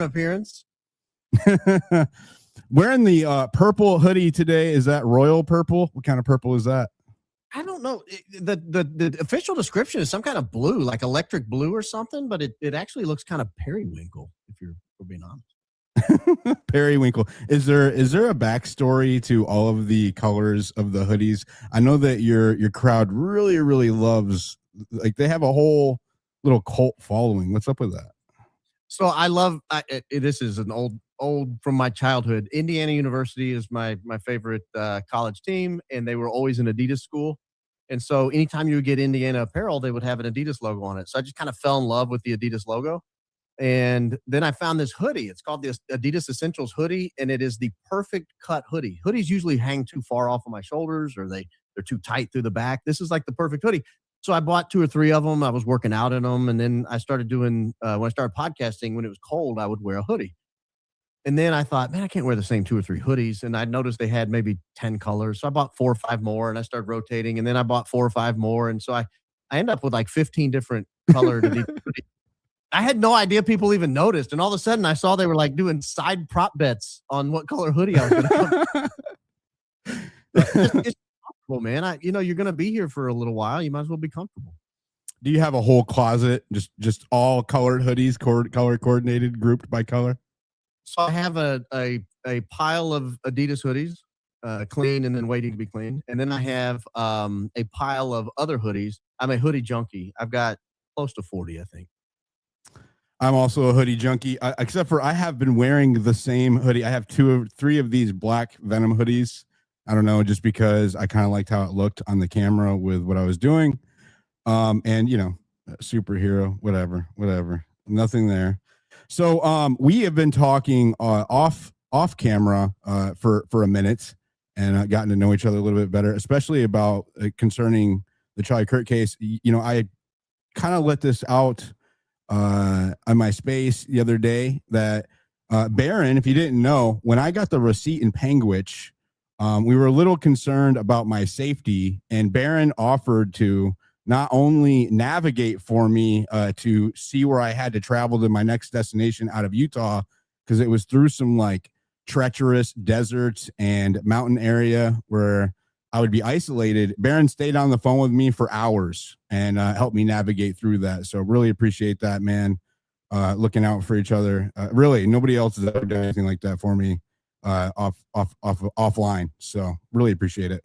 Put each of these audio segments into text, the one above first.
appearance. Wearing the purple hoodie today. Is that royal purple? What kind of purple is that? I don't know. The official description is some kind of blue, like electric blue or something, but it actually looks kind of periwinkle, if you're being honest. Periwinkle. Is there a backstory to all of the colors of the hoodies? I know that your crowd really loves, like, they have a whole little cult following. What's up with that? So I love this is an old from my childhood. Indiana University is my favorite college team, and they were always an Adidas school. And so anytime you would get Indiana apparel, they would have an Adidas logo on it. So I just kind of fell in love with the Adidas logo. And then I found this hoodie. It's called the Adidas Essentials hoodie, and it is the perfect cut hoodie. Hoodies usually hang too far off of my shoulders, or they're too tight through the back. This is like the perfect hoodie. So I bought 2 or 3 of them. I was working out in them. And then I started doing, when I started podcasting, when it was cold, I would wear a hoodie. And then I thought, man, I can't wear the same 2 or 3 hoodies. And I noticed they had maybe 10 colors. So I bought 4 or 5 more, and I started rotating. And then I bought 4 or 5 more. And so I ended up with like 15 different colored hoodies. I had no idea people even noticed. And all of a sudden I saw they were like doing side prop bets on what color hoodie I was going to come. It's comfortable, man. You're going to be here for a little while. You might as well be comfortable. Do you have a whole closet, just all colored hoodies, color coordinated, grouped by color? So I have a pile of Adidas hoodies, clean and then waiting to be cleaned. And then I have a pile of other hoodies. I'm a hoodie junkie. I've got close to 40, I think. I'm also a hoodie junkie, except for I have been wearing the same hoodie. I have 2 or 3 of these black Venom hoodies. I don't know, just because I kind of liked how it looked on the camera with what I was doing. And superhero, whatever, nothing there. So we have been talking off camera for a minute, and gotten to know each other a little bit better, especially about concerning the Charlie Kirk case. I kind of let this out on my space the other day that Barron, if you didn't know, when I got the receipt in Panguitch, we were a little concerned about my safety, and Barron offered to not only navigate for me to see where I had to travel to my next destination out of Utah, because it was through some like treacherous deserts and mountain area where I would be isolated. Barron stayed on the phone with me for hours and helped me navigate through that. So really appreciate that, man. Looking out for each other. Really, nobody else has ever done anything like that for me offline. So really appreciate it.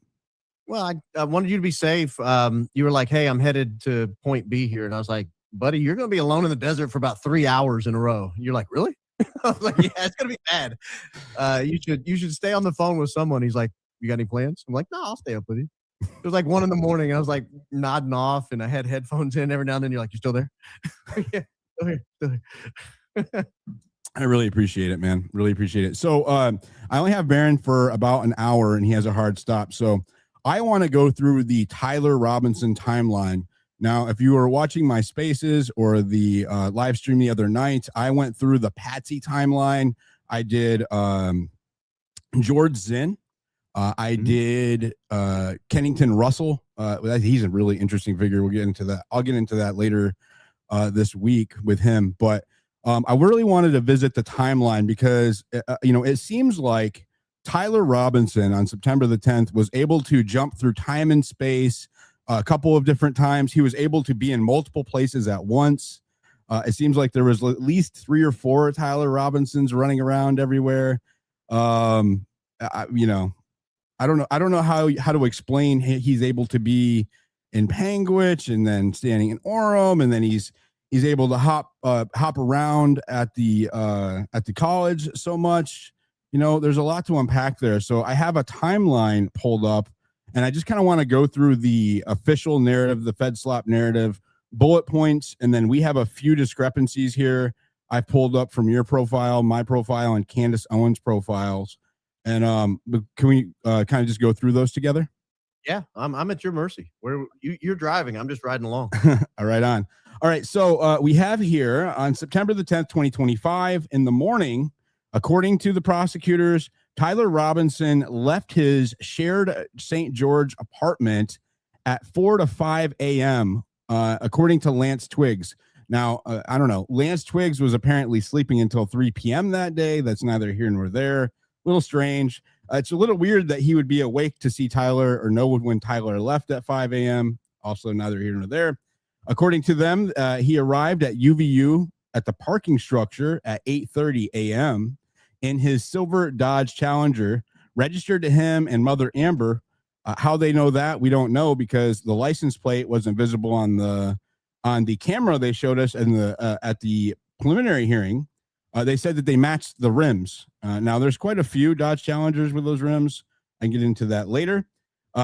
Well, I wanted you to be safe. You were like, hey, I'm headed to point B here. And I was like, buddy, you're going to be alone in the desert for about 3 hours in a row. You're like, really? I was like, yeah, it's going to be bad. You should stay on the phone with someone. He's like, you got any plans? I'm like, no, I'll stay up with you. It was like 1 a.m. I was like nodding off, and I had headphones in every now and then. You're like, you still there? Yeah, still here. I really appreciate it, man. Really appreciate it. So I only have Barron for about an hour, and he has a hard stop. So I want to go through the Tyler Robinson timeline. Now, if you were watching my spaces or the live stream the other night, I went through the Patsy timeline. I did George Zinn. I did Kennington Russell. He's a really interesting figure. We'll get into that. I'll get into that later this week with him. But I really wanted to visit the timeline because, it seems like Tyler Robinson on September the 10th was able to jump through time and space a couple of different times. He was able to be in multiple places at once. It seems like there was at least 3 or 4 Tyler Robinsons running around everywhere. I don't know how to explain he's able to be in Panguitch and then standing in Orem, and then he's able to hop around at the college so much. There's a lot to unpack there. So I have a timeline pulled up, and I just kind of want to go through the official narrative, the Fed slop narrative, bullet points, and then we have a few discrepancies here I pulled up from your profile, my profile, and Candace Owens' profiles. And can we kind of just go through those together? Yeah, I'm at your mercy. You're driving. I'm just riding along. All right, on. All right, so we have here on September the 10th, 2025, in the morning, according to the prosecutors, Tyler Robinson left his shared St. George apartment at 4 to 5 a.m., according to Lance Twiggs. Now, I don't know. Lance Twiggs was apparently sleeping until 3 p.m. that day. That's neither here nor there. A little strange. It's a little weird that he would be awake to see Tyler or know when Tyler left at 5 a.m. Also, neither here nor there. According to them, he arrived at UVU at the parking structure at 8:30 a.m. in his silver Dodge Challenger, registered to him and Mother Amber. How they know that, we don't know, because the license plate wasn't visible on the camera they showed us in the at the preliminary hearing. They said that they matched the rims. Now, there's quite a few Dodge Challengers with those rims. I can get into that later.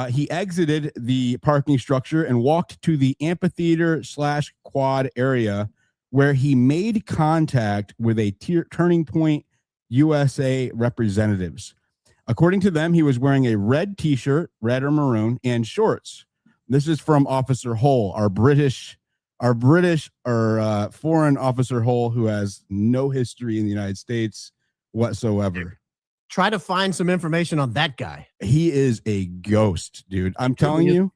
He exited the parking structure and walked to the amphitheater/quad area, where he made contact with a Turning Point USA representatives. According to them, he was wearing a red t-shirt, red or maroon, and shorts. This is from Officer Hull, our British or foreign Officer Hull, who has no history in the United States whatsoever. Try to find some information on that guy. He is a ghost, dude. I'm telling you.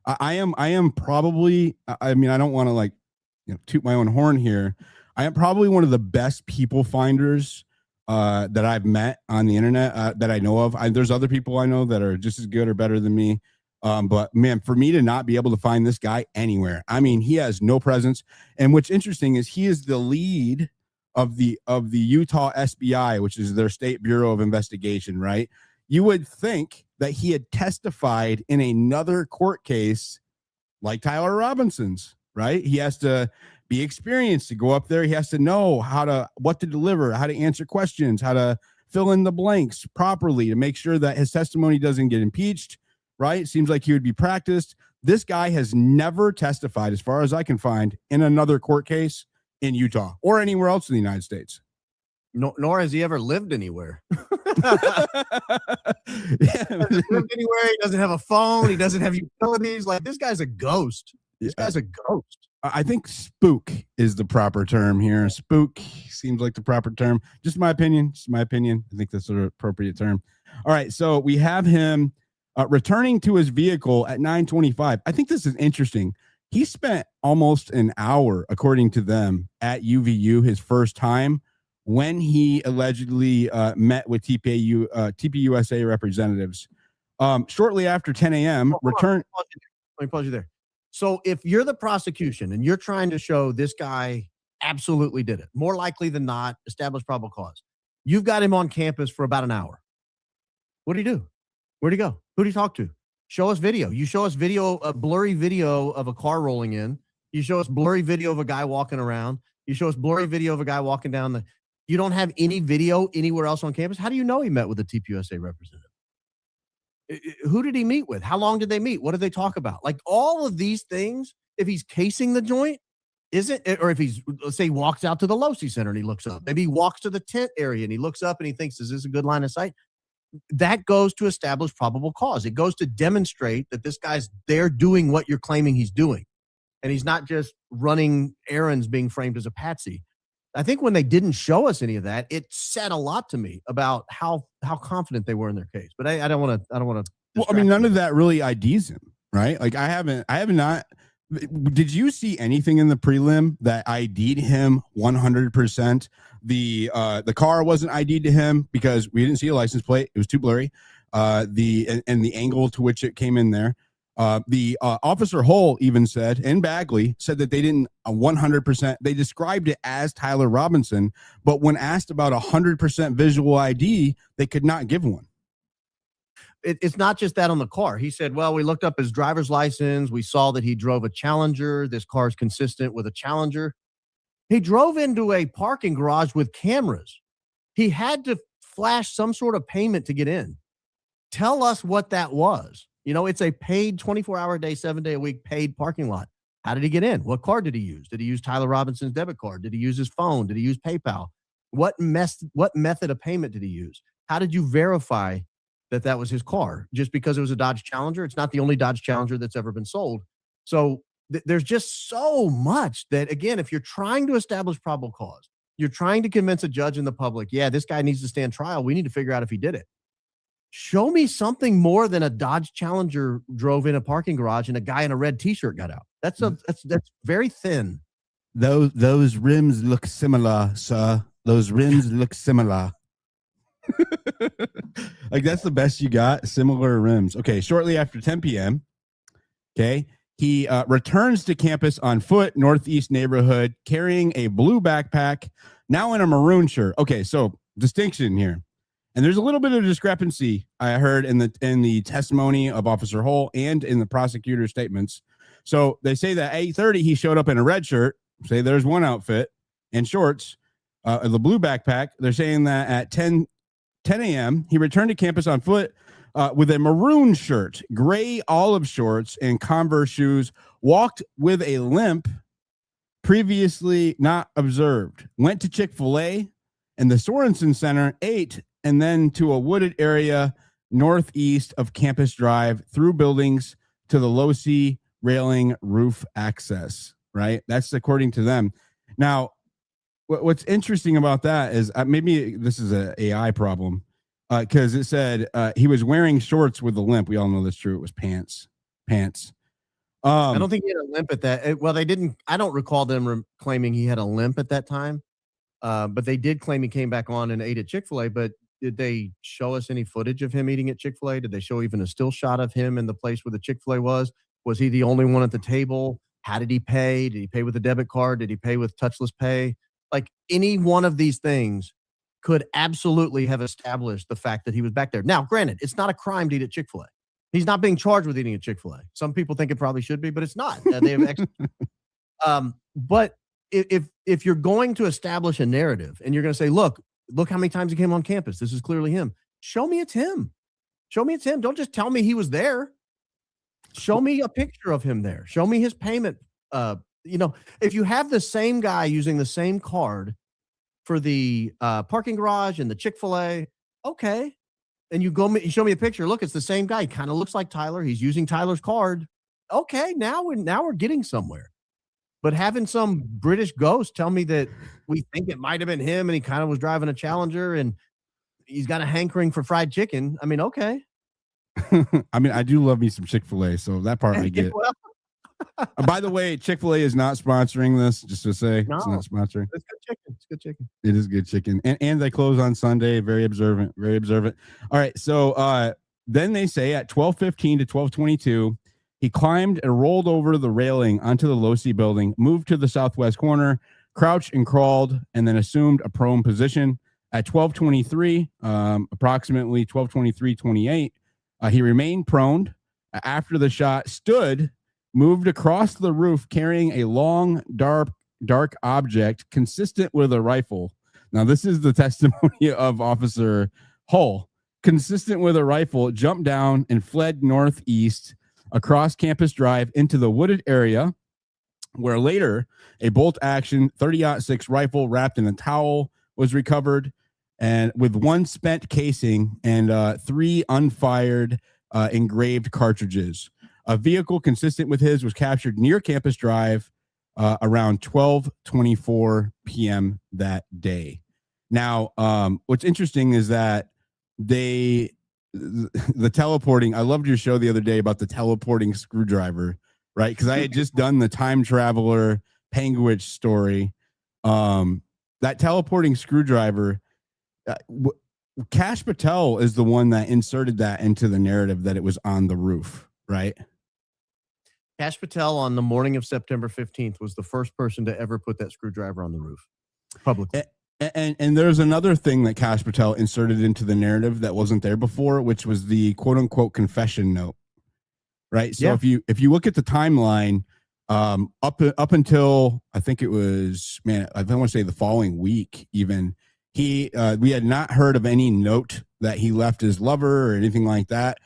I am probably, I mean, I don't want to toot my own horn here. I am probably one of the best people finders that I've met on the internet that I know of. There's other people I know that are just as good or better than me. But man, for me to not be able to find this guy anywhere, I mean, he has no presence. And what's interesting is he is the lead of the Utah SBI, which is their State Bureau of Investigation, right? You would think that he had testified in another court case like Tyler Robinson's, right? He has to be experienced to go up there. He has to know what to deliver, how to answer questions, how to fill in the blanks properly to make sure that his testimony doesn't get impeached, right? Seems like he would be practiced. This guy has never testified, as far as I can find, in another court case in Utah or anywhere else in the United States. No, nor has he ever lived anywhere. Yeah. He doesn't live anywhere. He doesn't have a phone. He doesn't have utilities. Like, this guy's a ghost. This guy's a ghost. I think spook is the proper term here. Spook seems like the proper term. Just my opinion. I think that's the appropriate term. All right. So we have him returning to his vehicle at 9:25. I think this is interesting. He spent almost an hour, according to them, at UVU his first time when he allegedly met with TPUSA representatives. Shortly after 10 a.m., Let me pause you there. So if you're the prosecution and you're trying to show this guy absolutely did it, more likely than not, establish probable cause, you've got him on campus for about an hour. What did he do? Where'd he go? Who did he talk to? Show us video. You show us video, a blurry video of a car rolling in. You show us blurry video of a guy walking around. You show us blurry video of a guy walking down you don't have any video anywhere else on campus. How do you know he met with a TPUSA representative? Who did he meet with? How long did they meet? What did they talk about? Like, all of these things, if he's casing the joint, or if he's, let's say, he walks out to the Losi Center and he looks up, maybe he walks to the tent area and he looks up and he thinks, is this a good line of sight? That goes to establish probable cause. It goes to demonstrate that this guy's there doing what you're claiming he's doing. And he's not just running errands being framed as a patsy. I think when they didn't show us any of that, it said a lot to me about how confident they were in their case. But I don't want to. Well, I mean, none of that really IDs him, right? Like, I have not. Did you see anything in the prelim that ID'd him 100%? The car wasn't ID'd to him because we didn't see a license plate. It was too blurry. The angle to which it came in there. The Officer Hull even said, and Bagley said, that they didn't 100%. They described it as Tyler Robinson, but when asked about 100% visual ID, they could not give one. It's not just that on the car. He said, well, we looked up his driver's license. We saw that he drove a Challenger. This car is consistent with a Challenger. He drove into a parking garage with cameras. He had to flash some sort of payment to get in. Tell us what that was. You know, it's a paid 24-hour a day, 7-day a week paid parking lot. How did he get in? What card did he use? Did he use Tyler Robinson's debit card? Did he use his phone? Did he use PayPal? What method of payment did he use? How did you verify that was his car? Just because it was a Dodge Challenger? It's not the only Dodge Challenger that's ever been sold. So there's just so much that, again, if you're trying to establish probable cause, you're trying to convince a judge and the public, yeah, this guy needs to stand trial. We need to figure out if he did it. Show me something more than a Dodge Challenger drove in a parking garage and a guy in a red t-shirt got out. That's very thin. those rims look similar, sir. Those rims look similar. Like that's the best you got. Similar rims. Okay. Shortly after 10 p.m. Okay. He returns to campus on foot, northeast neighborhood, carrying a blue backpack, now in a maroon shirt. Okay, so distinction here, and there's a little bit of discrepancy I heard in the testimony of Officer Hull and in the prosecutor's statements. So they say that at 8:30 he showed up in a red shirt. Say there's one outfit and shorts, the blue backpack. They're saying that at 10 a.m. he returned to campus on foot. With a maroon shirt, gray olive shorts, and Converse shoes, walked with a limp previously not observed. Went to Chick-fil-A and the Sorensen Center, ate, and then to a wooded area northeast of Campus Drive, through buildings to the low-C railing roof access, right? That's according to them. Now, what's interesting about that is maybe this is an AI problem. Because it said he was wearing shorts with a limp. We all know that's true. It was pants. I don't think he had a limp at that. Well, they didn't. I don't recall them claiming he had a limp at that time. But they did claim he came back on and ate at Chick-fil-A. But did they show us any footage of him eating at Chick-fil-A? Did they show even a still shot of him in the place where the Chick-fil-A was? Was he the only one at the table? How did he pay? Did he pay with a debit card? Did he pay with touchless pay? Like any one of these things could absolutely have established the fact that he was back there. Now, granted, it's not a crime to eat at Chick-fil-A. He's not being charged with eating at Chick-fil-A. Some people think it probably should be, but it's not. They have but if you're going to establish a narrative and you're going to say, look how many times he came on campus. This is clearly him. Show me it's him. Show me it's him. Don't just tell me he was there. Show me a picture of him there. Show me his payment. If you have the same guy using the same card for the parking garage and the Chick-fil-A, okay. And you show me a picture. Look, it's the same guy. He kind of looks like Tyler. He's using Tyler's card. Okay, now we're getting somewhere. But having some British ghost tell me that we think it might have been him and he kind of was driving a Challenger and he's got a hankering for fried chicken. I mean, okay. I mean, I do love me some Chick-fil-A, so that part I get. Well, by the way, Chick-fil-A is not sponsoring this, just to say. No, it's not sponsoring. It's good chicken. It's good chicken. It is good chicken. And they close on Sunday. Very observant. Very observant. All right. So then they say at 12:15 to 12:22, he climbed and rolled over the railing onto the low-C building, moved to the southwest corner, crouched and crawled, and then assumed a prone position. At 12:23, approximately 12:23:28, he remained prone. After the shot, stood, moved across the roof carrying a long, dark object consistent with a rifle. Now, this is the testimony of Officer Hull. Consistent with a rifle, jumped down and fled northeast across Campus Drive into the wooded area, where later a bolt-action 30-06 rifle wrapped in a towel was recovered, and with one spent casing and 3 unfired engraved cartridges. A vehicle consistent with his was captured near Campus Drive around 12:24 p.m. that day. Now, what's interesting is that the teleporting, I loved your show the other day about the teleporting screwdriver, right? Because I had just done the time traveler Penguich story. That teleporting screwdriver, Kash Patel is the one that inserted that into the narrative that it was on the roof, right? Kash Patel on the morning of September 15th was the first person to ever put that screwdriver on the roof publicly. And there's another thing that Kash Patel inserted into the narrative that wasn't there before, which was the quote unquote confession note. Right. So if you look at the timeline, up until I think it was, I don't want to say the following week, even we had not heard of any note that he left his lover or anything like that.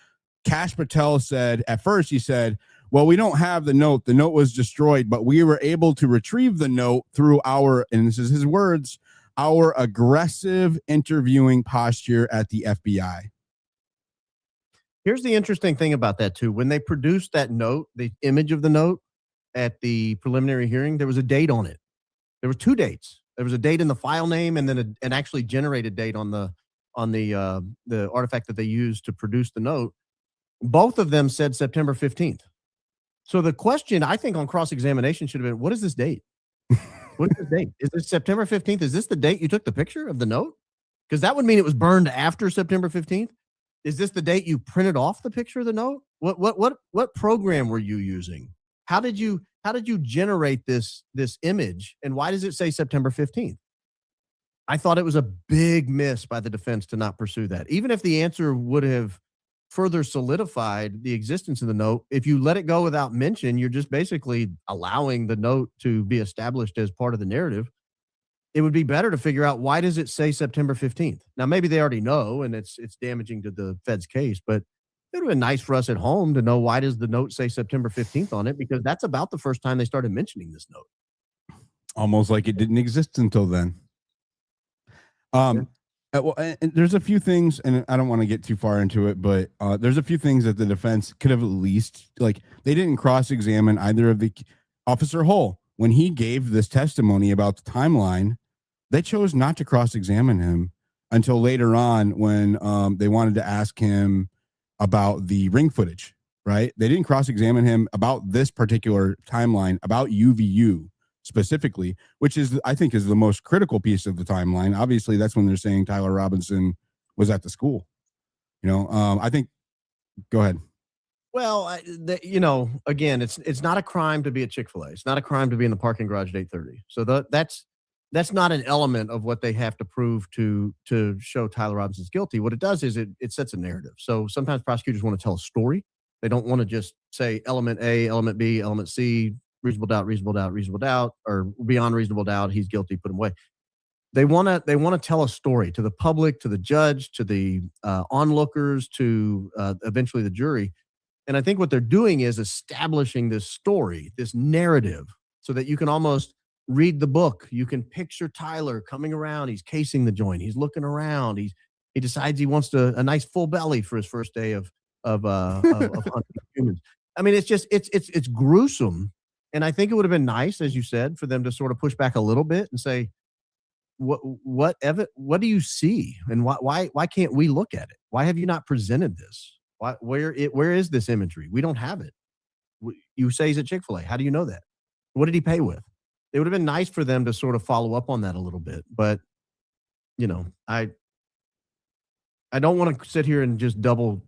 Kash Patel said at first, he said, well, we don't have the note. The note was destroyed, but we were able to retrieve the note through and this is his words, our aggressive interviewing posture at the FBI. Here's the interesting thing about that, too. When they produced that note, the image of the note at the preliminary hearing, there was a date on it. There were 2 dates. There was a date in the file name and then an actually generated date on the artifact that they used to produce the note. Both of them said September 15th. So the question, I think, on cross-examination should have been, what is this date? What's the date? Is it September 15th? Is this the date you took the picture of the note? Because that would mean it was burned after September 15th. Is this the date you printed off the picture of the note? What program were you using? How did you generate this image? And why does it say September 15th? I thought it was a big miss by the defense to not pursue that. Even if the answer would have further solidified the existence of the note, if you let it go without mention, you're just basically allowing the note to be established as part of the narrative. It would be better to figure out, why does it say September 15th? Now, maybe they already know and it's damaging to the Fed's case, but it would have been nice for us at home to know, why does the note say September 15th on it? Because that's about the first time they started mentioning this note. Almost like it didn't exist until then. Well, and there's a few things, and I don't want to get too far into it, but there's a few things that the defense could have at least, like, they didn't cross-examine either of the Officer Hull when he gave this testimony about the timeline. They chose not to cross-examine him until later on when they wanted to ask him about the ring footage. Right? They didn't cross-examine him about this particular timeline, about UVU specifically, which is, I think, is the most critical piece of the timeline. Obviously, that's when they're saying Tyler Robinson was at the school. I think. Go ahead. Well, again, it's not a crime to be at Chick-fil-A. It's not a crime to be in the parking garage at 8:30. So that's not an element of what they have to prove to show Tyler Robinson's guilty. What it does is it sets a narrative. So sometimes prosecutors want to tell a story. They don't want to just say element A, element B, element C, reasonable doubt, reasonable doubt, reasonable doubt, or beyond reasonable doubt, he's guilty, put him away. They want to tell a story to the public, to the judge, to the onlookers, to eventually the jury. And I think what they're doing is establishing this story, this narrative, so that you can almost read the book. You can picture Tyler coming around. He's casing the joint. He's looking around. He decides he wants a nice full belly for his first day of hunting humans. I mean, it's gruesome. And I think it would have been nice, as you said, for them to sort of push back a little bit and say, what do you see, and why can't we look at it? Why have you not presented this? Where is this imagery? We don't have it. You say he's at Chick-fil-A. How do you know that? What did he pay with? It would have been nice for them to sort of follow up on that a little bit, but I don't want to sit here and just double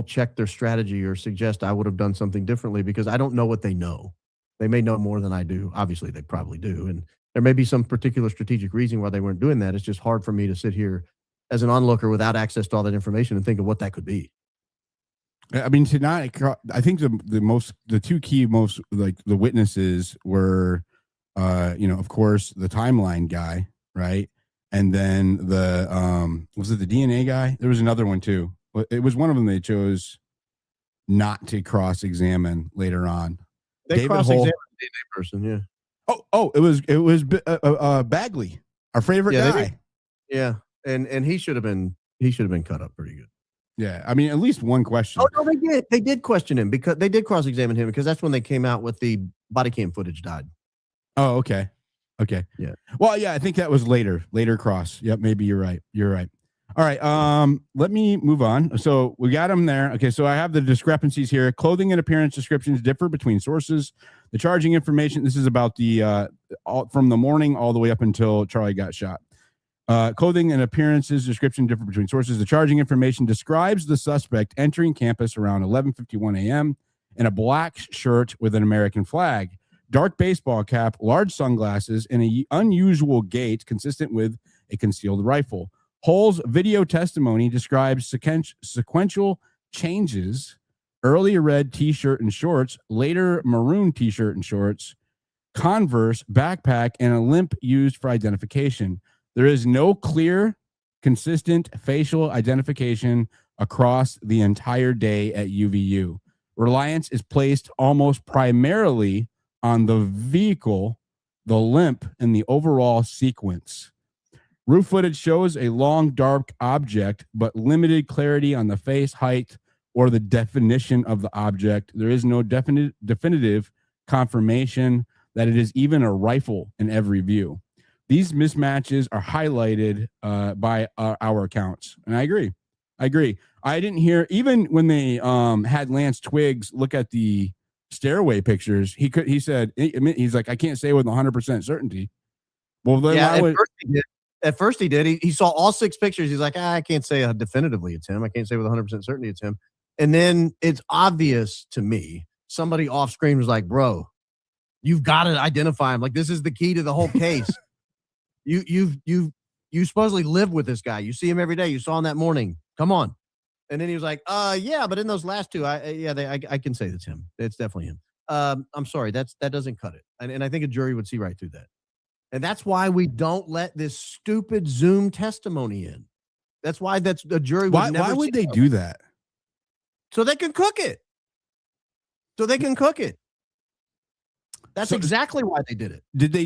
check their strategy or suggest I would have done something differently, because I don't know what they know. They may know more than I do. Obviously, they probably do. And there may be some particular strategic reason why they weren't doing that. It's just hard for me to sit here as an onlooker without access to all that information and think of what that could be. I mean, tonight, I think the two key most, like, the witnesses were, of course, the timeline guy, right? And then was it the DNA guy? There was another one too. It was one of them they chose not to cross-examine later on. They cross-examined the DNA person, yeah. Oh, it was Bagley, our favorite guy. Yeah, and he should have been cut up pretty good. Yeah, I mean, at least one question. Oh no, they did question him, because they did cross-examine him, because that's when they came out with the body cam footage died. Oh, okay. Yeah. Well, yeah, I think that was later cross. Yep, maybe you're right. All right. Let me move on. So we got him there. Okay. So I have the discrepancies here. Clothing and appearance descriptions differ between sources. The charging information. This is about the from the morning all the way up until Charlie got shot. Clothing and appearances description differ between sources. The charging information describes the suspect entering campus around 11:51 a.m. in a black shirt with an American flag, dark baseball cap, large sunglasses, and an unusual gait consistent with a concealed rifle. Hull's video testimony describes sequential changes: early red t-shirt and shorts, later maroon t-shirt and shorts, Converse, backpack, and a limp used for identification. There is no clear, consistent facial identification across the entire day at UVU. Reliance is placed almost primarily on the vehicle, the limp, and the overall sequence. Roof footage shows a long, dark object, but limited clarity on the face, height, or the definition of the object. There is no definitive confirmation that it is even a rifle in every view. These mismatches are highlighted by our accounts. And I agree. I didn't hear, even when they had Lance Twiggs look at the stairway pictures, he said, he's like, I can't say with 100% certainty. Well, then yeah, at first he did. He saw all 6 pictures. He's like, I can't say definitively it's him. I can't say with 100% certainty it's him. And then it's obvious to me, somebody off screen was like, bro, you've got to identify him. Like, this is the key to the whole case. You supposedly live with this guy. You see him every day. You saw him that morning. Come on. And then he was like, yeah, but in those last 2, I can say that's him. It's definitely him. I'm sorry. That doesn't cut it. And I think a jury would see right through that. And that's why we don't let this stupid Zoom testimony in. That's why a jury would never. Why would they do that? So they can cook it. That's exactly why they did it. Did they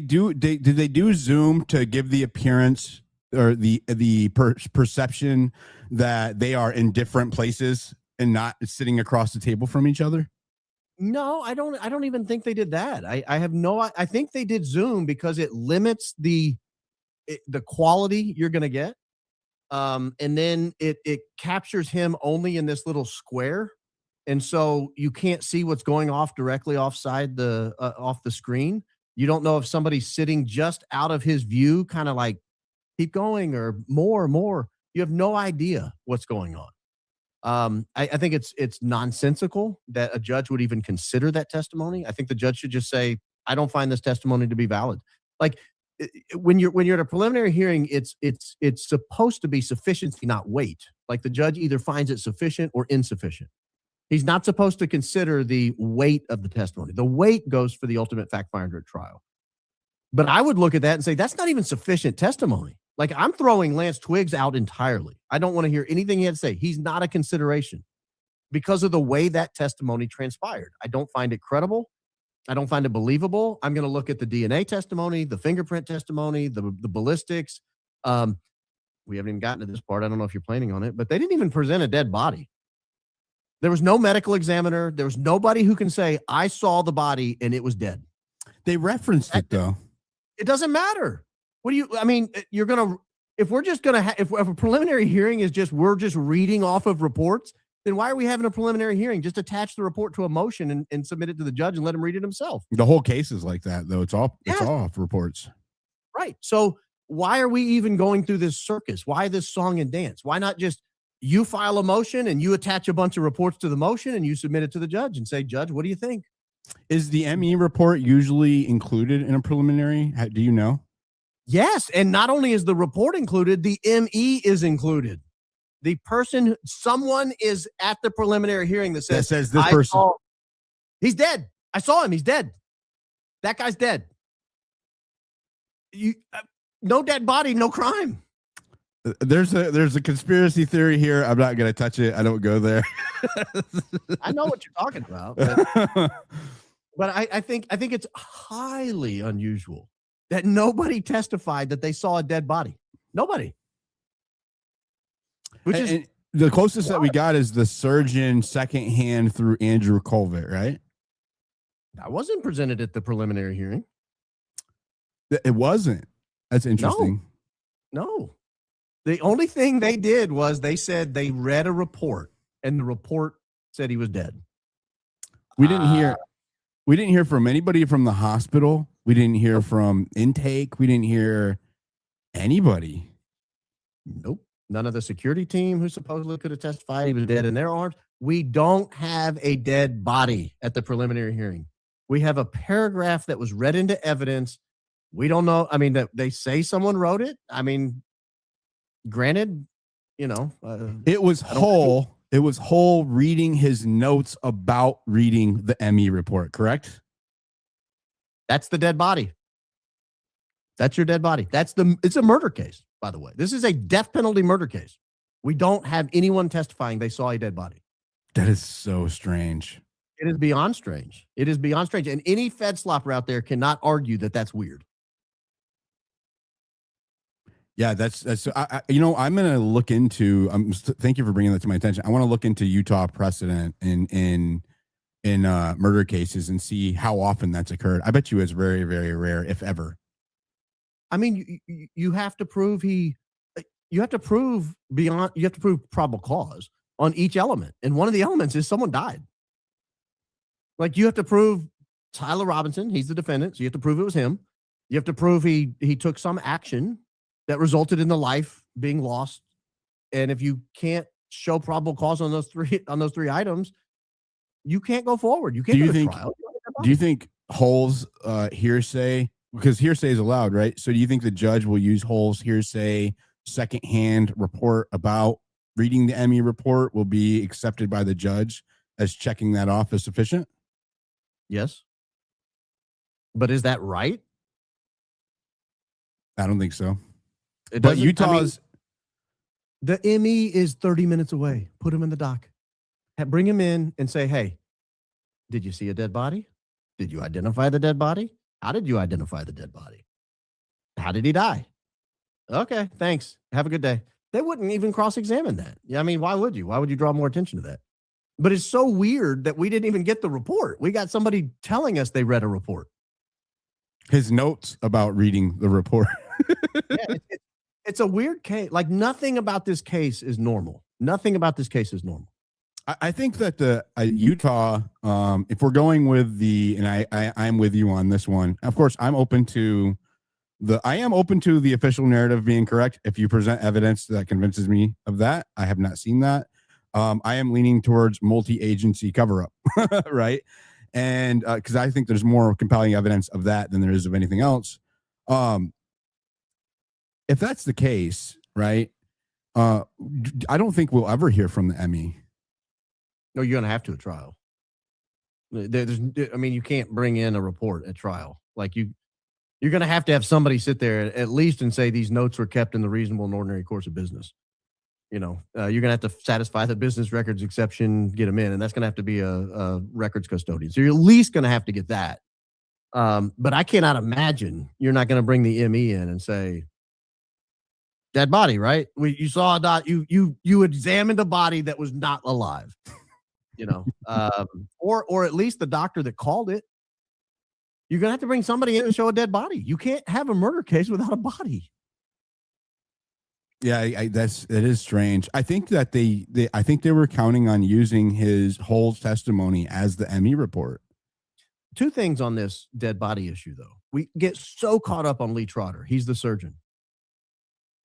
do Zoom to give the appearance or the perception that they are in different places and not sitting across the table from each other? No, I don't even think they did that. I think they did Zoom because it limits the quality you're going to get. And then it captures him only in this little square. And so you can't see what's going off directly off the screen. You don't know if somebody's sitting just out of his view, kind of like keep going or more. You have no idea what's going on. I think it's nonsensical that a judge would even consider that testimony. I think the judge should just say, I don't find this testimony to be valid. Like when you're at a preliminary hearing, it's supposed to be sufficiency, not weight. Like the judge either finds it sufficient or insufficient. He's not supposed to consider the weight of the testimony. The weight goes for the ultimate fact finder at trial. But I would look at that and say, that's not even sufficient testimony. Like, I'm throwing Lance Twiggs out entirely. I don't want to hear anything he had to say. He's not a consideration because of the way that testimony transpired. I don't find it credible. I don't find it believable. I'm going to look at the DNA testimony, the fingerprint testimony, the ballistics. We haven't even gotten to this part. I don't know if you're planning on it, but they didn't even present a dead body. There was no medical examiner. There was nobody who can say, I saw the body and it was dead. They referenced it, though. It doesn't matter. If we're just going to if a preliminary hearing is we're just reading off of reports, then why are we having a preliminary hearing? Just attach the report to a motion and submit it to the judge and let him read it himself. The whole case is like that, though. It's all off reports. Right. So why are we even going through this circus? Why this song and dance? Why not just you file a motion and you attach a bunch of reports to the motion and you submit it to the judge and say, Judge, what do you think? Is the ME report usually included in a preliminary? Do you know? Yes. And not only is the report included, the ME is included. Someone is at the preliminary hearing that says this person. He's dead. I saw him. He's dead. That guy's dead. No dead body, no crime. There's a conspiracy theory here. I'm not going to touch it. I don't go there. I know what you're talking about, but I think it's highly unusual that nobody testified that they saw a dead body. Nobody. And the closest that we got is the surgeon secondhand through Andrew Colvett, right? That wasn't presented at the preliminary hearing. It wasn't. That's interesting. No. The only thing they did was they said they read a report, and the report said he was dead. We didn't hear from anybody from the hospital. We didn't hear from intake. We didn't hear anybody. Nope. None of the security team who supposedly could have testified he was dead in their arms. We don't have a dead body at the preliminary hearing. We have a paragraph that was read into evidence. We don't know. I mean, that they say someone wrote it. I mean, granted, it was Hull. It was Hull reading his notes about reading the ME report, correct? That's the dead body. That's your dead body. It's a murder case, by the way. This is a death penalty murder case. We don't have anyone testifying they saw a dead body. That is so strange. It is beyond strange. It is beyond strange. And any Fed slopper out there cannot argue that that's weird. Yeah, that's I'm going to look into, thank you for bringing that to my attention. I want to look into Utah precedent in murder cases and see how often that's occurred. I bet you it's very, very rare, if ever. I mean, you have to prove probable cause on each element. And one of the elements is someone died. Like you have to prove Tyler Robinson, he's the defendant, so you have to prove it was him. You have to prove he took some action that resulted in the life being lost. And if you can't show probable cause on those three items, you can't go forward. You can't go to trial. Do you think Hull's hearsay, because hearsay is allowed, right? So do you think the judge will use Hull's hearsay secondhand report about reading the Emmy report will be accepted by the judge as checking that off as sufficient? Yes. But is that right? I don't think so. But Utah's the Emmy is 30 minutes away. Put him in the dock. Bring him in and say, hey, did you see a dead body? Did you identify the dead body? How did you identify the dead body? How did he die? Okay, thanks. Have a good day. They wouldn't even cross-examine that. I mean, why would you? Why would you draw more attention to that? But it's so weird that we didn't even get the report. We got somebody telling us they read a report. His notes about reading the report. Yeah, it's a weird case. Like nothing about this case is normal. Nothing about this case is normal. I think that the Utah, if we're going with I'm with you on this one. Of course, I am open to the official narrative being correct. If you present evidence that convinces me of that, I have not seen that. I am leaning towards multi-agency cover-up, right? And because I think there's more compelling evidence of that than there is of anything else. If that's the case, right? I don't think we'll ever hear from the Emmy. No, you're going to have to at trial. You can't bring in a report at trial. Like you're going to have somebody sit there at least and say these notes were kept in the reasonable and ordinary course of business. You're going to have to satisfy the business records exception, get them in, and that's going to have to be a records custodian. So you're at least going to have to get that. But I cannot imagine you're not going to bring the ME in and say, dead body, right? You saw you examined a body that was not alive. Or at least the doctor that called it. You're gonna have to bring somebody in and show a dead body. You can't have a murder case without a body. Yeah, it is strange. I think that they were counting on using his whole testimony as the Emmy report. Two things on this dead body issue, though. We get so caught up on Lee Trotter. He's the surgeon.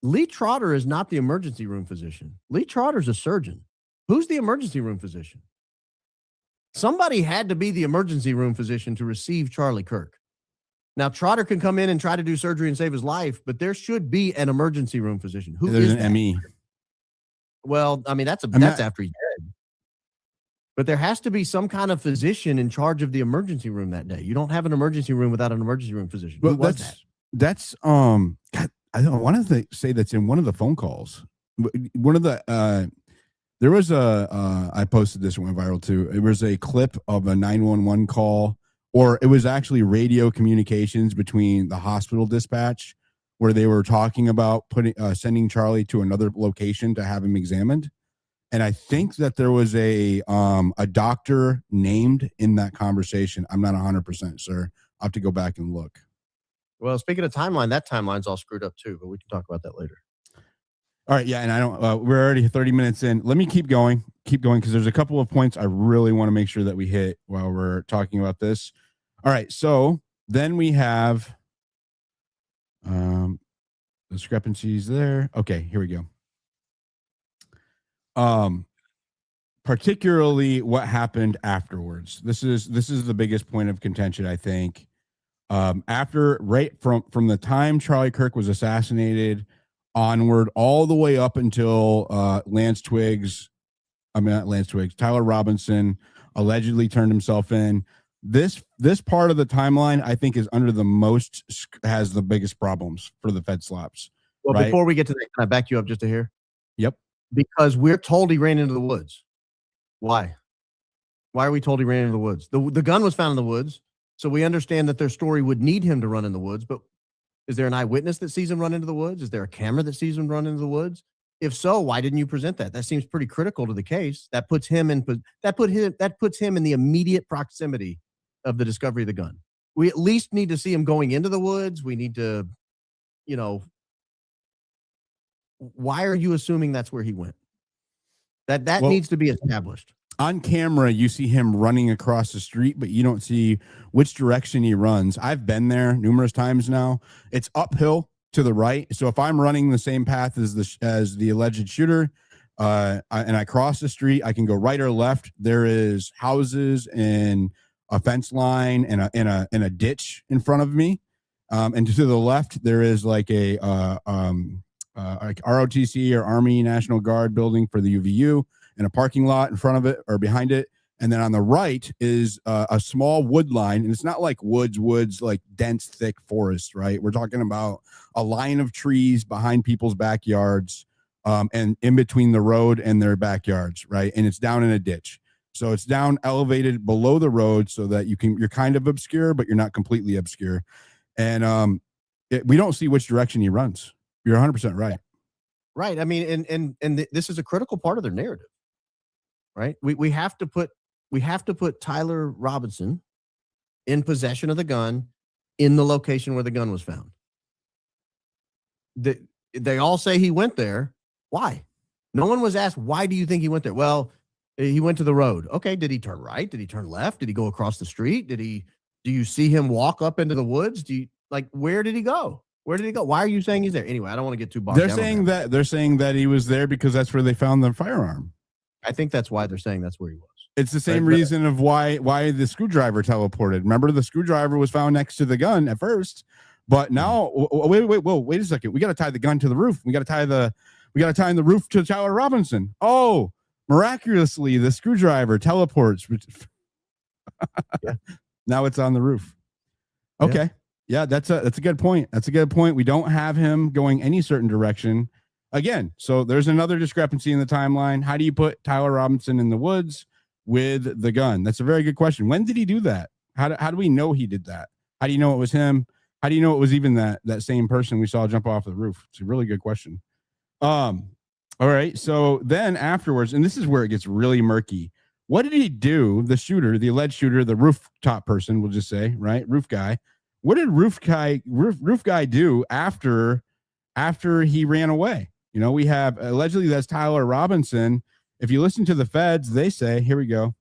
Lee Trotter is not the emergency room physician. Lee Trotter's a surgeon. Who's the emergency room physician? Somebody had to be the emergency room physician to receive Charlie Kirk. Now, Trotter can come in and try to do surgery and save his life, but there should be an emergency room physician. There's an ME. Well, I mean, that's after he's dead. But there has to be some kind of physician in charge of the emergency room that day. You don't have an emergency room without an emergency room physician. Well, that's God, I wanted to say that's in one of the phone calls. One of the there was I posted this one viral too. It was a clip of a 911 call, or it was actually radio communications between the hospital dispatch where they were talking about sending Charlie to another location to have him examined. And I think that there was a doctor named in that conversation. I'm not 100% sure. I'll have to go back and look. Well, speaking of timeline, that timeline's all screwed up too, but we can talk about that later. All right, yeah, and I don't. We're already 30 minutes in. Let me keep going, because there's a couple of points I really want to make sure that we hit while we're talking about this. All right, so then we have discrepancies there. Okay, here we go. Particularly what happened afterwards. This is the biggest point of contention, I think. After from the time Charlie Kirk was assassinated onward, all the way up until Tyler Robinson allegedly turned himself in. This part of the timeline, I think, is has the biggest problems for the Fed slaps. Well, right? Before we get to that, can I back you up just to here? Yep. Because we're told he ran into the woods. Why? Why are we told he ran into the woods? The gun was found in the woods, so we understand that their story would need him to run in the woods, but is there an eyewitness that sees him run into the woods? Is there a camera that sees him run into the woods? If so, why didn't you present that? That seems pretty critical to the case. That puts him in the immediate proximity of the discovery of the gun. We at least need to see him going into the woods. We need to, why are you assuming that's where he went? That needs to be established. on camera, you see him running across the street, but you don't see which direction he runs. I've been there numerous times now. It's uphill to the right. So if I'm running the same path as the alleged shooter, and I cross the street, I can go right or left. There is houses and a fence line and a ditch in front of me. And to the left, there is like a like ROTC or Army National Guard building for the UVU, and a parking lot in front of it or behind it. And then on the right is a small wood line. And it's not like woods, like dense, thick forest, right? We're talking about a line of trees behind people's backyards, and in between the road and their backyards, right? And it's down in a ditch. So it's down elevated below the road so that you're kind of obscure, but you're not completely obscure. And we don't see which direction he runs. You're 100% right. Right. I mean, and this is a critical part of their narrative, right? We have to put Tyler Robinson in possession of the gun in the location where the gun was found. They all say he went there. Why? No one was asked, why do you think he went there? Well, he went to the road. Okay. Did he turn right? Did he turn left? Did he go across the street? Do you see him walk up into the woods? Where did he go? Where did he go? Why are you saying he's there? Anyway, I don't want to get too bogged down. They're saying that he was there because that's where they found the firearm. I think that's why they're saying that's where he was. It's the same reason of why the screwdriver teleported. Remember, the screwdriver was found next to the gun at first, but now wait a second. We got to tie the gun to the roof. We got to tie the roof to Tyler Robinson. Oh, miraculously, the screwdriver teleports. Yeah. Now it's on the roof. Okay. Yeah, that's a good point. That's a good point. We don't have him going any certain direction. Again, so there's another discrepancy in the timeline. How do you put Tyler Robinson in the woods with the gun? That's a very good question. When did he do that? How do we know he did that? How do you know it was him? How do you know it was even that same person we saw jump off the roof? It's a really good question. All right. So then afterwards, and this is where it gets really murky. What did he do? The shooter, the alleged shooter, the rooftop person, we'll just say, right? Roof guy. What did roof guy do after he ran away? You know, we have allegedly that's Tyler Robinson. If you listen to the feds, they say, here we go.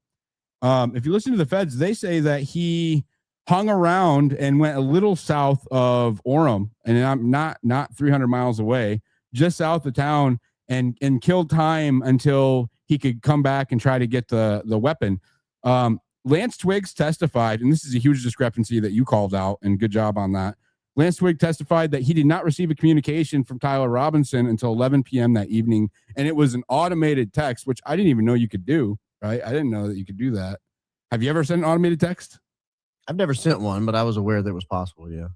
If you listen to the feds, they say that he hung around and went a little south of Orem, and I'm not 300 miles away, just south of town, and killed time until he could come back and try to get the weapon. Lance Twiggs testified, and this is a huge discrepancy that you called out, and good job on that. Lance Twiggs testified that he did not receive a communication from Tyler Robinson until 11 p.m. that evening, and it was an automated text, which I didn't even know you could do, right? I didn't know that you could do that. Have you ever sent an automated text? I've never sent one, but I was aware that it was possible, yeah.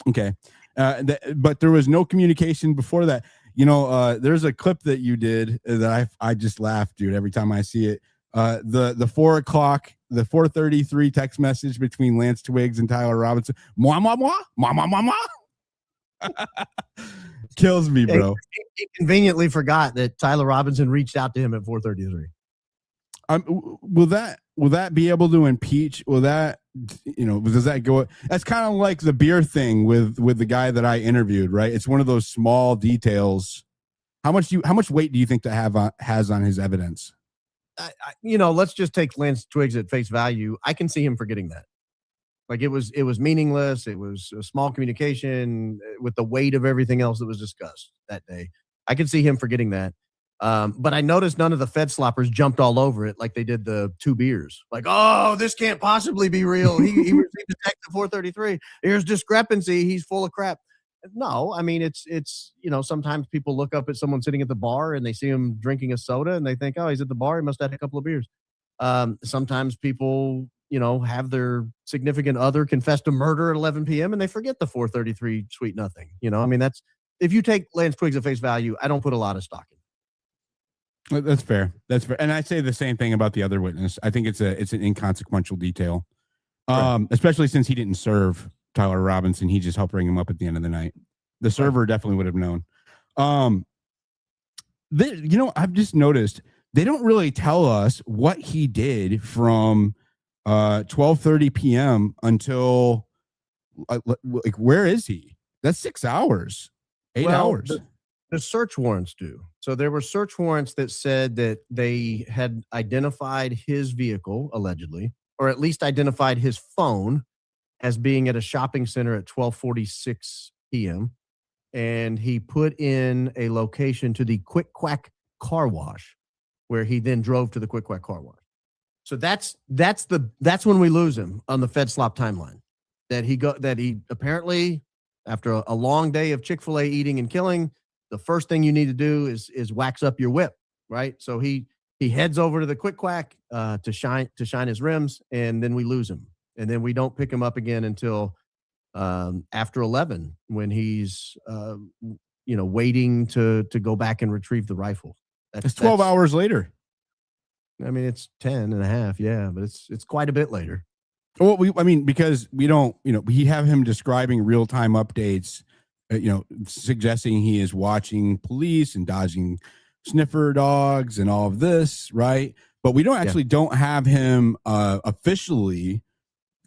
Okay. But there was no communication before that. You know, there's a clip that you did that I just laugh, dude, every time I see it. The 4 o'clock, the 4:33 text message between Lance Twiggs and Tyler Robinson. Moi, moi, moi, moi, moi, moi, moi. Kills me, bro. He conveniently forgot that Tyler Robinson reached out to him at 4:33. Will that be able to impeach? Will that, you know, does that go? That's kind of like the beer thing with the guy that I interviewed, right? It's one of those small details. How much weight do you think that has on his evidence? Let's just take Lance Twiggs at face value. I can see him forgetting that. Like it was meaningless. It was a small communication with the weight of everything else that was discussed that day. I can see him forgetting that. But I noticed none of the Fed sloppers jumped all over it like they did the 2 beers. Like, oh, this can't possibly be real. He received a text at 4:33. Here's discrepancy. He's full of crap. No, I mean, it's sometimes people look up at someone sitting at the bar and they see him drinking a soda and they think, oh, he's at the bar. He must have had a couple of beers. Sometimes people, have their significant other confess to murder at 11 p.m. and they forget the 4:33 sweet nothing. I mean, if you take Lance Twiggs at face value, I don't put a lot of stock in. That's fair. And I say the same thing about the other witness. I think it's an inconsequential detail, right. Especially since he didn't serve Tyler Robinson. He just helped bring him up at the end of the night. The server definitely would have known. I've just noticed they don't really tell us what he did from 12:30 p.m. until like where is he? That's 6 hours, 8 hours. The search warrants do. So there were search warrants that said that they had identified his vehicle, allegedly, or at least identified his phone as being at a shopping center at 12:46 p.m. And he put in a location to the Quick Quack car wash, where he then drove to the Quick Quack car wash. So that's when we lose him on the Fed slop timeline. That he apparently, after a long day of Chick-fil-A eating and killing, the first thing you need to do is wax up your whip, right? So he heads over to the Quick Quack to shine his rims, and then we lose him, and then we don't pick him up again until after 11, when he's waiting to go back and retrieve the rifle. It's 12 hours later. I mean, it's 10 and a half, yeah, but it's quite a bit later. Well, because we don't, we have him describing real-time updates, suggesting he is watching police and dodging sniffer dogs and all of this, right? But we don't actually don't have him officially,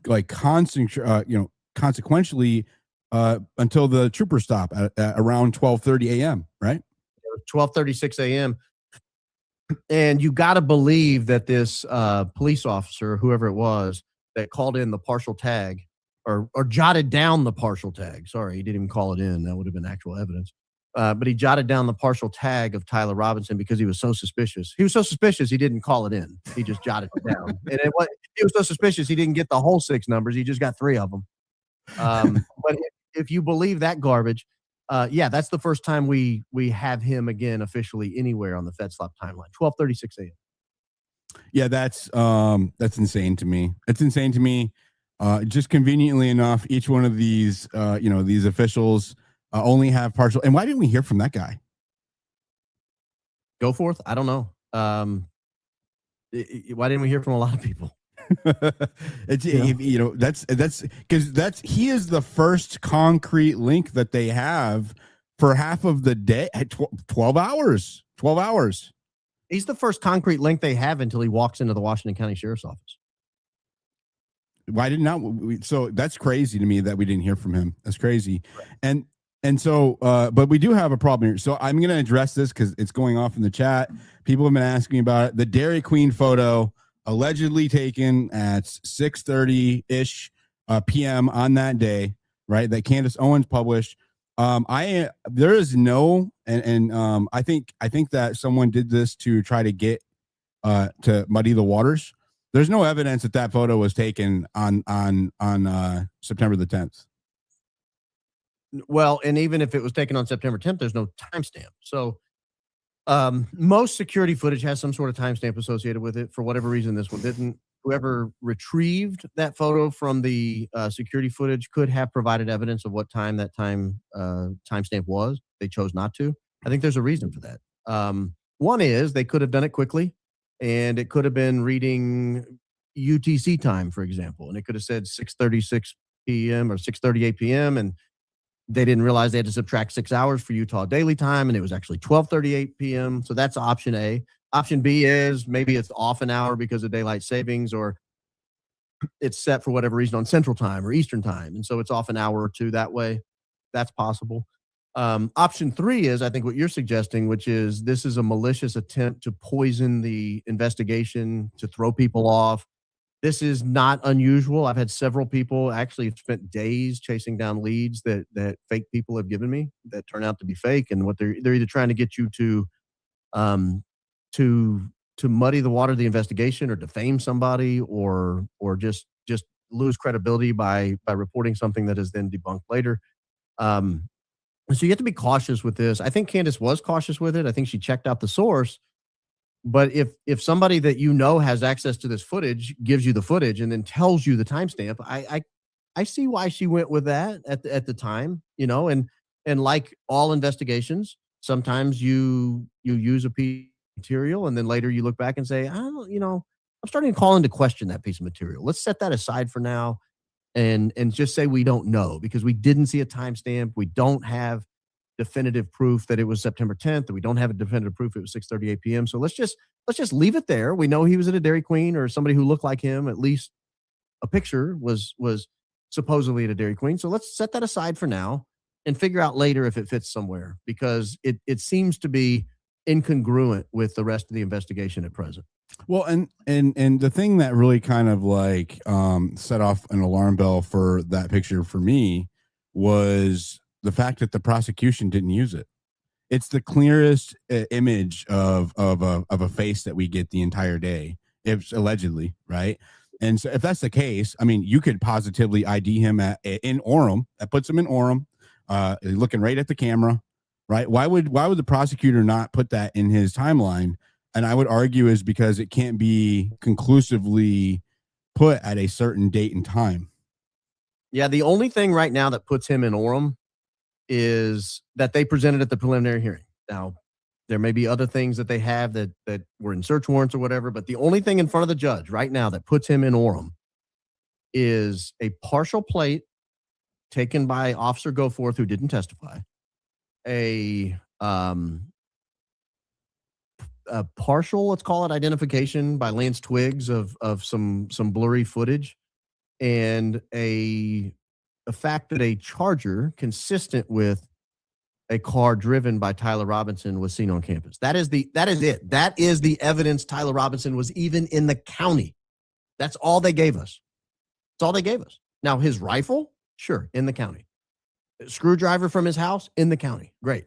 like, consequentially until the trooper stop at around 12:30 a.m., right? 12:36 a.m. And you got to believe that this police officer, whoever it was, that called in the partial tag or jotted down the partial tag. Sorry, he didn't even call it in. That would have been actual evidence. But he jotted down the partial tag of Tyler Robinson because he was so suspicious. He was so suspicious he didn't call it in. He just jotted it down. And he was so suspicious he didn't get the whole 6 numbers. He just got 3 of them. But if you believe that garbage, that's the first time we have him again officially anywhere on the Fed slop timeline. 12:36 a.m. Yeah, that's insane to me. It's insane to me. Just conveniently enough, each one of these these officials only have partial. And why didn't we hear from that guy? Go forth. I don't know. Why didn't we hear from a lot of people? That's because he is the first concrete link that they have for half of the day at 12 hours. He's the first concrete link they have until he walks into the Washington County Sheriff's Office. Why did not? So that's crazy to me that we didn't hear from him. That's crazy. Right. And so, but we do have a problem here. So I'm going to address this because it's going off in the chat. People have been asking about it. The Dairy Queen photo allegedly taken at 6:30-ish p.m. on that day, right? That Candace Owens published. There is no, and I think that someone did this to try to get to muddy the waters. There's no evidence that photo was taken on September the 10th. Well, and even if it was taken on September 10th, there's no timestamp. So most security footage has some sort of timestamp associated with it. For whatever reason, this one didn't. Whoever retrieved that photo from the security footage could have provided evidence of what time that timestamp was. They chose not to. I think there's a reason for that. One is they could have done it quickly, and it could have been reading UTC time, for example, and it could have said 6:36 p.m. or 6:38 p.m. and they didn't realize they had to subtract 6 hours for Utah daily time, and it was actually 12:38 p.m. So that's option A. Option B is maybe it's off an hour because of daylight savings, or it's set for whatever reason on Central Time or Eastern Time, and so it's off an hour or two that way. That's possible. Option 3 is, I think, what you're suggesting, which is this is a malicious attempt to poison the investigation, to throw people off. This is not unusual. I've had several people actually spent days chasing down leads that fake people have given me that turn out to be fake, and what they're either trying to get you to muddy the water of the investigation, or defame somebody, or just lose credibility by reporting something that is then debunked later. So you have to be cautious with this. I think Candace was cautious with it. I think she checked out the source. But if somebody that has access to this footage gives you the footage and then tells you the timestamp, I see why she went with that at the time, and like all investigations, sometimes you use a piece of material and then later you look back and say, I'm starting to call into question that piece of material. Let's set that aside for now and just say we don't know, because we didn't see a timestamp. We don't have definitive proof that it was September 10th, that we don't have a definitive proof it was 6:38 p.m. So let's just leave it there. We know he was at a Dairy Queen, or somebody who looked like him, at least a picture was supposedly at a Dairy Queen. So let's set that aside for now and figure out later if it fits somewhere, because it seems to be incongruent with the rest of the investigation at present. Well, and the thing that really kind of like set off an alarm bell for that picture for me was the fact that the prosecution didn't use it. It's the clearest image of a face that we get the entire day, if allegedly, right? And so if that's the case, I mean, you could positively ID him in Orem. That puts him in Orem, looking right at the camera, right? Why would the prosecutor not put that in his timeline? And I would argue is because it can't be conclusively put at a certain date and time. Yeah, the only thing right now that puts him in Orem is that they presented at the preliminary hearing. Now, there may be other things that they have that were in search warrants or whatever, but the only thing in front of the judge right now that puts him in Orem is a partial plate taken by Officer Goforth, who didn't testify, a partial, let's call it, identification by Lance Twiggs of some blurry footage, and a fact that a Charger consistent with a car driven by Tyler Robinson was seen on campus. That is it. That is the evidence Tyler Robinson was even in the county. That's all they gave us. That's all they gave us. Now, his rifle, sure, in the county. Screwdriver from his house, in the county. Great.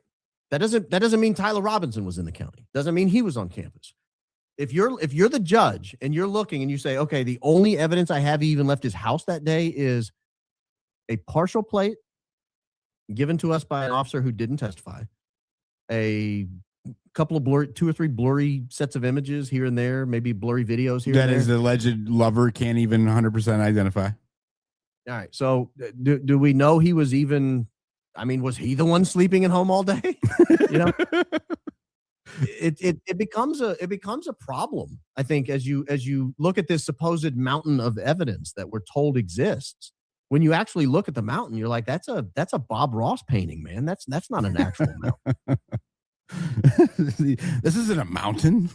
That doesn't mean Tyler Robinson was in the county. Doesn't mean he was on campus. If you're the judge and you're looking and you say, okay, the only evidence I have he even left his house that day is a partial plate given to us by an officer who didn't testify, a couple of two or three blurry sets of images here and there, maybe blurry videos here and there. That his alleged lover can't even 100% identify. All right. So do we know he was even, I mean, was he the one sleeping at home all day? You know, it becomes a problem, I think, as you look at this supposed mountain of evidence that we're told exists. When you actually look at the mountain, you're like, that's a Bob Ross painting, man. That's not an actual mountain. This isn't a mountain.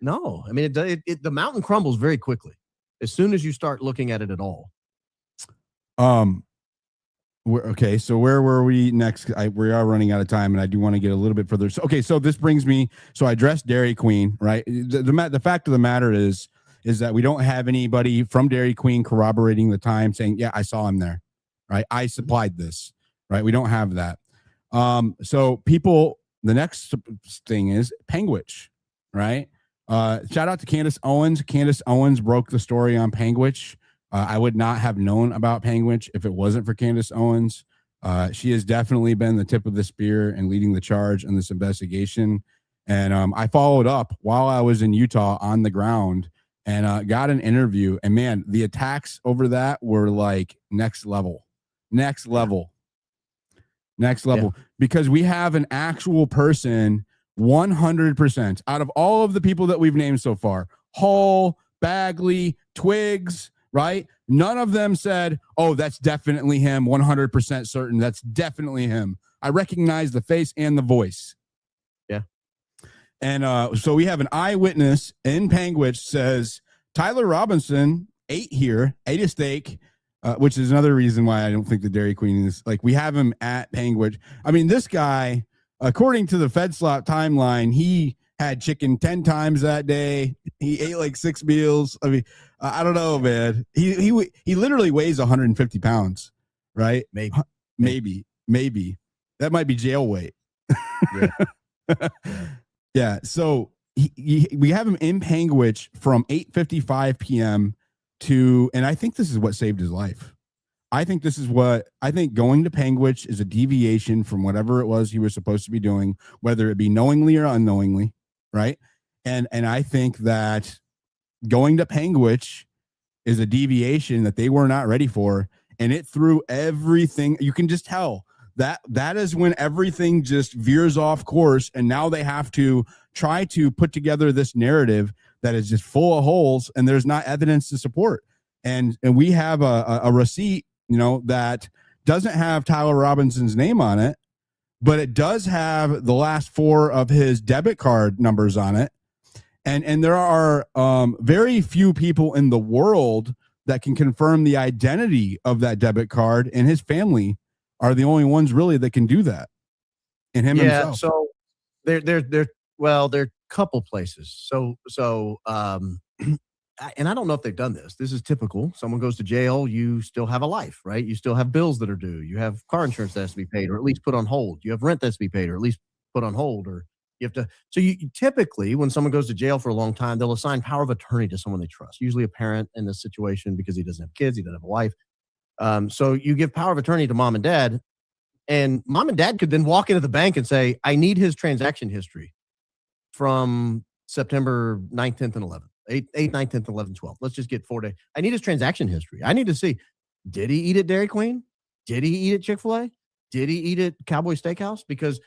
No, I mean, the mountain crumbles very quickly as soon as you start looking at it at all. Okay, so where were we next? We are running out of time, and I do want to get a little bit further. So this brings me. So I addressed Dairy Queen, right? The fact of the matter is that we don't have anybody from Dairy Queen corroborating the time, saying, "Yeah, I saw him there." Right? I supplied this. Right? We don't have that. So people. The next thing is Panguitch, right? Shout out to Candace Owens. Candace Owens broke the story on Panguitch. I would not have known about Panguitch if it wasn't for Candace Owens. She has definitely been the tip of the spear and leading the charge in this investigation. And I followed up while I was in Utah on the ground and got an interview. And man, the attacks over that were like next level. Yeah. Because we have an actual person 100% out of all of the people that we've named so far, Hall, Bagley, Twiggs, right? None of them said, oh, that's definitely him. 100% certain. That's definitely him. I recognize the face and the voice. Yeah. And so we have an eyewitness in Panguitch says Tyler Robinson ate a steak, which is another reason why I don't think the Dairy Queen is like, we have him at Panguitch. I mean, this guy, according to the FedSlop timeline, he had chicken 10 times that day. He ate like 6 meals. I mean, I don't know, man. He literally weighs 150 pounds, right? Maybe. That might be jail weight. Yeah. Yeah. So we have him in Panguitch from 8:55 p.m. to, and I think this is what saved his life. I think going to Panguitch is a deviation from whatever it was he was supposed to be doing, whether it be knowingly or unknowingly, right? And I think that going to Panguitch is a deviation that they were not ready for, and it threw everything. You can just tell that is when everything just veers off course, and now they have to try to put together this narrative that is just full of holes, and there's not evidence to support. And we have a receipt, that doesn't have Tyler Robinson's name on it, but it does have the last 4 of his debit card numbers on it. And there are very few people in the world that can confirm the identity of that debit card, and his family are the only ones really that can do that, and him himself. So well, there are a couple places. And I don't know if they've done this. This is typical. Someone goes to jail, you still have a life, right? You still have bills that are due. You have car insurance that has to be paid, or at least put on hold. You have rent that's to be paid, or at least put on hold, or you have to. So you typically, when someone goes to jail for a long time, they'll assign power of attorney to someone they trust, usually a parent in this situation because he doesn't have kids, he doesn't have a wife. So you give power of attorney to mom and dad, and mom and dad could then walk into the bank and say, I need his transaction history from September 9th, 10th, and 11th. 8th, 9th, 10th, 11th, 12th. Let's just get 4 days. I need his transaction history. I need to see, did he eat at Dairy Queen? Did he eat at Chick-fil-A? Did he eat at Cowboy Steakhouse? Because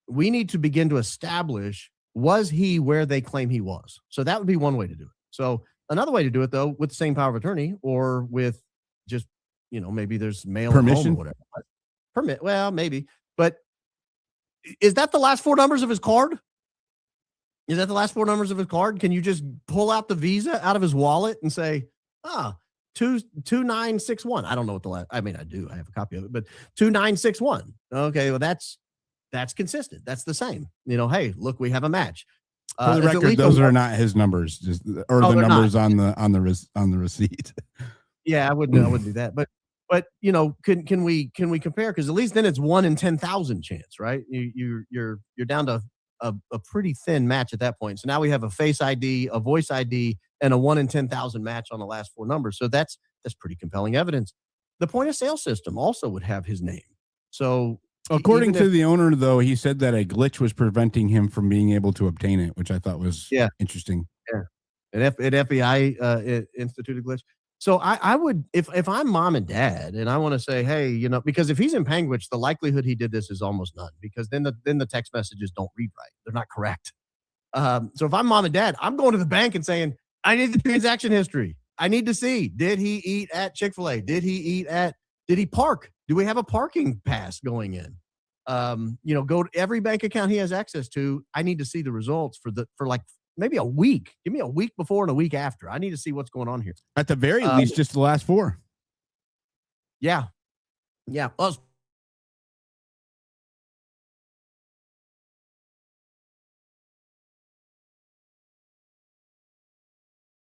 we need to begin to establish, was he where they claim he was? So that would be one way to do it. So another way to do it, though, with the same power of attorney, or with just, maybe there's mail permission or whatever. Permit. Well, maybe. But is that the last 4 numbers of his card? Is that the last 4 numbers of his card? Can you just pull out the Visa out of his wallet and say, 2961? I don't know what the last, I mean, I do. I have a copy of it, but 2961. Okay, well, that's consistent. That's the same. Hey, look, we have a match. For the record, those are not his numbers, the numbers not on the receipt. Yeah, I wouldn't do that. But can we compare? Because at least then it's 1 in 10,000 chance, right? You're down to a pretty thin match at that point. So now we have a face ID, a voice ID, and a 1 in 10,000 match on the last 4 numbers. So that's pretty compelling evidence. The point of sale system also would have his name. So according to the owner, though, he said that a glitch was preventing him from being able to obtain it, which I thought was interesting. Yeah, an FBI instituted glitch. So I would, if I'm mom and dad and I want to say, hey, because if he's in Panguitch, the likelihood he did this is almost none, because then the text messages don't read right. They're not correct. So if I'm mom and dad, I'm going to the bank and saying, I need the transaction history. I need to see, did he eat at Chick-fil-A? Did he park? Do we have a parking pass going in? Go to every bank account he has access to. I need to see the results for like maybe a week. Give me a week before and a week after. I need to see what's going on here. At the very least, just the last 4. Yeah. Yeah.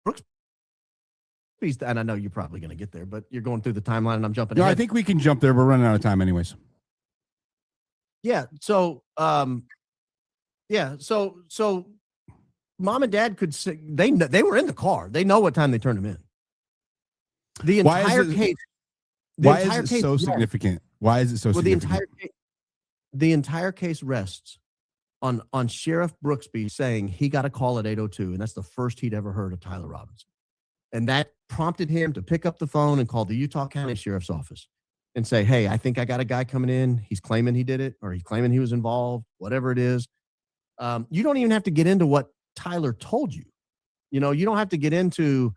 Brooks, and I know you're probably going to get there, but you're going through the timeline and I'm jumping ahead. I think we can jump there. We're running out of time anyways. Yeah. So, so mom and dad could say they were in the car. They know what time they turned him in. The entire case. Why is it so significant? Why is it so significant? The entire case rests on Sheriff Brooksby saying he got a call at 8:02, and that's the first he'd ever heard of Tyler Robinson. And that prompted him to pick up the phone and call the Utah County Sheriff's Office and say, hey, I think I got a guy coming in. He's claiming he did it, or he's claiming he was involved, whatever it is. You don't even have to get into what Tyler told you. You don't have to get into,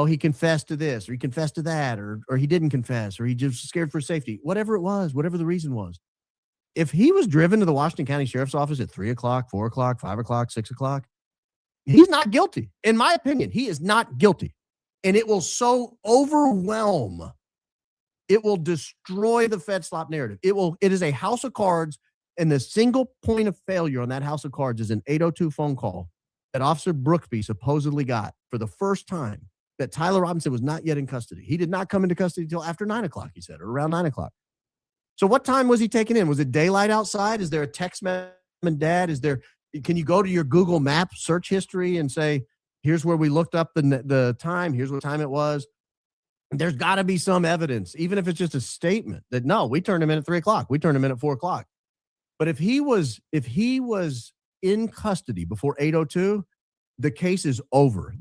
he confessed to this, or he confessed to that, or he didn't confess, or he just scared for safety, whatever it was, whatever the reason was. If he was driven to the Washington County Sheriff's Office at 3 o'clock, 4 o'clock, 5 o'clock, 6 o'clock, he's not guilty. In my opinion, he is not guilty. And it will so overwhelm, it will destroy the Fed slop narrative. It is a house of cards, and the single point of failure on that house of cards is an 802 phone call that Officer Brooksby supposedly got for the first time, that Tyler Robinson was not yet in custody. He did not come into custody until after 9 o'clock, he said, or around 9 o'clock. So what time was he taken in? Was it daylight outside? Is there a text message from dad? Can you go to your Google Map search history and say, here's where we looked up the time, here's what time it was? There's got to be some evidence, even if it's just a statement that, no, we turned him in at 3 o'clock. We turned him in at 4 o'clock. But if he was in custody before 8:02, the case is over.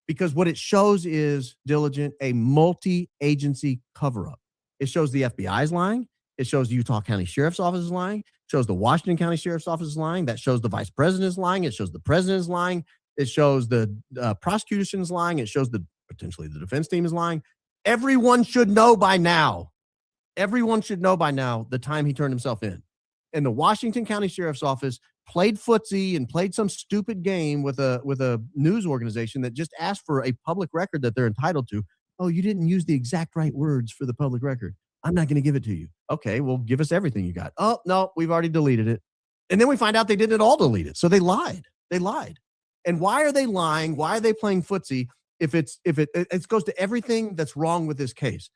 Because what it shows is, Diligent, a multi-agency cover-up. It shows the FBI's lying. It shows the Utah County Sheriff's Office is lying. It shows the Washington County Sheriff's Office is lying. That shows the vice president is lying. It shows the president is lying. It shows the prosecution is lying. It shows potentially the defense team is lying. Everyone should know by now. Everyone should know by now the time he turned himself in. And the Washington County Sheriff's Office played footsie and played some stupid game with a news organization that just asked for a public record that they're entitled to. Oh, you didn't use the exact right words for the public record. I'm not going to give it to you. Okay, well, give us everything you got. Oh, no, we've already deleted it. And then we find out they didn't at all delete it. So they lied. They lied. And why are they lying? Why are they playing footsie? If it goes to everything that's wrong with this case.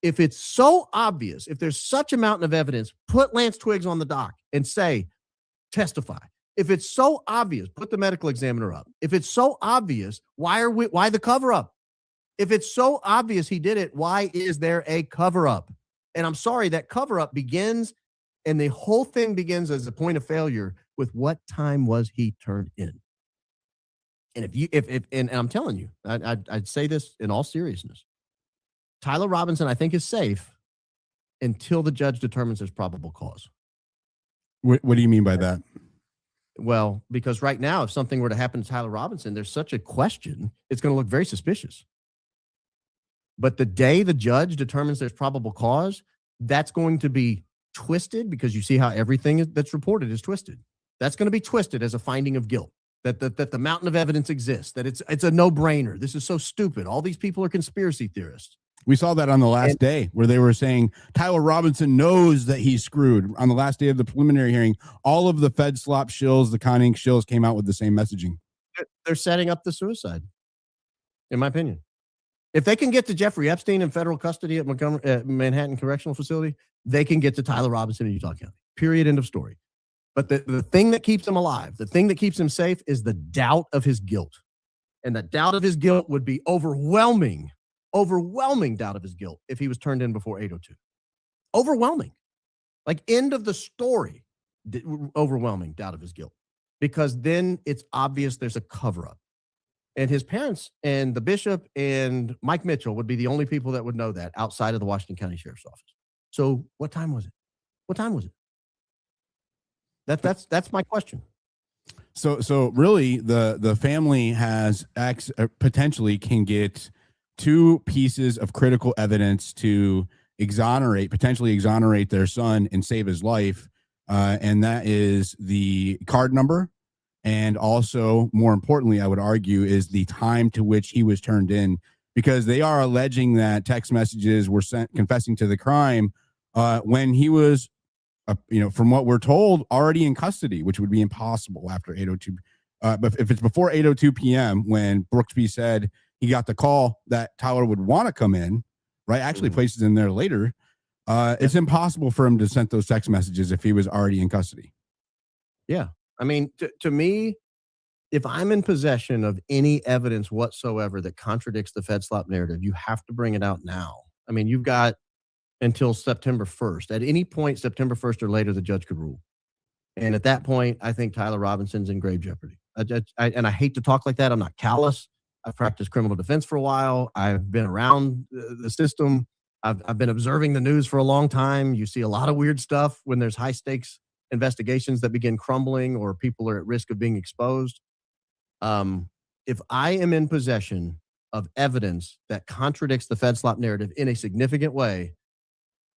If it's so obvious, if there's such a mountain of evidence, put Lance Twiggs on the dock and say, testify. If it's so obvious, put the medical examiner up. If it's so obvious, why the cover up? If it's so obvious he did it, why is there a cover up? And I'm sorry, that cover up begins, and the whole thing begins as a point of failure with what time was he turned in? And and I'm telling you, I'd say this in all seriousness. Tyler Robinson, I think, is safe until the judge determines there's probable cause. What do you mean by that? Well, because right now, if something were to happen to Tyler Robinson, there's such a question, it's going to look very suspicious. But the day the judge determines there's probable cause, that's going to be twisted, because you see how everything that's reported is twisted. That's going to be twisted as a finding of guilt, that the mountain of evidence exists, that it's a no-brainer. This is so stupid. All these people are conspiracy theorists. We saw that on the last day where they were saying Tyler Robinson knows that he's screwed. On the last day of the preliminary hearing, all of the Fed slop shills, the Con Inc. shills came out with the same messaging. They're setting up the suicide, in my opinion. If they can get to Jeffrey Epstein in federal custody at Manhattan Correctional Facility, they can get to Tyler Robinson in Utah County. Period. End of story. But the thing that keeps him alive, the thing that keeps him safe, is the doubt of his guilt. And the doubt of his guilt would be overwhelming doubt of his guilt if he was turned in before 8:02. Overwhelming. Like, end of the story. Overwhelming doubt of his guilt. Because then it's obvious there's a cover-up. And his parents and the bishop and Mike Mitchell would be the only people that would know that outside of the Washington County Sheriff's Office. So what time was it? What time was it? That's my question. So really the family has potentially can get two pieces of critical evidence to potentially exonerate their son and save his life. And that is the card number. And also, more importantly, I would argue, is the time to which he was turned in, because they are alleging that text messages were sent confessing to the crime when he was, from what we're told, already in custody, which would be impossible after 8:02. But if it's before 8:02 p.m., when Brooksby said he got the call that Tyler would want to come in, right? Actually places in there later. It's impossible for him to send those text messages if he was already in custody. Yeah. I mean, to me, if I'm in possession of any evidence whatsoever that contradicts the Fed slop narrative, you have to bring it out now. I mean, you've got until September 1st. At any point, September 1st or later, the judge could rule. And at that point, I think Tyler Robinson's in grave jeopardy. And I hate to talk like that. I'm not callous. I've practiced criminal defense for a while. I've been around the system. I've been observing the news for a long time. You see a lot of weird stuff when there's high stakes investigations that begin crumbling or people are at risk of being exposed. If I am in possession of evidence that contradicts the Fed slop narrative in a significant way,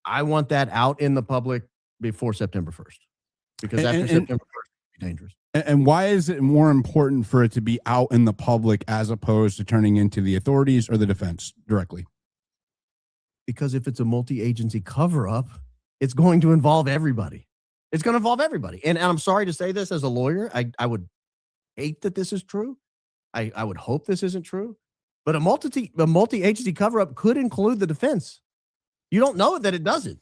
I want that out in the public before September 1st, because after September 1st, it'll be dangerous. And why is it more important for it to be out in the public as opposed to turning into the authorities or the defense directly? Because if it's a multi-agency cover-up, it's going to involve everybody. It's going to involve everybody. And I'm sorry to say this as a lawyer. I would hate that this is true. I would hope this isn't true. But a multi-agency cover-up could include the defense. You don't know that it doesn't.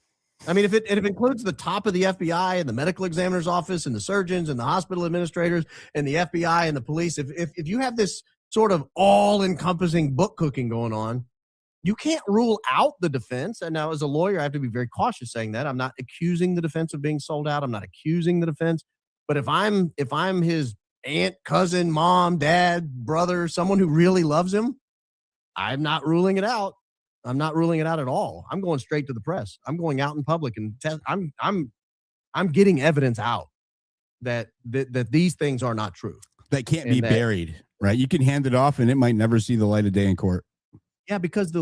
I mean, if it includes the top of the FBI and the medical examiner's office and the surgeons and the hospital administrators and the FBI and the police, if you have this sort of all-encompassing book cooking going on, you can't rule out the defense. And now, as a lawyer, I have to be very cautious saying that. I'm not accusing the defense of being sold out. I'm not accusing the defense. But if I'm his aunt, cousin, mom, dad, brother, someone who really loves him, I'm not ruling it out. I'm not ruling it out at all. I'm going straight to the press. I'm going out in public and I'm getting evidence out that these things are not true. That can't be buried, right? You can hand it off and it might never see the light of day in court. Yeah, because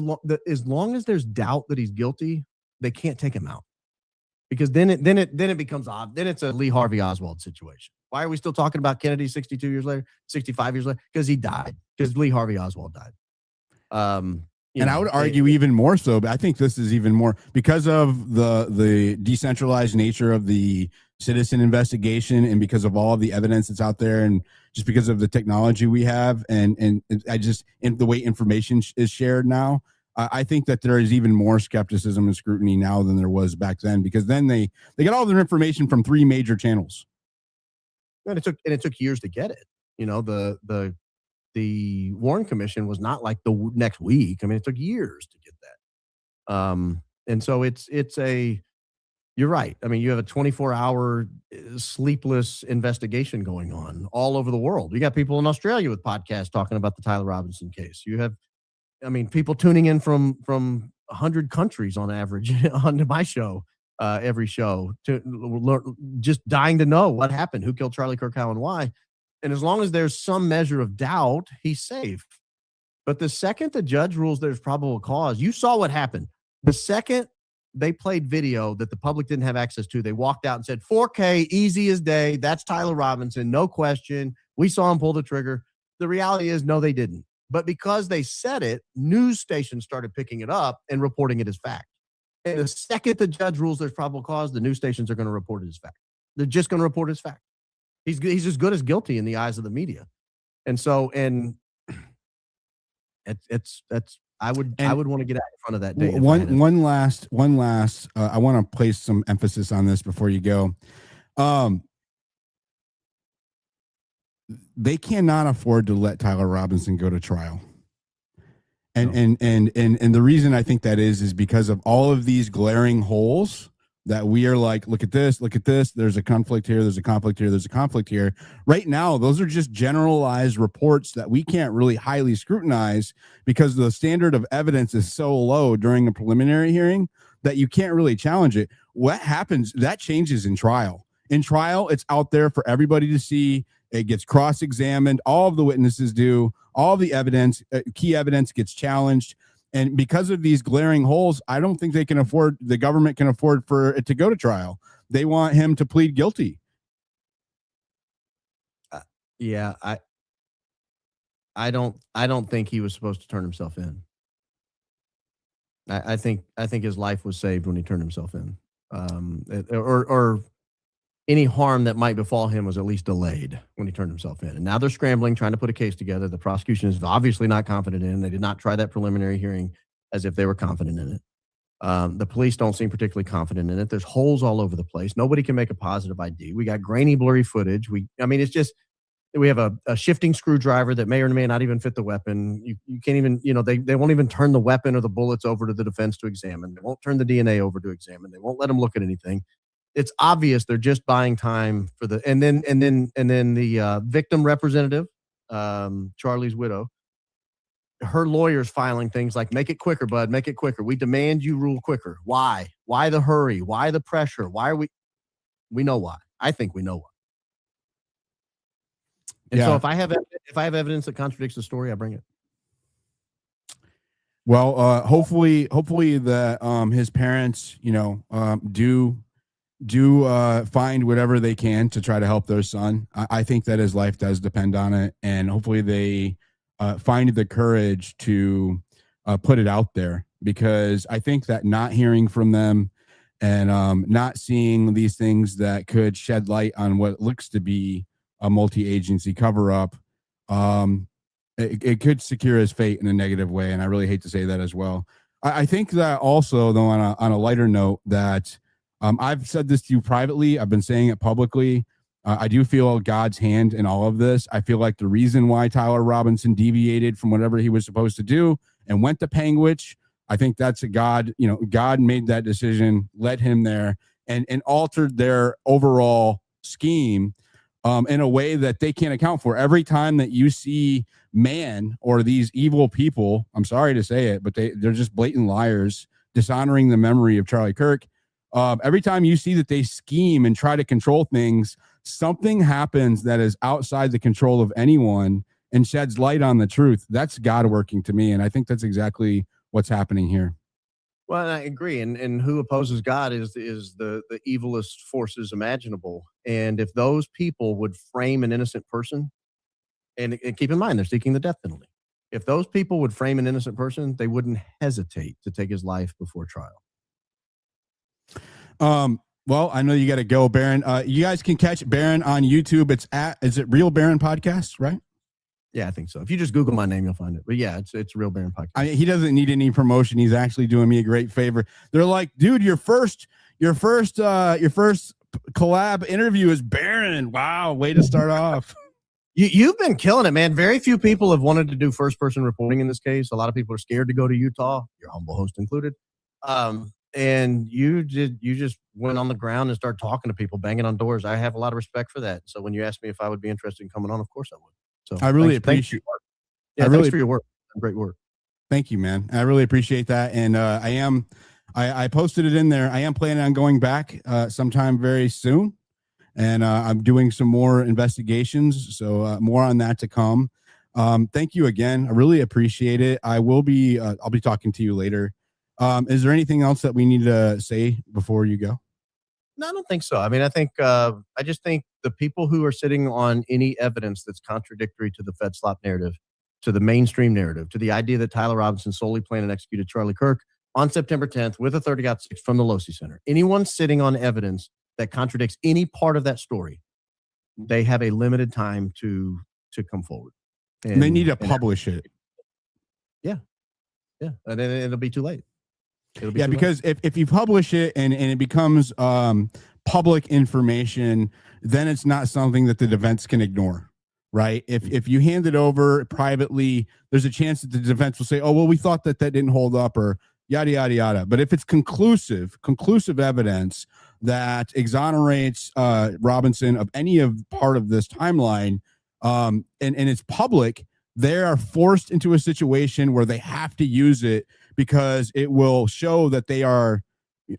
as long as there's doubt that he's guilty, they can't take him out. Because then it becomes odd. Then it's a Lee Harvey Oswald situation. Why are we still talking about Kennedy 62 years later, 65 years later? Because he died. Because Lee Harvey Oswald died. And I would argue even more so, but I think this is even more because of the decentralized nature of the citizen investigation, and because of all of the evidence that's out there, and just because of the technology we have, and the way information is shared now. I think that there is even more skepticism and scrutiny now than there was back then, because then they get all their information from 3 major channels. And it took years to get it. You know, the Warren Commission was not like the next week. I mean, it took years to get that. And so you're right. I mean, you have a 24-hour sleepless investigation going on all over the world. You got people in Australia with podcasts talking about the Tyler Robinson case. You have, I mean, people tuning in from 100 countries on average onto my show, every show, to learn, just dying to know what happened, who killed Charlie Kirk, how, and why. And as long as there's some measure of doubt, he's safe. But the second the judge rules there's probable cause, you saw what happened. The second they played video that the public didn't have access to, they walked out and said, 4K, easy as day. That's Tyler Robinson, no question. We saw him pull the trigger. The reality is, no, they didn't. But because they said it, news stations started picking it up and reporting it as fact. And the second the judge rules there's probable cause, the news stations are going to report it as fact. They're just going to report it as fact. He's as good as guilty in the eyes of the media. And so, and I would want to get out in front of that day. One last, I want to place some emphasis on this before you go. They cannot afford to let Tyler Robinson go to trial. And the reason I think that is because of all of these glaring holes that we are like, look at this, there's a conflict here, there's a conflict here, there's a conflict here. Right now, those are just generalized reports that we can't really highly scrutinize because the standard of evidence is so low during a preliminary hearing that you can't really challenge it. What happens, that changes in trial. In trial, it's out there for everybody to see. It gets cross-examined. All of the witnesses do. All of the evidence, key evidence gets challenged. And because of these glaring holes, I don't think the government can afford for it to go to trial. They want him to plead guilty. Yeah, I don't think he was supposed to turn himself in. I think his life was saved when he turned himself in. Or any harm that might befall him was at least delayed when he turned himself in. And now they're scrambling, trying to put a case together. The prosecution is obviously not confident in it. They did not try that preliminary hearing as if they were confident in it. The police don't seem particularly confident in it. There's holes all over the place. Nobody can make a positive ID. We got grainy, blurry footage. It's just, we have a shifting screwdriver that may or may not even fit the weapon. You can't even, they won't even turn the weapon or the bullets over to the defense to examine. They won't turn the DNA over to examine. They won't let them look at anything. It's obvious they're just buying time for and then the victim representative, Charlie's widow, her lawyer's filing things like, make it quicker, bud, make it quicker. We demand you rule quicker. Why? Why the hurry? Why the pressure? Why are we know why. I think we know why. And so if I have evidence that contradicts the story, I bring it. Well, hopefully that his parents, do find whatever they can to try to help their son. I think that his life does depend on it, and hopefully they find the courage to put it out there, because I think that not hearing from them and not seeing these things that could shed light on what looks to be a multi-agency cover-up, it could secure his fate in a negative way, and I really hate to say that as well. I think that also, though, on a lighter note, that I've said this to you privately. I've been saying it publicly. I do feel God's hand in all of this. I feel like the reason why Tyler Robinson deviated from whatever he was supposed to do and went to Panguitch, I think that's God made that decision, led him there, and altered their overall scheme in a way that they can't account for. Every time that you see man or these evil people, I'm sorry to say it, but they're just blatant liars, dishonoring the memory of Charlie Kirk. Every time you see that they scheme and try to control things, something happens that is outside the control of anyone and sheds light on the truth. That's God working to me. And I think that's exactly what's happening here. Well, I agree. And who opposes God is the evilest forces imaginable. And if those people would frame an innocent person, and keep in mind, they're seeking the death penalty. If those people would frame an innocent person, they wouldn't hesitate to take his life before trial. Well, I know you got to go, Baron. You guys can catch Baron on YouTube. Is it Real Baron Podcast, right? Yeah, I think so. If you just Google my name, you'll find it. But yeah, it's Real Baron Podcast. I mean, he doesn't need any promotion. He's actually doing me a great favor. They're like, dude, your first collab interview is Baron. Wow, way to start off. You've been killing it, man. Very few people have wanted to do first-person reporting in this case. A lot of people are scared to go to Utah, your humble host included. And you just went on the ground and started talking to people, banging on doors. I have a lot of respect for that. So when you asked me if I would be interested in coming on, of course I would. So I really appreciate. Thanks for your work. Great work. Thank you, man. I really appreciate that. And I posted it in there. I am planning on going back sometime very soon. And I'm doing some more investigations. So more on that to come. Thank you again. I really appreciate it. I'll be talking to you later. Is there anything else that we need to say before you go? No, I don't think so. I mean, I just think the people who are sitting on any evidence that's contradictory to the Fed slop narrative, to the mainstream narrative, to the idea that Tyler Robinson solely planned and executed Charlie Kirk on September 10th with a 30-6 from the Losi Center. Anyone sitting on evidence that contradicts any part of that story, they have a limited time to come forward. And they need to publish it. Yeah. And then it'll be too late. Because if you publish it and it becomes public information, then it's not something that the defense can ignore, right? If you hand it over privately, there's a chance that the defense will say, oh, well, we thought that didn't hold up, or yada, yada, yada. But if it's conclusive evidence that exonerates Robinson of any of part of this timeline, and it's public, they are forced into a situation where they have to use it because it will show that they are,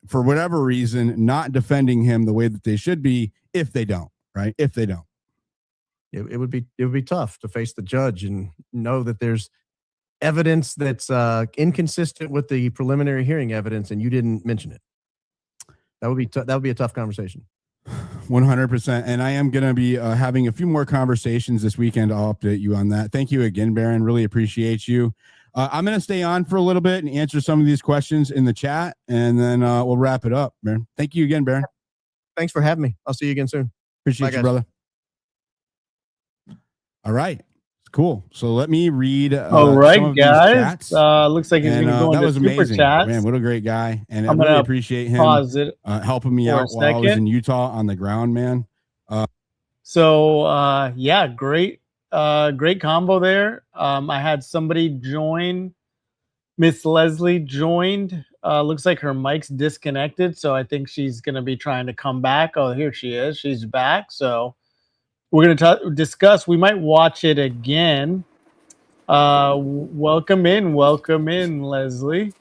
for whatever reason, not defending him the way that they should be if they don't, right? If they don't. It would be tough to face the judge and know that there's evidence that's inconsistent with the preliminary hearing evidence, and you didn't mention it. That would be a tough conversation. 100%. And I am going to be having a few more conversations this weekend. I'll update you on that. Thank you again, Baron. Really appreciate you. I'm going to stay on for a little bit and answer some of these questions in the chat, and then we'll wrap it up, Baron. Thank you again, Baron. Thanks for having me. I'll see you again soon. Appreciate you, brother. All right. Cool. So let me read. All right, guys. Looks like he's going to go into super chats. Man, what a great guy. And I really appreciate him helping me out while I was in Utah on the ground, man. Great combo there. I had somebody join. Miss Leslie joined. Looks like her mic's disconnected, so I think she's going to be trying to come back. Oh, here she is. She's back. So we're going to discuss. We might watch it again. Welcome in, Leslie.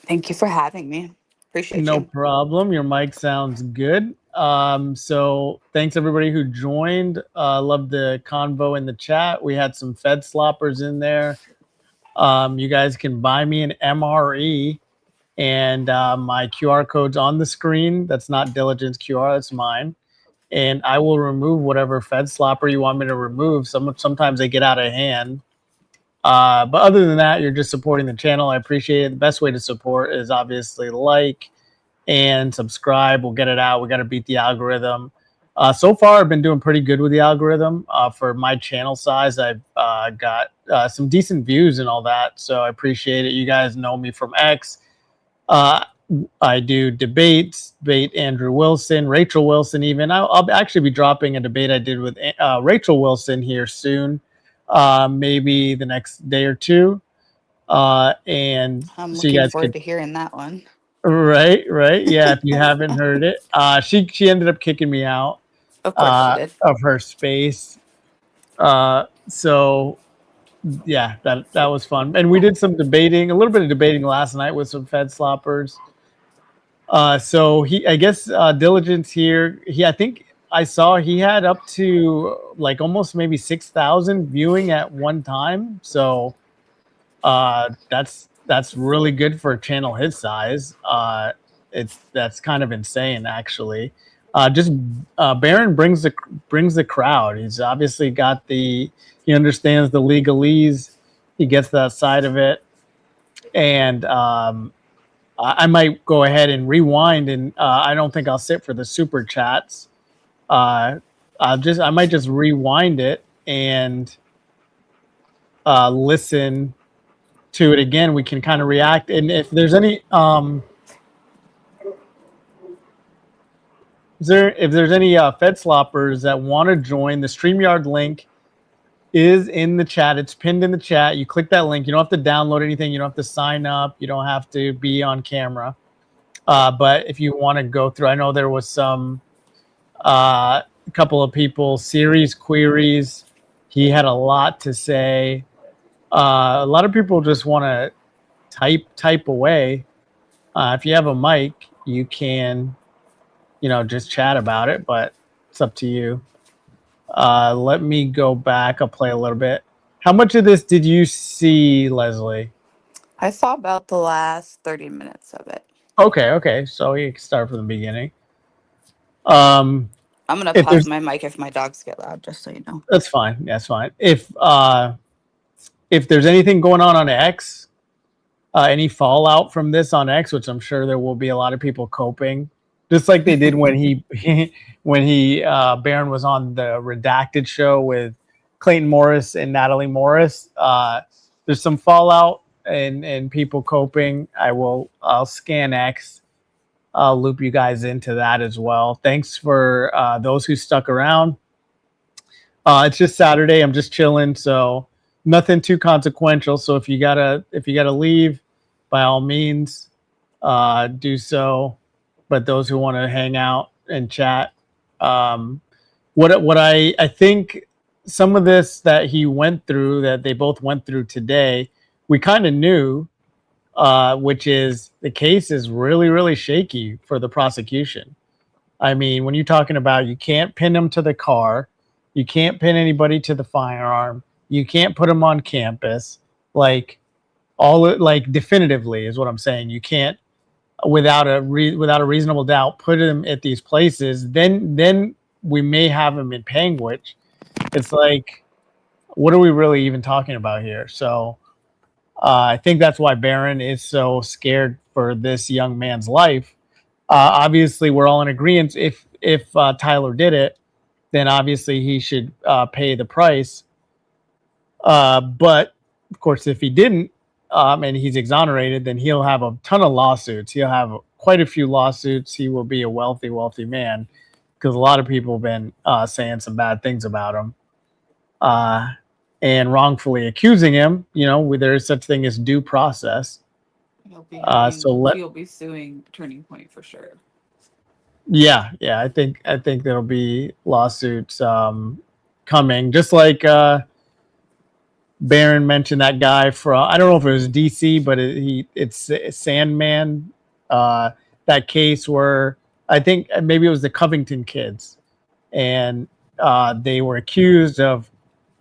Thank you for having me. Appreciate you. No problem. Your mic sounds good. So thanks everybody who joined. Love the convo in the chat. We had some Fed sloppers in there. You guys can buy me an MRE, and my QR code's on the screen. That's not Diligent's QR, that's mine. And I will remove whatever Fed slopper you want me to remove. Sometimes they get out of hand. But other than that, you're just supporting the channel. I appreciate it. The best way to support is obviously like and subscribe. We'll get it out. We got to beat the algorithm. So far, I've been doing pretty good with the algorithm. For my channel size, I've got some decent views and all that. So I appreciate it. You guys know me from X. I do debates, debate Andrew Wilson, Rachel Wilson even. I'll actually be dropping a debate I did with Rachel Wilson here soon, maybe the next day or two. And I'm so you looking guys forward to hearing that one. Right. Yeah, if you haven't heard it. She ended up kicking me out Of course she did. of her space. So yeah, that was fun. And we did some debating, a little bit of debating last night with some Fed sloppers. So I guess Diligence here, I think I saw he had up to like almost maybe 6,000 viewing at one time. So that's really good for a channel his size. That's kind of insane, actually. Baron brings the crowd. He's obviously got he understands the legalese. he gets that side of it. And I might go ahead and rewind, and I don't think I'll sit for the super chats. I might just rewind it and listen to it again. We can kind of react, and if there's any if there's any Fed sloppers that want to join, the StreamYard link is in the chat. It's pinned in the chat. You click that link. You don't have to download anything. You don't have to sign up. You don't have to be on camera. But if you want to go through, I know there was some a couple of people, series queries. He had a lot to say. A lot of people just want to type away. If you have a mic, you can, just chat about it, but it's up to you. Let me go back. I'll play a little bit. How much of this did you see, Leslie? I saw about the last 30 minutes of it. Okay. So you can start from the beginning. I'm going to pause my mic if my dogs get loud, just so you know. That's fine. That's fine. If there's anything going on X, any fallout from this on X, which I'm sure there will be a lot of people coping, just like they did when Barron was on the Redacted show with Clayton Morris and Natalie Morris. There's some fallout and people coping. I'll scan X. I'll loop you guys into that as well. Thanks for those who stuck around. It's just Saturday. I'm just chilling, so nothing too consequential. So if you gotta leave, by all means, do so. But those who want to hang out and chat, what I think some of this that he went through, that they both went through today, we kind of knew, which is the case is really, really shaky for the prosecution. I mean, when you're talking about you can't pin them to the car, you can't pin anybody to the firearm, you can't put them on campus, definitively is what I'm saying. You can't, without a reasonable doubt, put them at these places. Then we may have them in Panguitch. It's like, what are we really even talking about here? So I think that's why Barron is so scared for this young man's life. Obviously, we're all in agreement. If Tyler did it, then obviously he should pay the price. But of course, if he didn't, and he's exonerated, then he'll have a ton of lawsuits. He'll have quite a few lawsuits. He will be a wealthy, wealthy man, because a lot of people have been saying some bad things about him and wrongfully accusing him. There is such thing as due process. He'll be suing Turning Point for sure. Yeah. I think there'll be lawsuits coming, just like Barron mentioned that guy from, I don't know if it was DC, but it's Sandman. That case where I think maybe it was the Covington kids, and they were accused of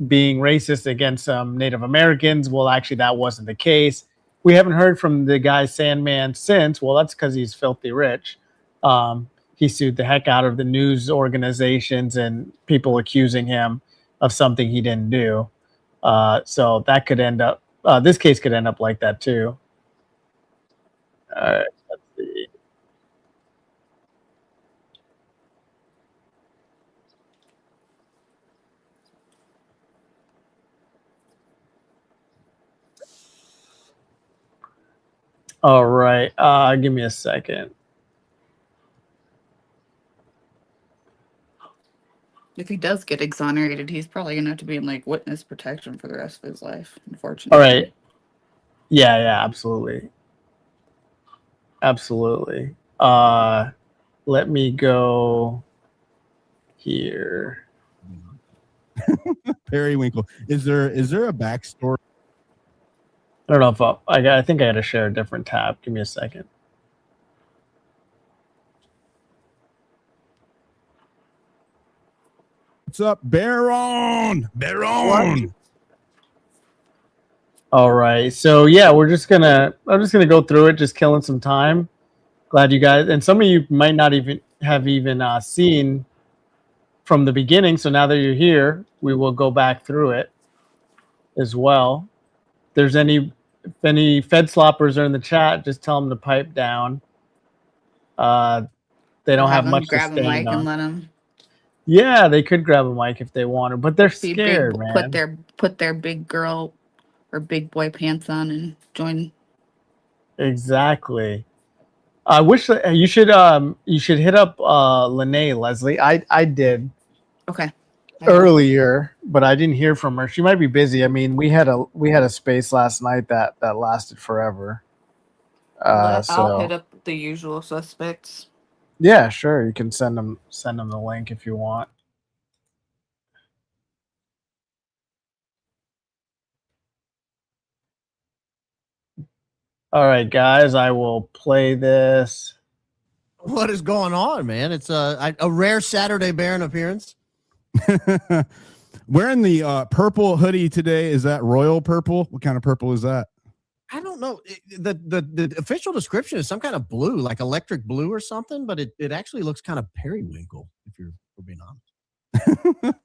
being racist against Native Americans. Well, actually, that wasn't the case. We haven't heard from the guy Sandman since. Well, that's because he's filthy rich. He sued the heck out of the news organizations and people accusing him of something he didn't do. So that could end up, this case could end up like that too. All right, let's see. All right, give me a second. If he does get exonerated, he's probably going to have to be in witness protection for the rest of his life, unfortunately. All right. Yeah, absolutely. Absolutely. Let me go here. Periwinkle. Is there a backstory? I don't know if I think I had to share a different tab. Give me a second. What's up, Barron? All right. So yeah, I'm just gonna go through it, just killing some time. Glad you guys, and some of you might not even have seen from the beginning. So now that you're here, we will go back through it as well. there's if any Fed sloppers are in the chat, just tell them to pipe down. They don't have them much to grab a stand mic and on. let them Yeah, they could grab a mic if they wanted, but they're be scared, big. man. Put their big girl or big boy pants on and join. Exactly. I wish you should hit up Lene, Leslie. I did Okay. earlier, but I didn't hear from her. She might be busy. I mean, we had a space last night that lasted forever. I'll hit up the usual suspects. Yeah, sure. You can send them the link if you want. All right, guys, I will play this. What is going on, man? It's a rare Saturday Baron appearance. Wearing the purple hoodie today. Is that royal purple? What kind of purple is that? I don't know. The official description is some kind of blue, like electric blue or something, but it actually looks kind of periwinkle, if you're being honest.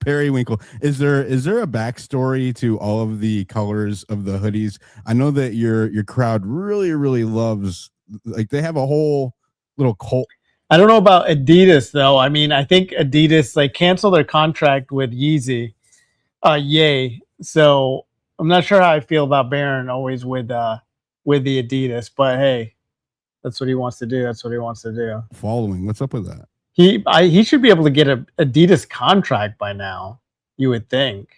Periwinkle. Is there a backstory to all of the colors of the hoodies? I know that your crowd really loves, like, they have a whole little cult. I don't know about Adidas though. I mean, I think Adidas like canceled their contract with Yeezy. Yay. So I'm not sure how I feel about Baron always with the Adidas, but hey, that's what he wants to do. That's what he wants to do. Following. What's up with that? He should be able to get a Adidas contract by now, you would think.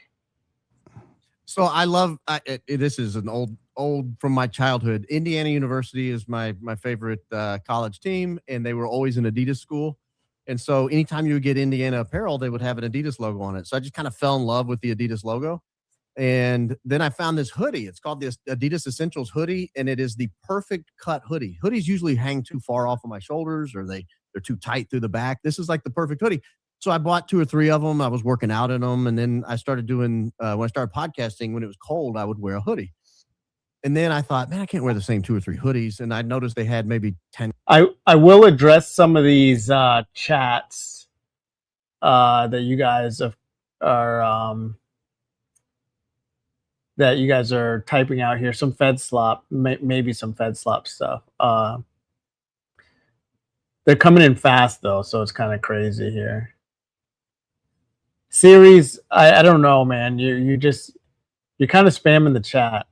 So I love this is an old from my childhood. Indiana University is my favorite college team, and they were always an Adidas school. And so anytime you would get Indiana apparel, they would have an Adidas logo on it. So I just kind of fell in love with the Adidas logo. And then I found this hoodie. It's called the Adidas Essentials hoodie, and it is the perfect cut hoodie. Hoodies usually hang too far off of my shoulders, or they're too tight through the back. This is like the perfect hoodie. So I bought 2 or 3 of them. I was working out in them, and then I started doing when I started podcasting. When it was cold, I would wear a hoodie. And then I thought, man, I can't wear the same 2 or 3 hoodies. And I noticed they had maybe 10. I will address some of these chats that you guys are typing out here. Some Fed slop, maybe some Fed slop stuff. They're coming in fast though, so it's kind of crazy here. Series, I don't know, man. You're kind of spamming the chat.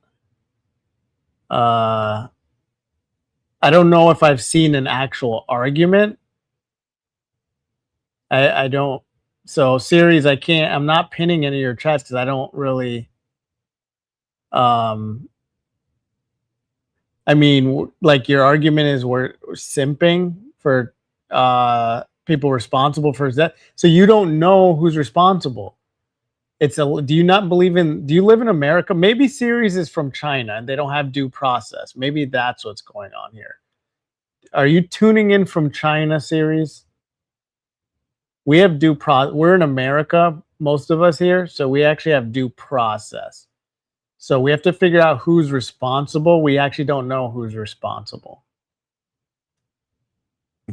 I don't know if I've seen an actual argument. I don't. So series, I'm not pinning any of your chats because I don't really. I mean, like your argument is we're simping for people responsible for his death. So you don't know who's responsible. Do you live in America? Maybe series is from China and they don't have due process. Maybe that's what's going on here. Are you tuning in from China, series? We have due process. We're in America, most of us here, so we actually have due process. So we have to figure out who's responsible. We actually don't know who's responsible.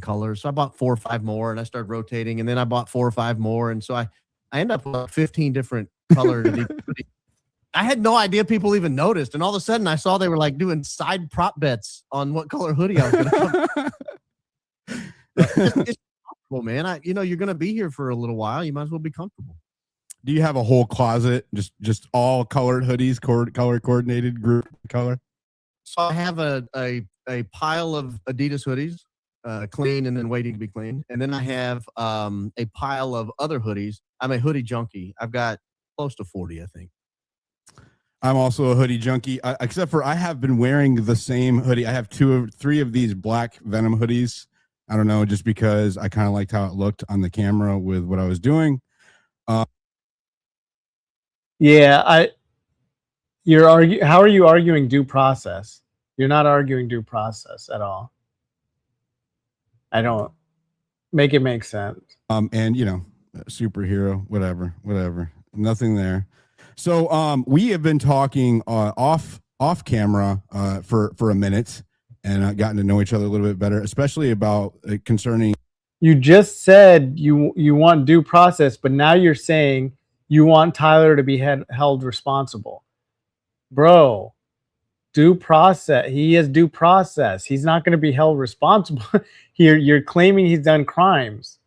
Colors. So I bought 4 or 5 more, and I started rotating, and then I bought 4 or 5 more, and so I ended up with 15 different colors. I had no idea people even noticed, and all of a sudden I saw they were like doing side prop bets on what color hoodie I was going to come. It's comfortable, man. You're going to be here for a little while. You might as well be comfortable. Do you have a whole closet, just all colored hoodies, color coordinated group color? So I have a pile of Adidas hoodies, clean and then waiting to be clean. And then I have a pile of other hoodies. I'm a hoodie junkie. I've got close to 40, I think. I'm also a hoodie junkie, except for I have been wearing the same hoodie. I have 2 or 3 of these black Venom hoodies. I don't know, just because I kind of liked how it looked on the camera with what I was doing. Yeah, how are you arguing due process? You're not arguing due process at all. I don't make it make sense. And superhero, whatever, nothing there. So we have been talking off camera for a minute and gotten to know each other a little bit better, especially about concerning. You just said you want due process, but now you're saying you want Tyler to be held responsible. Bro, due process. He has due process. He's not going to be held responsible. Here, you're claiming he's done crimes.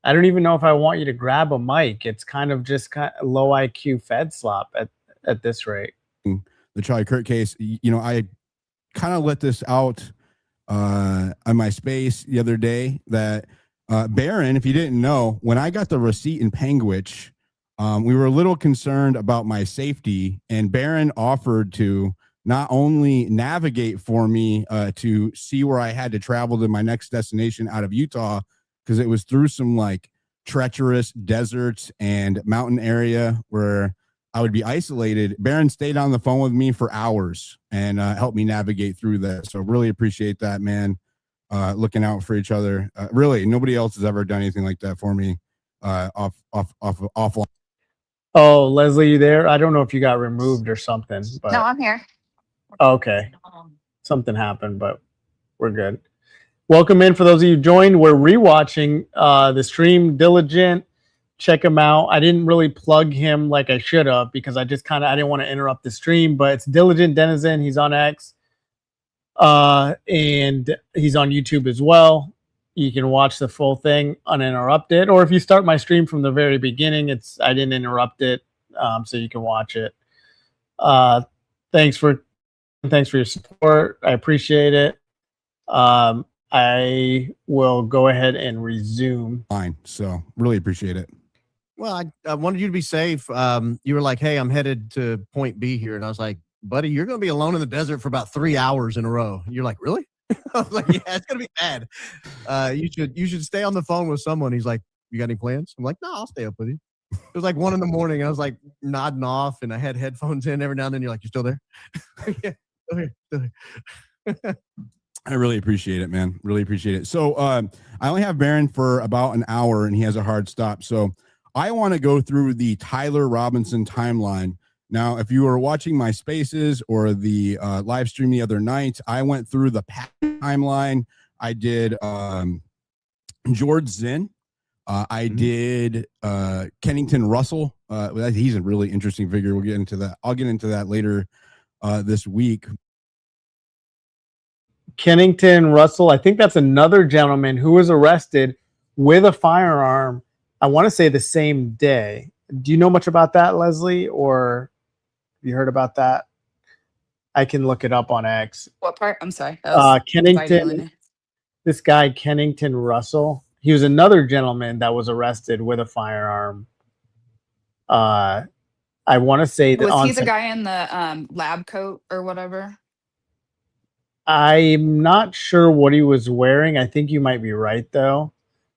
I don't even know if I want you to grab a mic. It's kind of just low IQ Fed slop at this rate. The Charlie Kirk case, you know, I kind of let this out on my space the other day that Barron, if you didn't know, when I got the receipt in Panguitch, we were a little concerned about my safety, and Barron offered to not only navigate for me to see where I had to travel to my next destination out of Utah, because it was through some like treacherous deserts and mountain area where I would be isolated. Barron stayed on the phone with me for hours and helped me navigate through that. So really appreciate that, man. Looking out for each other. Really, nobody else has ever done anything like that for me. Offline. Oh, Leslie, you there? I don't know if you got removed or something, but No, I'm here. okay. Something happened, but we're good. Welcome in for those of you who joined. We're rewatching the stream, Diligent. Check him out. I didn't really plug him like I should have because I didn't want to interrupt the stream, but it's Diligent Denizen. He's on X. And he's on YouTube as well. You can watch the full thing uninterrupted, or if you start my stream from the very beginning, I didn't interrupt it, so you can watch it. Thanks for your support. I appreciate it. I will go ahead and resume. Fine. So really appreciate it. Well, I wanted you to be safe. You were like, "Hey, I'm headed to point B here," and I was like, "Buddy, you're going to be alone in the desert for about 3 hours in a row." You're like, "Really?" I was like, "Yeah, it's going to be bad. You should stay on the phone with someone." He's like, "You got any plans?" I'm like, "No, I'll stay up with you." It was like 1 a.m. and I was like nodding off, and I had headphones in every now and then. You're like, "You still there?" Yeah, still here. I really appreciate it, man. Really appreciate it. So I only have Barron for about an hour, and he has a hard stop. So I want to go through the Tyler Robinson timeline. Now, if you were watching my spaces or the live stream the other night, I went through the timeline. I did George Zinn. I did Kennington Russell. He's a really interesting figure. We'll get into that. I'll get into that later this week. Kennington Russell, I think that's another gentleman who was arrested with a firearm, I want to say the same day. Do you know much about that, Leslie, or have you heard about that? I can look it up on X. What part? I'm sorry. Kennington, this guy, Kennington Russell, he was another gentleman that was arrested with a firearm. I want to say that was he the guy in the lab coat or whatever? I'm not sure what he was wearing. I think you might be right, though.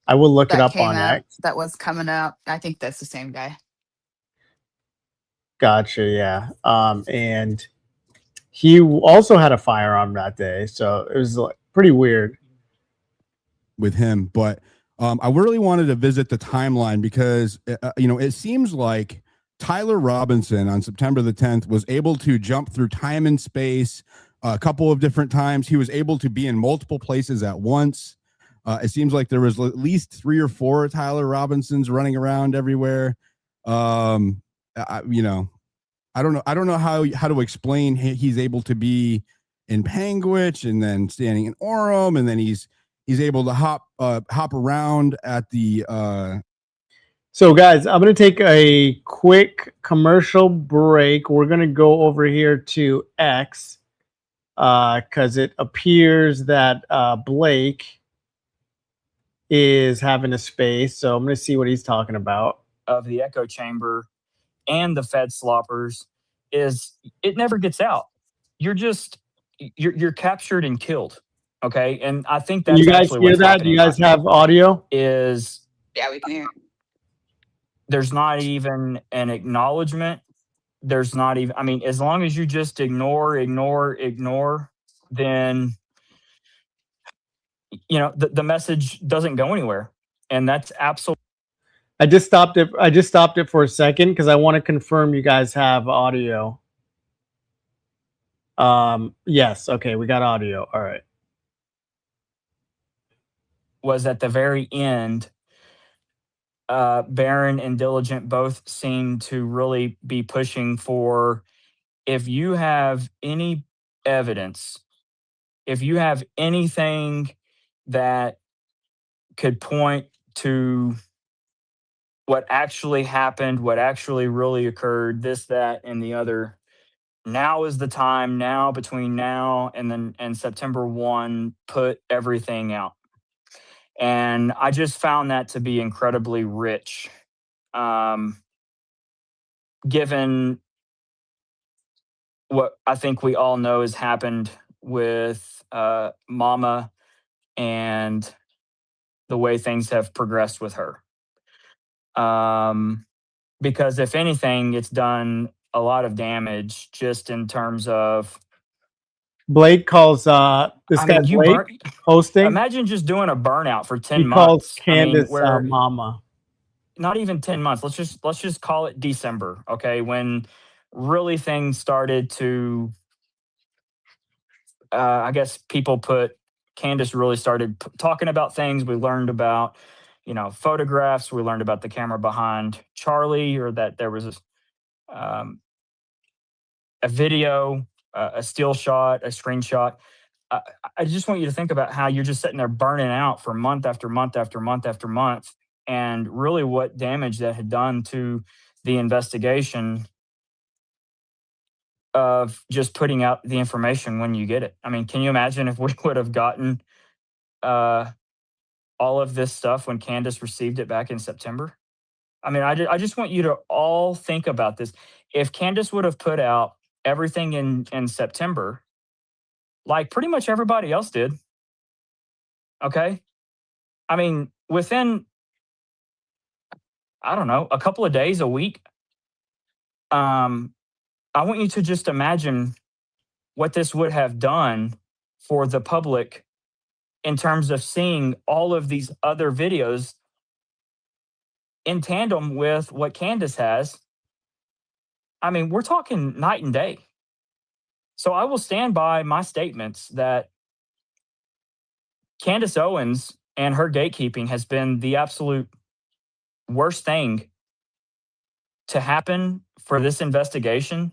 I will look it up on X. That was coming out. I think that's the same guy. Gotcha, yeah. And he also had a firearm that day, so it was pretty weird with him. But I really wanted to visit the timeline because, it seems like Tyler Robinson on September the 10th was able to jump through time and space a couple of different times. He was able to be in multiple places at once. It seems like there was at least 3 or 4 Tyler Robinsons running around everywhere. I don't know how to explain he's able to be in Panguitch and then standing in Orem, and then he's able to hop around at the. So, guys, I'm going to take a quick commercial break. We're going to go over here to X. Because it appears that Blake is having a space. So I'm going to see what he's talking about. Of the echo chamber and the Fed sloppers is it never gets out. You're captured and killed. Okay. And I think that's you guys actually hear what's that? happening. Do you guys have audio? Yeah, we can hear. There's not even an acknowledgement. There's not even, I mean, as long as you just ignore, then, the message doesn't go anywhere. And that's absolutely. I just stopped it for a second because I want to confirm you guys have audio. Yes. Okay. We got audio. All right. Was at the very end, Barron and Diligent both seem to really be pushing for, if you have any evidence, if you have anything that could point to what actually happened, what actually really occurred, this, that, and the other, now is the time. Now, between now and September 1, put everything out. And I just found that to be incredibly rich, given what I think we all know has happened with Mama and the way things have progressed with her. Because if anything, it's done a lot of damage just in terms of. Blake calls this I guy mean, you Blake hosting. imagine just doing a burnout for 10 He calls months. Candace where mama. not even 10 months. Let's just call it December, okay? When really things started to I guess Candace really started talking about things. We learned about, photographs. We learned about the camera behind Charlie, or that there was um, a video, a still shot, a screenshot. I, I just want you to think about how you're just sitting there burning out for month after month after month after month, and really what damage that had done to the investigation of just putting out the information when you get it. I mean, can you imagine if we would have gotten uh, all of this stuff when Candace received it back in September? I mean, I just want you to all think about this. If Candace would have put out everything in September, like pretty much everybody else did, okay? I mean, within, I don't know, a couple of days, a week, I want you to just imagine what this would have done for the public in terms of seeing all of these other videos in tandem with what Candace has. I mean, we're talking night and day. So I will stand by my statements that Candace Owens and her gatekeeping has been the absolute worst thing to happen for this investigation.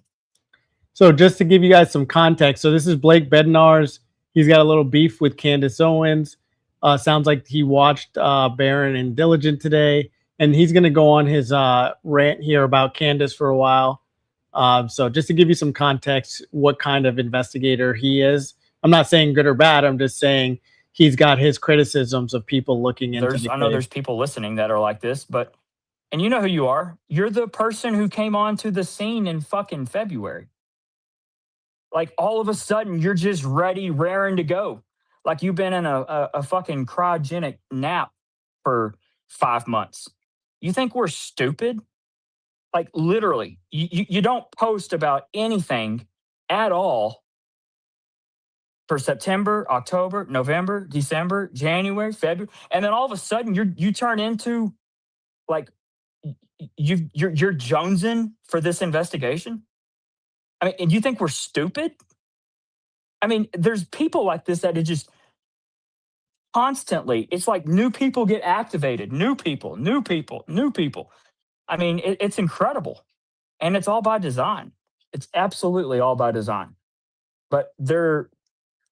So just to give you guys some context, so this is Blake Bednar's. He's got a little beef with Candace Owens. Sounds like he watched Barron and Diligent today, and he's going to go on his rant here about Candace for a while. So just to give you some context, what kind of investigator he is. I'm not saying good or bad. I'm just saying he's got his criticisms of people looking into I know there's people listening that are like this, and you know who you are. You're the person who came onto the scene in fucking February. Like all of a sudden, you're just ready, raring to go. Like you've been in a fucking cryogenic nap for 5 months. You think we're stupid? Like literally, you don't post about anything at all for September, October, November, December, January, February, and then all of a sudden you turn into like you're jonesing for this investigation. I mean, and you think we're stupid? I mean, there's people like this that are just constantly. It's like new people get activated, new people, new people, new people. I mean, it's incredible, and it's all by design. It's absolutely all by design. But they're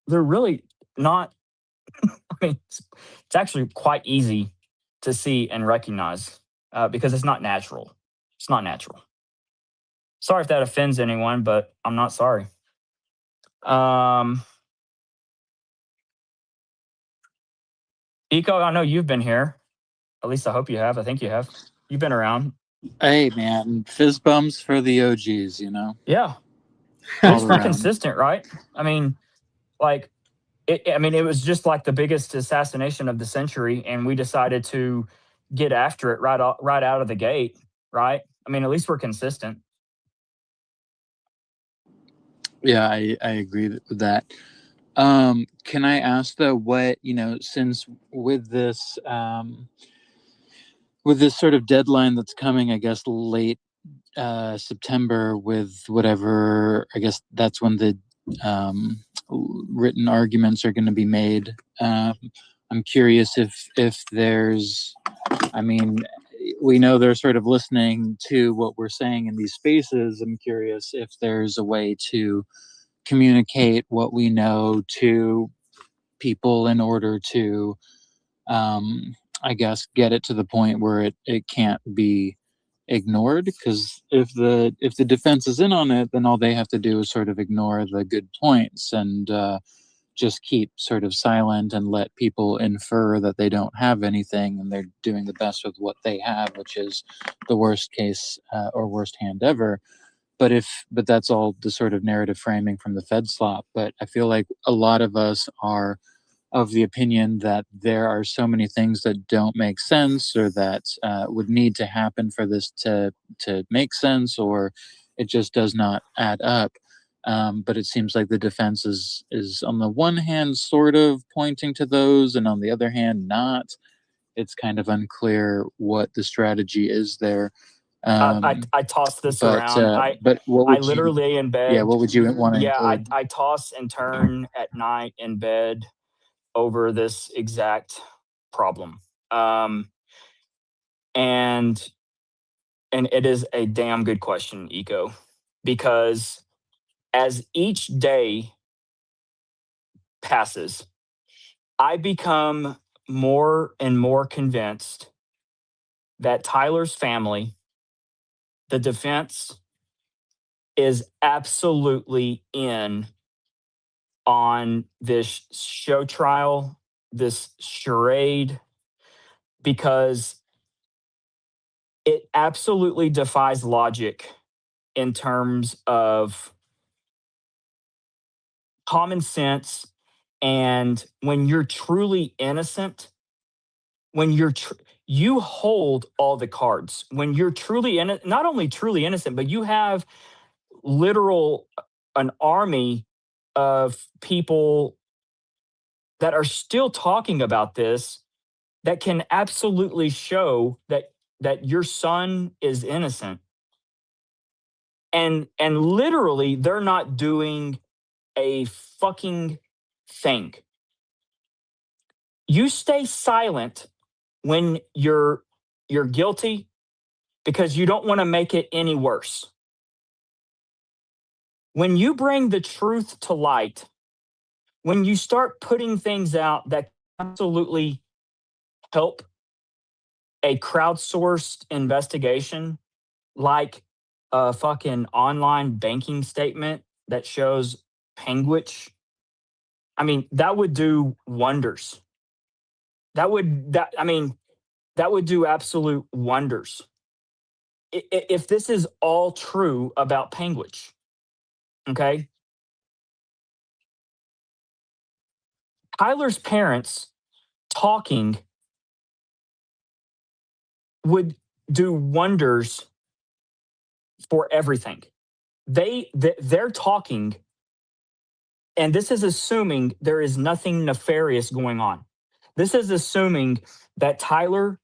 really not. I mean, it's actually quite easy to see and recognize because it's not natural. It's not natural. Sorry if that offends anyone, but I'm not sorry. Eco, I know you've been here. At least I hope you have. I think you have. You've been around. Hey, man, fizz bumps for the OGs, you know? Yeah. All It's pretty around. consistent, right? I mean, like, it was just like the biggest assassination of the century, and we decided to get after it right out of the gate, right? I mean, at least we're consistent. Yeah, I agree with that. Can I ask though, what, since with this sort of deadline that's coming, I guess late September, with whatever, I guess that's when the written arguments are going to be made. I'm curious if there's, I mean, we know they're sort of listening to what we're saying in these spaces. I'm curious if there's a way to communicate what we know to people in order to, I guess, get it to the point where it can't be ignored. Because if the defense is in on it, then all they have to do is sort of ignore the good points and just keep sort of silent and let people infer that they don't have anything and they're doing the best with what they have, which is the worst case or worst hand ever. But that's all the sort of narrative framing from the Fed slop. But I feel like a lot of us are of the opinion that there are so many things that don't make sense, or that would need to happen for this to make sense, or it just does not add up. But it seems like the defense is on the one hand sort of pointing to those, and on the other hand not. It's kind of unclear what the strategy is there. I toss this around. But what I would you? literally in bed. Yeah, what would you want to Yeah, include? I toss and turn at night in bed over this exact problem. And it is a damn good question, Eco, because as each day passes, I become more and more convinced that Tyler's family, the defense, is absolutely in on this show trial, this charade, because it absolutely defies logic in terms of common sense. And when you're truly innocent, when you hold all the cards. When you're truly not only truly innocent, but you have an army of people that are still talking about this, that can absolutely show that your son is innocent. And literally they're not doing a fucking thing. You stay silent when you're guilty because you don't want to make it any worse. When you bring the truth to light, when you start putting things out that absolutely help a crowdsourced investigation, like a fucking online banking statement that shows Penguich, I mean, that would do wonders. That would do absolute wonders. If this is all true about Penguich, okay? Tyler's parents talking would do wonders for everything. They're talking, and this is assuming there is nothing nefarious going on. This is assuming that Tyler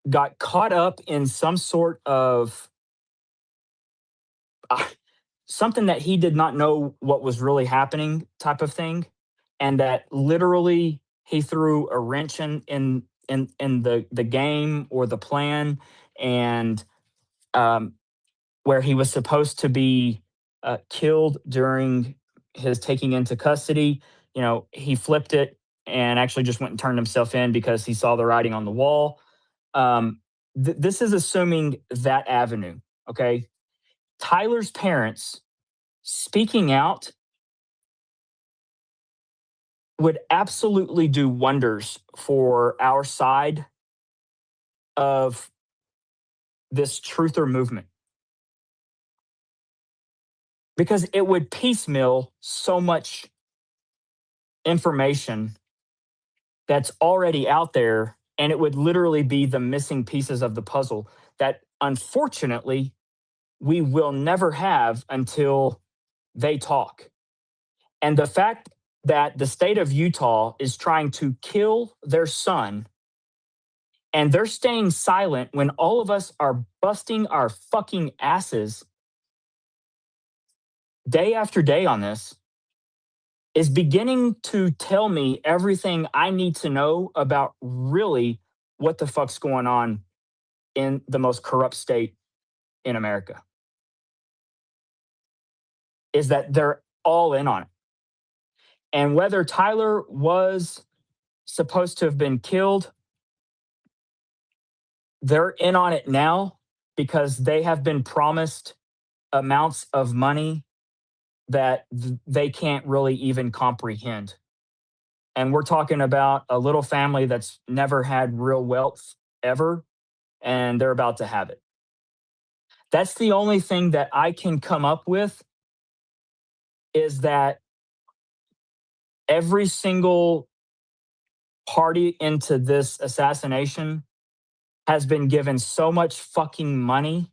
got caught up in some sort of something that he did not know what was really happening type of thing, and that literally he threw a wrench in the game or the plan, and where he was supposed to be killed during his taking into custody. He flipped it and actually just went and turned himself in because he saw the writing on the wall. This is assuming that avenue. Okay. Tyler's parents speaking out would absolutely do wonders for our side of this truther movement, because it would piecemeal so much information that's already out there, and it would literally be the missing pieces of the puzzle that unfortunately we will never have until they talk. And the fact that the state of Utah is trying to kill their son, and they're staying silent when all of us are busting our fucking asses day after day on this, is beginning to tell me everything I need to know about really what the fuck's going on in the most corrupt state in America. is that they're all in on it. And whether Tyler was supposed to have been killed, they're in on it now because they have been promised amounts of money that they can't really even comprehend. And we're talking about a little family that's never had real wealth ever, and they're about to have it. That's the only thing that I can come up with, is that every single party into this assassination has been given so much fucking money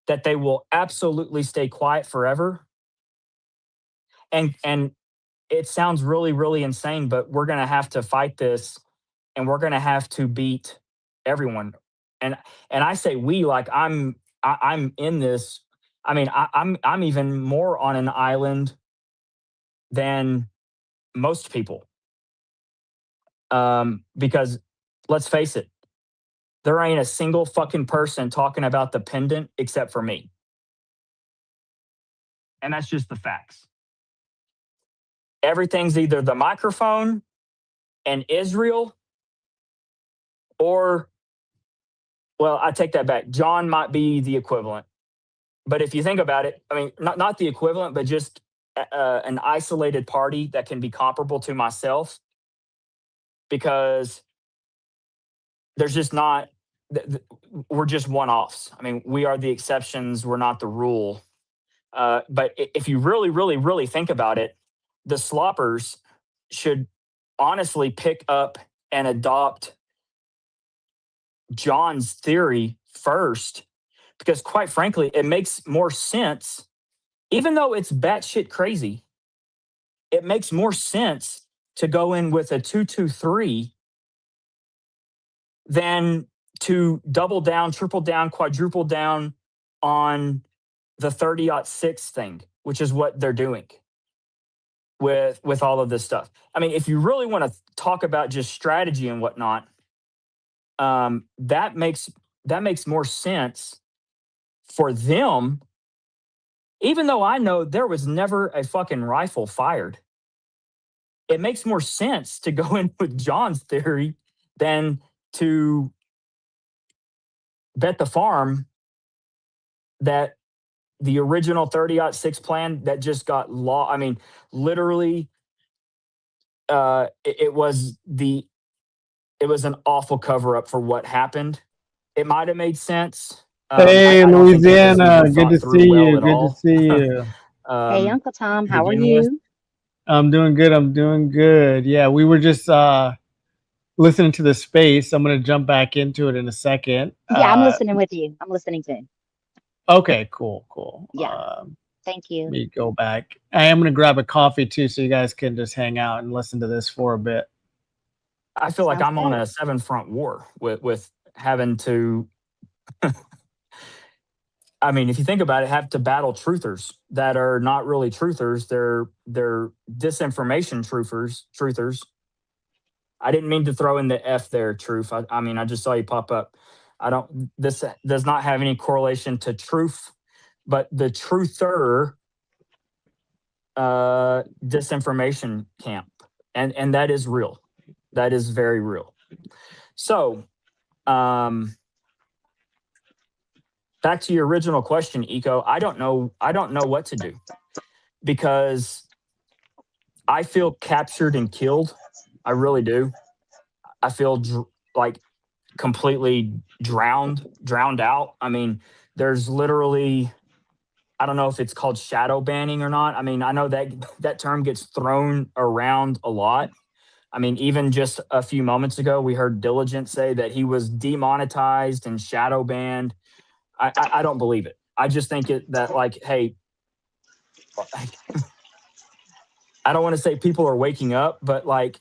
that they will absolutely stay quiet forever. And it sounds really, really insane, but we're going to have to fight this, and we're going to have to beat everyone. And I say we, like I'm in this. I mean, I'm even more on an island than most people. Because let's face it, there ain't a single fucking person talking about the pendant except for me. And that's just the facts. Everything's either the microphone and Israel, or, well, I take that back. John might be the equivalent. But if you think about it, I mean, not the equivalent, but just an isolated party that can be comparable to myself, because there's just not, we're just one-offs. I mean, we are the exceptions. We're not the rule. But if you really, really, really think about it, the sloppers should honestly pick up and adopt John's theory first, because quite frankly, it makes more sense. Even though it's batshit crazy, it makes more sense to go in with a 2-2-3 than to double down, triple down, quadruple down on the 30-06 thing, which is what they're doing with all of this stuff. I mean, if you really want to talk about just strategy and whatnot, that makes more sense for them, even though I know there was never a fucking rifle fired. It makes more sense to go in with John's theory than to bet the farm that the original 30-06 plan that just got law. I mean, literally, it was an awful cover up for what happened. It might have made sense. Hey, I don't think it was Louisiana, even good thought to through see well you. at Good to all. see you. Hey, Uncle Tom, to how are begin with. you? I'm doing good. I'm doing good. Yeah, we were just listening to the space. I'm going to jump back into it in a second. Yeah, I'm listening with you. I'm listening too. Okay, cool. Yeah, thank Let you. me go back. I am going to grab a coffee too, so you guys can just hang out and listen to this for a bit. I feel like Sounds I'm on good. a 7-front war with having to. I mean, if you think about it, have to battle truthers that are not really truthers. They're disinformation truthers. I didn't mean to throw in the F there, truth. I mean, I just saw you pop up. This does not have any correlation to truth, but the truther disinformation camp. And that is real. That is very real. So, back to your original question, Eco. I don't know what to do, because I feel captured and killed. I really do. I feel like completely drowned out. I mean, there's literally, I don't know if it's called shadow banning or not. I mean, I know that term gets thrown around a lot. I mean, even just a few moments ago, we heard Diligent say that he was demonetized and shadow banned. I don't believe it. I just think that, like, hey, I don't want to say people are waking up, but like,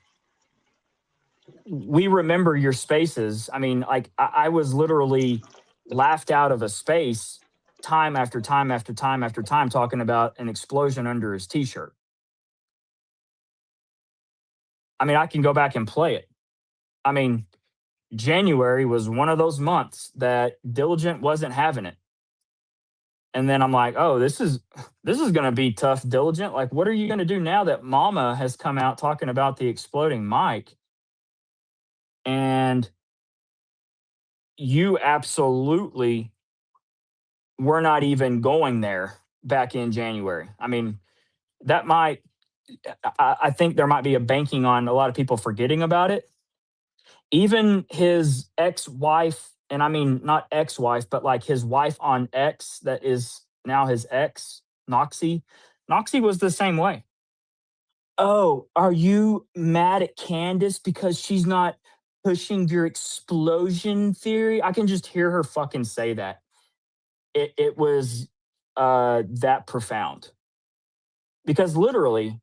we remember your spaces. I mean, like, I was literally laughed out of a space time after time after time after time talking about an explosion under his t-shirt. I mean, I can go back and play it. I mean, January was one of those months that Diligent wasn't having it. And then I'm like, oh, this is going to be tough, Diligent. Like, what are you going to do now that Mama has come out talking about the exploding mic? And you absolutely were not even going there back in January. I mean, that might, I think there might be a banking on a lot of people forgetting about it. Even his ex-wife, and I mean not ex-wife, but like his wife on X that is now his ex, Noxie. Noxie was the same way. Oh, are you mad at Candace because she's not pushing your explosion theory? I can just hear her fucking say that. It was that profound. Because literally,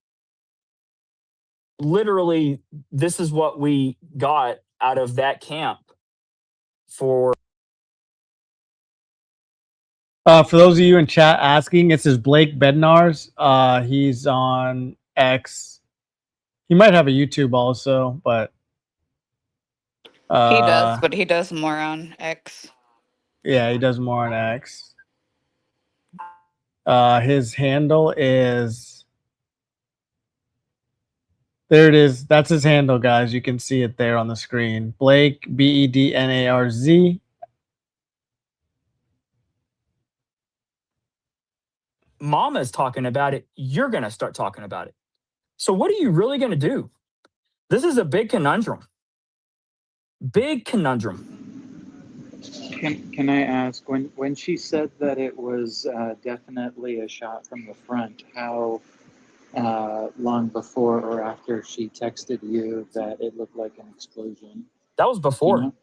this is what we got out of that camp for For those of you in chat asking, this is Blake Bednar's. He's on X. He might have a YouTube also, but He does, but he does more on X. yeah, he does more on X. His handle is, there it is. That's his handle, guys. You can see it there on the screen. Blake, Bednarz. Mama's talking about it, you're going to start talking about it. So what are you really going to do? This is a big conundrum. Big conundrum. Can I ask, when she said that it was definitely a shot from the front, how long before or after she texted you that it looked like an explosion? That was before. You know?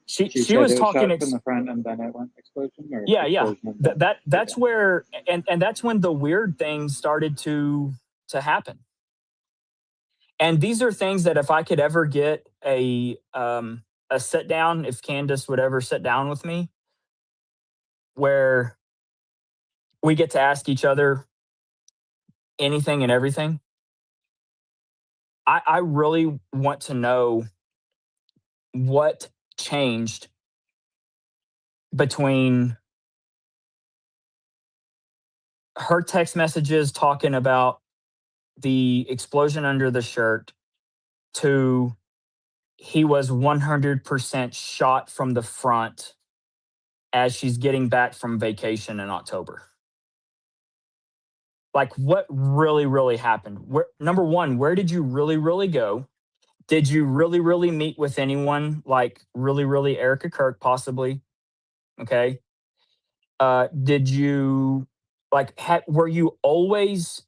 She said was it talking shot from the front and then it went explosion, or yeah. explosion That's okay. where and that's when the weird things started to happen. And these are things that if I could ever get a sit down, if Candace would ever sit down with me, where we get to ask each other anything and everything. I really want to know what changed between her text messages talking about the explosion under the shirt to he was 100% shot from the front as she's getting back from vacation in October. Like, what really happened? Where, number one, where did you really go? Did you really meet with anyone like really Erica Kirk possibly? Okay. Did you like were you always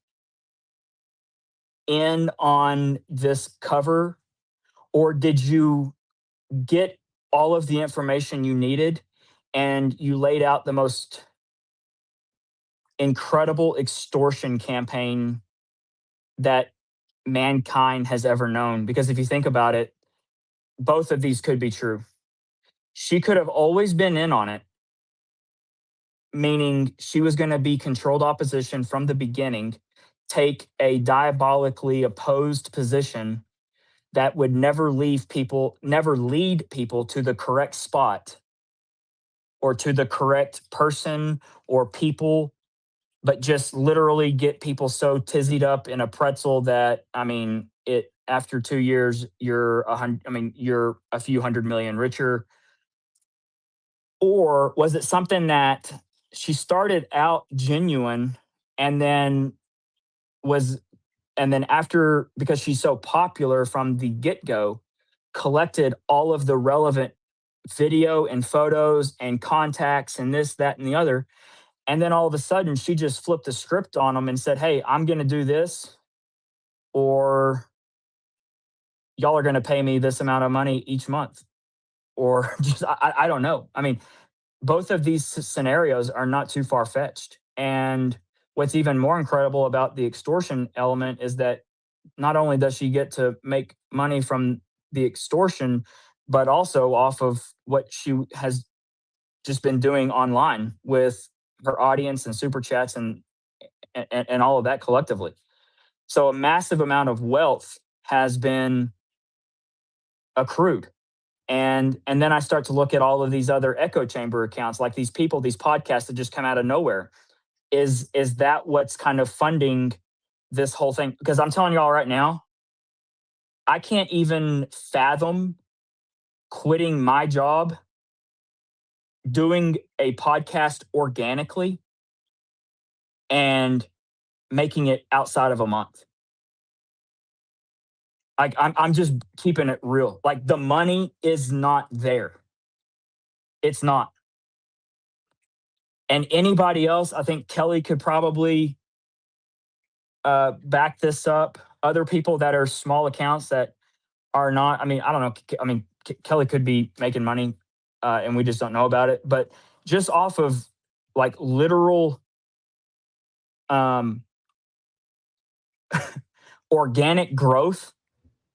in on this cover, or did you get all of the information you needed and you laid out the most incredible extortion campaign that mankind has ever known? Because if you think about it, both of these could be true. She could have always been in on it, meaning she was going to be controlled opposition from the beginning, take a diabolically opposed position that would never lead people to the correct spot or to the correct person or people, but just literally get people so tizzied up in a pretzel that, I mean, it after 2 years, you're a few $100 million richer. Or was it something that she started out genuine and then after, because she's so popular from the get-go, collected all of the relevant video and photos and contacts and this, that, and the other. And then all of a sudden she just flipped the script on them and said, hey, I'm going to do this, or y'all are going to pay me this amount of money each month. Or just, I don't know. I mean, both of these scenarios are not too far-fetched. And what's even more incredible about the extortion element is that not only does she get to make money from the extortion, but also off of what she has just been doing online with her audience and super chats and all of that collectively. So a massive amount of wealth has been accrued. And then I start to look at all of these other echo chamber accounts, like these people, these podcasts that just come out of nowhere. Is that what's kind of funding this whole thing? Because I'm telling y'all right now, I can't even fathom quitting my job, doing a podcast organically, and making it outside of a month. Like I'm just keeping it real. Like the money is not there. It's not. And anybody else, I think Kelly could probably back this up. Other people that are small accounts that are not. I mean, I don't know. I mean, Kelly could be making money, and we just don't know about it. But just off of like literal organic growth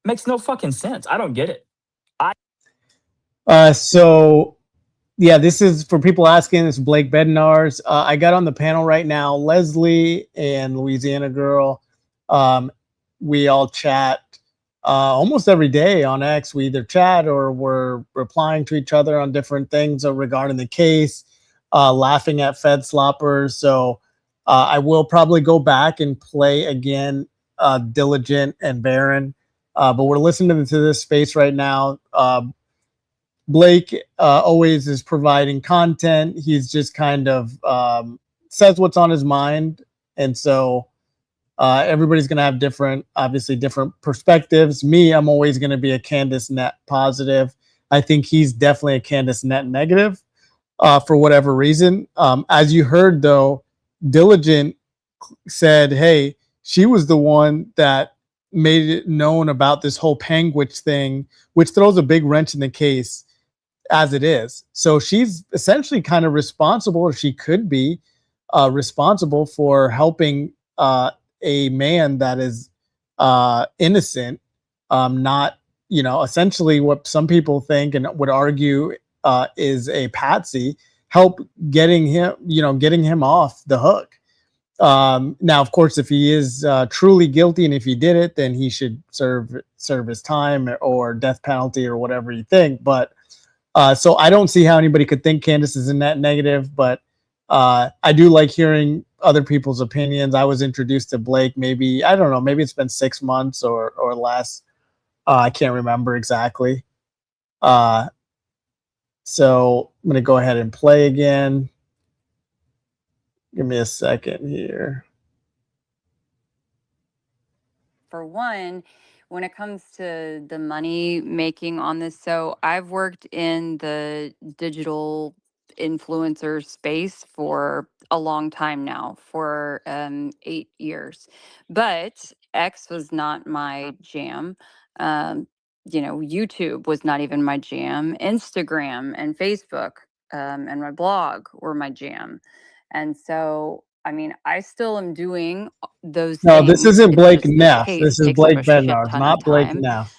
makes no fucking sense. I don't get it. So yeah, this is for people asking. This is Blake Bednar's. I got on the panel right now. Leslie and Louisiana Girl. We all chat almost every day on X. We either chat or we're replying to each other on different things regarding the case, laughing at Fed sloppers. So I will probably go back and play again Diligent and Baron. But we're listening to this space right now. Blake always is providing content. He's just kind of says what's on his mind. And so everybody's going to have different perspectives. Me, I'm always going to be a Candace net positive. I think he's definitely a Candace net negative for whatever reason. As you heard, though, Diligent said, hey, she was the one that made it known about this whole Panguitch thing, which throws a big wrench in the case as it is. So she's essentially kind of responsible, or she could be responsible for helping a man that is innocent, not, essentially what some people think and would argue is a patsy, help getting him off the hook. Now, of course, if he is truly guilty and if he did it, then he should serve his time or death penalty or whatever you think. But so I don't see how anybody could think Candace is in that negative, but I do like hearing other people's opinions. I was introduced to Blake maybe it's been 6 months or less. I can't remember exactly. So I'm going to go ahead and play again. Give me a second here. For one, when it comes to the money making on this, so I've worked in the digital influencer space for a long time now, for 8 years. But X was not my jam. YouTube was not even my jam. Instagram and Facebook and my blog were my jam. And so, I mean, I still am doing those No, things. this isn't It's Blake just this Neff. case This is takes up Blake a shit Bednar, ton of not Blake time. Neff.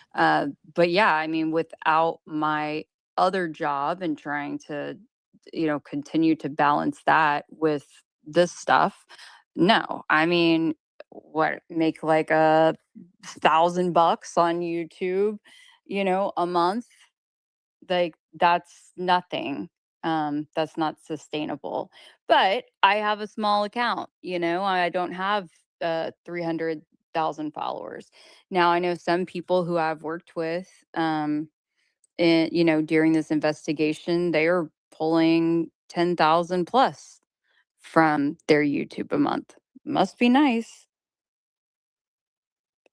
But yeah, I mean, without my other job and trying to, continue to balance that with this stuff, no. I mean, make like $1,000 on YouTube, a month? Like that's nothing. That's not sustainable. But I have a small account, I don't have 300,000 followers. Now I know some people who I've worked with during this investigation, they are pulling 10,000 plus from their YouTube a month. Must be nice.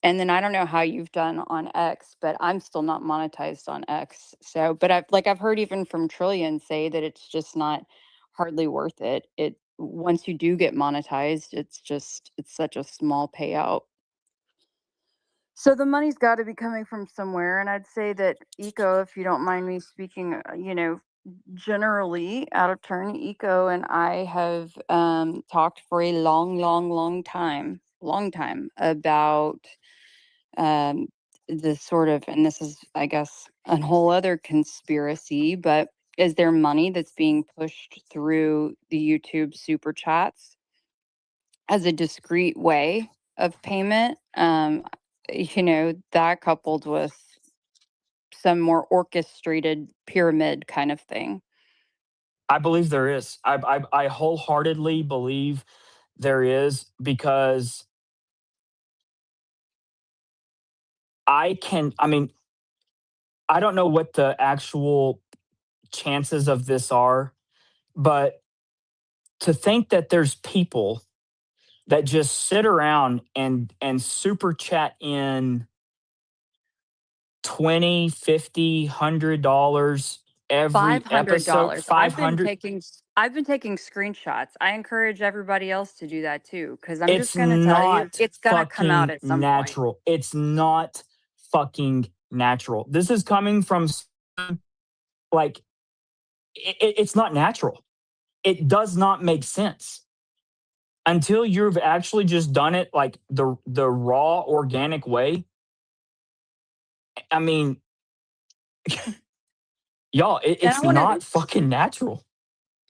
And then I don't know how you've done on X, but I'm still not monetized on X. So, but I've heard even from Trillion say that it's just not hardly worth it. Once you do get monetized, it's such a small payout. So the money's got to be coming from somewhere, and I'd say that Eco, if you don't mind me speaking, generally out of turn, Eco and I have talked for a long time about the sort of, and this is, I guess, a whole other conspiracy, but is there money that's being pushed through the YouTube super chats as a discrete way of payment? That coupled with some more orchestrated pyramid kind of thing. I believe there is. I wholeheartedly believe there is, because I mean, I don't know what the actual chances of this are, but to think that there's people that just sit around and super chat in 20, 50, $100 every episode, $500. 500. I've been taking screenshots. I encourage everybody else to do that too, because I'm It's just gonna tell you, not it's gonna come out fucking at some point. natural. It's not fucking natural. This is coming from like it's not natural. It does not make sense until you've actually just done it like the raw organic way. I mean, y'all, And I it's want to not fucking natural.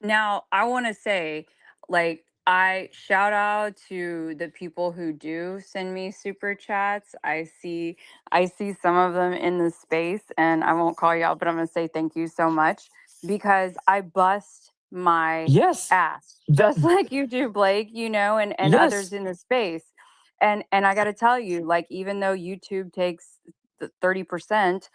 Now, I want to say, like, I shout out to the people who do send me super chats. I see some of them in the space, and I won't call you out, but I'm gonna say thank you so much, because I bust my Yes. ass That, just like you do, Blake, and others yes. in the space. And I gotta tell you, like, even though YouTube takes the 30%,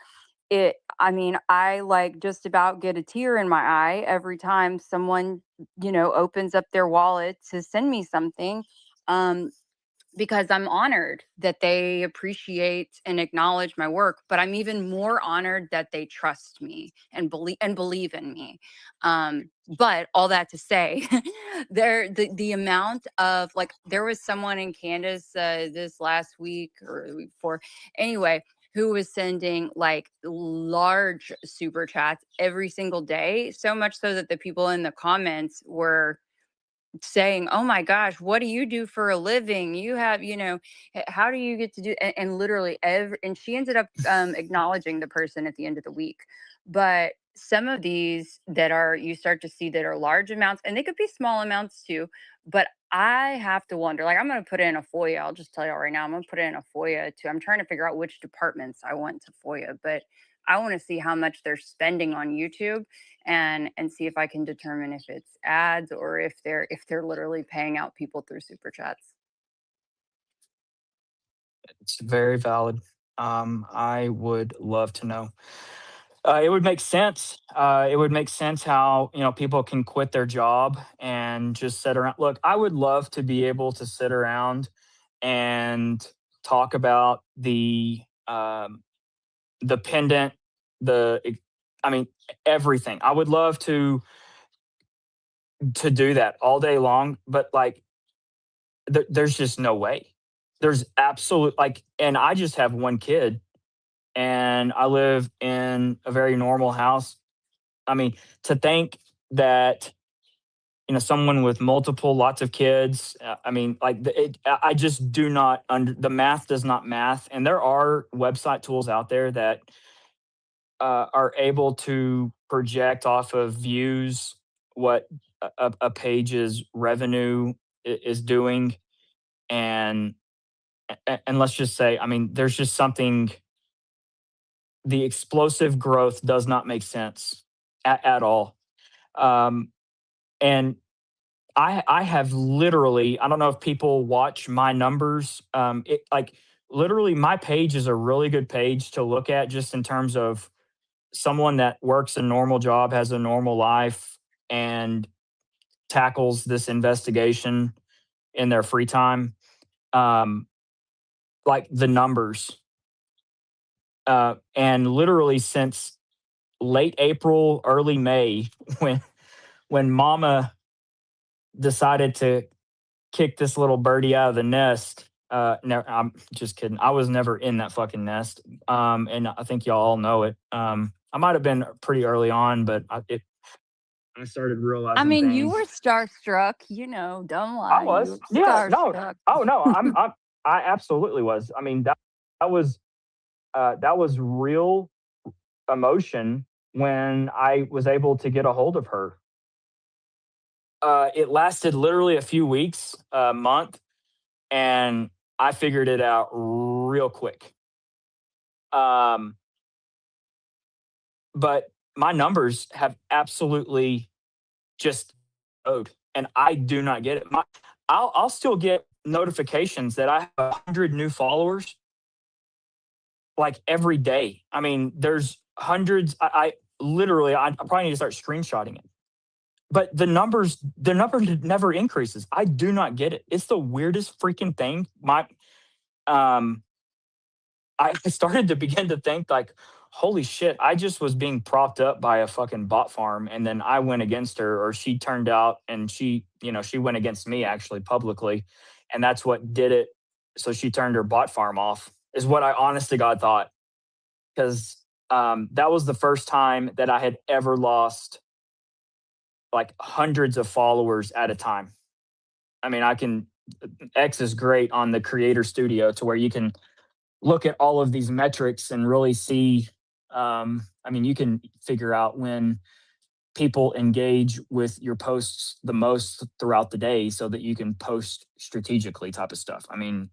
I mean, I like just about get a tear in my eye every time someone, opens up their wallet to send me something. Um, because I'm honored that they appreciate and acknowledge my work, but I'm even more honored that they trust me and believe in me. But all that to say, the amount of, like, there was someone in Candace this last week or the week before, anyway, who was sending like large super chats every single day, so much so that the people in the comments were saying, "Oh my gosh, what do you do for a living? You have, how do you get to do?" And literally every, and she ended up acknowledging the person at the end of the week. But some of these that are, you start to see that are large amounts, and they could be small amounts too. But I have to wonder, like, I'm going to put in a FOIA. I'll just tell y'all right now, I'm going to put in a FOIA too. I'm trying to figure out which departments I want to FOIA, but I want to see how much they're spending on YouTube, and see if I can determine if it's ads or if they're literally paying out people through super chats. It's very valid. I would love to know. It would make sense. It would make sense how people can quit their job and just sit around. Look, I would love to be able to sit around and talk about the pendant, I mean, everything. I would love to do that all day long, but like, there's just no way. There's absolute, like, and I just have one kid, and I live in a very normal house. I mean, to think that someone with lots of kids. I mean, like, I just do not the math does not math, and there are website tools out there that are able to project off of views what a page's revenue is doing, and let's just say, I mean, there's just something. The explosive growth does not make sense at all. Um, and I have literally, I don't know if people watch my numbers. Like, literally, my page is a really good page to look at, just in terms of someone that works a normal job, has a normal life, and tackles this investigation in their free time. Um, like, the numbers. And literally since late April, early May, when Mama decided to kick this little birdie out of the nest. No, I'm just kidding. I was never in that fucking nest. And I think y'all all know it. I might have been pretty early on, but I started I realizing mean, you things. were starstruck, don't I lie. You was, were yeah, no, starstruck. oh no, I absolutely was. I mean, that was real emotion when I was able to get a hold of her. It lasted literally a few weeks, a month, and I figured it out real quick. Um, but my numbers have absolutely just owed, and I do not get it. I'll still get notifications that I have 100 new followers like every day. I mean, there's hundreds. I literally, I probably need to start screenshotting it. But the number never increases. I do not get it. It's the weirdest freaking thing. I started to begin to think like, holy shit, I just was being propped up by a fucking bot farm, and then I went against her, or she turned out and she went against me actually publicly, and that's what did it. So she turned her bot farm off, is what I honest to God thought, because that was the first time that I had ever lost like hundreds of followers at a time. I mean, X is great on the Creator Studio to where you can look at all of these metrics and really see. You can figure out when people engage with your posts the most throughout the day so that you can post strategically type of stuff. I mean,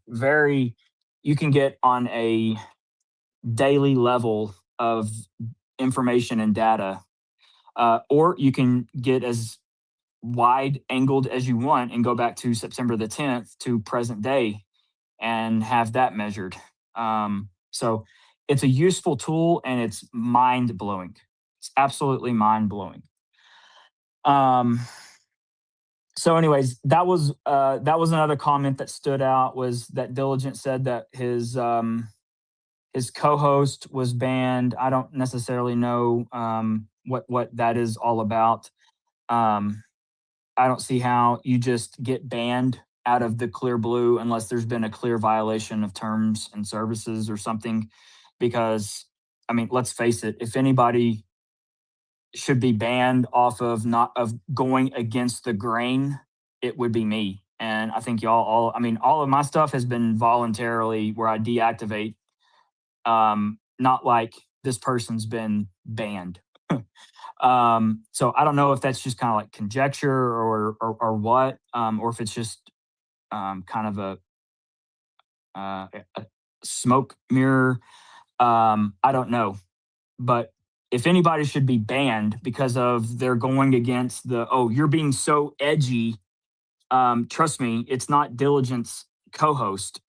you can get on a daily level of information and data, or you can get as wide angled as you want and go back to September the 10th to present day and have that measured. So it's a useful tool, and it's mind blowing. It's absolutely mind blowing. So anyways, that was another comment that stood out, was that Diligent said that his co-host was banned. I don't necessarily know what that is all about. I don't see how you just get banned out of the clear blue unless there's been a clear violation of terms and services or something. Because, I mean, let's face it, if anybody should be banned off of going against the grain, it would be me. And I think all of my stuff has been voluntarily where I deactivate, not like this person's been banned. So I don't know if that's just kind of like conjecture or what, or if it's just kind of a smoke mirror. I don't know, but if anybody should be banned because of they're going against you're being so edgy, trust me, it's not Diligent's co-host.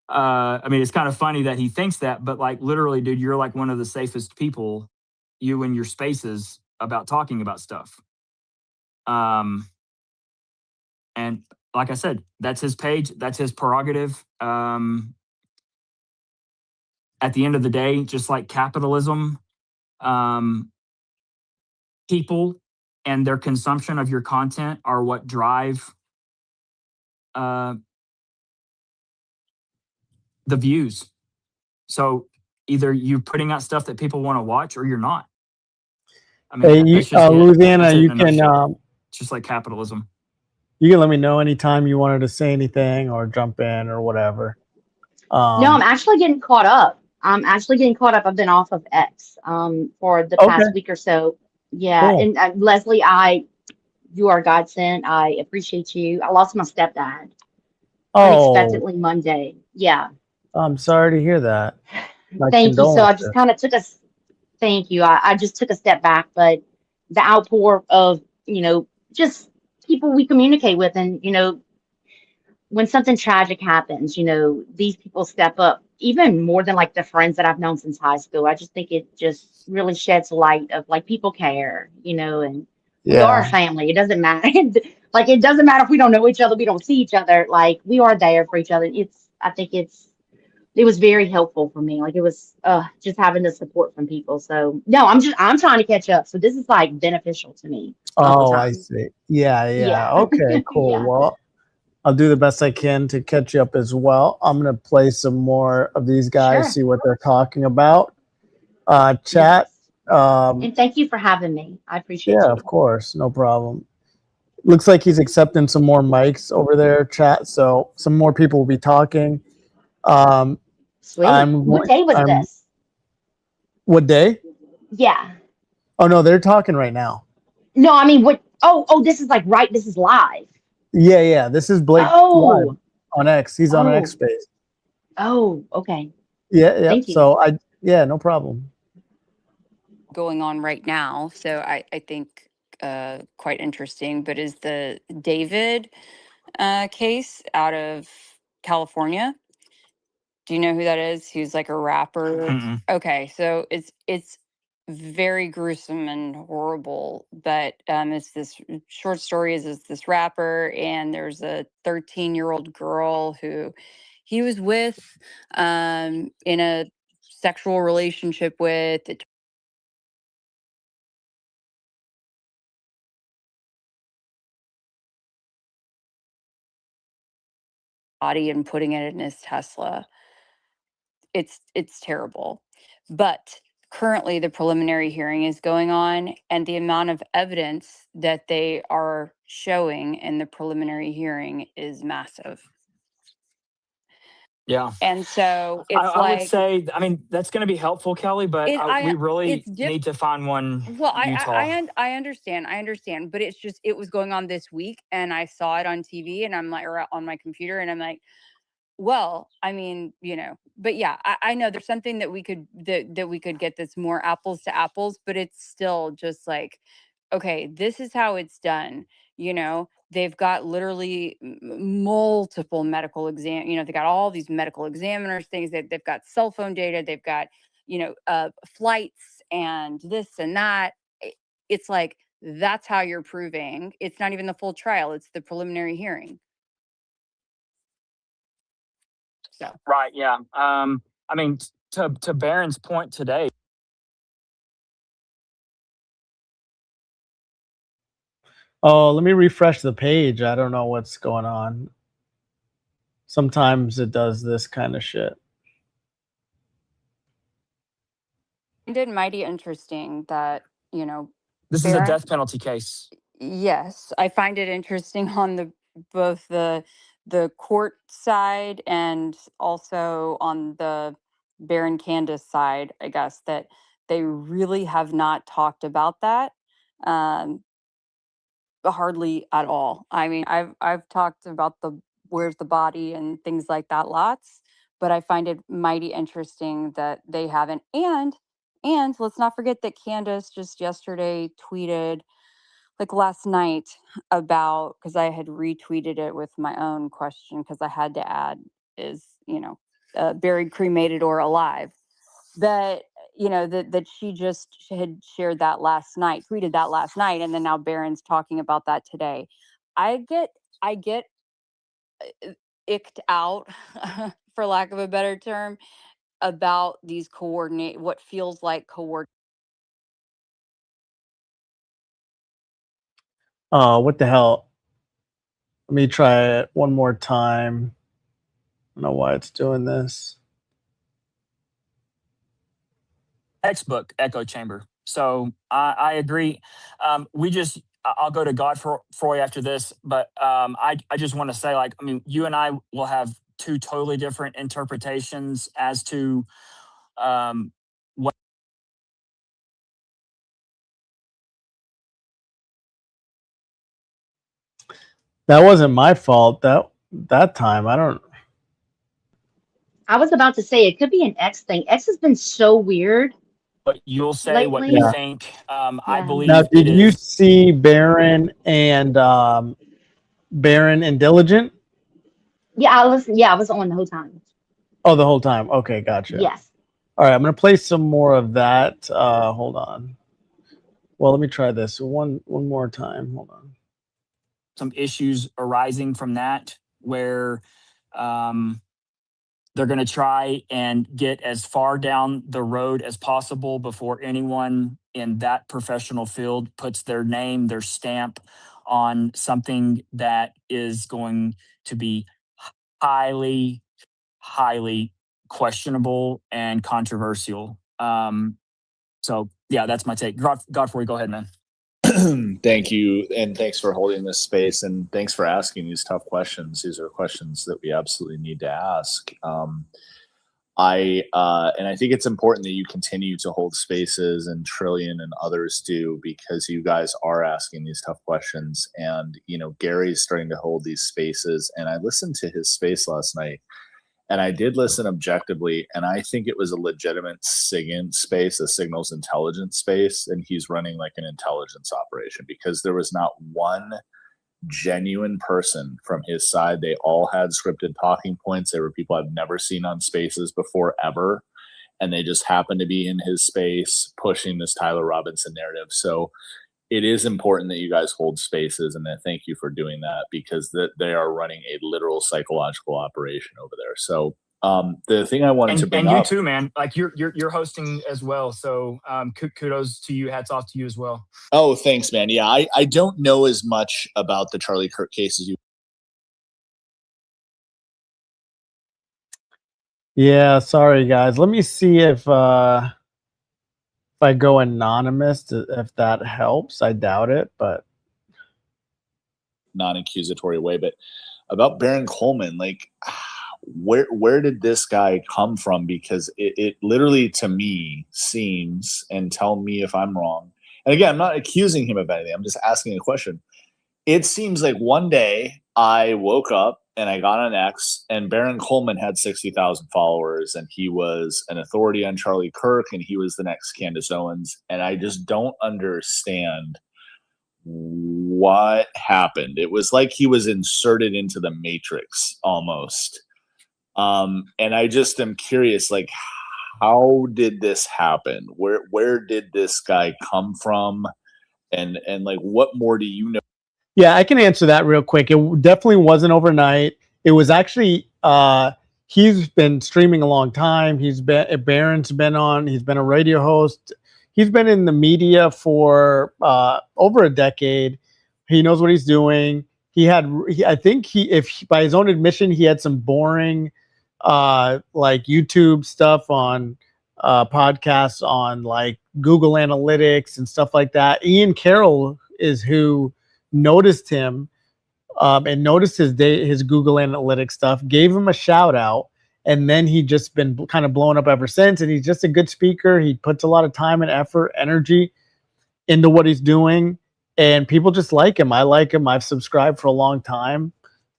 It's kind of funny that he thinks that, but like literally, dude, you're like one of the safest people, you and your spaces, about talking about stuff. And like I said, that's his page, that's his prerogative. At the end of the day, just like capitalism, people and their consumption of your content are what drive the views. So either you're putting out stuff that people want to watch, or you're not. I mean, Hey, Louisiana, you can it's just like capitalism. You can let me know anytime you wanted to say anything or jump in or whatever. No, I'm actually getting caught up. I've been off of X for the past week or so. Yeah, Cool. and Leslie, you are godsend. I appreciate you. I lost my stepdad unexpectedly Monday. Yeah. I'm sorry to hear that. Thank you. So I just kind of thank you. I just took a step back, but the outpour of, just people we communicate with, and, when something tragic happens, these people step up even more than like the friends that I've known since high school. I just think it just really sheds light of like people care, and we are a family. It doesn't matter. Like, it doesn't matter if we don't know each other, we don't see each other. Like, we are there for each other. I think it was very helpful for me. Like, it was just having the support from people. So no, I'm trying to catch up. So this is like beneficial to me. Oh, I see. Yeah. Okay, cool. Yeah. Well, I'll do the best I can to catch you up as well. I'm going to play some more of these guys, Sure. see what they're talking about. Chat. And thank you for having me. I appreciate Yeah, you. of course. No problem. Looks like he's accepting some more mics over there, chat. So some more people will be talking. Sweet. What day was this? What day? Yeah. Oh, no, they're talking right now. No, I mean, what? Oh, this is this is live. Yeah. This is Blake live on X. He's on an X space. Oh, okay. Yeah. Thank you. So no problem. going on right now. So I think quite interesting, but is the David case out of California. Do you know who that is? He's like a rapper. Mm-mm. Okay, so it's very gruesome and horrible, but it's this short story is this rapper, and there's a 13-year-old girl who he was with in a sexual relationship with. Body and putting it in his Tesla. It's terrible. But currently the preliminary hearing is going on, and the amount of evidence that they are showing in the preliminary hearing is massive. Yeah. And so it's I would like, say, I mean, that's going to be helpful, Kelly, but we really need to find one. well, Utah. I understand, but it's just, it was going on this week, and I saw it on TV, and I'm like, or on my computer, and I'm like, well, I mean, you know, but yeah, I know there's something that we could that we could get that's more apples to apples, but it's still just like, okay, this is how it's done. You know, they've got literally multiple medical exam. You know, they got all these medical examiners, things that they've got cell phone data, they've got, you know, flights and this and that. It's like, that's how you're proving. It's not even the full trial; it's the preliminary hearing. So. Right. Yeah. I mean, to Barron's point today. Oh, let me refresh the page. I don't know what's going on. Sometimes it does this kind of shit. It did mighty interesting that, you know, This is a death penalty case. Yes, I find it interesting on the both the court side and also on the Baron Candace side, I guess, that they really have not talked about that hardly at all. I mean, I've talked about the where's the body and things like that lots, but I find it mighty interesting that they haven't. And let's not forget that Candace just yesterday tweeted, like last night, about, because I had retweeted it with my own question because I had to add, is, you know, buried, cremated, or alive. That, you know, that she just had shared that last night, tweeted that last night, and then now Barron's talking about that today. I get icked out, for lack of a better term, about these what feels like coordinate. Oh, what the hell? Let me try it one more time. I don't know why it's doing this. Textbook echo chamber. So I agree. I'll go to Godfrey after this, but I just want to say, like, I mean, you and I will have two totally different interpretations as to what. That wasn't my fault. That time, I don't. I was about to say it could be an X thing. X has been so weird. But you'll say lately. what you think. I believe. Now, did you see Baron and Diligent? Yeah, I listened. Yeah, I was on the whole time. Oh, the whole time. Okay, gotcha. Yes. All right, I'm gonna play some more of that. Hold on. Well, let me try this one more time. Hold on. Some issues arising from that, where they're going to try and get as far down the road as possible before anyone in that professional field puts their name, their stamp on something that is going to be highly, highly questionable and controversial. So yeah, that's my take. Godfrey, go ahead, man. Thank you, and thanks for holding this space, and thanks for asking these tough questions. These are questions that we absolutely need to ask. I think it's important that you continue to hold spaces, and Trillion and others do, because you guys are asking these tough questions. And you know, Gary's starting to hold these spaces, and I listened to his space last night, and I did listen objectively, and I think it was a legitimate SIGINT space, a signals intelligence space, and he's running like an intelligence operation, because there was not one genuine person from his side. They all had scripted talking points. They were people I've never seen on spaces before, ever, and they just happened to be in his space pushing this Tyler Robinson narrative. So it is important that you guys hold spaces, and thank you for doing that, because they are running a literal psychological operation over there. So the thing I wanted to bring and you up, too, man. Like you're hosting as well. So kudos to you. Hats off to you as well. oh, thanks, man. Yeah, I don't know as much about the Charlie Kirk case as you. Yeah, sorry guys. Let me see if I go anonymous, if that helps. I doubt it, but Non-accusatory way, but about Baron Coleman, like, where did this guy come from? Because it literally, to me, seems, and tell me if I'm wrong, and again, I'm not accusing him of anything, I'm just asking a question. It seems like one day I woke up and I got on X, and Baron Coleman had 60,000 followers, and he was an authority on Charlie Kirk, and he was the next Candace Owens, and I just don't understand what happened. It was like he was inserted into the Matrix almost. And I just am curious, like, how did this happen? Where did this guy come from? And like, what more do you know? yeah, I can answer that real quick. It definitely wasn't overnight. It was actually he's been streaming a long time. Baron's been on. He's been a radio host. He's been in the media for over a decade. He knows what he's doing. I think if by his own admission, he had some boring like YouTube stuff on podcasts on like Google Analytics and stuff like that. Ian Carroll is who noticed him and noticed his Google Analytics stuff, gave him a shout out, and then he just been kind of blown up ever since. And he's just a good speaker. He puts a lot of time and effort, energy into what he's doing, and people just like him. I like him. I've subscribed for a long time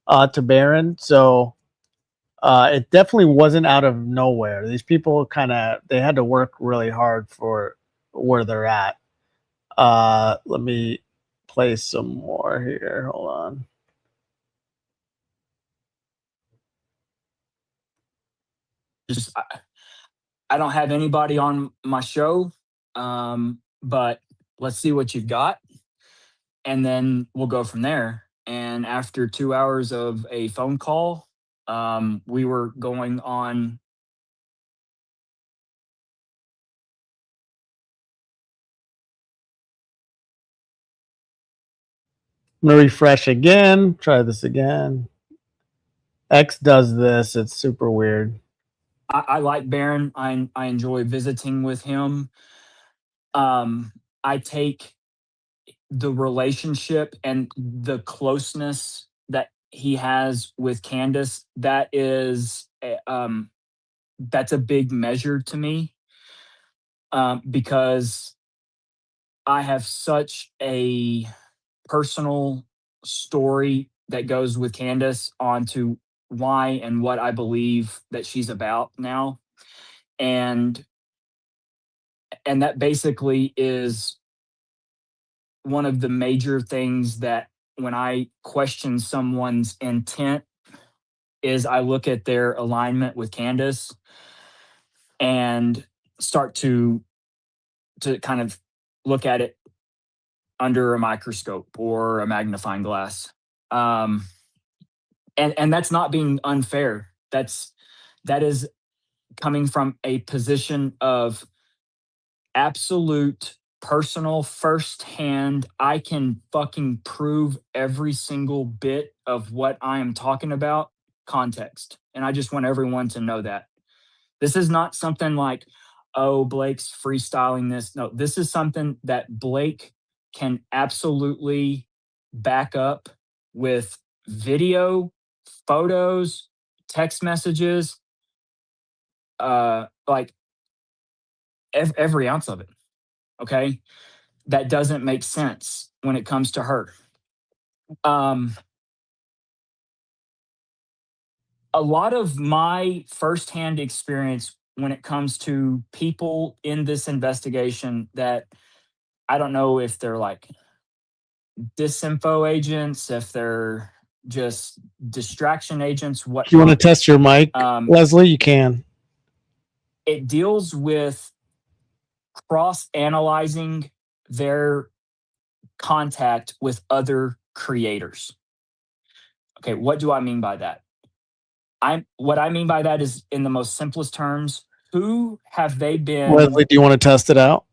to Baron, so it definitely wasn't out of nowhere. These people they had to work really hard for where they're at. Let me play some more here. Hold on. Just I don't have anybody on my show, but let's see what you've got, and then we'll go from there. And after 2 hours of a phone call, we were going on. I'm gonna refresh again. Try this again. X does this. It's super weird. I like Baron. I enjoy visiting with him. I take the relationship and the closeness that he has with Candace. That's a big measure to me, because I have such a personal story that goes with Candace onto why and what I believe that she's about now. And that basically is one of the major things that when I question someone's intent is I look at their alignment with Candace and start to kind of look at it under a microscope or a magnifying glass. And that's not being unfair. That is coming from a position of absolute personal firsthand. I can fucking prove every single bit of what I am talking about context. And I just want everyone to know that. This is not something like, oh, Blake's freestyling this. No, this is something that Blake can absolutely back up with video, photos, text messages, like every ounce of it. Okay. That doesn't make sense when it comes to her. a lot of my firsthand experience when it comes to people in this investigation that I don't know if they're like disinfo agents, if they're just distraction agents, If you want to whatnot. test your mic, Leslie, you can. It deals with cross analyzing their contact with other creators. Okay, what do I mean by that? What I mean by that is, in the most simplest terms, who have they been Leslie, do you want to test it out?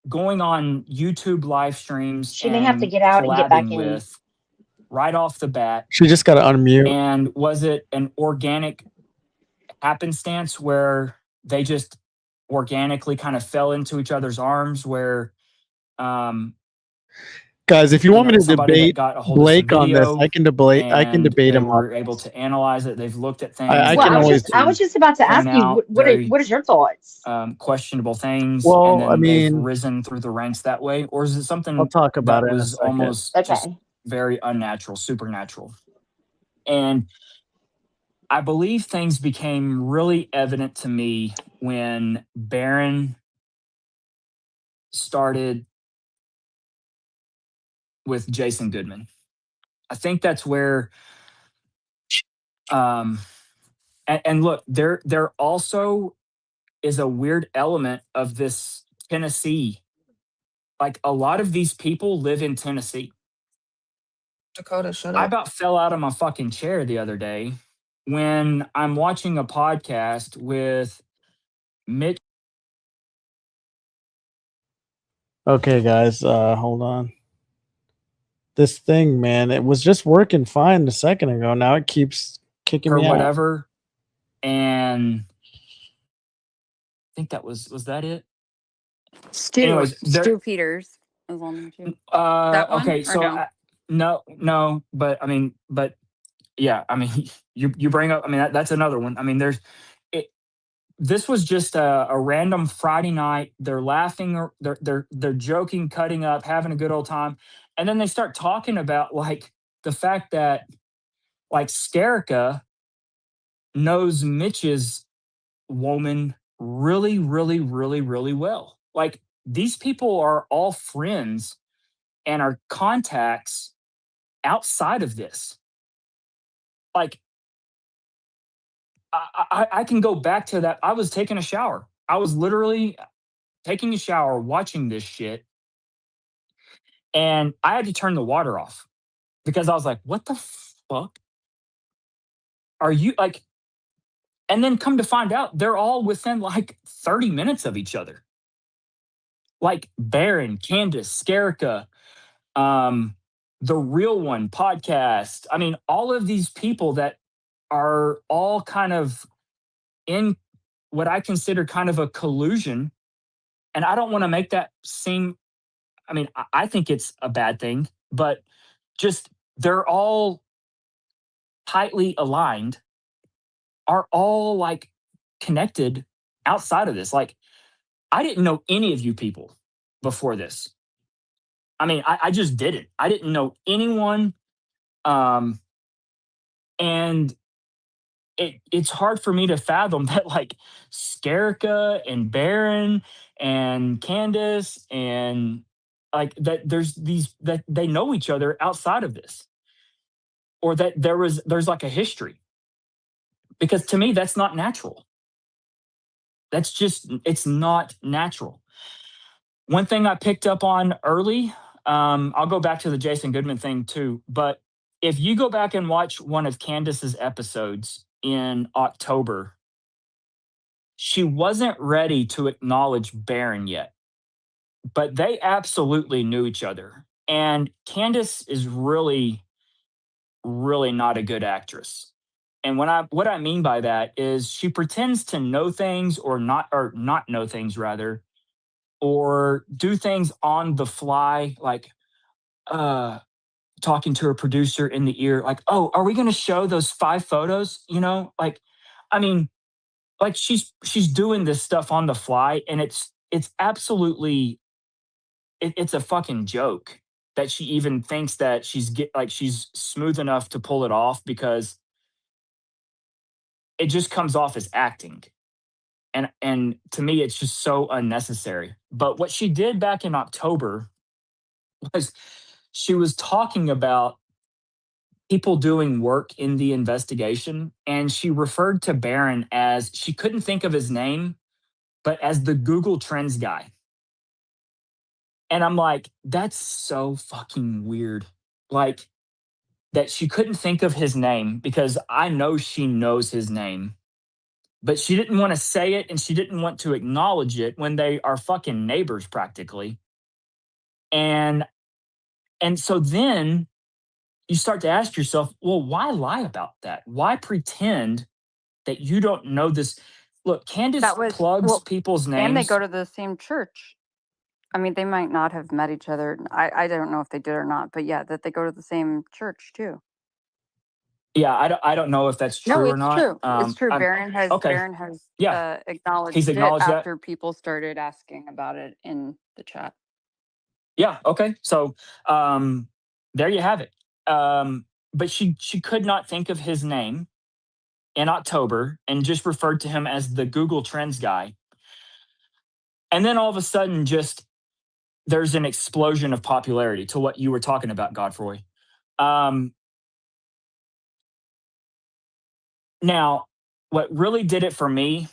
going on YouTube live streams She may have to and get out and get back collabing in. with right off the bat? She just got to unmute. And was it an organic happenstance where they just organically kind of fell into each other's arms, where guys, if you want me to somebody that debate got a hold of Blake some on this, video I can debate. I can and debate they him were on able this. to analyze it? They've looked at things. I they've can been always. able I was just about to point ask you, out what is your thoughts? questionable things, Well, and then I they've mean, risen through the ranks that way? Or is it I'll something talk about that it in a was second. almost just Okay. very unnatural, supernatural? And I believe things became really evident to me when Barron started with Jason Goodman. I think that's where, and look, there also is a weird element of this Tennessee. Like, a lot of these people live in Tennessee. Dakota, shut I up. about fell out of my fucking chair the other day when I'm watching a podcast with Mitch. Okay, guys, hold on. This thing, man, it was just working fine a second ago. Now it keeps kicking Or me out. whatever. And I think that was that it? Anyways, Stu Peters is on there too. That one? okay, Or so no? no, but I mean, yeah, I mean, you bring up, I mean, that's another one. I mean, this was just a random Friday night. They're laughing, or they're joking, cutting up, having a good old time, and then they start talking about like the fact that like Sterica knows Mitch's woman really, really, really, really well. Like, these people are all friends and are contacts outside of this. Like, I can go back to that. I was taking a shower. I was literally taking a shower, watching this shit, and I had to turn the water off because I was like, "What the fuck are you like?" And then come to find out, they're all within like 30 minutes of each other. Like Baron, Candace, Skerrica, the Real One podcast. I mean, all of these people that are all kind of in what I consider kind of a collusion. And I don't want to make that seem, I mean, I think it's a bad thing, but just they're all tightly aligned, are all like connected outside of this. Like, I didn't know any of you people before this. I mean, I just didn't. I didn't know anyone. And it's hard for me to fathom that like Skerrica and Baron and Candace and like that there's these that they know each other outside of this, or that there's like a history, because to me that's not natural. That's just, it's not natural. One thing I picked up on early, I'll go back to the Jason Goodman thing too, but if you go back and watch one of Candace's episodes in October, she wasn't ready to acknowledge Baron yet, but they absolutely knew each other. And Candace is really, really not a good actress. And what I mean by that is she pretends to know things, or not know things rather, or do things on the fly, like talking to her producer in the ear, like, "Oh, are we going to show those 5 photos?" Like, I mean, like she's doing this stuff on the fly, and it's absolutely it's a fucking joke that she even thinks that she's smooth enough to pull it off, because it just comes off as acting. And to me, it's just so unnecessary. But what she did back in October was she was talking about people doing work in the investigation, and she referred to Barron as, she couldn't think of his name, but as the Google Trends guy. And I'm like, that's so fucking weird. Like, that she couldn't think of his name, because I know she knows his name, but she didn't want to say it and she didn't want to acknowledge it when they are fucking neighbors practically. And so then you start to ask yourself, well, why lie about that? Why pretend that you don't know this? Look, Candace That was plugs people's and they names. go to the same church. I mean, they might not have met each other. I don't know if they did or not, but yeah, that they go to the same church too. Yeah, I don't know if that's No, true or it's not. true. It's true. Okay. Barron has Yeah, he's acknowledged it acknowledged that. after people started asking about it in the chat. Yeah. Okay. So there you have it. But she could not think of his name in October and just referred to him as the Google Trends guy. And then all of a sudden, just there's an explosion of popularity, to what you were talking about, Godfrey. Now, what really did it for me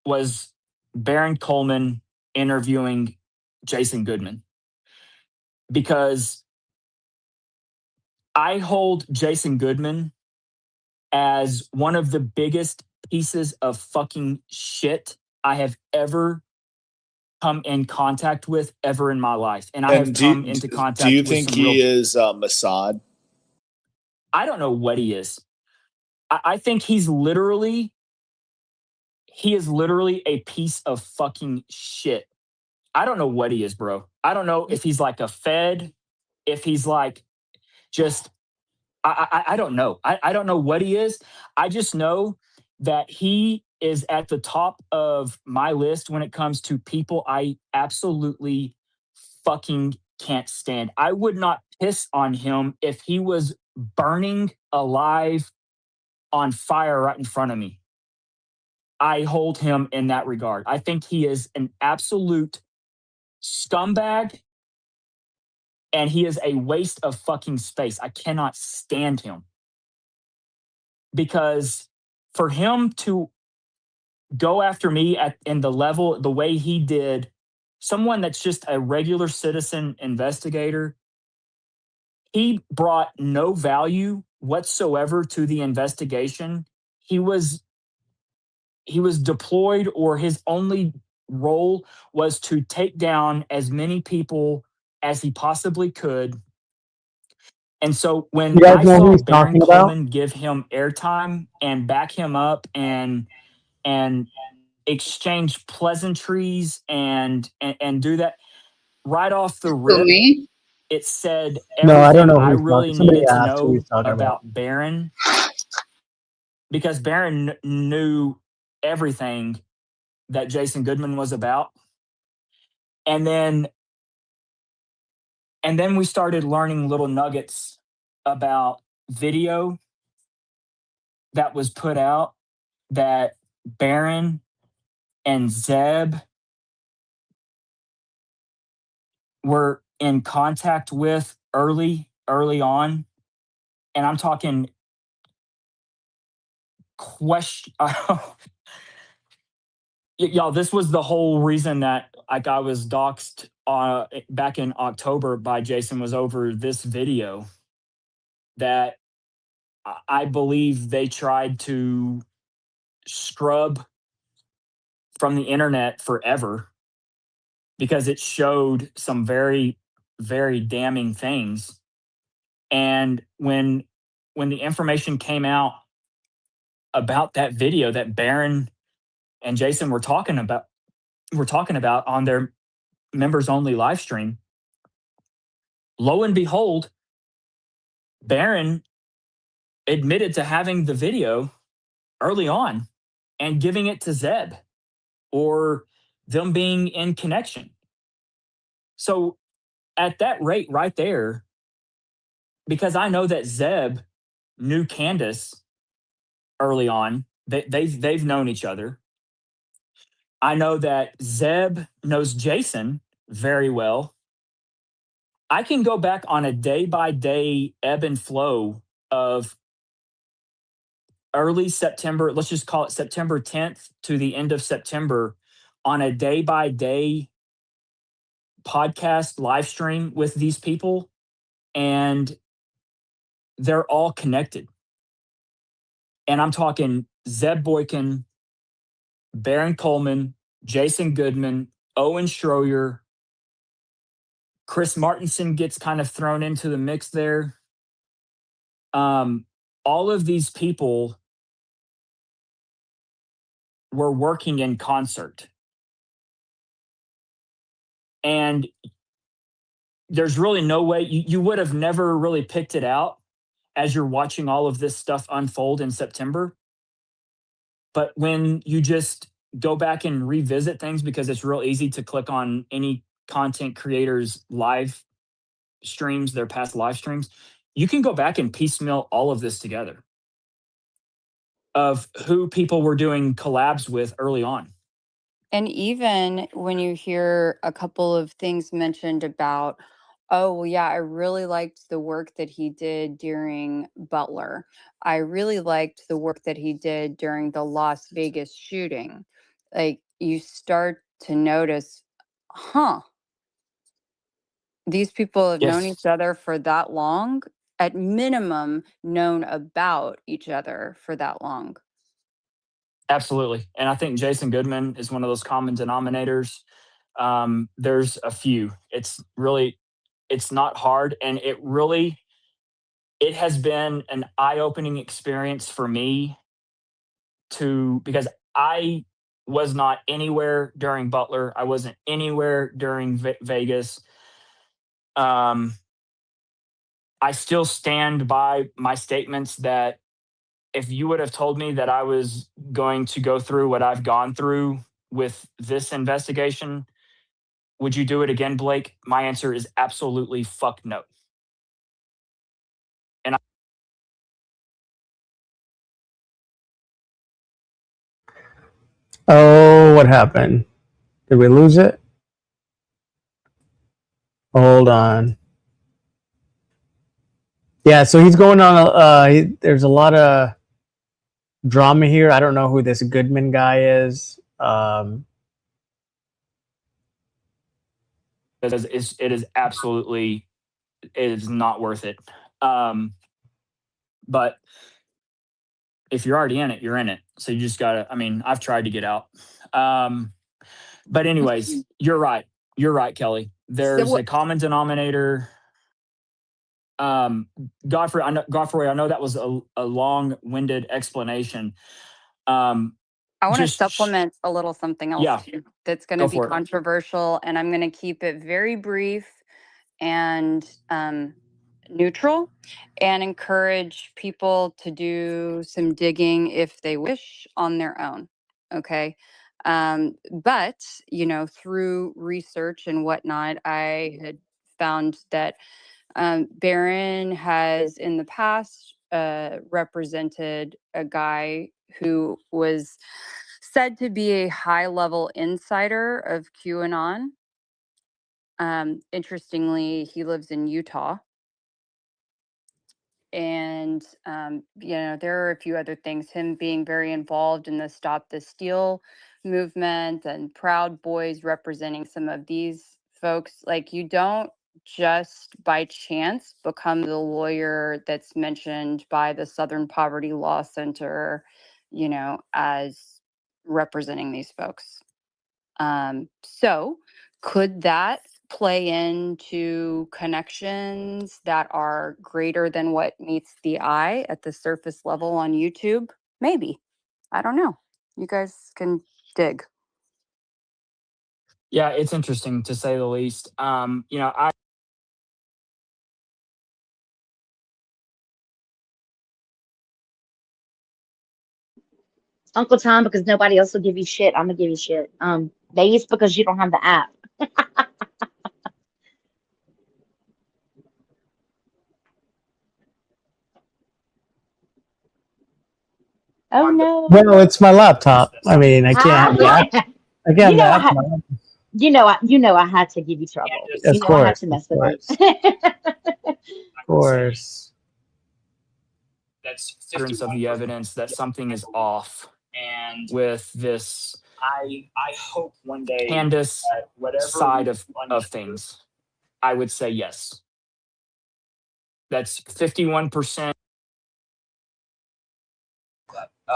was Baron Coleman interviewing Jason Goodman, because I hold Jason Goodman as one of the biggest pieces of fucking shit I have ever come in contact with ever in my life. And I have come into contact do you with think some he real... is Mossad? I don't know what he is. I think he is literally a piece of fucking shit. I don't know what he is, bro. I don't know if he's like a Fed, if he's like just, I don't know. I don't know what he is. I just know that he is at the top of my list when it comes to people I absolutely fucking can't stand. I would not piss on him if he was burning alive on fire right in front of me. I hold him in that regard. I think he is an absolute scumbag, and he is a waste of fucking space. I cannot stand him, because for him to go after me in the level, the way he did, someone that's just a regular citizen investigator, he brought no value whatsoever to the investigation. He was deployed, or his only role was to take down as many people as he possibly could. And so when I saw Baron Coleman give him airtime and back him up and exchange pleasantries and do that right off the rip, me? it said No, I don't everything know I who he's really talking. Somebody needed to asked who know he's talking about Baron, because Baron knew everything that Jason Goodman was about. And then we started learning little nuggets about video that was put out that Baron and Zeb were in contact with early on. And I'm talking question. Y'all, this was the whole reason that I was doxxed back in October by Jason, was over this video that I believe they tried to scrub from the internet forever, because it showed some very, very damning things. And when the information came out about that video that Baron and Jason were talking about on their members only live stream, lo and behold, Baron admitted to having the video early on and giving it to Zeb, or them being in connection. So at that rate right there, because I know that Zeb knew Candace early on. They've known each other. I know that Zeb knows Jason very well. I can go back on a day by day ebb and flow of early September, let's just call it September 10th to the end of September, on a day by day podcast live stream with these people, and they're all connected. And I'm talking Zeb Boykin, Baron Coleman, Jason Goodman, Owen Schroyer, Chris Martinson gets kind of thrown into the mix there. All of these people were working in concert. And there's really no way you would have never really picked it out as you're watching all of this stuff unfold in September. But when you just go back and revisit things, because it's real easy to click on any content creators' live streams, their past live streams, you can go back and piecemeal all of this together of who people were doing collabs with early on. And even when you hear a couple of things mentioned about, oh, well, yeah, I really liked the work that he did during Butler. I really liked the work that he did during the Las Vegas shooting. Like, you start to notice, these people have known Yes, each other for that long, at minimum, known about each other for that long. absolutely. And I think Jason Goodman is one of those common denominators. There's a few. It's not hard. And it has been an eye-opening experience for me because I was not anywhere during Butler. I wasn't anywhere during Vegas. I still stand by my statements that if you would have told me that I was going to go through what I've gone through with this investigation, would you do it again, Blake? My answer is absolutely fuck no. And Oh, what happened? Did we lose it? Hold on. Yeah, so he's going on. There's a lot of drama here. I don't know who this Goodman guy is. it is absolutely, it is not worth it. But if you're already in it, you're in it. So you just gotta. I mean, I've tried to get out. But anyways, you're right. You're right, Kelly. There's a common denominator. Godfrey, I know that was a long-winded explanation. I want to supplement a little something else too, that's going to be controversial, and I'm going to keep it very brief and neutral, and encourage people to do some digging if they wish on their own. Okay. But, through research and whatnot, I had found that Barron has in the past represented a guy who was said to be a high-level insider of QAnon. Interestingly, he lives in Utah. And, there are a few other things. Him being very involved in the Stop the Steal movement, and Proud Boys representing some of these folks. Like, you don't just by chance become the lawyer that's mentioned by the Southern Poverty Law Center, as representing these folks. So could that play into connections that are greater than what meets the eye at the surface level on YouTube? Maybe. I don't know. You guys can dig. Yeah, it's interesting to say the least. Uncle Tom, because nobody else will give you shit. I'm gonna give you shit. Vegas, because you don't have the app. Oh no. Well, it's my laptop. I mean, I can't have that. I can't You know, have I, that. you know, I had to give you trouble. Of You know, I had course, to of mess with course, you. of course. That's evidence of the evidence that something is off and with this I hope one day Candace side of things. I would say yes. That's 51%.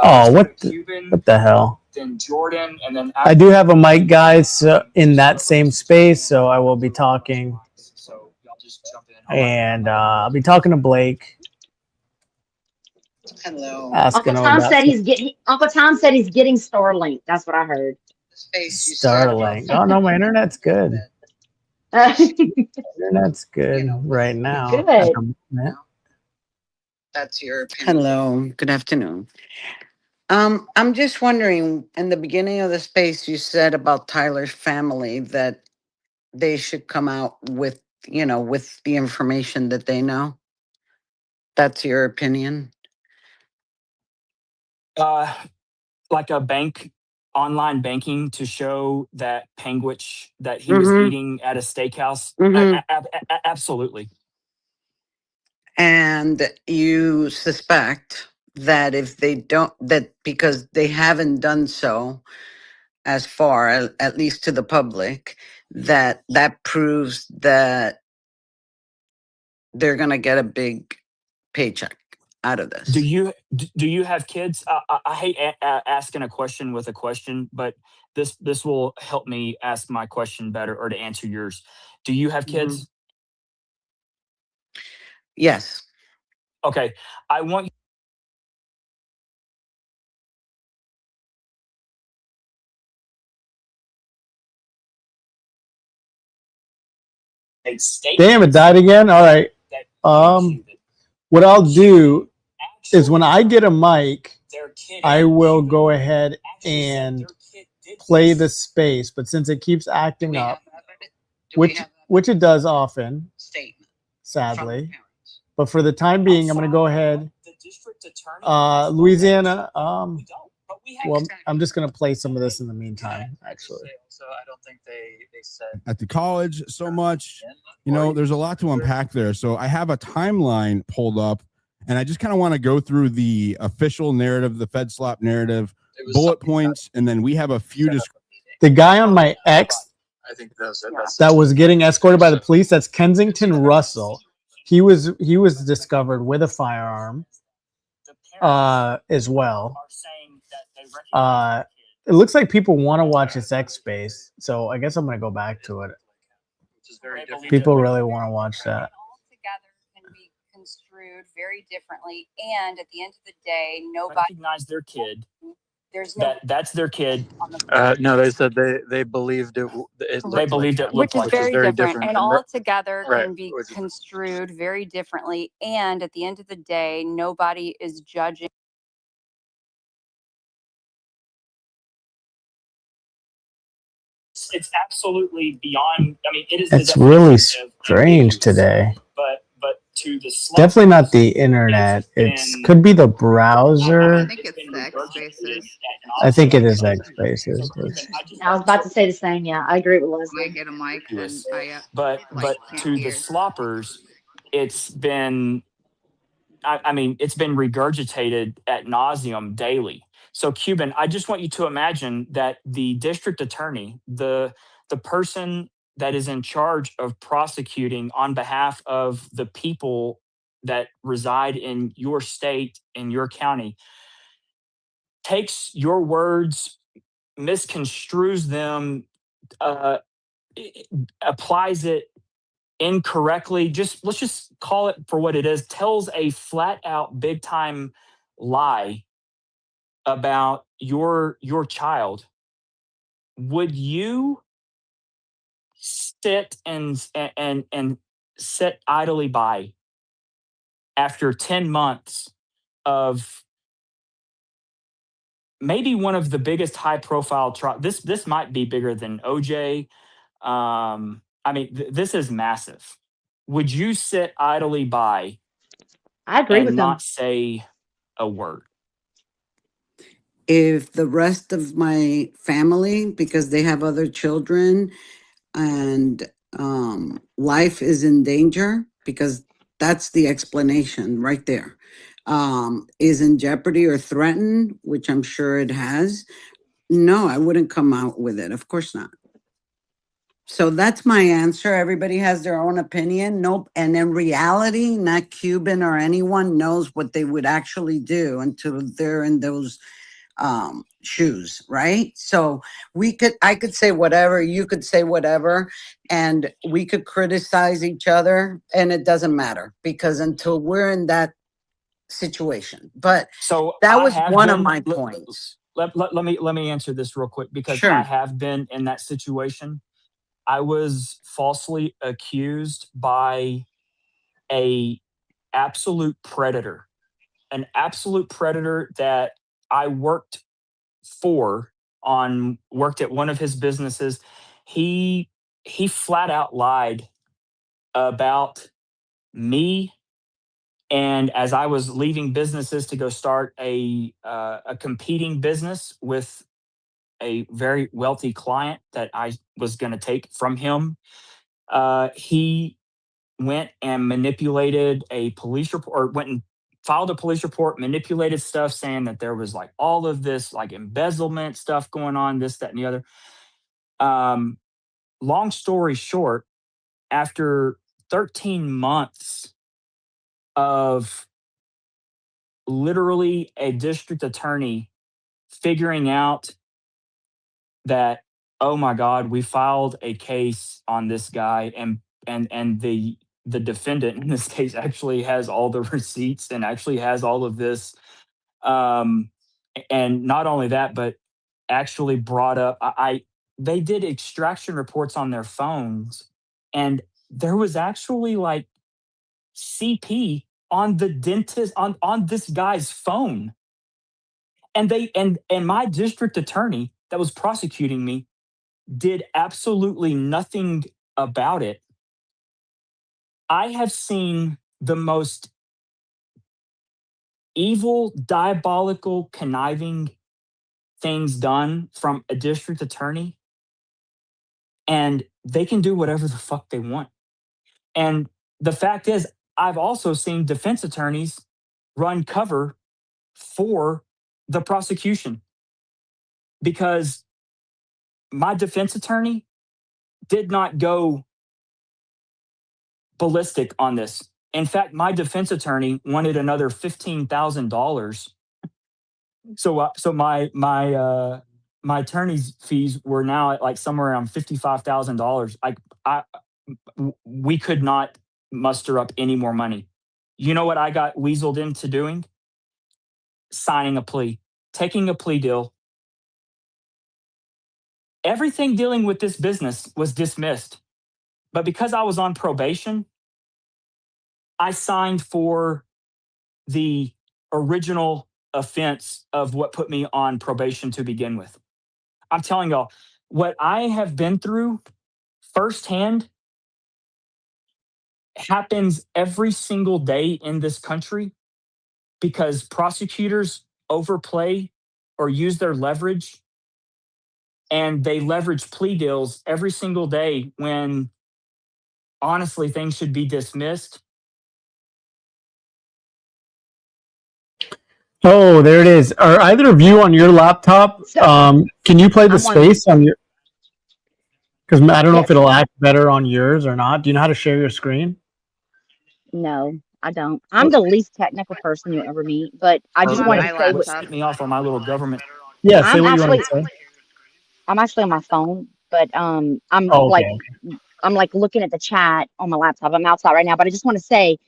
Oh, what the hell? Then Jordan, and then I do have a mic, guys, in that same space, so I will be talking. So y'all just jump in. And I'll be talking to Blake. Hello. Asking Uncle him Tom about said he's getting. Uncle Tom said he's getting Starlink. That's what I heard. Starlink. Oh no, my internet's good. Internet's good right now. Good. That's your opinion. Hello. Good afternoon. I'm just wondering, in the beginning of the space, you said about Tyler's family that they should come out with, with the information that they know. That's your opinion? Like a bank online banking to show that Panguitch that he was eating at a steakhouse. Absolutely. And you suspect that if they don't, that because they haven't done so as far, at least to the public, that proves that they're going to get a big paycheck out of this. Do you have kids? I hate asking a question with a question, but this will help me ask my question better or to answer yours. Do you have kids? Yes. Okay. I want Damn, it died again. All right. What I'll do is when I get a mic, I will go ahead and play the space. But since it keeps acting up, which it does often, sadly. But for the time being, I'm going to go ahead. Louisiana. Well, I'm just going to play some of this in the meantime, actually. So I don't think they said At the college so much, there's a lot to unpack there. So I have a timeline pulled up, and I just kind of want to go through the official narrative, the Fed slop narrative, bullet points, and then we have a few. The guy on my X I think that's that was getting escorted by the police, that's Kensington Russell. He was discovered with a firearm as well. It looks like people want to watch his X space, so I guess I'm going to go back to it. People really want to watch that. Together can be construed very differently, and at the end of the day, nobody recognize their kid. There's no that's their kid. No, they said they believed it. They believed it which looked is like very different, and all together Right. can be construed very differently. And at the end of the day, nobody is judging. It's absolutely beyond. I mean, it is. It's really strange today. But to the Definitely not the internet. It's could be the browser. I think it's the X spaces. I think it is X spaces. I was about to say the same. Yeah, I agree with I Leslie. get a mic Yes. and I But can't to the hear. sloppers, it's been. I mean, it's been regurgitated ad nauseum daily. So, Cuban, I just want you to imagine that the district attorney, the person that is in charge of prosecuting on behalf of the people that reside in your state, in your county, takes your words, misconstrues them, applies it incorrectly, let's just call it for what it is, tells a flat out big time lie about your child. Would you sit and sit idly by after 10 months of maybe one of the biggest high profile trials? This might be bigger than OJ. I mean, this is massive. Would you sit idly by I agree and with not him. say a word? if the rest of my family, because they have other children and life is in danger, because that's the explanation right there, is in jeopardy or threatened, which I'm sure it has, no, I wouldn't come out with it. Of course not. So that's my answer. Everybody has their own opinion. Nope. And in reality, not Cuban or anyone knows what they would actually do until they're in those shoes, right? So I could say whatever, you could say whatever, and we could criticize each other, and it doesn't matter because until we're in that situation. But So that I was have one of been. my points. Let me answer this real quick because I Sure. have been in that situation. I was falsely accused by a absolute predator, an absolute predator that I worked worked at one of his businesses. He flat out lied about me, and as I was leaving businesses to go start a competing business with a very wealthy client that I was going to take from him, he went and manipulated a police report, or went and filed a police report, manipulated stuff, saying that there was like all of this like embezzlement stuff going on, this, that, and the other. Long story short, after 13 months of literally a district attorney figuring out that, oh my God, we filed a case on this guy, and the defendant in this case actually has all the receipts and actually has all of this. And not only that, but actually brought up they did extraction reports on their phones, and there was actually like CP on the dentist on this guy's phone. And my district attorney that was prosecuting me did absolutely nothing about it. I have seen the most evil, diabolical, conniving things done from a district attorney, and they can do whatever the fuck they want. And the fact is, I've also seen defense attorneys run cover for the prosecution because my defense attorney did not go ballistic on this. In fact, my defense attorney wanted another $15,000. So my attorney's fees were now at like somewhere around $55,000. We could not muster up any more money. You know what I got weaseled into doing? Signing a plea, taking a plea deal. Everything dealing with this business was dismissed. But because I was on probation, I signed for the original offense of what put me on probation to begin with. I'm telling y'all, what I have been through firsthand happens every single day in this country because prosecutors overplay or use their leverage, and they leverage plea deals every single day when honestly things should be dismissed. Oh, there it is. Are either of you on your laptop? Can you play the space on your? Because I don't know if it'll act better on yours or not. Do you know how to share your screen? No, I don't. I'm the least technical person you'll ever meet, but I just want to say what Set me off on my little government. Yeah, say what you want to say. I'm actually on my phone, but I'm I'm like looking at the chat on my laptop. I'm outside right now, but I just want to say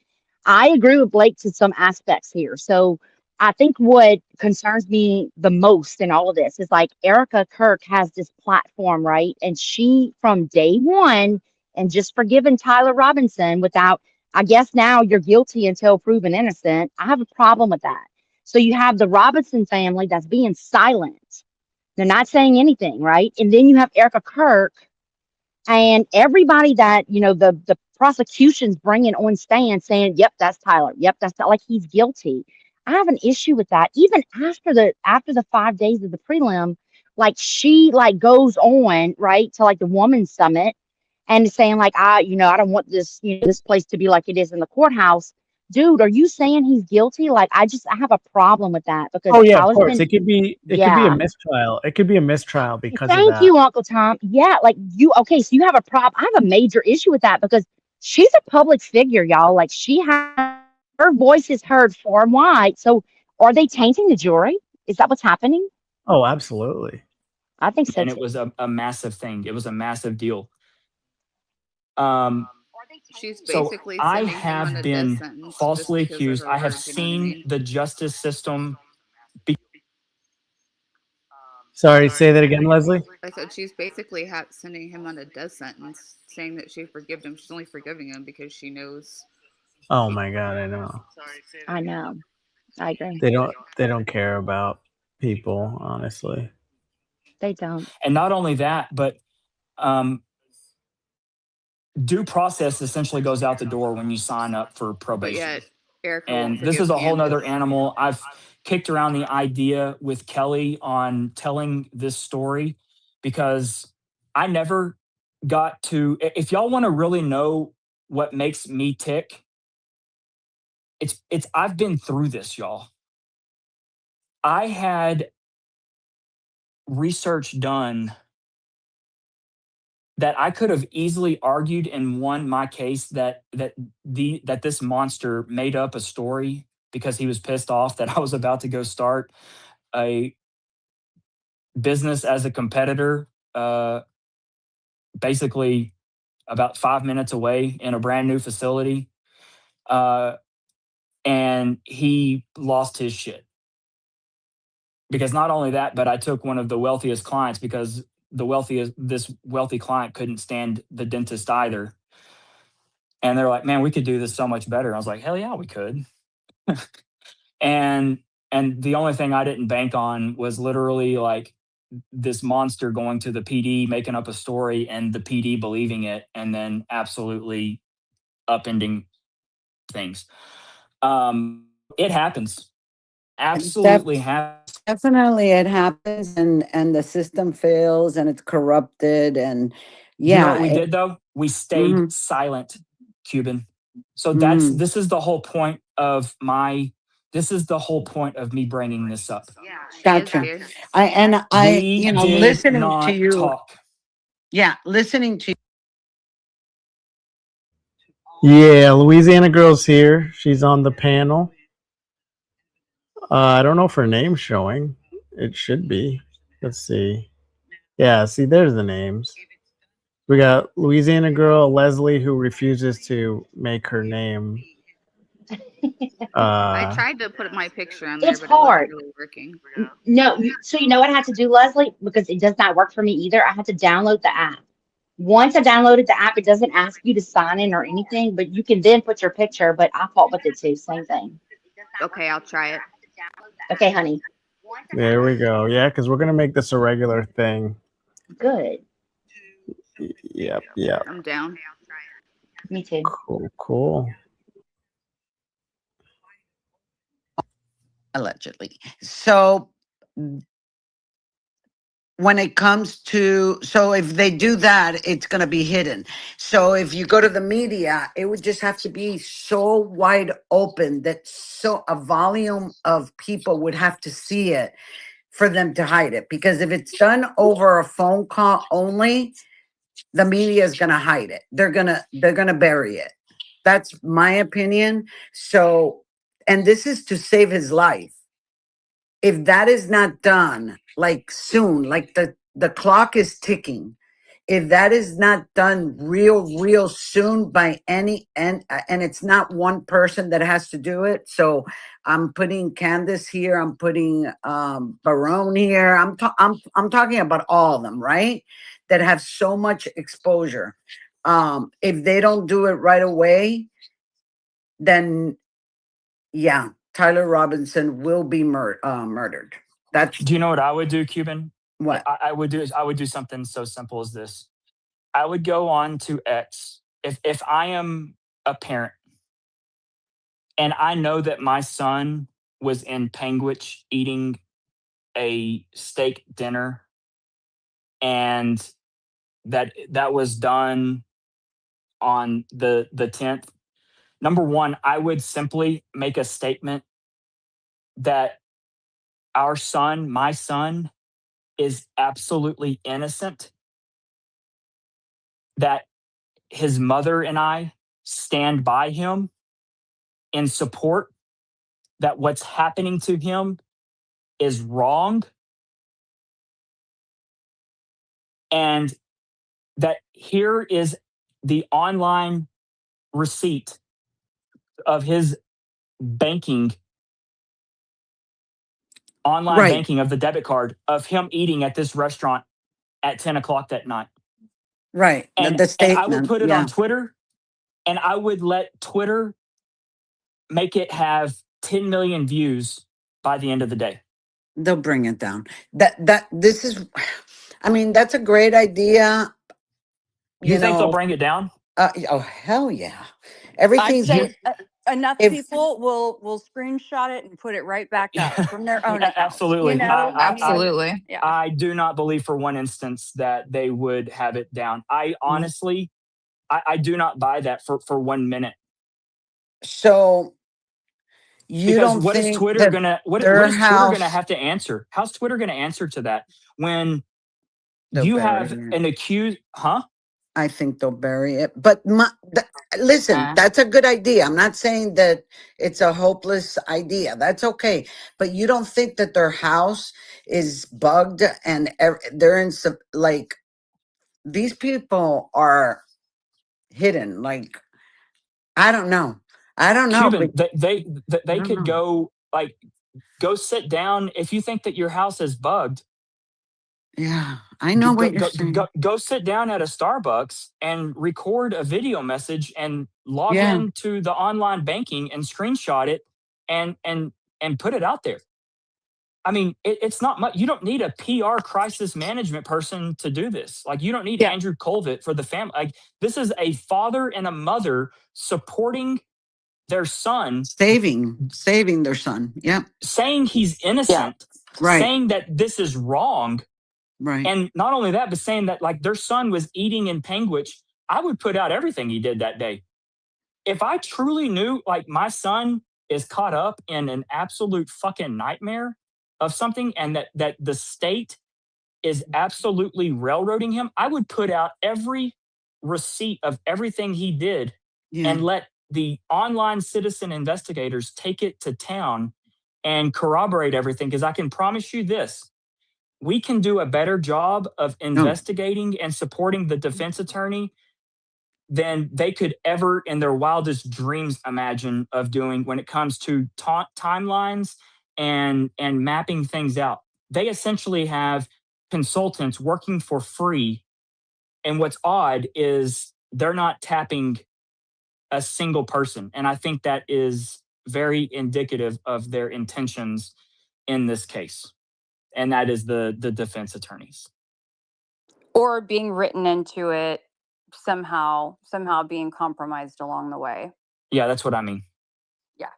I agree with Blake to some aspects here. So I think what concerns me the most in all of this is like Erica Kirk has this platform, right? And she from day one, and just forgiving Tyler Robinson without, I guess now you're guilty until proven innocent. I have a problem with that. So you have the Robinson family that's being silent. They're not saying anything, right? And then you have Erica Kirk and everybody that, you know, the prosecution's bringing on stand saying, yep, that's Tyler. Yep, that's not like he's guilty. I have an issue with that. Even after the 5 days of the prelim, like she like goes on right to like the woman's summit and is saying like I don't want this this place to be like it is in the courthouse. Dude, are you saying he's guilty? Like I have a problem with that because Oh yeah, of Tyler's course. been It could be a yeah. mistrial. It could be a mistrial because of Thank that. you, Uncle Tom. Yeah, like you okay, so you have a problem. I have a major issue with that because she's a public figure, y'all. Like she has her voice is heard far and wide. So are they tainting the jury? Is that what's happening? Oh, absolutely. I think so And it too. was a massive thing. It was a massive deal. Um, She's so basically I sending him on have a death been sentence just falsely because of accused. her I have words. You know what I seen mean? the justice system. Sorry, say that again, Leslie. I said she's basically sending him on a death sentence, saying that she forgives him. She's only forgiving him because she knows. Oh my God, I know. I know. I agree. They don't care about people, honestly. They don't. And not only that, but um, due process essentially goes out the door when you sign up for But probation. yet, Erica won't And this forgive is a whole nother Candace. animal. I've kicked around the idea with Kelly on telling this story because I never got to. If y'all want to really know what makes me tick, it's I've been through this, y'all. I had research done that I could have easily argued and won my case that this monster made up a story because he was pissed off that I was about to go start a business as a competitor, basically about 5 minutes away in a brand new facility. Uh, and he lost his shit. Because not only that, but I took one of the wealthiest clients because this wealthy client couldn't stand the dentist either. And they're like, man, we could do this so much better. I was like, hell yeah, we could. and and the only thing I didn't bank on was literally like this monster going to the PD, making up a story, and the PD believing it, and then absolutely upending things. It happens. Def- Absolutely happens. Definitely it happens, and the system fails and it's corrupted, and Do you know what yeah. we did though? We stayed Mhm, silent, Cuban. So mm. this is the whole point of this is the whole point of me bringing this up. She is Gotcha. scared. We did Listening to not you, talk. yeah, listening to Yeah, Louisiana girl's here. She's on the panel. I don't know if her name's showing. It should be. Let's see. Yeah, see, there's the names. We got Louisiana girl Leslie who refuses to make her name. I tried to put my picture on there, It's but it wasn't hard. really working. No, so you know what I had to do, Leslie? Because it does not work for me either. I had to download the app. Once I downloaded the app, it doesn't ask you to sign in or anything, but you can then put your picture. But I fought with it too. Same thing. Okay, I'll try it. Okay, honey. There we go. Yeah, because we're gonna make this a regular thing. Good. Yep. I'm down. Me too. Cool. allegedly. So when it comes to, so if they do that, it's going to be hidden. So if you go to the media, it would just have to be so wide open that so a volume of people would have to see it for them to hide it. Because if it's done over a phone call only, the media is going to hide it. They're going to bury it. That's my opinion. So, and this is to save his life. If that is not done like soon, like the clock is ticking, if that is not done real soon by any, and it's not one person that has to do it. So I'm putting Candace here, I'm putting Barone here, I'm talking about all of them, right, that have so much exposure. If they don't do it right away, then yeah, Tyler Robinson will be murdered. That's Do you know what I would do, Cuban? what. I would do something so simple as this. I would go on to X. If I am a parent and I know that my son was in Panguitch eating a steak dinner, and that was done on the 10th. Number one, I would simply make a statement that our son, my son, is absolutely innocent, that his mother and I stand by him in support, that what's happening to him is wrong, and that here is the online receipt of his banking, online Right, banking of the debit card of him eating at this restaurant at 10 o'clock that night. right. And The I would statement. put it on Yeah, Twitter, and I would let Twitter make it have 10 million views by the end of the day. they'll bring it down. This is, I mean, that's a great idea. You You think they'll know, bring it down? oh hell yeah. I'd Everything's say enough if people will screenshot it and put it right back up from their own accounts. You Absolutely. know, I mean, Absolutely. yeah. I do not believe for one instance that they would have it down. I honestly, I do not buy that for 1 minute. so you Because don't what is think Twitter that gonna what their is Twitter gonna house, have to answer? How's Twitter gonna answer to that when they'll you bury have it. an accused? Huh? I think they'll bury it. But listen, Uh, that's a good idea. I'm not saying that it's a hopeless idea. That's okay. But you don't think that their house is bugged and they're in some, like, these people are hidden. Like, I don't know. I don't know. Cuban, But I they don't could know. go sit down if you think that your house is bugged. Yeah, I know what you're saying. Go sit down at a Starbucks and record a video message and log Yeah. into the online banking and screenshot it and put it out there. I mean, it's not much. You don't need a PR crisis management person to do this. Like, you don't need Yeah. Andrew Colvett for the family. Like, this is a father and a mother supporting their son, Saving their son. Yep. saying he's Yeah. innocent, Right. saying that this is wrong. Right. And not only that, but saying that like their son was eating in Panguitch. I would put out everything he did that day. If I truly knew like my son is caught up in an absolute fucking nightmare of something, and that the state is absolutely railroading him, I would put out every receipt of everything he did Yeah. and let the online citizen investigators take it to town and corroborate everything. Because I can promise you this, we can do a better job of investigating and supporting the defense attorney than they could ever in their wildest dreams imagine of doing when it comes to timelines and mapping things out. They essentially have consultants working for free, and what's odd is they're not tapping a single person, and I think that is very indicative of their intentions in this case, and that is the defense attorneys. Or being written into it somehow being compromised along the way. Yeah, that's what I mean. Yeah.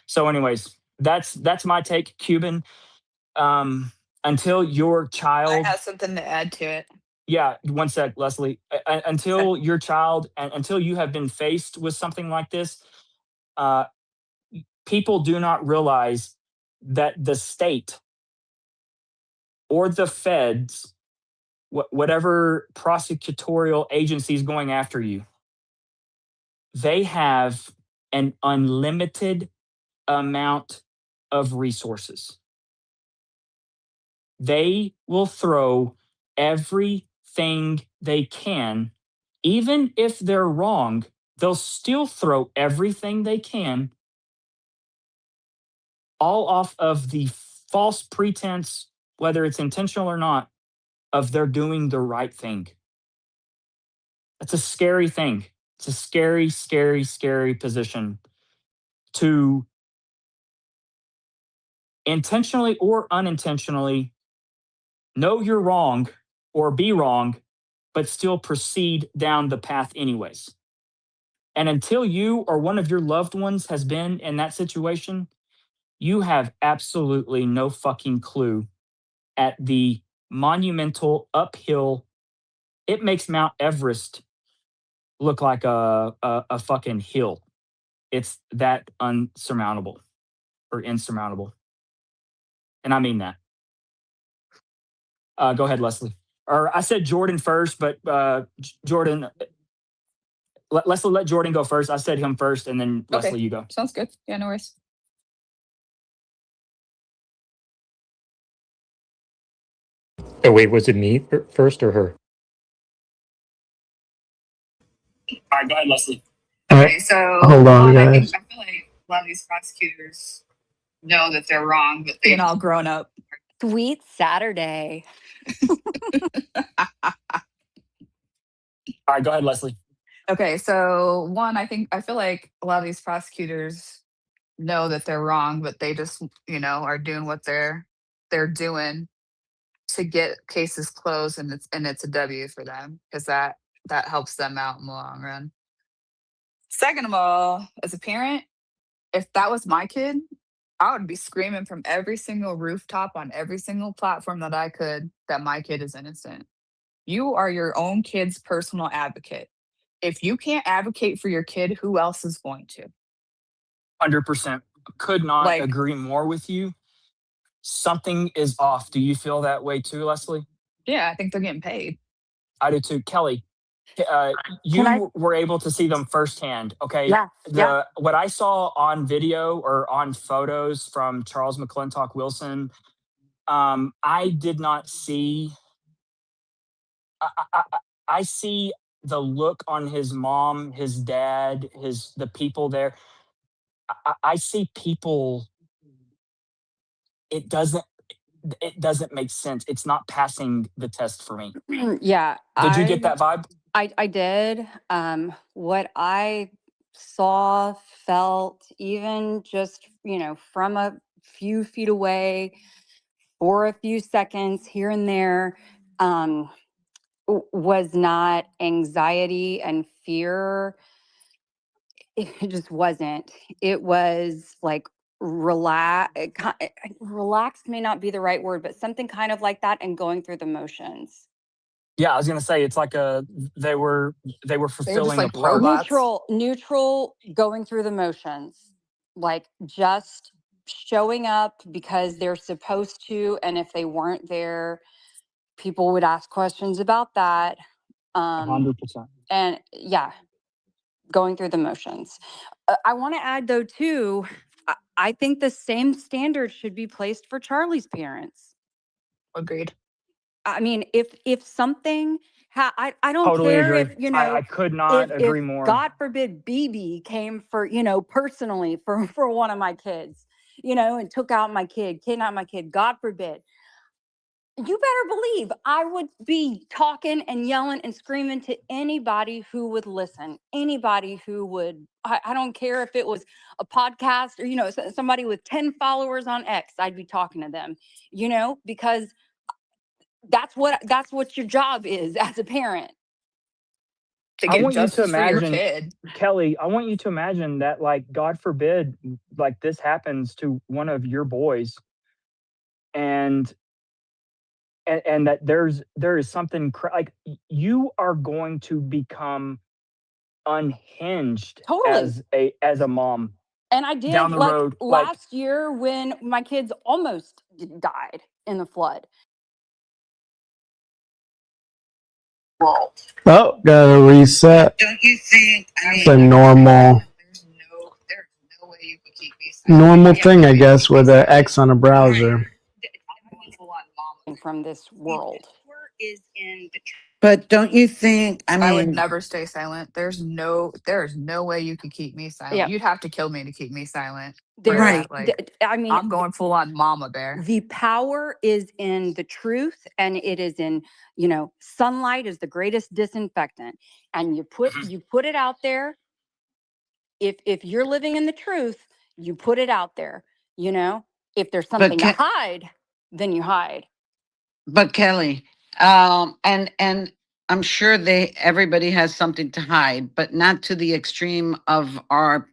So anyways, that's my take, Cuban. Until your I child, have something to add to it. yeah, one sec, Leslie. Until your child, and until you have been faced with something like this, uh, people do not realize that the state or the feds, whatever prosecutorial agency is going after you, they have an unlimited amount of resources. They will throw everything they can, even if they're wrong, they'll still throw everything they can, all off of the false pretense, whether it's intentional or not, of they're doing the right thing. That's a scary thing. It's a scary, scary, scary position to intentionally or unintentionally know you're wrong or be wrong, but still proceed down the path anyways. And until you or one of your loved ones has been in that situation, you have absolutely no fucking clue at the monumental uphill. It makes Mount Everest look like a fucking hill. It's that unsurmountable or insurmountable. And I mean that. Go ahead, Leslie. Or I said Jordan first, but Jordan, Leslie, let Jordan go first. I said him first, and then Leslie, Okay. you go. Sounds good. Yeah, no worries. Oh, wait, was it me first or her? All right, go ahead, Leslie. Okay, so Hold on, I guys. feel like a lot of these prosecutors know that they're wrong, but they're all grown up. Sweet Saturday. All right, go ahead, Leslie. Okay, so one, I feel like a lot of these prosecutors know that they're wrong, but they just, are doing what they're doing to get cases closed, and it's a W for them because that helps them out in the long run. Second of all, as a parent, if that was my kid, I would be screaming from every single rooftop on every single platform that I could that my kid is innocent. You are your own kid's personal advocate. If you can't advocate for your kid, who else is going to? 100%. Could not Like, agree more with you. Something is off. Do you feel that way too, Leslie? yeah, I think they're getting paid. I do too. Kelly, Can I? you were able to see them firsthand. Okay. Yeah. What I saw on video or on photos from Charles McClintock Wilson, I did not see. I see the look on his mom, his dad, the people there. I see people. It doesn't make sense. It's not passing the test for me. Yeah. Did you get that vibe? I did. What I saw, felt, even just, from a few feet away for a few seconds here and there, was not anxiety and fear. It just wasn't. It was like relaxed may not be the right word, but something kind of like that, and going through the motions. Yeah, I was gonna say it's like they were fulfilling like a part. robots. Neutral, going through the motions, like just showing up because they're supposed to, and if they weren't there, people would ask questions about that. 100%. And yeah, going through the motions. I want to add though too, I think the same standard should be placed for Charlie's parents. Agreed. I mean, if something, I don't Totally care agree. if, I could not agree if more. God forbid BB came for, personally for one of my kids, and took out my kid, kidnapped my kid, God forbid. You better believe I would be talking and yelling and screaming to anybody who would listen, anybody who would, I don't care if it was a podcast or, somebody with 10 followers on X, I'd be talking to them, because that's what your job is as a parent. To I get want you to justice for your imagine, kid. Kelly, I want you to imagine that, like, God forbid, like this happens to one of your boys, and that there is something like you are going to become unhinged Totally. as a mom. And I did down the like road, last year when my kids almost died in the flood. Oh, gotta reset. Don't you think? It's a normal There's no way you could keep me silent. normal thing, I guess, with an X on a browser. From this world. But don't you think? I would never stay silent. There's no way you could keep me silent. Yeah. You'd have to kill me to keep me silent. Right. I mean, I'm going full on mama bear. The power is in the truth, and it is in, sunlight is the greatest disinfectant. And you put it out there. If you're living in the truth, you put it out there. If there's something to hide, then you hide. But Kelly, and I'm sure everybody has something to hide, but not to the extreme of our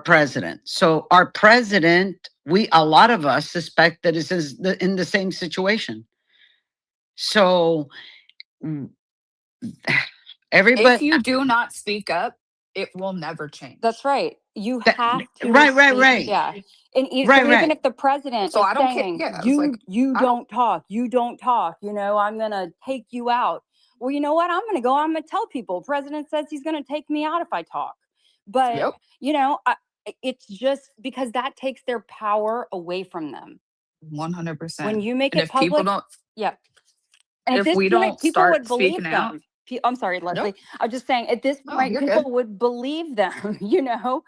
president. So our president, a lot of us suspect that is in the same situation. So everybody, If you do not speak up, it will never change. That's right. You That- have to right, speak- Yeah. And Right, even right. if the president So is I don't care. saying, Yeah, it's you like, you I don't- don't talk, you don't talk, you know, I'm gonna take you out. Well, you know what? I'm gonna tell people. President says he's gonna take me out if I talk. But Yep. you know, it's just because that takes their power away from them. 100%. When you make And it if people public, don't, yeah. And at if this we point, don't people would start believe speaking them. out, I'm sorry, Leslie. I was just saying, at this No, point, you're people good. would believe them, you know,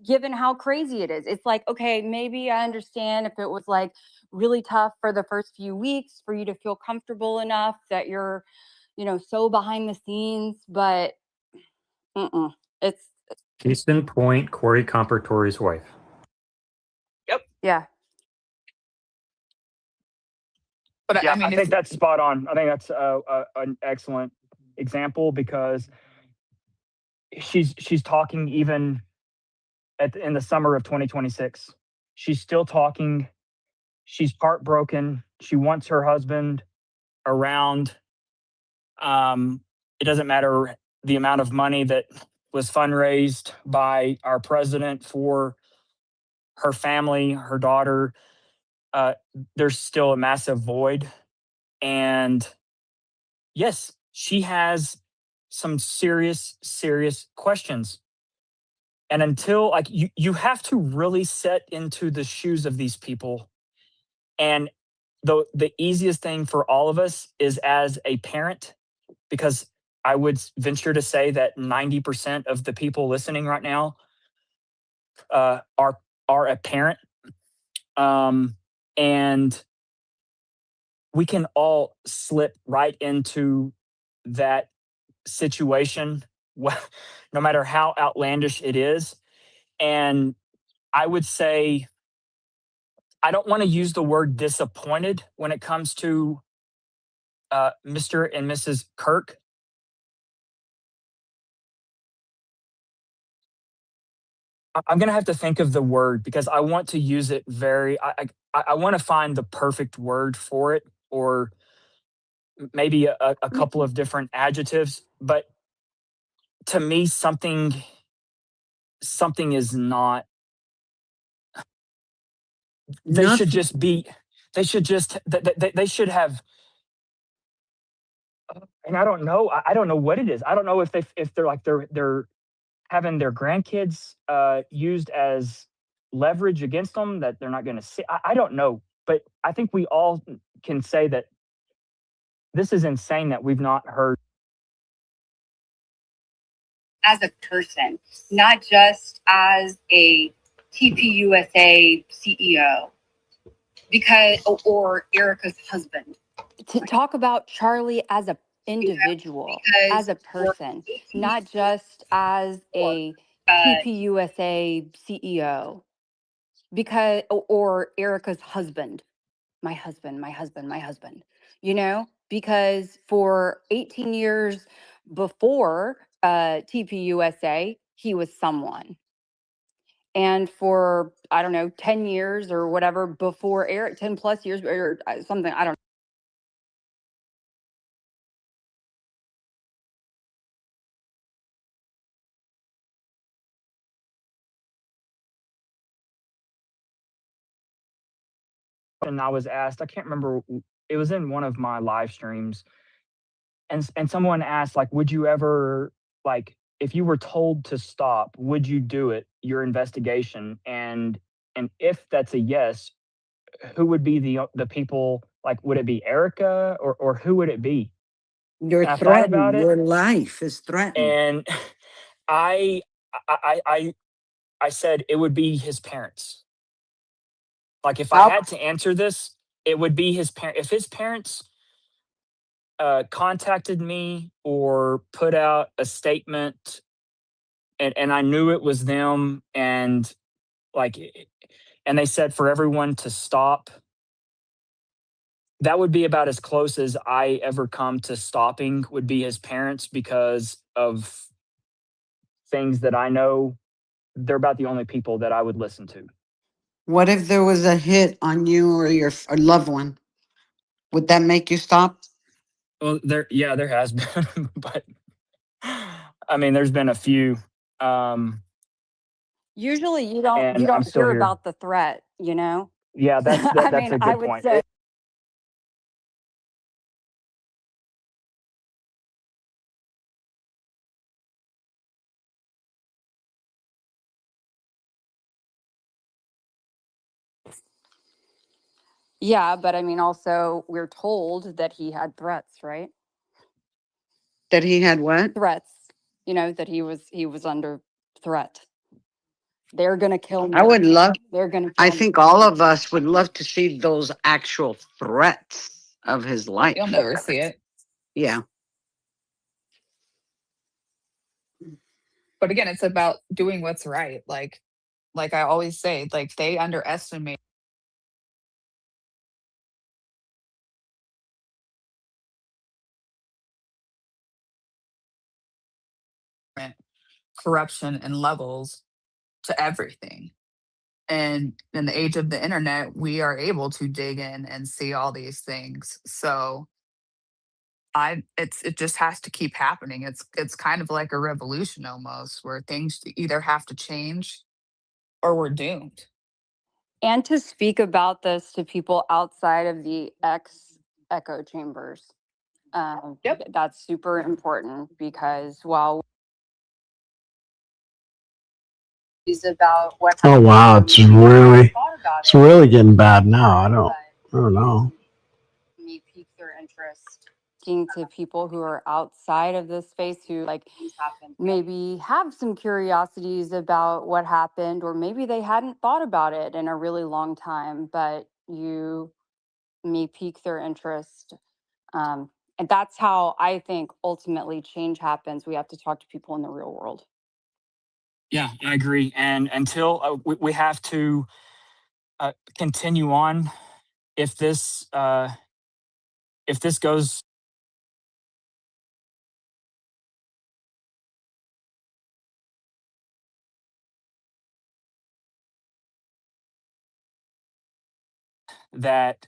given how crazy it is. It's like, okay, maybe I understand if it was like really tough for the first few weeks for you to feel comfortable enough that you're, you know, so behind the scenes, but it's Case in point, Corey Compertore's wife. yeah. but Yeah, I mean, I think that's spot on. I think that's an excellent example because she's talking even in the summer of 2026. She's still talking. She's heartbroken. She wants her husband around. It doesn't matter the amount of money that was fundraised by our president for her family, her daughter. There's still a massive void. And yes, she has some serious questions. And until like you have to really set into the shoes of these people. And the easiest thing for all of us is as a parent, because I would venture to say that 90% of the people listening right now are a parent. And we can all slip right into that situation, no matter how outlandish it is. And I would say, I don't want to use the word disappointed when it comes to Mr. and Mrs. Kirk. I'm going to have to think of the word because I want to use it I want to find the perfect word for it, or maybe a couple of different adjectives. But to me, something is not. They should just be. They should just. They should have. And I don't know. I don't know what it is. I don't know if they're having their grandkids used as leverage against them that they're not going to see. I don't know, but I think we all can say that this is insane that we've not heard. As a person, not just as a TPUSA CEO, because or Erica's husband. To talk about Charlie as a individual, as a person, not just as a TPUSA CEO, because or Erica's husband, my husband, you know, because for 18 years before TPUSA, he was someone. And for, I don't know, 10 years or whatever before Eric, 10 plus years or something, I don't know. And I was asked, I can't remember, it was in one of my live streams, and someone asked, like, would you ever, like, if you were told to stop, would you do it, your investigation? And if that's a yes, who would be the people? Like, would it be Erica, or who would it be? You're And I thought about threatened. it, Your life is threatened. and I I said it would be his parents. Like, if I had to answer this, it would be his parent. If his parents contacted me or put out a statement, and I knew it was them, and like, and they said for everyone to stop, that would be about as close as I ever come to stopping would be his parents, because of things that I know. They're about the only people that I would listen to. What if there was a hit on you or your loved one? Would that make you stop? Well, there has been, but I mean, there's been a few. Usually you And I'm don't still hear here. about the threat, you know? Yeah, that's I that's mean, a I good would point. say yeah, but I mean also we're told that he had threats, right? That he had what? Threats, you know, that he was under threat. They're going to kill me. I would love, They're going to I kill me. think all of us would love to see those actual threats of his life. You'll never see it. Yeah. But again, it's about doing what's right. Like I always say, like they underestimate corruption and levels to everything. And in the age of the internet, we are able to dig in and see all these things. So it just has to keep happening. It's kind of like a revolution almost, where things either have to change or we're doomed. And to speak about this to people outside of the echo chambers. Yep. That's super important, because while is about what Oh wow, it's really getting bad now. I don't know. Me pique their interest to people who are outside of this space, who like maybe have some curiosities about what happened, or maybe they hadn't thought about it in a really long time, but me pique their interest. And that's how I think ultimately change happens. We have to talk to people in the real world. Yeah, I agree. And until we have to continue on, if this goes. That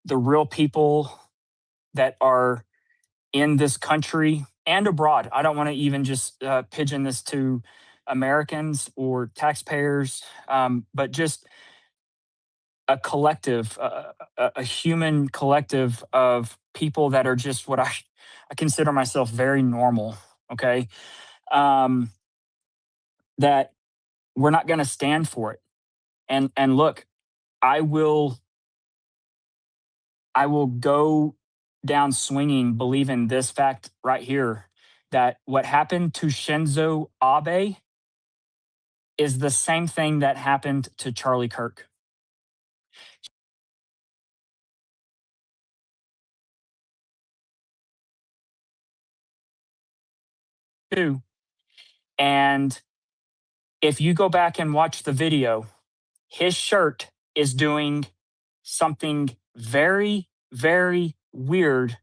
the real people that are in this country and abroad, I don't want to even just pigeon this to Americans or taxpayers, but just a collective, a human collective of people that are just what I consider myself very normal. Okay. That we're not going to stand for it. And look, I will go down swinging, believing this fact right here, that what happened to Shinzo Abe is the same thing that happened to Charlie Kirk. And if you go back and watch the video, his shirt is doing something very, very weird,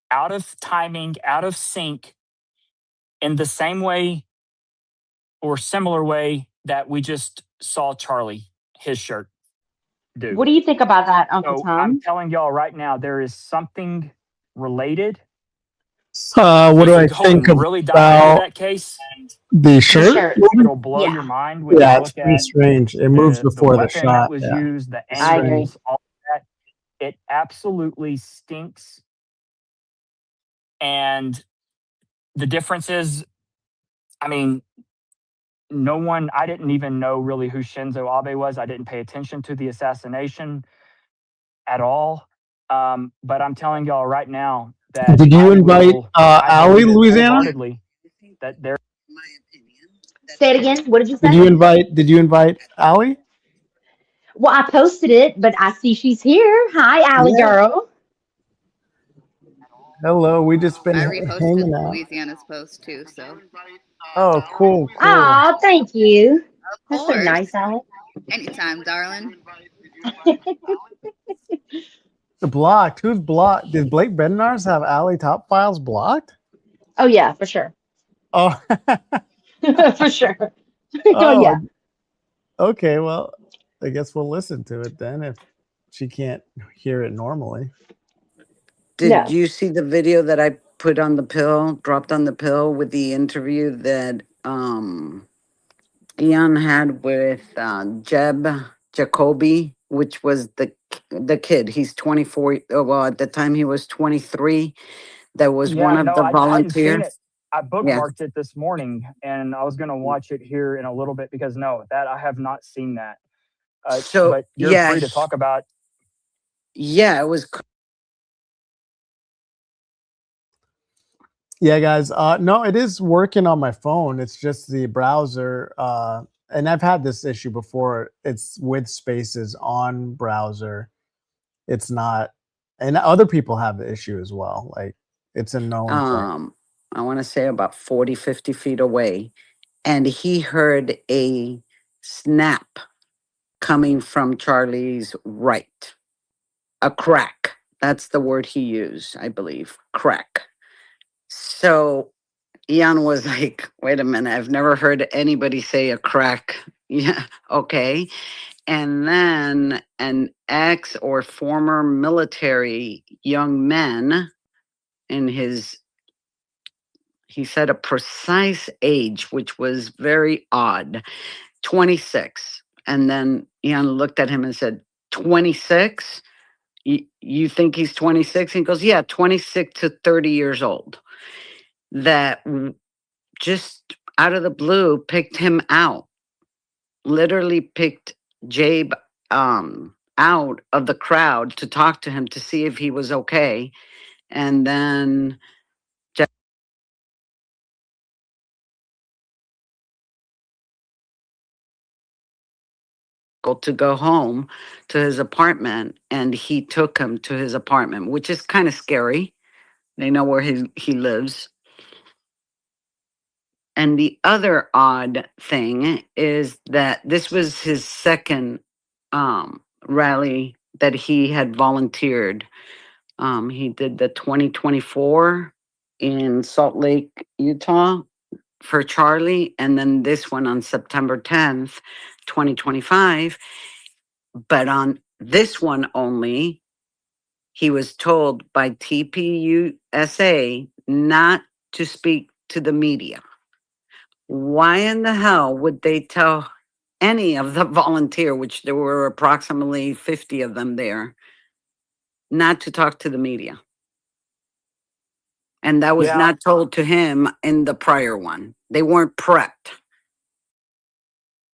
out of timing, out of sync, in the same way or similar way that we just saw Charlie, his shirt, do. What do you think about that, Uncle So I'm Tom? telling y'all right now, there is something related. What We do I could go think and really dive into about that case, and the The shirt? shirt. it'll blow Yeah, your mind when you Yeah, it's look pretty at strange. It moves the before the weapon that shot. was Yeah, used, the it's I strange. agree. angles, all that. It absolutely stinks. And the difference is, I mean, I didn't even know really who Shinzo Abe was. I didn't pay attention to the assassination at all. But I'm telling y'all right now that Did you I invite Allie, believe it Louisiana? wholeheartedly that there. Say it again. What did you say? Did you invite Allie? Well, I posted it, but I see she's here. Hi, Allie Yeah. girl. Hello. We just been I reposted hanging out. Louisiana's post too, so Oh, cool. Oh, thank you. of That's so course. nice, Allie. Anytime, darling. Blocked. Who's blocked? Did Blake Bednar's have Alley Top Files blocked? Oh yeah, for sure. Oh, For sure. Oh oh, yeah. okay. Well, I guess we'll listen to it then if she can't hear it normally. Did No. you see the video that I put on the pill, dropped on the pill with the interview that Ian had with Jeb Jacoby, which was the kid. He's 24. Well, at the time he was 23. That was one Yeah, of no, the I hadn't seen it. volunteers. I Yeah. bookmarked it this morning, and I was going to watch it here in a little bit because no, that I have not seen that. So But you're yeah, free to talk about. yeah, it was. Yeah, guys. No, it is working on my phone. It's just the browser. And I've had this issue before. It's with spaces on browser. It's not, and other people have the issue as well. Like it's a known thing. I want to say about 40, 50 feet away. And he heard a snap coming from Charlie's right. A crack. That's the word he used, I believe. Crack. So Ian was like, wait a minute, I've never heard anybody say a crack. Yeah, okay. And then an ex or former military young man in his, he said a precise age, which was very odd, 26. And then Ian looked at him and said, 26? You think he's 26? He goes, yeah, 26 to 30 years old. That just out of the blue picked him out, literally picked Jabe out of the crowd to talk to him to see if he was okay. And then to go home to his apartment, and he took him to his apartment, which is kind of scary. They know where he lives. And the other odd thing is that this was his second rally that he had volunteered. He did the 2024 in Salt Lake, Utah for Charlie, and then this one on September 10th, 2025. But on this one only, he was told by TPUSA not to speak to the media. Why in the hell would they tell any of the volunteer, which there were approximately 50 of them there, not to talk to the media? And that was Yeah, not told to him in the prior one. They weren't prepped.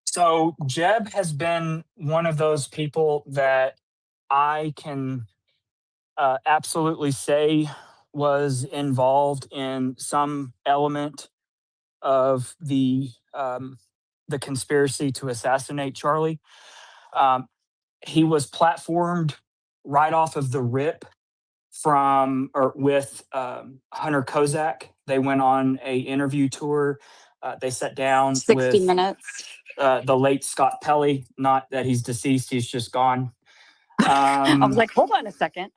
so Jeb has been one of those people that I can absolutely say was involved in some element of the conspiracy to assassinate Charlie. He was platformed right off of the rip from or with Hunter Kozak. They went on a interview tour. They sat down 60 with minutes. the late Scott Pelley. Not that he's deceased; he's just gone. I was like, hold on a second.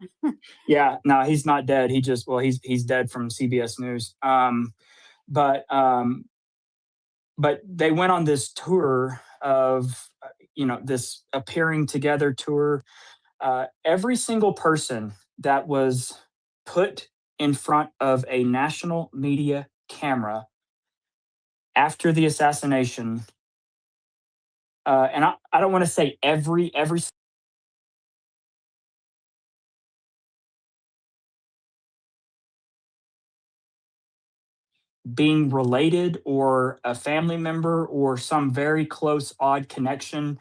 Yeah, no, he's not dead. He just he's dead from CBS News. But they went on this tour of this appearing together tour. Every single person that was put in front of a national media camera after the assassination, and I don't want to say every being related or a family member or some very close odd connection.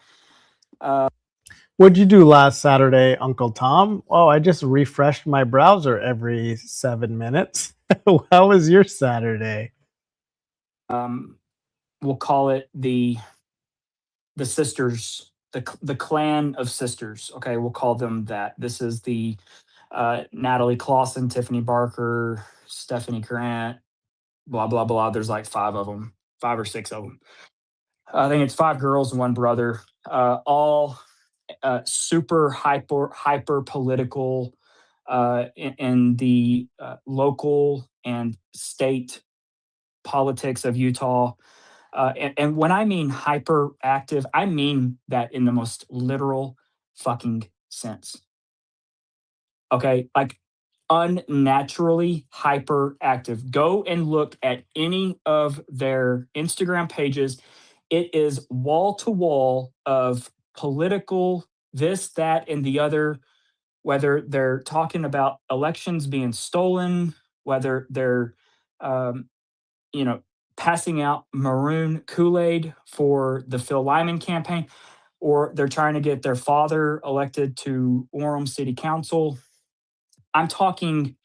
What'd you do last Saturday, Uncle Tom? Oh, I just refreshed my browser every 7 minutes. How was your Saturday? We'll call it the sisters, the clan of sisters. Okay, we'll call them that. This is the Natalie Clausen, Tiffany Barker, Stephanie Grant, blah blah blah. There's like 5 of them, 5 or 6 of them. I think it's 5 girls and 1 brother. All super hyper political, in the local and state politics of Utah. And when I mean hyperactive, I mean that in the most literal fucking sense. Okay, like unnaturally hyperactive. Go and look at any of their Instagram pages. It is wall to wall of political this, that, and the other, whether they're talking about elections being stolen, whether they're, um, you know, passing out maroon Kool-Aid for the Phil Lyman campaign, or they're trying to get their father elected to Orem City Council. I'm talking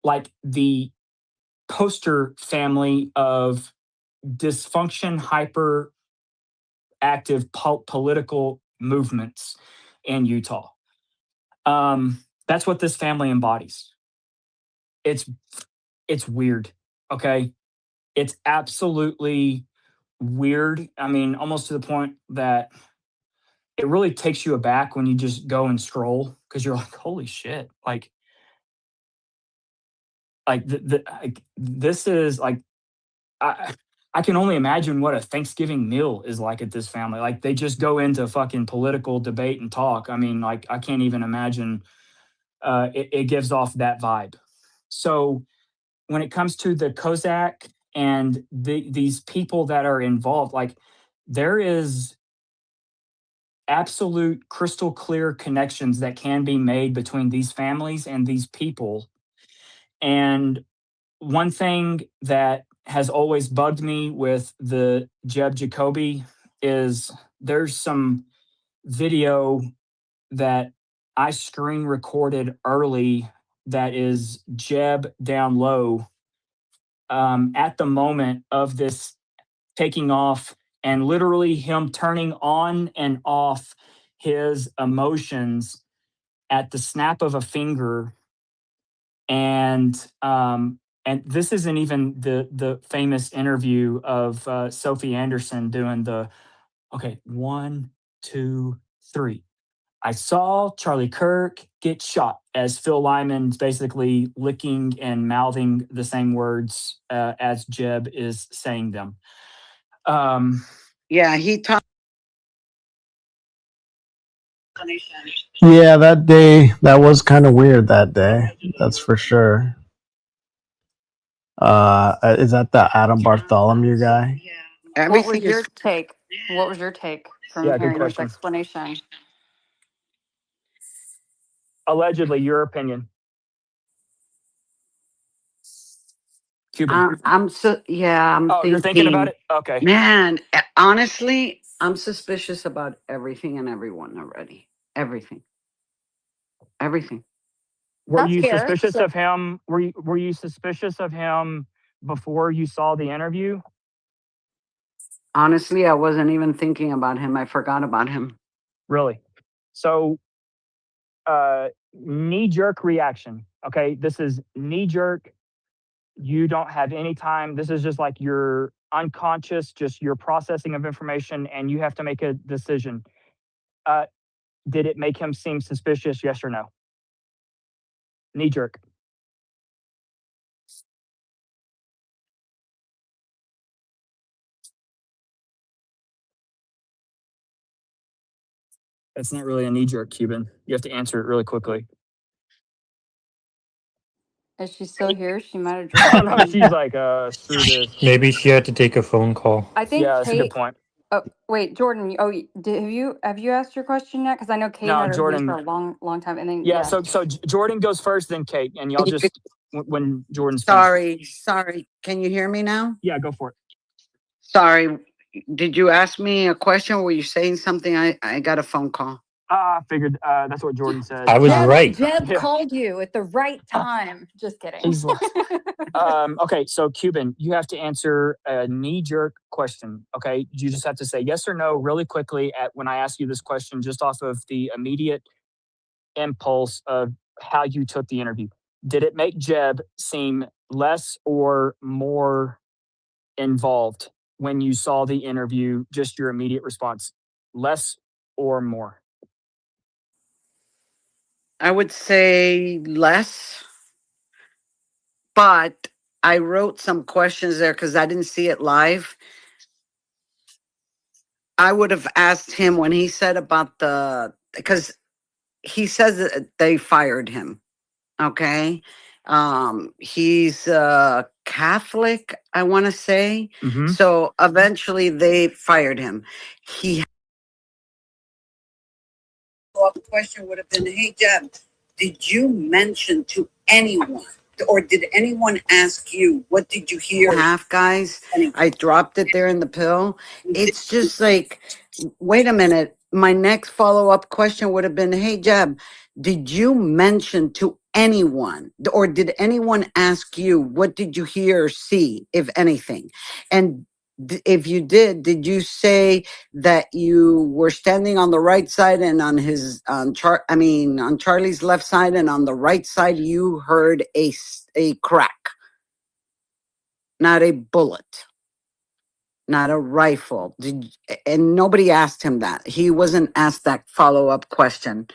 like the poster family of dysfunction, hyperactive political movements in Utah. That's what this family embodies. It's weird. Okay, it's absolutely weird. I mean, almost to the point that it really takes you aback when you just go and scroll, because you're like, holy shit, like this is like, I can only imagine what a Thanksgiving meal is like at this family. Like they just go into fucking political debate and talk. I mean, like I can't even imagine. It gives off that vibe. So when it comes to the Kozak and these people that are involved, like there is absolute crystal clear connections that can be made between these families and these people. And one thing that has always bugged me with the Jeb Jacoby is there's some video that I screen recorded early that is Jeb down low at the moment of this taking off, and literally him turning on and off his emotions at the snap of a finger. And this isn't even the famous interview of Sophie Anderson doing the, okay, 1, 2, 3. I saw Charlie Kirk get shot, as Phil Lyman's basically licking and mouthing the same words as Jeb is saying them. Yeah, he talked. Yeah, that day, that was kind of weird that day. That's for sure. Is that the Adam Bartholomew guy? What was Everything your is. take? What was your take from Yeah, good hearing this question. explanation? Allegedly, your opinion. Cuban. I'm so yeah. I'm Oh, you're thinking about thinking, it? Okay. man. Honestly, I'm suspicious about everything and everyone already. Everything. Were That's you fair. suspicious of him? Were you suspicious of him before you saw the interview? Honestly, I wasn't even thinking about him. I forgot about him. Really? So, knee-jerk reaction. Okay, this is knee-jerk. You don't have any time. This is just like your unconscious, just your processing of information, and you have to make a decision. Did it make him seem suspicious? Yes or no? Knee-jerk. That's not really a knee-jerk, Cuban. You have to answer it really quickly. Is she still here? She might have I don't dropped. know. She's like, screw this. Maybe she had to take a phone call. I think Yeah, that's a good Kate. point. Oh wait, Jordan. Oh, have you asked your question yet? Because I know Kate No, had her hand for Jordan. a long time, and then Yeah, so Jordan goes first, then Kate, and y'all just when Jordan's finished. Sorry. Can you hear me now? Yeah, go for it. Sorry. Did you ask me a question? Were you saying something? I got a phone call. I figured that's what Jordan said. I was right. Jeb Yeah. called you at the right time. Just kidding. He's okay, so Cuban, you have to answer a knee-jerk question. Okay, you just have to say yes or no really quickly when I ask you this question, just off of the immediate impulse of how you took the interview. Did it make Jeb seem less or more involved when you saw the interview? Just your immediate response, less or more? I would say less, but I wrote some questions there because I didn't see it live. I would have asked him when he said about because he says that they fired him. Okay. He's Catholic, I want to say. Mm-hmm. So eventually they fired him. He follow-up question would have been, hey, Jeb, did you mention to anyone or did anyone ask you, what did you hear? Half guys, I dropped it there in the pill. It's just like, wait a minute. My next follow-up question would have been, hey, Jeb, did you mention to anyone or did anyone ask you, what did you hear or see, if anything? And if you did you say that you were standing on the right side and on his on Charlie's left side, and on the right side you heard a crack, not a bullet, not a rifle? And nobody asked him that. He wasn't asked that follow-up question.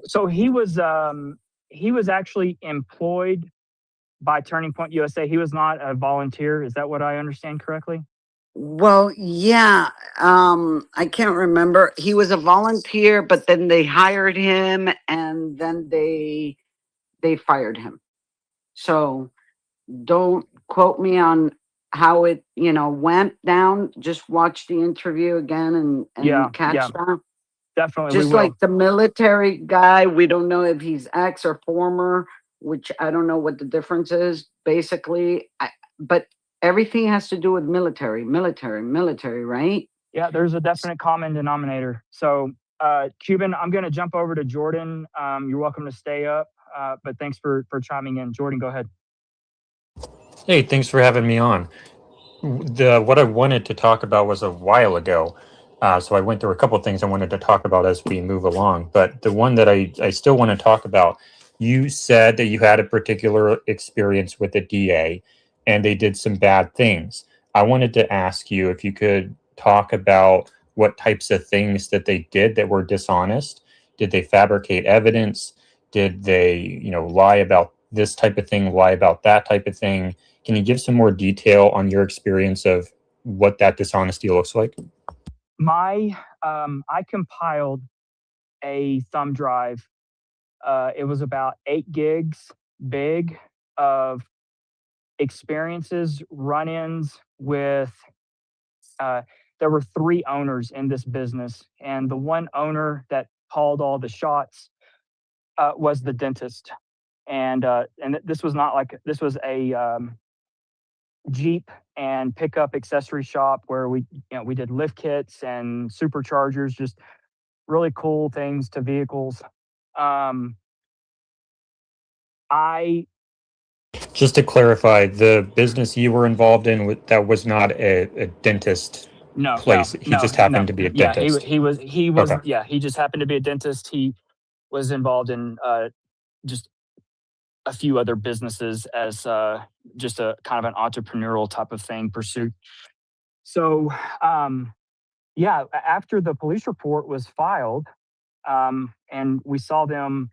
So he was actually employed by Turning Point USA. He was not a volunteer. Is that what I understand correctly? Well, yeah. I can't remember. He was a volunteer, but then they hired him and then they fired him. So don't quote me on how it, went down. Just watch the interview again and catch that. Definitely, Just we will. like the military guy, we don't know if he's ex or former, which I don't know what the difference is, basically. But everything has to do with military, right? Yeah, there's a definite common denominator. So, Cuban, I'm going to jump over to Jordan. You're welcome to stay up, but thanks for chiming in. Jordan, go ahead. Hey, thanks for having me on. What I wanted to talk about was a while ago. So I went through a couple of things I wanted to talk about as we move along. But the one that I still want to talk about, you said that you had a particular experience with a DA and they did some bad things. I wanted to ask you if you could talk about what types of things that they did that were dishonest. Did they fabricate evidence? Did they, lie about this type of thing, lie about that type of thing? Can you give some more detail on your experience of what that dishonesty looks like? I compiled a thumb drive. It was about 8 gigs big of experiences, run-ins with. There were 3 owners in this business, and the one owner that called all the shots was the dentist. And this was not like this was a Jeep and pickup accessory shop where we did lift kits and superchargers, just really cool things to vehicles. I Just to clarify, the business you were involved in, that was not a dentist place. He just happened to be a Yeah, dentist. he was. Okay. Yeah, he just happened to be a dentist. He was involved in just a few other businesses as just a kind of an entrepreneurial type of thing pursuit. So, yeah, after the police report was filed, and we saw them.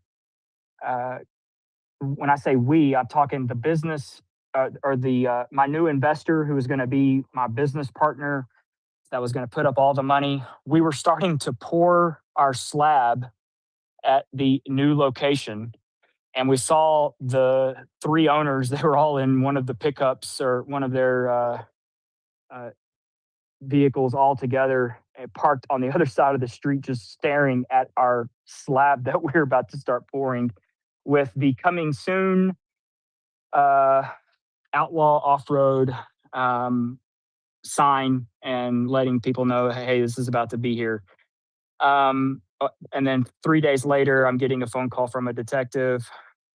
When I say we, I'm talking the business or the my new investor who was going to be my business partner that was going to put up all the money. We were starting to pour our slab at the new location, and we saw the 3 owners. They were all in one of the pickups or one of their vehicles all together, parked on the other side of the street, just staring at our slab that we were about to start pouring with the coming soon outlaw off-road sign and letting people know, hey, this is about to be here. And then 3 days later, I'm getting a phone call from a detective,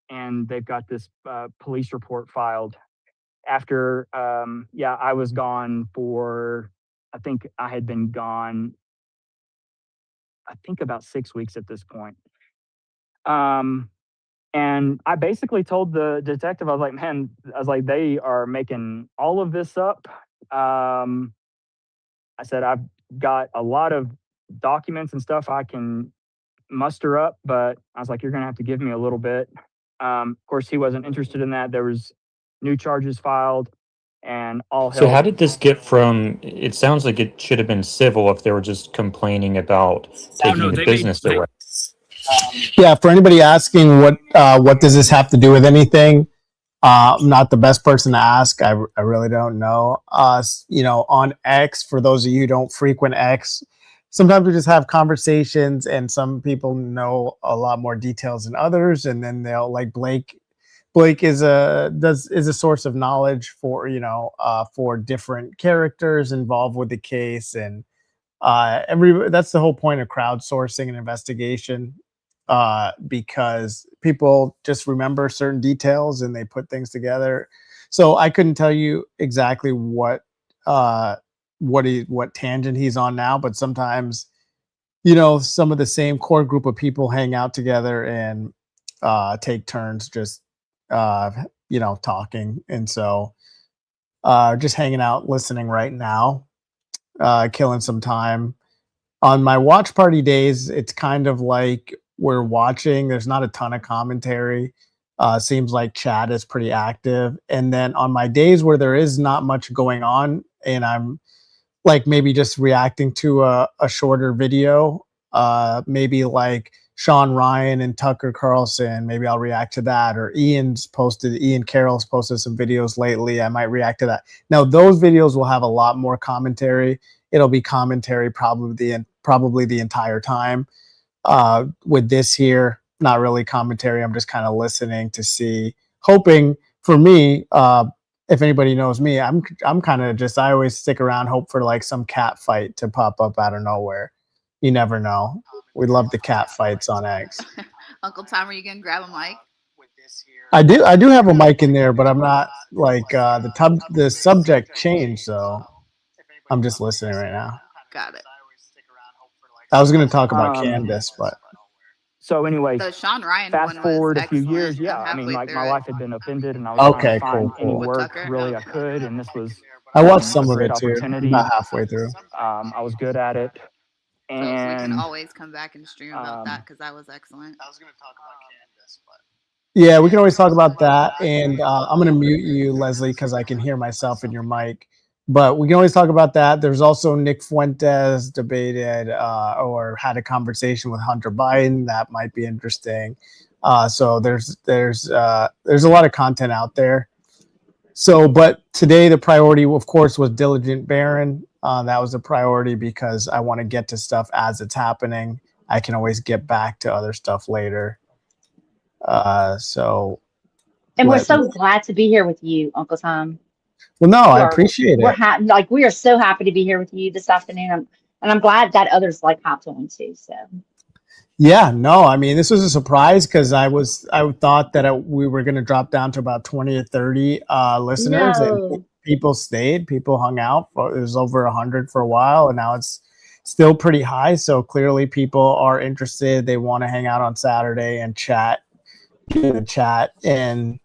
and they've got this police report filed. After, I was gone for, I think I had been gone, I think about 6 weeks at this point. And I basically told the detective, I was like, man, they are making all of this up. I said, I've got a lot of documents and stuff I can muster up, but I was like, you're going to have to give me a little bit. Of course, he wasn't interested in that. There was new charges filed and all So hell. how did this get from? It sounds like it should have been civil if they were just complaining about taking the business away. Yeah, for anybody asking what does this have to do with anything, I'm not the best person to ask. I really don't know. On X, for those of you who don't frequent X, sometimes we just have conversations, and some people know a lot more details than others, and then they'll like Blake is a source of knowledge for for different characters involved with the case, and that's the whole point of crowdsourcing and investigation, because people just remember certain details and they put things together. So I couldn't tell you exactly what tangent he's on now, but sometimes some of the same core group of people hang out together and take turns just talking, and so just hanging out listening right now, killing some time. On my watch party days, it's kind of like we're watching. There's not a ton of commentary. Seems like chat is pretty active. And then on my days where there is not much going on and I'm like maybe just reacting to a shorter video, maybe like Sean Ryan and Tucker Carlson, maybe I'll react to that. Or Ian Carroll's posted some videos lately. I might react to that. Now those videos will have a lot more commentary. It'll be commentary probably the entire time. With this here, not really commentary. I'm just kind of listening to see, hoping for me. If anybody knows me, I'm kind of just, I always stick around, hope for like some cat fight to pop up out of nowhere. You never know. We love the cat fights on X. Uncle Tom, are you gonna grab a mic? I do have a mic in there, but I'm not like the subject changed, so I'm just listening right now. Got it. I was going to talk about Candace, but so anyway, the Sean Ryan fast one forward was a few excellent. years, yeah. I mean, like my life had been upended, and I was trying to find any work really I could, and this was I watched some of great it too. opportunity. About halfway through. I was good at it, So we and can always come back and stream about that because that was excellent. I was going to talk about Candace, but yeah, we can always talk about that. And I'm going to mute you, Leslie, because I can hear myself in your mic. But we can always talk about that. There's also Nick Fuentes debated or had a conversation with Hunter Biden. That might be interesting. So there's a lot of content out there. So, but today the priority, of course, was Diligent Baron. That was a priority because I want to get to stuff as it's happening. I can always get back to other stuff later. And we're so glad to be here with you, Uncle Tom. Well, no, I appreciate it. We are so happy to be here with you this afternoon, and I'm glad that others like hopped on too. So, yeah, no, I mean this was a surprise because I thought that we were going to drop down to about 20 or 30 listeners, and people stayed, people hung out. It was over 100 for a while, and now it's still pretty high. So clearly, people are interested. They want to hang out on Saturday and chat, and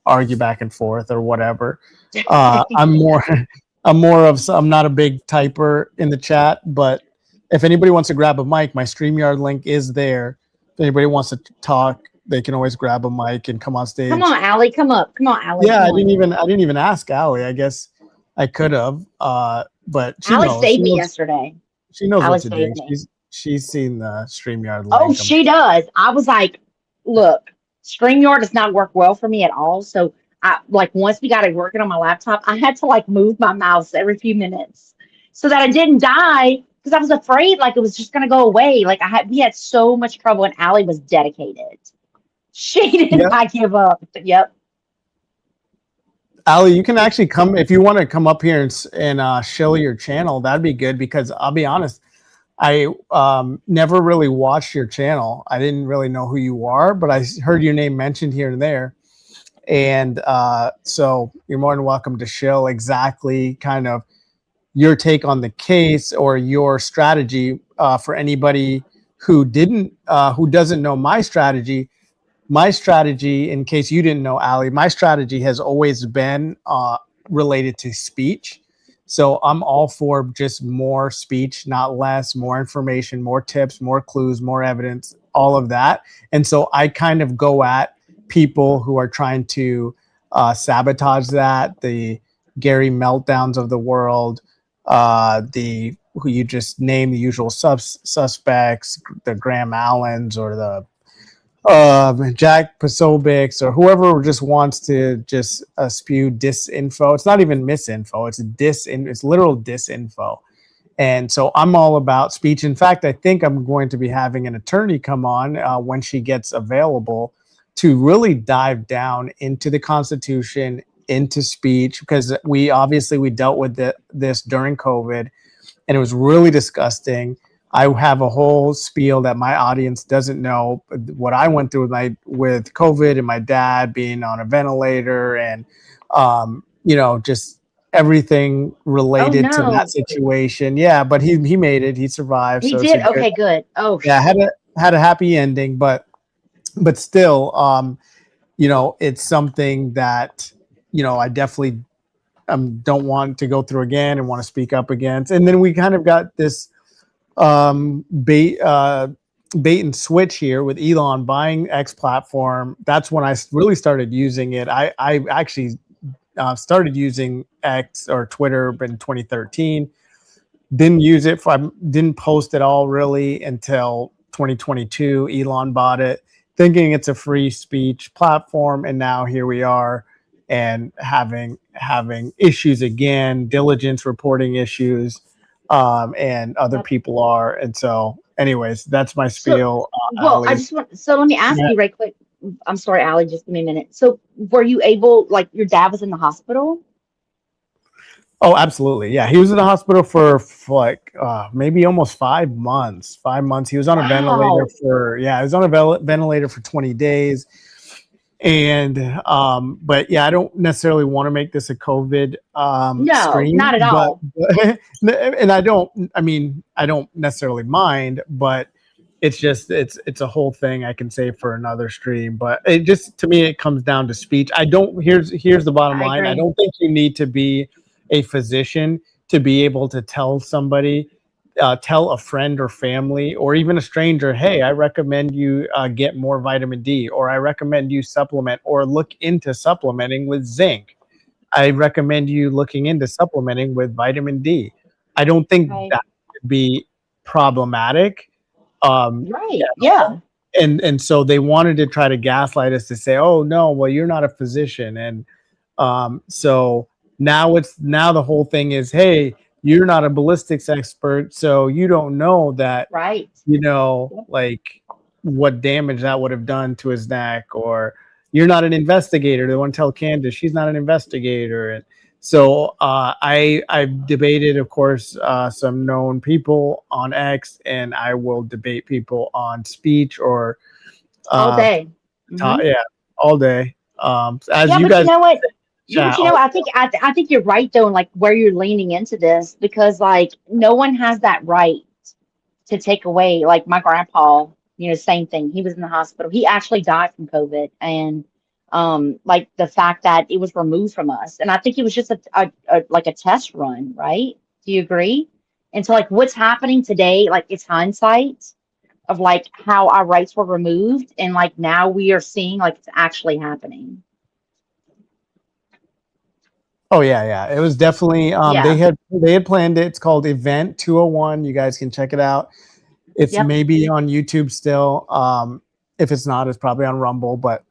argue back and forth or whatever. I'm not a big typer in the chat, but if anybody wants to grab a mic, my StreamYard link is there. If anybody wants to talk, they can always grab a mic and come on stage. Come on, Allie, come up. Come on, Allie. Yeah, I didn't even ask Allie. I guess I could have, but she Allie knows. saved me yesterday. She knows Allie what to do. She's seen the StreamYard link. Oh, she does. I was like, look, StreamYard does not work well for me at all. So once we got it working on my laptop, I had to move my mouse every few minutes so that I didn't die because I was afraid it was just gonna go away. We had so much trouble, and Allie was dedicated. She did not give up. Yep. Allie, you can actually come if you want to come up here and show your channel. That'd be good because I'll be honest, I never really watched your channel. I didn't really know who you are, but I heard your name mentioned here and there. And so you're more than welcome to show exactly kind of your take on the case or your strategy for anybody who doesn't know my strategy. My strategy, in case you didn't know, Allie, my strategy has always been related to speech. So I'm all for just more speech, not less, more information, more tips, more clues, more evidence, all of that. And so I kind of go at people who are trying to sabotage that, the Gary Meltdowns of the world, the who you just name the usual suspects, the Graham Allens or the Jack Posobics or whoever just wants to just spew disinfo. It's not even misinfo. It's literal disinfo. And so I'm all about speech. In fact, I think I'm going to be having an attorney come on when she gets available to really dive down into the Constitution, into speech, because we dealt with this during COVID, and it was really disgusting. I have a whole spiel that my audience doesn't know what I went through with COVID and my dad being on a ventilator and, just everything related to that situation. Yeah, but he made it. He survived. He So did. Okay, good. Oh, yeah, had a happy ending, but still, it's something that I definitely don't want to go through again and want to speak up against. And then we kind of got this bait and switch here with Elon buying X platform. That's when I really started using it. I actually started using X or Twitter in 2013. Didn't use it. Didn't post at all really until 2022. Elon bought it, thinking it's a free speech platform, and now here we are, and having issues again, diligence reporting issues, and other people are. And so, anyways, that's my spiel. So let me ask you right quick. I'm sorry, Allie, just give me a minute. So were you able, like your dad was in the hospital? Oh, absolutely. Yeah. He was in the hospital for like maybe almost 5 months. 5 months. He was on a ventilator for 20 days. And but yeah, I don't necessarily want to make this a COVID stream. Not at all. And I don't necessarily mind, but it's just it's a whole thing I can say for another stream. But it just, to me, it comes down to speech. Here's the bottom line. I don't think you need to be a physician to be able to tell somebody, tell a friend or family or even a stranger, hey, I recommend you get more vitamin D, or I recommend you supplement or look into supplementing with zinc. I recommend you looking into supplementing with vitamin D. I don't think that would be problematic. Yeah. And so they wanted to try to gaslight us to say, oh no, well, you're not a physician. And so now the whole thing is, hey, you're not a ballistics expert, so you don't know that, like what damage that would have done to his neck, or you're not an investigator. They want to tell Candace she's not an investigator. And so I've debated, of course, some known people on X, and I will debate people on speech or all day. All day. As you but guys, you know what? I think you're right though, and like where you're leaning into this, because like no one has that right to take away. Like my grandpa, same thing. He was in the hospital. He actually died from COVID, and like the fact that it was removed from us, and I think it was just a test run, right? Do you agree? And so like what's happening today, like it's hindsight of like how our rights were removed, and like now we are seeing like it's actually happening. Oh yeah. It was definitely they had planned it. It's called Event 201. You guys can check it out. It's maybe on YouTube still. If it's not, it's probably on Rumble, but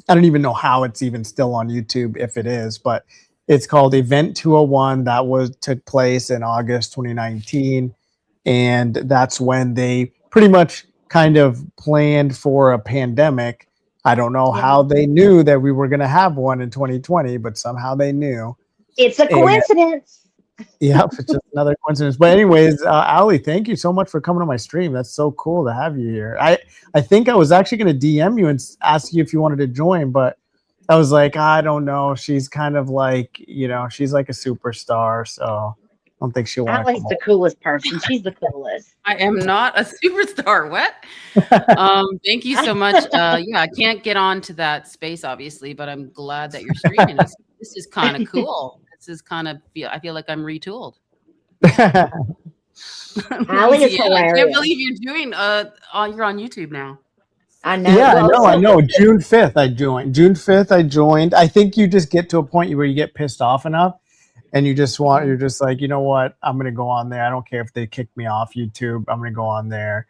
I don't even know how it's even still on YouTube, if it is. But it's called Event 201. That took place in August 2019, and that's when they pretty much kind of planned for a pandemic. I don't know how they knew that we were going to have one in 2020, but somehow they knew. It's a coincidence. It's just another coincidence. But anyways, Ali, thank you so much for coming on my stream. That's so cool to have you here. I think I was actually going to DM you and ask you if you wanted to join, but I was like, I don't know. She's kind of like, she's like a superstar, so I don't think she'll want to. Allie's the coolest person. She's the coolest. I am not a superstar. What? Thank you so much. I can't get on to that space, obviously, but I'm glad that you're streaming this. This is kind of cool. This is kind of I feel like I'm retooled. Allie is I can't hilarious. believe you're doing you're on YouTube now. I know. Yeah, Well, I so know. June 5th, I joined. June 5th, I joined. I think you just get to a point where you get pissed off enough and you're just like, you know what? I'm going to go on there. I don't care if they kick me off YouTube. I'm going to go on there.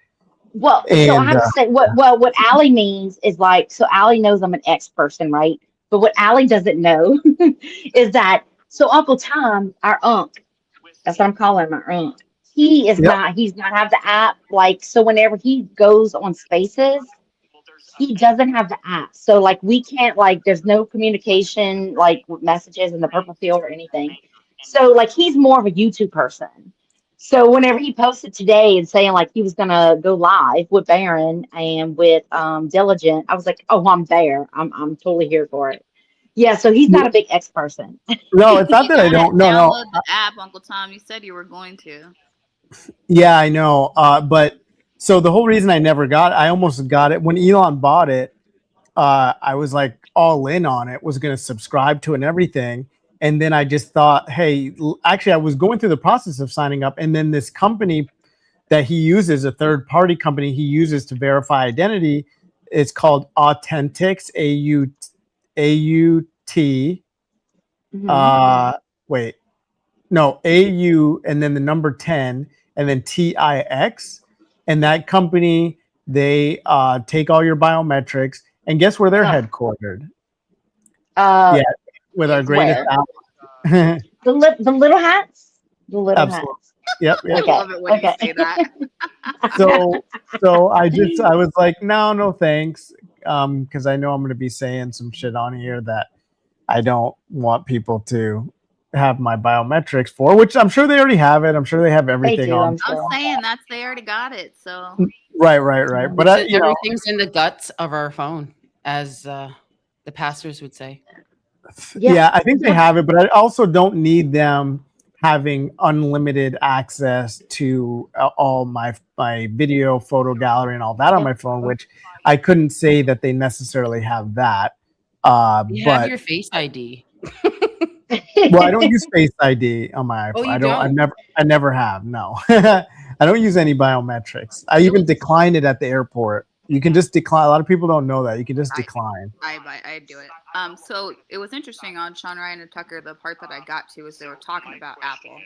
well, so I have to say what Allie means is like, so Allie knows I'm an ex person, right? But what Allie doesn't know is that so Uncle Tom, our unk, that's what I'm calling him, our unk. He's not have the app. Like, so whenever he goes on spaces, he doesn't have the app. So like we can't like there's no communication like with messages in the purple field or anything. So like he's more of a YouTube person. So whenever he posted today and saying like he was gonna go live with Baron and with Diligent, I was like, oh, I'm there. I'm totally here for it. Yeah, so he's not a big X person. No, it's not that I don't. No. Download the app, Uncle Tom. You said you were going to. Yeah, I know. But so the whole reason I never got it, I almost got it when Elon bought it. I was like all in on it, was going to subscribe to it and everything. And then I just thought, hey, actually, I was going through the process of signing up. And then this company that he uses, a third party company he uses to verify identity, it's called Authentics, AUT. Wait, no, AU and then the number 10 and then TIX. And that company, they take all your biometrics. And guess where they're headquartered? Yeah, with our greatest ally. the little hats? The little hats. Yep. I love it when you say that. So I was like, no thanks. Because I know I'm going to be saying some shit on here that I don't want people to have my biometrics for, which I'm sure they already have it. I'm sure they have everything on. I'm saying they already got it. So right. But everything's in the guts of our phone, as the pastors would say. Yeah, I think they have it, but I also don't need them having unlimited access to all my video, photo gallery, and all that on my phone, which I couldn't say that they necessarily have that. You but have your Face ID. Well, I don't use Face ID on my iPhone. Oh, you don't? I never have. No, I don't use any biometrics. I even declined it at the airport. You can just decline. A lot of people don't know that. You can just decline. I do it. So it was interesting on Sean Ryan and Tucker. The part that I got to was they were talking about Apple,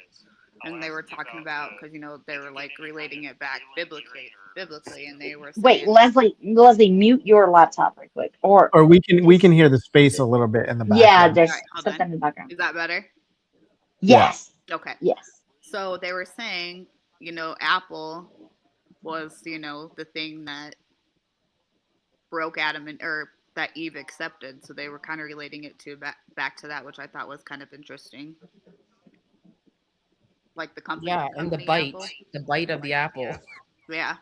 and they were talking about because they were like relating it back biblically, and they were saying, wait, Leslie, mute your laptop right quick, or we can hear the space a little bit in the background. Yeah, there's something in the background. Is that better? Yes. Yeah. Okay. Yes. So they were saying, Apple was, the thing that broke Adam or that Eve accepted. So they were kind of relating it to back to that, which I thought was kind of interesting. Like the company. Yeah, and the bite, Apple. the bite of the apple. Yeah.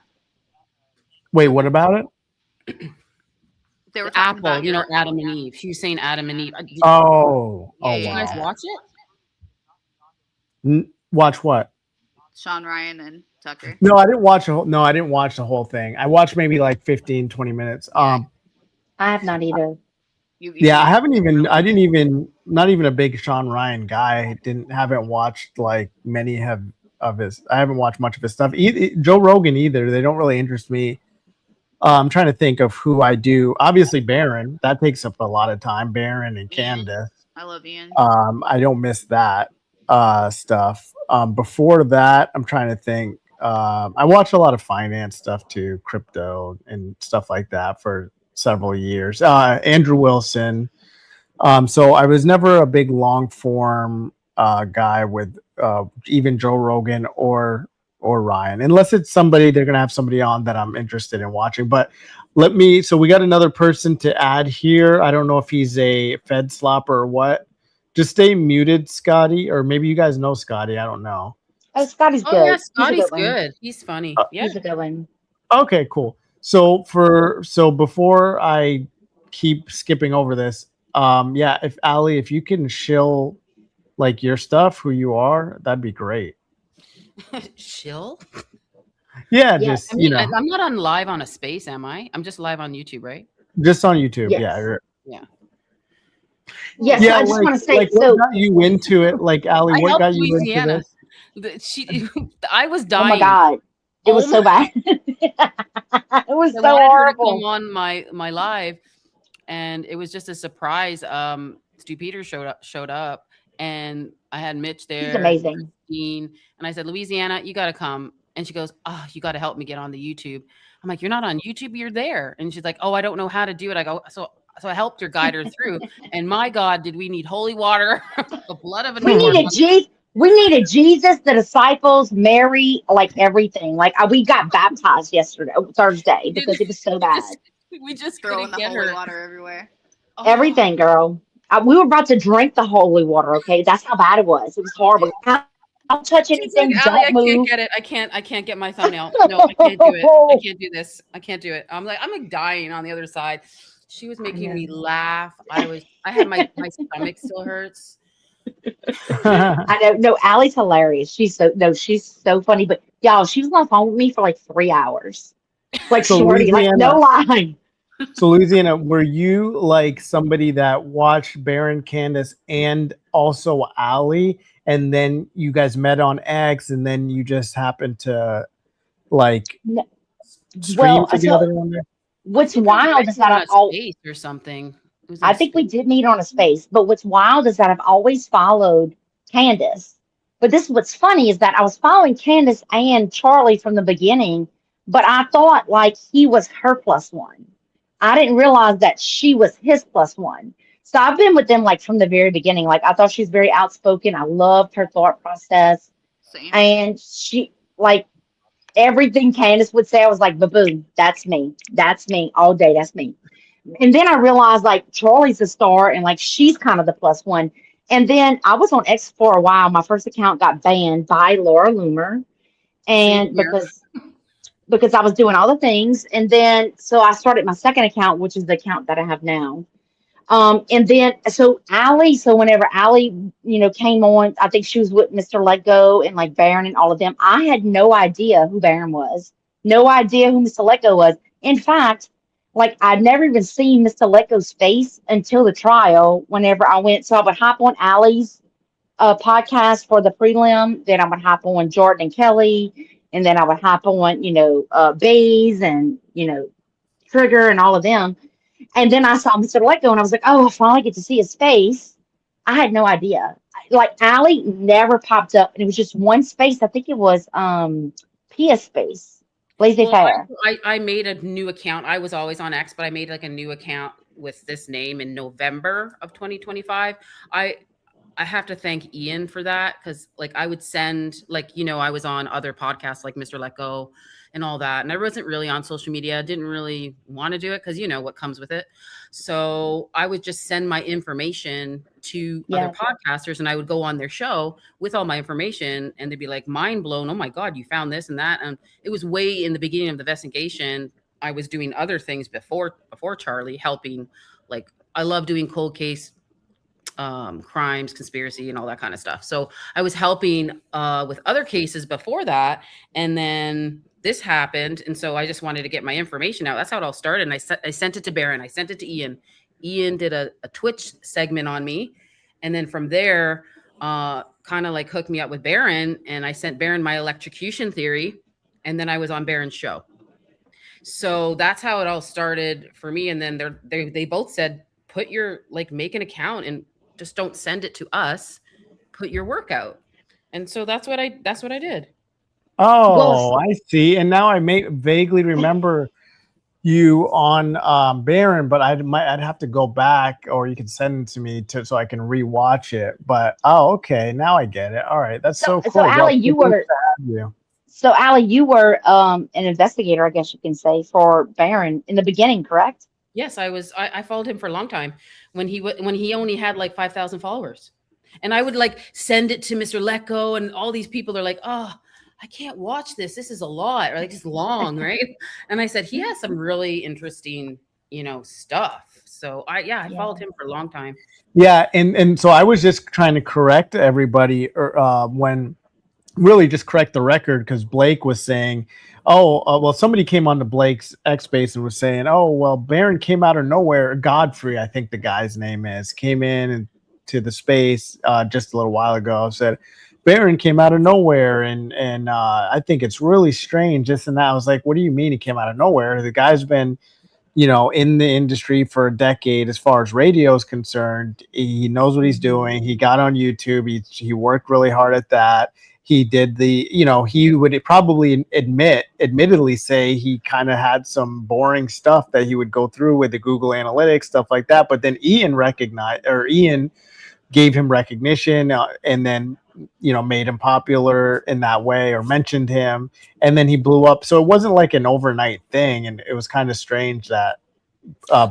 Wait, what about it? They were The talking apple, about Adam and Eve. She was saying Adam and Eve. Did you guys wow. watch it? Watch what? Sean Ryan and Tucker. No, I didn't watch the whole thing. I watched maybe like 15, 20 minutes. I have not either. I didn't even, not even a big Sean Ryan guy. Haven't watched like many of his. I haven't watched much of his stuff. Joe Rogan either. They don't really interest me. I'm trying to think of who I do. Obviously, Baron. That takes up a lot of time. Baron and Candace. I love Ian. I don't miss that stuff. Before that, I'm trying to think. I watch a lot of finance stuff too, crypto and stuff like that for several years. Andrew Wilson. So I was never a big long form guy with even Joe Rogan or Ryan, unless it's somebody they're gonna have somebody on that I'm interested in watching. But so we got another person to add here. I don't know if he's a Fed slopper or what. Just stay muted, Scotty, or maybe you guys know Scotty. I don't know. Oh, Scotty's good. Oh yeah, Scotty's He's good. He's funny. Yeah, he's a good one. Okay, cool. So before I keep skipping over this, if Allie, if you can shill like your stuff, who you are, that'd be great. Shill? Yeah, I mean, I'm not on live on a space, am I? I'm just live on YouTube, right? Just on YouTube. Yes. Yeah. Yeah, so I just want to say, like what got you into it? Like, Allie, I what helped got you into Louisiana. this? I was oh dying. my God, it was Oh so my! bad. It was I so wanted her to come horrible. on my live, and it was just a surprise. Stu Peters showed up, and I had Mitch He's there, amazing. Christine, and I said, Louisiana, you got to come. And she goes, oh, you got to help me get on the YouTube. I'm like, you're not on YouTube, you're there. And she's like, oh, I don't know how to do it. I go, so I helped her guide her through. And my God, did we need holy water, the blood of a We newborn. needed Jesus. We needed Jesus, the disciples, Mary, like everything. Like we got baptized yesterday, Thursday, because it was so bad. We just Throwing couldn't the get holy her. water everywhere. Oh, Everything, girl. We were about to drink the holy water. Okay, that's how bad it was. It was horrible. Don't touch she's like, anything. Allie, Don't I can't move. get it. I can't get my thumbnail. No, I can't do it. I can't do this. I can't do it. I'm like dying on the other side. She was making me laugh. I had my stomach still hurts. I know. No, Allie's hilarious. She's so funny. But y'all, she was on the phone with me for like 3 hours. Like So shorty, like no lie. So Louisiana, were you like somebody that watched Baron, Candace, and also Allie, and then you guys met on X, and then you just happened to like stream together on there? What's wild is that I've space or something. I think we did meet on a space, but what's wild is that I've always followed Candace. But this what's funny is that I was following Candace and Charlie from the beginning, but I thought like he was her plus one. I didn't realize that she was his plus one. So I've been with them like from the very beginning. Like I thought she's very outspoken. I loved her thought process. Same. And she like everything Candace would say, I was like, baboon, that's me. That's me all day. That's me. And then I realized like Charlie's the star and like she's kind of the plus one. And then I was on X for a while. My first account got banned by Laura Loomer. And because I was doing all the things. And then so I started my second account, which is the account that I have now. And then so whenever Allie, came on, I think she was with Mr. Let Go and like Baron and all of them. I had no idea who Baron was, no idea who Mr. Let Go was. In fact, like I'd never even seen Mr. Let Go's face until the trial. Whenever I went, so I would hop on Allie's podcast for the prelim, then I would hop on Jordan and Kelly, and then I would hop on, Bays and Trigger and all of them. And then I saw Mr. Let Go and I was like, oh, I finally get to see his face. I had no idea. Like Allie never popped up, and it was just one space. I think it was Pia space. Laissez faire. I made a new account. I was always on X, but I made like a new account with this name in November of 2025. I have to thank Ian for that, because like I would send I was on other podcasts like Mr. Let Go and all that, and I wasn't really on social media. I didn't really want to do it because what comes with it. So I would just send my information to other podcasters, and I would go on their show with all my information, and they'd be like mind blown. Oh my God, you found this and that. And it was way in the beginning of the investigation. I was doing other things before Charlie, helping. Like I love doing cold case crimes, conspiracy, and all that kind of stuff. So I was helping with other cases before that, and then this happened, and so I just wanted to get my information out. That's how it all started. And I sent it to Baron. I sent it to Ian. Ian did a Twitch segment on me, and then from there, kind of like hooked me up with Baron. And I sent Baron my electrocution theory, and then I was on Baron's show. So that's how it all started for me. And then they both said, make an account and just don't send it to us. Put your work out. And so that's what I did. Oh, I see. And now I may vaguely remember you on Baron, but I'd have to go back, or you can send it to me so I can rewatch it. But okay, now I get it. All right, that's so cool. So Allie, you were an investigator, I guess you can say, for Baron in the beginning, correct? Yes, I was. I followed him for a long time when he only had like 5,000 followers, and I would like send it to Mr. Let Go, and all these people are like, oh, I can't watch this. This is a lot, or like it's long, right? And I said he has some really interesting, stuff. So I followed him for a long time. Yeah, and so I was just trying to correct everybody when really just correct the record, because Blake was saying, well, somebody came on to Blake's X Space and was saying, oh, well, Baron came out of nowhere. Godfrey, I think the guy's name is, came in and to the space just a little while ago, said Baron came out of nowhere, and I think it's really strange, this and that. I was like, what do you mean he came out of nowhere? The guy's been, in the industry for a decade as far as radio is concerned. He knows what he's doing. He got on YouTube. He worked really hard at that. He did he would probably admittedly say he kind of had some boring stuff that he would go through with the Google Analytics, stuff like that. But then Ian gave him recognition, and then made him popular in that way, or mentioned him, and then he blew up. So it wasn't like an overnight thing, and it was kind of strange that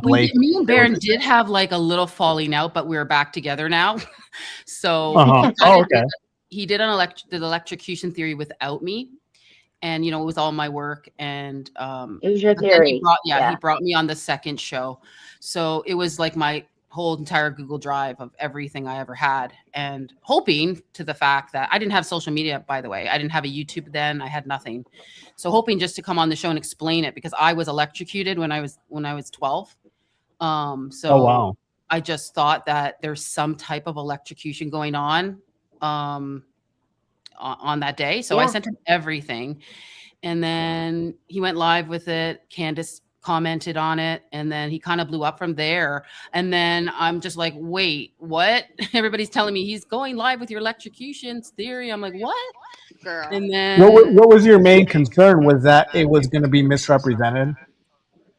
Blake. Me and Baron did have like a little falling out, but we're back together now. So okay. He did the electrocution theory without me, and it was all my work, and it was your theory. He brought me on the second show, so it was like my whole entire Google Drive of everything I ever had, and hoping to the fact that I didn't have social media, by the way. I didn't have a YouTube then. I had nothing. So hoping just to come on the show and explain it, because I was electrocuted when I was 12. Oh, wow. I just thought that there's some type of electrocution going on that day. So I sent him everything. And then he went live with it. Candace commented on it, and then he kind of blew up from there. And then I'm just like, wait, what? Everybody's telling me he's going live with your electrocution theory. I'm like, what? Girl. And then What was your main concern? Was that it was going to be misrepresented?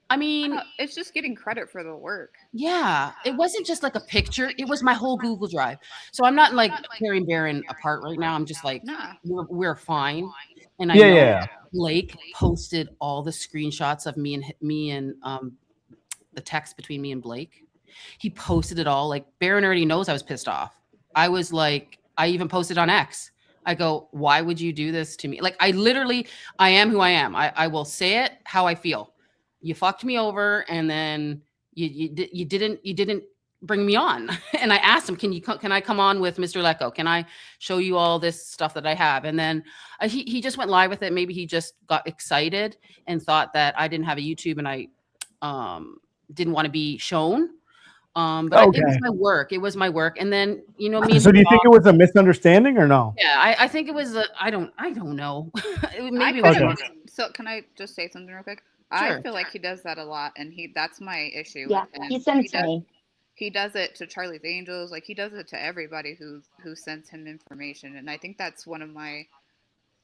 I mean, it's just getting credit for the work. Yeah, it wasn't just like a picture. It was my whole Google Drive. So I'm not like tearing Baron apart right now. I'm just like, we're fine. And I know Blake posted all the screenshots of me and the text between me and Blake. He posted it all. Like, Baron already knows I was pissed off. I was like, I even posted on X. I go, why would you do this to me? Like, I am who I am. I will say it how I feel. You fucked me over, and then you didn't bring me on. And I asked him, can I come on with Mr. Lecco? Can I show you all this stuff that I have? And then he just went live with it. Maybe he just got excited and thought that I didn't have a YouTube, and I didn't want to be shown. But it was my work. It was my work. And then, me and so do you think it was a misunderstanding or no? Yeah, I think it was I don't know. Maybe it was. So can I just say something real quick? Sure. I feel like he does that a lot, and that's my issue. Yeah, he sent it to me. He does it to Charlie's Angels, like he does it to everybody who sends him information, and I think that's one of my,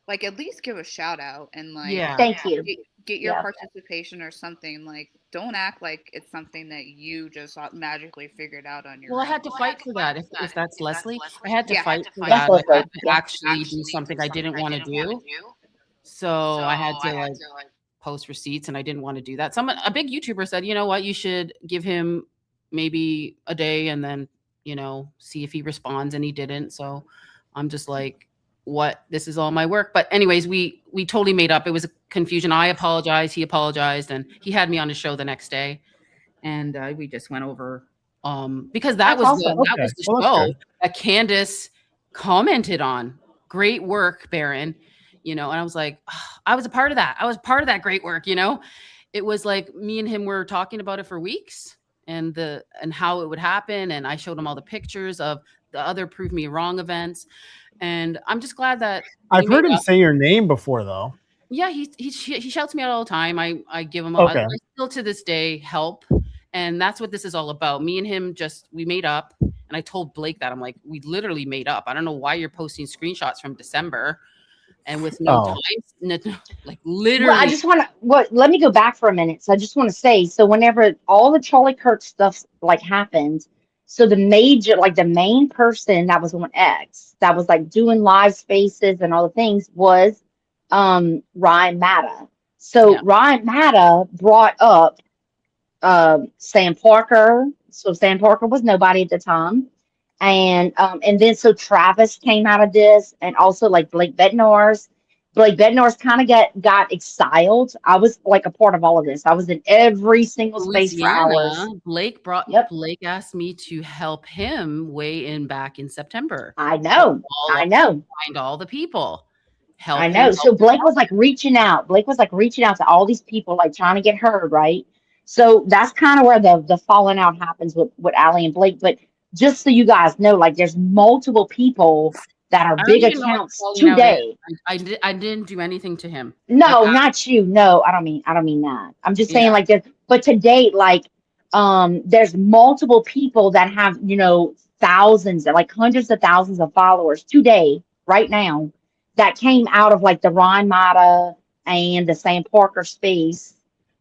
like, at least give a shout out and like, thank you, get your participation or something. Like, don't act like it's something that you just magically figured out on your own. I had to fight for that. If that's Leslie, I had to fight for that. I had to actually do something I didn't want to do. So I had to like post receipts, and I didn't want to do that. A big YouTuber said, you know what, you should give him maybe a day and then, see if he responds, and he didn't. So I'm just like, what? This is all my work. But anyways, we totally made up. It was a confusion. I apologized. He apologized, and he had me on his show the next day, and we just went over because that was the show that Candace commented on. Great work, Baron. And I was like, I was a part of that. I was part of that great work. It was like me and him were talking about it for weeks, and how it would happen. And I showed him all the pictures of the other prove me wrong events. And I'm just glad that I've heard him say your name before, though. Yeah, he shouts me out all the time. I give him I still to this day help, and that's what this is all about. Me and him we made up, and I told Blake that I'm like, we literally made up. I don't know why you're posting screenshots from December. And with no time, like literally. Well, I just want to. Let me go back for a minute. So I just want to say, so whenever all the Charlie Kirk stuff like happened, so the main person that was on X that was like doing live spaces and all the things was Ryan Matta. So Ryan Matta brought up Sam Parker. So Sam Parker was nobody at the time. And then so Travis came out of this, and also like Blake Bednar's kind of got exiled. I was like a part of all of this. I was in every single space for hours. Blake asked me to help him weigh in back in September. I know. Find all the people. help I him. know. So Blake was like reaching out. Blake was like reaching out to all these people, like trying to get heard, right? So that's kind of where the falling out happens with Allie and Blake. But just so you guys know, like there's multiple people that are I don't big even know what accounts falling out is. today. I didn't do anything to him. Like, No, not you. No, I don't mean that. I'm just saying yeah. like that. But to date, like, there's multiple people that have, thousands, like hundreds of thousands of followers today, right now, that came out of like the Ron Mata and the Sam Parker space,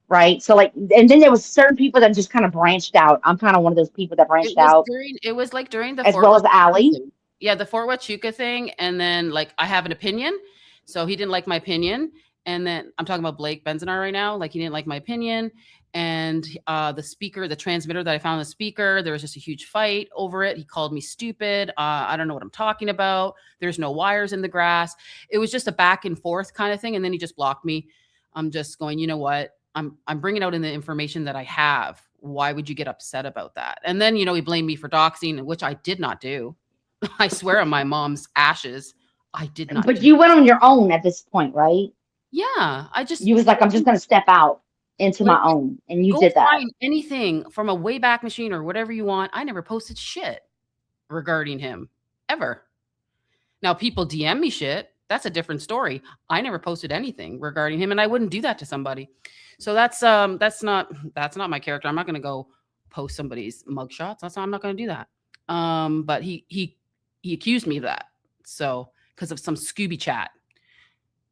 right? So like, and then there was certain people that just kind of branched out. I'm kind of one of those people that branched out, It was like during the as Fort well as Allie. thing. Yeah, the Fort Huachuca thing, and then like I have an opinion, so he didn't like my opinion, and then I'm talking about Blake Benzinar right now. Like he didn't like my opinion, and the speaker, the transmitter that I found in the speaker, there was just a huge fight over it. He called me stupid. I don't know what I'm talking about. There's no wires in the grass. It was just a back and forth kind of thing, and then he just blocked me. I'm just going, you know what? I'm bringing out in the information that I have. Why would you get upset about that? And then, he blamed me for doxing, which I did not do. I swear on my mom's ashes, I did not. But you went on your own at this point, right? Yeah, You was like, I'm just gonna step out into like, my own, and you go did that. find anything from a Wayback Machine or whatever you want. I never posted shit regarding him ever. Now people DM me shit. That's a different story. I never posted anything regarding him, and I wouldn't do that to somebody. So that's not my character. I'm not gonna go post somebody's mugshots. I'm not gonna do that. But he accused me of that. So because of some Scooby chat.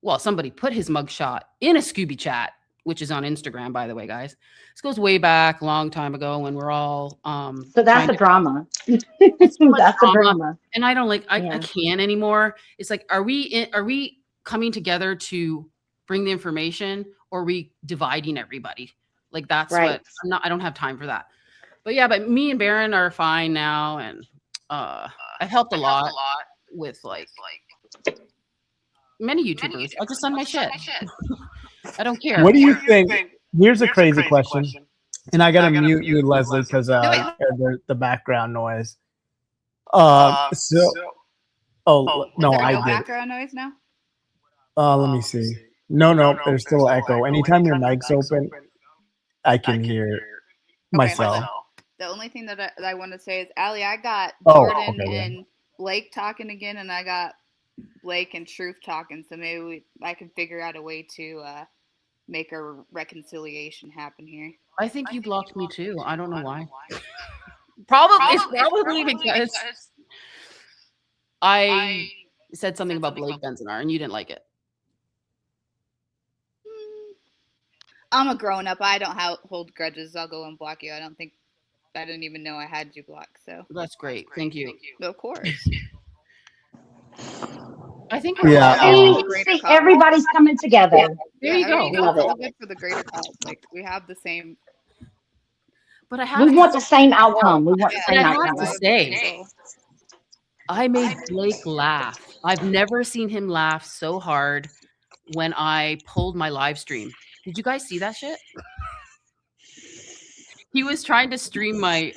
Well, somebody put his mugshot in a Scooby chat, which is on Instagram, by the way, guys. This goes way back, a long time ago, when we're all so that's a drama. It's so much That's a drama. And I don't like I can't anymore. It's like, are we coming together to bring the information, or are we dividing everybody? Like that's right. what I don't have time for that. But yeah, but me and Baron are fine now, and I've helped a lot with like many YouTubers. I'll just send my shit. I don't care. What do you think? Here's a crazy question. And I gotta mute you, Leslie, because the background noise. No, I did. Background noise now. Let me see. No, there's still echo. Anytime your mic's open, I can hear myself. The only thing that I want to say is, Allie, I got Jordan and Blake talking again, and I got Blake and Truth talking. So maybe I can figure out a way to make a reconciliation happen here. I think you blocked me too. I don't know why. Probably because I said something about Blake Benzinar and you didn't like it. I'm a grown up. I don't hold grudges. I'll go and block you. I didn't even know I had you blocked. So that's great. Thank you. Of course. I think see, everybody's coming together. There you go. It's all good for the greater cause. Like we have the same. But we want the same outcome. We want the same outcome. I have to say, I made Blake laugh. I've never seen him laugh so hard when I pulled my live stream. Did you guys see that shit? He was trying to stream my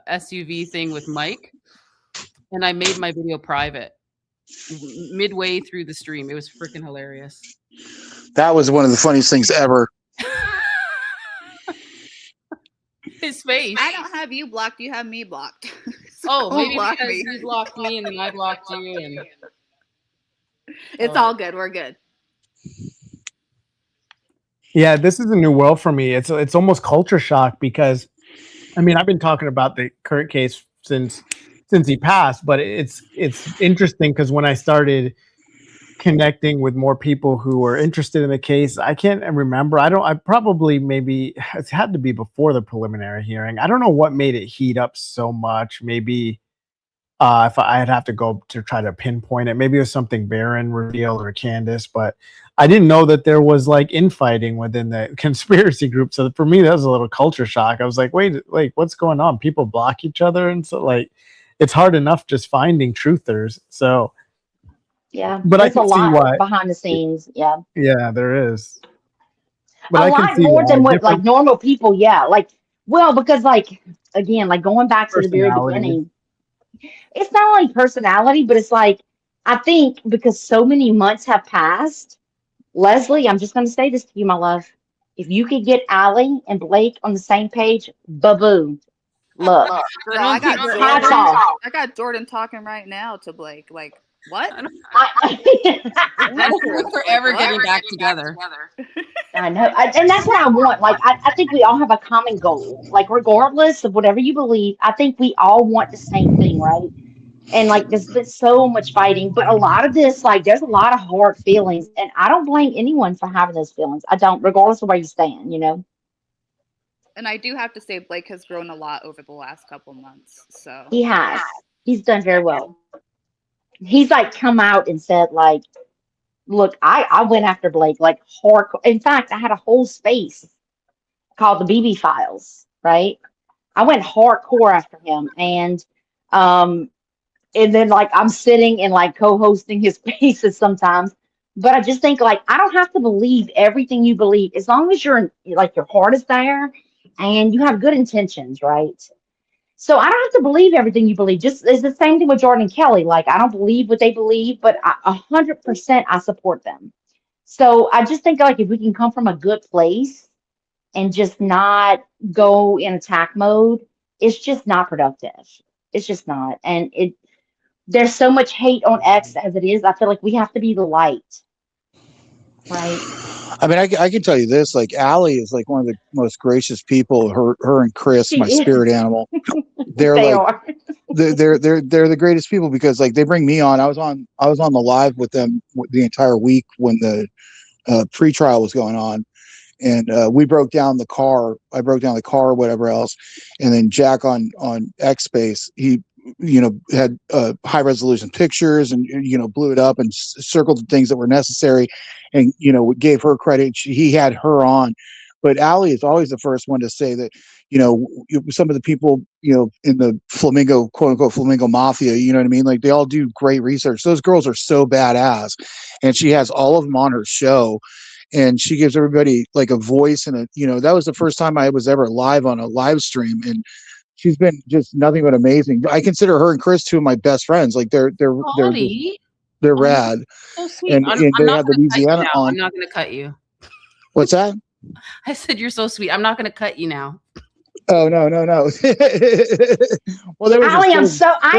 SUV thing with Mike, and I made my video private midway through the stream. It was freaking hilarious. That was one of the funniest things ever. His face. I don't have you blocked. You have me blocked. So maybe because you blocked me and then I blocked you, and it's all good. We're good. Yeah, this is a new world for me. It's almost culture shock because, I mean, I've been talking about the Kirk case since he passed, but it's interesting because when I started connecting with more people who were interested in the case, I can't remember. It's had to be before the preliminary hearing. I don't know what made it heat up so much. Maybe if I'd have to go to try to pinpoint it, maybe it was something Baron revealed or Candace, but I didn't know that there was like infighting within the conspiracy group. So for me, that was a little culture shock. I was like, wait, what's going on? People block each other. And so like, it's hard enough just finding truthers. So yeah, but I can a see lot why behind the scenes. Yeah. Yeah, there is. But a lot more than what like normal people. Yeah. Like, well, because like, again, like going back to the very beginning, it's not only personality, but it's like, I think because so many months have passed, Leslie, I'm just going to say this to you, my love. If you could get Allie and Blake on the same page, baboon. Look, Girl, I got hats Jordan. off. I got Jordan talking right now to Blake. Like, what? I don't Answer think us. we're Like, ever what? getting back together. I know. And that's what I want. Like, I think we all have a common goal. Like, regardless of whatever you believe, I think we all want the same thing, right? And like, there's been so much fighting, but a lot of this, like, there's a lot of hard feelings, and I don't blame anyone for having those feelings. I don't, regardless of where you stand, you know? And I do have to say, Blake has grown a lot over the last couple months. So He has. He's done very well. He's like come out and said, like, look, I went after Blake like hardcore. In fact, I had a whole space called the BB Files, right? I went hardcore after him, um and then like I'm sitting and like co-hosting his spaces sometimes. But I just think like I don't have to believe everything you believe as long as you're like your heart is there and you have good intentions, right? So I don't have to believe everything you believe. Just it's the same thing with Jordan and Kelly. Like I don't believe what they believe, but 100% I support them. So I just think like if we can come from a good place and just not go in attack mode, it's just not productive. It's just not. And there's so much hate on X as it is. I feel like we have to be the light, right? I mean, I can tell you this: like Allie is like one of the most gracious people. Her and Chris, She my is. spirit animal, they're They like are. they're the greatest people because like they bring me on. I was on the live with them the entire week when the pre-trial was going on, and we broke down the car. I broke down the car, whatever else, and then Jack on X Space, he had high resolution pictures and blew it up and circled the things that were necessary, and gave her credit. He had her on, but Allie is always the first one to say that some of the people in the flamingo, quote unquote, flamingo mafia, you know what I mean, like they all do great research. Those girls are so badass, and she has all of them on her show, and she gives everybody like a voice. And that was the first time I was ever live on a live stream, and she's been just nothing but amazing. I consider her and Chris two of my best friends. Like they're rad. So sweet. And I'm they not have going to cut you Louisiana now. on. I'm not going to cut you. What's that? I said you're so sweet. I'm not going to cut you now. Oh no. Well, there was Allie, I am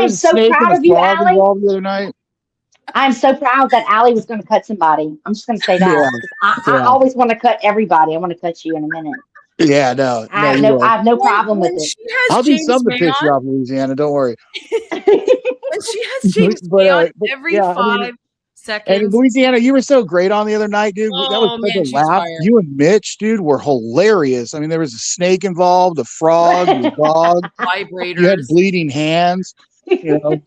so proud of you, Allie. The other night. I'm so proud that Allie was going to cut somebody. I'm just going to say that. I always want to cut everybody. I want to cut you in a minute. Yeah, no. I have no problem with it. I'll do James something to May piss you on? off, Louisiana. Don't worry. When she has James May on every yeah, 5 seconds. And Louisiana, you were so great on the other night, dude. That was such a she's laugh. fire. You and Mitch, dude, were hilarious. I mean, there was a snake involved, a frog, a dog. Vibrators. You had bleeding hands. Like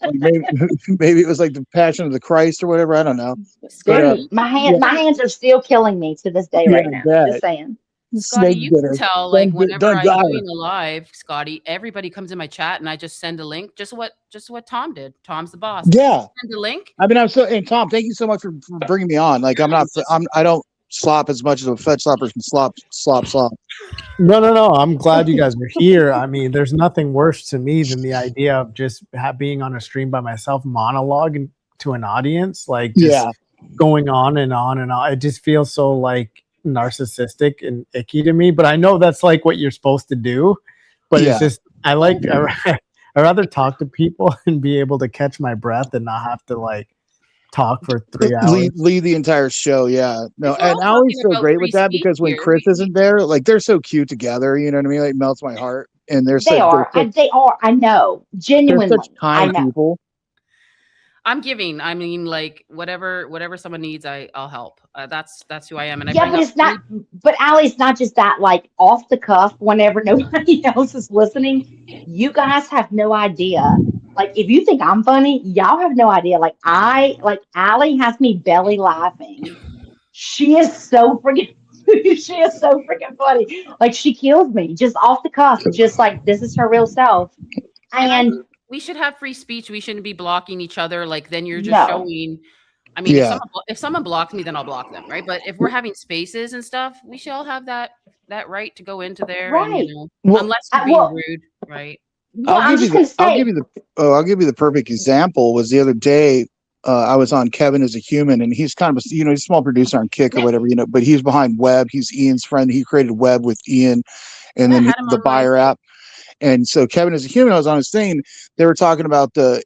maybe it was like the Passion of the Christ or whatever. I don't know. Dude, my hands are still killing me to this day right now. Just saying. Scotty, you can tell like whenever I'm doing a live, Scotty, everybody comes in my chat and I just send a link. Just what Tom did. Tom's the boss. Yeah. Send a link. I mean, and Tom, thank you so much for bringing me on. Like I don't slop as much as a fed slopper can slop. No. I'm glad you guys are here. I mean, there's nothing worse to me than the idea of just being on a stream by myself, monologue to an audience, like just going on and on and on. It just feels so like narcissistic and icky to me. But I know that's like what you're supposed to do. But it's just I rather talk to people and be able to catch my breath and not have to like talk for 3 hours. Lead the entire show. Yeah. No, and Allie's so great with that because when Chris isn't there, like they're so cute together. You know what I mean? Like melts my heart. And they are. I know. Genuinely. They're such kind people. I'm giving. I mean, like whatever someone needs, I'll help. That's who I am. And but it's not. But Allie, it's not just that. Like off the cuff, whenever nobody else is listening, you guys have no idea. Like if you think I'm funny, y'all have no idea. Like Allie has me belly laughing. She is so freaking. She is so freaking funny. Like she kills me just off the cuff. Just like this is her real self. And we should have free speech. We shouldn't be blocking each other. Like then you're just showing. I mean, if someone blocks me, then I'll block them, right? But if we're having spaces and stuff, we should all have that right to go into there, right? And, unless you're being rude, right? I'll give you the perfect example. Was the other day I was on Kevin as a Human, and he's kind of a, he's a small producer on Kick or whatever, but he's behind Web. He's Ian's friend. He created Web with Ian, and then the Buyer app. And so Kevin as a Human, I was on his thing. They were talking about the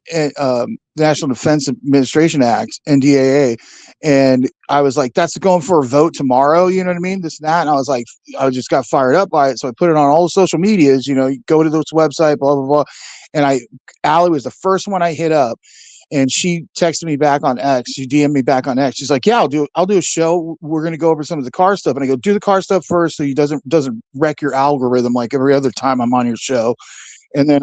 National Defense Administration Act, NDAA, and I was like, "That's going for a vote tomorrow." You know what I mean? This and that. And I was like, I just got fired up by it, so I put it on all the social medias. You go to this website, blah blah blah. And Allie was the first one I hit up. And she texted me back on X. She DM'd me back on X. She's like, "Yeah, I'll do a show. We're going to go over some of the car stuff." And I go, "Do the car stuff first, so he doesn't wreck your algorithm like every other time I'm on your show." And then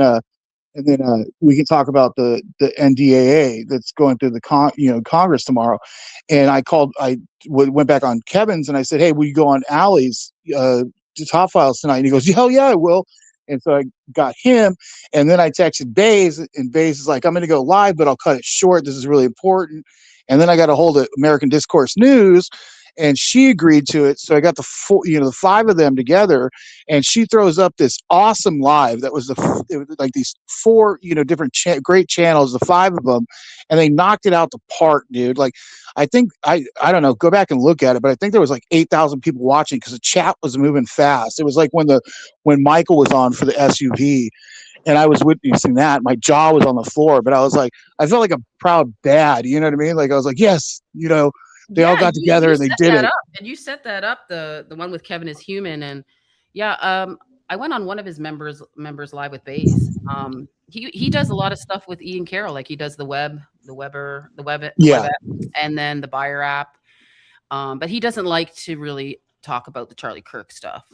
we can talk about the NDAA that's going through the Congress tomorrow. And I went back on Kevin's and I said, "Hey, will you go on Allie's Top Files tonight?" And he goes, "Hell yeah, I will." And so I got him, and then I texted Baze, and Baze is like, "I'm going to go live, but I'll cut it short. This is really important." And then I got a hold of American Discourse News, and she agreed to it. So I got the five of them together, and she throws up this awesome live that was like these four different great channels, the five of them, and they knocked it out the park, dude. Like I think I don't know, go back and look at it, but I think there was like 8,000 people watching because the chat was moving fast. It was like when Michael was on for the SUV. And I was witnessing that. My jaw was on the floor, but I was like, I felt like a proud dad. You know what I mean? Like I was like, yes, they all got together and they did it. And you set that up, the one with Kevin is Human. And yeah, I went on one of his members live with Baze. He does a lot of stuff with Ian Carroll, like he does the web app, and then the Buyer app. But he doesn't like to really talk about the Charlie Kirk stuff.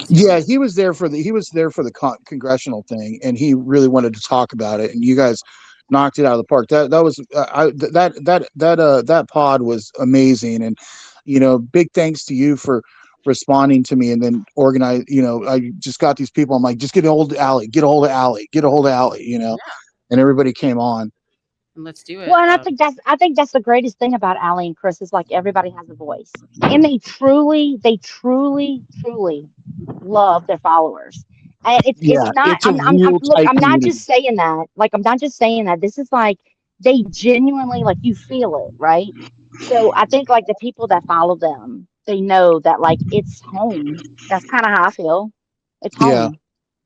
He was there for the congressional thing, and he really wanted to talk about it, and you guys knocked it out of the park. That pod was amazing, and big thanks to you for responding to me and then organize. I just got these people. I'm like, just get a hold of Allie, and everybody came on. And let's do it. Well, and I think that's the greatest thing about Allie and Chris is like everybody has a voice, and they truly love their followers. And it's not. I'm not just saying that. Like I'm not just saying that. This is like they genuinely like you feel it, right? So I think like the people that follow them, they know that like it's home. That's kind of how I feel. It's home. Yeah.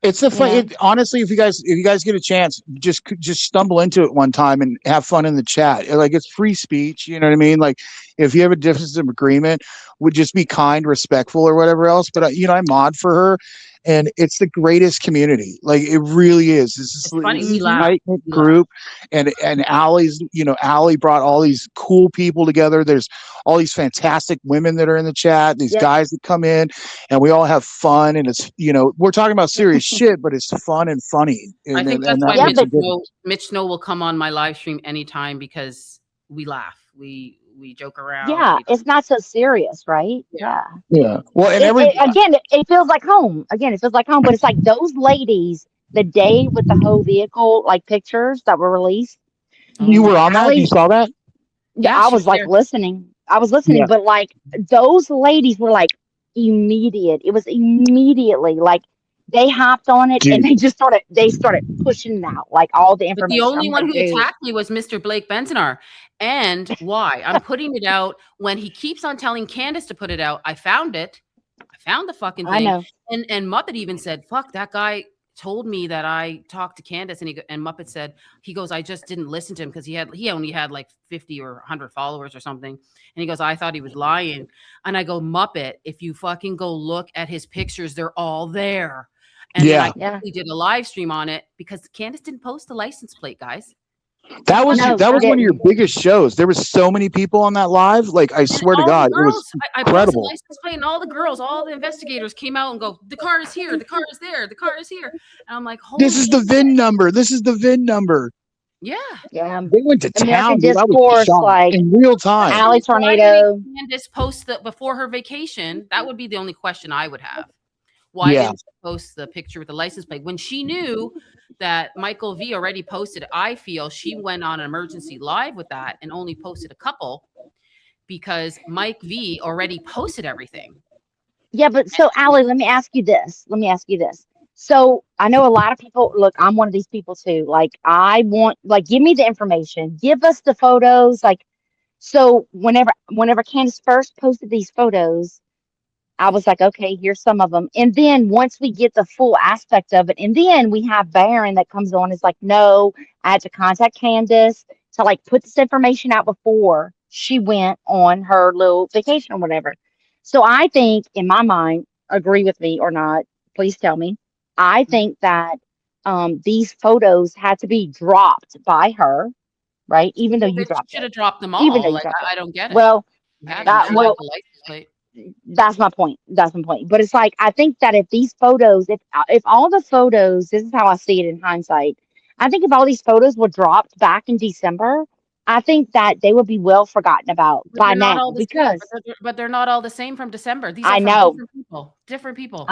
It's the fun. Honestly, if you guys get a chance, just stumble into it one time and have fun in the chat. Like it's free speech, you know what I mean? Like if you have a difference of agreement, would just be kind, respectful, or whatever else. But I mod for her, and it's the greatest community. Like it really is. This is a tight group, and Allie's. Allie brought all these cool people together. There's all these fantastic women that are in the chat. These guys that come in, and we all have fun. And it's we're talking about serious shit, but it's fun and funny. And, I think that's why Mitch Snow will come on my live stream anytime because we laugh, we joke around. Yeah, it's not so serious, right? Yeah. Well, and it feels like home. Again, it feels like home. But it's like those ladies, the day with the whole vehicle, like pictures that were released. You were on that? You saw that? Yeah, I was like listening. But like those ladies were like immediate. It was immediately like they hopped on it and they started pushing out like all the information. But the only one who attacked me was Mr. Blake Bensonar. And why? I'm putting it out when he keeps on telling Candace to put it out. I found it. I found the fucking thing. I know. And Muppet even said, "Fuck, that guy told me that I talked to Candace." And Muppet said, he goes, "I just didn't listen to him because he only had like 50 or 100 followers or something." And he goes, "I thought he was lying." And I go, "Muppet, if you fucking go look at his pictures, they're all there." And then I did a live stream on it because Candace didn't post the license plate, guys. That was one of your biggest shows. There was so many people on that live. Like I swear to God, it was incredible. I license plate and all the girls, all the investigators came out and go, "The car is here. The car is there. The car is here." And I'm like, "This is the VIN number. This is the VIN number." Yeah. They went to town. Dude, I was like in real time. Alley Tornado. Candace post before her vacation. That would be the only question I would have. Why didn't she post the picture with the license plate when she knew that Michael V already posted it? I feel she went on an emergency live with that and only posted a couple because Mike V already posted everything. Yeah, but so Allie, let me ask you this. So I know a lot of people, look, I'm one of these people too. Like I want, like, give me the information, give us the photos. Like, so whenever Candace first posted these photos, I was like, okay, here's some of them. And then once we get the full aspect of it, and then we have Baron that comes on, is like, no, I had to contact Candace to like put this information out before she went on her little vacation or whatever. So I think, in my mind, agree with me or not, please tell me. I think that these photos had to be dropped by her, right? Even though Well, you then she dropped should it, have dropped them even though all. you Like dropped it. I don't get it. Well, You had them. that She had well, the license plate. that's my point. That's my point. But it's like I think that if these photos, if all the photos, this is how I see it in hindsight. I think if all these photos were dropped back in December, I think that they would be well forgotten about But by they're not now all the same. because But they're not all the same from December. These are I from know different people. Different people.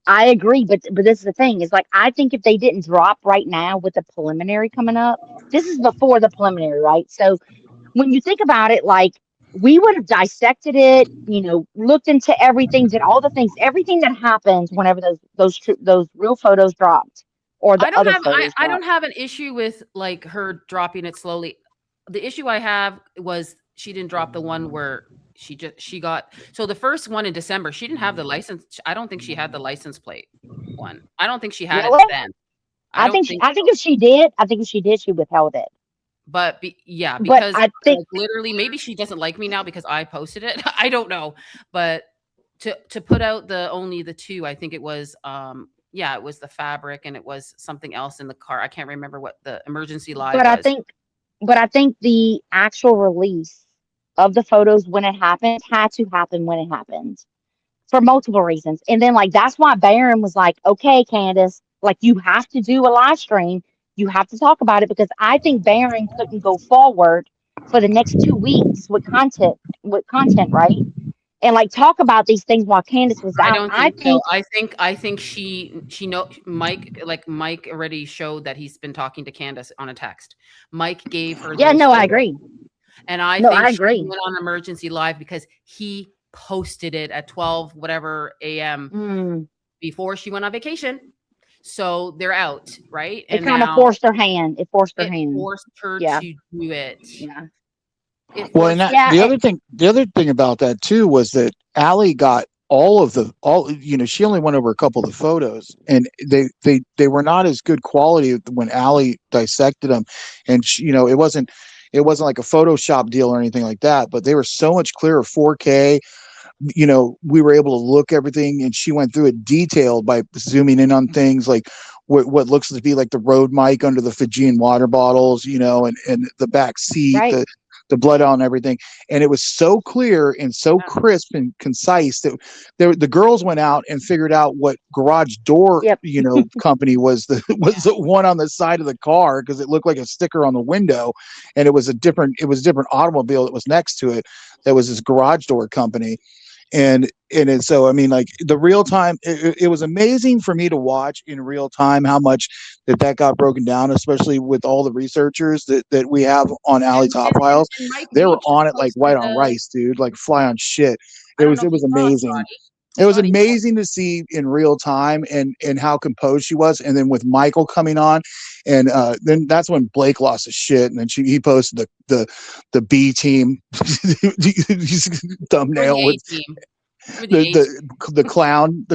I agree, but this is the thing is like I think if they didn't drop right now with the preliminary coming up, this is before the preliminary, right? So when you think about it, like we would have dissected it, looked into everything, did all the things, everything that happens whenever those real photos dropped or the other photos I don't dropped. have an issue with like her dropping it slowly. The issue I have was she didn't drop the one where she got so the first one in December, she didn't have the license. I don't think she had the license plate one. I don't think she had it Really? then. I don't think I think so. if she did, she withheld it. But yeah, But because I think like literally maybe she doesn't like me now because I posted it. I don't know. But to put out the only the two, I think it was yeah, it was the fabric and it was something else in the car. I can't remember what the emergency live but I was. think but I think the actual release of the photos when it happened had to happen when it happened, for multiple reasons. And then like that's why Baron was like, okay, Candace, like you have to do a live stream. You have to talk about it because I think Baron couldn't go forward for the next 2 weeks with content, right? And like talk about these things while Candace was I out. don't I think so. think I think she know Mike already showed that he's been talking to Candace on a text. Mike gave her yeah, those no, I photos. agree. And I No, think I she agree. went on emergency live because he posted it at 12 whatever a.m. Mm, before she went on vacation. So they're out, right? it And kind of now forced her hand. It forced her it hand. forced her Yeah, to do it. yeah, It Well, and forced that yeah. the other thing about that too was that Allie got she only went over a couple of the photos and they were not as good quality when Allie dissected them, and it wasn't like a Photoshop deal or anything like that, but they were so much clearer 4K. We were able to look everything, and she went through it detailed by zooming in on things like what looks to be like the road mic under the Fijian water bottles, and the back seat, Right. the blood on everything. And it was so clear and so crisp and concise that the girls went out and figured out what garage door, Yep. company was the one on the side of the car, because it looked like a sticker on the window, and it was a different automobile that was next to it that was this garage door company. So I mean, like the real time, it was amazing for me to watch in real time how much that got broken down, especially with all the researchers that we have on Alley Top Files. Mike They V were just on it like white posted on the rice, dude, like fly on shit. I It don't was know if you saw it, amazing. It was amazing to see in real time and how composed she was. And then with Michael coming on, and then that's when Blake lost his shit. And then he posted the B team thumbnail the A with team. The A team. the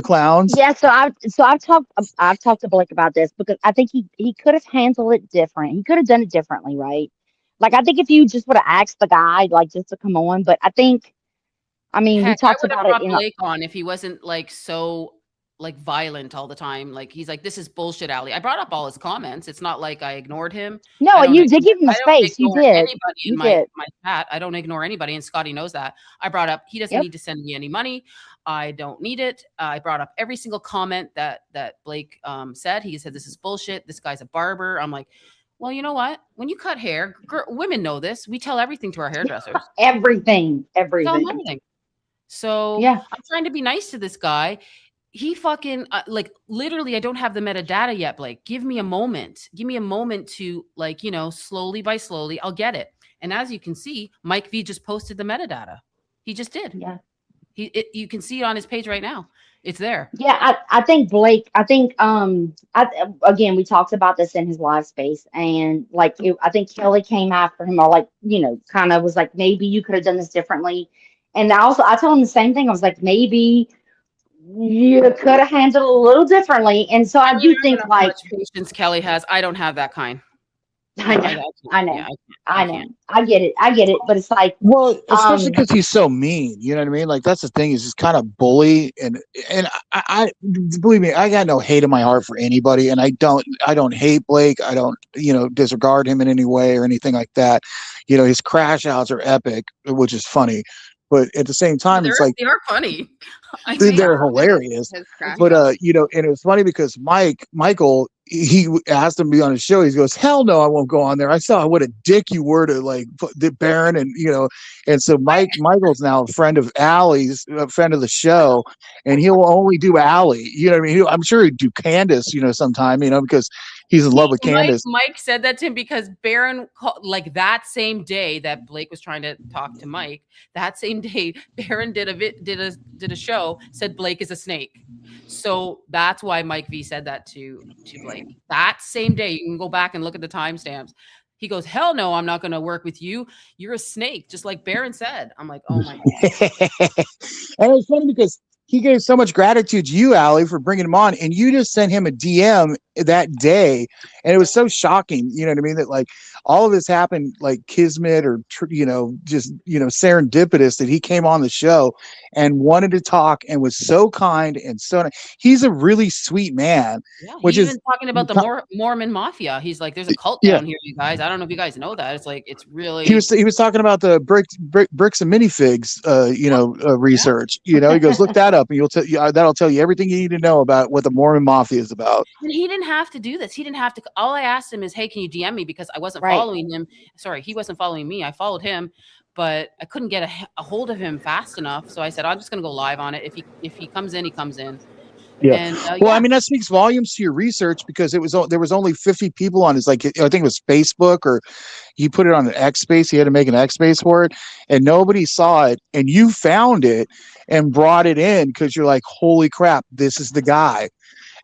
clowns. Yeah, I've talked to Blake about this because I think he could have handled it different. He could have done it differently, right? Like I think if you just would have asked the guy like just to come on, but I mean, we Heck, I talked would have about it brought Blake on if he wasn't like so like violent all the time. Like he's like, this is bullshit, Allie. I brought up all his comments. It's not like I ignored him. No, you did give him the space. You did. Anybody You in did. my chat. I don't ignore anybody, and Scotty knows that. I brought up he doesn't Yep. need to send me any money. I don't need it. I brought up every single comment that Blake said. He said this is bullshit. This guy's a barber. I'm like, well, you know what? When you cut hair, women know this. We tell everything to our hairdressers. Everything. Tell them Everything. everything. So Yeah. I'm trying to be nice to this guy. He fucking like literally, I don't have the metadata yet, Blake. Give me a moment. Give me a moment to like, slowly by slowly, I'll get it. And as you can see, Mike V just posted the metadata. He just did. Yeah. You can see it on his page right now. It's there. Yeah, I think Blake, again, we talked about this in his live space, and like, I think Kelly came after him, or like, kind of was like, maybe you could have done this differently. And I told him the same thing. I was like, maybe you could have handled it a little differently. And so I do think, How like, much patience Kelly has. I don't have that kind. I know, I know, Yeah, I know, I get it, but it's like, well, especially because he's so mean. You know what I mean? Like that's the thing. He's just kind of bully, and I believe me, I got no hate in my heart for anybody, and I don't hate Blake. I don't disregard him in any way or anything like that. His crash outs are epic, which is funny, but at the same time, it's like they are funny. they're hilarious. But and it was funny because Michael, he asked him to be on his show. He goes, "Hell no, I won't go on there. I saw what a dick you were to like the Baron," and so Michael's now a friend of Allie's, a friend of the show, and he'll only do Allie. You know what I mean? I'm sure he'd do Candace, sometime, because he's in love with Candace. Mike said that to him because Baron called, like that same day that Blake was trying to talk to Mike. That same day, Baron did a show, said Blake is a snake. So that's why Mike V said that to Blake. That same day, you can go back and look at the timestamps. He goes, "Hell no, I'm not going to work with you. You're a snake," just like Baron said. I'm like, oh my God. And it was funny because he gave so much gratitude to you, Allie, for bringing him on, and you just sent him a DM that day, and it was so shocking. You know what I mean? That like all of this happened like kismet or just serendipitous that he came on the show and wanted to talk and was so kind and so nice. He's a really sweet man. Yeah, which he's is even talking about the Mormon mafia. He's like, "There's a cult down here, you guys. I don't know if you guys know that. It's like it's really." He was talking about the bricks and minifigs, research. He goes, "Look that up, and that'll tell you everything you need to know about what the Mormon mafia is about." And he didn't have to do this. He didn't have to. All I asked him is, "Hey, can you DM me?" Because I wasn't following him. Sorry, he wasn't following me. I followed him, but I couldn't get a hold of him fast enough. So I said, "I'm just gonna go live on it. If he comes in, he comes in." Yeah. And, well, I mean, that speaks volumes to your research because there was only 50 people on his, like, I think it was Facebook, or he put it on an X space. He had to make an X space for it, and nobody saw it. And you found it and brought it in because you're like, holy crap, this is the guy.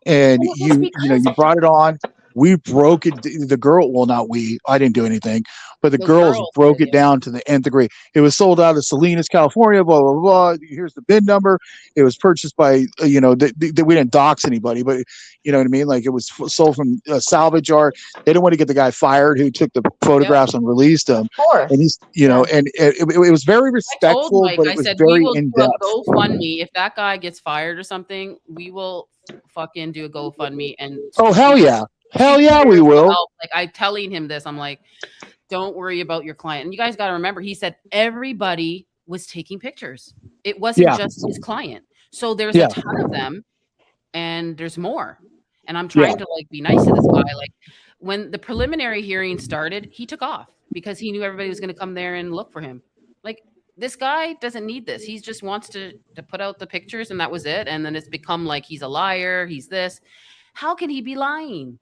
And you brought it on. We broke it. The girl, well, not we. I didn't do anything, but the girls broke it down to the nth degree. It was sold out of Salinas, California. Blah blah blah. Here's the bid number. It was purchased by we didn't dox anybody, but you know what I mean. Like it was sold from salvage art. They didn't want to get the guy fired who took the photographs and released them. Of course. And he's and it was very respectful, but it was very in depth. GoFundMe. If that guy gets fired or something, we will fucking do a GoFundMe and. Oh hell yeah. Hell yeah, we will. Like I'm telling him this. I'm like, don't worry about your client. And you guys got to remember, he said everybody was taking pictures. It wasn't just his client. So there's a ton of them, and there's more. And I'm trying to like be nice to this guy. Like when the preliminary hearing started, he took off because he knew everybody was going to come there and look for him. Like this guy doesn't need this. He just wants to put out the pictures, and that was it. And then it's become like he's a liar. He's this. How can he be lying?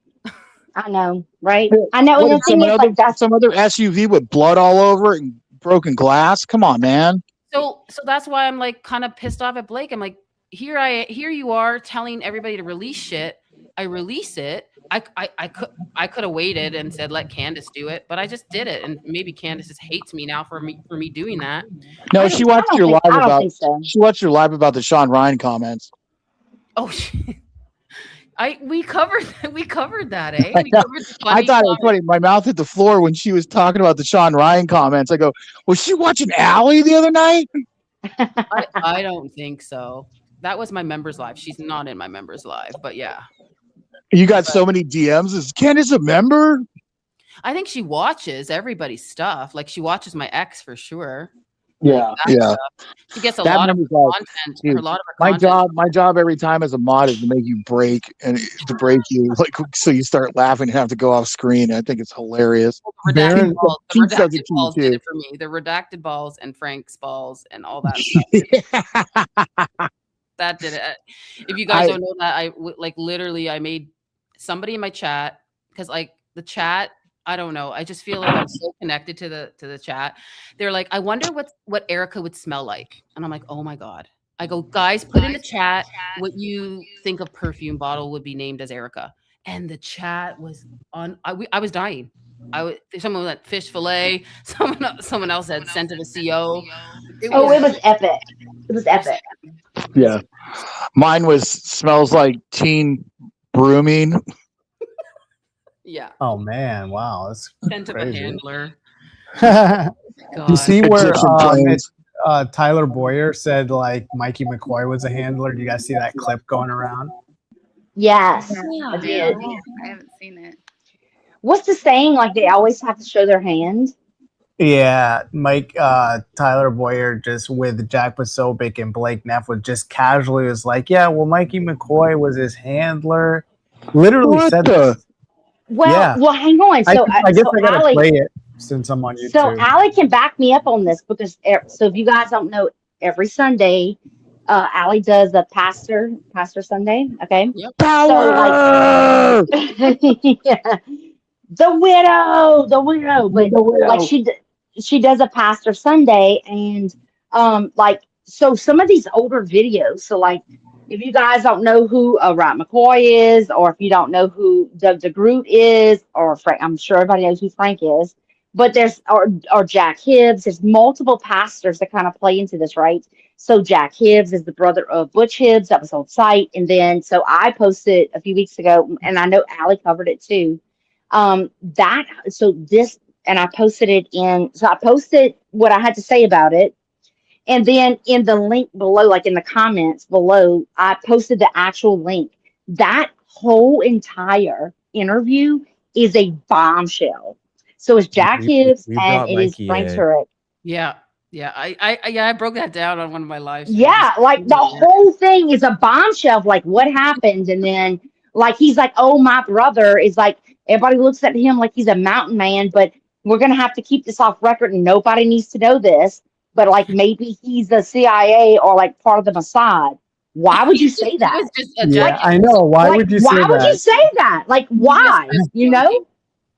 I know, right? I know. And the some thing is, like, that's some other SUV with blood all over it and broken glass. Come on, man. So that's why I'm like kind of pissed off at Blake. I'm like, here you are telling everybody to release shit. I release it. I could have waited and said let Candace do it, but I just did it, and maybe Candace just hates me now for me doing that. No, she watched your live about. She watched your live about the Sean Ryan comments. Oh shit. We covered that, eh? I thought it was funny. My mouth hit the floor when she was talking about the Sean Ryan comments. I go, was she watching Allie the other night? I don't think so. That was my members live. She's not in my members live, but yeah. You got so many DMs. Is Candace a member? I think she watches everybody's stuff. Like she watches my ex for sure. Yeah, stuff. She gets a lot of content. Dude, a lot of her content. My job every time as a mod is to make you break to break you, like so you start laughing and have to go off screen. I think it's hilarious. The redacted balls did it for me. The redacted balls and Frank's balls and all that stuff. That did it. If you guys don't know that, I literally I made somebody in my chat because like the chat. I don't know. I just feel like I'm so connected to the chat. They're like, I wonder what Erica would smell like. And I'm like, oh my God. I go, guys, put in the chat what you think a perfume bottle would be named as Erica. And the chat was on. I was dying. Someone had fish fillet. Someone else had scent of a CO. It was epic. It was epic. Yeah. Mine was smells like teen brooming. Yeah. Oh man, wow, that's Scent of a crazy. handler. You see where Egyptian planes. Tyler Boyer said like Mikey McCoy was a handler? Do you guys see that clip going around? Yes, Yeah. I did. I haven't seen it. What's the saying? Like they always have to show their hand. Yeah, Tyler Boyer just with Jack Posobiec and Blake Neff was just casually was like, yeah, well, Mikey McCoy was his handler. Literally What said the? that. Well, Yeah. well, hang on. So I guess so I gotta Allie, play it since I'm on YouTube. so Allie can back me up on this because so if you guys don't know, every Sunday, Allie does a Pastor Sunday. Okay. Yep. Power! So like, yeah, the widow, but like she does a Pastor Sunday, and like so some of these older videos. So like if you guys don't know who Rod McCoy is, or if you don't know who Doug DeGroot is, or Frank, I'm sure everybody knows who Frank is. But there's or Jack Hibbs. There's multiple pastors that kind of play into this, right? So Jack Hibbs is the brother of Butch Hibbs that was on site, and then so I posted a few weeks ago, and I know Allie covered it too. And I posted it in. So I posted what I had to say about it. And then in the link below, like in the comments below, I posted the actual link. That whole entire interview is a bombshell. So it's Jack Hibbs and it is Frank Turek. Yeah. Yeah. I broke that down on one of my live streams. Yeah, like the whole thing is a bombshell of like what happened. And then like he's like, oh, my brother is like, everybody looks at him like he's a mountain man, but we're gonna have to keep this off record and nobody needs to know this. But like maybe he's the CIA or like part of the Mossad. Why would you say that? Yeah, I know. Why would you say that? Why would you say that? Like why? You know?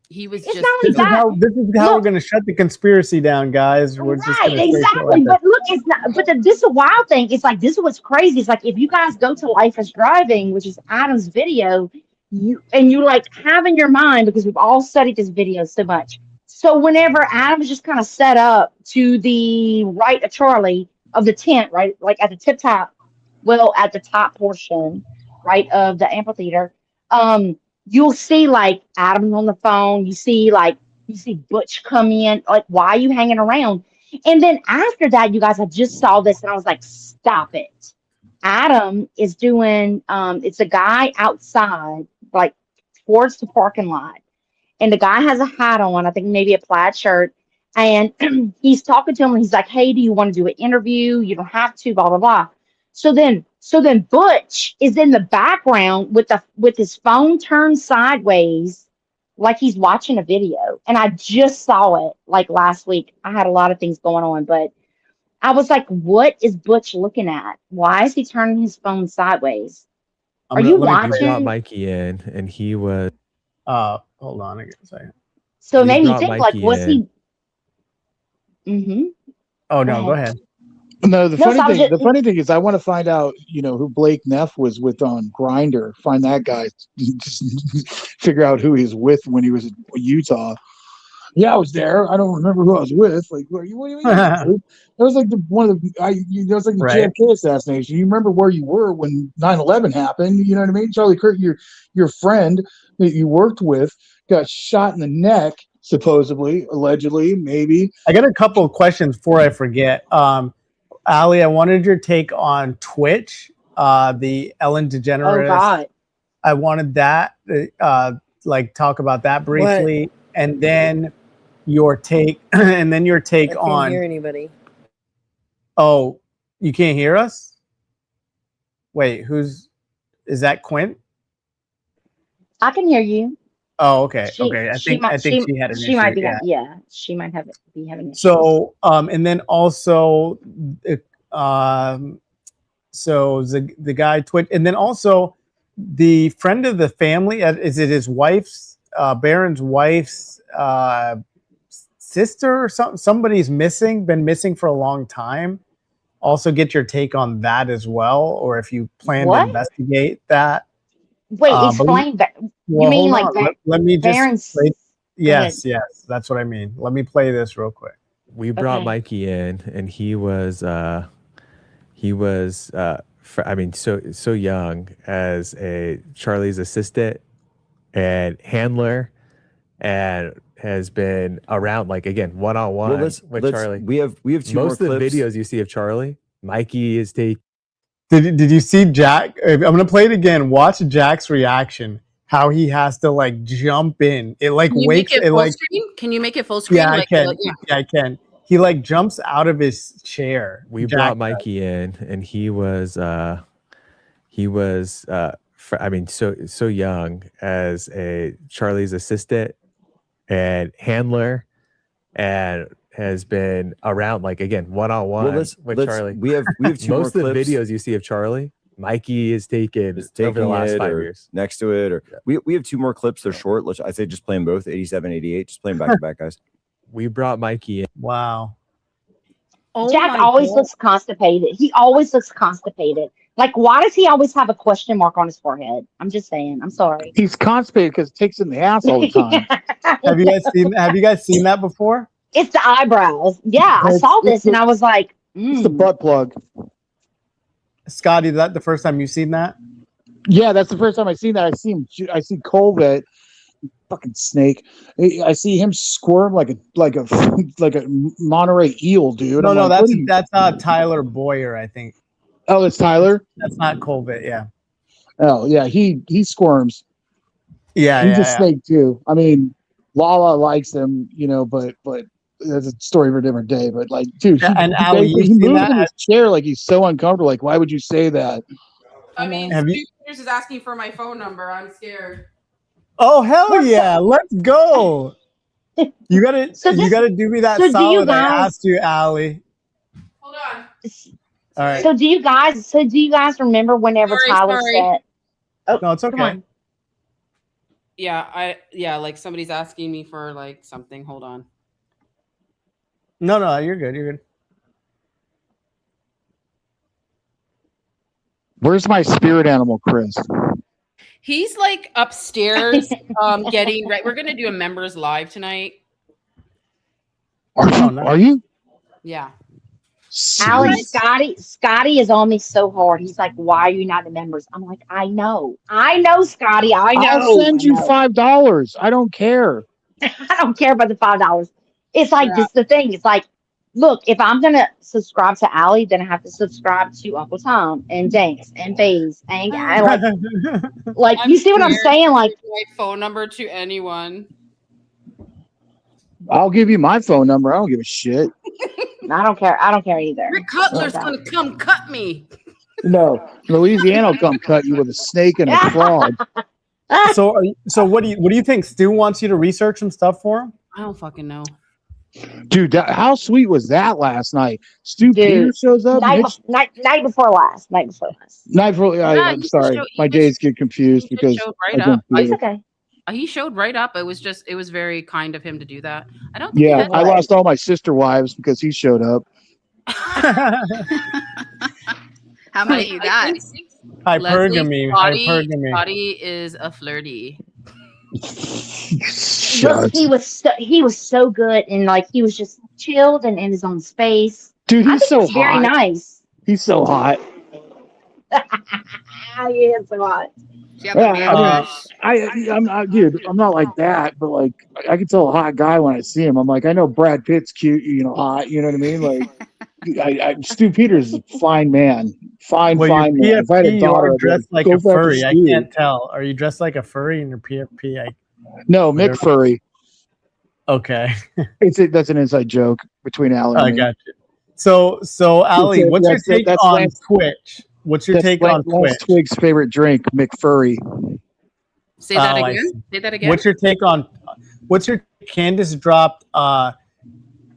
He was It's just not only that. This is how we're going to shut the conspiracy down, guys. We're just Right, gonna say shit exactly. like But look, it's not. But this is a wild thing. It's like this is what's crazy. It's like if you guys go to Life is Driving, which is Adam's video, you like have in your mind because we've all studied this video so much. So whenever Adam's just kind of set up to the right of Charlie of the tent, right, like at the tip top, well, at the top portion, right of the amphitheater, you'll see like Adam's on the phone. You see Butch come in. Like, why are you hanging around? And then after that, you guys, I just saw this and I was like, stop it. Adam is doing, it's a guy outside, like towards the parking lot. And the guy has a hat on, I think maybe a plaid shirt. And he's talking to him and he's like, hey, do you want to do an interview? You don't have to, blah, blah, blah. So then Butch is in the background with his phone turned sideways, like he's watching a video. And I just saw it like last week. I had a lot of things going on, but I was like, what is Butch looking at? Why is he turning his phone sideways? Are you watching? We brought Mikey in, and he was. Hold on a second. So it made me think, like, was he? Mm-hmm. Oh no, go ahead. No, the funny thing is I want to find out, who Blake Neff was with on Grindr. Find that guy, just figure out who he's with when he was in Utah. Yeah, I was there. I don't remember who I was with. Like, what are you that was like the JFK assassination. You remember where you were when 9/11 happened? You know what I mean? Charlie Kirk, your friend that you worked with, got shot in the neck, supposedly, allegedly, maybe. I got a couple of questions before I forget. Allie, I wanted your take on Twitch, the Ellen DeGeneres. Oh God. I wanted that, talk about that briefly, and then your take, and then your take I on. can't hear anybody. Oh, you can't hear us? Wait, is that Quint? I can hear you. Oh, okay. She- Okay. I think she had an issue. She might be. Yeah. Yeah, she might be having. Issues. So, and then also, so the guy Twitch, and then also the friend of the family. Is it his wife's, Barron's wife's sister or something? Somebody's missing. Been missing for a long time. also get your take on that as well, or if you plan What? to investigate that. Wait, But explain that. You well, mean hold like on. Let me just Baron's? play. Go ahead. Yes, that's what I mean. Let me play this real quick. We brought Okay. Mikey in, and he was so young as a Charlie's assistant and handler, and has been around, like, again, one-on-one with Charlie. We have two more Most of the clips. videos you see of Charlie, Mikey is taking. Did you see Jack? I'm gonna play it again. Watch Jack's reaction. How he has to like jump in. It like Can you wakes make it it full like. screen? Can you make it full screen? Yeah, I Like, can. yeah. Yeah, I can. He like jumps out of his chair. We Jack brought does. Mikey in, and he was so young as a Charlie's assistant and handler, and has been around, like, again, one-on-one with Charlie. We have two Most more of the clips. videos you see of Charlie, Mikey is taken over the last 5 years. Next to it, or we have two more clips. They're short. I say just play them both, 87, 88. Just play them back to back, guys. We brought Mikey in. Wow. Oh Jack my always God. looks constipated. He always looks constipated. Like, why does he always have a question mark on his forehead? I'm just saying. I'm sorry. He's constipated because it takes him the ass all the time. Have you guys seen that before? It's the eyebrows. Yeah, I saw this and I was like, It's the butt plug. Scotty, is that the first time you've seen that? Yeah, that's the first time I seen that. I see Coleman, fucking snake. I see him squirm like a Monterey eel, dude. No, I'm like, that's Tyler Boyer, I think. Oh, it's Tyler. That's not Colbert. Yeah. Oh yeah, he squirms. Yeah, he's yeah, a snake too. I mean, Lala likes him, but that's a story for a different day. But like, dude, and he Ali, you've moves seen in that? his chair like he's so uncomfortable. Like, why would you say that? I mean, Have you- Stu Peters is asking for my phone number. I'm scared. Oh hell yeah! Let's go. You gotta do me that so do you solid. I guys- asked you, Ali. Hold on. All right. So do you guys remember whenever Tyler sorry. said, "Oh, No, it's come okay. on." Yeah, like somebody's asking me for like something. Hold on. No, you're good. You're good. Where's my spirit animal, Chris? He's like upstairs, getting right. We're gonna do a members live tonight. Are you? Yeah. Ali, Scotty is on me so hard. He's like, "Why are you not the members?" I'm like, "I know, Scotty. I know. I'll send you $5. I don't care. I don't care about the $5. It's like just the thing. It's like, look, if I'm gonna subscribe to Ali, then I have to subscribe to Uncle Tom and Danks and Faze and I like you see what I'm scared saying? to Like, give my phone number to anyone. I'll give you my phone number. I don't give a shit. I don't care. I don't care either. Rick Cutler's gonna come cut me. No, Louisiana will come cut you with a snake and a frog. So what do you think? Stu wants you to research some stuff for him? I don't fucking know. Dude, how sweet was that last night? Stu Peters shows up. Night before last. I'm sorry. My days get confused because showed I right drink up. beer. okay. He showed right up. It was very kind of him to do that. I don't think. Yeah, I lost all my sister wives because he showed up. How many you got? Hypergamy. Scotty is a flirty. Look, he was so good and like he was just chilled and in his own space. Dude, I he's think so it's very hot. nice. He's so hot. Yeah, it's so hot. I'm not like that, but like I can tell a hot guy when I see him. I'm like, I know Brad Pitt's cute, hot. You know what I mean? Like, Stu Peters is a fine man, fine man. If I had a daughter, you're I'd be dressed like go a after furry. I Stu. can't tell. Are you dressed like a furry in your PFP? No, Mick Furry. Okay. That's an inside joke between Al and I me. got you. So Ali, what's your take on Twitch? What's your take on Twitch? Twig's favorite drink, McFurry. Say that again. Say that again. What's your take on? Candace dropped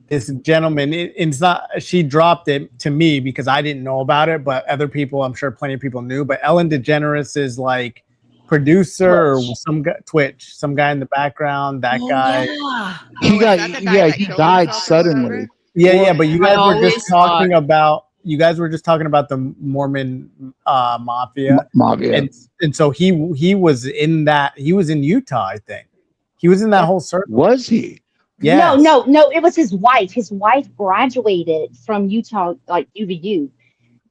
this gentleman. It's not. She dropped it to me because I didn't know about it, but other people, I'm sure, plenty of people knew. But Ellen DeGeneres is like producer or some guy, Twitch, some guy in the background. That guy. Yeah. He died suddenly. Yeah, but you guys were just talking about. you guys were just talking about the Mormon mafia. Mafia. And so he was in that. He was in Utah, I think. He was in that whole circle. Was he? Yes. No. It was his wife. His wife graduated from Utah, like UVU.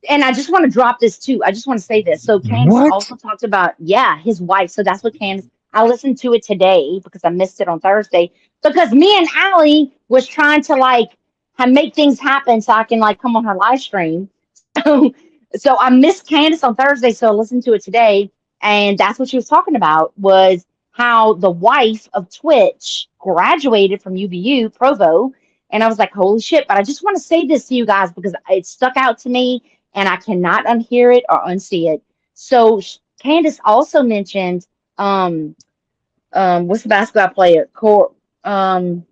And I just want to drop this too. I just want to say this. So Candace also talked about, his wife. So that's what Candace, I listened to it today because I missed it on Thursday. Because me and Allie was trying to like make things happen so I can like come on her live stream. So I missed Candace on Thursday. So I listened to it today. And that's what she was talking about, was how the wife of Twitch graduated from UVU, Provo. And I was like, holy shit. But I just want to say this to you guys because it stuck out to me. And I cannot unhear it or unsee it. So Candace also mentioned, what's the basketball player? That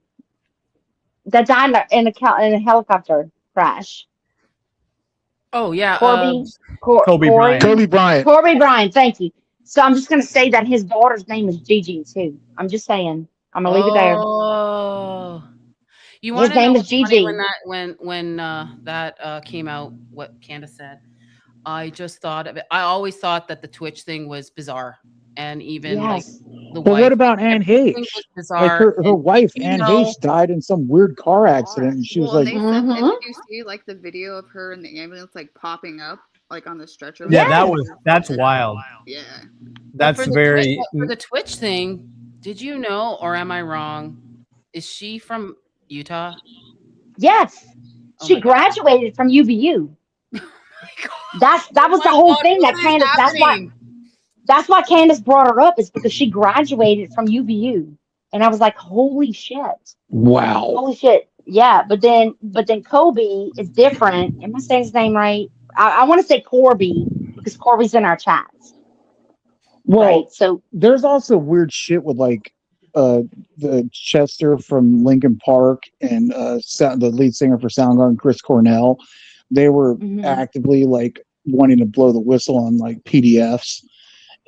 died in a helicopter crash. Oh yeah, Kobe Bryant. Kobe Bryant. Kobe Bryant. Thank you. So I'm just gonna say that his daughter's name is Gigi too. I'm just saying. I'm gonna leave it there. Oh. You His want to name know is what's funny Gigi. when that came out? What Candace said, I just thought of it. I always thought that the Twitch thing was bizarre, and even like the But wife. what about Anne everything Hayes? was Like bizarre. her and wife, you Anne know, Hayes, died in some weird car accident, and she was Well, and like, they said, and did you see like the video of her in the ambulance like popping up like on the stretcher? Yeah, that's wild. Yeah. That's for the very for the Twitch thing. Did you know, or am I wrong? Is she from Utah? Yes. Oh She my God. graduated from UVU. That was the whole thing that Candace. That's why Candace brought her up, is because she graduated from UVU, and I was like, holy shit, wow. holy shit, yeah. But then Kobe is different. Am I saying his name right? I want to say Corby because Corby's in our chats. Well, right? So there's also weird shit with like the Chester from Linkin Park and the lead singer for Soundgarden, Chris Cornell. They were actively like wanting to blow the whistle on like PDFs,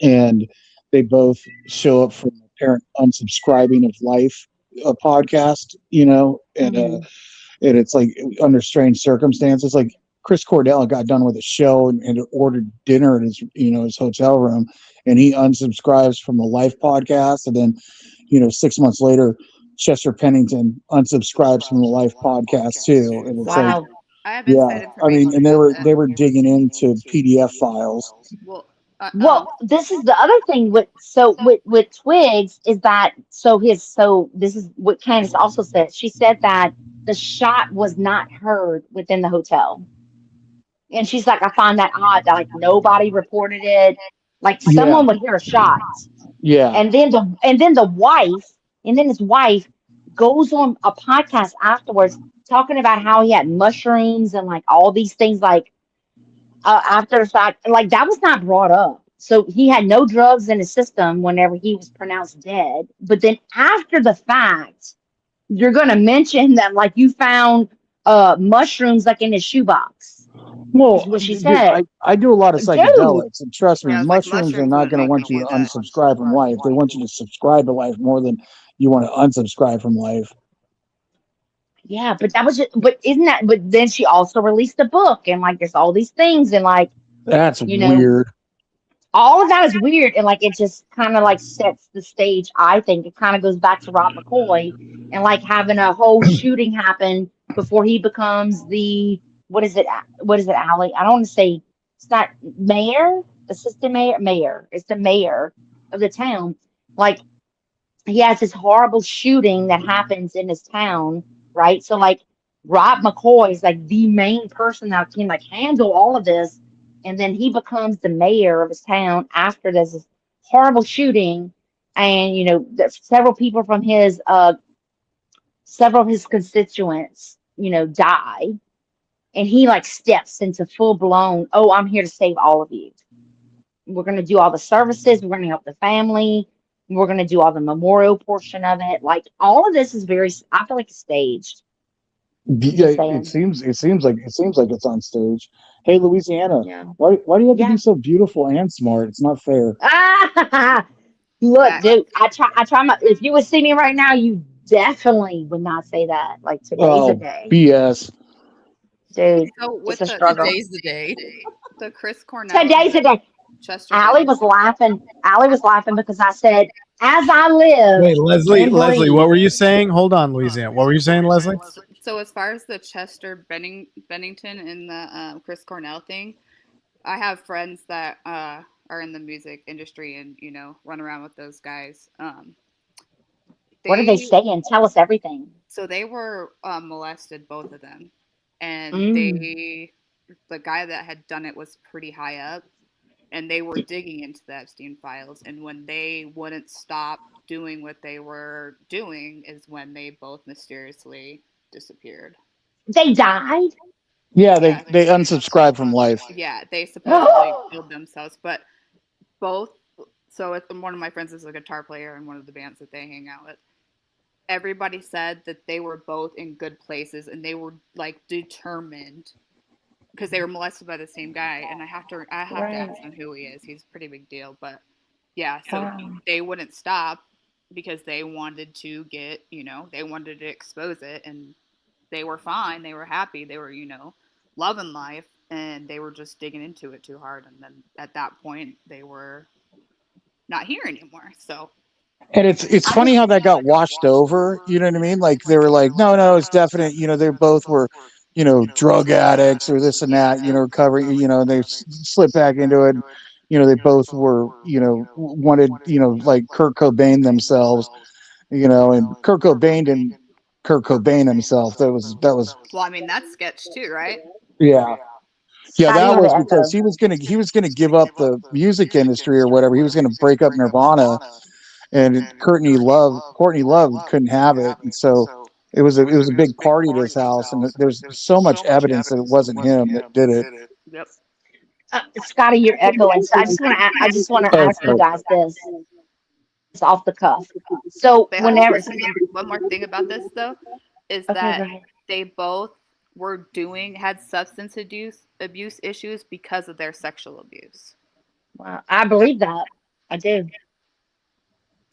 and they both show up from the parent unsubscribing of life a podcast, and it's like under strange circumstances. Like Chris Cornell got done with a show and ordered dinner at his hotel room, and he unsubscribes from the Life podcast, and then 6 months later, Chester Pennington unsubscribes from the Life podcast too, and it's like, I have inside information. and they were digging into PDF files. Well, this is the other thing with Twigs is that this is what Candace also said. She said that the shot was not heard within the hotel. And she's like, I find that odd that like nobody reported it. Like someone would hear a shot. Yeah. And then his wife goes on a podcast afterwards talking about how he had mushrooms and like all these things like after the fact, like that was not brought up. So he had no drugs in his system whenever he was pronounced dead. But then after the fact, you're going to mention that like you found mushrooms like in his shoebox. Well, is what she said. I do a lot of psychedelics, and trust me, Yeah, mushrooms are not going to want you to unsubscribe from life. They want you to subscribe to life more than you want to unsubscribe from life. Yeah, but that was just, but then she also released a book and like there's all these things and like that's weird. All of that is weird, and like it just kind of like sets the stage. I think it kind of goes back to Rob McCoy and like having a whole shooting happen before he becomes the what is it, Allie? I don't want to say it's not mayor, assistant mayor. It's the mayor of the town. Like he has this horrible shooting that happens in his town, right? So like Rob McCoy is like the main person that can like handle all of this. And then he becomes the mayor of his town after this horrible shooting. And, several people from several of his constituents, die. And he like steps into full blown, oh, I'm here to save all of you. We're going to do all the services. We're going to help the family. We're going to do all the memorial portion of it. Like all of this is I feel like it's staged. Yeah, it seems like it's on stage. Hey, Louisiana, why do you have to be so beautiful and smart? It's not fair. Look, dude, I try my. If you would see me right now, you definitely would not say that. Like today's a day. BS. Dude, So it's with a the struggle. Today's the day. the Chris Cornell Today's the day. Chester Allie was laughing. Allie was laughing because I said, "As I live Wait, Leslie, and Leslie, breathe." what were you saying? Hold on, Louisiana. What were you saying, Leslie? So as far as the Chester Bennington and the Chris Cornell thing, I have friends that are in the music industry and run around with those guys. What are they saying? Tell us everything. So they were molested, both of them, and Mm. the guy that had done it was pretty high up, and they were digging into the Epstein files. And when they wouldn't stop doing what they were doing, is when they both mysteriously disappeared. They died? Yeah, they unsubscribed from life. Yeah, they supposedly killed themselves, but both. So one of my friends is a guitar player in one of the bands that they hang out with. Everybody said that they were both in good places and they were like determined because they were molested by the same guy. And I have to ask him who he is. He's a pretty big deal, but yeah. So they wouldn't stop because they wanted to get, they wanted to expose it, and they were fine. They were happy. They were, loving life, and they were just digging into it too hard. And then at that point, they were not here anymore. So. And it's funny how that got washed over. You know what I mean? Like they were like, no, it's definite. They both were, drug addicts or this and that. Recovering. They slipped back into it. They both were, wanted, like Kurt Cobain themselves. And Kurt Cobain didn't Kurt Cobain himself. That was. Well, I mean, that's sketch too, right? Yeah. Yeah, that was because he was gonna give up the music industry or whatever. He was gonna break up Nirvana. And Courtney Love couldn't have it, and so it was a big party at his house, and there's so much evidence that it wasn't him that did it. Yep. Scotty, you're echoing. So I just want to ask you guys this. It's off the cuff. So whenever one more thing about this though is that they both had substance abuse issues because of their sexual abuse. Wow, I believe that. I do.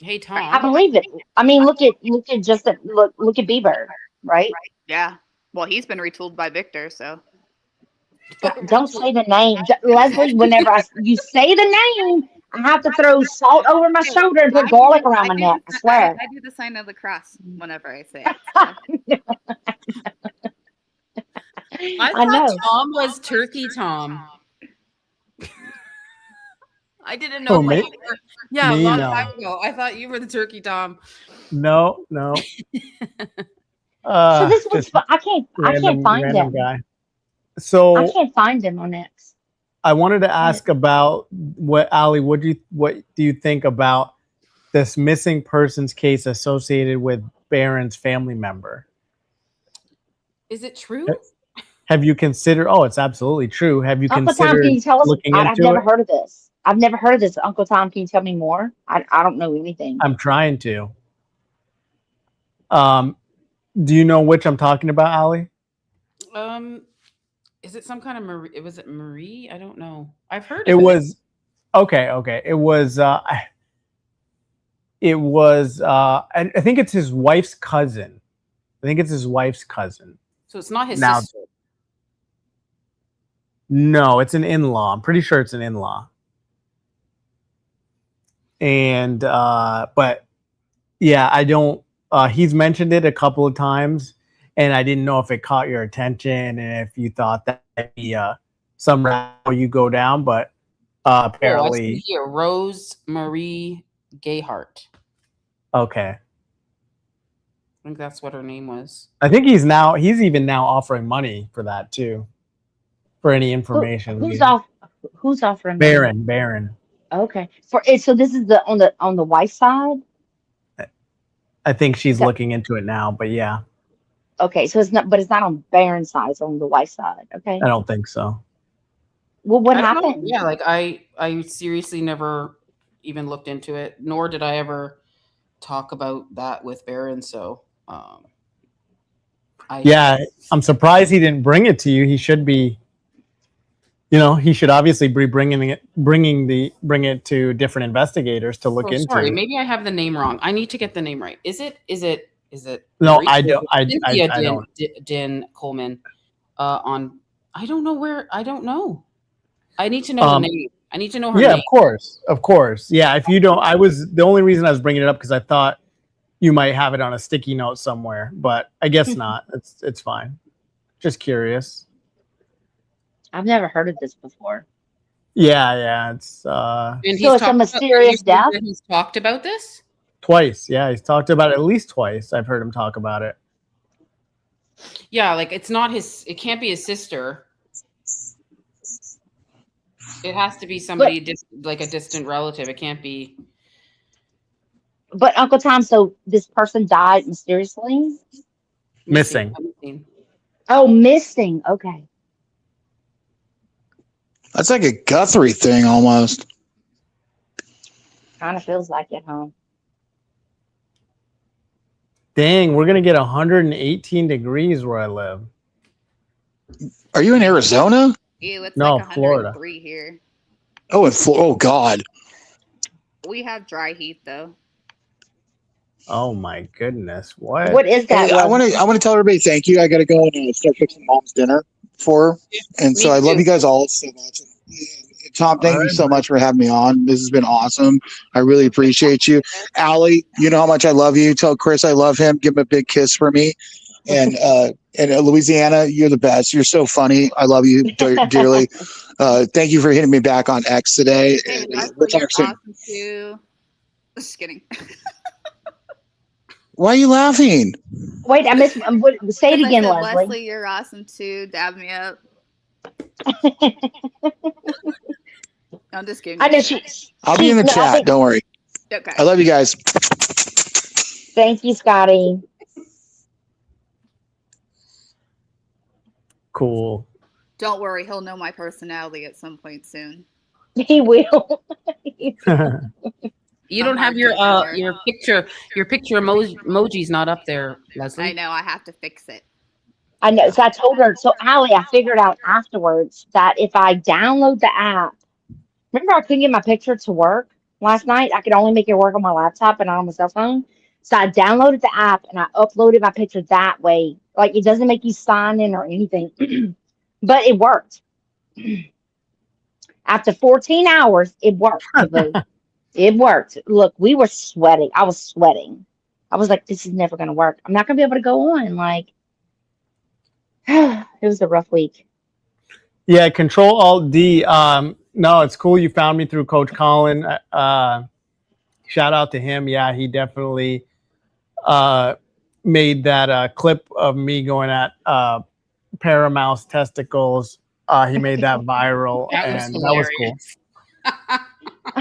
Hey Tom, I believe it. I mean, look at Bieber, right? Yeah. Well, he's been retooled by Victor, so. Don't say the name, Leslie. Whenever you say the name, I have to throw salt over my shoulder and put garlic around my neck. I swear. I do the sign of the cross whenever I say it. So. I thought Tom was Turkey Tom. I didn't know. Me? Yeah, me, a long no. time ago. I thought you were the Turkey Tom. No. So this was I can't find him. Guy. So I can't find him on X. I wanted to ask about Allie, what do you think about this missing persons case associated with Barron's family member? Is it true? Have you considered? Oh, it's absolutely true. Have you Uncle considered Tom, can you tell us? looking I've into never it? heard of this. I've never heard of this. Uncle Tom, can you tell me more? I don't know anything. I'm trying to. Do you know which I'm talking about, Allie? Is it some kind of Marie? Was it Marie? I don't know. I've heard It of was okay. It was I think it's his wife's cousin. So it's not his Now, sister. no, it's an in-law. I'm pretty sure it's an in-law. And but yeah, I don't he's mentioned it a couple of times, and I didn't know if it caught your attention and if you thought that might be some route you go down, but I apparently see here, Rose Marie Gayhart. okay. I think that's what her name was. I think he's even now offering money for that too. For any information. Who's offering? Barron. Okay. So this is on the wife side? I think she's looking into it now, but yeah. Okay, so it's not on Barron's side, it's on the wife side. Okay. I don't think so. Well, what I don't know. happened? Yeah, like I seriously never even looked into it, nor did I ever talk about that with Barron. So I'm surprised he didn't bring it to you. He should be, he should obviously be bring it to different investigators to look into. Sorry, maybe I have the name wrong. I need to get the name right. Is it? No, Marie? I don't. I Cynthia don't. Din Coleman. on. I don't know where. I don't know. I need to know the name. I need to know her Yeah, name. of course. Yeah, if you don't, the only reason I was bringing it up because I thought you might have it on a sticky note somewhere, but I guess not. It's fine. Just curious. I've never heard of this before. Yeah, it's And so it's a mysterious death. He's talked about this twice. Yeah, he's talked about it at least twice. I've heard him talk about it. Yeah, like it's not his. It can't be his sister. It has to be somebody like a distant relative. It can't be. But Uncle Tom, so this person died mysteriously? Missing. Oh, missing. Okay. That's like a Guthrie thing almost. Kind of feels like it, huh? Dang, we're gonna get 118 degrees where I live. Are you in Arizona? Ew, it's No, like 103 here. Oh, oh God. We have dry heat though. Oh my goodness! What? What is that? Hey, I want to tell everybody thank you. I got to go and start fixing mom's dinner for her, and so I love you guys all so much. Tom, thank you so much for having me on. This has been awesome. I really appreciate you. Allie, you know how much I love you. Tell Chris I love him. Give him a big kiss for me. And Louisiana, you're the best. You're so funny. I love you dearly. Thank you for hitting me back on X today. Hey, And, Leslie, we'll talk you're soon. awesome too. Just kidding. Why are you laughing? Wait, I missed. Say it again, I said, Leslie. Leslie, you're awesome too. Dab me up. I'm just kidding. I know I'll be in the chat. Don't worry. Okay. I love you guys. Thank you, Scotty. Cool. Don't worry, he'll know my personality at some point soon. He will. You don't have your picture emoji's not up there, Leslie. I know. I have to fix it. I know. So I told her. So Allie, I figured out afterwards that if I download the app, remember I couldn't get my picture to work last night. I could only make it work on my laptop and not on my cell phone. So I downloaded the app and I uploaded my picture that way. Like it doesn't make you sign in or anything, but it worked. After 14 hours, it worked. It worked. Look, we were sweating. I was sweating. I was like, this is never going to work. I'm not going to be able to go on. Like, it was a rough week. Yeah, Control Alt D. No, it's cool. You found me through Coach Colin. Shout out to him. Yeah, he definitely made that clip of me going at Paramouse testicles. He made that viral, and that was cool.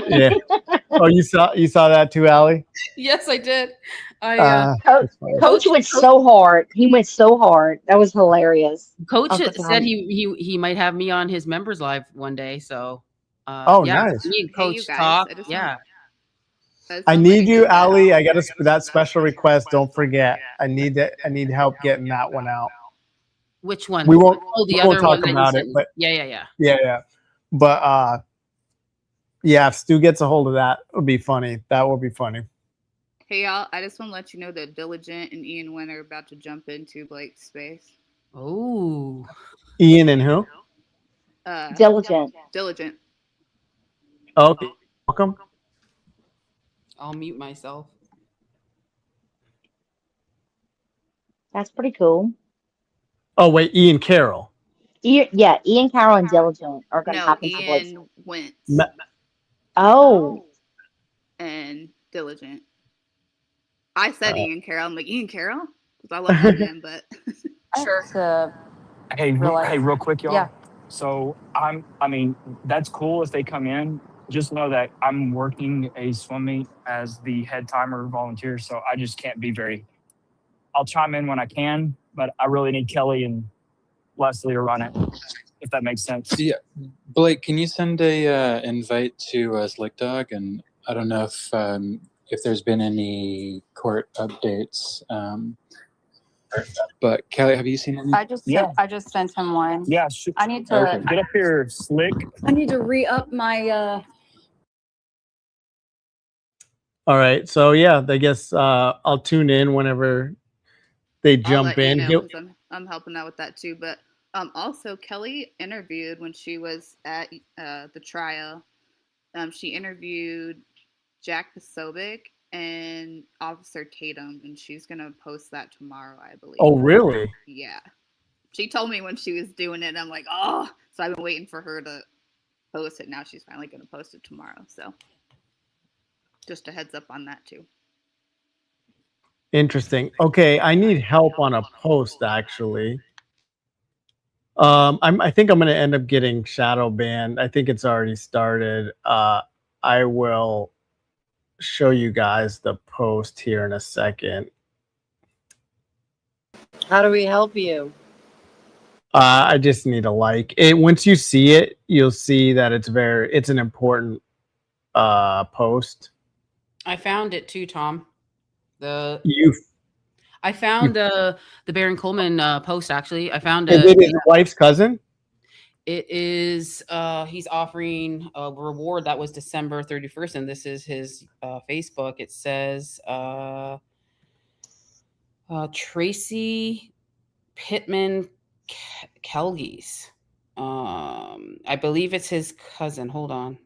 Yeah. Oh, you saw that too, Allie? Yes, I did. Coach went so hard. He went so hard. That was hilarious. Coach said he might have me on his members live one day. So, nice. Me and Coach talk. Yeah. I need you, Allie. I got that special request. Don't forget. I need help getting that one out. Which one? We won't. The we other won't talk one about it. But yeah. But yeah, if Stu gets a hold of that, it would be funny. That would be funny. Hey, y'all, I just want to let you know that Diligent and Ian Wynn are about to jump into Blake's space. Oh. Ian and who? Diligent. Diligent. Okay. Welcome. I'll mute myself. That's pretty cool. Oh, wait, Ian Carroll. Ian Carroll and Diligent are going to hop into Blake's. Ian Wentz. Oh. And Diligent. I said Ian Carroll. I'm like, Ian Carroll? Because I love that man, but. Sure. Hey, real quick, y'all. Yeah. So I mean, that's cool if they come in. Just know that I'm working a swim meet as the head timer volunteer, so I just can't be I'll chime in when I can, but I really need Kelly and Leslie to run it, if that makes sense. Yeah, Blake, can you send a invite to Slick Dog? And I don't know if there's been any court updates. But Kelly, have you seen any? I just sent him one. Yeah, I need to get up here, Slick. I need to re-up my All right. So yeah, I guess I'll tune in whenever they I'll jump let in. you know, 'cause I'm helping out with that too. But Also, Kelly interviewed when she was at the trial. She interviewed Jack Posobiec and Officer Tatum, and she's gonna post that tomorrow, I believe. Oh, really? Yeah. She told me when she was doing it. I'm like, oh. So I've been waiting for her to post it. Now she's finally gonna post it tomorrow. So just a heads up on that too. Interesting. Okay, I need help on a post actually. I think I'm going to end up getting shadow banned. I think it's already started. I will show you guys the post here in a second. How do we help you? I just need a like. Once you see it, you'll see that it's an important post. I found it too, Tom. I found the Baron Coleman post actually. I found Is it his wife's cousin? It is he's offering a reward that was December 31st, and this is his Facebook. It says Tracy Pittman Kelgis. I believe it's his cousin. Hold on.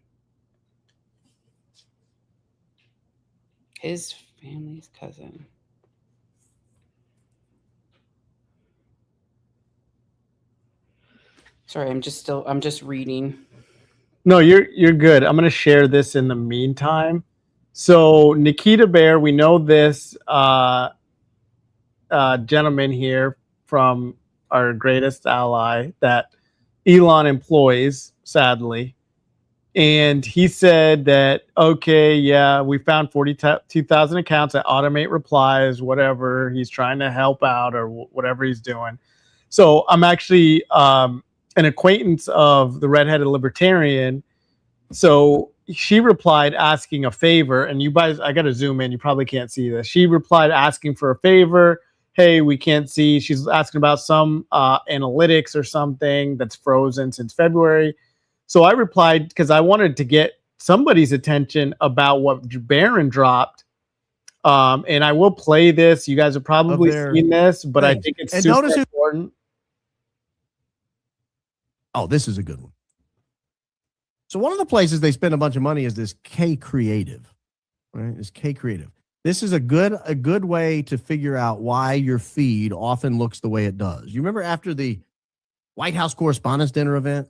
His family's cousin. Sorry, I'm just reading. No, you're good. I'm going to share this in the meantime. So Nikita Bear, we know this gentleman here from our greatest ally that Elon employs, sadly. And he said that, okay, yeah, we found 42,000 accounts that automate replies, whatever. He's trying to help out or whatever he's doing. So I'm actually an acquaintance of the redheaded libertarian. So she replied asking a favor, and you guys, I got to zoom in. You probably can't see this. She replied asking for a favor. Hey, we can't see. She's asking about some analytics or something that's frozen since February. So I replied because I wanted to get somebody's attention about what Baron dropped. And I will play this. You guys have probably seen this, but I think it's super important. Oh, this is a good one. So one of the places they spend a bunch of money is this K Creative, right? It's K Creative. This is a good way to figure out why your feed often looks the way it does. You remember after the White House Correspondents' Dinner event?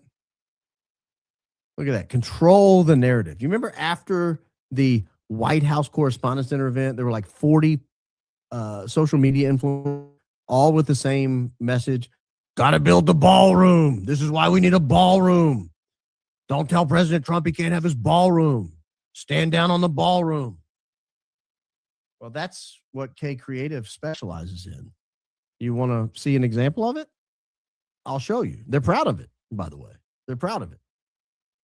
Look at that. Control the narrative. You remember after the White House Correspondents' Dinner event, there were like 40 social media influencers, all with the same message. Got to build the ballroom. This is why we need a ballroom. Don't tell President Trump he can't have his ballroom. Stand down on the ballroom. Well, that's what K Creative specializes in. You want to see an example of it? I'll show you. They're proud of it, by the way. They're proud of it.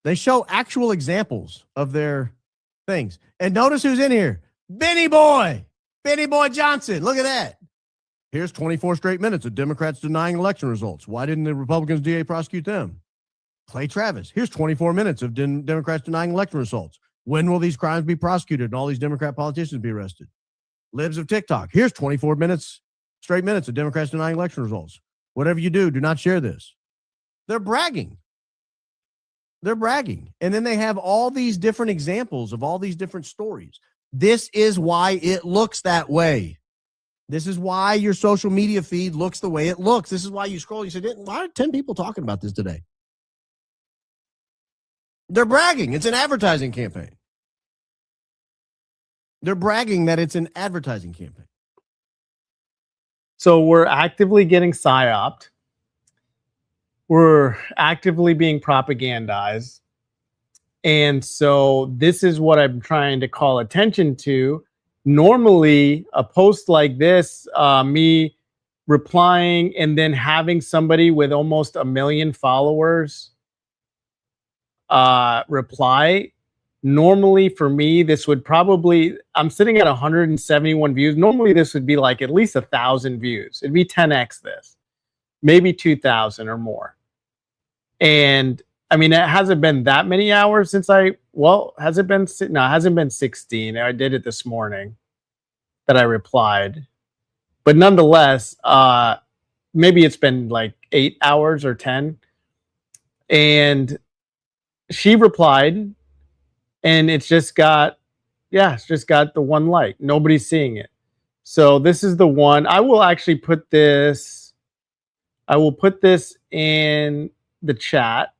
They show actual examples of their things. And notice who's in here. Benny Boy Johnson. Look at that. Here's 24 straight minutes of Democrats denying election results. Why didn't the Republicans DA prosecute them? Clay Travis. Here's 24 minutes of Democrats denying election results. When will these crimes be prosecuted and all these Democrat politicians be arrested? Libs of TikTok. Here's 24 straight minutes of Democrats denying election results. Whatever you do not share this. They're bragging. And then they have all these different examples of all these different stories. This is why it looks that way. This is why your social media feed looks the way it looks. This is why you scroll. You say, why are 10 people talking about this today? They're bragging. It's an advertising campaign. They're bragging that it's an advertising campaign. So we're actively getting psyoped. We're actively being propagandized. And so this is what I'm trying to call attention to. Normally, a post like this, me replying and then having somebody with almost 1 million followers reply, normally for me, this would probably, I'm sitting at 171 views. Normally, this would be like at least 1,000 views. It'd be 10x this, maybe 2,000 or more. And I mean, it hasn't been that many hours since has it been? No, it hasn't been 16. I did it this morning that I replied. But nonetheless, maybe it's been like 8 hours or 10. And she replied, and it's just got the one like. Nobody's seeing it. So this is the one. I will actually put this in the chat.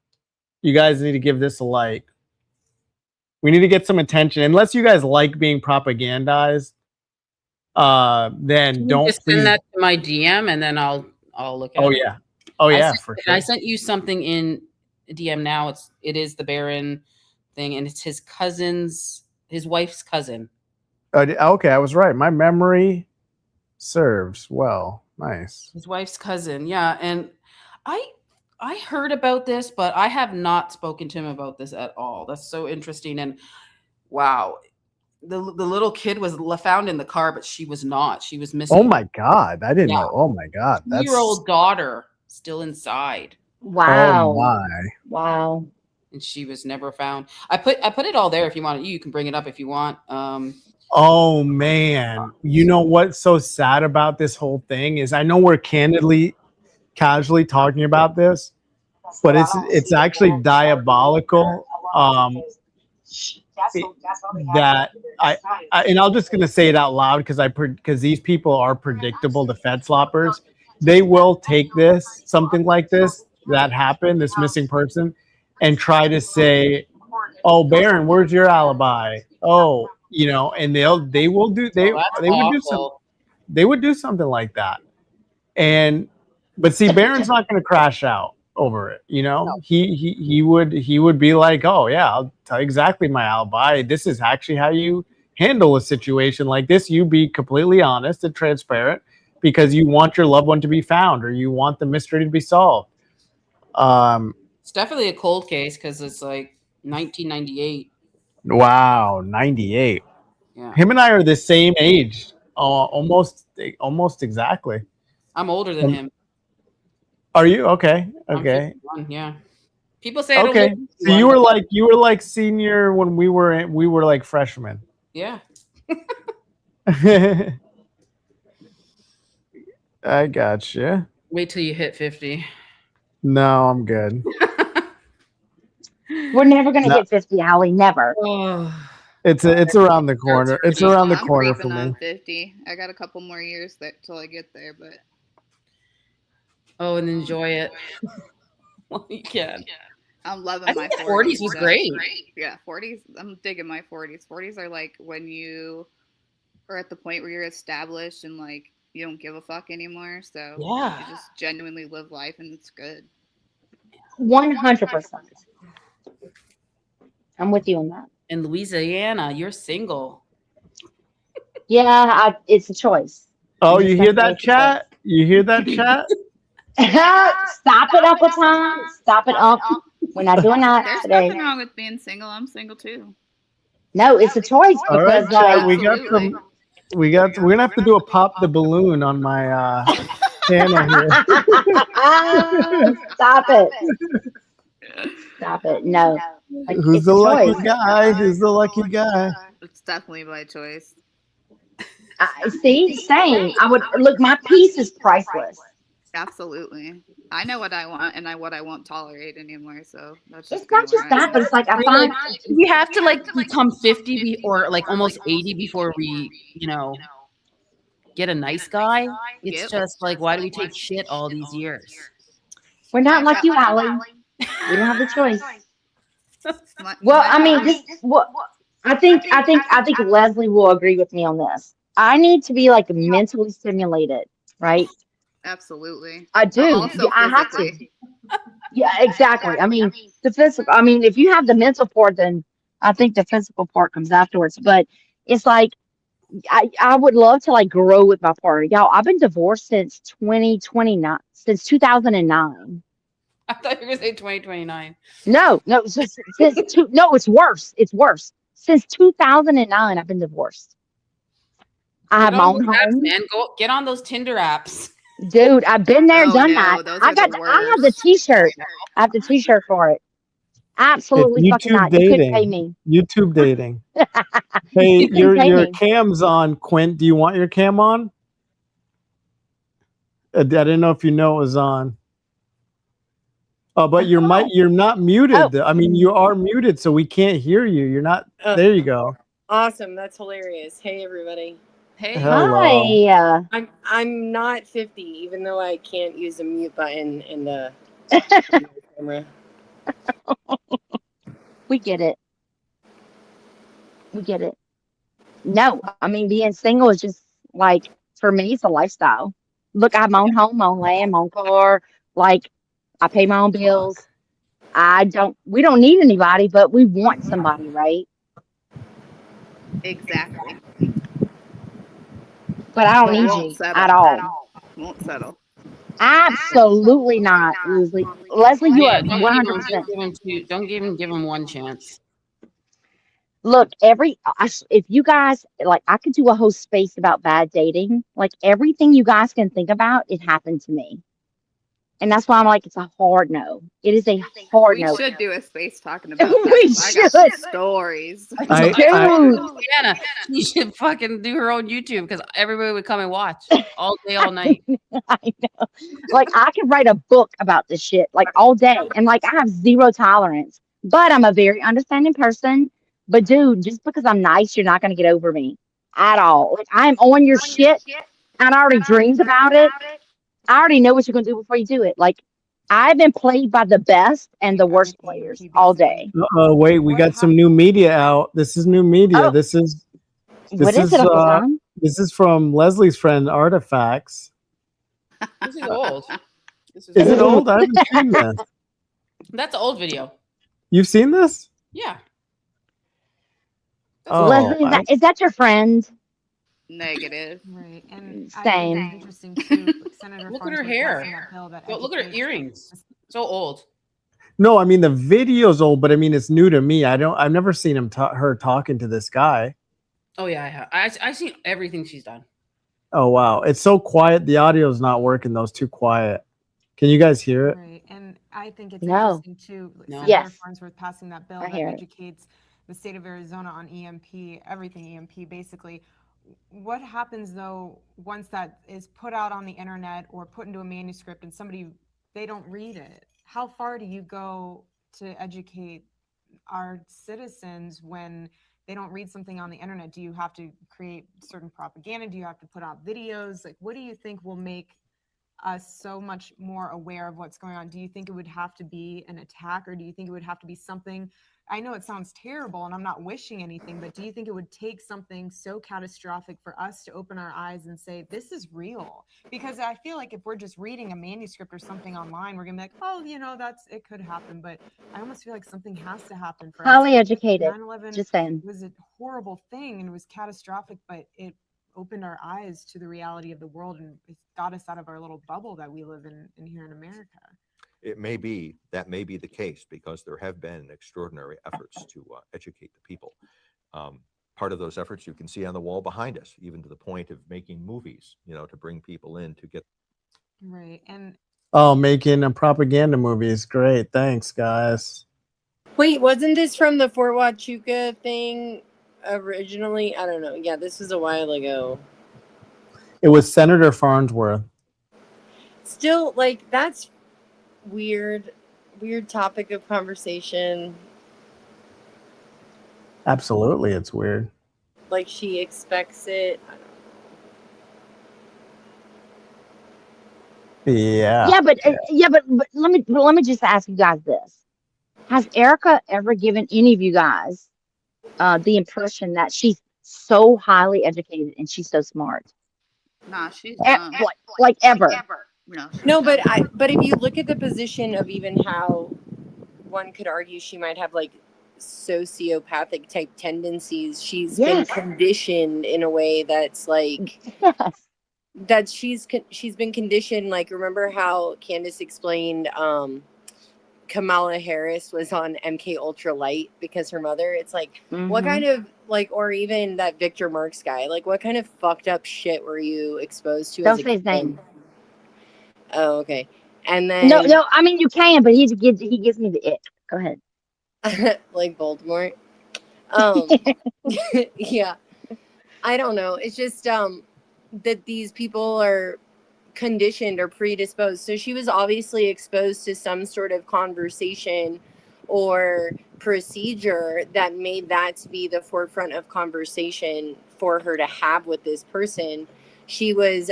You guys need to give this a like. We need to get some attention. Unless you guys like being propagandized, then don't just send that to my DM and then I'll look at it. Yeah. Oh yeah, for sure. I sent you something in DM now. It is the Baron thing, and it's his wife's cousin. Okay, I was right. My memory serves well. Nice. His wife's cousin, yeah. And I heard about this, but I have not spoken to him about this at all. That's so interesting. And wow, the little kid was found in the car, but she was not. She was missing. Oh my God, I didn't know. Oh my God, that's 2-year-old daughter still inside. Wow. Oh my. Wow. And she was never found. I put it all there if you want. You can bring it up if you want. Oh man, you know what's so sad about this whole thing is I know we're casually talking about this, but it's actually diabolical. That I and I'm just gonna say it out loud because these people are predictable. The Fed sloppers, they will take something like this that happened, this missing person, and try to say, "Oh, Baron, where's your alibi?" Oh, and they would do something like that. But see, Baron's not going to crash out over it. He would be like, "Oh yeah, I'll tell you exactly my alibi. This is actually how you handle a situation like this. You be completely honest and transparent because you want your loved one to be found or you want the mystery to be solved." It's definitely a cold case because it's like 1998. Wow, 98. Yeah. Him and I are the same age, almost exactly. I'm older than him. Are you okay? Okay. I'm 51, yeah. People say I don't okay. look So you were like senior when we were like freshmen. Yeah. I gotcha. Wait till you hit 50. No, I'm good. We're never gonna hit 50, Allie. Never. It's around the corner. It's around the corner for creeping me. on 50. I got a couple more years till I get there, but and enjoy it. Well, you can. I'm loving my 40s was great. Yeah, 40s. I'm digging my 40s. 40s are like when you are at the point where you're established and like you don't give a fuck anymore. So yeah, you just genuinely live life and it's good. 100%. I'm with you on that. In Louisiana, you're single. Yeah, it's a choice. Oh, you hear that, chat? You hear that, chat? Stop it, Uncle Tom. Stop it, Uncle. We're not doing that There's today. nothing wrong with being single. I'm single too. No, it's a choice All because right, chat, we're gonna have to do a pop the balloon on my channel here. Stop it. Stop it. No. Like, Who's the lucky guy? Who's the lucky guy? It's definitely my choice. See, same. I would look. My peace is priceless. Absolutely. I know what I want, and what I won't tolerate anymore. So that's just it's not just that, but it's like I find we have to like become 50 or like almost 80 before we, get a nice guy. It's just like, why do we take shit all these years? We're not like you, Allie. We don't have the choice. Well, I mean, I think Leslie will agree with me on this. I need to be like mentally stimulated, right? Absolutely. I do. I have to. Yeah, exactly. I mean, the physical. I mean, if you have the mental part, then I think the physical part comes afterwards. But it's like I would love to like grow with my partner. Y'all, I've been divorced since 2009, since 2009. I thought you were going to say 2029. No, it's worse. It's worse. Since 2009, I've been divorced. I have my own home. Apps, man, go get on those Tinder apps. Dude, I've been there, done that. I have the t-shirt. I have the t-shirt for it. Absolutely fucking not. You couldn't pay me. YouTube dating. Hey, your cam's on, Quint. Do you want your cam on? I didn't know if you know it was on. Oh, but you're not muted. I mean, you are muted, so we can't hear you. You're not. There you go. Awesome. That's hilarious. Hey, everybody. Hey. Hello. Hi. I'm not 50, even though I can't use the mute button in the camera. We get it. We get it. No, I mean, being single is just like, for me, it's a lifestyle. Look, I have my own home, my own land, my own car. Like, I pay my own bills. We don't need anybody, but we want somebody, right? Exactly. But I don't But need won't you settle. at all. Won't settle. Absolutely not, Leslie. Leslie, you are Yeah, don't 100%. give him one chance. Look, if you guys like, I could do a whole space about bad dating. Like, everything you guys can think about, it happened to me. And that's why I'm like, it's a hard no. It is a hard We no. should do a space talking about that. We 'cause I got some should. stories. Dude. Sienna, she should fucking do her own YouTube because everybody would come and watch all day, all night. I know. Like, I could write a book about this shit like all day. And like, I have zero tolerance, but I'm a very understanding person. But dude, just because I'm nice, you're not going to get over me at all. Like, I'm on your shit and I already dreamed about it. I already know what you're going to do before you do it. Like, I've been played by the best and the worst players all day. Oh, wait, we got some new media out. This is new media. Oh. This is What is it, Uncle Tom? This is from Leslie's friend Artifacts. This is old. Is it old? I haven't seen this. That's an old video. You've seen this? Yeah. Oh, Leslie, is that your friend? Negative. Right. And Same. I think it's interesting too. Senator Look at Farns her was hair. passing that bill that Look at her educates- earrings. So old. No, I mean, the video's old, but I mean, it's new to me. I've never seen her talking to this guy. Oh yeah, I have. I've seen everything she's done. Oh wow, it's so quiet. The audio's not working though. It's too quiet. Can you guys hear it? Right. And I think it's No. interesting too. No. Senator Yes. Farnsworth passing that bill I that hear it. educates the state of Arizona on EMP, everything EMP basically. What happens though once that is put out on the internet or put into a manuscript and they don't read it? How far do you go to educate our citizens when they don't read something on the internet? Do you have to create certain propaganda? Do you have to put out videos? Like, what do you think will make us so much more aware of what's going on? Do you think it would have to be an attack, or do you think it would have to be something? I know it sounds terrible and I'm not wishing anything, but do you think it would take something so catastrophic for us to open our eyes and say, this is real? Because I feel like if we're just reading a manuscript or something online, we're gonna be like, oh, it could happen. But I almost feel like something has to happen for us. Highly educated. 9/11 Just saying. was a horrible thing and it was catastrophic, but it opened our eyes to the reality of the world and it got us out of our little bubble that we live in here in America. That may be the case because there have been extraordinary efforts to educate the people. Part of those efforts you can see on the wall behind us, even to the point of making movies, to bring people in to get. Right. And Oh, making a propaganda movie is great. Thanks, guys. Wait, wasn't this from the Fort Huachuca thing originally? I don't know. Yeah, this was a while ago. It was Senator Farnsworth. Still, like, that's weird topic of conversation. Absolutely, it's weird. Like, she expects it. I don't Yeah. Yeah, but let me just ask you guys this: has Erica ever given any of you guys the impression that she's so highly educated and she's so smart? Nah, she's dumb. Like ever? No, but if you look at the position of even how one could argue she might have like sociopathic type tendencies, she's been conditioned in a way that's like that she's been conditioned. Like, remember how Candace explained Kamala Harris was on MK Ultra Light because her mother? It's like, what kind of like, or even that Victor Marx guy, like what kind of fucked up shit were you exposed to? Don't say his name. Oh, okay. And then No, I mean you can, but he gives me the ick. Go ahead. like Voldemort. Yeah. I don't know. It's just that these people are conditioned or predisposed. So she was obviously exposed to some sort of conversation or procedure that made that to be the forefront of conversation for her to have with this person. She was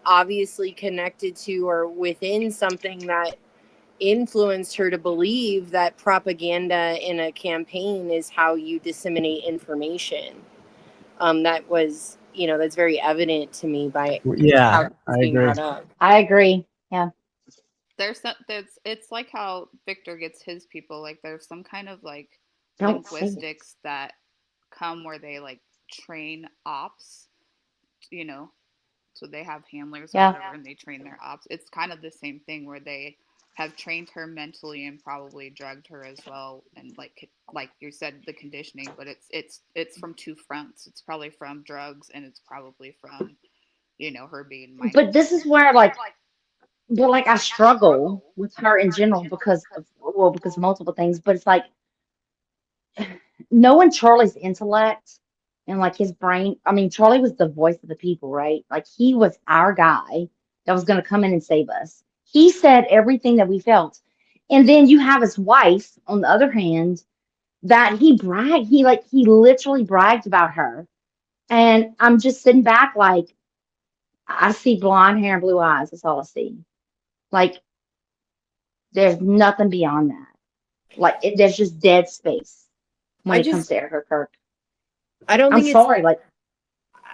obviously connected to or within something that influenced her to believe that propaganda in a campaign is how you disseminate information. That was, that's very evident to me by how it's being brought up. I agree. Yeah. It's like how Victor gets his people. Like there's some kind of like Don't say it. linguistics that come where they like train ops, so they have handlers or Yeah. whatever, and they train their ops. It's kind of the same thing where they have trained her mentally and probably drugged her as well, and like you said, the conditioning. But it's from two fronts. It's probably from drugs, and it's probably from her being minded. But this is where but I struggle with her in general because of multiple things. But it's like knowing Charlie's intellect and like his brain. I mean, Charlie was the voice of the people, right? Like he was our guy that was going to come in and save us. He said everything that we felt. And then you have his wife, on the other hand, that he bragged. He literally bragged about her. And I'm just sitting back like, I see blonde hair and blue eyes. That's all I see. Like, there's nothing beyond that. There's just dead space when it comes to Erica Kirk. I don't I'm think sorry.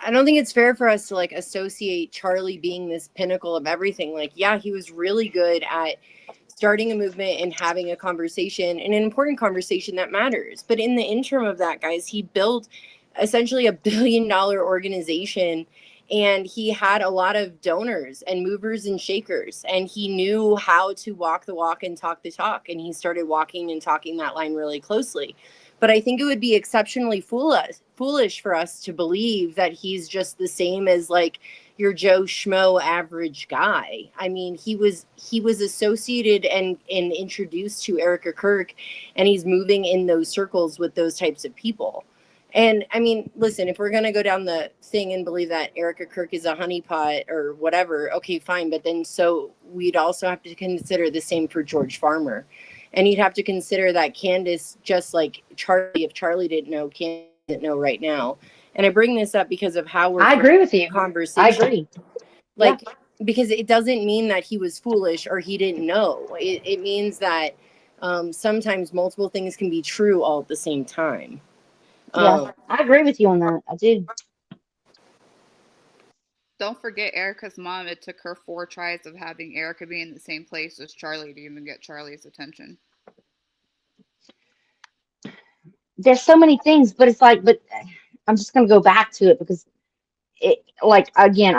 I don't think it's fair for us to associate Charlie being this pinnacle of everything. Yeah, he was really good at starting a movement and having a conversation, and an important conversation that matters. But in the interim of that, guys, he built essentially $1 billion organization, and he had a lot of donors and movers and shakers, and he knew how to walk the walk and talk the talk, and he started walking and talking that line really closely. But I think it would be exceptionally foolish for us to believe that he's just the same as your Joe Schmo average guy. I mean, he was associated and introduced to Erica Kirk, and he's moving in those circles with those types of people. And I mean, listen, if we're going to go down the thing and believe that Erica Kirk is a honeypot or whatever, okay, fine. But then so we'd also have to consider the same for George Farmer. And you'd have to consider that Candace, just like Charlie, if Charlie didn't know, Candace didn't know right now. And I bring this up because of how we're— I agree with you. Conversation. I agree. Because it doesn't mean that he was foolish or he didn't know. It means that sometimes multiple things can be true all at the same time. Yeah, I agree with you on that. I do. Don't forget Erica's mom. It took her 4 tries of having Erica be in the same place as Charlie to even get Charlie's attention. There's so many things, but it's but I'm just gonna go back to it because it again,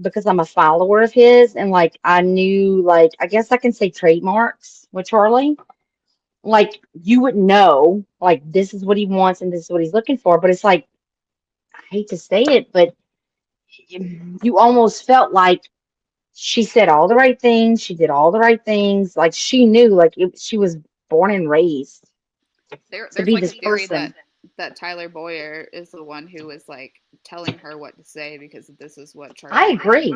because I'm a follower of his, and I knew I guess I can say trademarks with Charlie. You would know this is what he wants and this is what he's looking for, but it's I hate to say it, but you almost felt like she said all the right things, she did all the right things, she knew she was born and raised to be this person. That Tyler Boyer is the one who was telling her what to say because this is what Charlie I agree.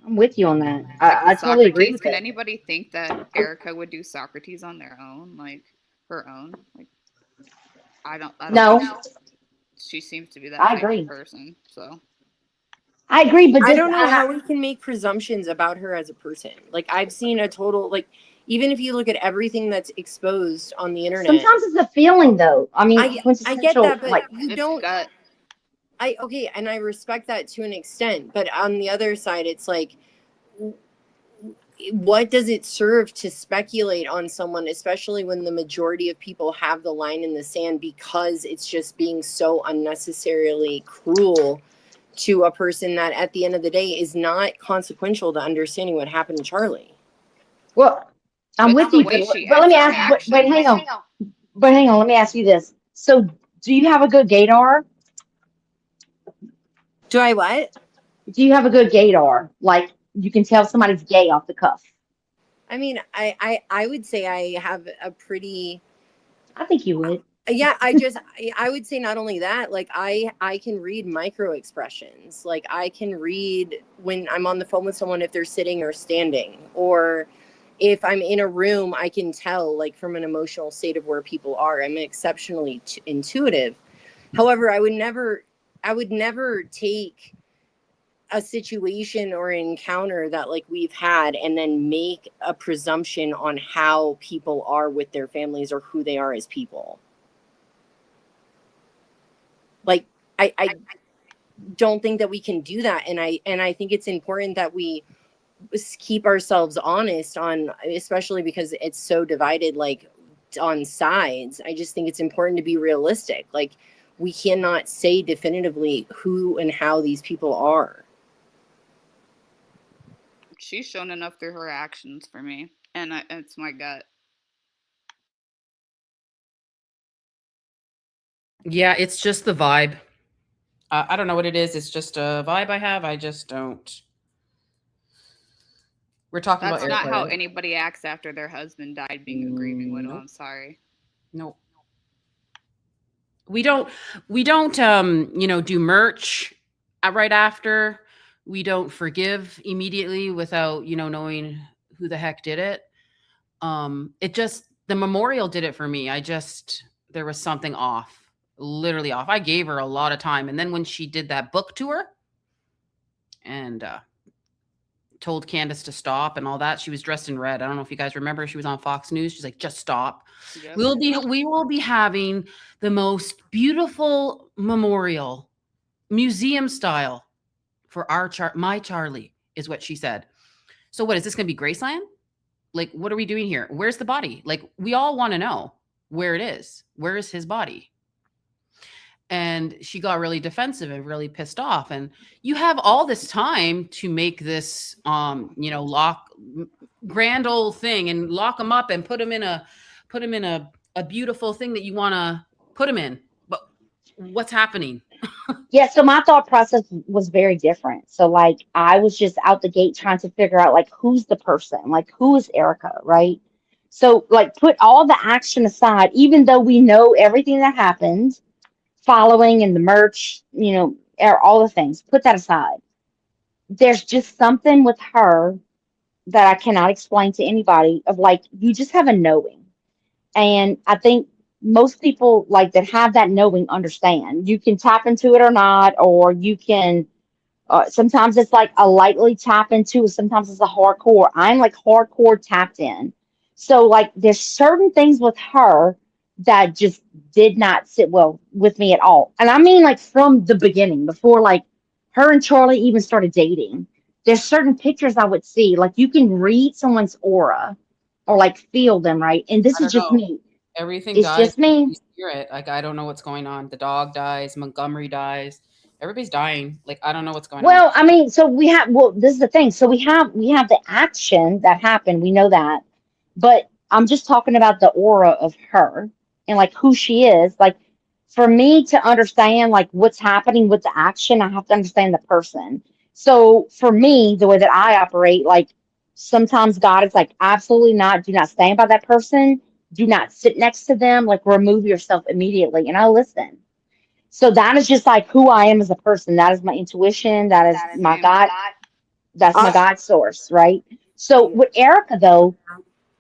I'm with you on that. I totally agree with Can it. anybody think that Erica would do Socrates on their own, her own? I don't No. think she seems to be that I type agree. of person. So I agree, but I don't know how we can make presumptions about her as a person. I've seen a total even if you look at everything that's exposed on the internet. Sometimes it's a feeling, though. I mean, I get that, but you don't. Okay, and I respect that to an extent, but on the other side, it's what does it serve to speculate on someone, especially when the majority of people have the line in the sand because it's just being so unnecessarily cruel to a person that at the end of the day is not consequential to understanding what happened to Charlie. Well, I'm with you, but let me ask. Wait, hang on. But hang on, let me ask you this. So, do you have a good gaydar? Do I what? Do you have a good gaydar? You can tell somebody's gay off the cuff. I mean, I would say I have a pretty. I think you would. Yeah, I would say not only that, like I can read micro expressions. Like I can read when I'm on the phone with someone if they're sitting or standing, or if I'm in a room, I can tell like from an emotional state of where people are. I'm exceptionally intuitive. However, I would never take a situation or encounter that like we've had and then make a presumption on how people are with their families or who they are as people. Like I don't think that we can do that, and I think it's important that we keep ourselves honest on, especially because it's so divided like on sides. I just think it's important to be realistic. Like we cannot say definitively who and how these people are. She's shown enough through her actions for me, and it's my gut. Yeah, it's just the vibe. I don't know what it is. It's just a vibe I have. I just don't. We're talking That's about not Erica, how right? anybody acts after their husband died being a grieving widow. Nope. I'm sorry. Nope. We don't do merch right after. We don't forgive immediately without, knowing who the heck did it. It just, the memorial did it for me. There was something off, literally off. I gave her a lot of time. And then when she did that book tour and told Candace to stop and all that, she was dressed in red. I don't know if you guys remember. She was on Fox News. She's like, just stop. Yep. We will be having the most beautiful memorial, museum style, for my Charlie, is what she said. So what is this going to be, Graceland? Like, what are we doing here? Where's the body? Like, we all want to know where it is. Where is his body? And she got really defensive and really pissed off. And you have all this time to make this, grand old thing and lock him up and put him in a beautiful thing that you want to put him in. But what's happening? Yeah, so my thought process was very different. So like I was just out the gate trying to figure out like who's the person, like who is Erica, right? So like put all the action aside, even though we know everything that happened, following and the merch, all the things, put that aside. There's just something with her that I cannot explain to anybody of like you just have a knowing. And I think most people like that have that knowing understand. You can tap into it or not, or you can. Sometimes it's like a lightly tap into. Sometimes it's a hardcore. I'm like hardcore tapped in. So like there's certain things with her that just did not sit well with me at all. And I mean like from the beginning, before like her and Charlie even started dating. There's certain pictures I would see. Like you can read someone's aura or like feel them, right? And this I is don't just know. me. Everything It's dies. just me. You hear it. Like, I don't know what's going on. The dog dies. Montgomery dies. Everybody's dying. Like, I don't know what's going on. Well, I mean, so this is the thing. So we have the action that happened. We know that. But I'm just talking about the aura of her and like who she is. Like for me to understand like what's happening with the action, I have to understand the person. So for me, the way that I operate, like sometimes God is like, absolutely not. Do not stand by that person. Do not sit next to them. Like remove yourself immediately. And I listen. So that is just like who I am as a person. That is my intuition. That is my God. That's my God source, right? So with Erica though,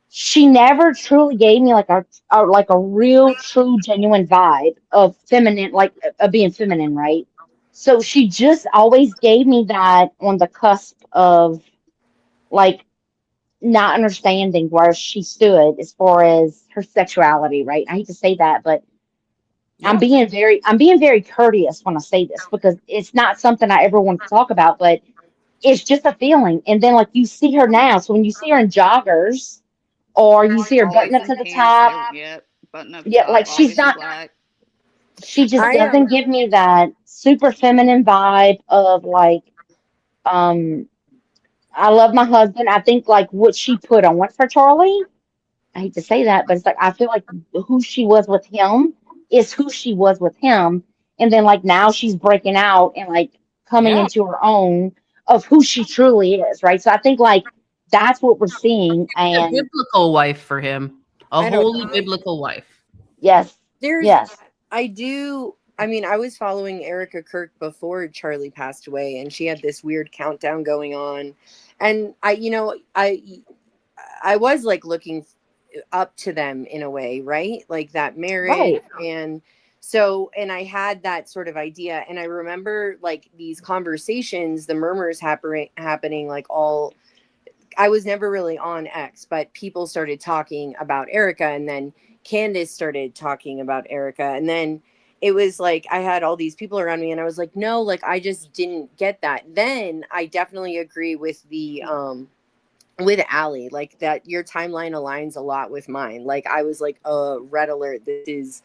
she never truly gave me like a real, true, genuine vibe of feminine, like of being feminine, right? So she just always gave me that on the cusp of like not understanding where she stood as far as her sexuality, right? I hate to say that, but I'm being very courteous when I say this because it's not something I ever want to talk about, but it's just a feeling. And then like you see her now, so when you see her in joggers or you see her button Always up in to the pants. top, Yep. Button up yeah, top. like she's Always in not. black. She just doesn't give me that super feminine vibe of like, um, I love my husband. I think like what she put on for Charlie. I hate to say that, but it's like I feel like who she was with him is who she was with him, and then like now she's breaking out and like coming Yeah. into her own of who she truly is, right? So I think like that's what we're seeing, A and biblical wife for him. A I don't holy biblical wife. yes, There's, Yes. I do. I mean, I was following Erica Kirk before Charlie passed away, and she had this weird countdown going on, and I was like looking up to them in a way, right? Like that marriage, Right. and so, and I had that sort of idea, and I remember like these conversations, the murmurs happening, like all. I was never really on X, but people started talking about Erica, and then Candace started talking about Erica, and then it was like I had all these people around me, and I was like, no, like I just didn't get that. Then I definitely agree with the with Allie, like that your timeline aligns a lot with mine. Like I was like, red alert, this is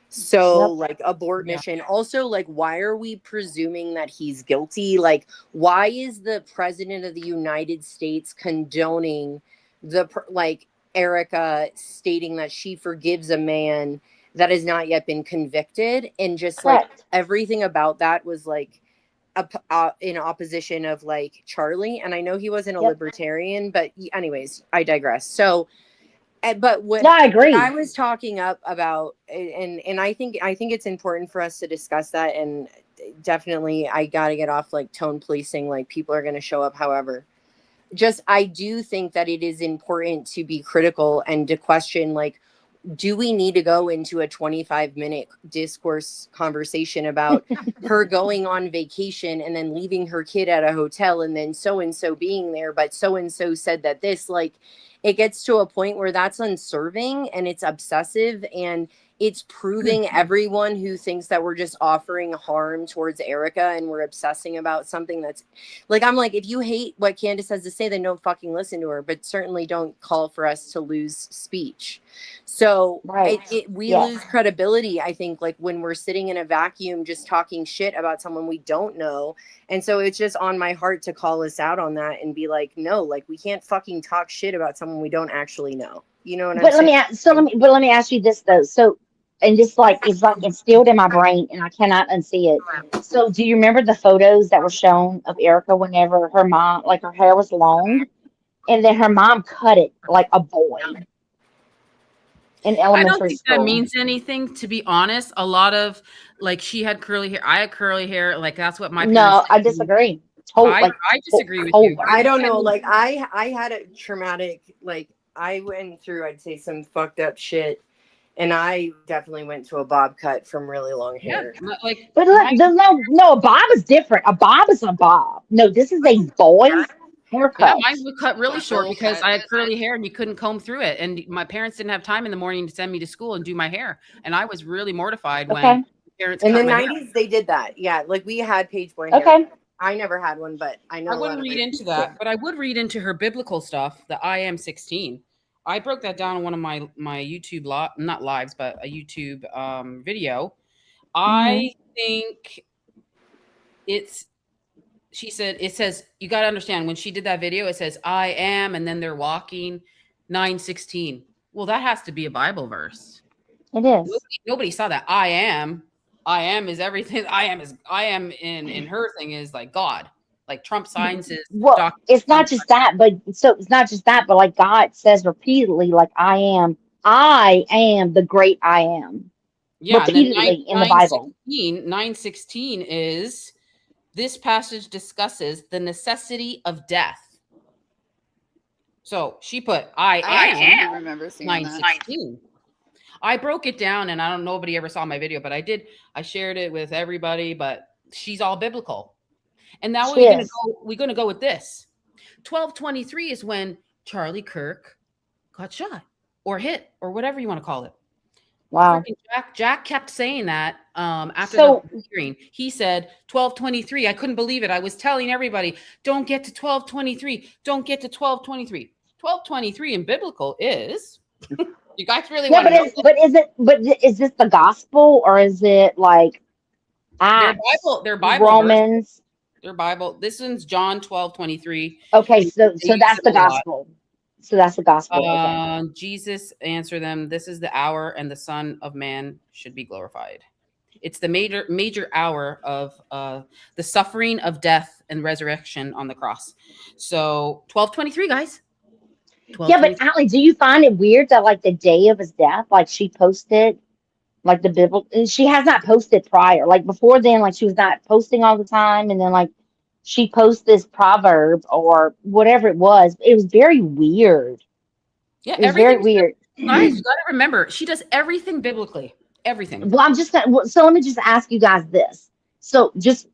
so like abort mission. Also, like, why are we presuming that he's guilty? Like, why is the president of the United States condoning like Erica stating that she forgives a man that has not yet been convicted? And just like everything about that was like in opposition of like Charlie. And I know he wasn't a libertarian, but anyways, I digress. So but what I agree. I was talking about, and I think it's important for us to discuss that. And definitely, I got to get off like tone policing. Like people are going to show up, however. Just I do think that it is important to be critical and to question like, do we need to go into a 25-minute discourse conversation about her going on vacation and then leaving her kid at a hotel and then so and so being there, but so and so said that this, like, it gets to a point where that's unserving and it's obsessive and it's proving everyone who thinks that we're just offering harm towards Erica and we're obsessing about something that's like, I'm like, if you hate what Candace has to say, then don't fucking listen to her, but certainly don't call for us to lose speech. So we lose credibility, I think, like when we're sitting in a vacuum just talking shit about someone we don't know. And so it's just on my heart to call us out on that and be like, no, like we can't fucking talk shit about someone we don't actually know. You know what I'm saying? Let me ask you this though. So, and this like is like instilled in my brain, and I cannot unsee it. So, do you remember the photos that were shown of Erica whenever her mom, like her hair was long, and then her mom cut it like a boy in I don't elementary think that school? means anything, to be honest. A lot of like she had curly hair. I had curly hair. Like that's what my parents No, I did. disagree. I disagree with you. I don't know. Like I had a traumatic, like I went through, I'd say, some fucked up shit. And I definitely went to a bob cut from really long hair. Yeah, like, but no, a bob is different. A bob is a bob. No, this is a boy's haircut. Yeah, mine was cut really short because I had curly hair and you couldn't comb through it. And my parents didn't have time in the morning to send me to school and do my hair. And I was really mortified when parents in cut the my 90s hair. they did that. Yeah, like we had page boy hair. I never had one, but I know I wouldn't read into that, did. but I would read into her biblical stuff, the I am 16. I broke that down in one of my YouTube not lives, but a YouTube video. I think she said, it says, you got to understand when she did that video, it says I am, and then they're walking 9:16. Well, that has to be a Bible verse. It is. Nobody saw that. I am is everything. I am in her thing is like God. Like Trump signs his document. It's not just that, but like God says repeatedly, like I am the great I am. Yeah, repeatedly in the Bible. 9:16 is this passage discusses the necessity of death. So she put I am. I remember seeing 9:16. I broke it down, and I don't. Nobody ever saw my video, but I did. I shared it with everybody. But she's all biblical. And now we're gonna go with this. 12:23 is when Charlie Kirk got shot or hit or whatever you want to call it. Wow. Jack kept saying that after the hearing. He said 12:23. I couldn't believe it. I was telling everybody, don't get to 12:23. Don't get to 12:23. 12:23 in biblical is you guys really want to know? But is this the gospel or is it like Acts, their Bible Romans? Verse. Their Bible. This one's John 12:23. Okay, so that's the gospel. So that's the gospel. Jesus answered them, this is the hour and the Son of Man should be glorified. It's the major hour of the suffering of death and resurrection on the cross. So 12:23, guys. Yeah, but Allie, do you find it weird that like the day of his death, like she posted like the biblical. And she has not posted prior. Like before then, like she was not posting all the time, and then like she posts this proverb or whatever it was. It was very weird. Yeah, It was very everything. weird. Guys, you got to remember, she does everything biblically. Everything. Well, I'm just gonna, so let me just ask you guys this. So just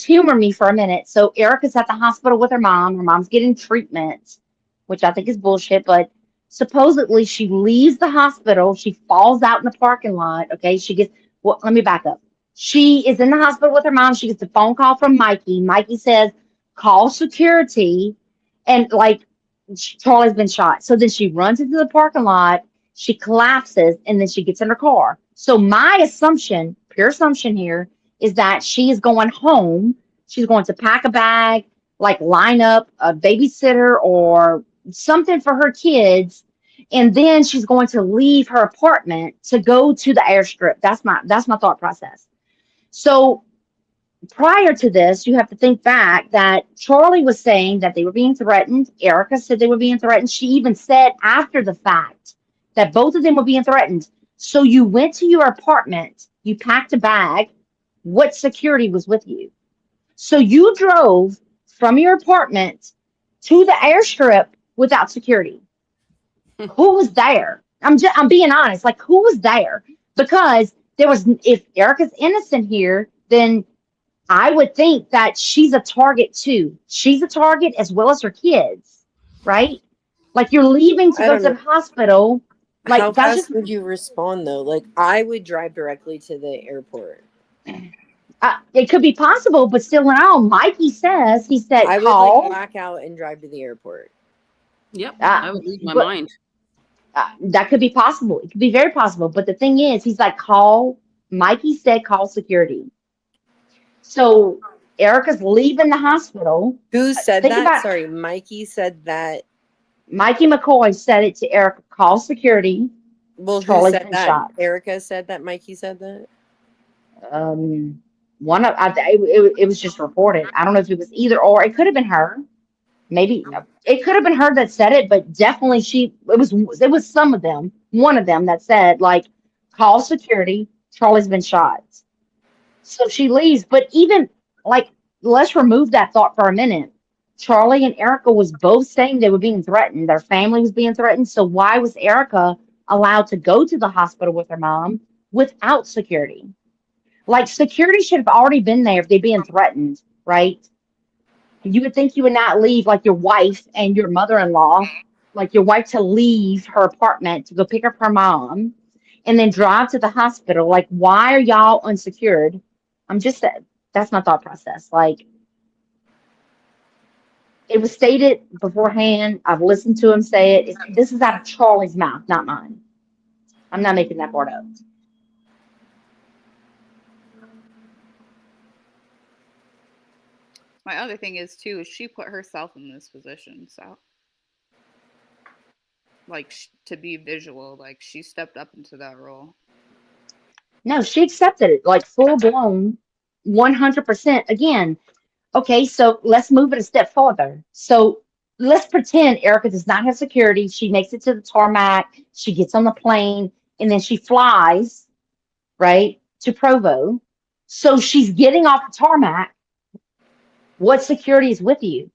humor me for a minute. So Erica's at the hospital with her mom. Her mom's getting treatment, which I think is bullshit, but supposedly she leaves the hospital. She falls out in the parking lot. Okay. She gets, well, let me back up. She is in the hospital with her mom. She gets a phone call from Mikey. Mikey says, call security. And like Charlie's been shot. So then she runs into the parking lot. She collapses and then she gets in her car. So my assumption, pure assumption here, is that she is going home. She's going to pack a bag, like line up a babysitter or something for her kids, and then she's going to leave her apartment to go to the airstrip. That's my thought process. So prior to this, you have to think back that Charlie was saying that they were being threatened. Erica said they were being threatened. She even said after the fact that both of them were being threatened. So you went to your apartment, you packed a bag. What security was with you? So you drove from your apartment to the airstrip without security. Who was there? I'm being honest. Like who was there? Because there was, if Erica's innocent here, then I would think that she's a target too. She's a target as well as her kids, right? Like you're leaving to I go don't to the know. hospital. Like How that's fast just, would you respond though? Like I would drive directly to the airport. it could be possible, but still now Mikey says, he said, I would like call. black out and drive to the airport. Yep. I would lose my But mind. that could be possible. It could be very possible. But the thing is, he's like, Mikey said, call security. So Erica's leaving the hospital. Who said Think that? about, Sorry, Mikey said that. Mikey McCoy said it to Erica, call security. Well, who Charlie's said been that? shot. Erica said that. Mikey said that. It was just reported. I don't know if it was either or. It could have been her. Maybe it could have been her that said it, but definitely it was some of them. One of them that said like, call security. Charlie's been shot. So she leaves. But even like, let's remove that thought for a minute. Charlie and Erica was both saying they were being threatened. Their family was being threatened. So why was Erica allowed to go to the hospital with her mom without security? Like security should have already been there if they're being threatened, right? You would think you would not leave like your wife and your mother-in-law, like your wife to leave her apartment to go pick up her mom and then drive to the hospital. Like, why are y'all unsecured? That's my thought process. Like, it was stated beforehand. I've listened to him say it. This is out of Charlie's mouth, not mine. I'm not making that part up. My other thing is too, is she put herself in this position, so like to be visual, like she stepped up into that role. No, she accepted it, like full blown, 100%. Again, okay, so let's move it a step further. So let's pretend Erica does not have security. She makes it to the tarmac. She gets on the plane and then she flies, right, to Provo. So she's getting off the tarmac. What security is with you?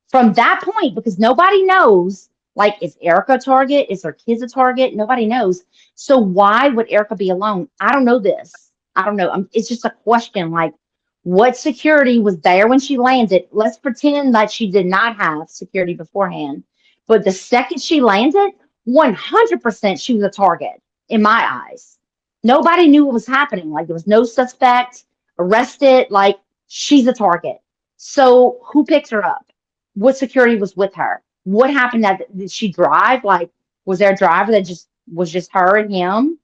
From that point, because nobody knows, like, is Erica a target? Is her kids a target? Nobody knows. So why would Erica be alone? I don't know this. I don't know. It's just a question. Like, what security was there when she landed? Let's pretend that she did not have security beforehand. But the second she landed, 100% she was a target in my eyes. Nobody knew what was happening. Like, there was no suspect arrested. Like, she's a target. So who picks her up? What security was with her? What happened? Did she drive? Like, was there a driver that was just her and him,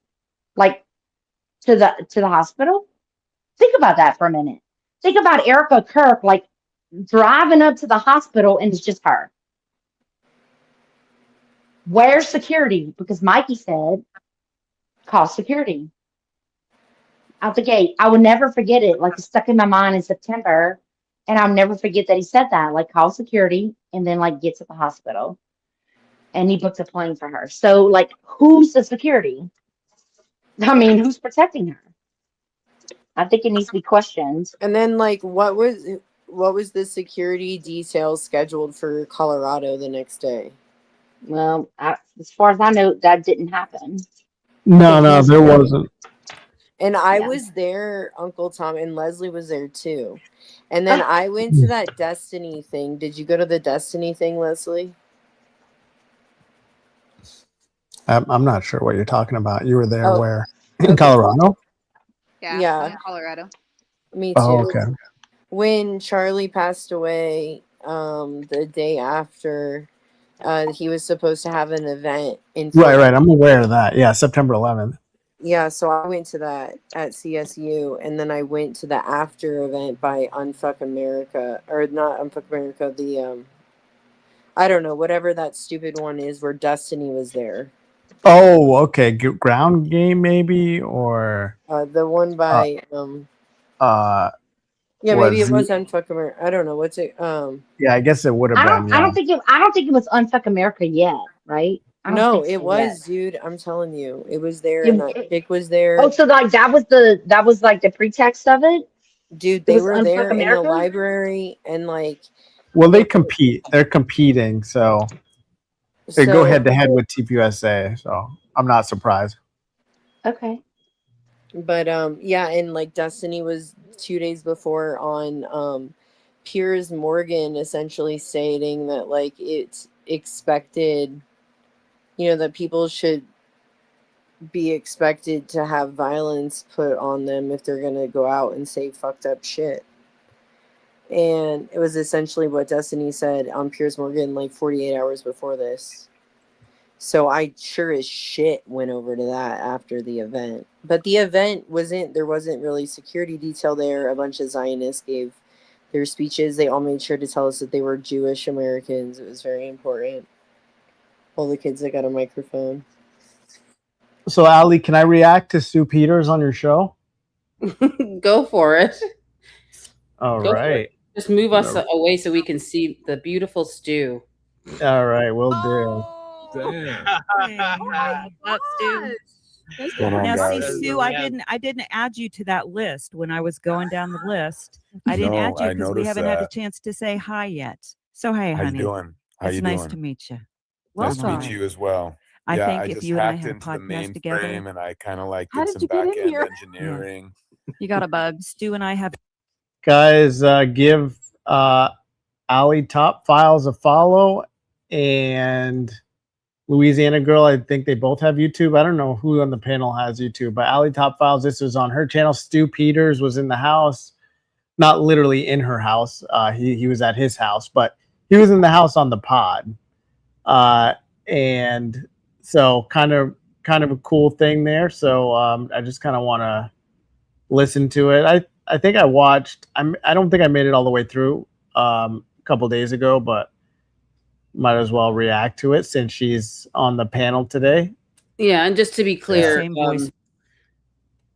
like to the hospital? Think about that for a minute. Think about Erica Kirk, like driving up to the hospital and it's just her. Where's security? Because Mikey said, call security. Out the gate. I will never forget it. Like, it's stuck in my mind in September. And I'll never forget that he said that, like, call security and then, like, get to the hospital. And he booked a plane for her. So, like, who's the security? I mean, who's protecting her? I think it needs to be questioned. And then, like, what was the security details scheduled for Colorado the next day? Well, as far as I know, that didn't happen. No, there wasn't. And I Yeah. was there, Uncle Tom, and Leslie was there too. And then I went to that Destiny thing. Did you go to the Destiny thing, Leslie? I'm not sure what you're talking about. You were there Oh, where? In Colorado? Yeah, I'm in Colorado. Me too. Oh, okay. When Charlie passed away, the day after, he was supposed to have an event in Right. I'm aware of that. Yeah, September 11th. Yeah, so I went to that at CSU, and then I went to the after event by Unfuck America, or not Unfuck America, the I don't know, whatever that stupid one is where Destiny was there. Oh, okay. Ground game maybe, or The one by yeah, maybe it was Unfuck America. I don't know what's it. Yeah, I guess it would have been. I don't think it was Unfuck America yet, right? I don't No, think it so was, yet. dude. I'm telling you, it was there, and that chick was there. Oh, so like that was like the pretext of it? Dude, It they was were Unfuck there in the America? library, and like, Well, they compete. They're competing, so they go head to head with TPUSA. So I'm not surprised. Okay. But yeah, and like Destiny was 2 days before on Piers Morgan essentially stating that like it's expected, that people should be expected to have violence put on them if they're gonna go out and say fucked up shit. And it was essentially what Destiny said on Piers Morgan like 48 hours before this. So I sure as shit went over to that after the event. But the event there wasn't really security detail there. A bunch of Zionists gave their speeches. They all made sure to tell us that they were Jewish Americans. It was very important. All the kids that got a microphone. So, Ali, can I react to Stu Peters on your show? Go for it. All Go for right. it. Just move us away so we can see the beautiful stew. All right, we'll do. Now, see, Stu, I didn't add you to that list when I was going down the list. I didn't add you because we haven't had a chance to say hi yet. So, hey, How honey, you doing? How it's you nice doing? to meet you. Nice to Welcome. meet you as well. I Yeah, think I if just you and I hacked had a into the podcast together, mainframe and I kind of like How did did some you get in back-end here? engineering. you got a bug. Stu and I have. Guys, give Ali Top Files a follow, and Louisiana Girl, I think they both have YouTube. I don't know who on the panel has YouTube, but Ali Top Files, this was on her channel. Stu Peters was in the house, not literally in her house. He was at his house, but he was in the house on the pod. And so kind of a cool thing there. So I just kind of want to listen to it. I think I watched. I don't think I made it all the way through a couple days ago, but might as well react to it since she's on the panel today. Yeah, and just to be clear, Same voice.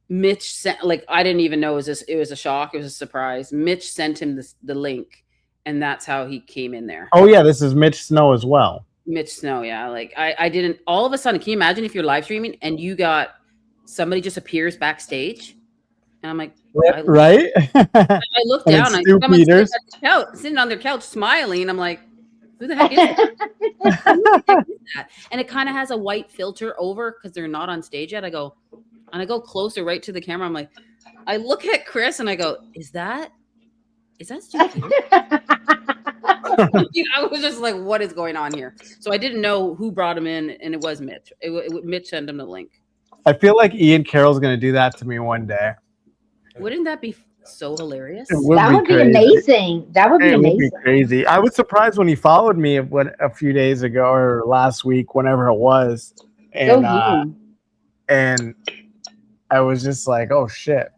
Mitch sent, like, I didn't even know it was a shock. It was a surprise. Mitch sent him the link, and that's how he came in there. Oh yeah, this is Mitch Snow as well. Mitch Snow, yeah. Like I didn't. All of a sudden, can you imagine if you're live streaming and you got somebody just appears backstage, and I'm like, right? I look And down, it's I Stu someone's Peters. sitting on their couch smiling, and I'm like, who the heck is that? Who the heck is that? And it kind of has a white filter over because they're not on stage yet. I go closer right to the camera. I'm like, I look at Chris and I go, is that Stu Peters? I was just like, what is going on here? So I didn't know who brought him in, and it was Mitch. Mitch sent him the link. I feel like Ian Carroll's going to do that to me one day. Wouldn't that be so hilarious? It would That be would be crazy. amazing. That would be It amazing. would be crazy. I was surprised when he followed me a few days ago or last week, whenever it was, and and I was just like, oh shit.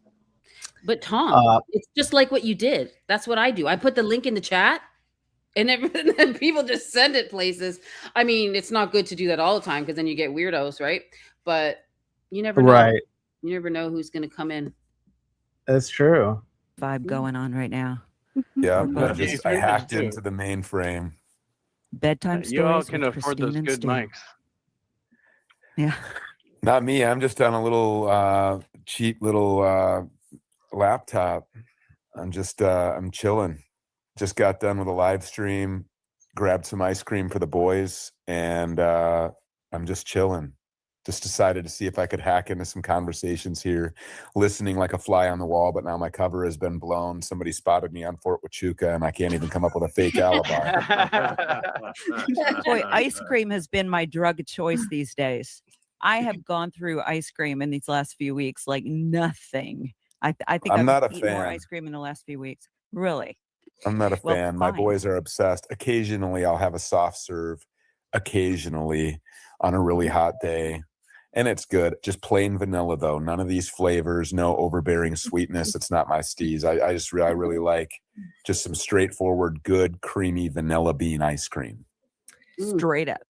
But Tom, it's just like what you did. That's what I do. I put the link in the chat, and then people just send it places. I mean, it's not good to do that all the time because then you get weirdos, right? But you never know. Right. You never know who's going to come in. That's true. Vibe going on right now. Yeah, We're I hacked into the mainframe. Bedtime stories. You all can with afford Christine those and good Stu. mics. Yeah. Not me. I'm just on a little cheap little laptop. I'm chilling. Just got done with a live stream, grabbed some ice cream for the boys, and I'm just chilling. Just decided to see if I could hack into some conversations here, listening like a fly on the wall, but now my cover has been blown. Somebody spotted me on Fort Huachuca, and I can't even come up with a fake alibi. Boy, ice cream has been my drug of choice these days. I have gone through ice cream in these last few weeks like nothing. I think I'm I've not a eaten more fan. ice cream in the last few weeks. Really? I'm not a Well, fan. My fine. boys are obsessed. Occasionally, I'll have a soft serve, occasionally on a really hot day. And it's good. Just plain vanilla, though. None of these flavors, no overbearing sweetness. It's not my steez. I really like just some straightforward, good, creamy vanilla bean ice cream. Straight up.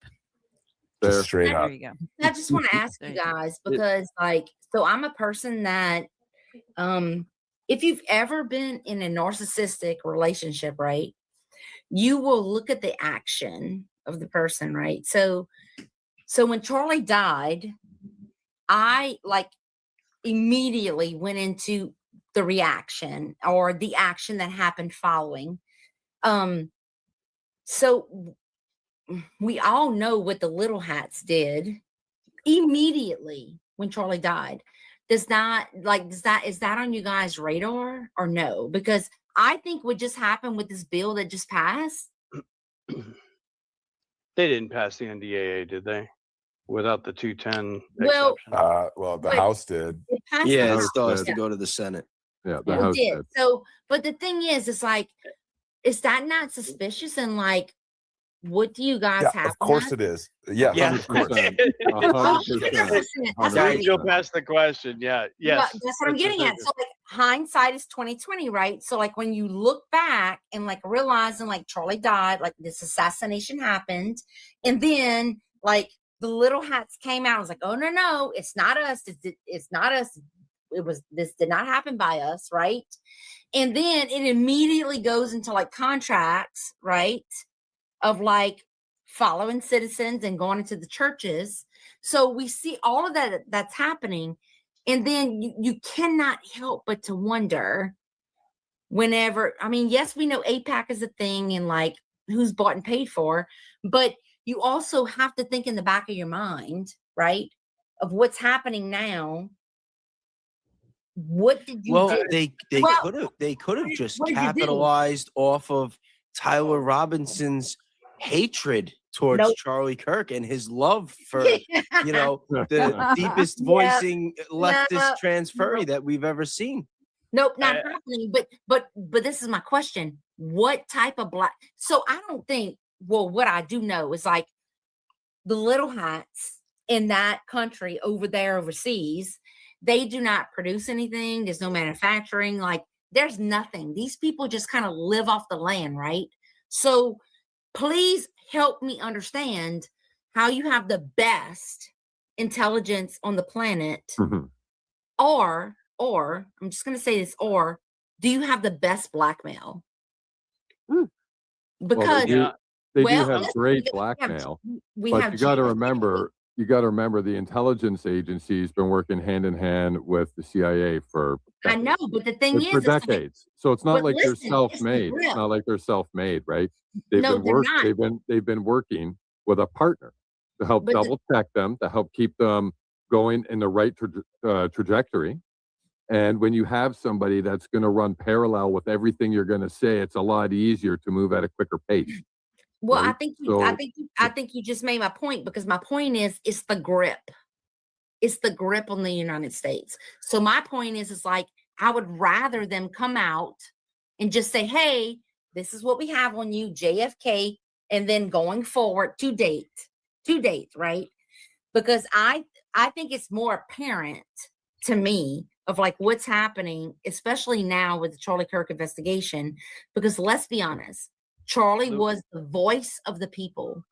Just straight There up. you go. I just want to ask There you you go. guys because, like, so I'm a person that, if you've ever been in a narcissistic relationship, right, you will look at the action of the person, right? So when Charlie died, I like immediately went into the reaction or the action that happened following. So we all know what the Little Hats did immediately when Charlie died. Is that on you guys' radar or no? Because I think what just happened with this bill that just passed. They didn't pass the NDAA, did they? Without the 210 Well, exception. Well, the but House did. it passed Yeah, the it House. still has to Yeah. go to the Senate. Yeah, the It House did. did. So, but the thing is like, is that not suspicious? And like, what do you guys Yeah, have? of course it is. Yes, Yeah, of course. 100%. That's Guys, go past the question. Yeah, yes. that's what I'm getting at. So like hindsight is 2020, right? So like when you look back and like realizing like Charlie died, like this assassination happened, and then like the Little Hats came out. I was like, oh no, it's not us. It's not us. This did not happen by us, right? And then it immediately goes into like contracts, right? Of like following citizens and going into the churches. So we see all of that that's happening. And then you cannot help but to wonder whenever, I mean, yes, we know APAC is a thing and like who's bought and paid for, but you also have to think in the back of your mind, right? Of what's happening now. What did you do? They could have just what did you do? capitalized off of Tyler Robinson's hatred towards Charlie Kirk and his love for the deepest voicing leftist transferee that we've ever seen. Nope, not happening. But this is my question. What type of black? So I don't think. Well, what I do know is like the Little Hats in that country over there overseas. They do not produce anything. There's no manufacturing. Like there's nothing. These people just kind of live off the land, right? So please help me understand how you have the best intelligence on the planet, or I'm just going to say this, or do you have the best blackmail? Because they do have great blackmail, but you got to remember the intelligence agency's been working hand in hand with the CIA for decades. I know, but the thing is, for decades. So it's not like they're self-made. It's not like they're self-made, right? They've been working with a partner to help double check them, to help keep them going in the right trajectory. And when you have somebody that's going to run parallel with everything you're going to say, it's a lot easier to move at a quicker pace. Well, right? I think you just made my point, because my point is it's the grip. It's the grip on the United States. So my point is like I would rather them come out and just say, hey, this is what we have on you, JFK, and then going forward to date, right? Because I think it's more apparent to me of like what's happening, especially now with the Charlie Kirk investigation, because let's be honest, Charlie was the voice of the people.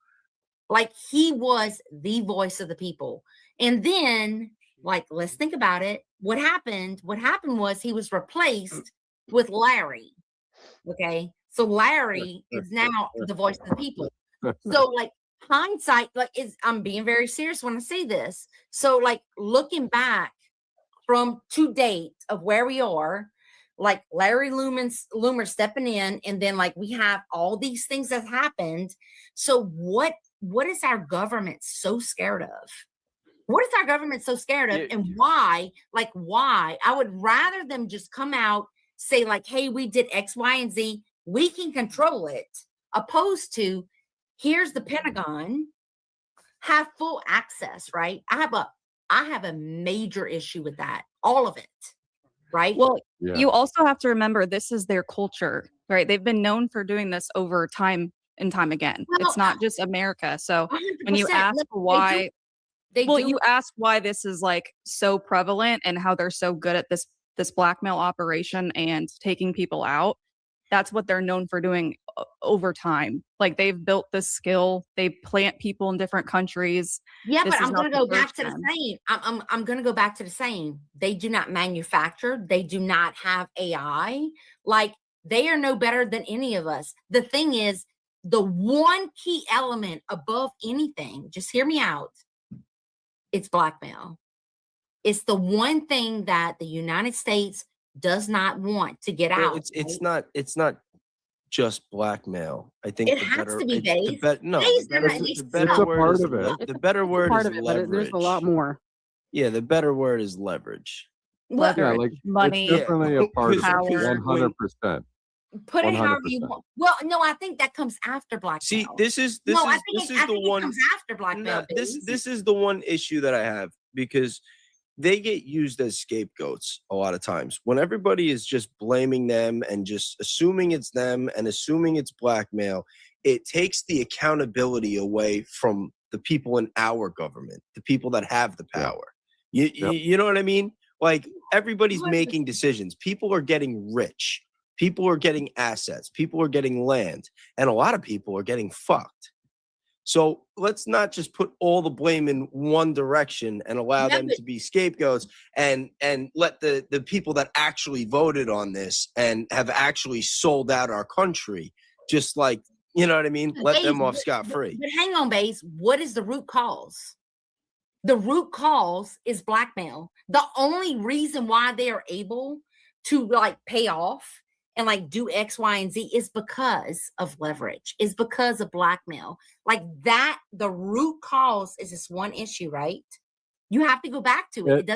Like he was the voice of the people. And then, like, let's think about it. What happened was he was replaced with Larry. Okay. So Larry is now the voice of the people. So like, hindsight, like, I'm being very serious when I say this. So, like, looking back from to date of where we are, like Larry Loomer stepping in, and then like we have all these things that happened. So what is our government so scared of? What is our government so scared of, and why? Like, why? I would rather them just come out, say like, hey, we did X, Y, and Z, we can control it, opposed to here's the Pentagon, have full access, right? I have a major issue with that, all of it, right? Well, you also have to remember this is their culture, right? They've been known for doing this over time and time again. Well, it's not just America. So when you 100%. ask No, why, they well, do. you ask why this is like so prevalent and how they're so good at this blackmail operation and taking people out. That's what they're known for doing over time. Like they've built this skill. They plant people in different countries. Yeah, This but is I'm not going to the go back first to the time. same. I'm going to go back to the same. They do not manufacture. They do not have AI. Like, they are no better than any of us. The thing is, the one key element above anything, just hear me out, it's blackmail. It's the one thing that the United States does not want to get Well, out. it's not just blackmail. I think It the has better to be the based. no, Based the on better, at least the better some. word is of it. the better word part is of it, but there's a lot leverage. more. Yeah, the better word is leverage. Well, Yeah, Leverage, like money, it's definitely a part of it. power. 100%. Put it however 100%. you want. Well, no, I think that comes after blackmail. See, this is I think the it one. comes after blackmail. No, this is the one issue that I have, because they get used as scapegoats a lot of times when everybody is just blaming them and just assuming it's them and assuming it's blackmail. It takes the accountability away from the people in our government, the people that have the power. You know what I mean? Like, everybody's making decisions. People are getting rich. People are getting assets. People are getting land. And a lot of people are getting fucked. So let's not just put all the blame in one direction and allow them to be scapegoats, and let the people that actually voted on this and have actually sold out our country, just like, you know what I mean? Let them off scot-free. But hang on, Baze. What is the root cause? The root cause is blackmail. The only reason why they are able to like pay off and like do X, Y, and Z is because of leverage, is because of blackmail. Like that, the root cause is this one issue, right? You have to go back to it.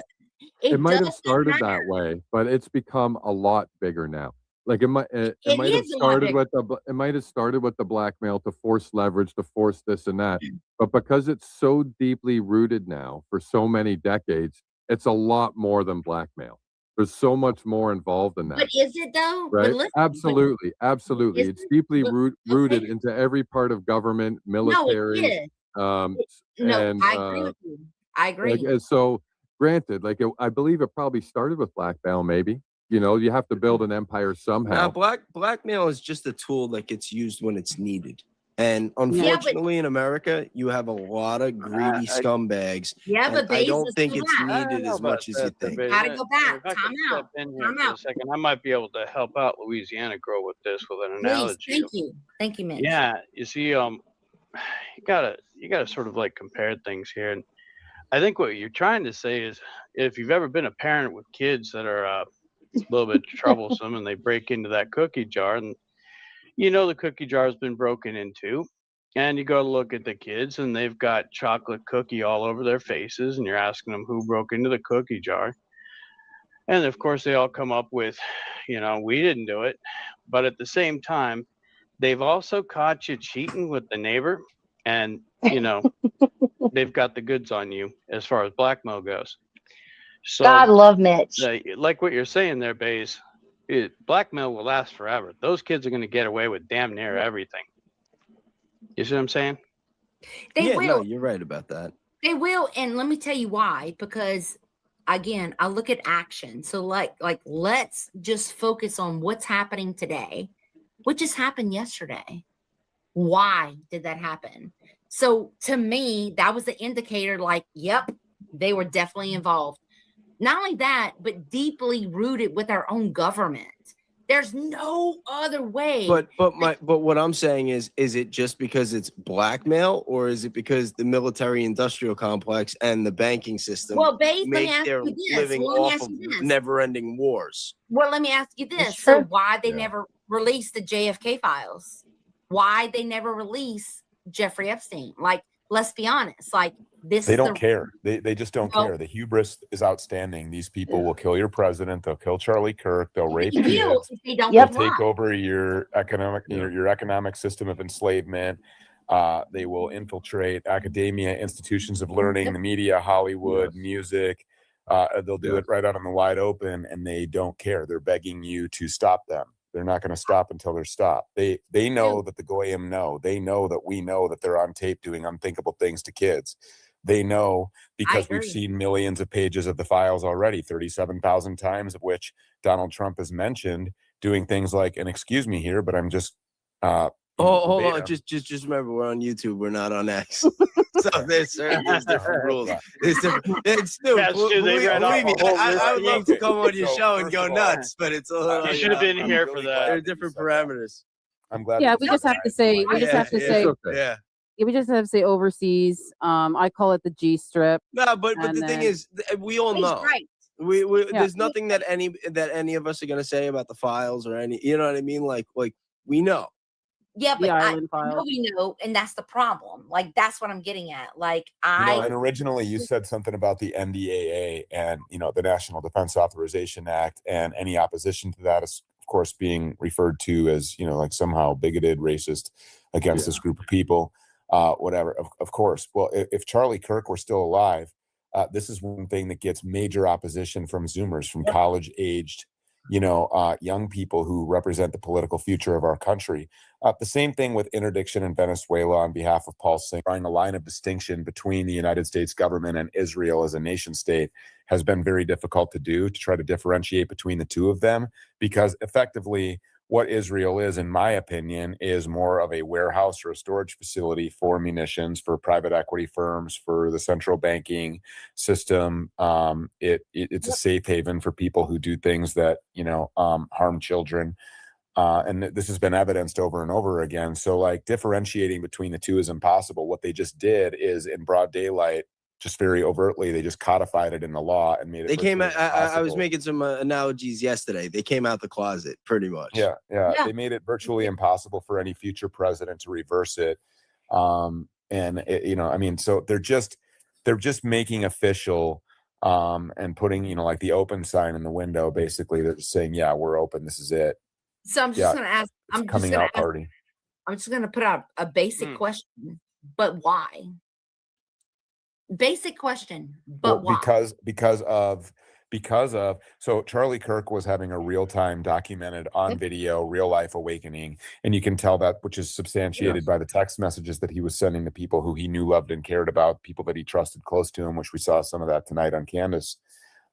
It might have doesn't started matter. that way, but it's become a lot bigger now. Like it might have started with the blackmail to force leverage, to force this and that. But because it's so deeply rooted now for so many decades, it's a lot more than blackmail. There's so much more involved in that. But is it though? Right? But listen, Absolutely. Absolutely. is It's it? deeply But- rooted into every part of government, military. No, it is. No, and I agree with you. I agree. so granted, I believe it probably started with blackmail, maybe. You know, you have to build an empire somehow. Now, blackmail is just a tool that gets used when it's needed. And unfortunately, in America, you have a lot of greedy scumbags. Yeah, but and I don't think it's I needed don't as know much about as you that, think. but Gotta go back. If I Time could out. step in here Time for a out. second, I might be able to help out Louisiana grow with this with an Please, analogy. thank you. Thank you, Mitch. Yeah, you see, you gotta sort of like compare things here, and I think what you're trying to say is, if you've ever been a parent with kids that are a little bit troublesome and they break into that cookie jar, and you know the cookie jar has been broken into, and you go to look at the kids and they've got chocolate cookie all over their faces, and you're asking them who broke into the cookie jar, and of course they all come up with, we didn't do it, but at the same time, they've also caught you cheating with the neighbor, and they've got the goods on you as far as blackmail goes. So God love Mitch. like what you're saying there, Baze, blackmail will last forever. Those kids are going to get away with damn near everything. You see what I'm saying? They will. No, you're right about that. They will, and let me tell you why. Because again, I look at action. So like let's just focus on what's happening today, what just happened yesterday. Why did that happen? So to me, that was the indicator. Like, yep, they were definitely involved. Not only that, but deeply rooted with our own government. There's no other way. But what I'm saying is it just because it's blackmail, or is it because the military industrial complex and the banking system Well, Babe, let me make ask their you this. living Well, let me off ask of you this. never-ending wars? Well, let me ask you That's this. So true. why they Yeah. never released the JFK files? Why they never release Jeffrey Epstein? Like, let's be honest. Like, this They is don't the care. They just don't No. care. The hubris is outstanding. These people will kill your president. They'll kill Charlie Kirk. They'll rape They will kids. if they don't They'll comply. take over your economic system of enslavement. They will infiltrate academia, institutions of learning, the media, Hollywood, music. They'll do it right out in the wide open, and they don't care. They're begging you to stop them. They're not going to stop until they're stopped. They know that the Goyim know. They know that we know that they're on tape doing unthinkable things to kids. They know because we've seen millions of pages of the files already, 37,000 times, of which Donald Trump has mentioned doing things like, and excuse me here, but I'm just Hold on, just remember, we're on YouTube. We're not on X. So there's different rules. There's different. It's Stu. Yeah, Stu, they Believe ran off me, a whole I would list. love to come on your So, show and first go of all, nuts, but it's a little. You should have been here for that. There are different parameters. I'm glad. Yeah, that we you just have guys to say, like we just it. have to say, Yeah. yeah, we just have to say overseas. I call it the G strip. No, but And the thing then- is, we all He's know. right. We Yeah. There's nothing that any of us are gonna say about the files or any. You know what I mean? Like we know. Yeah, The but I island know files. we know, and that's the problem. Like, that's what I'm getting at. Like, And originally you said something about the NDAA and, the National Defense Authorization Act, and any opposition to that is, of course, being referred to as, like somehow bigoted, racist against this group of people, whatever. Of course. Well, if Charlie Kirk were still alive, this is one thing that gets major opposition from Zoomers, from college-aged, young people who represent the political future of our country. The same thing with interdiction in Venezuela on behalf of Paul Singh. Drawing a line of distinction between the United States government and Israel as a nation state has been very difficult to do, to try to differentiate between the two of them, because effectively what Israel is, in my opinion, is more of a warehouse or a storage facility for munitions, for private equity firms, for the central banking system. It's a safe haven for people who do things that, harm children. And this has been evidenced over and over again. So, like, differentiating between the two is impossible. What they just did is, in broad daylight, just very overtly, they just codified it in the law and made it. They came. virtually I was impossible. making some analogies yesterday. They came out the closet, pretty much. Yeah. They made it virtually impossible for any future president to reverse it. So they're just making official and putting, like the open sign in the window. Basically, they're just saying, yeah, we're open. This is it. So I'm just gonna ask. It's a coming out party. I'm just gonna put out a basic question, but why? Basic question, but why? Because of so Charlie Kirk was having a real-time documented on video real life awakening, and you can tell that, which is substantiated by the text messages that he was sending to people who he knew, loved, and cared about, people that he trusted close to him, which we saw some of that tonight on Candace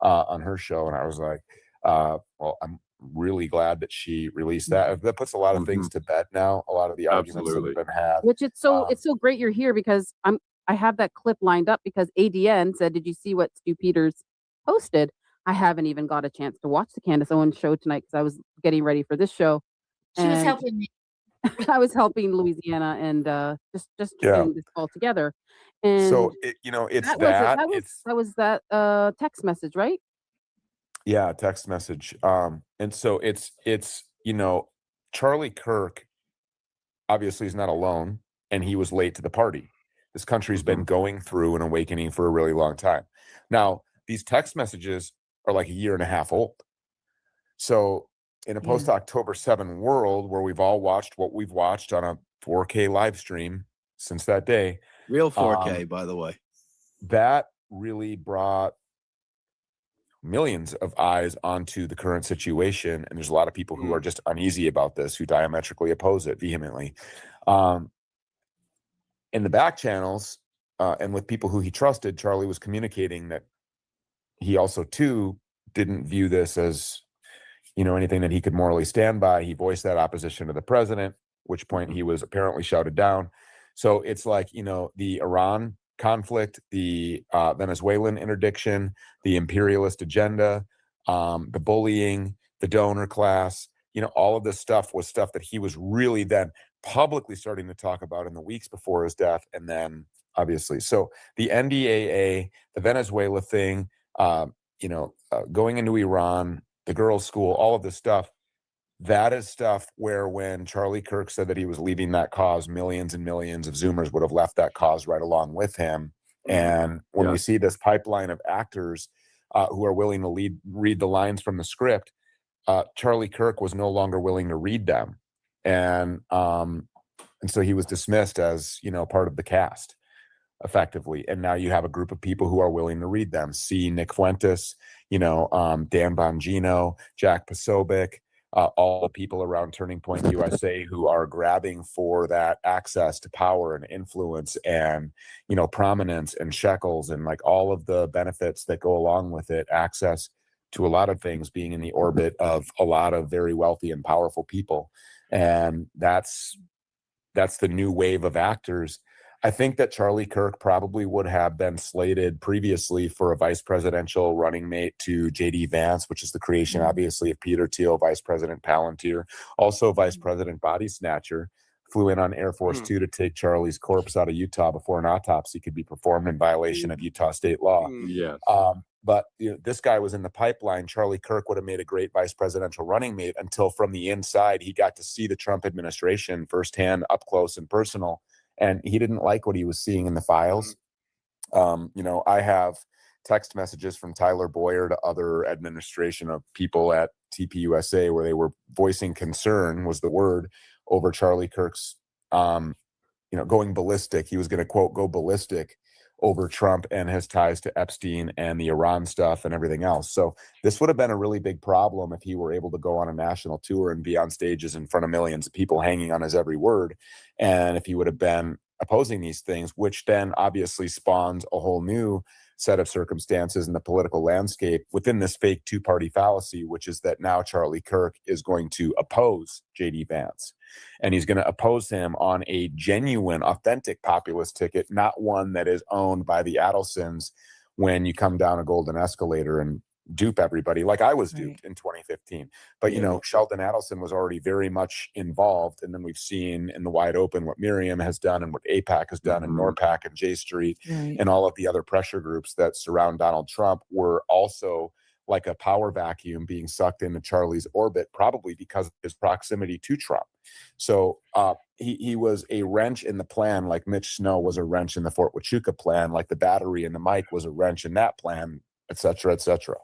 on her show. And I was like, well, I'm really glad that she released that. That puts a lot of things to bed now, a lot of the arguments that have been had. Which it's so great you're here, because I have that clip lined up, because ADN said, did you see what Stu Peters posted? I haven't even got a chance to watch the Candace Owens show tonight because I was getting ready for this show. She was helping me. I was helping Louisiana and just getting this all together. And so it's that was that text message, right? Yeah, text message. And so it's Charlie Kirk obviously is not alone, and he was late to the party. This country's been going through an awakening for a really long time. Now, these text messages are like a year and a half old. So in a post-October 7 world where we've all watched what we've watched on a 4K live stream since that day. Real 4K, by the way. That really brought millions of eyes onto the current situation. And there's a lot of people who are just uneasy about this, who diametrically oppose it vehemently. In the back channels and with people who he trusted, Charlie was communicating that he also, too, didn't view this as, anything that he could morally stand by. He voiced that opposition to the president, which point he was apparently shouted down. So it's like, the Iran conflict, the Venezuelan interdiction, the imperialist agenda, the bullying, the donor class, all of this stuff was stuff that he was really then publicly starting to talk about in the weeks before his death. And then obviously, so the NDAA, the Venezuela thing, going into Iran, the girls' school, all of this stuff, that is stuff where when Charlie Kirk said that he was leaving that cause, millions and millions of Zoomers would have left that cause right along with him. And when we see this pipeline of actors who are willing to read the lines from the script, Charlie Kirk was no longer willing to read them. And so he was dismissed as, part of the cast effectively. And now you have a group of people who are willing to read them. See Nick Fuentes, Dan Bongino, Jack Posobiec, all the people around Turning Point USA who are grabbing for that access to power and influence and, prominence and shekels and like all of the benefits that go along with it, access to a lot of things, being in the orbit of a lot of very wealthy and powerful people. And that's the new wave of actors. I think that Charlie Kirk probably would have been slated previously for a vice presidential running mate to J.D. Vance, which is the creation, obviously, of Peter Thiel, Vice President Palantir, also Vice President Body Snatcher, flew in on Air Force Two to take Charlie's corpse out of Utah before an autopsy could be performed in violation of Utah state law. Yes. But this guy was in the pipeline. Charlie Kirk would have made a great vice presidential running mate until from the inside, he got to see the Trump administration firsthand, up close and personal. And he didn't like what he was seeing in the files. I have text messages from Tyler Boyer to other administration of people at TPUSA where they were voicing concern, was the word, over Charlie Kirk's, going ballistic. He was going to, quote, go ballistic over Trump and his ties to Epstein and the Iran stuff and everything else. So this would have been a really big problem if he were able to go on a national tour and be on stages in front of millions of people hanging on his every word. And if he would have been opposing these things, which then obviously spawns a whole new set of circumstances in the political landscape within this fake two-party fallacy, which is that now Charlie Kirk is going to oppose J.D. Vance. And he's going to oppose him on a genuine, authentic populist ticket, not one that is owned by the Adelsons when you come down a golden escalator and dupe everybody like I was duped in 2015. But, Sheldon Adelson was already very much involved. And then we've seen in the wide open what Miriam has done and what AIPAC has done and NORPAC and J Street and all of the other pressure groups that surround Donald Trump were also like a power vacuum being sucked into Charlie's orbit, probably because of his proximity to Trump. So he was a wrench in the plan, like Mitch Snow was a wrench in the Fort Huachuca plan, like the battery in the mic was a wrench in that plan, et cetera, et cetera.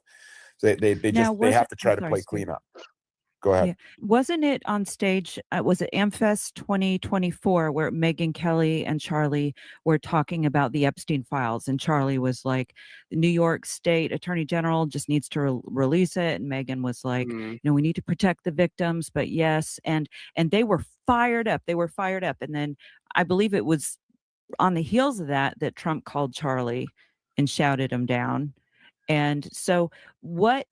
So they have to try to play cleanup. Go ahead. Yeah. Wasn't it on stage? Was it AmFest 2024 where Megyn Kelly and Charlie were talking about the Epstein files? And Charlie was like, the New York State Attorney General just needs to release it. And Megyn was like, we need to protect the victims. But yes. And they were fired up. And then I believe it was on the heels of that Trump called Charlie and shouted him down. And so what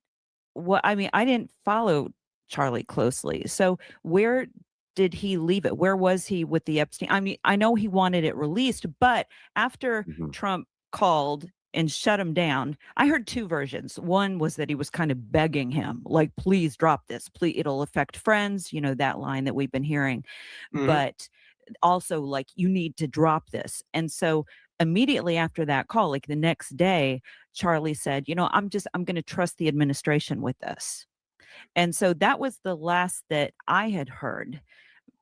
I mean, I didn't follow Charlie closely. So where did he leave it? Where was he with the Epstein? I mean, I know he wanted it released, but after Trump called and shut him down, I heard two versions. One was that he was kind of begging him, like, please drop this. Please, it'll affect friends, that line that we've been hearing. But also like, you need to drop this. And so immediately after that call, like the next day, Charlie said, I'm going to trust the administration with this. And so that was the last that I had heard.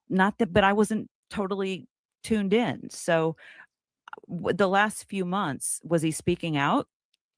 Not that, but I wasn't totally tuned in. So the last few months, was he speaking out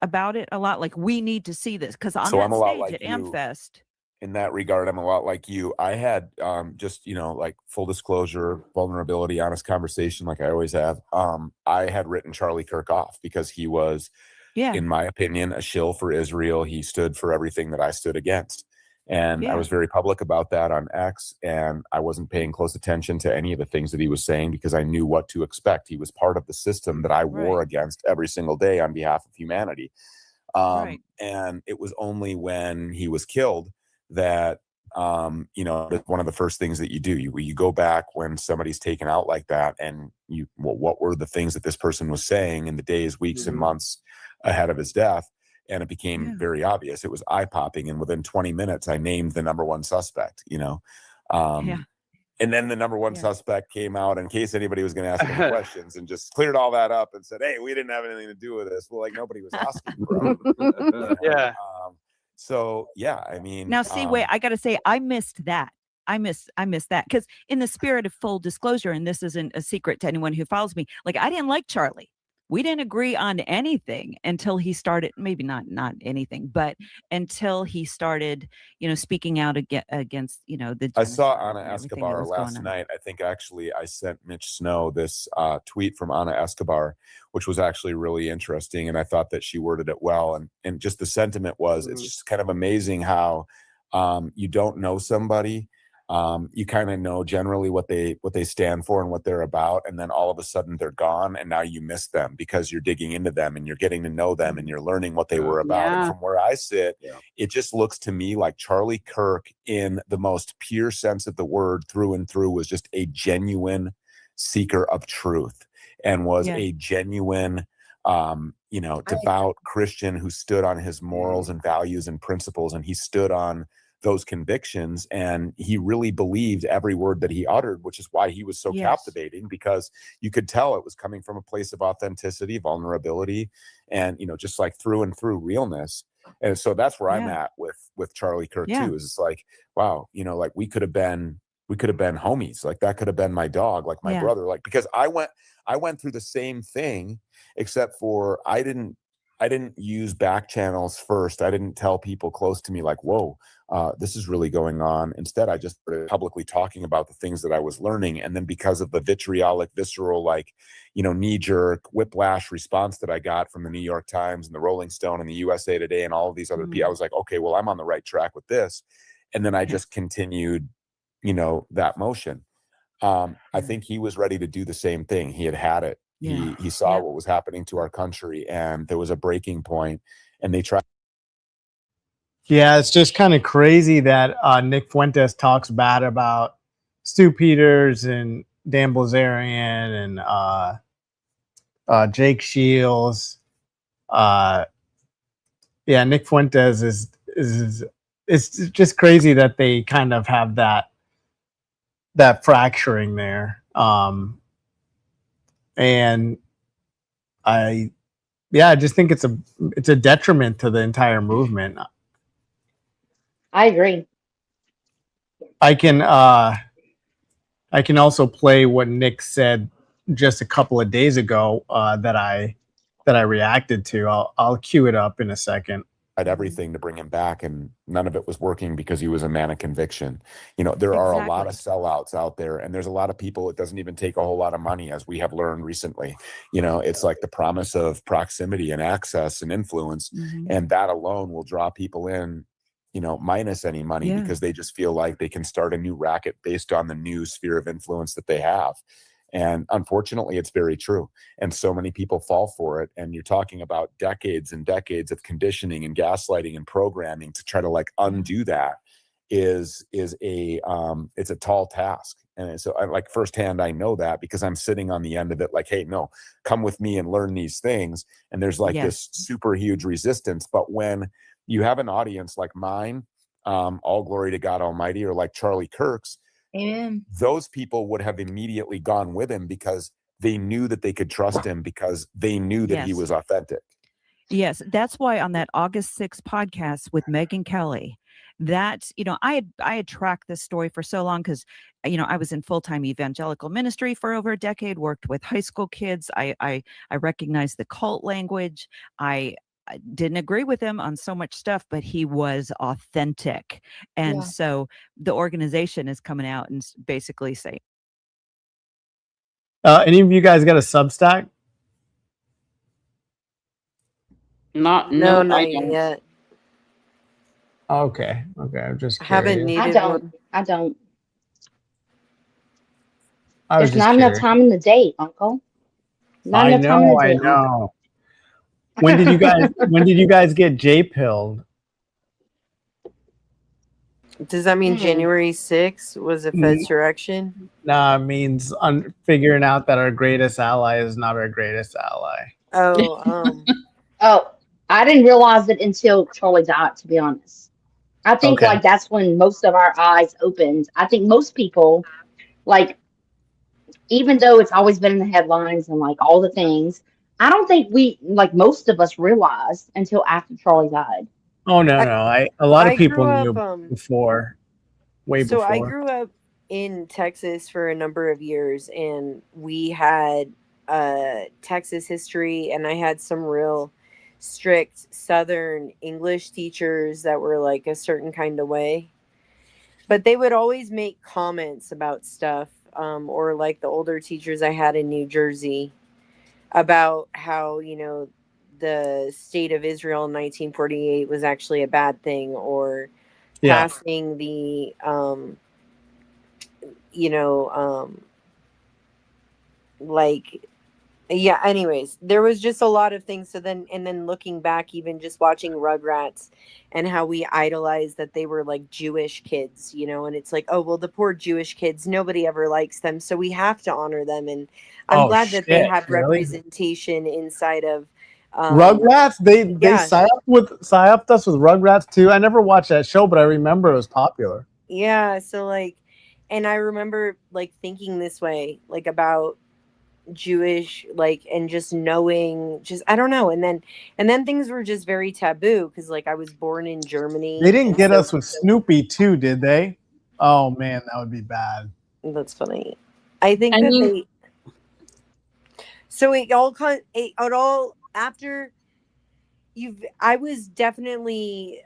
about it a lot? Like, we need to see this. Because on that stage at AmFest. In that regard, I'm a lot like you. I had just, like full disclosure, vulnerability, honest conversation, like I always have. I had written Charlie Kirk off because he was, in my opinion, a shill for Israel. He stood for everything that I stood against. And I was very public about that on X, and I wasn't paying close attention to any of the things that he was saying because I knew what to expect. He was part of the system that I war against every single day on behalf of humanity. And it was only when he was killed that, one of the first things that you do, you go back when somebody's taken out like that, and what were the things that this person was saying in the days, weeks, and months ahead of his death. and it became very obvious. It was eye-popping, and within 20 minutes I named the number one suspect, you know. And then the number one suspect came out in case anybody was going to ask any questions, and just cleared all that up and said, hey, we didn't have anything to do with this. Well, like, nobody was asking, bro. Yeah. So yeah, I mean, now see, wait, I gotta say, I missed that. I missed that, because in the spirit of full disclosure, and this isn't a secret to anyone who follows me, like, I didn't like Charlie. We didn't agree on anything until he started, maybe not anything, but until he started, you know, speaking out against, you know, the I saw genocide Ana and everything that Escobar was going last on. night. I think actually I sent Mitch Snow this tweet from Ana Escobar, which was actually really interesting. And I thought that she worded it well. And just the sentiment was, it's just kind of amazing how you don't know somebody. You kind of know generally what they stand for and what they're about. And then all of a sudden they're gone. And now you miss them because you're digging into them and you're getting to know them and you're learning what they were about. And from where I sit, it just looks to me like Charlie Kirk, in the most pure sense of the word, through and through, was just a genuine seeker of truth, and was a genuine, you know, devout Christian who stood on his morals and values and principles. And he stood on those convictions, and he really believed every word that he uttered, which is why he was so captivating, because you could tell it was coming from a place of authenticity, vulnerability, and, you know, just like through and through realness. And so that's where I'm at with Charlie Kirk too, is it's like, wow, you know, like we could have been homies. Like that could have been my dog, like my brother, like, because I went through the same thing, except for I didn't use back channels first. I didn't tell people close to me, like, whoa, this is really going on. Instead, I just started publicly talking about the things that I was learning. And then because of the vitriolic, visceral, like, you know, knee-jerk whiplash response that I got from the New York Times and the Rolling Stone and the USA Today and all of these other people, I was like, okay, well, I'm on the right track with this. And then I just continued, you know, that motion. I think he was ready to do the same thing. He had it. He saw what was happening to our country, and there was a breaking point, and they tried. Yeah, it's just kind of crazy that Nick Fuentes talks bad about Stu Peters and Dan Blazarian and Jake Shields. Yeah, Nick Fuentes is it's just crazy that they kind of have that fracturing there. And I just think it's a detriment to the entire movement. I agree. I can also play what Nick said just a couple of days ago that I reacted to. I'll cue it up in a second. Had everything to bring him back, and none of it was working because he was a man of conviction. You know, there are a lot of sellouts out there, and there's a lot of people. It doesn't even take a whole lot of money, as we have learned recently. You know, it's like the promise of proximity and access and influence, and that alone will draw people in, you know, minus any money, because they just feel like they can start a new racket based on the new sphere of influence that they have. And unfortunately, it's very true. And so many people fall for it. And you're talking about decades and decades of conditioning and gaslighting and programming to try to like undo that is a it's a tall task. And so I, like, firsthand, I know that because I'm sitting on the end of it, like, hey, no, come with me and learn these things. And there's like this super huge resistance. But when you have an audience like mine, all glory to God Almighty, or like Charlie Kirk's, those people would have immediately gone with him because they knew that they could trust him, because they knew that he was authentic. Yes, that's why on that August 6th podcast with Megyn Kelly, that, you know, I had tracked this story for so long because, you know, I was in full-time evangelical ministry for over a decade, worked with high school kids. I recognized the cult language. I didn't agree with him on so much stuff, but he was authentic. And so the organization is coming out and basically saying, any of you guys got a Substack? Not yet. Okay. I'm just I haven't needed one. I don't. I was There's just not curious. enough time in the day, Uncle. Not I enough time in know. the I day, Uncle. know. When did you guys get J-pilled? Does that mean January 6th was a Fed's direction? Nah, it means figuring out that our greatest ally is not our greatest ally. Oh, Oh, I didn't realize it until Charlie died, to be honest. I think Okay. like that's when most of our eyes opened. I think most people, like, even though it's always been in the headlines and like all the things, I don't think we, like, most of us realized until after Charlie died. Oh no, a lot of I people grew up knew before, way so I before. grew up in Texas for a number of years, and we had Texas history, and I had some real strict Southern English teachers that were like a certain kind of way. But they would always make comments about stuff, or like the older teachers I had in New Jersey about how, the state of Israel in 1948 was actually a bad thing, or Yeah. passing the, you know, like, yeah, anyways, there was just a lot of things. So then, and then looking back, even just watching Rugrats and how we idolized that they were like Jewish kids, and it's like, oh, well, the poor Jewish kids, nobody ever likes them. So we have to honor them. And I'm Oh glad that they shit! have Really? representation inside of, Rugrats? They yeah. psyoped us with Rugrats too. I never watched that show, but I remember it was popular. Yeah. So like, and I remember like thinking this way, like about Jewish, like, and just knowing, just I don't know, and then things were just very taboo because like I was born in Germany. They didn't and get so us with Snoopy too, did they? Oh man, that would be bad. that's funny. I think I that mean, so it all after I was definitely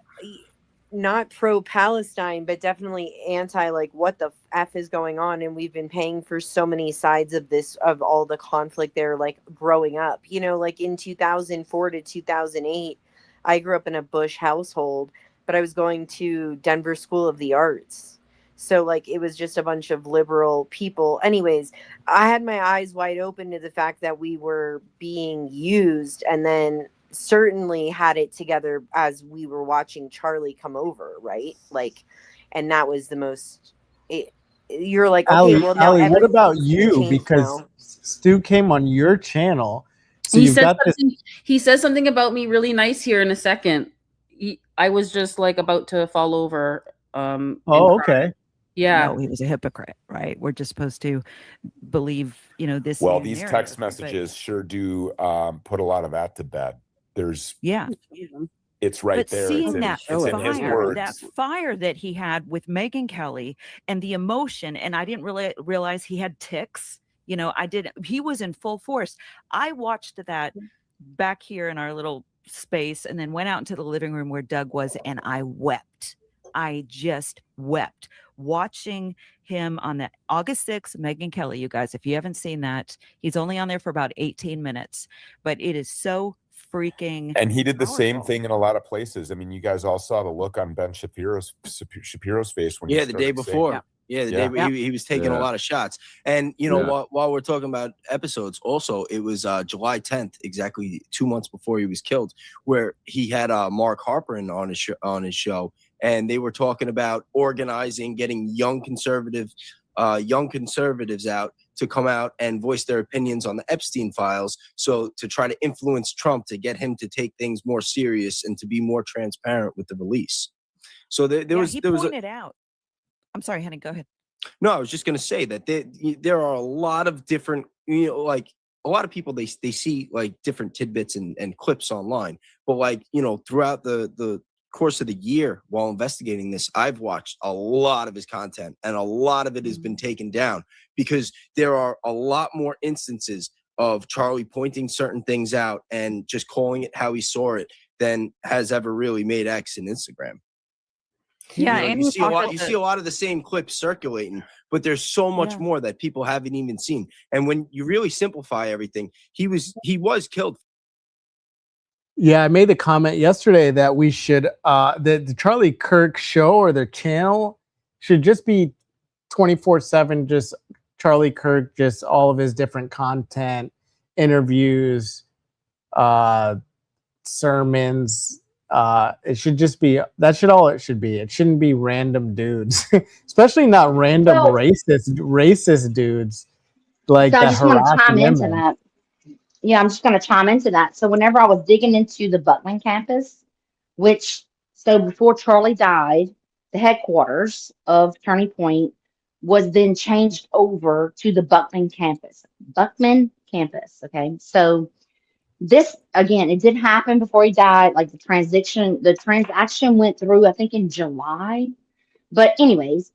not pro Palestine, but definitely anti, like, what the F is going on. And we've been paying for so many sides of this, of all the conflict there, like growing up, like in 2004 to 2008, I grew up in a Bush household, but I was going to Denver School of the Arts. So like, it was just a bunch of liberal people. Anyways, I had my eyes wide open to the fact that we were being used, and then certainly had it together as we were watching Charlie come over, right? Like, and that was the most. You're like, okay, well now Allie, what about everything's gonna you? change Because now. Stu came on your channel, so he you've said got this. something. He says something about me really nice here in a second. I was just like about to fall over. And Oh, cry. okay. Yeah. No, he was a hypocrite, right? We're just supposed to believe, this. Well, new these narrative, text messages sure do put a lot of that to bed. Yeah. It's right But there. seeing that It's in his words. that fire that he had with Megyn Kelly and the emotion, and I didn't really realize he had tics. He was in full force. I watched that back here in our little space and then went out into the living room where Doug was, and I wept. I just wept watching him on that August 6th, Megyn Kelly. You guys, if you haven't seen that, he's only on there for about 18 minutes, but it is so freaking And he did the same powerful. thing in a lot of places. I mean, you guys all saw the look on Ben Shapiro's face when he Yeah, the day started before. saying, Yeah, the day he was taking a lot of shots. And while we're talking about episodes, also it was July 10th, exactly 2 months before he was killed, where he had Mark Harper on his show, and they were talking about organizing, getting young conservatives out to come out and voice their opinions on the Epstein files, so to try to influence Trump to get him to take things more serious and to be more transparent with the release. So He pointed out. I'm sorry, honey, go ahead. No, I was just going to say that there are a lot of different, like a lot of people, they see like different tidbits and clips online, but like, throughout the course of the year while investigating this, I've watched a lot of his content, and a lot of it has been taken down because there are a lot more instances of Charlie pointing certain things out and just calling it how he saw it than has ever really made X and Instagram. Yeah, you see a lot of the same clips circulating, but there's so much more that people haven't even seen. And when you really simplify everything, he was killed. Yeah, I made the comment yesterday that we should the Charlie Kirk show or their channel should just be 24/7, just Charlie Kirk, just all of his different content, interviews, sermons. It should just be that should all it should be. It shouldn't be random dudes, especially not random racist dudes like So I that just want to harass chime into women. that. yeah, I'm just going to chime into that. So whenever I was digging into the Buckman campus, so before Charlie died, the headquarters of Turning Point was then changed over to the Buckman campus. Buckman campus. Okay. So this again, it did happen before he died. Like the transaction went through, I think in July. But anyways,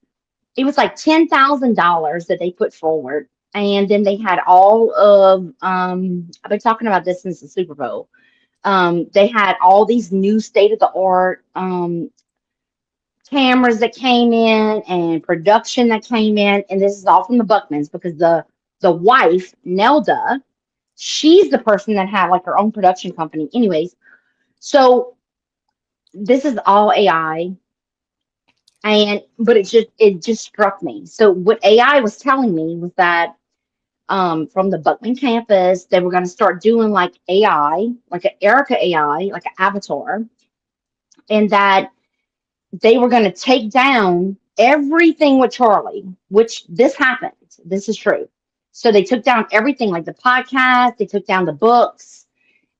it was like $10,000 that they put forward. And then they had all of I've been talking about this since the Super Bowl. They had all these new state of the art cameras that came in and production that came in, and this is all from the Buckmans because the wife Nelda, she's the person that had like her own production company. Anyways, so this is all AI, but it just struck me. So what AI was telling me was that from the Buckman campus, they were going to start doing like AI, like an Erica AI, like an avatar, and that they were going to take down everything with Charlie, which this happened. This is true. So they took down everything, like the podcast, they took down the books,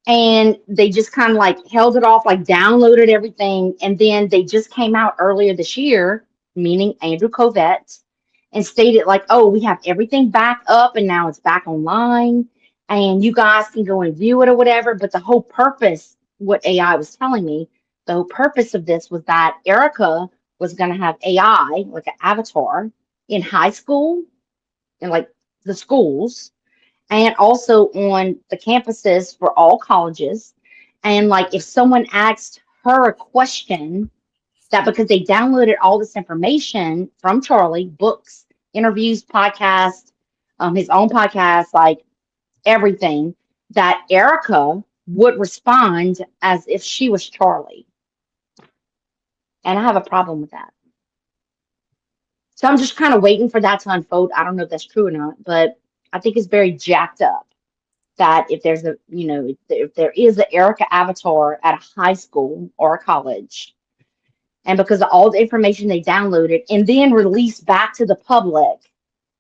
and they just kind of like held it off, like downloaded everything. And then they just came out earlier this year, meaning Andrew Covett, and stated like, oh, we have everything back up and now it's back online and you guys can go and view it or whatever. But the whole purpose, what AI was telling me, the whole purpose of this was that Erica was going to have AI, like an avatar, in high school, in like the schools, and also on the campuses for all colleges. And like if someone asked her a question, that because they downloaded all this information from Charlie, books, interviews, podcasts, his own podcast, like everything, that Erica would respond as if she was Charlie. And I have a problem with that. So I'm just kind of waiting for that to unfold. I don't know if that's true or not, but I think it's very jacked up that if there's if there is an Erica avatar at a high school or a college, and because of all the information they downloaded and then released back to the public,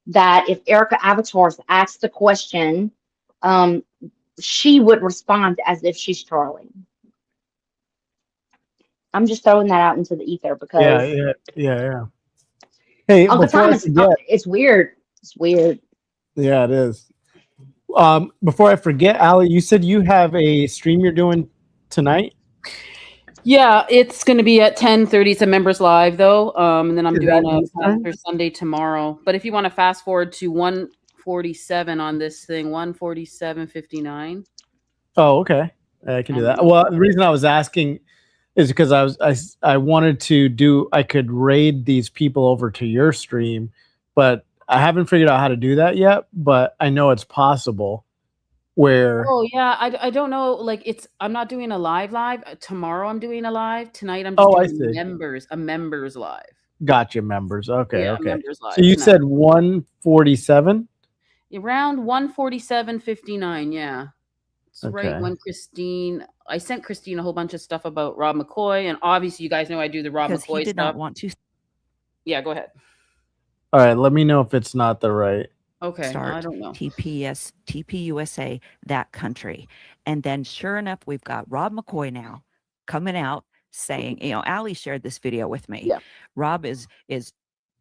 that if Erica avatars asked the question, she would respond as if she's Charlie. I'm just throwing that out into the ether because yeah. Hey, Uncle before I Thomas, forget, it's weird. It's weird. yeah, it is. Before I forget, Allie, you said you have a stream you're doing tonight. Yeah, it's going to be at 10:30. It's a members live though, and then I'm Is doing that a Eastern? Pastor Sunday tomorrow. But if you want to fast forward to 1:47 on this thing, 1:47:59. Oh, okay. I can do that. Well, the reason I was asking is because I wanted to I could raid these people over to your stream, but I haven't figured out how to do that yet, but I know it's possible. Oh yeah, I don't know. Like I'm not doing a live. Tomorrow I'm doing a live. Tonight I'm just doing a members live. Gotcha, members. Okay, Yeah, okay. members live So you tonight. said 147? Around 1:47:59. Yeah, it's right Okay. when I sent Christine a whole bunch of stuff about Rob McCoy, and obviously you guys know I do the Rob Because McCoy he did stuff. not want to Yeah, go ahead. All right, let me know if it's not the right. Okay, start I don't know. TPUSA, that country. And then sure enough, we've got Rob McCoy now coming out saying, Allie shared this video with me. Yeah. Rob is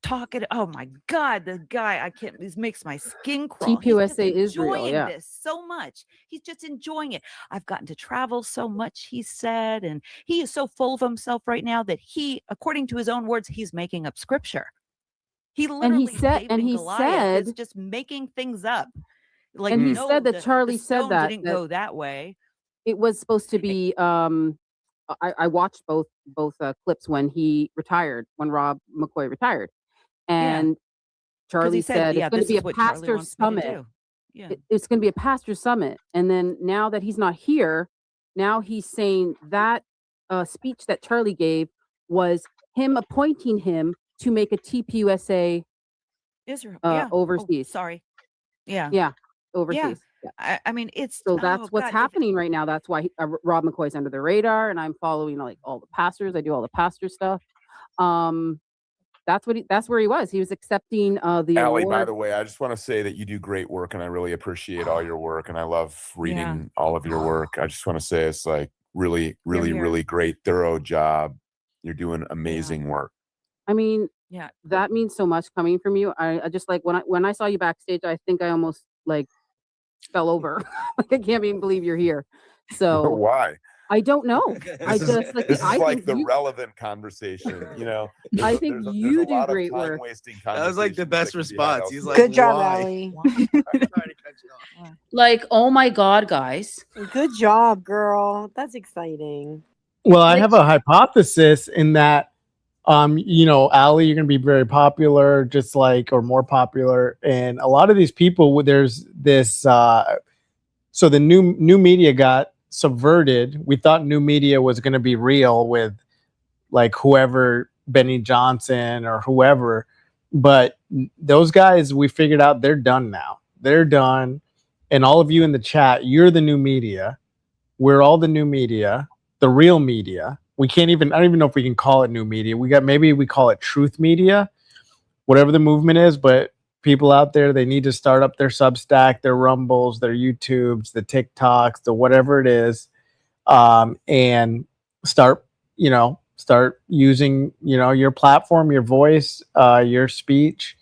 talking. Oh my God, the guy, I can't, this makes my skin crawl. He's just TPUSA Israel, enjoying yeah. this so much. He's just enjoying it. I've gotten to travel so much, he said, and he is so full of himself right now that he, according to his own words, he's making up scripture. He literally David and Goliath is just making things up. Like, and he no, said that the Charlie said stones that didn't go that way. it was supposed to be I watched both clips when he retired, when Rob McCoy retired, and Charlie said it's going to be a pastor summit. Yeah, it's going to be a pastor summit, and then now that he's not here, now he's saying that speech that Charlie gave was him appointing him to make a TPUSA Israel overseas. Sorry. Yeah. Yeah. Overseas. Yeah. I mean, it's so that's what's happening right now. That's why Rob McCoy's under the radar, and I'm following like all the pastors. I do all the pastor stuff. And that's where he was. He was accepting the Allie, by award. the way, I just want to say that you do great work, and I really appreciate all your work, and I love reading all of your work. I just want to say it's like really, really, really great, thorough job. You're doing amazing work. I mean, Yeah. that means so much coming from you. I just like when I saw you backstage, I think I almost like fell over. Like I can't even believe you're here. So Why? I don't know. I This is, just like this is I like think the you, relevant conversation, you know. I think There's you a do lot of great work. time-wasting That was like the conversations best that can be had response. He's elsewhere. like, Good job, why? Allie. Like, oh my God, guys. Good job, girl. That's exciting. Well, I have a hypothesis in that, you know, Allie, you're going to be very popular, just like, or more popular. And a lot of these people, there's this, so the new media got subverted. We thought new media was going to be real with like whoever, Benny Johnson or whoever. But those guys, we figured out they're done now. They're done. And all of you in the chat, you're the new media. We're all the new media, the real media. We can't even, I don't even know if we can call it new media. Maybe we call it truth media, whatever the movement is. But people out there, they need to start up their Substack, their Rumbles, their YouTubes, the TikToks, the whatever it is, and start using, your platform, your voice, your speech.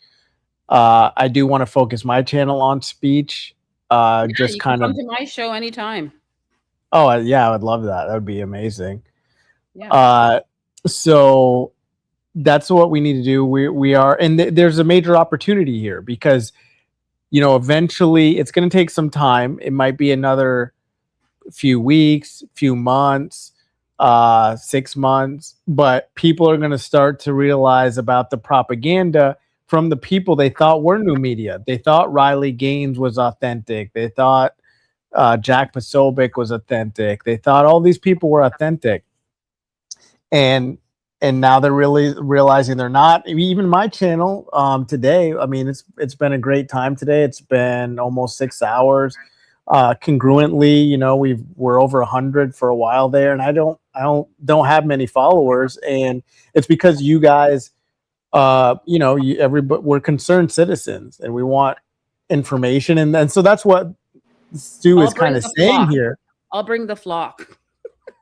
I do want to focus my channel on speech. Yeah, Just you can kind of, come to my show anytime. oh yeah, I would love that. That would be amazing. Yeah. So that's what we need to do. We are, and there's a major opportunity here because, eventually it's going to take some time. It might be another few weeks, few months, 6 months, but people are going to start to realize about the propaganda from the people they thought were new media. They thought Riley Gaines was authentic. They thought Jack Posobiec was authentic. They thought all these people were authentic. And now they're really realizing they're not. Even my channel today, I mean, it's been a great time today. It's been almost 6 hours. Congruently, we're over 100 for a while there, and I don't have many followers, and it's because you guys, we're concerned citizens, and we want information, and so that's what Stu is kind of saying here. I'll bring the flock.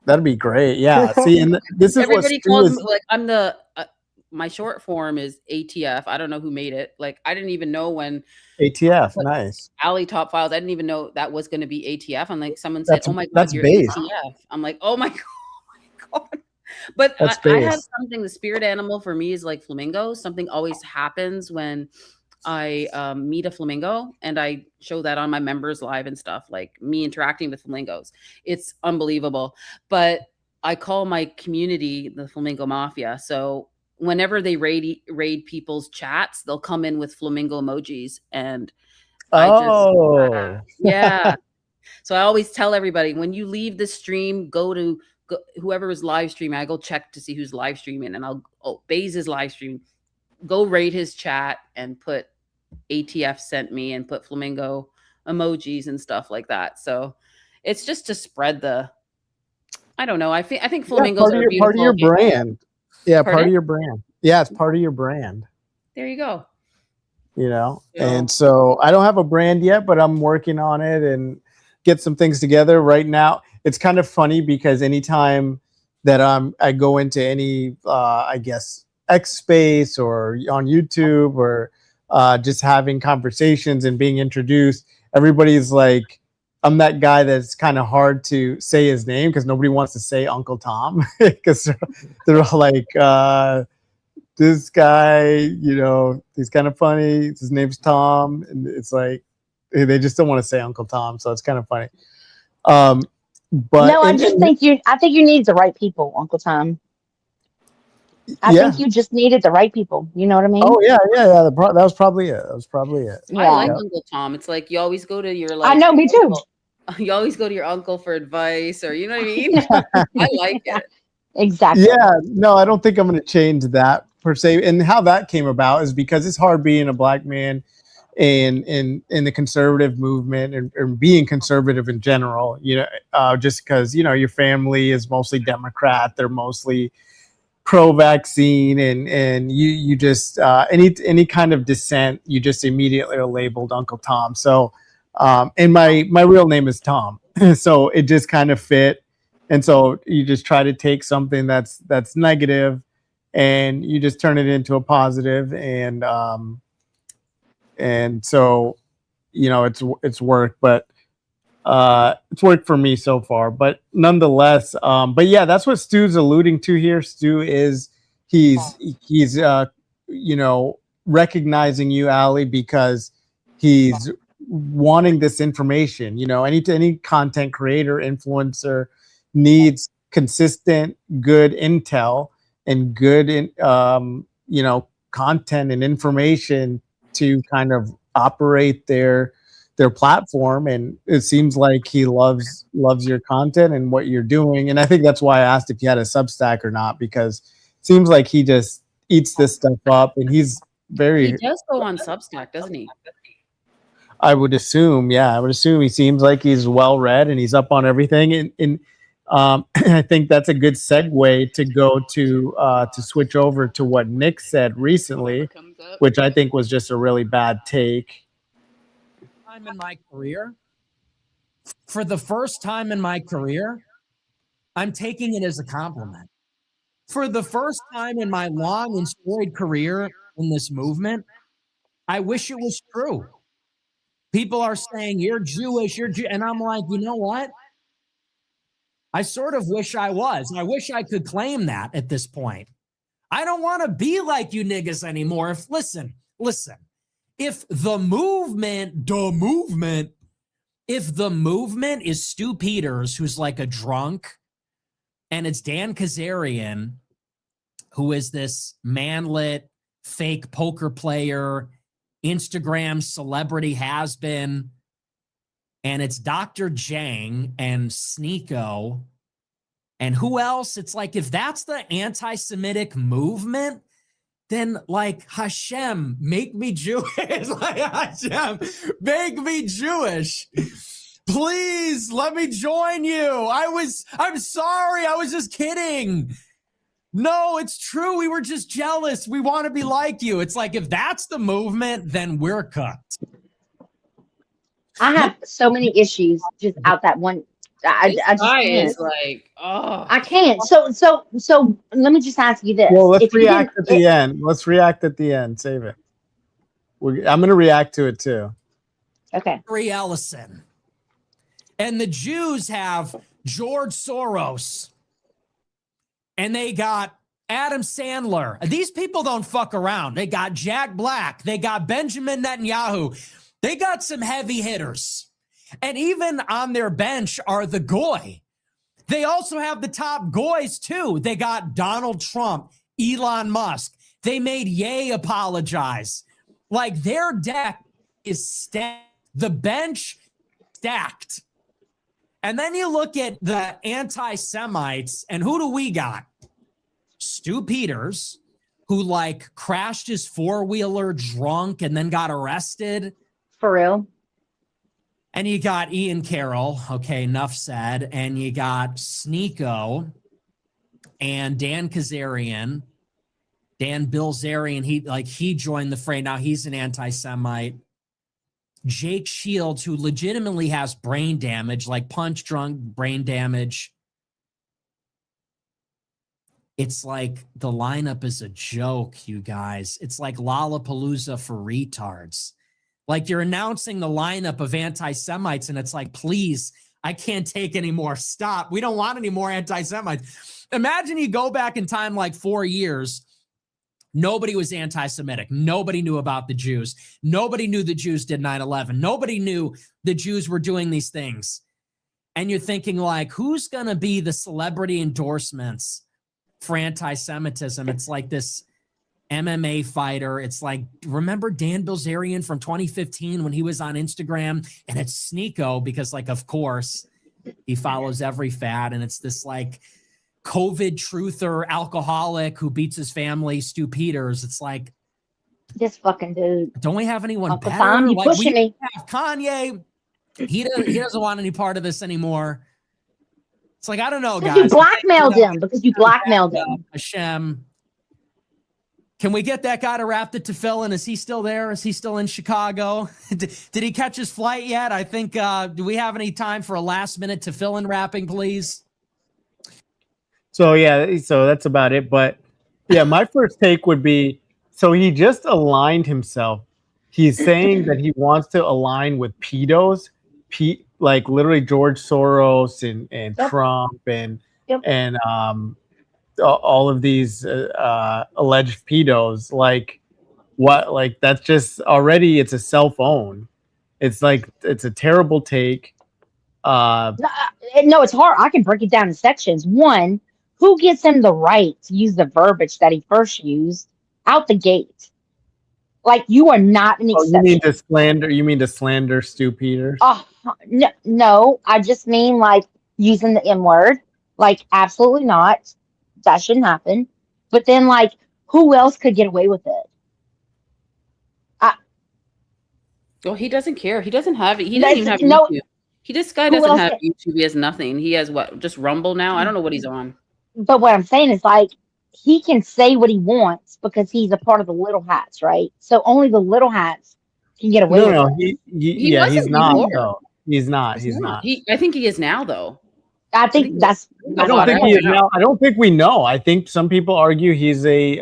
That'd be great. Yeah. See, and this is Everybody what Stu calls is. me like I'm the my short form is ATF. I don't know who made it. Like I didn't even know when ATF. Nice. Alley Top Files. I didn't even know that was going to be ATF. I'm like, someone said, That's- "Oh my God, that's you're based. ATF." I'm like, "Oh my God." But That's I have based. something. The spirit animal for me is like flamingos. Something always happens when I meet a flamingo, and I show that on my members live and stuff, like me interacting with flamingos. It's unbelievable. But I call my community the Flamingo Mafia. So whenever they raid people's chats, they'll come in with flamingo emojis, and yeah. So I always tell everybody, when you leave the stream, go whoever is live streaming. I go check to see who's live streaming, and Baze is live streaming. Go raid his chat and put ATF sent me and put flamingo emojis and stuff like that. So it's just to spread the, I don't know. I think flamingos are beautiful. Part of your brand. Yeah, part Pardon? of your brand. Yeah, it's part of your brand. There you go. And so I don't have a brand yet, but I'm working on it and get some things together right now. It's kind of funny because anytime that I go into any, I guess, X space or on YouTube or just having conversations and being introduced, everybody's like, I'm that guy that's kind of hard to say his name because nobody wants to say Uncle Tom because they're all like, this guy, he's kind of funny. His name's Tom. And it's like, they just don't want to say Uncle Tom. So it's kind of funny. But no, I think you need the right people, Uncle Tom. I think you just needed the right people. You know what I mean? Oh yeah. That was probably it. Yeah. I like Uncle Tom. It's like you always go to your I know, me too. You always go to your uncle for advice, or you know what I mean? I like it. Exactly. Yeah. No, I don't think I'm going to change that per se. And how that came about is because it's hard being a black man in the conservative movement and being conservative in general. Just because your family is mostly Democrat, they're mostly pro-vaccine, and you just any kind of dissent, you just immediately are labeled Uncle Tom. So, and my real name is Tom, so it just kind of fit. And so you just try to take something that's negative, and you just turn it into a positive, and so it's worked, but it's worked for me so far. But nonetheless, but yeah, that's what Stu's alluding to here. Stu is he's recognizing you, Allie, because he's wanting this information. Any content creator, influencer needs consistent, good intel and good content and information to kind of operate their platform. And it seems like he loves your content and what you're doing. And I think that's why I asked if you had a Substack or not, because it seems like he just eats this stuff up, and he's very. He does go on Substack, doesn't he? I would assume, yeah. I would assume he seems like he's well read and he's up on everything. And I think that's a good segue to go to switch over to what Nick said recently, which I think was just a really bad take. Time in my career, for the first time in my career, I'm taking it as a compliment. For the first time in my long and storied career in this movement, I wish it was true. People are saying, you're Jewish, and I'm like, you know what? I sort of wish I was. I wish I could claim that at this point. I don't want to be like you niggas anymore. Listen, if the movement is Stu Peters, who's like a drunk, and it's Dan Kazarian, who is this manlit, fake poker player, Instagram celebrity has-been, and it's Dr. Jang and Sneeko, and who else? It's like, if that's the anti-Semitic movement, then like, Hashem, make me Jewish. Like, Hashem, make me Jewish. Please let me join you. I'm sorry. I was just kidding. No, it's true. We were just jealous. We want to be like you. It's like, if that's the movement, then we're cooked. I have so many issues just out that one. I just can't. Is like, oh, I can't. So let me just ask you this. Well, let's If you react didn't- at the end. Let's react at the end. Save it. I'm going to react to it too. Okay. Brie Ellison. And the Jews have George Soros. And they got Adam Sandler. These people don't fuck around. They got Jack Black. They got Benjamin Netanyahu. They got some heavy hitters. And even on their bench are the goy. They also have the top goys too. They got Donald Trump, Elon Musk. They made Ye apologize. Like, their deck is stacked. The bench stacked. And then you look at the anti-Semites, and who do we got? Stu Peters, who like crashed his four-wheeler drunk and then got arrested. For real. And you got Ian Carroll. Okay, enough said. And you got Sneeko and Dan Kazarian. Dan Bilzerian, he joined the fray. Now he's an anti-Semite. Jake Shields, who legitimately has brain damage, like punch drunk brain damage. It's like the lineup is a joke, you guys. It's like Lollapalooza for retards. Like, you're announcing the lineup of anti-Semites, and it's like, please, I can't take any more. Stop. We don't want any more anti-Semites. Imagine you go back in time like 4 years. Nobody was anti-Semitic. Nobody knew about the Jews. Nobody knew the Jews did 9/11. Nobody knew the Jews were doing these things. And you're thinking, like, who's going to be the celebrity endorsements for anti-Semitism? It's like this MMA fighter. It's like, remember Dan Bilzerian from 2015 when he was on Instagram? And it's Sneeko because, like, of course, he follows every fad. And it's this, like, COVID truther alcoholic who beats his family, Stu Peters. It's like, this fucking dude. don't we have anyone Uncle better? Tom, you Like, pushing we me. have Kanye. He doesn't want any part of this anymore. It's like, I don't know, Because guys. you blackmailed him. Because you blackmailed him. Hashem. Can we get that guy to wrap the tefillin? Is he still there? Is he still in Chicago? Did he catch his flight yet? I think, do we have any time for a last minute tefillin wrapping, please? So yeah, so that's about it. But yeah, my first take would be, so he just aligned himself. He's saying that he wants to align with pedos, like literally George Soros and Yep. Trump and Yep. and all of these alleged pedos. Like what? Like that's just already, it's a self-own. It's like, it's a terrible take. No, it's hard. I can break it down in sections. One, who gives him the right to use the verbiage that he first used out the gate? Like, you are not an exception. You mean to slander Stu Peters? No, I just mean like using the M word. Like, absolutely not. That shouldn't happen. But then, like, who else could get away with it? Well, he doesn't care. He doesn't have it. He No, doesn't even have no. YouTube. This guy Who doesn't else have can- YouTube. He has nothing. He has what? Just Rumble now? I don't know what he's on. But what I'm saying is, like, he can say what he wants because he's a part of the little hats, right? So only the little hats can get away with No, it. he's wasn't not. before. No, he's not. He's not. I think he is now, though. I think that's I don't think he is now. I don't think we know. I think some people argue he's a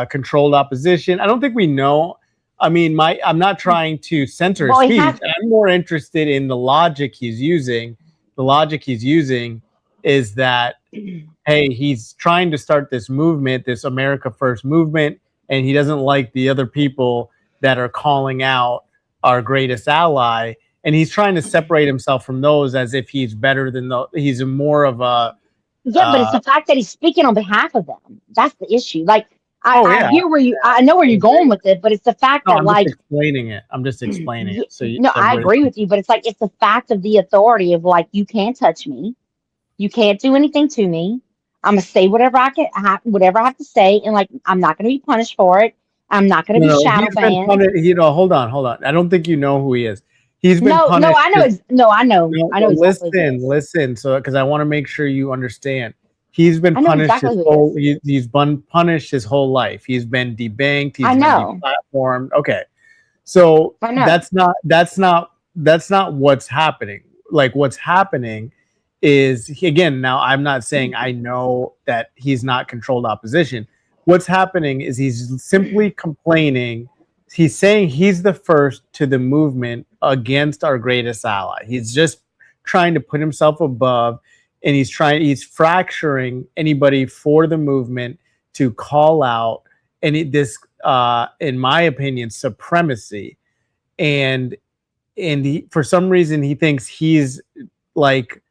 controlled opposition. I don't think we know. I mean, I'm not trying to censor his Well, he speech. has- I'm more interested in the logic he's using. The logic he's using is that, hey, he's trying to start this movement, this America First movement, and he doesn't like the other people that are calling out our greatest ally. And he's trying to separate himself from those as if he's better than he's more of a. Yeah, but it's the fact that he's speaking on behalf of them. That's the issue. Like, I hear I know where you're going with it, but it's the fact No, that, I'm like, just explaining it. I'm just explaining it. So no, I agree with you, but it's like, it's the fact of the authority of, like, you can't touch me, you can't do anything to me. I'm gonna say whatever I have to say, and, like, I'm not gonna be punished for it. I'm not gonna be shadow he's been banned. punished. Hold on. I don't think you know who he is. He's been punished. No, I know. I know exactly who it is. Listen. So, because I want to make sure you understand, he's been I know punished exactly his who whole. He's been punished his whole life. He's been debanked. He's I been know. deplatformed. Okay, so I know. that's not what's happening. Like, what's happening is, again, now I'm not saying I know that he's not controlled opposition. What's happening is he's simply complaining. He's saying he's the first to the movement against our greatest ally. He's just trying to put himself above, and he's fracturing anybody for the movement to call out this, in my opinion, supremacy. And for some reason, he thinks he's like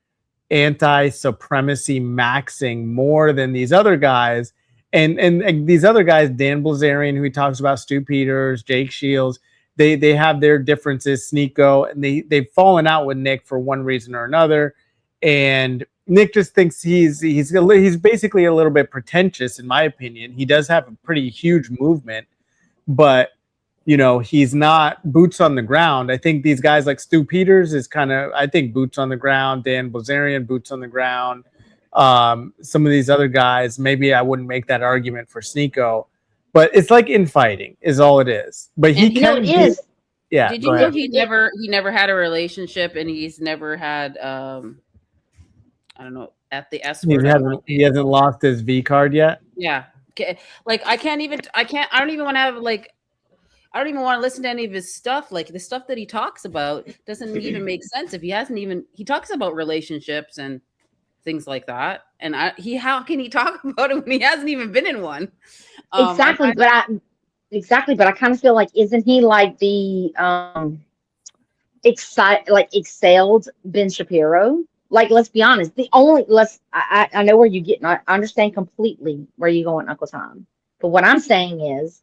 anti-supremacy maxing more than these other guys. And these other guys, Dan Blazarian, who he talks about, Stu Peters, Jake Shields, they have their differences, Sneeko, and they've fallen out with Nick for one reason or another. And Nick just thinks he's basically a little bit pretentious, in my opinion. He does have a pretty huge movement, but he's not boots on the ground. I think these guys like Stu Peters is I think boots on the ground. Dan Blazarian, boots on the ground. Some of these other guys, maybe I wouldn't make that argument for Sneeko, but it's like infighting is all it is. But he can is. Yeah. Did you know he never had a relationship, and he's never had I don't know, at the S word. He hasn't lost his V card yet. Yeah. Like I don't even want to have I don't even want to listen to any of his stuff. Like, the stuff that he talks about doesn't even make sense if he talks about relationships and things like that. And how can he talk about it when he hasn't even been in one? Exactly. But I kind of feel like, isn't he like the excelled Ben Shapiro? Like, let's be honest. I know where you're getting. I understand completely where you're going, Uncle Tom. But what I'm saying is,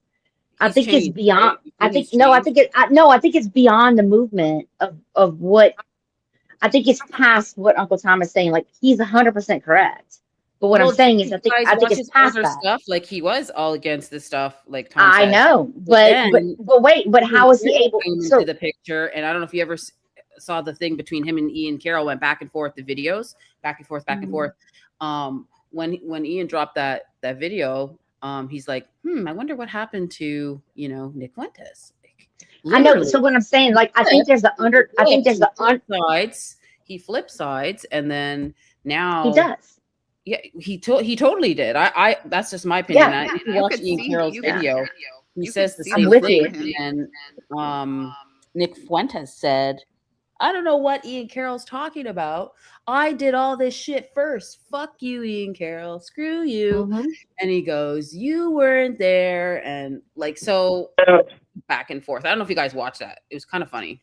I think it's beyond. I think it's beyond the movement of what. I think it's past what Uncle Tom is saying. Like, he's 100% correct. But what I'm saying is, I think it's past that stuff. Like, he was all against this stuff. Like Tom I said. know, but wait, but how is he able to the picture? And I don't know if you ever saw the thing between him and Ian Carroll went back and forth, the videos, back and forth, back and forth. When Ian dropped that video, he's like, I wonder what happened to, Nick Fuentes. I know. So what I'm saying, like, I think there's the sides. He flipped sides, and then now he does. Yeah, he totally did. I that's just my opinion. Yeah. If you watch Ian Carroll's video, he says the I'm same with thing. you. And Nick Fuentes said, I don't know what Ian Carroll's talking about. I did all this shit first. Fuck you, Ian Carroll. Screw you. And he goes, you weren't there. And like, so back and forth. I don't know if you guys watched that. It was kind of funny.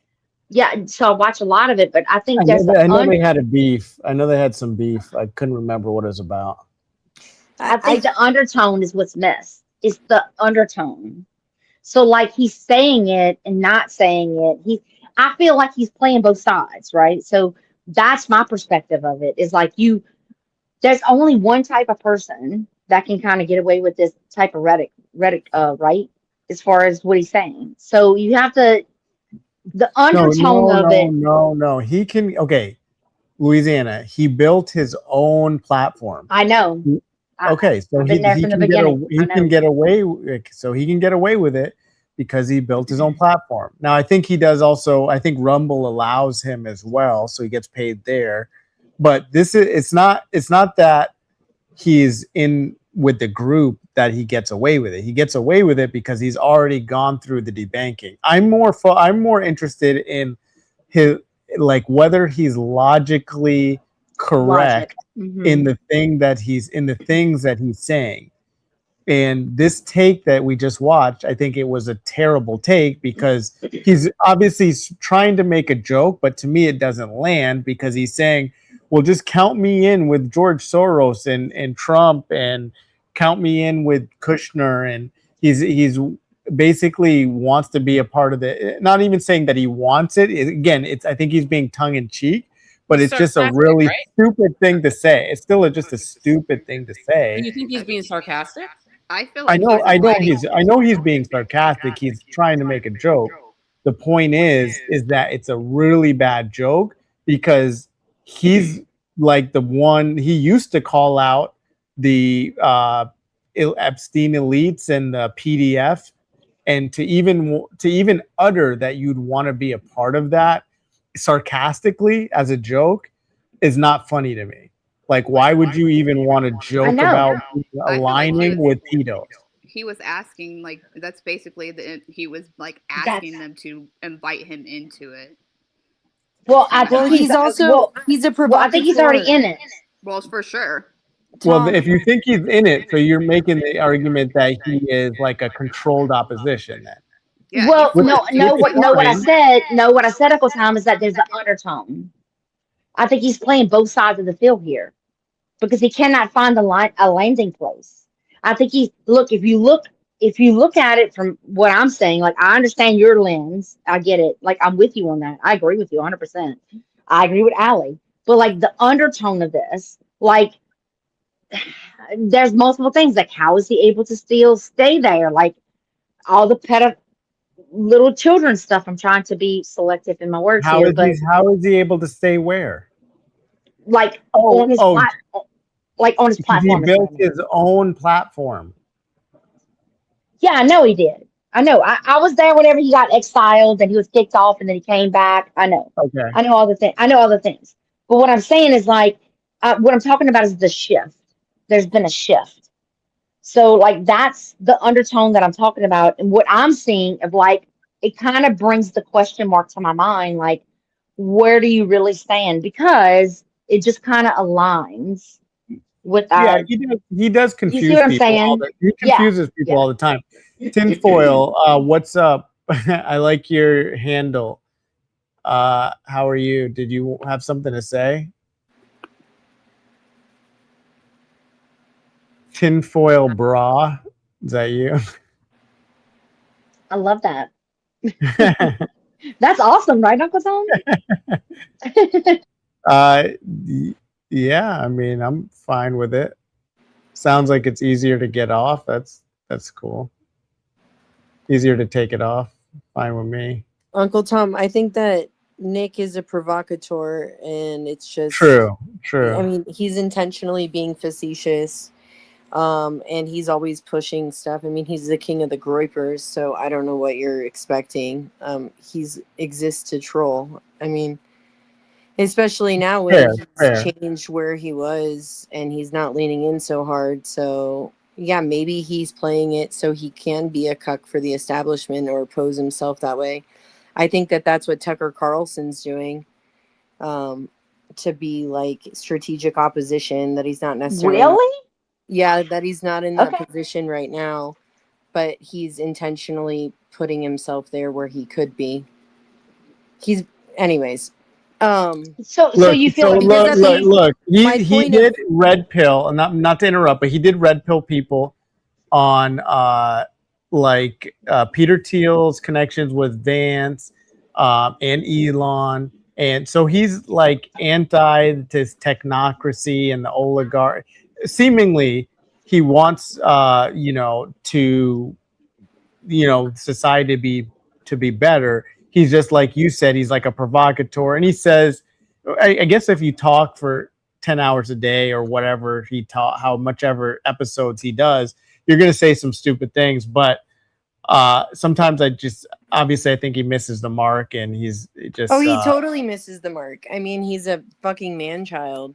Yeah, so I watch a lot of it, but I think I know they had a beef. I know they had some beef. I couldn't remember what it was about. I think the undertone is what's missed. It's the undertone. So like he's saying it and not saying it. I feel like he's playing both sides, right? So that's my perspective of it. Is like there's only one type of person that can kind of get away with this type of rhetoric, right? As far as what he's saying. So you have to the undertone of it. No. He can. Okay, Louisiana. He built his own platform. I know. Okay, so he can get away. So he can get away with it because he built his own platform. Now I think he does also. I think Rumble allows him as well, so he gets paid there. But it's not that he's in with the group that he gets away with it. He gets away with it because he's already gone through the debanking. I'm more interested in his, like, whether he's logically correct in the things that he's saying. And this take that we just watched, I think it was a terrible take because he's obviously trying to make a joke, but to me it doesn't land because he's saying, well, just count me in with George Soros and Trump, and count me in with Kushner, and he's basically wants to be a part of the. Not even saying that he wants it. Again, I think he's being tongue in cheek, but it's just a really stupid thing to say. It's still just a stupid thing to say. Do you think he's being sarcastic? I feel I like know he's being sarcastic. He's trying to make a joke. The point is that it's a really bad joke because he's like the one he used to call out the Epstein elites and the PDF, and to even utter that you'd want to be a part of that sarcastically as a joke is not funny to me. Like, why would you even want to joke about aligning with pedos? He was asking, like, that's basically he was like asking them to invite him into it. Well, I think he's a provocateur. Well, I think he's already in it. Well, for sure. Well, if you think he's in it, so you're making the argument that he is like a controlled opposition then. Yeah, well, what I said, Uncle Tom, is that there's an undertone. I think he's playing both sides of the field here because he cannot find a landing place. I think if you look at it from what I'm saying, like, I understand your lens. I get it. Like, I'm with you on that. I agree with you 100%. I agree with Allie. But like the undertone of this, like, there's multiple things. Like, how is he able to still stay there? Like, all the little children stuff. I'm trying to be selective in my words How is he able to stay where? Like on his platform. He built his own platform. Yeah, I know he did. I know. I was there whenever he got exiled and he was kicked off and then he came back. I know. Okay. I know all the things. But what I'm saying is, like, what I'm talking about is the shift. There's been a shift. So, like, that's the undertone that I'm talking about. And what I'm seeing of, like, it kind of brings the question mark to my mind, like, where do you really stand? Because it just kind of aligns with our. Yeah, he does confuse you see what I'm people. saying? He confuses people all the time. Tinfoil, what's up? I like your handle. How are you? Did you have something to say? Tinfoil bra, is that you? I love that. That's awesome, right, Uncle Tom? Yeah, I mean, I'm fine with it. Sounds like it's easier to get off. That's cool. Easier to take it off. Fine with me. Uncle Tom, I think that Nick is a provocateur, and it's just True. I mean, he's intentionally being facetious, and he's always pushing stuff. I mean, he's the king of the groypers, so I don't know what you're expecting. He's exists to troll. I mean, especially now when he's changed where he was and he's not leaning in so hard. So yeah, maybe he's playing it so he can be a cuck for the establishment or pose himself that way. I think that that's what Tucker Carlson's doing, to be like strategic opposition, that he's not necessarily. Really? Yeah, that he's not in that Okay. position right now, but he's intentionally putting himself there where he could be. Anyways. So you feel like Look. My He point did red pill, and not to interrupt, but he did red pill people on Peter Thiel's connections with Vance and Elon, and so he's like anti this technocracy and the oligarch. Seemingly, he wants society to be better. He's just like you said, he's like a provocateur, and he says, I guess if you talk for 10 hours a day or whatever he taught, how much ever episodes he does, you're going to say some stupid things. But sometimes I think he misses the mark, and he's just. Oh, he totally misses the mark. I mean, he's a fucking man-child.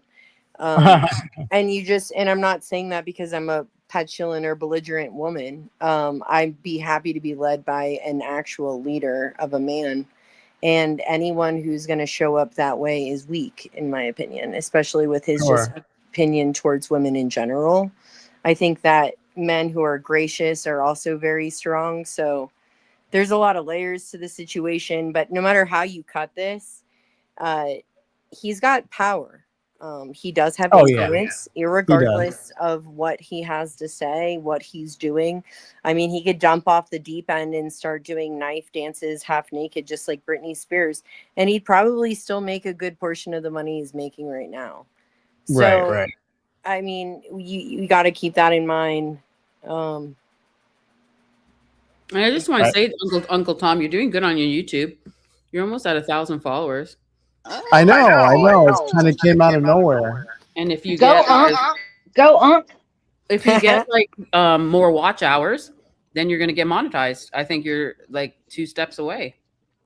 And I'm not saying that because I'm a petulant or belligerent woman. I'd be happy to be led by an actual leader of a man. And anyone who's going to show up that way is weak, in my opinion, especially with his just opinion towards women in general. I think that men who are gracious are also very strong. So there's a lot of layers to the situation. But no matter how you cut this, he's got power. He does have influence, irregardless of what he has to say, what he's doing. I mean, he could jump off the deep end and start doing knife dances half naked, just like Britney Spears, and he'd probably still make a good portion of the money he's making right now. So, right. I mean, you got to keep that in mind. I just want to say, Uncle Tom, you're doing good on your YouTube. You're almost at 1,000 followers. I know. It kind of came out of nowhere. And if you go Unc. If you get more watch hours, then you're going to get monetized. I think you're like 2 steps away.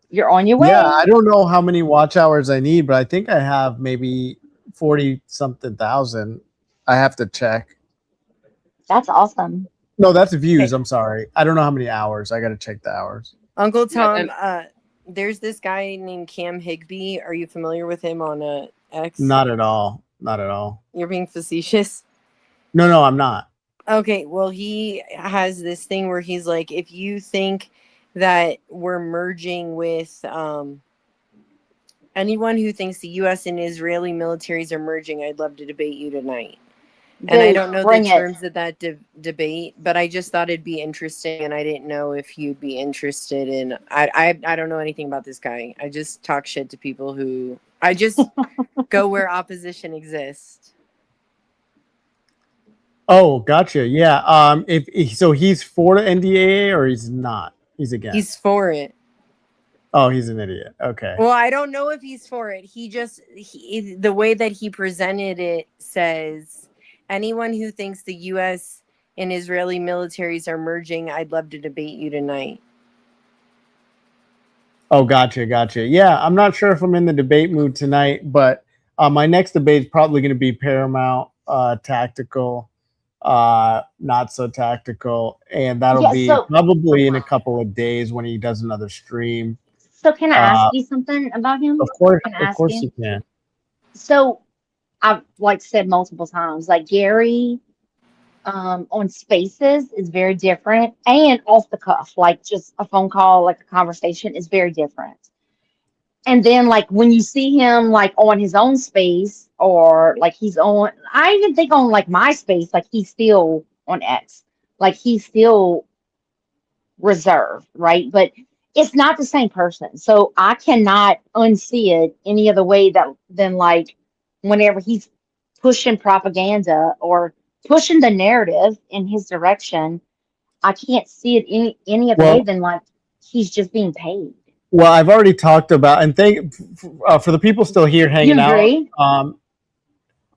You're on your way. Yeah, I don't know how many watch hours I need, but I think I have maybe 40-something thousand. I have to check. That's awesome. No, that's views. I'm sorry. I don't know how many hours. I got to check the hours. Uncle Tom, there's this guy named Cam Higbee. Are you familiar with him on X? Not at all. You're being facetious? No, I'm not. Okay, well, he has this thing where he's like, if you think that we're merging with anyone who thinks the U.S. and Israeli militaries are merging, I'd love to debate you tonight. And I don't know the terms of that debate, but I just thought it'd be interesting, and I didn't know if you'd be interested in. I don't know anything about this guy. I just talk shit to people who. I just go where opposition exists. Oh, gotcha. Yeah. So he's for the NDAA or he's not? He's against. He's for it. Oh, he's an idiot. Okay. Well, I don't know if he's for it. The way that he presented it says. Anyone who thinks the U.S. and Israeli militaries are merging, I'd love to debate you tonight. Oh, gotcha. Yeah, I'm not sure if I'm in the debate mood tonight, but my next debate is probably going to be Paramount, tactical, not so tactical, and that'll be probably in a couple of days when he does another stream. So can I ask you something about him? Of course you can. So I've said multiple times, like Gary on Spaces is very different, and off the cuff, like just a phone call, like a conversation is very different. And then when you see him on his own space, or he's on, I even think on MySpace, he's still on X, he's still reserved, right? But it's not the same person. So I cannot unsee it any other way than whenever he's pushing propaganda or pushing the narrative in his direction, I can't see it any other way than he's just being paid. Well, I've already talked about, and for the people still here hanging out. agree? I'm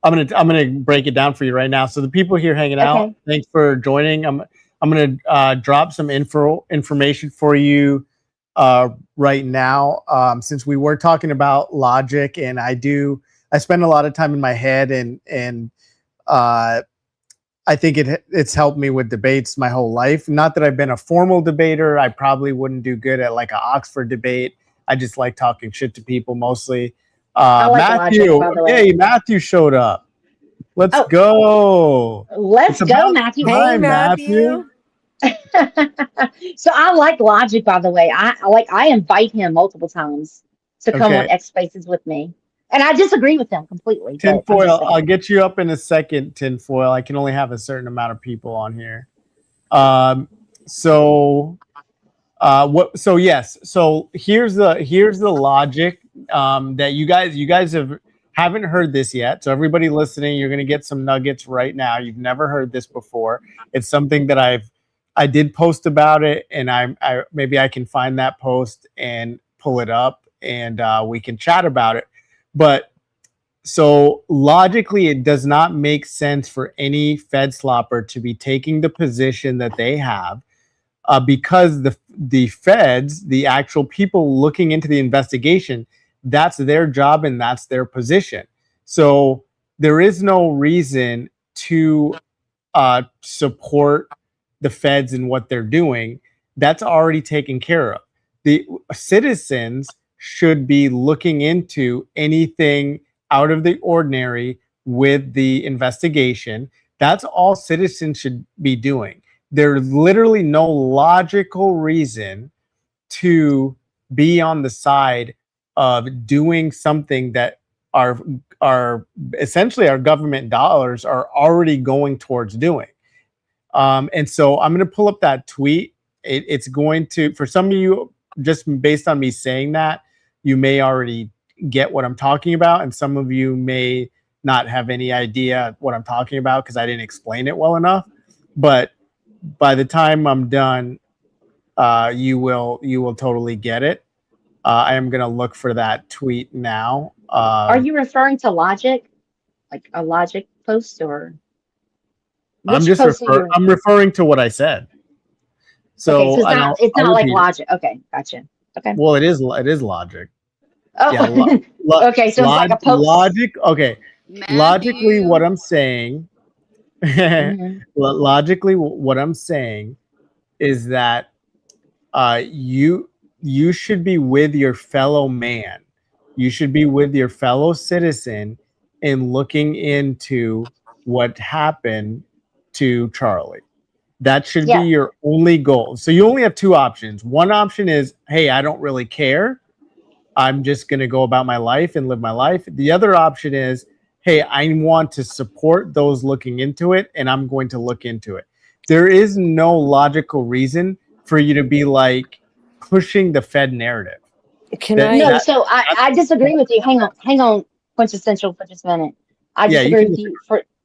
gonna break it down for you right now. So the people here hanging out, Okay. thanks for joining. I'm gonna drop some information for you right now. Since we were talking about logic, and I spend a lot of time in my head, and I think it's helped me with debates my whole life. Not that I've been a formal debater. I probably wouldn't do good at like an Oxford debate. I just like talking shit to people mostly. I like Matthew, logic, by the way. hey, Matthew showed up. Let's Oh, go. let's It's go, about Matthew. time, Matthew. So I like logic, by the way. I invite him multiple times to come on Okay. X Spaces with me, and I disagree with him completely. But I'm just Tinfoil, saying. I'll get you up in a second, Tinfoil. I can only have a certain amount of people on here. So here's the logic that you guys haven't heard this yet. So everybody listening, you're gonna get some nuggets right now. You've never heard this before. It's something that I did post about it, and I maybe I can find that post and pull it up, and we can chat about it. But so logically, it does not make sense for any Fed slopper to be taking the position that they have, because the feds, the actual people looking into the investigation, that's their job and that's their position. So there is no reason to support the feds and what they're doing. That's already taken care of. The citizens should be looking into anything out of the ordinary with the investigation. That's all citizens should be doing. There's literally no logical reason to be on the side of doing something that our essentially our government dollars are already going towards doing. And so I'm going to pull up that tweet. It's going to, for some of you, just based on me saying that, you may already get what I'm talking about, and some of you may not have any idea what I'm talking about because I didn't explain it well enough. But by the time I'm done, you will totally get it. I am going to look for that tweet now. Are you referring to logic, like a logic post, or I'm which just post are you? I'm referring to what I said. So, Okay, so it's I'll not like repeat it. logic. Okay, gotcha. Okay. Well, it is logic. Oh, Yeah, okay. So it's like a post. logic. Okay, logically, what I'm saying, Mhm. logically, what I'm saying is that you should be with your fellow man. You should be with your fellow citizen in looking into what happened to Charlie. That should be Yeah. your only goal. So you only have two options. One option is, hey, I don't really care. I'm just going to go about my life and live my life. The other option is, hey, I want to support those looking into it, and I'm going to look into it. There is no logical reason for you to be like pushing the Fed narrative. So I disagree with you. Hang on, quintessential for just a minute. I Yeah, you disagree can with you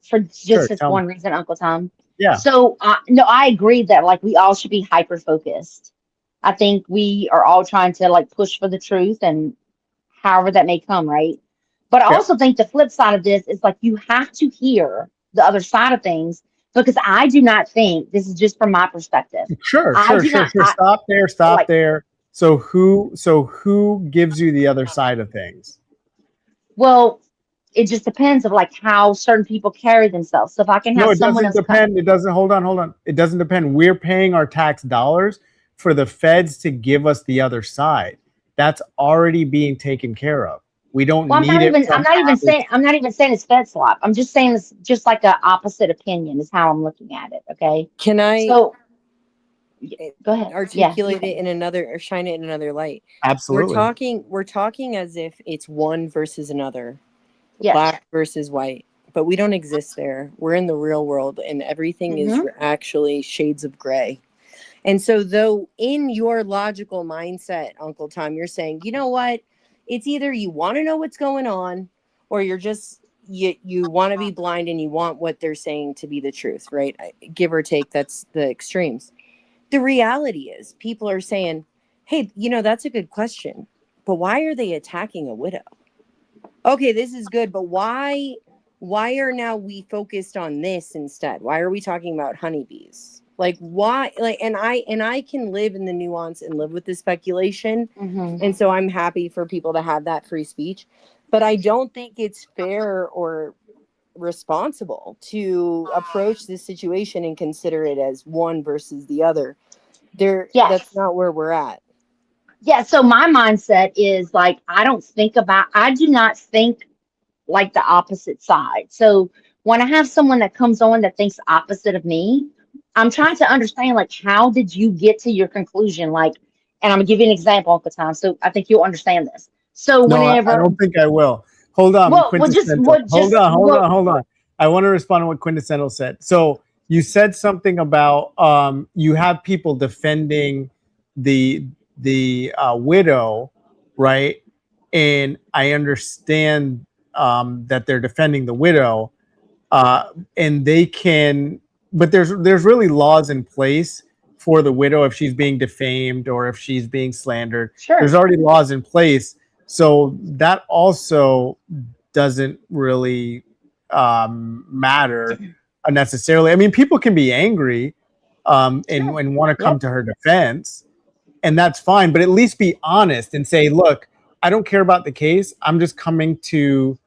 for just Sure, this tell one me. reason, Uncle Tom. Yeah. So no, I agree that like we all should be hyper focused. I think we are all trying to like push for the truth, and however that may come, right? But I Yep. also think the flip side of this is like you have to hear the other side of things, because I do not think, this is just from my perspective. Sure. I Stop there. So who gives you the other side of things? Well, it just depends of like how certain people carry themselves. So if I can have No, it someone doesn't else depend. It doesn't. Hold on. It doesn't depend. We're paying our tax dollars for the feds to give us the other side. That's already being taken care of. We don't well, need it. I'm not even saying it's Fed swap. I'm just saying it's just like an opposite opinion is how I'm looking at it. Okay. Can I go ahead. Articulate it in another, or shine it in another light? Absolutely. We're talking as if it's one versus another, Yes. black versus white, but we don't exist there. We're in the real world, and everything is actually shades of gray. And so, though, in your logical mindset, Uncle Tom, you're saying, you know what? It's either you want to know what's going on, or you're just you want to be blind and you want what they're saying to be the truth, right? Give or take, that's the extremes. The reality is, people are saying, Hey, that's a good question. But why are they attacking a widow? Okay, this is good, but why are now we focused on this instead? Why are we talking about honeybees? Like why, like, and I can live in the nuance and live with the speculation. And so I'm happy for people to have that free speech, but I don't think it's fair or responsible to approach this situation and consider it as one versus the other. That's not where we're at. Yeah, so my mindset is like I do not think like the opposite side. So when I have someone that comes on that thinks opposite of me, I'm trying to understand like how did you get to your conclusion? Like, and I'm gonna give you an example, Uncle Tom. So I think you'll understand this. So No, I whenever don't think I will. Hold on, Quintessential. Hold on. I want to respond to what Quintessential said. So you said something about you have people defending the widow, right? And I understand that they're defending the widow, and they can, but there's really laws in place for the widow if she's being defamed or if she's being slandered. Sure. There's already laws in place, so that also doesn't really matter necessarily. I mean, people can be angry and want to come to her defense, and that's fine. But at least be honest and say, "Look, I don't care about the case. I'm just coming to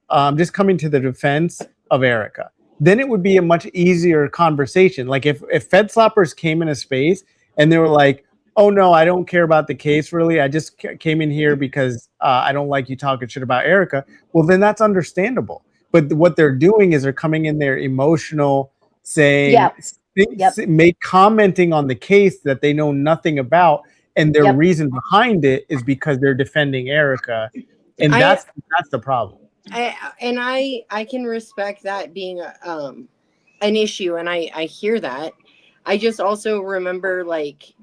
the defense of Erica." Then it would be a much easier conversation. Like if Fed Sloppers came in a space and they were like, "Oh no, I don't care about the case really. I just came in here because I don't like you talking shit about Erica." Well, then that's understandable. But what they're doing is they're coming in there emotional, saying, commenting on the case that they know nothing about, and their reason behind it is because they're defending Erica, and that's the problem. I can respect that being an issue, and I hear that. I just also remember like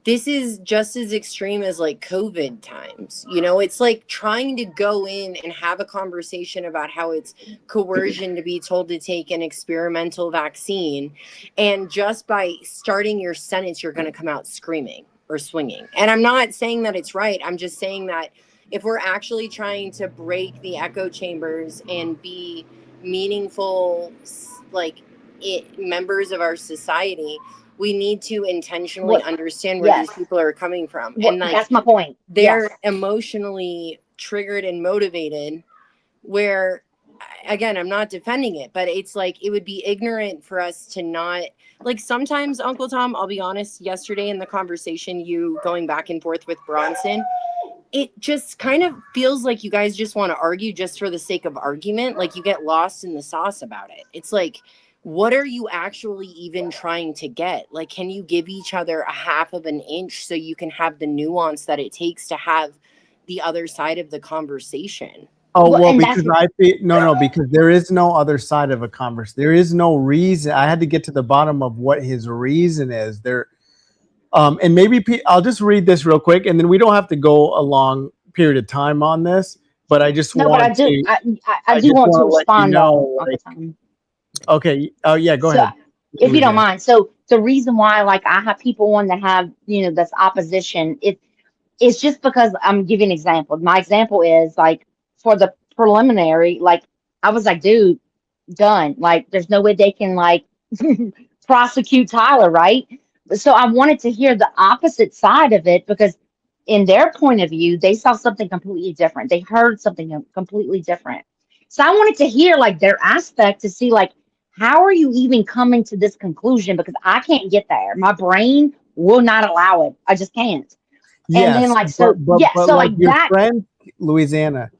this is just as extreme as like COVID times. It's like trying to go in and have a conversation about how it's coercion to be told to take an experimental vaccine, and just by starting your sentence, you're going to come out screaming or swinging. And I'm not saying that it's right. I'm just saying that if we're actually trying to break the echo chambers and be meaningful, like members of our society, we need to intentionally understand where these people are coming from. And like, that's my point. They're emotionally triggered and motivated, where, again, I'm not defending it, but it's like, it would be ignorant for us to not, like, sometimes, Uncle Tom, I'll be honest, yesterday in the conversation, you going back and forth with Bronson, it just kind of feels like you guys just want to argue just for the sake of argument. Like you get lost in the sauce about it. It's like, what are you actually even trying to get? Like, can you give each other a half of an inch so you can have the nuance that it takes to have the other side of the conversation? Oh, well, because I feel because there is no other side of a conversation. There is no reason. I had to get to the bottom of what his reason is there. And maybe I'll just read this real quick, and then we don't have to go a long period of time on this. But I just want I do want to respond on. Okay. Oh yeah. Go ahead. If you don't mind. So the reason why, like, I have people on that have this opposition. It's just because I'm giving an example. My example is like for the preliminary. Like I was like, dude, done. Like there's no way they can like prosecute Tyler, right? So I wanted to hear the opposite side of it because in their point of view, they saw something completely different. They heard something completely different. So I wanted to hear like their aspect to see like, how are you even coming to this conclusion? Because I can't get there. My brain will not allow it. I just can't. Yes, and then like, but like your friends, Louisiana,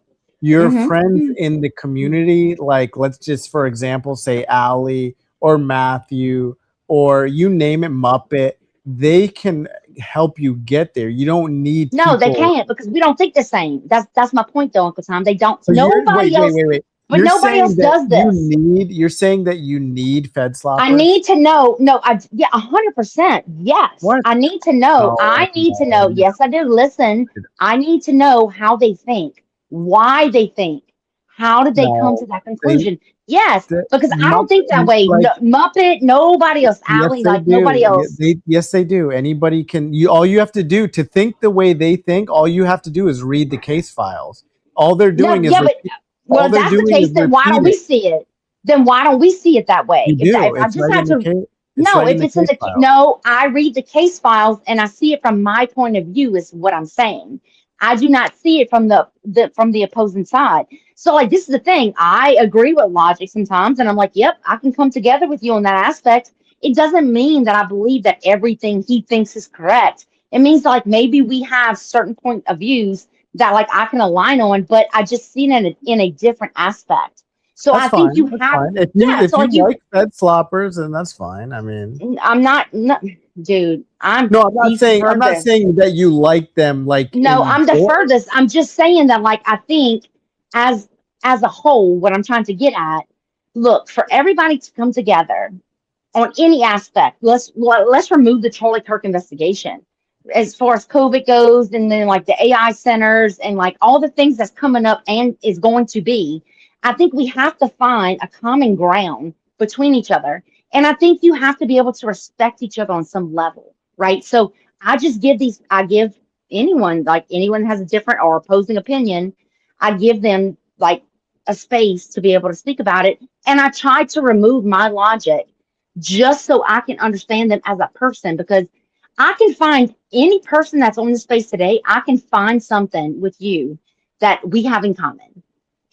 your friends in the community, like let's just, for example, say Allie or Matthew, or you name it, Muppet, they can help you get there. You don't need they can't because we don't think the same. That's my point though, Uncle Tom. They don't. So nobody else. Wait. But nobody else does this. You're saying that you need Fed Sloppers? I need to know. No, 100%. Yes. What? I need to know. I need to know. Yes, I do. Listen, I need to know how they think, why they think, How did they come No, to that conclusion? Yes, because I don't Mupp- think that way. like, No, Muppet, nobody else, yes, Allie, they like nobody do. else. Yes, they do. Anybody can. All you have to do to think the way they think. All you have to do is read the case files. All they're No, doing is yeah, but all well, if they're that's the doing case, is then why don't we repeating. see it? Then why don't we see it that way? You If do. I It's just right had in the to, case. It's no, right in if the it's in case the, file. no, I read the case files and I see it from my point of view is what I'm saying. I do not see it from the opposing side. So like, this is the thing. I agree with logic sometimes. And I'm like, yep, I can come together with you on that aspect. It doesn't mean that I believe that everything he thinks is correct. It means like maybe we have certain point of views that like I can align on, but I just see it in a different aspect. So That's I think fine. you That's have, fine. If yeah. you So like you, like Fed sloppers, then that's fine. I mean, I'm not, no, dude. I'm no, I'm not the saying furthest. that you like them like No, in I'm the your. furthest. I'm just saying that, like, I think as as a whole, what I'm trying to get at, look, for everybody to come together on any aspect, let's remove the Charlie Kirk investigation. As far as COVID goes, and then like the AI centers and like all the things that's coming up and is going to be, I think we have to find a common ground between each other. And I think you have to be able to respect each other on some level, right? So I give anyone, like anyone has a different or opposing opinion, I give them like a space to be able to speak about it. And I try to remove my logic just so I can understand them as a person, because I can find any person that's on the space today, I can find something with you that we have in common.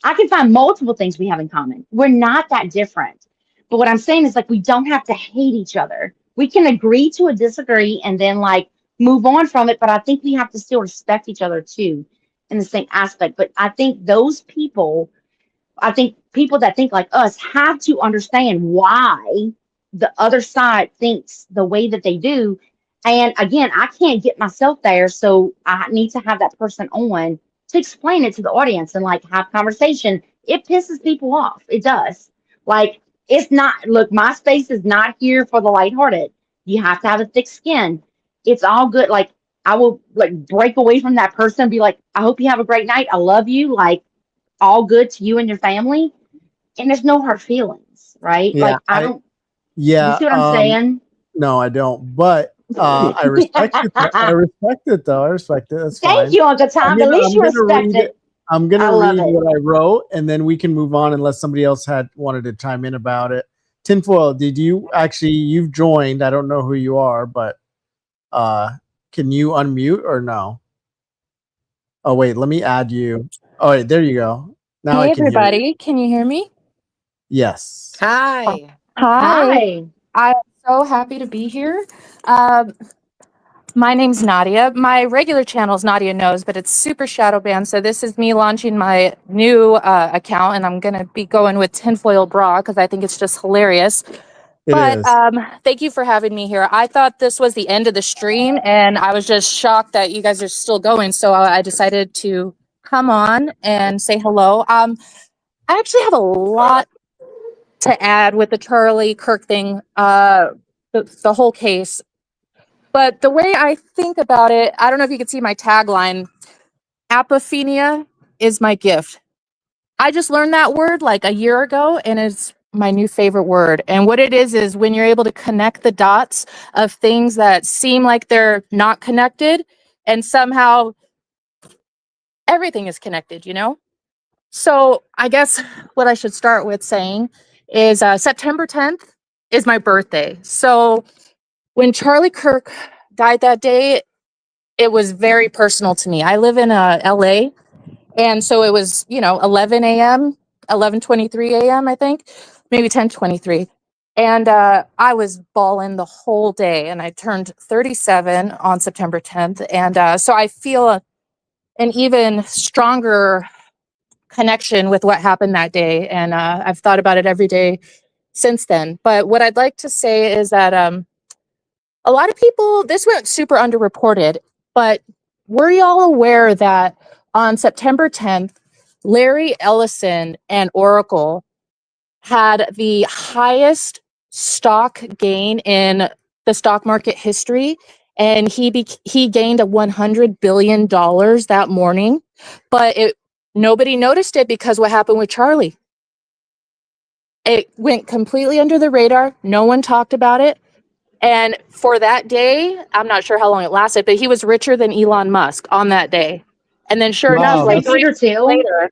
I can find multiple things we have in common. We're not that different. But what I'm saying is like we don't have to hate each other. We can agree to a disagree and then like move on from it. But I think we have to still respect each other too in the same aspect. But I think people that think like us have to understand why the other side thinks the way that they do. And again, I can't get myself there. So I need to have that person on to explain it to the audience and like have conversation. It pisses people off. It does. Like, it's not, look, my space is not here for the lighthearted. You have to have a thick skin. It's all good. Like, I will like break away from that person and be like, I hope you have a great night. I love you. Like, all good to you and your family. And there's no hard feelings, right? Yeah, Like, I don't, you yeah. see what I'm saying? No, I don't. But I respect it. I respect it, though. I respect it. That's Thank fine. you, Uncle Tom. At least I'm you gonna respect read it. it. I'm I gonna love read it. what I wrote, and then we can move on unless somebody else wanted to chime in about it. Tinfoil, did you actually? You've joined. I don't know who you are, but can you unmute or no? Oh wait, let me add you. Oh wait, there you go. Now I Hey can hear you. everybody, can you hear me? Yes. Hi. Hi. I'm so happy to be here. My name's Nadia. My regular channel is Nadia Knows, but it's super shadow banned. So this is me launching my new account, and I'm gonna be going with tinfoil bra because I think it's just hilarious. But thank you for having me here. I thought this was the end of the stream, and I was just shocked that you guys are still going. So I decided to come on and say hello. I actually have a lot to add with the Charlie Kirk thing, the whole case. But the way I think about it, I don't know if you can see my tagline, apophenia is my gift. I just learned that word like a year ago, and it's my new favorite word. And what it is when you're able to connect the dots of things that seem like they're not connected, and somehow everything is connected, you know? So I guess what I should start with saying is September 10th is my birthday. So when Charlie Kirk died that day, it was very personal to me. I live in LA, and so it was, 11 a.m., 11:23 a.m., I think, maybe 10:23. And I was bawling the whole day, and I turned 37 on September 10th. And so I feel an even stronger connection with what happened that day. And I've thought about it every day since then. But what I'd like to say is that a lot of people, this went super underreported, but were y'all aware that on September 10th, Larry Ellison and Oracle had the highest stock gain in the stock market history, and he gained $100 billion that morning, but Nobody noticed it because what happened with Charlie? It went completely under the radar. No one talked about it. And for that day, I'm not sure how long it lasted, but he was richer than Elon Musk on that day. And then sure enough, Wow, like that's 3 weeks later,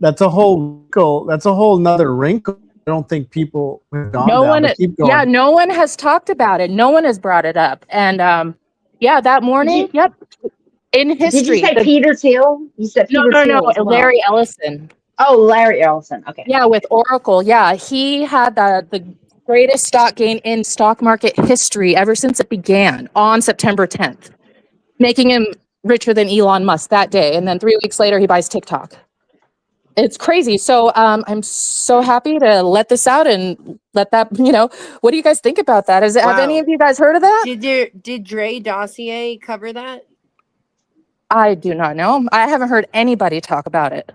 that's a whole wrinkle. That's a whole nother wrinkle. I don't think people have gone down, but keep going. yeah, no one has talked about it. No one has brought it up. And yeah, that morning, yep, in history. Did you say Peter Thiel? You said Peter Thiel as well. Larry Ellison. Oh, Larry Ellison. Okay. Yeah, with Oracle. Yeah, he had the greatest stock gain in stock market history ever since it began on September 10th, making him richer than Elon Musk that day. And then 3 weeks later, he buys TikTok. It's crazy. So I'm so happy to let this out and let that, what do you guys think about that? Have any of you guys heard of that? Did Dre Dossier cover that? I do not know. I haven't heard anybody talk about it.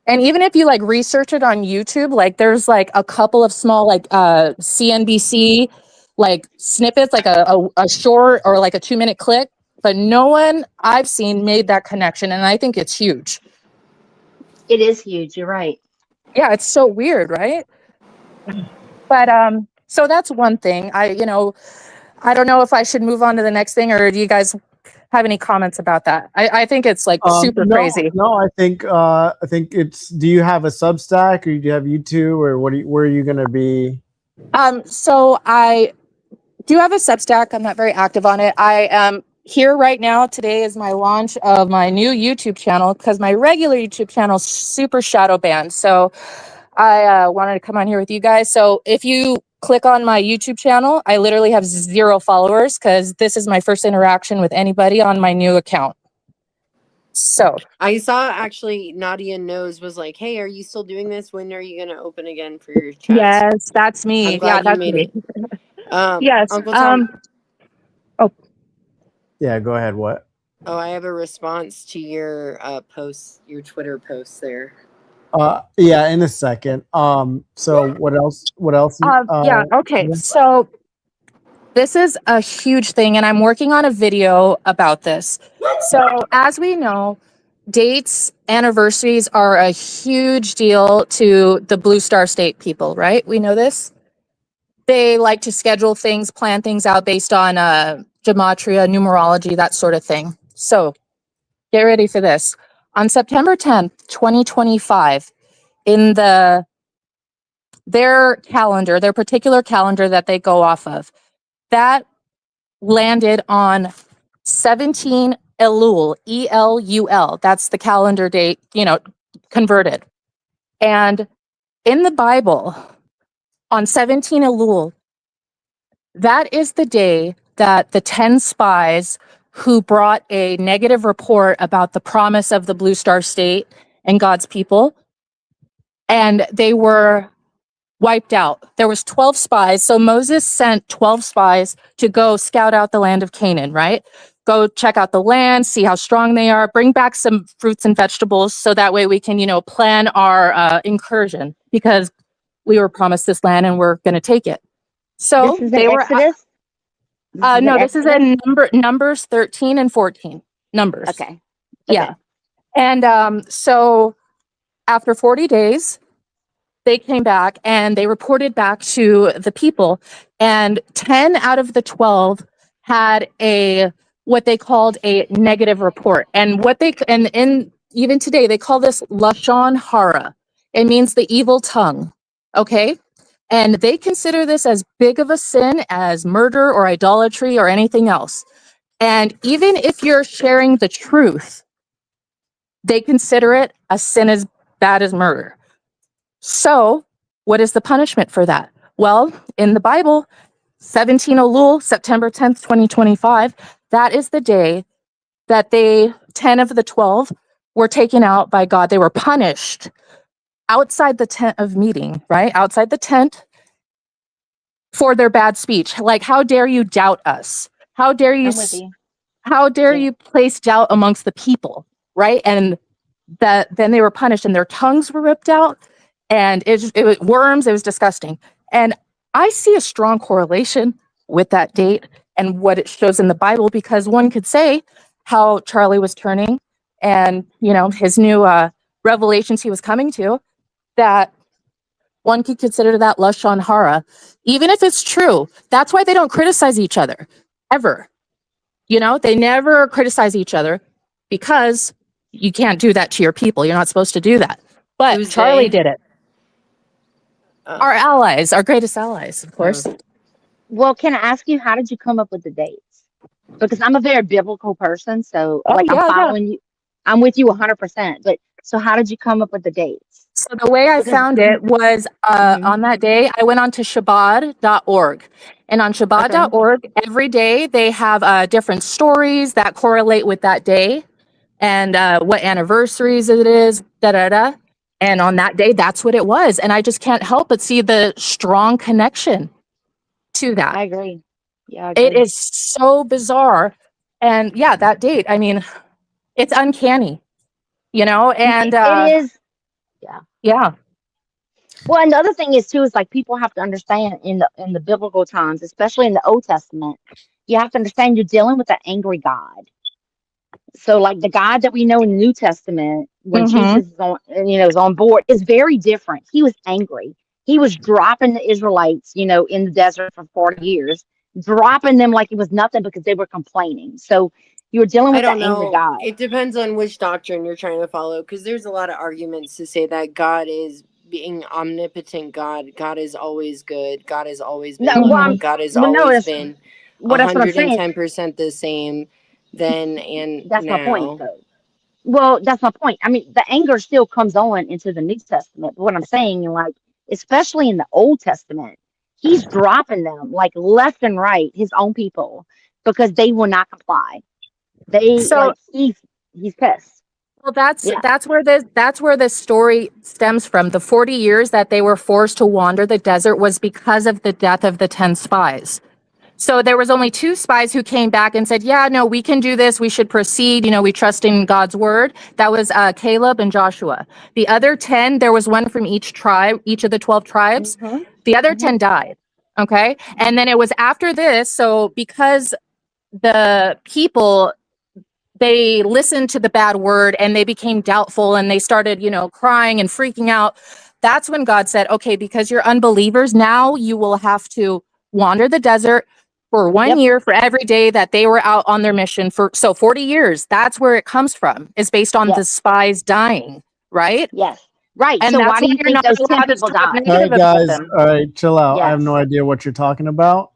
And even if you like research it on YouTube, like there's like a couple of small like CNBC like snippets, like a short or like a 2-minute clip, but no one I've seen made that connection. And I think it's huge. It is huge. You're right. Yeah, it's so weird, right? But so that's one thing. I don't know if I should move on to the next thing, or do you guys have any comments about that? I think it's like super crazy. No, I think it's. Do you have a Substack, or do you have YouTube, or where are you going to be? So I do have a Substack. I'm not very active on it. I am here right now. Today is my launch of my new YouTube channel because my regular YouTube channel is super shadow banned. So I wanted to come on here with you guys. So if you click on my YouTube channel, I literally have 0 followers because this is my first interaction with anybody on my new account. So I saw actually Nadia Knows was like, "Hey, are you still doing this? When are you going to open again for your chats?" Yes, that's me. I'm glad Yeah, you that's made me. it. Yes. Uncle Tom. Yeah, go ahead. What? Oh, I have a response to your post, your Twitter post there. Yeah, in a second. So what else? Yeah. Okay. So this is a huge thing, and I'm working on a video about this. So as we know, dates, anniversaries are a huge deal to the Blue Star State people, right? We know this. They like to schedule things, plan things out based on gematria, numerology, that sort of thing. So get ready for this. On September 10th, 2025, in their calendar, their particular calendar that they go off of, that landed on 17 Elul, E-L-U-L. That's the calendar date, converted. And in the Bible, on 17 Elul, that is the day that the 10 spies who brought a negative report about the promise of the Blue Star State and God's people, and they were wiped out. There was 12 spies. So Moses sent 12 spies to go scout out the land of Canaan, right? Go check out the land, see how strong they are, bring back some fruits and vegetables so that way we can, plan our incursion, because we were promised this land and we're going to take it. So This is they in were Exodus? no, this is in Numbers 13 and 14. Numbers. Okay. Yeah. And so after 40 days, they came back and they reported back to the people, and 10 out of the 12 had what they called a negative report. And even today they call this lashon hara. It means the evil tongue. Okay. And they consider this as big of a sin as murder or idolatry or anything else. And even if you're sharing the truth, they consider it a sin as bad as murder. So what is the punishment for that? Well, in the Bible, 17 Elul, September 10th, 2025, that is the day that 10 of the 12 were taken out by God. They were punished outside the tent of meeting, right? Outside the tent for their bad speech. Like, how dare you doubt us? How dare you, you place doubt amongst the people, right? And then they were punished and their tongues were ripped out. And it was worms. It was disgusting. And I see a strong correlation with that date and what it shows in the Bible, because one could say how Charlie was turning and, his new revelations he was coming to, that one could consider that Lashon Hara, even if it's true. That's why they don't criticize each other ever. You know, they never criticize each other because you can't do that to your people. You're not supposed to do that. But Who's Charlie they? did it. Our allies, our greatest allies, of course. Well, can I ask you, how did you come up with the dates? Because I'm a very biblical person, so Oh, like I'm yeah, yeah. following you. I'm with you 100%. But so how did you come up with the dates? So the way I found it was on that day, I went on to Shabbat.org. And on Shabbat.org, every day they have different stories that correlate with that day and what anniversaries it is, da-da-da. And on that day, that's what it was. And I just can't help but see the strong connection to that. I agree. Yeah, I It agree. is so bizarre. And yeah, that date, I mean, it's uncanny, you know, and It is. Yeah. yeah. Well, and the other thing is too, is like people have to understand in the biblical times, especially in the Old Testament, you have to understand you're dealing with an angry God. So like the God that we know in the New Testament, when Jesus is on, is on board, is very different. He was angry. He was dropping the Israelites, in the desert for 40 years, dropping them like it was nothing because they were complaining. So you're dealing I with don't an angry know. God. It depends on which doctrine you're trying to follow, because there's a lot of arguments to say that God is being omnipotent. God is always good. God has always been No, well, loving. God has no, always that's been that's what I'm saying. 110% the same then and That's my point, now. though. Well, that's my point. I mean, the anger still comes on into the New Testament. But what I'm saying, like, especially in the Old Testament, he's dropping them like left and right, his own people, because they will not comply. They So he's pissed. well, that's Yeah. that's where this story stems from. The 40 years that they were forced to wander the desert was because of the death of the 10 spies. So there was only 2 spies who came back and said, yeah, no, we can do this. We should proceed. We trust in God's word. That was Caleb and Joshua. The other 10, there was one from each tribe, each of the 12 tribes. The other 10 died. Okay. And then it was after this. So because the people, they listened to the bad word and they became doubtful and they started, crying and freaking out. That's when God said, okay, because you're unbelievers, now you will have to wander the desert for 1 year for every day that they were out on their mission for. So 40 years, that's where it comes from. It's based on the spies dying, right? Yes. Right. And So that's why do why you you're think not those 10 allowed to people talk died? All right, negative about guys. them. All right, chill out. I have Yes. no idea what you're talking about.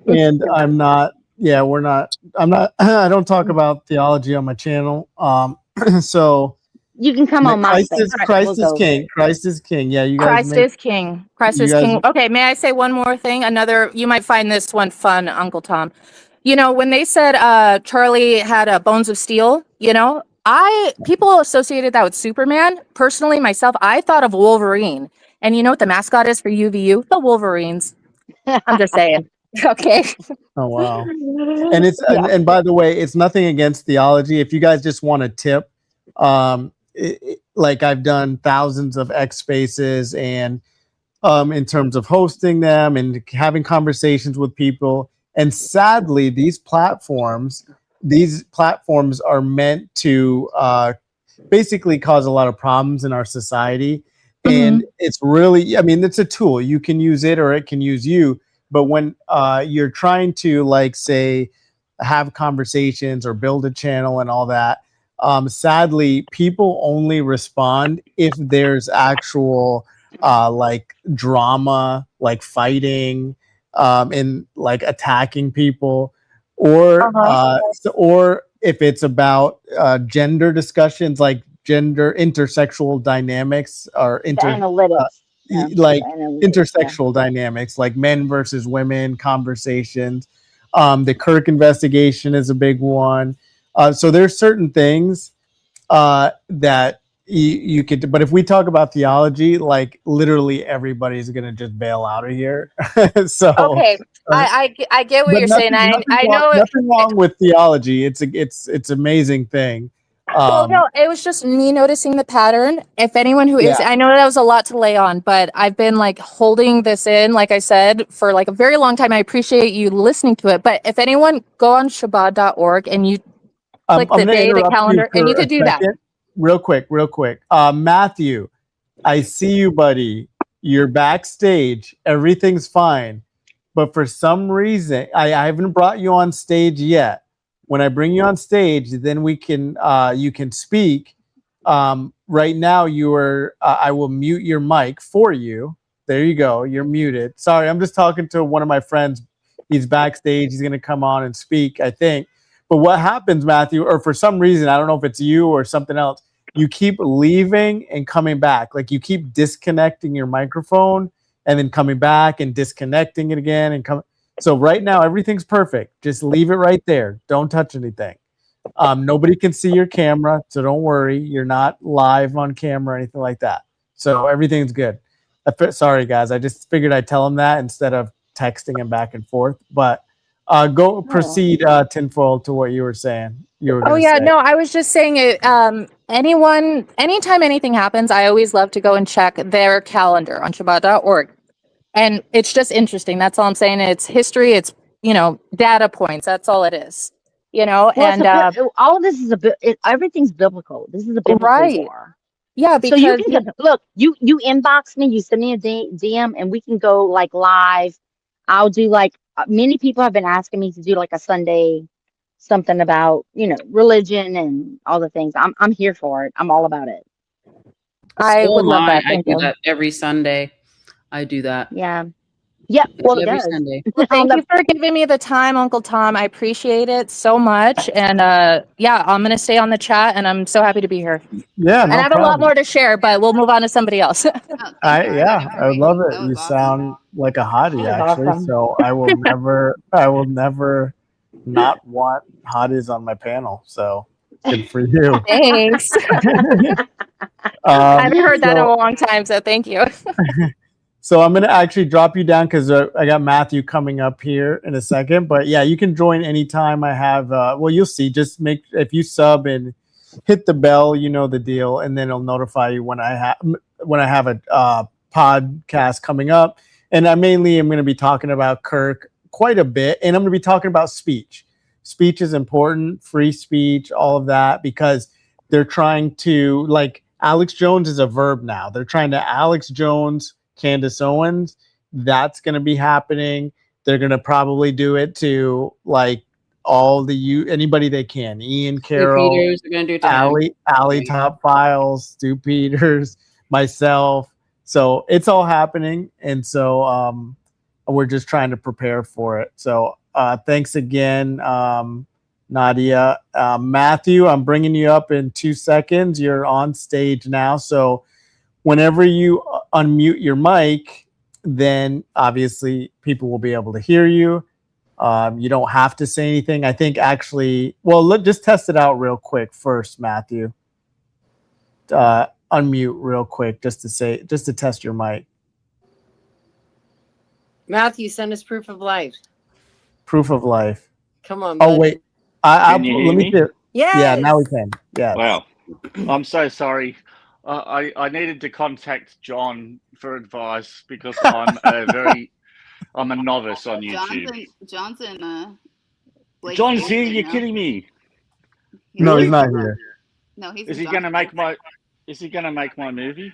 And I'm not, yeah, we're not, I'm not, I don't talk about theology on my channel. So You can come on my space. Christ is king. Christ is king. Yeah, you guys Christ is king. Christ is king. Okay, may I say one more thing? You might find this one fun, Uncle Tom. When they said Charlie had bones of steel, people associated that with Superman. Personally, myself, I thought of Wolverine. And you know what the mascot is for UVU? The Wolverines. I'm just saying. Okay. Oh wow. And it's and by the way, it's nothing against theology. If you guys just want a tip, like I've done thousands of X spaces and in terms of hosting them and having conversations with people. And sadly, these platforms are meant to basically cause a lot of problems in our society. And it's really, I mean, it's a tool. You can use it or it can use you. But when you're trying to, like, say, have conversations or build a channel and all that, sadly, people only respond if there's actual like drama, like fighting, and like attacking people, or or if it's about gender discussions, like gender intersexual dynamics or analytics. Like Analytics, intersexual dynamics, like men versus women conversations. The Kirk investigation is a big one. So there's certain things that you could, but if we talk about theology, like literally everybody's gonna just bail out of here. So Okay, I get what but you're saying. I know nothing wrong with theology. It's amazing thing. Well, no, it was just me noticing the pattern. If anyone who is, Yeah. I know that was a lot to lay on, but I've been like holding this in, like I said, for like a very long time. I appreciate you listening to it. But if anyone go on Shabbat.org and you click I'm the gonna day, the interrupt you calendar, and you for could a do that. second. real quick. Matthew, I see you, buddy. You're backstage. Everything's fine. But for some reason, I haven't brought you on stage yet. When I bring you on stage, then we can you can speak. Right now, I will mute your mic for you. There you go. You're muted. Sorry, I'm just talking to one of my friends. He's backstage. He's going to come on and speak, I think. But what happens, Matthew, or for some reason, I don't know if it's you or something else, you keep leaving and coming back. Like you keep disconnecting your microphone and then coming back and disconnecting it again and come. So right now, everything's perfect. Just leave it right there. Don't touch anything. Nobody can see your camera, so don't worry. You're not live on camera or anything like that. So everything's good. Sorry, guys. I just figured I'd tell him that instead of texting him back and forth. But proceed, Tinfoil, to what you were saying. Oh yeah, no, I was just saying it. Anytime anything happens, I always love to go and check their calendar on Shabbat.org. And it's just interesting. That's all I'm saying. It's history. It's, data points. That's all it is, Well, and all of this is everything's biblical. This is a biblical war. Yeah, because so you can look, you inbox me, you send me a DM, and we can go like live. I'll do many people have been asking me to do like a Sunday something about religion and all the things. I'm here for it. I'm all about it. I would love that. I do that every Sunday. I do that. Yeah. Well, every Sunday. Well, thank you for giving me the time, Uncle Tom. I appreciate it so much. And I'm gonna stay on the chat, and I'm so happy to be here. Yeah, and I have a lot more to share, but we'll move on to somebody else. I love it. You sound like a hottie, actually. awesome. So I will never not want hotties on my panel. So good for you. Thanks. I haven't heard that in a long time, so thank you. So I'm going to actually drop you down because I got Matthew coming up here in a second. But yeah, you can join anytime I have. You'll see. Just if you sub and hit the bell, you know the deal, and then it'll notify you when I have a podcast coming up. And I mainly am going to be talking about Kirk quite a bit, and I'm going to be talking about speech. Speech is important, free speech, all of that, because they're trying to Alex Jones is a verb now. They're trying to Alex Jones Candace Owens. That's going to be happening. They're going to probably do it to anybody they can. Ian Carroll, Peters, are gonna do time. Allie Top Files, Stu Peters, myself. So it's all happening, and so we're just trying to prepare for it. So thanks again, Nadia. Matthew, I'm bringing you up in 2 seconds. You're on stage now, so whenever you unmute your mic, then obviously people will be able to hear you. You don't have to say anything. I think actually, just test it out real quick first, Matthew. Unmute real quick just to test your mic. Matthew, send us proof of life. Proof of life. Come on, Oh buddy. wait, Can you hear let me me? hear. Yes. Yeah, now we can. Yeah. Wow. I'm so sorry. I needed to contact John for advice because I'm I'm a novice on YouTube. John's here. You're kidding me. No, he's not here. No, he's. Is he going to make my? Is he going to make my movie?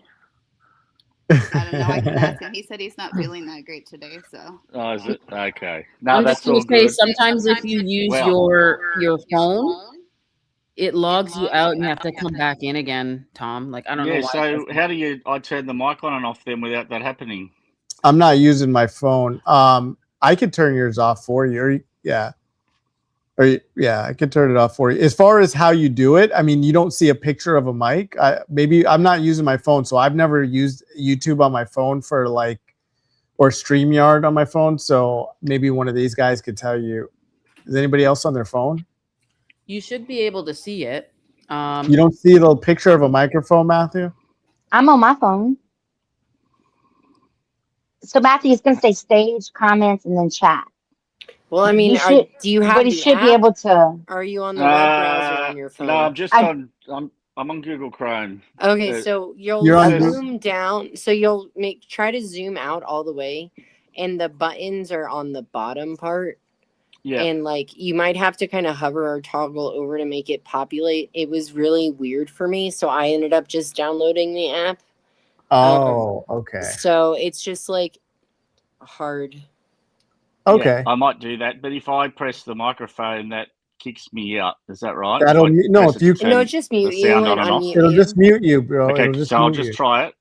I don't know. I can ask him. He said he's not feeling that great today, so. Oh, is it? Okay. No, I'm that's just gonna all say good. sometimes if you use your phone, it logs you out and you have to come back in again, Tom. I don't know why. So how do I turn the mic on and off then without that happening? I'm not using my phone. I could turn yours off for you. I can turn it off for you. As far as how you do it, I mean, you don't see a picture of a mic. Maybe I'm not using my phone, so I've never used YouTube on my phone or StreamYard on my phone. So maybe one of these guys could tell you. Is anybody else on their phone? You should be able to see it. You don't see the picture of a microphone, Matthew? I'm on my phone. So Matthew is going to say stage, comments, and then chat. Well, I mean, do you have? But he should be able to. Are you on the web browser on your phone? No, I'm just on. I'm on Google Chrome. Okay, so you'll zoom down. So you'll try to zoom out all the way, and the buttons are on the bottom part. Yeah. And like you might have to kind of hover or toggle over to make it populate. It was really weird for me, so I ended up just downloading the app. Oh, okay. So it's just like hard. Okay. Yeah, I might do that, but if I press the microphone, that kicks me out. Is that right? That'll If I no, press if it you to turn No, just the mute you sound and on and off. unmute it'll you. just mute you, bro. Okay, It'll just so I'll mute just you. try it.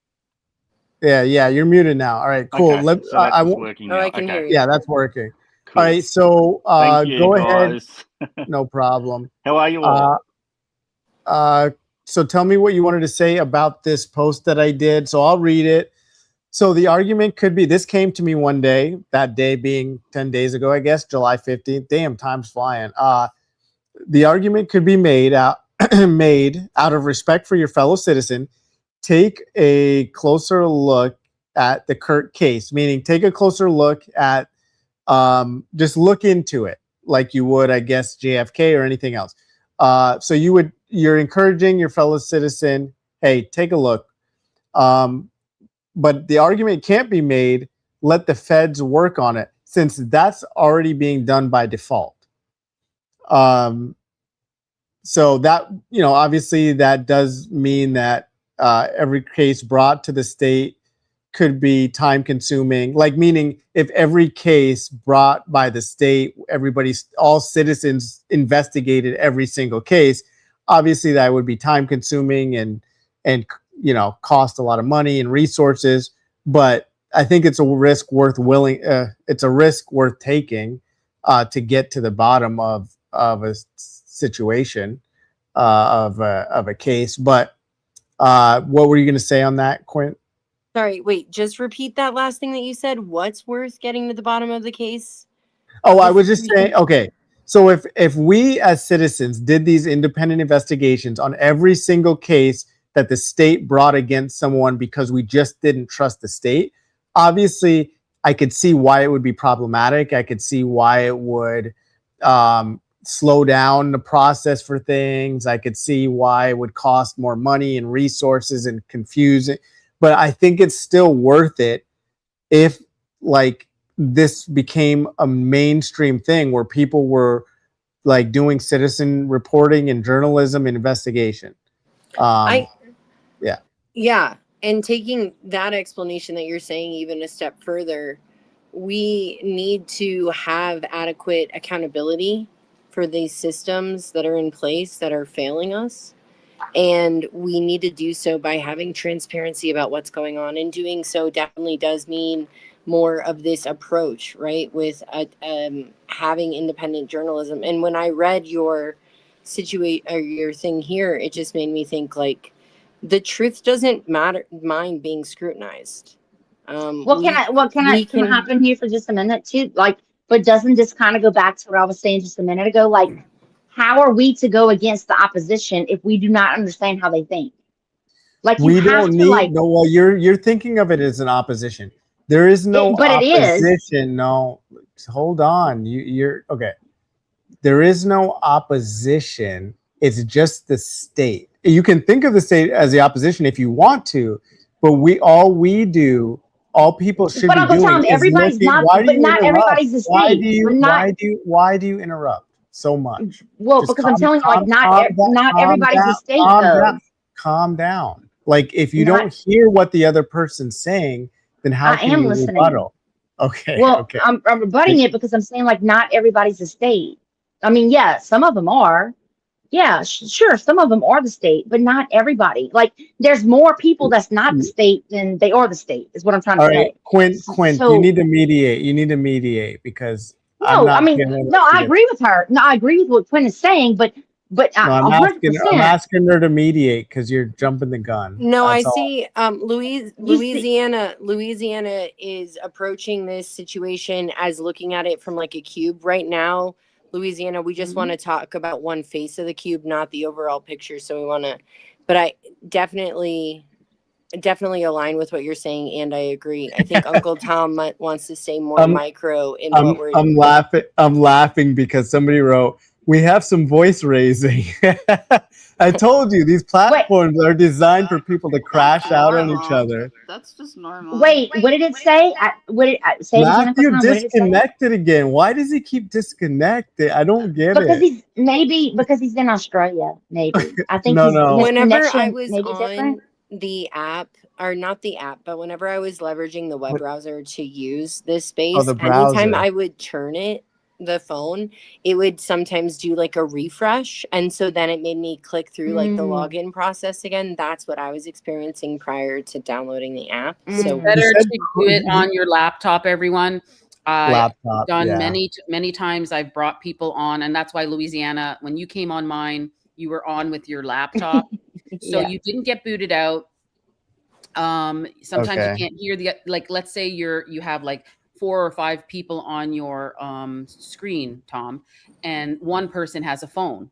Yeah, you're muted now. All right, cool. Okay, so that's working Oh, now. I can hear Okay, you. Yeah, that's working. cool. All right, so Thank you, go ahead. guys. No problem. How are you all? So tell me what you wanted to say about this post that I did. So I'll read it. So the argument could be, this came to me one day, that day being 10 days ago, I guess, July 15th. Damn, time's flying. The argument could be made out of respect for your fellow citizen. Take a closer look at the Kirk case, meaning take a closer look at, just look into it like you would, I guess, JFK or anything else. So you're encouraging your fellow citizen, hey, take a look. But the argument can't be made, let the feds work on it, since that's already being done by default. So that, obviously that does mean that every case brought to the state could be time consuming, like meaning if every case brought by the state, all citizens investigated every single case, obviously that would be time consuming and cost a lot of money and resources. But I think it's a risk worth taking to get to the bottom of a situation of a case. But what were you going to say on that, Quint? Sorry, wait, just repeat that last thing that you said. What's worth getting to the bottom of the case? Oh, I was just saying, okay. So if we as citizens did these independent investigations on every single case that the state brought against someone because we just didn't trust the state, obviously I could see why it would be problematic. I could see why it would slow down the process for things. I could see why it would cost more money and resources and confuse it. But I think it's still worth it if like this became a mainstream thing where people were like doing citizen reporting and journalism and investigation. Yeah. And taking that explanation that you're saying even a step further, we need to have adequate accountability for these systems that are in place that are failing us. And we need to do so by having transparency about what's going on. And doing so definitely does mean more of this approach, right? With having independent journalism. And when I read your your thing here, it just made me think like the truth doesn't mind being scrutinized. Can I hop in here for just a minute too? Like, but doesn't this kind of go back to what I was saying just a minute ago? Like, how are we to go against the opposition if we do not understand how they think? Like, we don't need no. Well, you're thinking of it as an opposition. There is no opposition. No, hold on. You're okay. There is no opposition. It's just the state. You can think of the state as the opposition if you want to, but all people should be doing is looking. Not everybody's the state. Why do you interrupt so much? Well, because I'm telling you, like, not everybody's the state, though. Calm down. Like, if you don't hear what the other person's saying, then how can you rebuttal? Okay. Well, okay. I'm rebutting it because I'm saying like not everybody's the state. I mean, yeah, some of them are. Yeah, sure, some of them are the state, but not everybody. Like, there's more people that's not the state than they are the state. Is what I'm trying to say. Right. Quint, you need to mediate. You need to mediate because no, I agree with her. No, I agree with what Quint is saying, but I'm asking her to mediate because you're jumping the gun. No, I see. Louisiana is approaching this situation as looking at it from like a cube right now. Louisiana, we just want to talk about one face of the cube, not the overall picture. So we want to, but I definitely align with what you're saying, and I agree. I think Uncle Tom wants to say more micro in what we're. I'm laughing because somebody wrote, We have some voice raising. I told you these platforms are designed for people to crash out on each other. That's just normal. Wait, what did it say? Say it again, Uncle Matthew Tom. What did it say? disconnected again. Why does he keep disconnecting? I don't get Because it. he's in Australia. Maybe I think No. his Whenever I connection was maybe different. on the app, or not the app, but whenever I was leveraging the web browser to use this space, the anytime browser. I would turn the phone, it would sometimes do like a refresh. And so then it made me click through like the login process again. That's what I was experiencing prior to downloading the app. So Better to do it on your laptop, everyone. Laptop, done yeah. many times. I've brought people on, and that's why, Louisiana, when you came on mine, you were on with your laptop. So Yeah. you didn't get booted out. Sometimes Okay. you can't hear like, let's say you have like 4 or 5 people on your screen, Tom, and one person has a phone.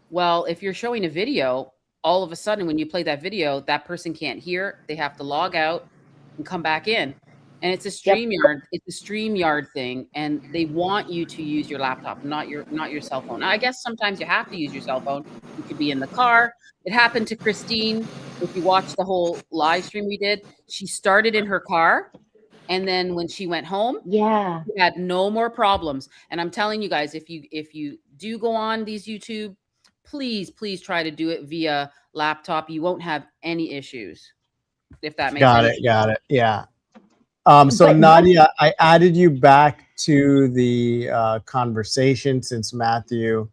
Well, if you're showing a video, all of a sudden when you play that video, that person can't hear. They have to log out and come back in. And it's a StreamYard, it's a StreamYard thing, and they want you to use your laptop, not your cell phone. I guess sometimes you have to use your cell phone. You could be in the car. It happened to Christine. If you watch the whole live stream we did, she started in her car, and then when she went home, Yeah. she had no more problems. And I'm telling you guys, if you do go on these YouTube, please try to do it via laptop. You won't have any issues, if that makes sense. Got it. Yeah. So Nadia, I added you back to the conversation since Matthew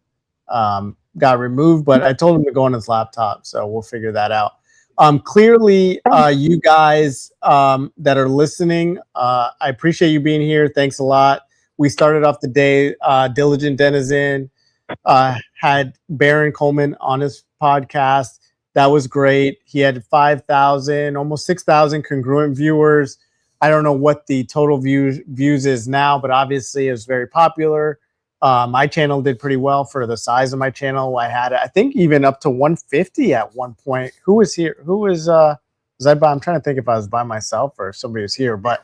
got removed, but I told him to go on his laptop, so we'll figure that out. Clearly, you guys that are listening, I appreciate you being here. Thanks a lot. We started off the day, Diligent Denizen had Baron Coleman on his podcast. That was great. He had 5,000, almost 6,000 congruent viewers. I don't know what the total views is now, but obviously it was very popular. My channel did pretty well for the size of my channel. I had, I think, even up to 150 at one point. Who was here? Who was I by? I'm trying to think if I was by myself or if somebody was here, but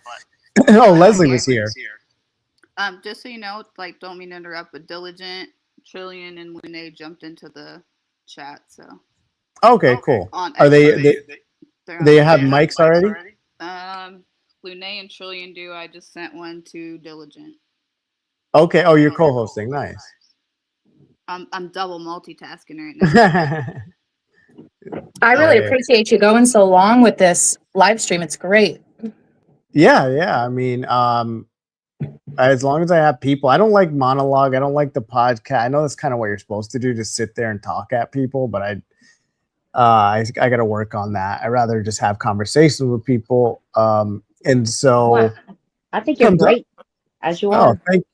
oh, Leslie was here. Just so you know, like, don't mean to interrupt, but Diligent, Trillion, and Lune jumped into the chat. So Okay, cool. Are they have mics already? Lune and Trillion do. I just sent one to Diligent. Okay. Oh, you're co-hosting. Nice. I'm double multitasking right now. I really appreciate you going so long with this live stream. It's great. Yeah. I mean, as long as I have people, I don't like monologue. I don't like the podcast. I know that's kind of what you're supposed to do, just sit there and talk at people, but I got to work on that. I rather just have conversations with people. And so Well, I think you're great as you are. Oh, thank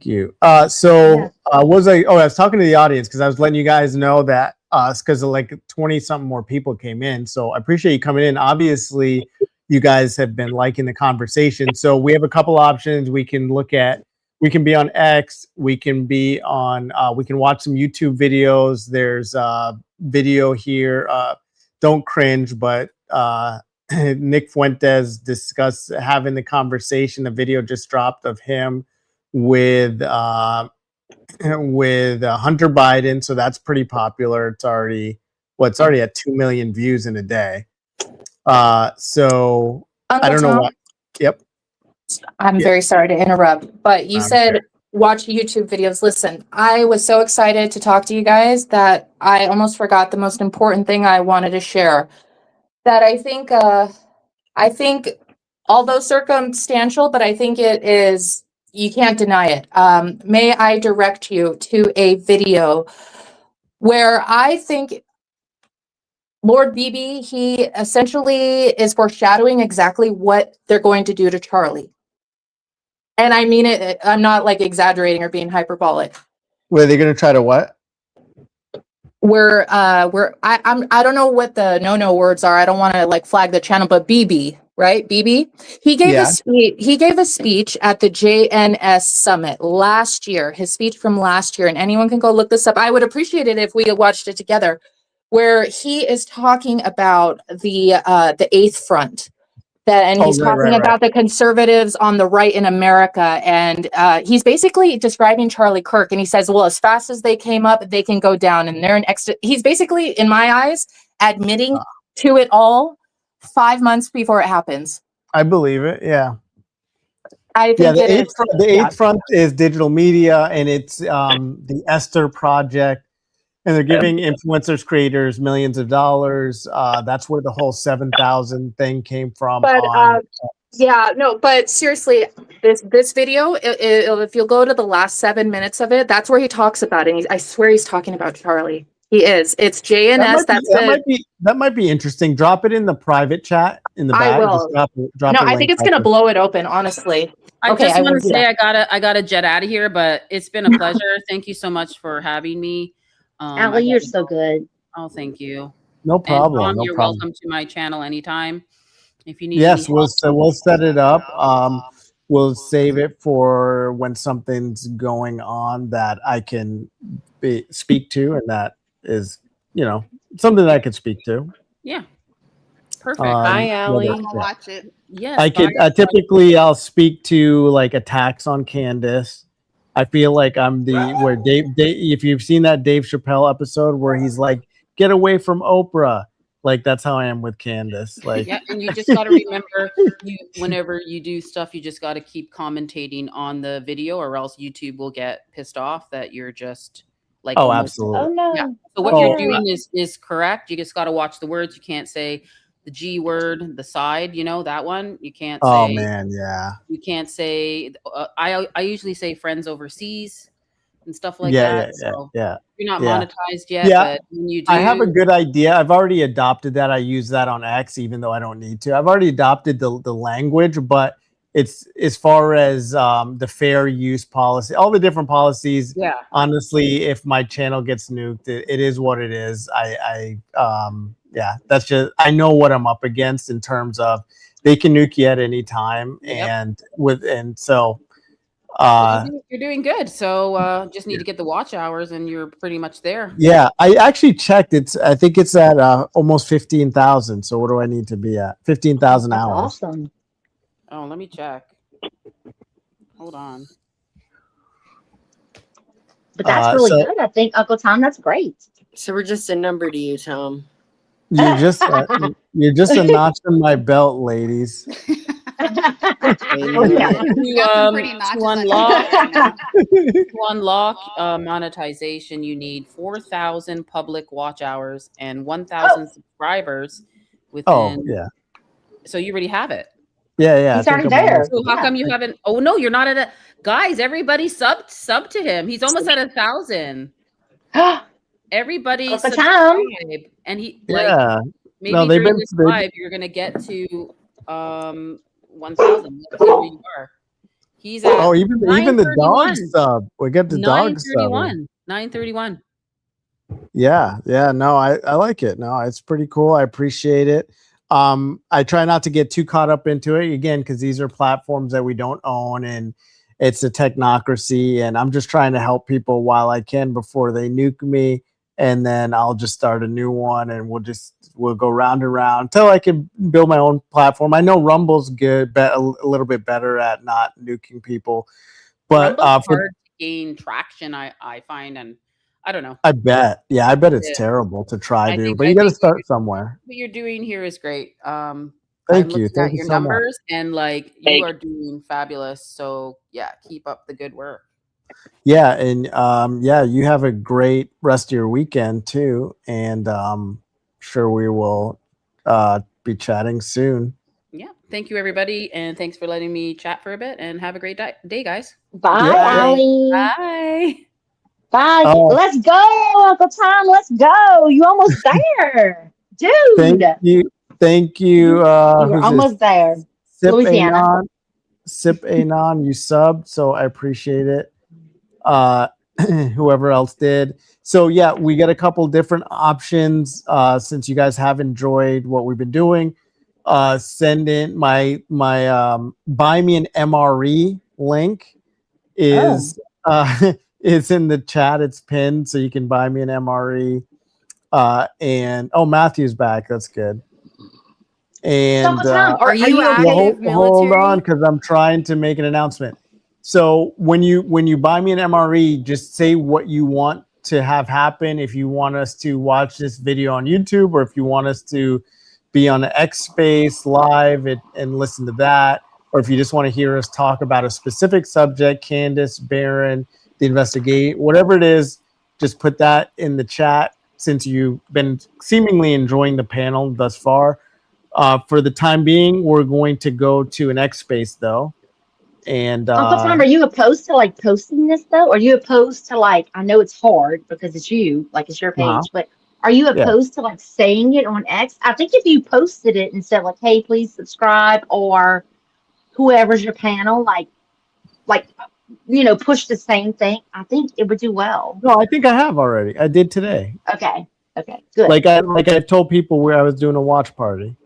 you. I was talking to the audience because I was letting you guys know that because like 20 something more people came in. So I appreciate you coming in. Obviously, you guys have been liking the conversation. So we have a couple options. We can be on X. We can be on, we can watch some YouTube videos. There's video here. Don't cringe, but Nick Fuentes discussed having the conversation. The video just dropped of him with Hunter Biden, so that's pretty popular. It's already at 2 million views in a day. So Uncle I don't know Tom, what. Yep. I'm very sorry to interrupt, but you said watch YouTube videos. Listen, I was so excited to talk to you guys that I almost forgot the most important thing I wanted to share. That I think, although circumstantial, but I think it is, you can't deny it. May I direct you to a video where I think Lord Beebe, he essentially is foreshadowing exactly what they're going to do to Charlie. And I mean it, I'm not like exaggerating or being hyperbolic. Were they going to try to what? I don't know what the no words are. I don't want to like flag the channel, but BB, right? BB. He gave a speech at the JNS summit last year. His speech from last year, and anyone can go look this up. I would appreciate it if we watched it together, where he is talking about the eighth front, And he's talking about the conservatives on the right in America. And he's basically describing Charlie Kirk. And he says, well, as fast as they came up, they can go down. And they're an extra. He's basically, in my eyes, admitting to it all 5 months before it happens. I believe it. Yeah. I think the eighth front is digital media, and it's the Esther Project. And they're giving influencers, creators millions of dollars. That's where the whole 7,000 thing came from. But but seriously, this video, if you'll go to the last 7 minutes of it, that's where he talks about it. And I swear he's talking about Charlie. He is. It's JNS. That might be interesting. Drop it in the private chat in the back. I will. I think it's gonna blow it open, honestly. I just want to say I gotta jet out of here, but it's been a pleasure. Thank you so much for having me. Allie, you're so good. Oh, thank you. No problem. And Tom, no you're problem. welcome to my channel anytime. If you need. Yes, we'll set it up. We'll save it for when something's going on that I can speak to, and that is, something that I could speak to. Yeah. Perfect. Hi, Allie. I'll watch it. Yes. I'll speak to like attacks on Candace. I feel like I'm where Dave, if you've seen that Dave Chappelle episode where he's like, get away from Oprah. Like, that's how I am with Candace. Like, yeah, and you just got to remember, whenever you do stuff, you just got to keep commentating on the video, or else YouTube will get pissed off that you're just like. Oh, absolutely. Oh no. Yeah. So what you're doing is correct. You just got to watch the words. You can't say the G word, the side, that one. You can't say. Oh man, yeah. You can't say. I usually say friends overseas and stuff like that. Yeah. You're not monetized yet, but when you do, I have a good idea. I've already adopted that. I use that on X, even though I don't need to. I've already adopted the language, but it's as far as the fair use policy, all the different policies. Yeah. Honestly, if my channel gets nuked, it is what it is. That's just, I know what I'm up against in terms of they can nuke you at any time, so. You're doing good. So just need to get the watch hours, and you're pretty much there. Yeah, I actually checked. I think it's at almost 15,000. So what do I need to be at? 15,000 hours. Awesome. Oh, let me check. Hold on. But that's really good. I think, Uncle Tom, that's great. So we're just a number to you, Tom. You're just a notch in my belt, ladies. To unlock monetization, you need 4,000 public watch hours and 1,000 subscribers within. So you already have it. Yeah. He's already there. So how come you haven't? Oh no, you're not at a. Guys, everybody sub to him. He's almost at 1,000. Everybody subscribe, and he maybe during this live you're gonna get to 1,000. Let's see where you are. He's at even the dog sub. We get the dog sub. 931. Yeah. No, I like it. No, it's pretty cool. I appreciate it. I try not to get too caught up into it again, because these are platforms that we don't own, and it's a technocracy, and I'm just trying to help people while I can before they nuke me, and then I'll just start a new one, and we'll go round and round until I can build my own platform. I know Rumble's good, but a little bit better at not nuking people. But Rumble's hard to gain traction, I find, and I don't know. I bet. Yeah, I bet it's terrible to try to, but you got to start somewhere. What you're doing here is great. Thank you. Thank you your so numbers, and you are doing fabulous. So yeah, keep up the good work. Yeah, and you have a great rest of your weekend too, and sure we will be chatting soon. Yeah, thank you everybody, and thanks for letting me chat for a bit, and have a great day, guys. Bye, Allie. Bye. Bye. Let's go, Uncle Tom. Let's go. You almost there, dude. Thank you. You're almost there. Louisiana. Sip Anon, you subbed, so I appreciate it. Whoever else did. So yeah, we got a couple different options. Since you guys have enjoyed what we've been doing, send in my buy me an MRE link is it's in the chat. It's pinned, so you can buy me an MRE. And Matthew's back. That's good. Uncle And Tom, Are you active hold on, military? because I'm trying to make an announcement. So when you buy me an MRE, just say what you want to have happen. If you want us to watch this video on YouTube, or if you want us to be on the X Space live and listen to that, or if you just want to hear us talk about a specific subject, Candace, Baron, the investigate, whatever it is, just put that in the chat. Since you've been seemingly enjoying the panel thus far, for the time being, we're going to go to an X Space though. And Uncle Tom, are you opposed to like posting this though? Are you opposed to like? I know it's hard because it's you, like it's your Uh-huh. page, but are you Yeah. opposed to like saying it on X? I think if you posted it and said like, "Hey, please subscribe," or whoever's your panel, like push the same thing, I think it would do well. No, I think I have already. I did today. Okay, good. Like I told people where I was doing a watch party.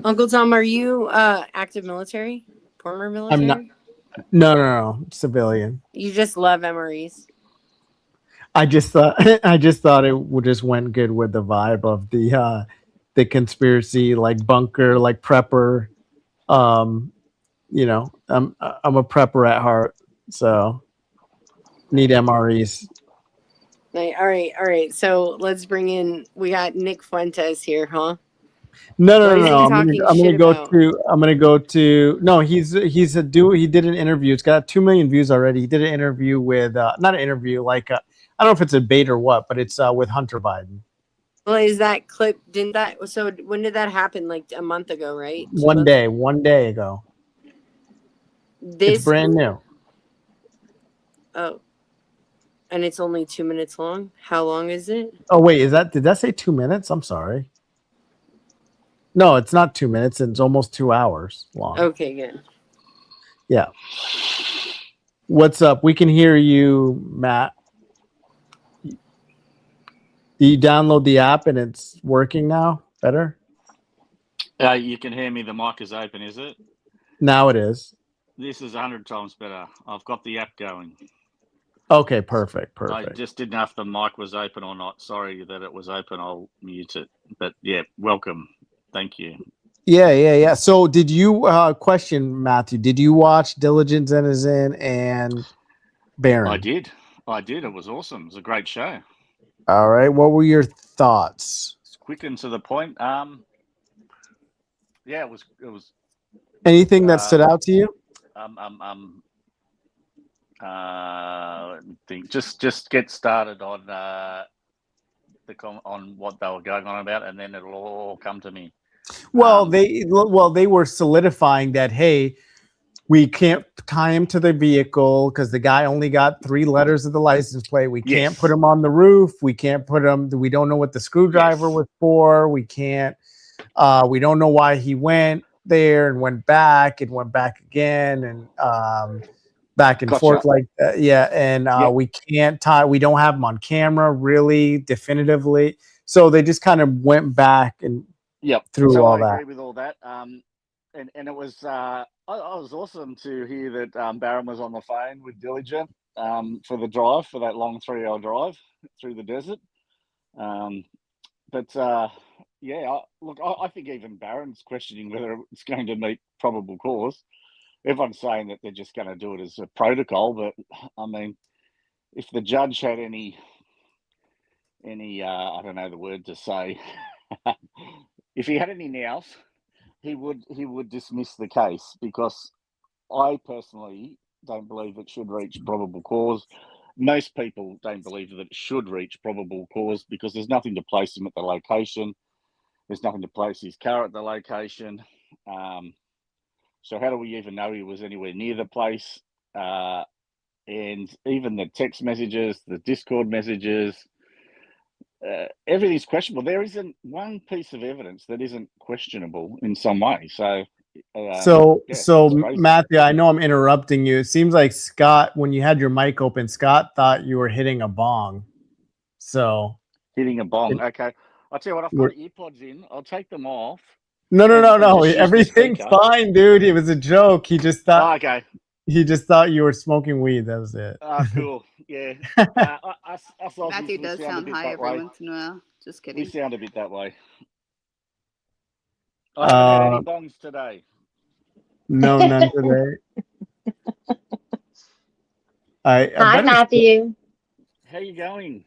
Uncle Tom, are you active military? Former military? I'm not. No, civilian. You just love MREs. I just thought it would just went good with the vibe of the conspiracy, like bunker, like prepper. I'm a prepper at heart, so need MREs. All right. So let's bring in. We got Nick Fuentes here, huh? No. What is he I'm talking gonna shit go about? to. I'm gonna go to. No, he's a dude. He did an interview. It's got 2 million views already. He did an interview with not an interview, like I don't know if it's a bait or what, but it's with Hunter Biden. Well, is that clip? Didn't that? So when did that happen? Like a month ago, right? 1 day, 1 day ago. It's brand new. Oh, and it's only 2 minutes long. How long is it? Oh wait, did that say 2 minutes? I'm sorry. No, it's not 2 minutes. It's almost 2 hours long. Okay, good. Yeah. What's up? We can hear you, Matt. Do you download the app and it's working now? Better? You can hear me. The mic is open, is it? Now it is. This is 100 times better. I've got the app going. Okay, perfect. I just didn't know if the mic was open or not. Sorry that it was open. I'll mute it. But yeah, welcome. Thank you. Yeah. So did you question, Matthew, did you watch Diligent Denizen and Baron? I did. It was awesome. It was a great show. All right. What were your thoughts? It's quick and to the point. Yeah, it was Anything that stood out to you? Let me think. Just get started on on what they were going on about, and then it'll all come to me. Well, they were solidifying that, hey, we can't tie him to the vehicle because the guy only got 3 letters of the license plate. We can't put him on the roof. We can't put him. We don't know what the screwdriver was for. We can't. We don't know why he went there and went back again, and back and forth like that. Yeah, and we can't tie. We don't have him on camera really definitively. So they just kind of went back and through all that. I agree with all that. And it was it was awesome to hear that Baron was on the phone with Diligent for the drive, for that long 3-hour drive through the desert. I think even Baron's questioning whether it's going to meet probable cause. Everyone's saying that they're just going to do it as a protocol, but I mean, if the judge had any I don't know the word to say, if he had any nous, he would dismiss the case, because I personally don't believe it should reach probable cause. Most people don't believe that it should reach probable cause because there's nothing to place him at the location. There's nothing to place his car at the location. So how do we even know he was anywhere near the place? And even the text messages, the Discord messages, everything's questionable. There isn't one piece of evidence that isn't questionable in some way. So Matthew, I know I'm interrupting you. It seems like Scott, when you had your mic open, Scott thought you were hitting a bong. So hitting a bong. Okay. I'll tell you what, I've got earpods in. I'll take them off. No. Everything's fine, dude. It was a joke. He just thought. Okay. He just thought you were smoking weed. That was it. Cool. Yeah. Matthew does sound high every once in a while. Just kidding. We sound a bit that way. I haven't had any bongs today. No, none today. I Hi, Matthew. How you going?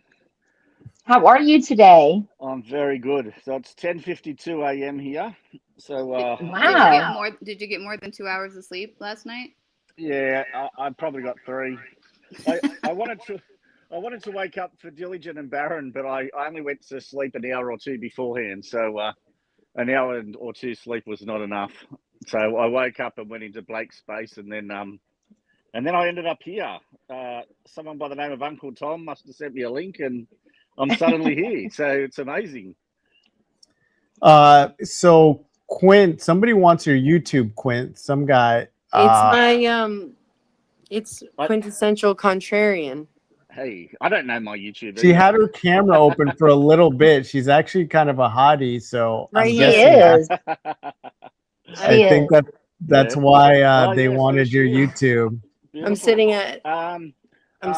How are you today? I'm very good. So it's 10:52 a.m. here. So Wow. Did you get more than 2 hours of sleep last night? yeah, I probably got 3. I wanted to wake up for Diligent and Barron, but I only went to sleep an hour or two beforehand. So an hour or two sleep was not enough. So I woke up and went into Blake's space, and then I ended up here. Someone by the name of Uncle Tom must have sent me a link, and I'm suddenly here. So it's amazing. So Quint, somebody wants your YouTube, Quint. Some guy. It's quintessential contrarian. Hey, I don't know my YouTube. She either. had her camera open for a little bit. She's actually kind of a hottie, so Right, I'm she guessing is. I think that's why they yes, wanted your she is. YouTube. I'm sitting at. I'm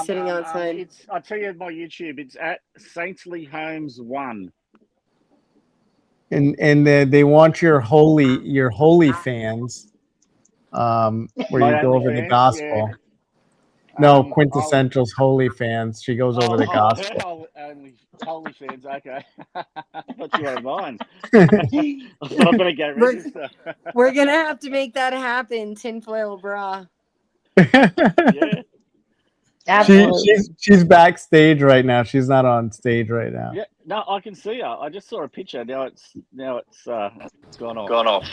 sitting outside. I'll tell you my YouTube. It's at Saintly Homes 1. And they want your holy fans, where My you go over the OnlyFans, gospel. yeah. No, Quintessential's holy fans. She goes over the gospel. Holy fans, okay. I thought you had mine. I thought I better go register. We're gonna have to make that happen, tinfoil bra. Yeah. She's backstage right now. She's not on stage right now. Yeah, no, I can see her. I just saw a picture. Now it's gone off.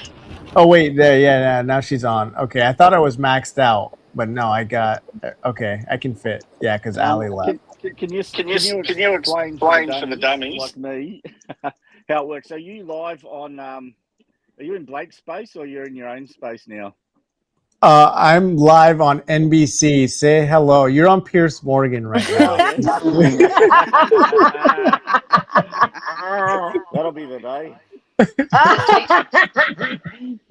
Oh wait, there, yeah, now she's on. Okay, I thought I was maxed out, but no, I got. Okay, I can fit. Yeah, because Allie left. Can you explain for the dummies like me how it works? Are you live on? Are you in Blake's space or you're in your own space now? I'm live on NBC. Say hello. You're on Pierce Morgan right now. That'll be the day.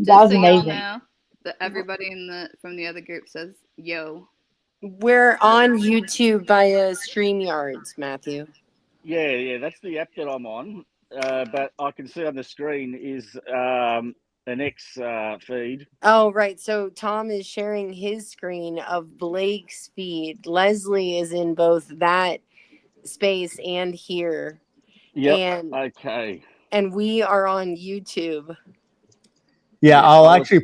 Just so y'all know, that everybody from the other group says yo. We're on YouTube via StreamYards, Matthew. Yeah, that's the app that I'm on. But I can see on the screen is an X feed. Oh, right. So Tom is sharing his screen of Blake's feed. Leslie is in both that space and here. Yep. Okay. And we are on YouTube. Yeah, I'll actually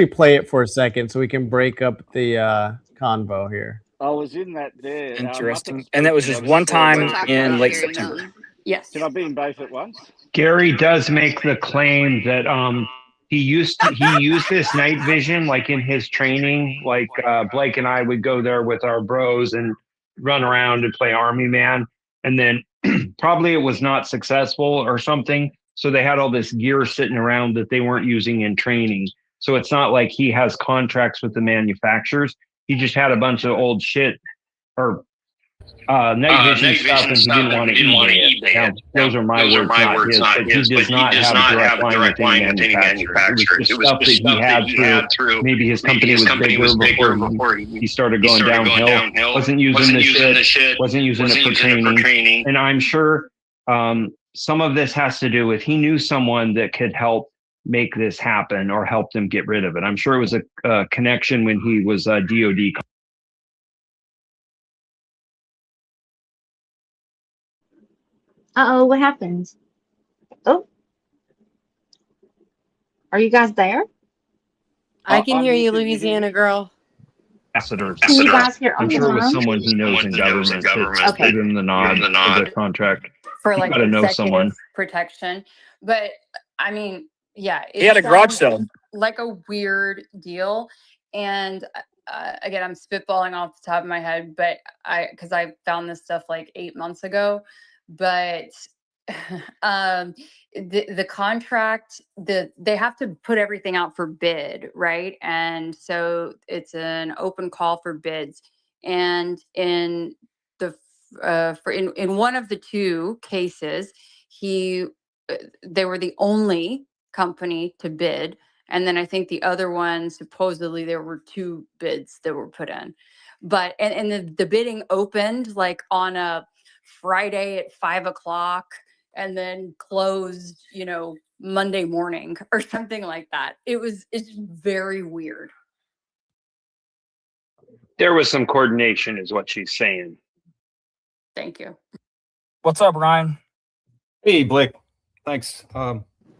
play it for a second so we can break up the convo here. I was in that there. Interesting. And that was just one time in late September. Yes. Can I be in both at once? Gary does make the claim that he used this night vision like in his training. Like Blake and I would go there with our bros and run around and play Army Man. And then probably it was not successful or something. So they had all this gear sitting around that they weren't using in training. So it's not like he has contracts with the manufacturers. He just had a bunch of old shit or night vision stuff, and he didn't want to eBay it. Now, those are my words, not his. But he does not have a direct line with any manufacturer. It was just stuff that he had through. Maybe his company was bigger before he started going downhill. Wasn't using the shit. Wasn't using it for training. And I'm sure some of this has to do with he knew someone that could help make this happen or help them get rid of it. I'm sure it was a connection when he was DOD. Uh-oh, what happened? Oh. Are you guys there? I can hear you, Louisiana girl. Ambassadors. Can you guys hear I'm sure it was Tom? someone he knows in government that gave him the nod for the contract. For like got to know someone. executive protection. But I mean, yeah, He had a garage sale. Like a weird deal. And again, I'm spitballing off the top of my head, but because I found this stuff like 8 months ago. But the contract, they have to put everything out for bid, right? And so it's an open call for bids. And in the in one of the two cases, they were the only company to bid. And then I think the other one, supposedly there were 2 bids that were put in. But and the bidding opened like on a Friday at 5 o'clock and then closed, Monday morning or something like that. It's very weird. There was some coordination, is what she's saying. Thank you. What's up, Ryan? Hey, Blake. Thanks.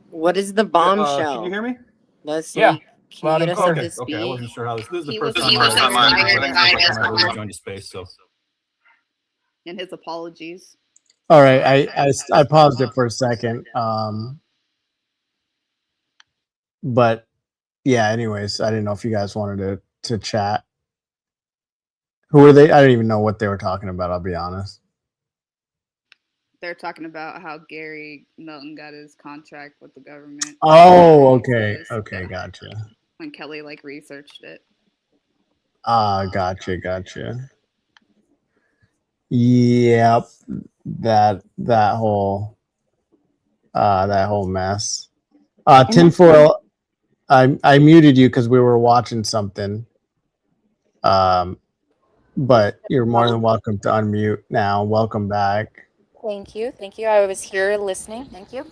What is the Can bombshell? you hear me? Leslie, Yeah. can Loud you and get us up clear. to Okay, I speed? wasn't sure how this is the He first was time I've fired joined a space, so and his apologies. All right, I paused it for a second. But yeah, anyways, I didn't know if you guys wanted to chat. Who were they? I didn't even know what they were talking about, I'll be honest. They're talking about how Gary Milton got his contract with the government. Oh, okay. Okay, gotcha. When Kelly like researched it. Gotcha. Yep. That whole mess. Tinfoil, I muted you because we were watching something. But you're more than welcome to unmute now. Welcome back. Thank you. I was here listening. Thank you.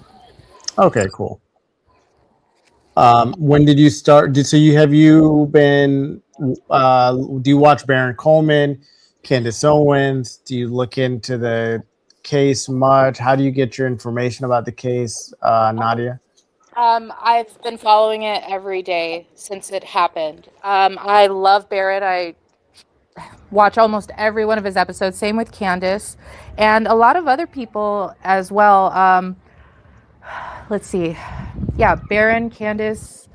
Okay, cool. When did you start? Do you watch Baron Coleman, Candace Owens? Do you look into the case much? How do you get your information about the case, Nadia? I've been following it every day since it happened. I love Barrett. I watch almost every one of his episodes. Same with Candace and a lot of other people as well. Let's see. Yeah, Baron, Candace.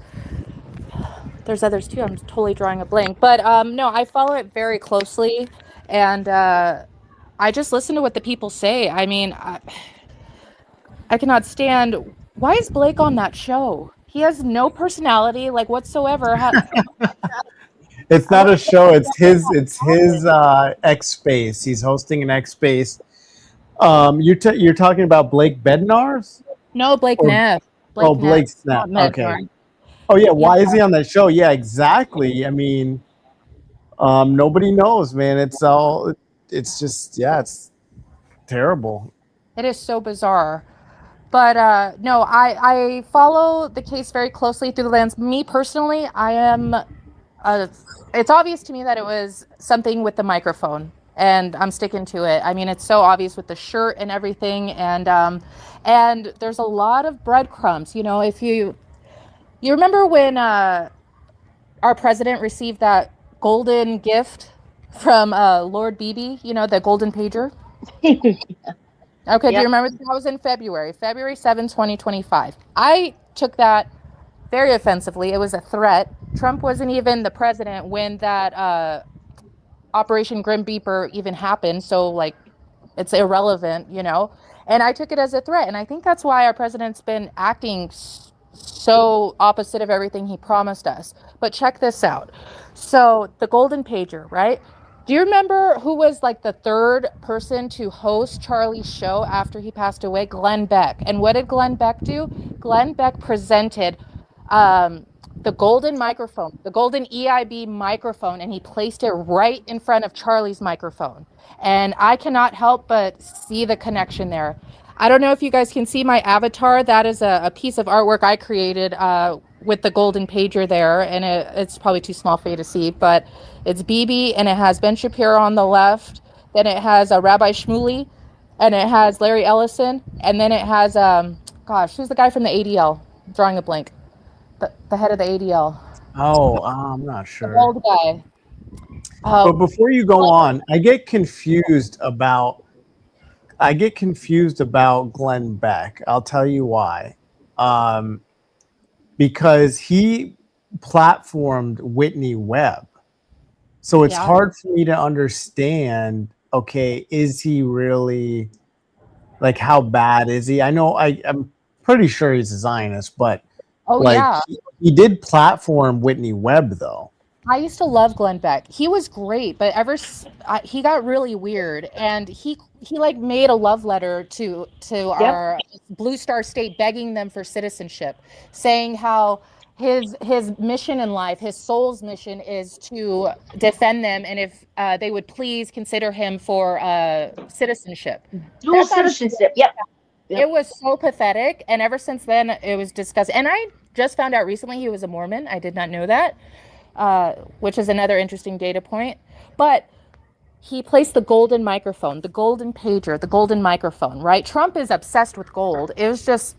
There's others too. I'm totally drawing a blank. But no, I follow it very closely, and I just listen to what the people say. I mean, I cannot stand. Why is Blake on that show? He has no personality, like whatsoever. It's not a show. It's his X Space. He's hosting an X Space. You're talking about Blake Bednar's? No, Blake Or- Neff. Blake Snap. Okay. Oh yeah, why is he on that show? Yeah, exactly. I mean, nobody knows, man. It's just, yeah, it's terrible. It is so bizarre. But no, I follow the case very closely through the lens. Me personally, I am. It's obvious to me that it was something with the microphone, and I'm sticking to it. I mean, it's so obvious with the shirt and everything, and there's a lot of breadcrumbs. You know, if you remember when our president received that golden gift from Lord Beebe, you know, the golden pager. Okay, do you remember? That was in February 7, 2025. I took that very offensively. It was a threat. Trump wasn't even the president when that Operation Grim Beeper even happened. So, like, it's irrelevant, you know? And I took it as a threat. And I think that's why our president's been acting so opposite of everything he promised us. But check this out. So, the golden pager, right? Do you remember who was like the third person to host Charlie's show after he passed away? Glenn Beck. And what did Glenn Beck do? Glenn Beck presented the golden microphone, the golden EIB microphone, and he placed it right in front of Charlie's microphone. And I cannot help but see the connection there. I don't know if you guys can see my avatar. That is a piece of artwork I created with the golden pager there, and it's probably too small for you to see, but it's Bibi, and it has Ben Shapiro on the left, then it has Rabbi Shmuley, and it has Larry Ellison, and then it has, who's the guy from the ADL? I'm drawing a blank. The head of the ADL. Oh, I'm not sure. The old guy. But before you go on, I get confused about Glenn Beck. I'll tell you why. Because he platformed Whitney Webb. So it's hard for me to understand, okay, is he really, like, how bad is he? I know I'm pretty sure he's a Zionist, but he did platform Whitney Webb though. I used to love Glenn Beck. He was great, but he got really weird, and he like made a love letter to our Blue Star State, begging them for citizenship, saying how his mission in life, his soul's mission, is to defend them, and if they would please consider him for citizenship. Dual citizenship. Yep. It was so pathetic, and ever since then, it was disgusting. And I just found out recently he was a Mormon. I did not know that, which is another interesting data point. But he placed the golden microphone, the golden pager, the golden microphone, right? Trump is obsessed with gold. It was just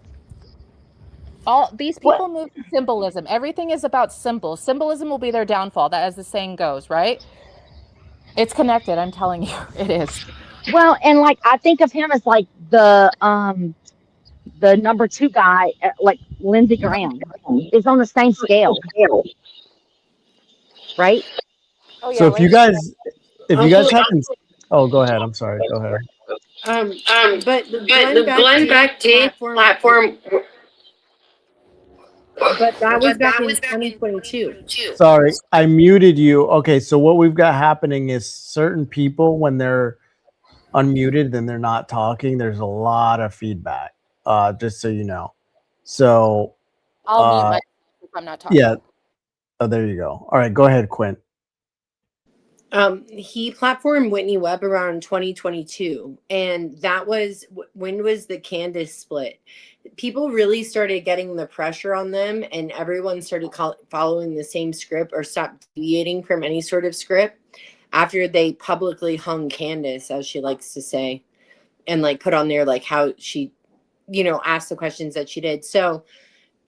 all these people move to symbolism. Everything is about symbols. Symbolism will be their downfall, that as the saying goes, right? It's connected, I'm telling you, it is. Well, and like I think of him as like the number 2 guy, like Lindsey Graham, is on the same scale, right? Oh yeah. So if you guys haven't, oh, go ahead. I'm sorry. Go ahead. But the Glenn Beck D platform, but that was back in 2022. Sorry, I muted you. Okay, so what we've got happening is certain people, when they're unmuted, then they're not talking. There's a lot of feedback. Just so you know. So I'll mute myself if I'm not talking. yeah. Oh, there you go. All right, go ahead, Quint. He platformed Whitney Webb around 2022, and that was when was the Candace split. People really started getting the pressure on them, and everyone started following the same script or stopped deviating from any sort of script after they publicly hung Candace, as she likes to say, and like put on there like how she, asked the questions that she did. So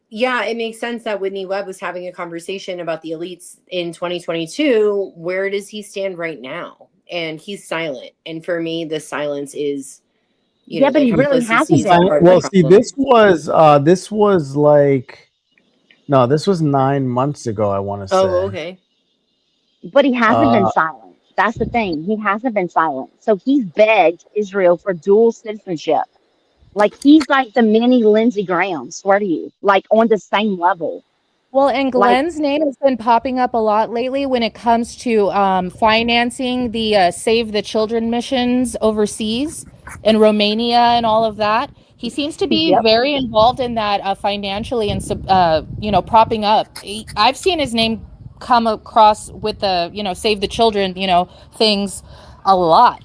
yeah, it makes sense that Whitney Webb was having a conversation about the elites in 2022. Where does he stand right now? And he's silent. And for me, the silence is, Yeah, but he really hasn't been. Well, see, this was like, no, this was 9 months ago, I want to say. Oh, okay. But he hasn't been silent. That's the thing. He hasn't been silent. So he's begged Israel for dual citizenship. Like he's like the mini Lindsey Graham, swear to you, like on the same level. Well, and Glenn's name has been popping up a lot lately when it comes to financing the Save the Children missions overseas in Romania and all of that. He seems to be very involved in that financially and, propping up. I've seen his name come across with the, Save the Children, things a lot.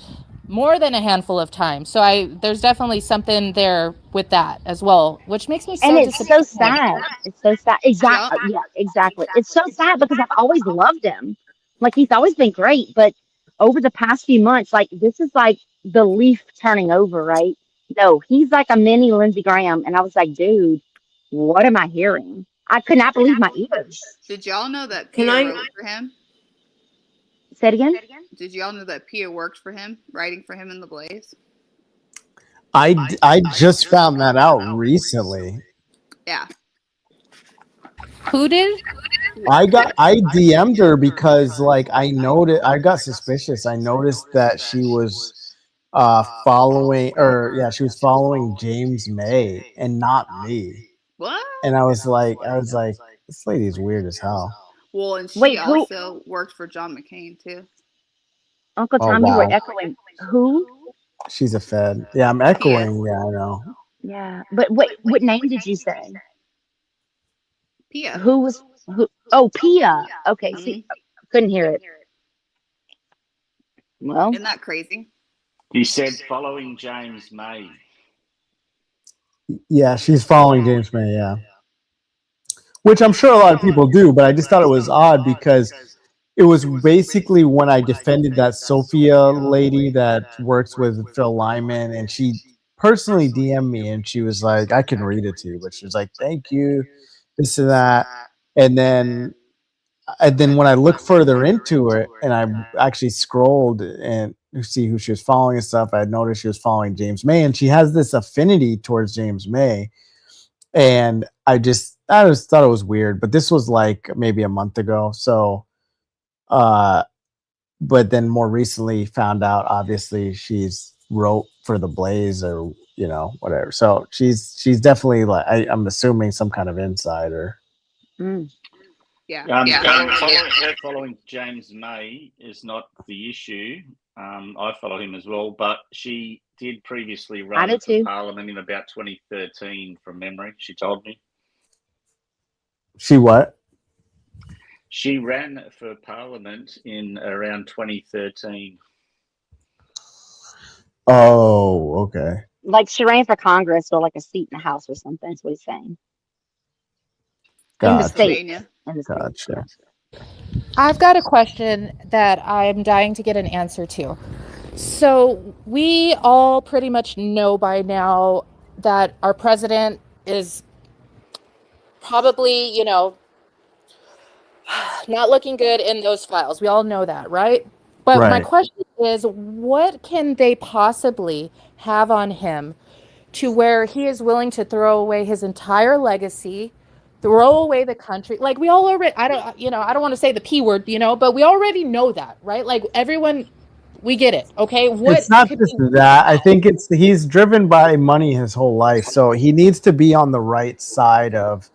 More than a handful of times. So there's definitely something there with that as well, which makes me so and it's so sad. It's so sad. Exactly. Yeah, exactly. It's so sad because I've always loved him. Like he's always been great, but over the past few months, like this is like the leaf turning over, right? No, he's like a mini Lindsey Graham, and I was like, dude, what am I hearing? I could not believe my ears. Did y'all know that Pia wrote for him? Say it again? Did y'all know that Pia worked for him, writing for him in The Blaze? I just found that out recently. Yeah. Who did? I DM'd her because like I got suspicious. I noticed that she was following James May and not me. What? And I was like, this lady's weird as hell. Well, and she also worked for John McCain too. Uncle Tom, you were echoing. Who? She's a Fed. Yeah, I'm echoing. Yeah, I know. Yeah, but wait, what name did you say? Pia. Who? Oh, Pia. Okay, see, couldn't hear it. Well, isn't that crazy? He said following James May. Yeah, she's following James May. Yeah. Which I'm sure a lot of people do, but I just thought it was odd because it was basically when I defended that Sophia lady that works with Phil Lyman, and she personally DM'd me, and she was like, I can read it to you, but she was like, thank you, this and that. And then when I looked further into it, and I actually scrolled and to see who she was following and stuff, I noticed she was following James May, and she has this affinity towards James May. And I just thought it was weird, but this was like maybe a month ago. So, but then more recently found out, obviously she's wrote for The Blaze or, whatever. So she's definitely like, I'm assuming some kind of insider. Yeah. Following James May is not the issue. I follow him as well, but she did previously run for Parliament in about 2013 from memory, she told me. She what? She ran for Parliament in around 2013. Oh, okay. like she ran for Congress or like a seat in the House or something. That's what he's saying. In the state. Pennsylvania. In the state. Gotcha. I've got a question that I'm dying to get an answer to. So we all pretty much know by now that our president is probably, not looking good in those files. We all know that, right? But my Right. question is, what can they possibly have on him to where he is willing to throw away his entire legacy, throw away the country? Like we all already, I don't want to say the P word, but we already know that, right? Like everyone, we get it. Okay. What It's not could just be that. I think he's driven by money his whole life. So he needs to be on the right side of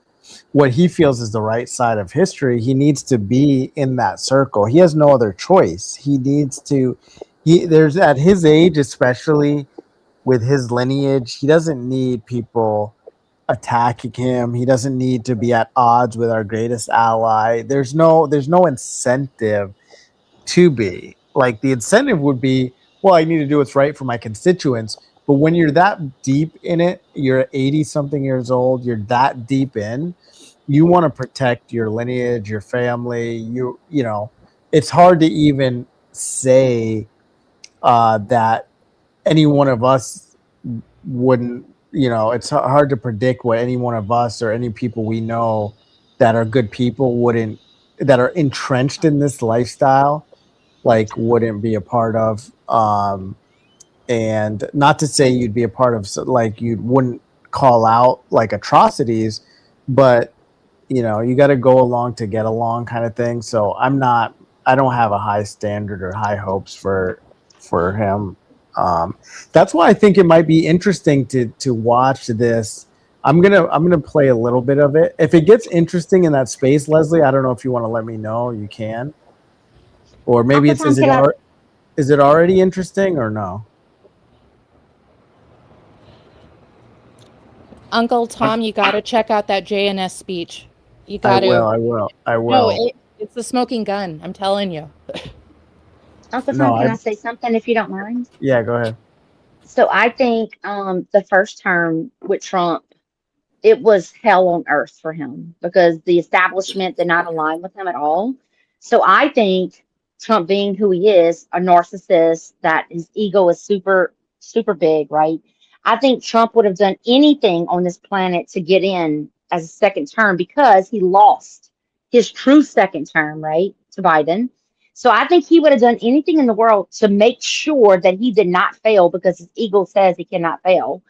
what he feels is the right side of history. He needs to be in that circle. He has no other choice. He needs to, there's at his age, especially with his lineage, he doesn't need people attacking him. He doesn't need to be at odds with our greatest ally. There's no incentive to be. Like the incentive would be, well, I need to do what's right for my constituents. But when you're that deep in it, you're 80 something years old, you're that deep in, you want to protect your lineage, your family. You know, it's hard to even say that any one of us wouldn't, it's hard to predict what any one of us or any people we know that are good people that are entrenched in this lifestyle, like wouldn't be a part of. And not to say you'd be a part of, like you wouldn't call out like atrocities, but you got to go along to get along kind of thing. So I don't have a high standard or high hopes for him. That's why I think it might be interesting to watch this. I'm gonna play a little bit of it. If it gets interesting in that space, Leslie, I don't know if you want to let me know. You can, or maybe is it already interesting or no? Uncle Tom, you got to check out that JNS speech. You got to. I will. No, it's the smoking gun. I'm telling you. Uncle Tom, can I say something if you don't mind? Yeah, go ahead. So I think the first term with Trump, it was hell on earth for him because the establishment did not align with him at all. So I think Trump, being who he is, a narcissist, that his ego is super, super big, right? I think Trump would have done anything on this planet to get in as a second term because he lost his true second term, right, to Biden. So I think he would have done anything in the world to make sure that he did not fail because his ego says he cannot fail.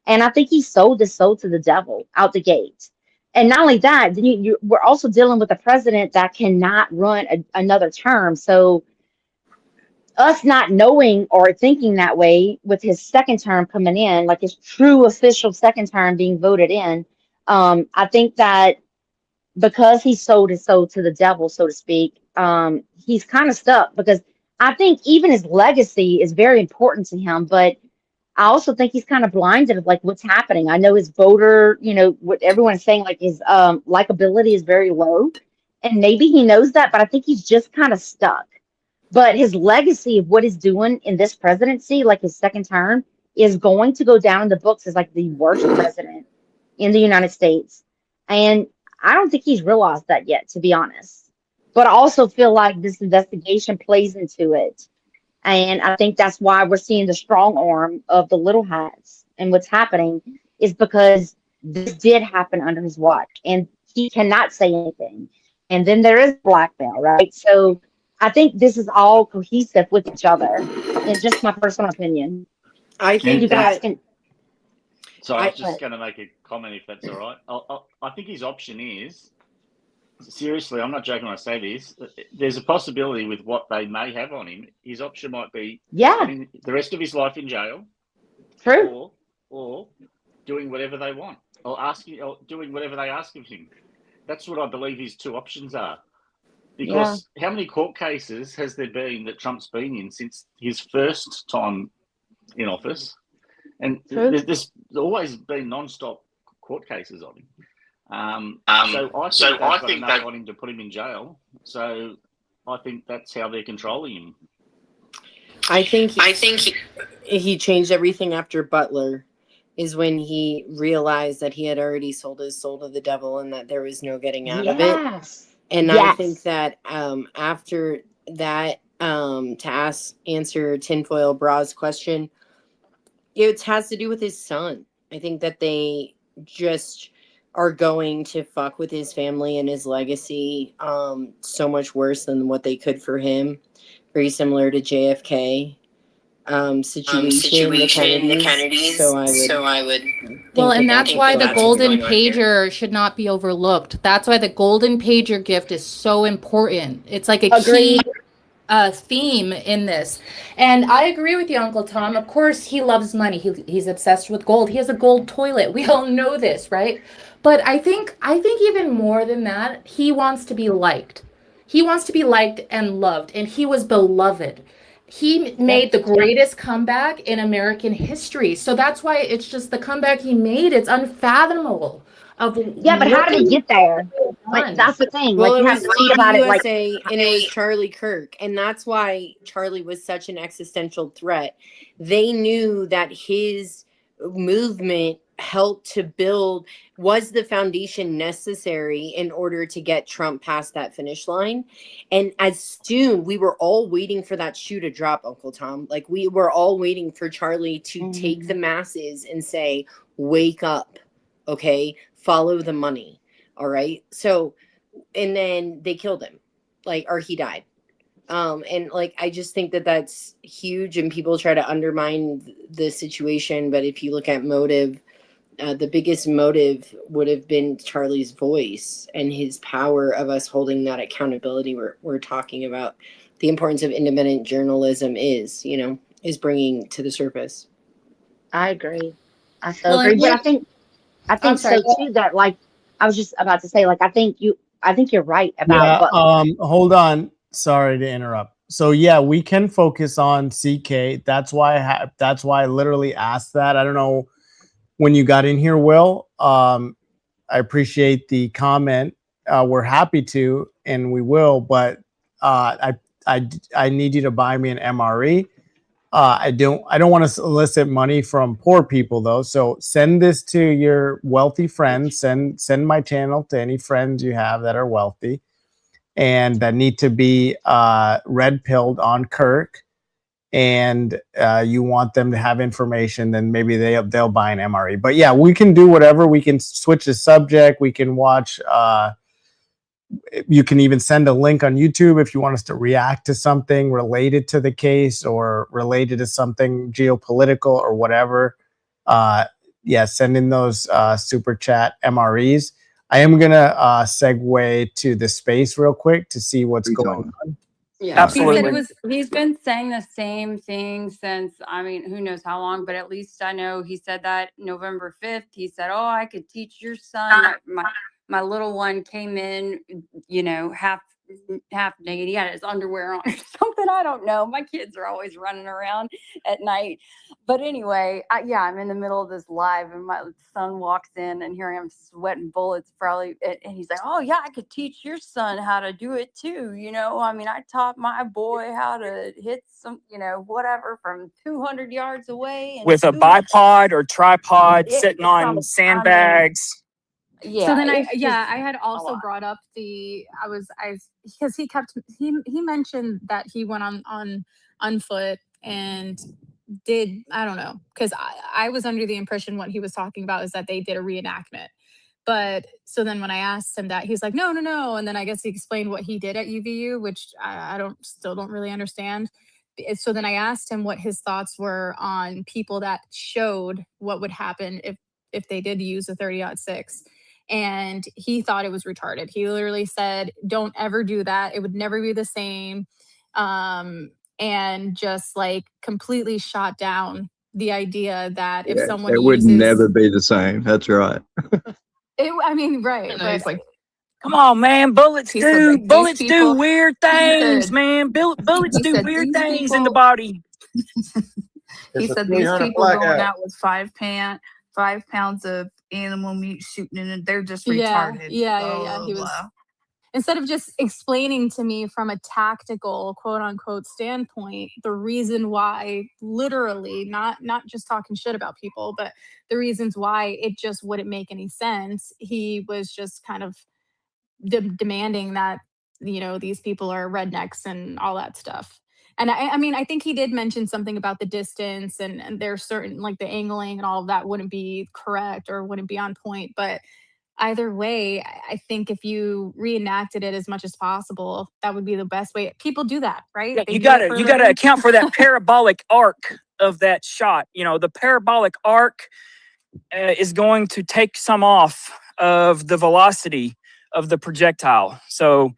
And I think he sold his soul to the devil out the gate. And not only that, then we're also dealing with a president that cannot run another term. So us not knowing or thinking that way with his second term coming in, like his true official second term being voted in, I think that because he sold his soul to the devil, so to speak, he's kind of stuck because I think even his legacy is very important to him, but I also think he's kind of blinded of like what's happening. I know his voter, what everyone's saying, like his likability is very low, and maybe he knows that, but I think he's just kind of stuck. But his legacy of what he's doing in this presidency, like his second term, is going to go down in the books as like the worst president in the United States. And I don't think he's realized that yet, to be honest. But I also feel like this investigation plays into it. And I think that's why we're seeing the strong arm of the little hats. And what's happening is because this did happen under his watch and he cannot say anything. And then there is blackmail, right? So I think this is all cohesive with each other. It's just my personal opinion. I think you guys can. So I was just going to make a comment, if that's all right. I think his option is, seriously, I'm not joking when I say this, there's a possibility with what they may have on him, his option might be spending the rest of his life in jail. True. Or doing whatever they want, or doing whatever they ask of him. That's what I believe his two options are. Because how many court cases has there been that Trump's been in since his first time in office? And there's always been non-stop court cases on him. So I think they've got him to put him in jail. So I think that's how they're controlling him. I think he changed everything after Butler. is when he realized that he had already sold his soul to the devil and that there was no getting out of it. Yes. And Yes. I think that after that, to answer Tinfoil Bra's question, it has to do with his son. I think that they just are going to fuck with his family and his legacy so much worse than what they could for him. Very similar to JFK situation, the Kennedys. So I would Well, and that that's why the what's golden going on here. pager should not be overlooked. That's why the golden pager gift is so important. It's like a key theme in this. And I agree with you, Uncle Tom. Of course, he loves money. He's obsessed with gold. He has a gold toilet. We all know this, right? But I think even more than that, he wants to be liked. He wants to be liked and loved, and he was beloved. He made the greatest comeback in American history. So that's why it's just the comeback he made. It's unfathomable. Yeah, but how did he get there? Like, that's the thing. Well, like, you it have was to think about it like, USA, and it was Charlie Kirk, and that's why Charlie was such an existential threat. They knew that his movement helped to build, was the foundation necessary in order to get Trump past that finish line. And as soon, we were all waiting for that shoe to drop, Uncle Tom. Like, we were all waiting for Charlie to take the masses and say, wake up, okay? Follow the money. All right. So, and then they killed him, like, or he died. And like, I just think that that's huge, and people try to undermine the situation. But if you look at motive, the biggest motive would have been Charlie's voice and his power of us holding that accountability. We're talking about the importance of independent journalism is bringing to the surface. I agree. I so agree. But I think so too, that like, I was just about to say, like, I think you're right about hold on. Sorry to interrupt. So yeah, we can focus on CK. That's why I literally asked that. I don't know when you got in here, Will. I appreciate the comment. We're happy to, and we will, but I need you to buy me an MRE. I don't want to solicit money from poor people though. So send this to your wealthy friends. Send my channel to any friends you have that are wealthy and that need to be red pilled on Kirk. And you want them to have information, then maybe they'll buy an MRE. But yeah, we can do whatever. We can switch the subject. We can watch. You can even send a link on YouTube if you want us to react to something related to the case or related to something geopolitical or whatever. Yeah, send in those super chat MREs. I am gonna segue to the space real quick to see what's going on. Yeah, Absolutely. He's been saying the same thing since, I mean, who knows how long, but at least I know he said that November 5th. He said, "Oh, I could teach your son." My little one came in, half naked. He had his underwear on or something. I don't know. My kids are always running around at night. But anyway, I'm in the middle of this live and my son walks in and here I am sweating bullets probably. And he's like, "Oh yeah, I could teach your son how to do it too. I mean, I taught my boy how to hit some, whatever from 200 yards away. And With a bipod or tripod sitting on sandbags. Yeah. So then I had also brought up because he mentioned that he went on foot and did, I don't know, because I was under the impression what he was talking about is that they did a reenactment. But so then when I asked him that, he's like, no. And then I guess he explained what he did at UVU, which I still don't really understand. So then I asked him what his thoughts were on people that showed what would happen if they did use a 30-06. And he thought it was retarded. He literally said, "Don't ever do that. It would never be the same." And just like completely shot down the idea that if someone it would never be the same. That's right. Right. It's like, come on, man. Bullets do weird things, man. Bullets do weird things in the body. He said these people going out with 5 pounds of animal meat shooting in it, they're just retarded. Yeah. He was. instead of just explaining to me from a tactical quote unquote standpoint the reason why, literally, not just talking shit about people, but the reasons why it just wouldn't make any sense, he was just kind of demanding that, you know, these people are rednecks and all that stuff. And I mean, I think he did mention something about the distance and there's certain, like the angling and all of that wouldn't be correct or wouldn't be on point. But either way, I think if you reenacted it as much as possible, that would be the best way. People do that, right? Yeah, They you do it gotta for a you gotta living. account for that parabolic arc of that shot. You know, the parabolic arc is going to take some off of the velocity of the projectile. So,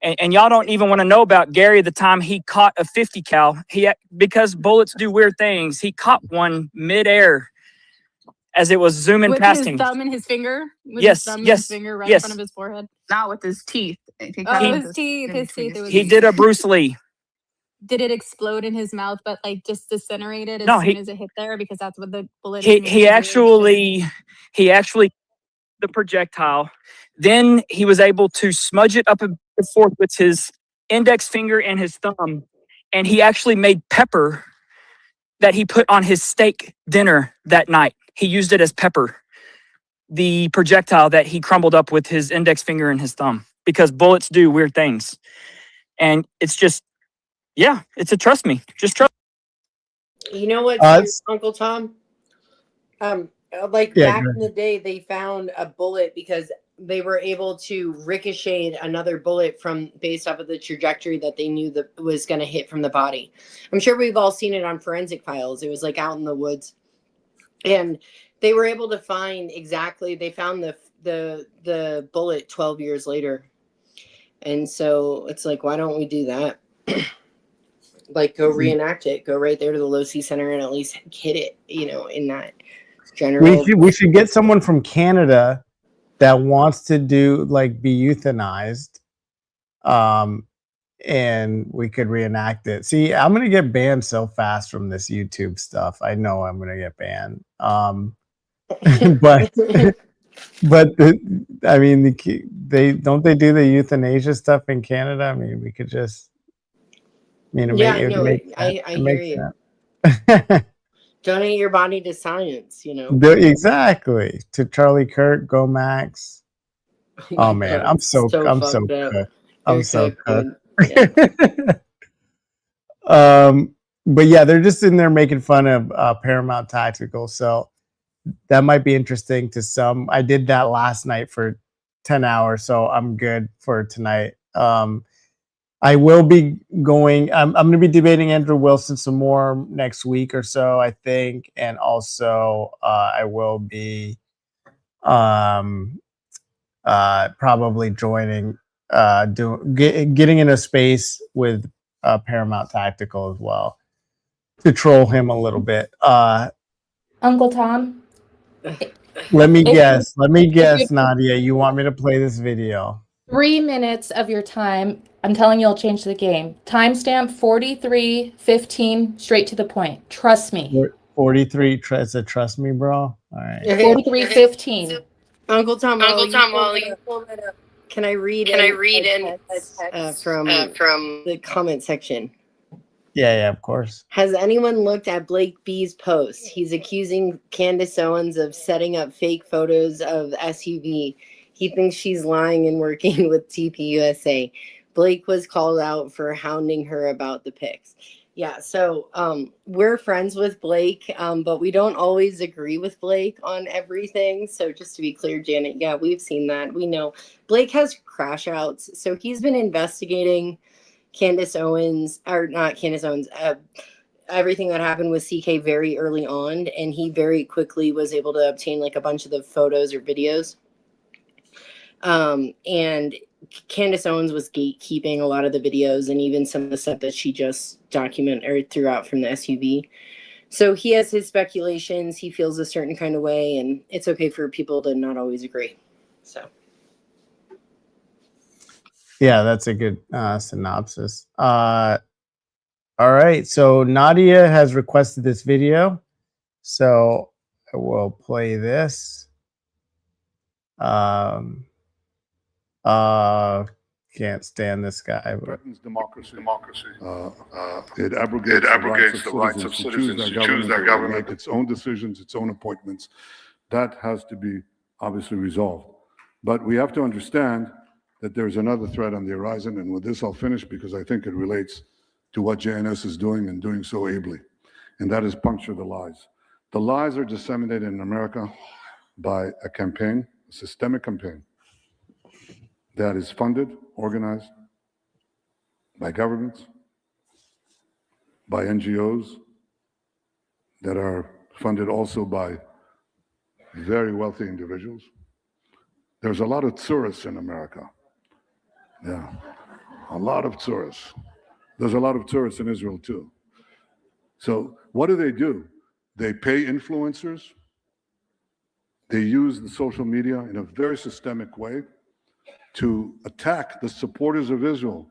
and y'all don't even want to know about Gary the time he caught a 50 cal. Because bullets do weird things, he caught one midair as it was zooming With past his him. thumb and his finger? With Yes, his thumb and his yes, finger right in front yes. of his forehead? Not with his teeth. Oh, his teeth. His teeth. It was He his did a teeth. Bruce Lee. Did it explode in his mouth, but like just disintegrated as No, soon he as it hit there? Because that's what the bullet is he made he to do. actually the projectile. Then he was able to smudge it up and forth with his index finger and his thumb, and he actually made pepper that he put on his steak dinner that night. He used it as pepper, the projectile that he crumbled up with his index finger and his thumb, because bullets do weird things. And it's just, yeah, it's a trust me. Just trust. You know what's weird, Uncle Tom? Like Yeah, back go in the day, they found a bullet because they were able to ricochet another bullet from based off of the trajectory that they knew that was going to hit from the body. I'm sure we've all seen it on forensic files. It was like out in the woods, and they were able to find exactly. They found the bullet 12 years later, and so it's like, why don't we do that? Like, go reenact it. Go right there to the Low C Center and at least hit it. You know, in that general. We should get someone from Canada that wants to do like be euthanized, and we could reenact it. See, I'm gonna get banned so fast from this YouTube stuff. I know I'm gonna get banned. But I mean, they do the euthanasia stuff in Canada. I mean, we could just, I mean, I hear you. Donate your body to science, you know. Exactly, to Charlie Kirk, Go Max. Oh man, I'm so cooked. I'm so cooked. But yeah, they're just in there making fun of Paramount Tactical, so that might be interesting to some. I did that last night for 10 hours, so I'm good for tonight. I will be going. I'm going to be debating Andrew Wilson some more next week or so, I think, and also I will be probably joining, getting in a space with Paramount Tactical as well to troll him a little bit. Uncle Tom. Let me guess, Nadia. You want me to play this video? 3 minutes of your time. I'm telling you, I'll change the game. Timestamp 43:15, straight to the point. Trust me. 43. Trust me, bro. All right. 43:15. Uncle Tom, while you pull that up, can I read a text from the comment section? Yeah, of course. Has anyone looked at Blake B's post? He's accusing Candace Owens of setting up fake photos of SUV. He thinks she's lying and working with TPUSA. Blake was called out for hounding her about the pics. Yeah, so we're friends with Blake, but we don't always agree with Blake on everything. So just to be clear, Janet, yeah, we've seen that. We know Blake has crash outs. So he's been investigating Candace Owens, or not Candace Owens, everything that happened with CK very early on. And he very quickly was able to obtain like a bunch of the photos or videos. And Candace Owens was gatekeeping a lot of the videos and even some of the stuff that she just documented or threw out from the SUV. So he has his speculations. He feels a certain kind of way, and it's okay for people to not always agree. So, yeah, that's a good synopsis. All right, so Nadia has requested this video, so I will play this. Can't stand this guy. But threatens democracy. It abrogates the rights of citizens to choose their government, make its own decisions, its own appointments. That has to be obviously resolved. But we have to understand that there's another threat on the horizon, and with this I'll finish because I think it relates to what JNS is doing and doing so ably, and that is puncture the lies. The lies are disseminated in America by a campaign, a systemic campaign, that is funded, organized by governments, by NGOs, that are funded also by very wealthy individuals. There's a lot of tourists in America. Yeah, a lot of tourists. There's a lot of tourists in Israel too. So what do? They pay influencers. They use the social media in a very systemic way to attack the supporters of Israel.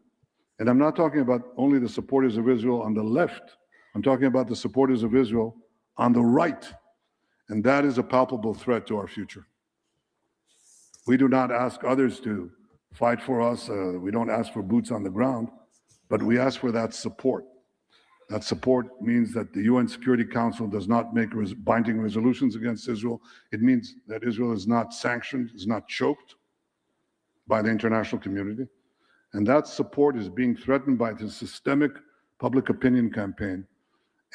And I'm not talking about only the supporters of Israel on the left. I'm talking about the supporters of Israel on the right. And that is a palpable threat to our future. We do not ask others to fight for us. We don't ask for boots on the ground, but we ask for that support. That support means that the UN Security Council does not make binding resolutions against Israel. It means that Israel is not sanctioned, is not choked by the international community. And that support is being threatened by the systemic public opinion campaign.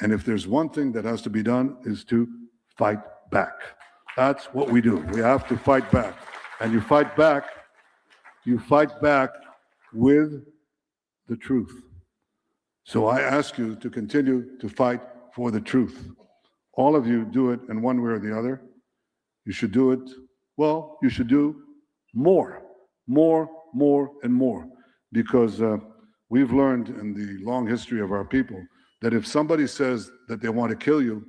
And if there's one thing that has to be done is to fight back. That's what we do. We have to fight back. And you fight back with the truth. So I ask you to continue to fight for the truth. All of you do it in one way or the other. You should do it, well, you should do more, and more. Because we've learned in the long history of our people that if somebody says that they want to kill you,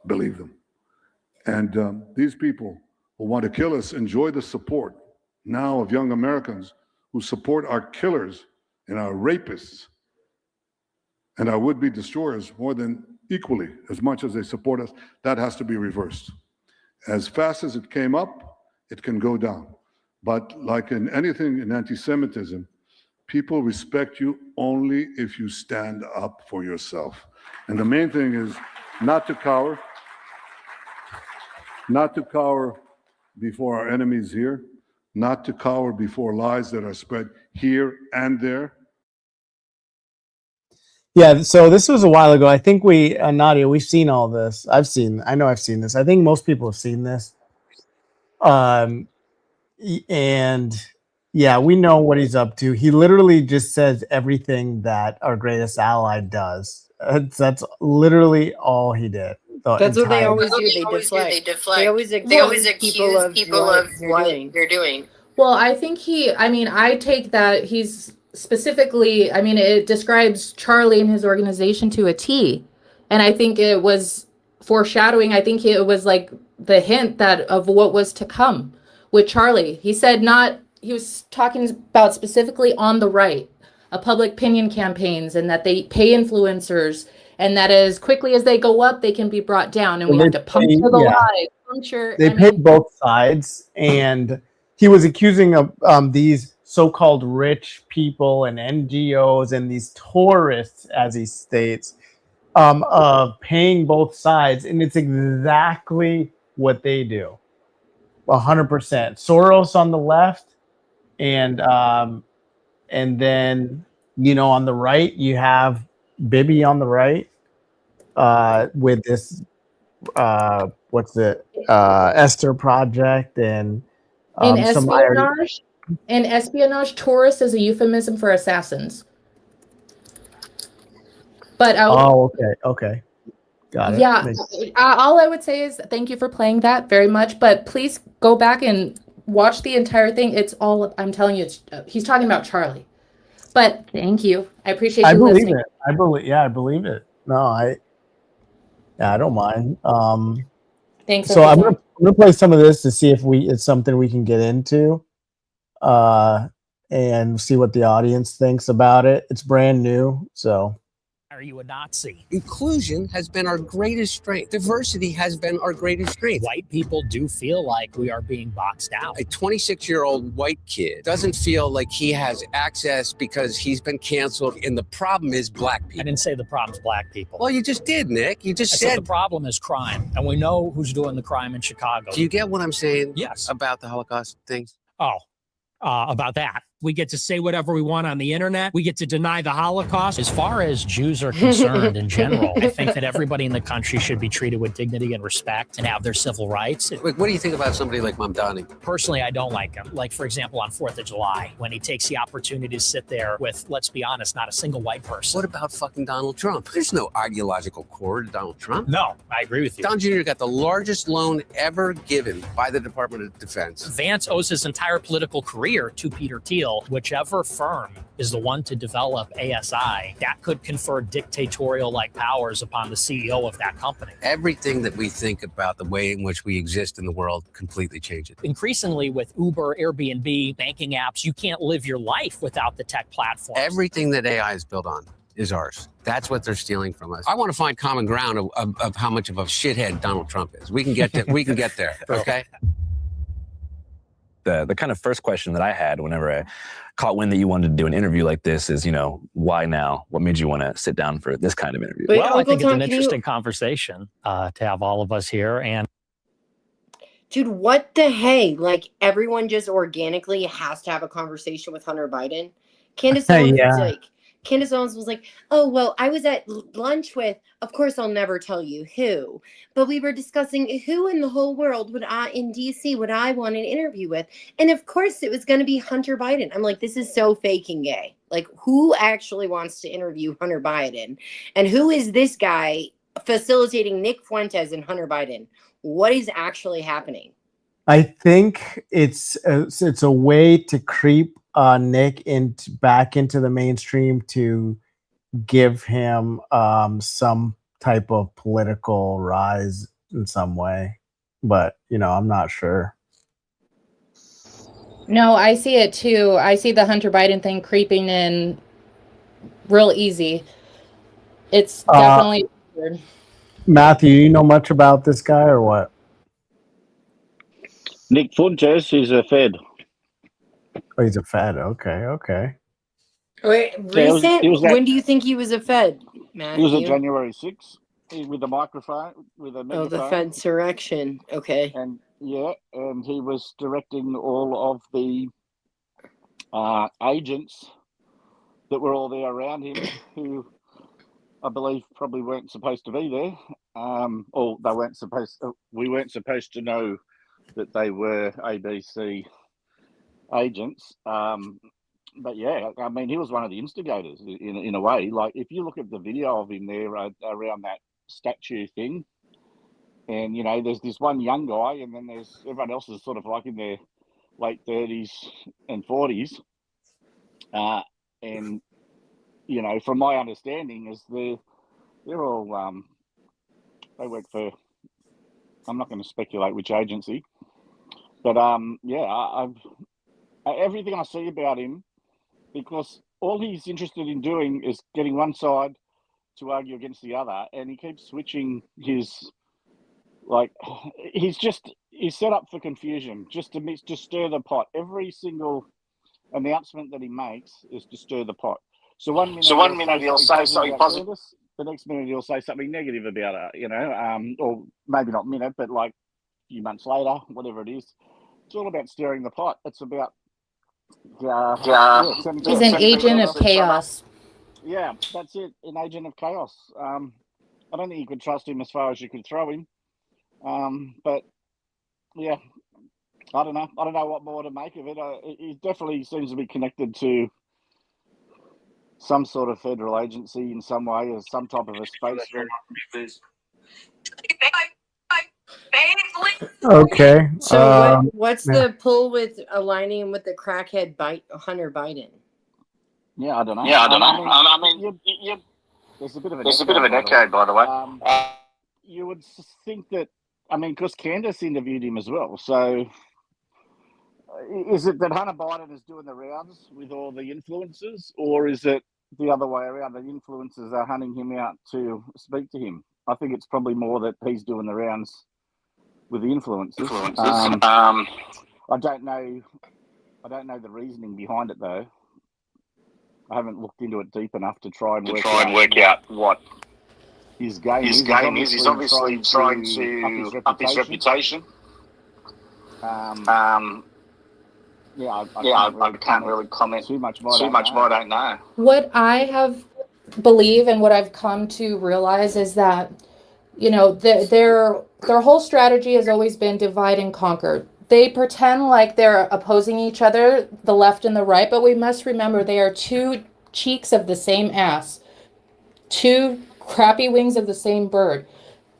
believe them. And these people who want to kill us enjoy the support now of young Americans who support our killers and our rapists and our would-be destroyers more than equally as much as they support us. That has to be reversed. As fast as it came up, it can go down. But like in anything in anti-Semitism, people respect you only if you stand up for yourself. And the main thing is not to cower before our enemies here, not to cower before lies that are spread here and there. Yeah, so this was a while ago. I think Nadia, we've seen all this. I've seen this. I think most people have seen this. And yeah, we know what he's up to. He literally just says everything that our greatest ally does. That's literally all he did. That's what they always do. They deflect. They always accuse people of what they're doing. Well, I think I take that he's specifically, it describes Charlie and his organization to a T. And I think it was foreshadowing. I think it was like the hint of what was to come with Charlie. He said he was talking about specifically on the right, public opinion campaigns, and that they pay influencers, and that as quickly as they go up, they can be brought down. And we have to puncture the lies. They paid both sides, and he was accusing of these so-called rich people and NGOs and these tourists, as he states, of paying both sides, and it's exactly what they do. 100%. Soros on the left, and then on the right you have Bibi on the right with this Esther Project and espionage. And espionage, tourist is a euphemism for assassins. But okay. Got it. Yeah, all I would say is thank you for playing that very much, but please go back and watch the entire thing. It's all, I'm telling you, he's talking about Charlie. But thank you. I appreciate you listening. I believe it. No, I don't mind. Thanks. So I'm gonna play some of this to see if it's something we can get into, and see what the audience thinks about it. It's brand new, so. Are you a Nazi? Inclusion has been our greatest strength. Diversity has been our greatest strength. White people do feel like we are being boxed out. A 26-year-old white kid doesn't feel like he has access because he's been canceled, and the problem is black people. I didn't say the problem's black people. Well, you just did, Nick. You just I said said. the problem is crime, and we know who's doing the crime in Chicago. Do you get what I'm saying? Yes. About the Holocaust things? Oh, about that. We get to say whatever we want on the internet. We get to deny the Holocaust. As far as Jews are concerned in general, I think that everybody in the country should be treated with dignity and respect and have their civil rights. Like, what do you think about somebody like Mamdani? Personally, I don't like him. Like, for example, on 4th of July, when he takes the opportunity to sit there with, let's be honest, not a single white person. What about fucking Donald Trump? There's no ideological core to Donald Trump. No, I agree with you. Don Jr. got the largest loan ever given by the Department of Defense. Vance owes his entire political career to Peter Thiel. Whichever firm is the one to develop ASI, that could confer dictatorial-like powers upon the CEO of that company. Everything that we think about the way in which we exist in the world completely changes. Increasingly with Uber, Airbnb, banking apps, you can't live your life without the tech platform. Everything that AI is built on is ours. That's what they're stealing from us. I want to find common ground of how much of a shithead Donald Trump is. We can get there, okay? The kind of first question that I had whenever I caught wind that you wanted to do an interview like this is, why now? What made you want to sit down for this kind of interview? Well, I think it's an interesting conversation to have all of us here. And Dude, what the hey? Like, everyone just organically has to have a conversation with Hunter Biden. Candace Owens Candace Owens was like, oh, well, I was at lunch with, of course, I'll never tell you who, but we were discussing who in the whole world in DC would I want an interview with? And of course, it was going to be Hunter Biden. I'm like, this is so faking gay. Like, who actually wants to interview Hunter Biden? And who is this guy facilitating Nick Fuentes and Hunter Biden? What is actually happening? I think it's a way to creep Nick back into the mainstream to give him some type of political rise in some way, but I'm not sure. No, I see it too. I see the Hunter Biden thing creeping in real easy. It's definitely weird. Matthew, you know much about this guy or what? Nick Fuentes is a Fed. Oh, he's a Fed. Okay. Wait, recent? When do you think he was a Fed, Matthew? He was a January 6th with a microphone, with a megaphone. Oh, the Fedsurrection. Okay. And and he was directing all of the agents that were all there around him who I believe probably weren't supposed to be there. Or they weren't supposed we weren't supposed to know that they were ABC agents. But yeah, I mean, he was one of the instigators in a way. Like, if you look at the video of him there around that statue thing, and there's this one young guy, and then there's everyone else is sort of like in their late 30s and 40s. And from my understanding, is they're all they work for. I'm not going to speculate which agency, but I've everything I see about him, because all he's interested in doing is getting one side to argue against the other, and he keeps switching his, he's set up for confusion, just to stir the pot. Every single announcement that he makes is to stir the pot. So one minute he'll say something positive, the next minute he'll say something negative about it, or maybe not minute, but like a few months later, whatever it is. It's all about stirring the pot. It's about he's an agent of chaos. Yeah, that's it. An agent of chaos. I don't think you could trust him as far as you could throw him. But yeah, I don't know. I don't know what more to make of it. He definitely seems to be connected to some sort of federal agency in some way, or some type of a space. Okay. So what's the pull with aligning him with the crackhead Hunter Biden? Yeah, I don't know. I mean, there's a bit of an echo, by the way. You would think that, because Candace interviewed him as well. So is it that Hunter Biden is doing the rounds with all the influencers, or is it the other way around. The influencers are hunting him out to speak to him. I think it's probably more that he's doing the rounds with the influencers. I don't know the reasoning behind it though. I haven't looked into it deep enough to try and work out what his game is. He's obviously trying to up his reputation. I can't really comment too much more. I don't know. What I have believe and what I've come to realize is that, you know, their whole strategy has always been divide and conquer. They pretend like they're opposing each other, the left and the right, but we must remember they are two cheeks of the same ass, two crappy wings of the same bird.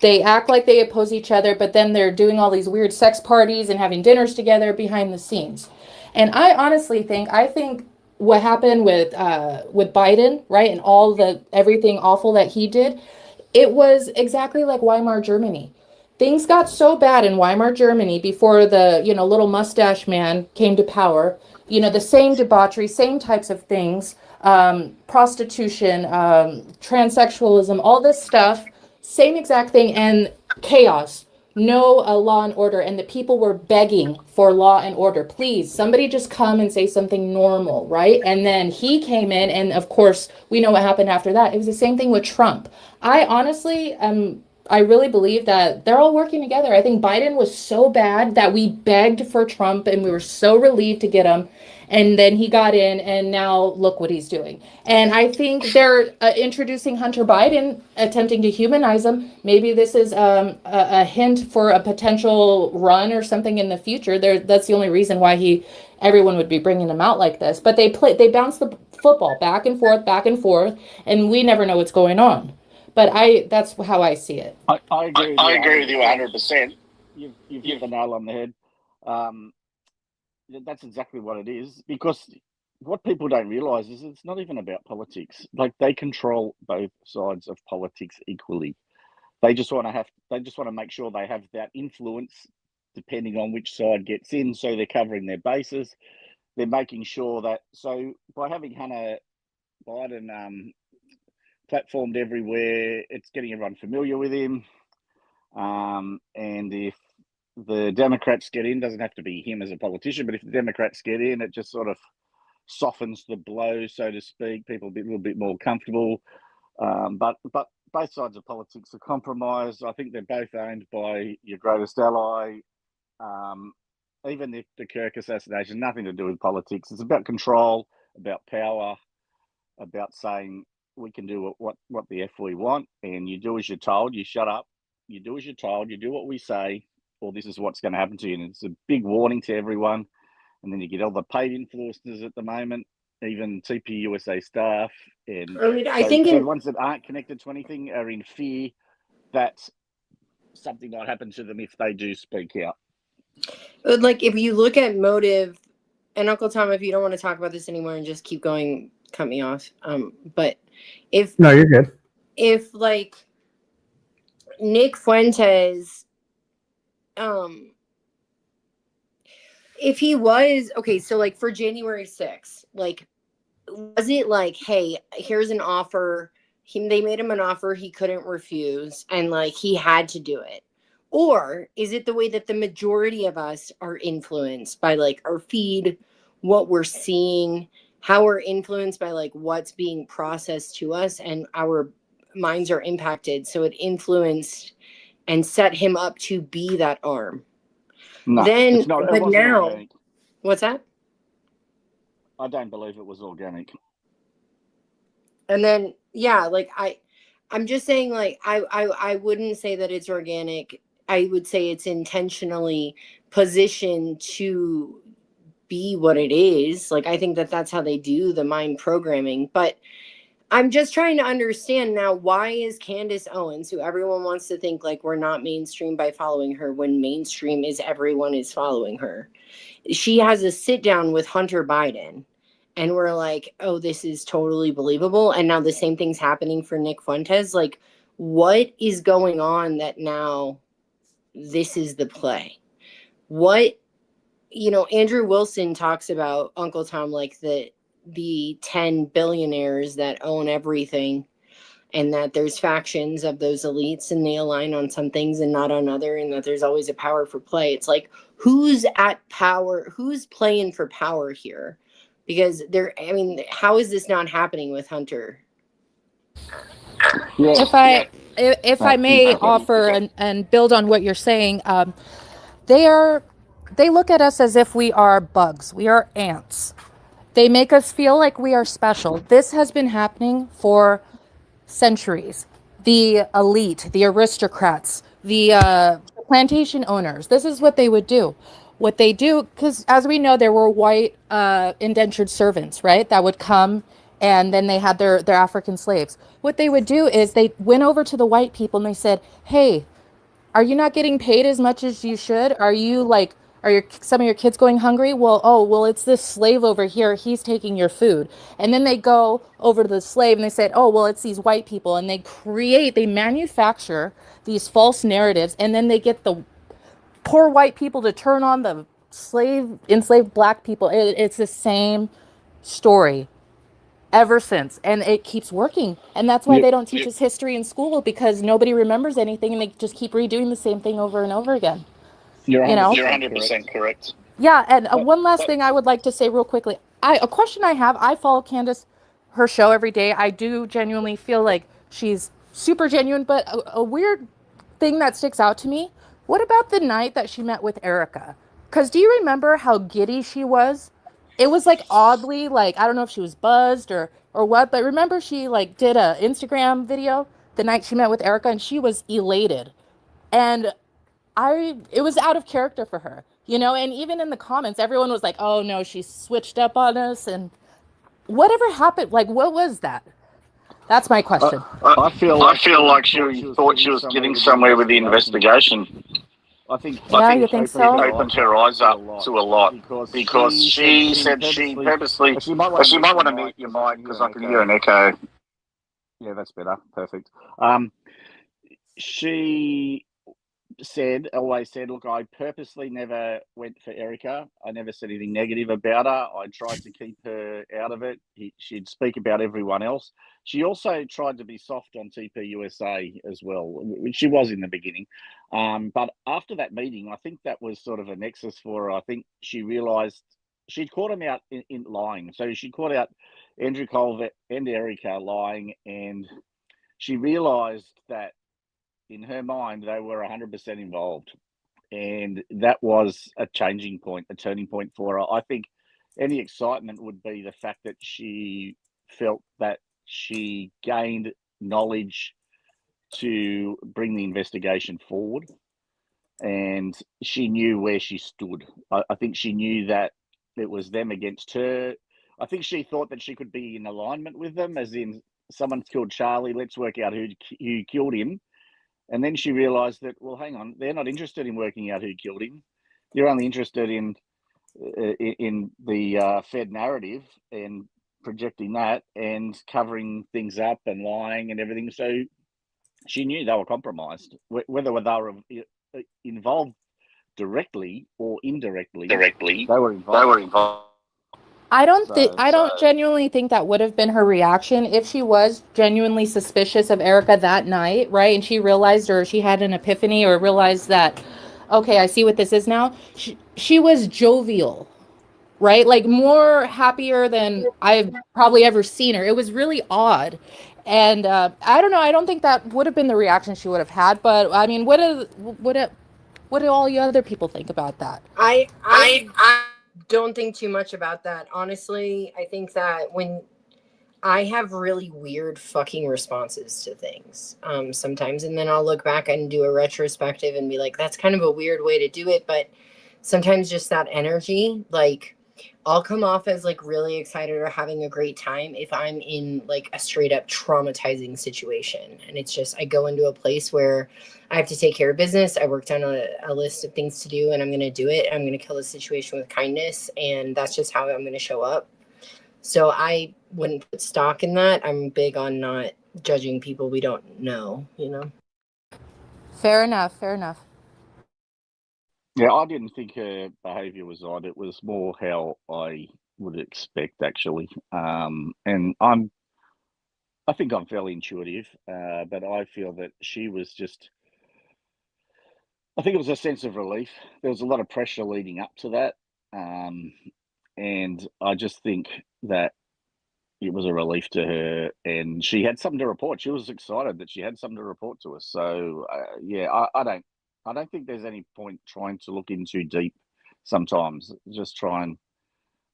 They act like they oppose each other, but then they're doing all these weird sex parties and having dinners together behind the scenes. And I honestly think what happened with Biden, right, and all the everything awful that he did, it was exactly like Weimar Germany. Things got so bad in Weimar Germany before the, you know, little mustache man came to power. You know, the same debauchery, same types of things, prostitution, transsexualism, all this stuff, same exact thing, and chaos. No law and order, and the people were begging for law and order. Please, somebody just come and say something normal, right? And then he came in, and of course, we know what happened after that. It was the same thing with Trump. I honestly I really believe that they're all working together. I think Biden was so bad that we begged for Trump, and we were so relieved to get him. And then he got in, and now look what he's doing. And I think they're introducing Hunter Biden, attempting to humanize him. Maybe this is a hint for a potential run or something in the future. That's the only reason why everyone would be bringing him out like this. But they bounce the football back and forth, and we never know what's going on. But that's how I see it. I agree with you 100%. You've hit the nail on the head. That's exactly what it is, because what people don't realize is it's not even about politics. Like, they control both sides of politics equally. They just want to make sure they have that influence depending on which side gets in. So they're covering their bases. They're making sure that, so by having Hunter Biden platformed everywhere, it's getting everyone familiar with him. And if the Democrats get in, doesn't have to be him as a politician, but if the Democrats get in, it just sort of softens the blow, so to speak. People a little bit more comfortable. But both sides of politics are compromised. I think they're both owned by your greatest ally. Even the Kirk assassination, nothing to do with politics. It's about control, about power, about saying we can do what the F we want, and you do as you're told. You shut up. You do as you're told. You do what we say, or this is what's going to happen to you. And it's a big warning to everyone. And then you get all the paid influencers at the moment, even TPUSA staff. And I think the ones that aren't connected to anything are in fear that something might happen to them if they do speak out. Like, if you look at motive, and Uncle Tom, if you don't want to talk about this anymore and just keep going, cut me off. But No, you're good. If like Nick Fuentes, if he was okay, so like for January 6th, like, was it like, hey, here's an offer, they made him an offer he couldn't refuse, and like he had to do it? Or is it the way that the majority of us are influenced by like our feed, what we're seeing, how we're influenced by like what's being processed to us, and our minds are impacted, so it influenced and set him up to be that arm? No, then it's not, but now organic. What's that? I don't believe it was organic. And then like I'm just saying, like, I wouldn't say that it's organic. I would say it's intentionally positioned to be what it is. Like, I think that that's how they do the mind programming. But I'm just trying to understand now, why is Candace Owens, who everyone wants to think like we're not mainstream by following her, when mainstream is everyone is following her, she has a sit down with Hunter Biden, and we're like, oh, this is totally believable. And now the same thing's happening for Nick Fuentes. Like, what is going on that now this is the play? What, Andrew Wilson talks about, Uncle Tom, like the the 10 billionaires that own everything, and that there's factions of those elites and they align on some things and not on other, and that there's always a power for play. It's like, who's at power? Who's playing for power here? Because how is this not happening with Hunter? If I may offer and build on what you're saying, they look at us as if we are bugs. We are ants. They make us feel like we are special. This has been happening for centuries. The elite, the aristocrats, the plantation owners, this is what they would do. What they do, because as we know, there were white indentured servants, right? That would come, and then they had their African slaves. What they would do is they went over to the white people and they said, hey, are you not getting paid as much as you should? Are some of your kids going hungry? Well, it's this slave over here. He's taking your food. And then they go over to the slave and they said, oh, well, it's these white people. And they manufacture these false narratives. And then they get the poor white people to turn on the enslaved black people. It's the same story ever since, and it keeps working. And that's why they don't teach us history in school, because nobody remembers anything and they just keep redoing the same thing over and over again. You're 100% correct. Yeah, and one last thing I would like to say real quickly. A question I have, I follow Candace, her show every day. I do genuinely feel like she's super genuine, but a weird thing that sticks out to me, what about the night that she met with Erica? Because do you remember how giddy she was? It was like oddly, like, I don't know if she was buzzed or what, but remember she like did a Instagram video the night she met with Erica and she was elated. And it was out of character for her, and even in the comments, everyone was like, oh no, she switched up on us. And whatever happened, like, what was that? That's my question. I feel like she thought she was getting somewhere with the investigation. I think you think so? Opened her eyes up to a lot because she said she purposely. She might want to mute your mic because I can hear an echo. Yeah, that's better. Perfect. She always said, look, I purposely never went for Erica. I never said anything negative about her. I tried to keep her out of it. She'd speak about everyone else. She also tried to be soft on TPUSA as well, which she was in the beginning. But after that meeting, I think that was sort of a nexus for her. I think she realised she'd caught him out in lying. So she caught out Andrew Colvett and Erica lying, and she realised that in her mind, they were 100% involved. And that was a changing point, a turning point for her. I think any excitement would be the fact that she felt that she gained knowledge to bring the investigation forward. And she knew where she stood. I think she knew that it was them against her. I think she thought that she could be in alignment with them, as in, someone killed Charlie, let's work out who killed him. And then she realised that, well, hang on, they're not interested in working out who killed him. You're only interested in the Fed narrative and projecting that and covering things up and lying and everything. So she knew they were compromised, whether they were involved directly or indirectly. They were involved. I don't genuinely think that would have been her reaction if she was genuinely suspicious of Erica that night, right? And she realized, or she had an epiphany, or realized that, okay, I see what this is now. She was jovial, right? Like more happier than I've probably ever seen her. It was really odd. And I don't know. I don't think that would have been the reaction she would have had. But I mean, what do all you other people think about that? I don't think too much about that. Honestly, I think that when I have really weird fucking responses to things sometimes, and then I'll look back and do a retrospective and be like, that's kind of a weird way to do it. But sometimes just that energy, like, I'll come off as like really excited or having a great time if I'm in like a straight up traumatizing situation. And it's just, I go into a place where I have to take care of business. I worked on a list of things to do and I'm going to do it. I'm going to kill the situation with kindness. And that's just how I'm going to show up. So I wouldn't put stock in that. I'm big on not judging people we don't know, Fair enough. Fair enough. Yeah, I didn't think her behaviour was odd. It was more how I would expect actually. And I think I'm fairly intuitive, but I feel that she was just. I think it was a sense of relief. There was a lot of pressure leading up to that, and I just think that it was a relief to her, and she had something to report. She was excited that she had something to report to us. So I don't think there's any point trying to look in too deep. Sometimes just try and.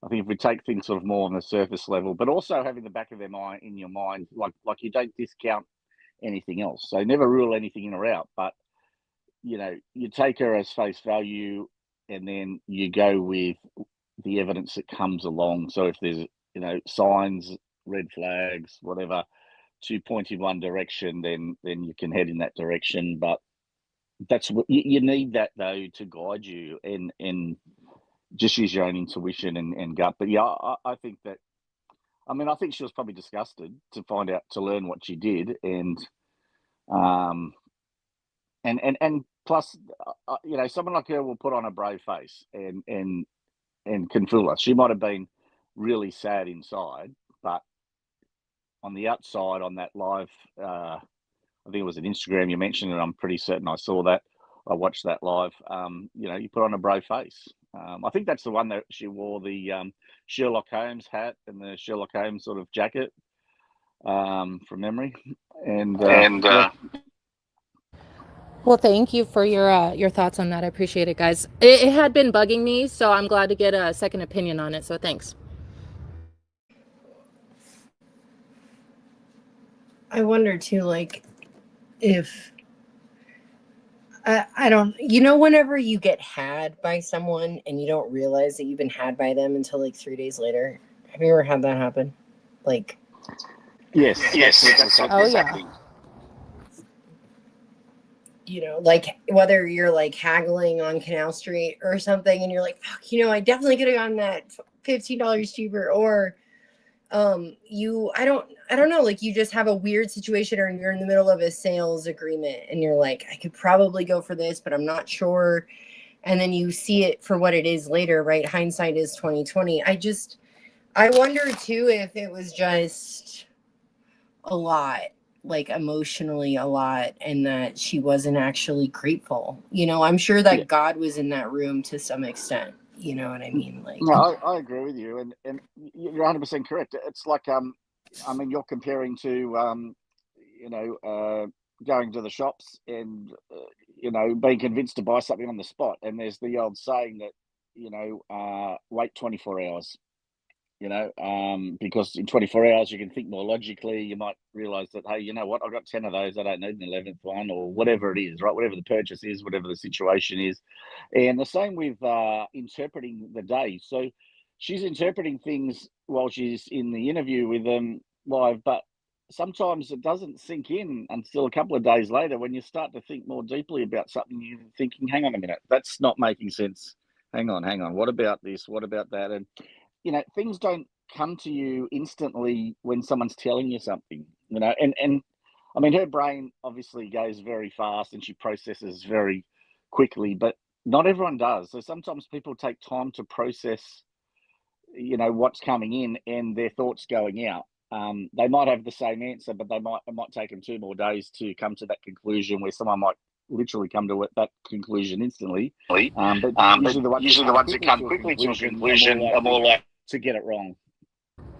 I think if we take things sort of more on the surface level, but also having the back of their mind in your mind, like you don't discount anything else. So never rule anything in or out, but you take her as face value, and then you go with the evidence that comes along. So if there's signs, red flags, whatever, to point in one direction, then you can head in that direction. But that's what you need, that though, to guide you, and just use your own intuition and gut. But yeah, I think that. I think she was probably disgusted to learn what she did, and plus, someone like her will put on a brave face and can fool us. She might have been really sad inside, but on the outside, on that live, I think it was an Instagram you mentioned, and I'm pretty certain I saw that. I watched that live. You put on a brave face. I think that's the one that she wore, the Sherlock Holmes hat and the Sherlock Holmes sort of jacket, from memory. Well, thank you for your thoughts on that. I appreciate it, guys. It had been bugging me, so I'm glad to get a second opinion on it. So thanks. I wonder too, like, if I don't, whenever you get had by someone and you don't realize that you've been had by them until like 3 days later. Have you ever had that happen? Like, yes. Oh yeah. Like whether you're like haggling on Canal Street or something, and you're like, fuck, I definitely could have gotten that $15 cheaper, or I don't know, like you just have a weird situation, or you're in the middle of a sales agreement and you're like, I could probably go for this, but I'm not sure. And then you see it for what it is later, right? Hindsight is 2020. I wonder too if it was just a lot, like emotionally a lot, and that she wasn't actually grateful. I'm sure that God was in that room to some extent. You know what I mean? Like, no, I agree with you, and you're 100% correct. It's like, you're comparing to, going to the shops and, being convinced to buy something on the spot. And there's the old saying that, wait 24 hours. Because in 24 hours you can think more logically. You might realize that, hey, you know what, I've got 10 of those, I don't need an 11th one, or whatever it is, right? Whatever the purchase is, whatever the situation is. And the same with interpreting the day. So she's interpreting things while she's in the interview with them live, but sometimes it doesn't sink in until a couple of days later, when you start to think more deeply about something. You're thinking, hang on a minute, that's not making sense. Hang on, what about this, what about that? And things don't come to you instantly when someone's telling you something, and her brain obviously goes very fast and she processes very quickly, but not everyone does. So sometimes people take time to process, what's coming in and their thoughts going out. They might have the same answer, but it might take them 2 more days to come to that conclusion, where someone might literally come to that conclusion instantly. But usually the ones that come quickly to a conclusion are more like to get it wrong.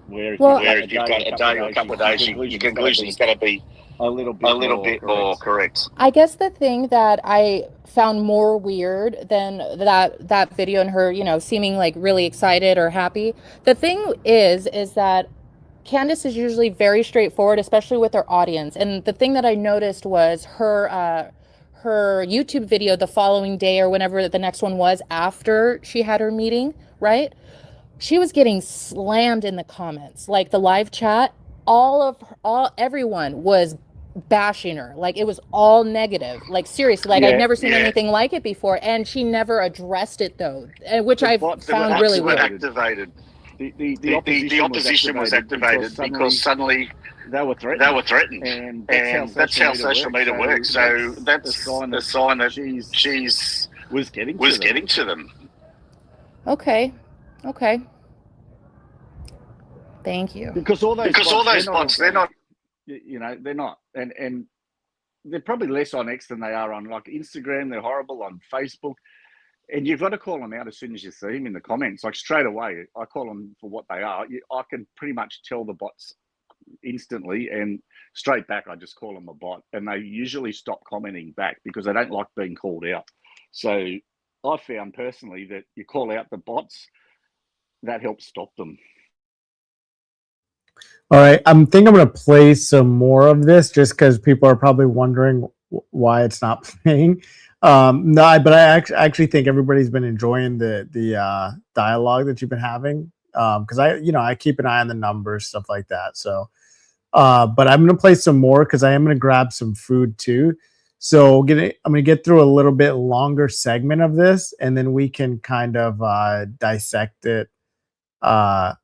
Where if you've got a day or a couple of days, your conclusion is going to be a little bit more correct. I guess the thing that I found more weird than that video and her, seeming like really excited or happy. The thing is that Candace is usually very straightforward, especially with her audience. And the thing that I noticed was her YouTube video the following day, or whenever the next one was after she had her meeting, right? She was getting slammed in the comments, like the live chat. Everyone was bashing her. Like, it was all negative. Like, seriously, like I'd never seen anything like it before. And she never addressed it though, which I found really weird. Activated. The opposition was activated because suddenly they were threatened, and that's how social media works. So that's the sign that she was getting to them. Okay. Thank you. Because all those bots, they're not, you know, they're not, and they're probably less on X than they are on like Instagram. They're horrible on Facebook, and you've got to call them out as soon as you see them in the comments. Like straight away, I call them for what they are. I can pretty much tell the bots instantly, and straight back, I just call them a bot, and they usually stop commenting back because they don't like being called out. So I found personally that you call out the bots, that helps stop them. All right, think I'm going to play some more of this just because people are probably wondering why it's not playing. No, but I actually think everybody's been enjoying the dialogue that you've been having because I keep an eye on the numbers, stuff like that. So, but I'm going to play some more because I am going to grab some food too. So I'm going to get through a little bit longer segment of this, and then we can kind of dissect it a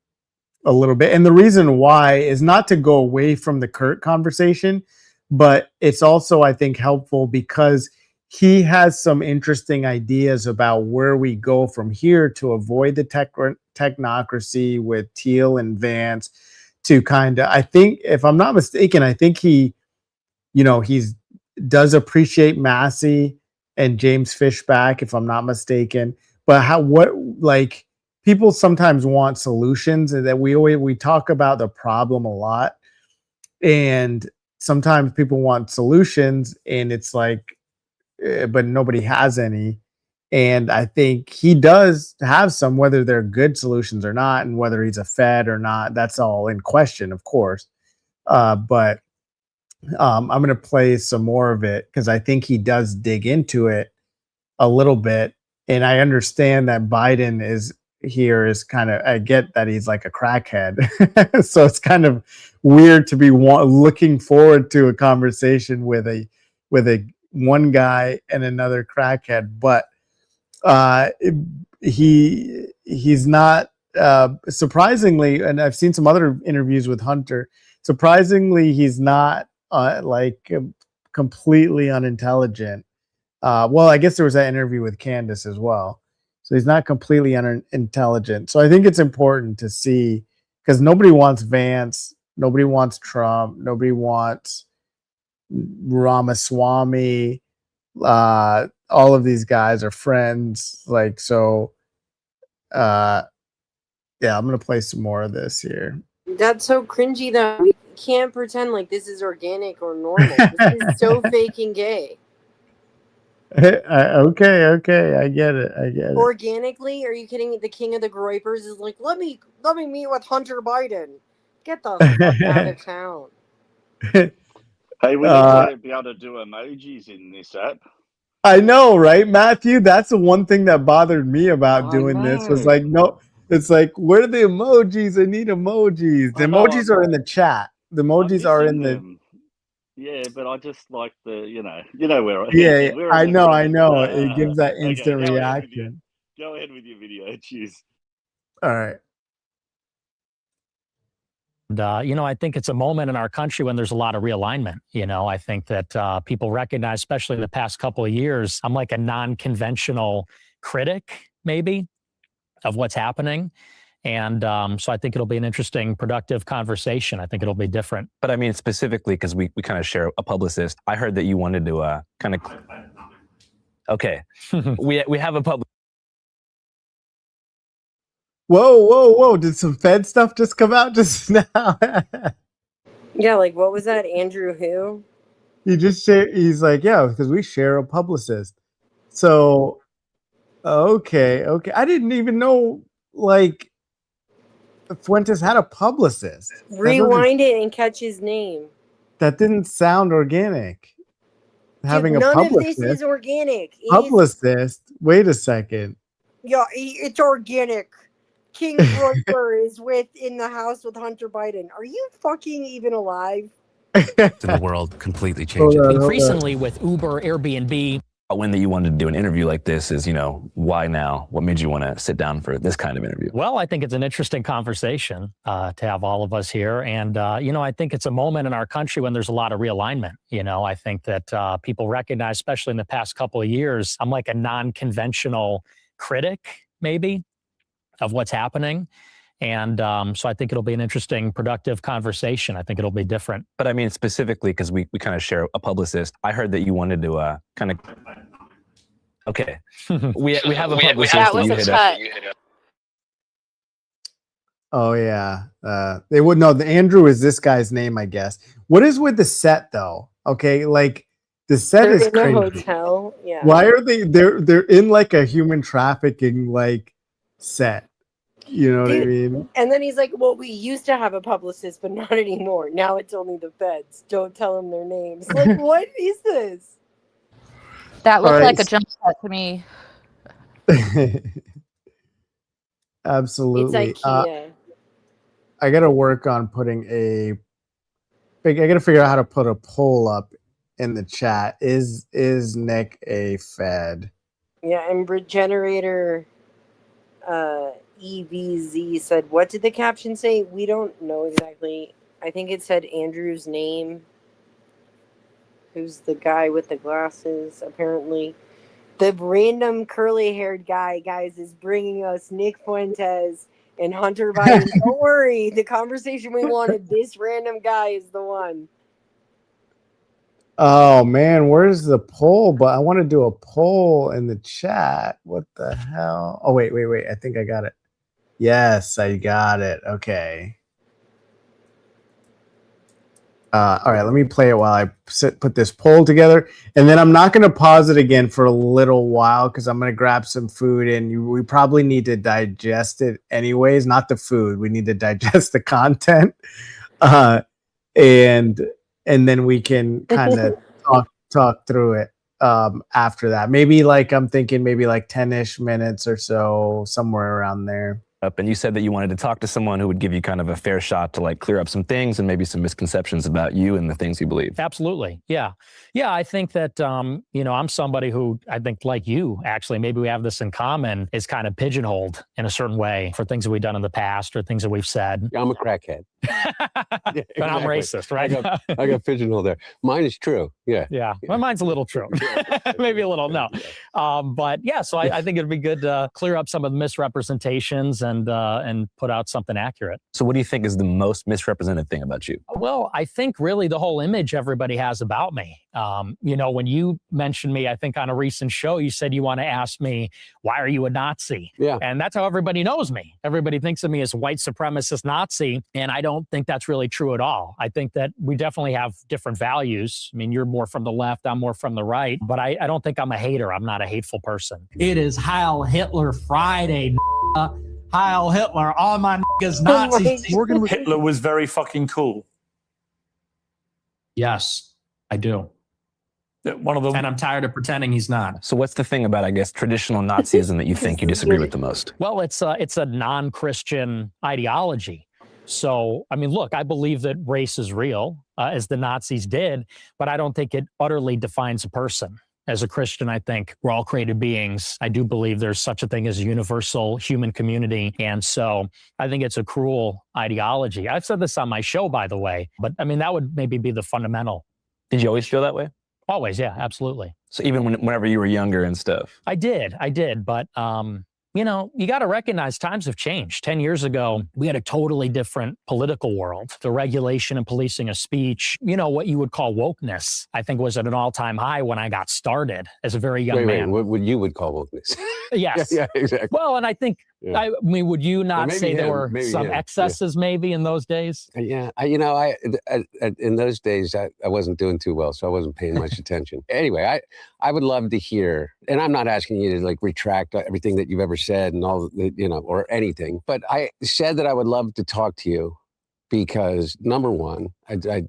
little bit. And the reason why is not to go away from the Kirk conversation, but it's also, I think, helpful because he has some interesting ideas about where we go from here to avoid the technocracy with Teal and Vance to kind of, I think, if I'm not mistaken, I think he's does appreciate Massey and James Fishback, if I'm not mistaken. But people sometimes want solutions, and that we talk about the problem a lot, and sometimes people want solutions, and it's like, but nobody has any. And I think he does have some, whether they're good solutions or not, and whether he's a Fed or not, that's all in question, of course. But I'm going to play some more of it because I think he does dig into it a little bit. And I understand that Biden is kind of, I get that he's like a crackhead. So it's kind of weird to be looking forward to a conversation with a one guy and another crackhead, but he's not surprisingly, and I've seen some other interviews with Hunter, surprisingly he's not completely unintelligent. Well, I guess there was that interview with Candace as well. So he's not completely unintelligent. So I think it's important to see, because nobody wants Vance, nobody wants Trump, nobody wants Ramaswamy. All of these guys are friends. Yeah, I'm going to play some more of this here. That's so cringy though. We can't pretend like this is organic or normal. This is so fake and gay. Okay, I get it. Organically, are you kidding me? The king of the groypers is like, let me meet with Hunter Biden. Get the fuck out of town. Hey, we need to be able to do emojis in this app. I know, right, Matthew? That's the one thing that bothered me about doing this was like, no, it's like, where are the emojis? I need emojis. The emojis are in the chat. The emojis are in the. Yeah, but I just like the, you know where. Yeah, I know. It gives that instant reaction. Go ahead with your video. Cheers. All right. I think it's a moment in our country when there's a lot of realignment. I think that people recognize, especially in the past couple of years, I'm like a non-conventional critic, maybe, of what's happening. And so I think it'll be an interesting, productive conversation. I think it'll be different. But I mean, specifically, because we kind of share a publicist, I heard that you wanted to kind of... Okay. we have a public... Whoa. Did some Fed stuff just come out just now? Yeah, like what was that? Andrew who? He's like, yeah, because we share a publicist. So, okay. I didn't even know, Fuentes had a publicist. Rewind it and catch his name. That didn't sound organic. Having a none publicist. None of this is organic. Publicist? Wait a second. Yeah, it's organic. King Roger is in the house with Hunter Biden. Are you fucking even alive? In the world completely changing. Increasingly with Uber, Airbnb. When that you wanted to do an interview like this is, why now? What made you want to sit down for this kind of interview? Well, I think it's an interesting conversation to have all of us here. And, I think it's a moment in our country when there's a lot of realignment. I think that people recognize, especially in the past couple of years, I'm like a non-conventional critic, maybe, of what's happening. And so I think it'll be an interesting, productive conversation. I think it'll be different. But I mean, specifically, because we kind of share a publicist, I heard that you wanted to kind of. Okay. we have a publicist That that was you a hit cut. up. Oh yeah, they would know. The Andrew is this guy's name, I guess. What is with the set though? Okay, like the set They're is in a crazy. hotel. Yeah. Why are they? They're in like a human trafficking like set. You know what I mean? And then he's like, well, we used to have a publicist, but not anymore. Now it's only the feds. Don't tell them their names. Like, what is this? That looked All right. like a jump cut to me. Absolutely. It's IKEA. I got to work on putting I got to figure out how to put a poll up in the chat. Is Nick a Fed? Yeah, and Regenerator EVZ said, what did the caption say? We don't know exactly. I think it said Andrew's name. Who's the guy with the glasses, apparently. The random curly-haired guy, guys, is bringing us Nick Fuentes and Hunter Biden. Don't worry. The conversation we wanted, this random guy is the one. Oh man, where's the poll? But I want to do a poll in the chat. What the hell? Oh wait. I think I got it. Yes, I got it. Okay. All right, let me play it while I put this poll together, and then I'm not going to pause it again for a little while because I'm going to grab some food, and we probably need to digest it anyways. Not the food; we need to digest the content, and then we can kind of talk through it after that. Maybe like I'm thinking maybe like 10-ish minutes or so, somewhere around there. And you said that you wanted to talk to someone who would give you kind of a fair shot to like clear up some things and maybe some misconceptions about you and the things you believe. Absolutely. Yeah. I think that, I'm somebody who I think like you, actually, maybe we have this in common, is kind of pigeonholed in a certain way for things that we've done in the past or things that we've said. I'm a crackhead. But I'm racist, right? I got pigeonholed there. Mine is true. Yeah. Yeah. My mind's a little true. Maybe a little, no. But yeah, so I think it'd be good to clear up some of the misrepresentations and put out something accurate. So what do you think is the most misrepresented thing about you? Well, I think really the whole image everybody has about me. When you mentioned me, I think on a recent show, you said you want to ask me, why are you a Nazi? Yeah. And that's how everybody knows me. Everybody thinks of me as a white supremacist Nazi. And I don't think that's really true at all. I think that we definitely have different values. I mean, you're more from the left, I'm more from the right, but I don't think I'm a hater. I'm not a hateful person. It is Heil Hitler Friday. Heil Hitler, all my niggas Nazis. Hitler was very fucking cool. Yes, I do. One of them. And I'm tired of pretending he's not. So what's the thing about, I guess, traditional Nazism that you think you disagree with the most? Well, it's a non-Christian ideology. So, I mean, look, I believe that race is real, as the Nazis did, but I don't think it utterly defines a person. As a Christian, I think we're all created beings. I do believe there's such a thing as a universal human community. And so I think it's a cruel ideology. I've said this on my show, by the way, but I mean, that would maybe be the fundamental. Did you always feel that way? Always, yeah, absolutely. So even whenever you were younger and stuff? I did. But, you got to recognize times have changed. 10 years ago, we had a totally different political world. The regulation and policing of speech, what you would call wokeness, I think was at an all-time high when I got started as a very young man. What you would call wokeness? Yes. Yeah, exactly. Well, and I think, I mean, would you not say there were some him, excesses maybe in those days? Yeah. In those days, I wasn't doing too well, so I wasn't paying much attention. Anyway, I would love to hear, and I'm not asking you to like retract everything that you've ever said and all, or anything, but I said that I would love to talk to you because number one, I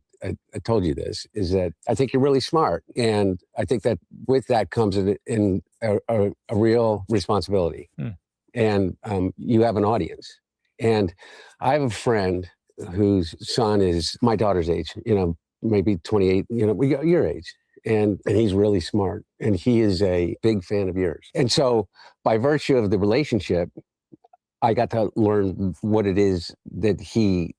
told you this, is that I think you're really smart. And I think that with that comes in a real responsibility. And you have an audience. And I have a friend whose son is my daughter's age, maybe 28, your age. And he's really smart. And he is a big fan of yours. And so by virtue of the relationship, I got to learn what it is that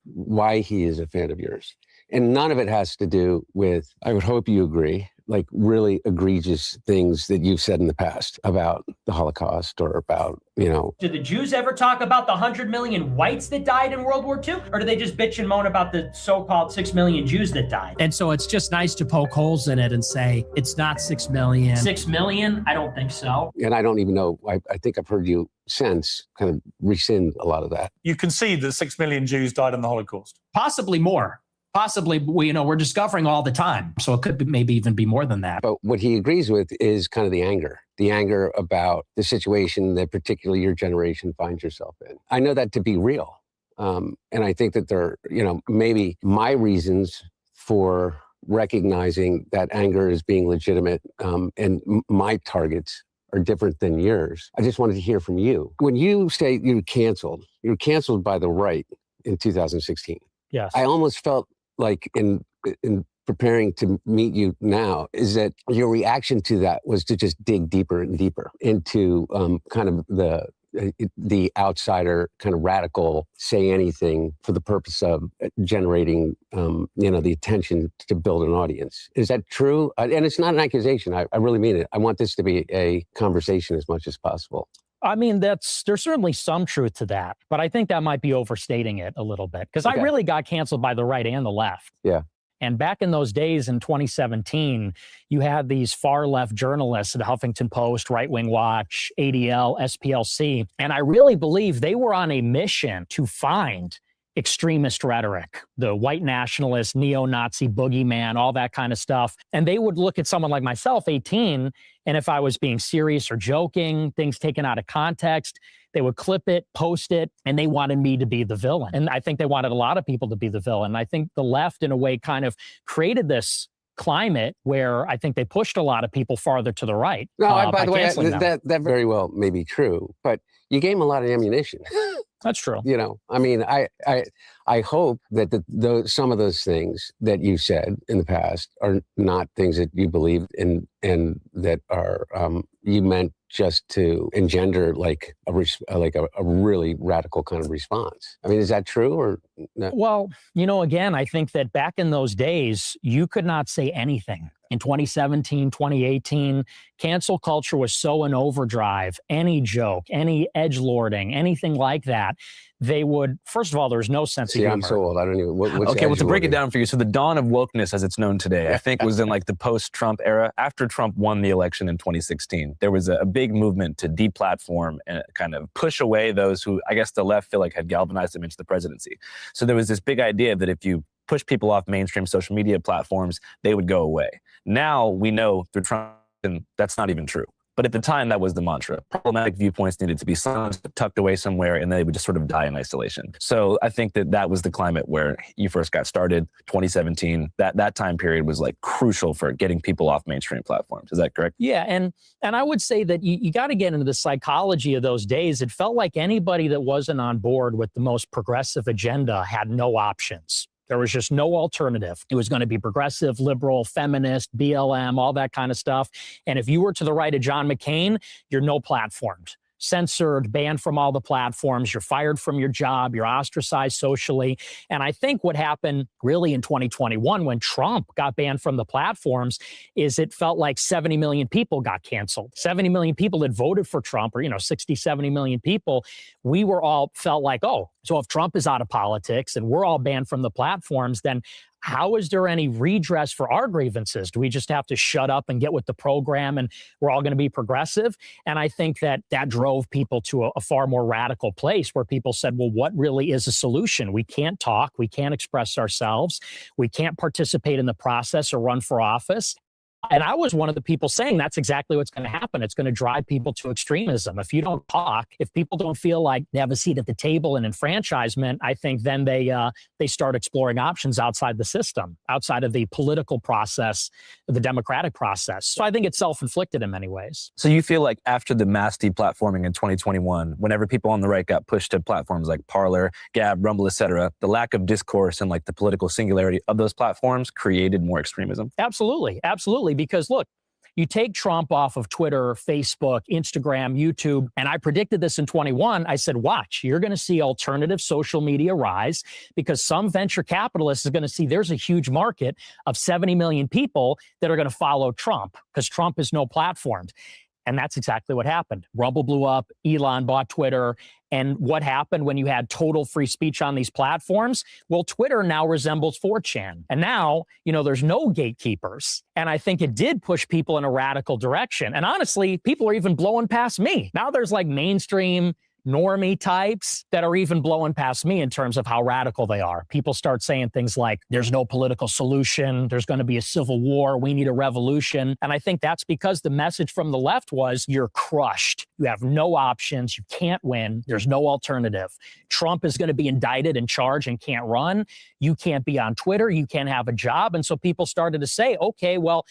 why he is a fan of yours. And none of it has to do with, I would hope you agree, like really egregious things that you've said in the past about the Holocaust or about, you know. Did the Jews ever talk about the 100 million whites that died in World War II? Or do they just bitch and moan about the so-called 6 million Jews that died? And so it's just nice to poke holes in it and say, it's not 6 million. 6 million? I don't think so. And I don't even know, I think I've heard you since kind of rescind a lot of that. You concede that 6 million Jews died in the Holocaust. Possibly more. Possibly, we're discovering all the time. So it could be, maybe even be more than that. But what he agrees with is kind of the anger about the situation that particularly your generation finds yourself in. I know that to be real. And I think that there, you know, maybe my reasons for recognizing that anger as being legitimate and my targets are different than yours. I just wanted to hear from you. When you say you were canceled by the right in 2016. Yes. I almost felt like in preparing to meet you now, is that your reaction to that was to just dig deeper and deeper into kind of the outsider, kind of radical, say anything for the purpose of generating, the attention to build an audience. Is that true? And it's not an accusation. I really mean it. I want this to be a conversation as much as possible. I mean, there's certainly some truth to that, but I think that might be overstating it a little bit because I really got canceled by the right and the left. Yeah. And back in those days in 2017, you had these far left journalists at Huffington Post, Right Wing Watch, ADL, SPLC. And I really believe they were on a mission to find extremist rhetoric, the white nationalist, neo-Nazi boogeyman, all that kind of stuff. And they would look at someone like myself, 18, and if I was being serious or joking, things taken out of context, they would clip it, post it, and they wanted me to be the villain. And I think they wanted a lot of people to be the villain. And I think the left, in a way, kind of created this climate where I think they pushed a lot of people farther to the right. No, by the way, that very well may be true, but you gave them a lot of ammunition. That's true. You know, I mean, I hope that some of those things that you said in the past are not things that you believed in and that are you meant just to engender like a really radical kind of response. I mean, is that true or no? Well, again, I think that back in those days, you could not say anything. In 2017, 2018, cancel culture was so in overdrive. Any joke, any edgelording, anything like that, they would, first of all, there's no sense of humor. I'm so old. I don't even, what's okay, well, to break it down for you, so the dawn of wokeness as it's known today, I think was in like the post-Trump era. After Trump won the election in 2016, there was a big movement to deplatform and kind of push away those who, I guess the left feel like had galvanized them into the presidency. So there was this big idea that if you push people off mainstream social media platforms, they would go away. Now we know through Trump, and that's not even true. But at the time, that was the mantra. Problematic viewpoints needed to be silenced, tucked away somewhere, and they would just sort of die in isolation. So I think that was the climate where you first got started, 2017. That time period was like crucial for getting people off mainstream platforms. Is that correct? Yeah, and I would say that you got to get into the psychology of those days. It felt like anybody that wasn't on board with the most progressive agenda had no options. There was just no alternative. It was going to be progressive, liberal, feminist, BLM, all that kind of stuff. And if you were to the right of John McCain, you're no platformed. Censored, banned from all the platforms, you're fired from your job, you're ostracized socially. And I think what happened really in 2021 when Trump got banned from the platforms is it felt like 70 million people got canceled. 70 million people that voted for Trump, or 60, 70 million people, we were all felt like, oh, so if Trump is out of politics and we're all banned from the platforms, then how is there any redress for our grievances? Do we just have to shut up and get with the program and we're all going to be progressive? And I think that drove people to a far more radical place where people said, well, what really is a solution? We can't talk. We can't express ourselves. We can't participate in the process or run for office. And I was one of the people saying that's exactly what's going to happen. It's going to drive people to extremism. If you don't talk, if people don't feel like they have a seat at the table and enfranchisement, I think then they start exploring options outside the system, outside of the political process, the democratic process. So I think it's self-inflicted in many ways. So you feel like after the mass deplatforming in 2021, whenever people on the right got pushed to platforms like Parler, Gab, Rumble, etc., the lack of discourse and like the political singularity of those platforms created more extremism? Absolutely. Absolutely. Because look, You take Trump off of Twitter, Facebook, Instagram, YouTube, and I predicted this in 21. I said, watch, you're going to see alternative social media rise because some venture capitalist is going to see there's a huge market of 70 million people that are going to follow Trump because Trump is no platformed. And that's exactly what happened. Rumble blew up, Elon bought Twitter. And what happened when you had total free speech on these platforms? Well, Twitter now resembles 4chan. And now, there's no gatekeepers. And I think it did push people in a radical direction. And honestly, people are even blowing past me. Now there's like mainstream normie types that are even blowing past me in terms of how radical they are. People start saying things like, there's no political solution. There's going to be a civil war. We need a revolution. And I think that's because the message from the left was you're crushed. You have no options. You can't win. There's no alternative. Trump is going to be indicted and charged and can't run. You can't be on Twitter. You can't have a job. And so people started to say, okay, well,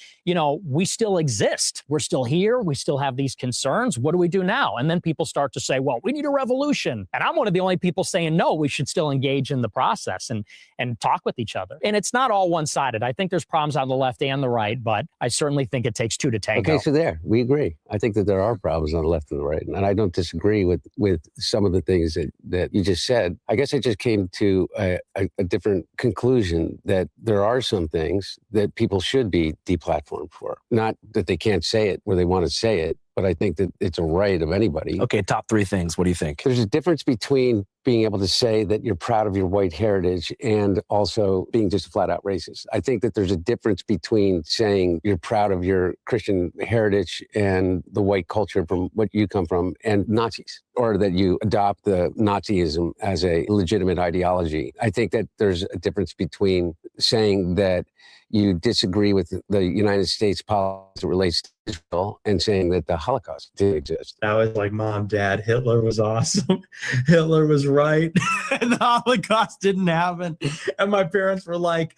we still exist. We're still here. We still have these concerns. What do we do now? And then people start to say, well, we need a revolution. And I'm one of the only people saying, no, we should still engage in the process and talk with each other. And it's not all one-sided. I think there's problems on the left and the right, but I certainly think it takes two to tango. Okay, so there, we agree. I think that there are problems on the left and the right. And I don't disagree with some of the things that you just said. I guess I just came to a different conclusion that there are some things that people should be deplatformed for. Not that they can't say it where they want to say it, but I think that it's a right of anybody. Okay, top 3 things. What do you think? There's a difference between being able to say that you're proud of your white heritage and also being just flat out racist. I think that there's a difference between saying you're proud of your Christian heritage and the white culture from what you come from and Nazis, or that you adopt the Nazism as a legitimate ideology. I think that there's a difference between saying that you disagree with the United States policy as it relates to Israel and saying that the Holocaust did exist. I was like, Mom, Dad, Hitler was awesome. Hitler was right. And the Holocaust didn't happen. And my parents were like,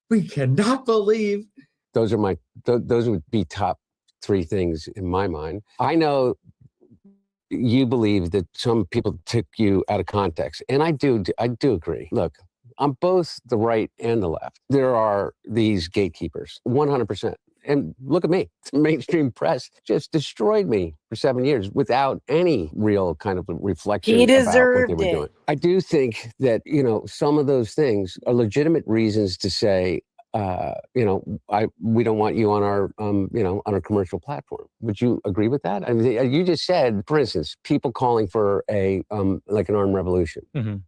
we cannot believe. Those would be top 3 things in my mind. I know you believe that some people took you out of context. And I do agree. Look, on both the right and the left, there are these gatekeepers, 100%. And look at me. The mainstream press just destroyed me for 7 years without any real kind of reflection He about what deserved they were it. doing. I do think that, some of those things are legitimate reasons to say, we don't want you on our, on our commercial platform. Would you agree with that? I mean, you just said, for instance, people calling for like an armed revolution,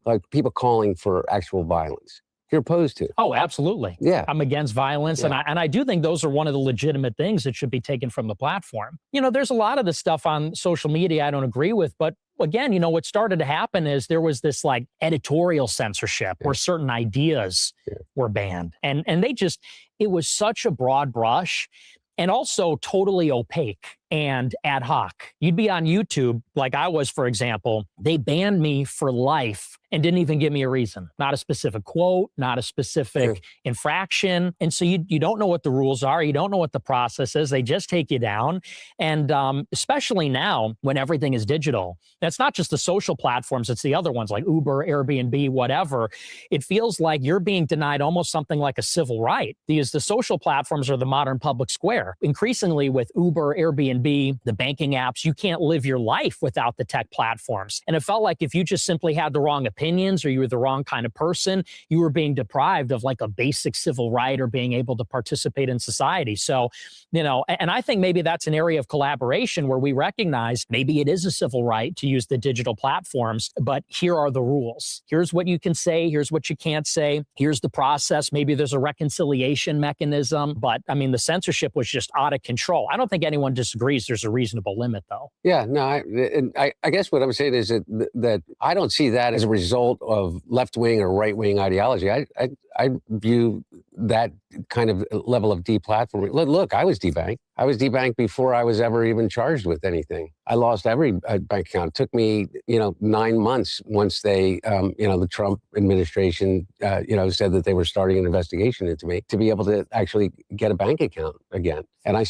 like people calling for actual violence. You're opposed to. Oh, absolutely. Yeah. I'm against violence. Yeah. And I do think those are one of the legitimate things that should be taken from the platform. There's a lot of the stuff on social media I don't agree with, but again, what started to happen is there was this like editorial censorship where certain ideas were banned. And it was such a broad brush and also totally opaque and ad hoc. You'd be on YouTube, like I was, for example, they banned me for life and didn't even give me a reason. Not a specific quote, not a specific infraction. And so you don't know what the rules are. You don't know what the process is. They just take you down. And especially now when everything is digital, that's not just the social platforms, it's the other ones like Uber, Airbnb, whatever. It feels like you're being denied almost something like a civil right because the social platforms are the modern public square. Increasingly with Uber, Airbnb, the banking apps, you can't live your life without the tech platforms. And it felt like if you just simply had the wrong opinions or you were the wrong kind of person, you were being deprived of like a basic civil right or being able to participate in society. So, and I think maybe that's an area of collaboration where we recognize maybe it is a civil right to use the digital platforms, but here are the rules. Here's what you can say. Here's what you can't say. Here's the process. Maybe there's a reconciliation mechanism, but I mean, the censorship was just out of control. I don't think anyone disagrees there's a reasonable limit, though. Yeah, no, I guess what I'm saying is that I don't see that as a result of left-wing or right-wing ideology. I view that kind of level of deplatforming. Look, I was debanked. I was debanked before I was ever even charged with anything. I lost every bank account. It took me, 9 months once they, the Trump administration, said that they were starting an investigation into me to be able to actually get a bank account again. And I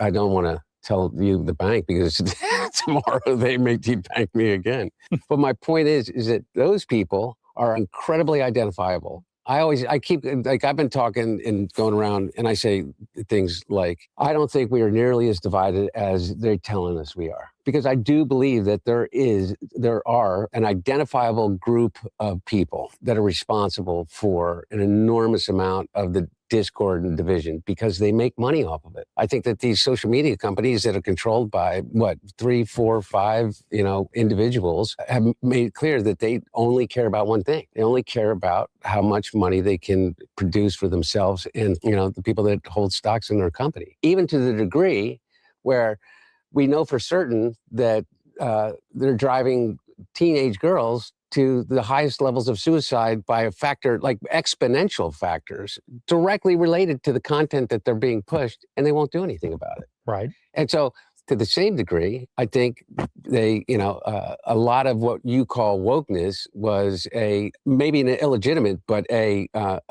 don't want to tell you the bank because tomorrow they may debank me again. But my point is that those people are incredibly identifiable I keep, like, I've been talking and going around, and I say things like, I don't think we are nearly as divided as they're telling us we are. Because I do believe that there are an identifiable group of people that are responsible for an enormous amount of the discord and division because they make money off of it. I think that these social media companies that are controlled by 3, 4, 5, individuals have made it clear that they only care about one thing. They only care about how much money they can produce for themselves and, the people that hold stocks in their company. Even to the degree where we know for certain that they're driving teenage girls to the highest levels of suicide by a factor, like exponential factors, directly related to the content that they're being pushed, and they won't do anything about it. Right. And so, to the same degree, I think they, a lot of what you call wokeness was maybe an illegitimate, but a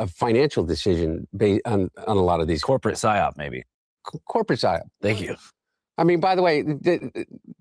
financial decision based on a lot of these corporate psyop, maybe. Corporate psyop. Thank you. I mean, by the way,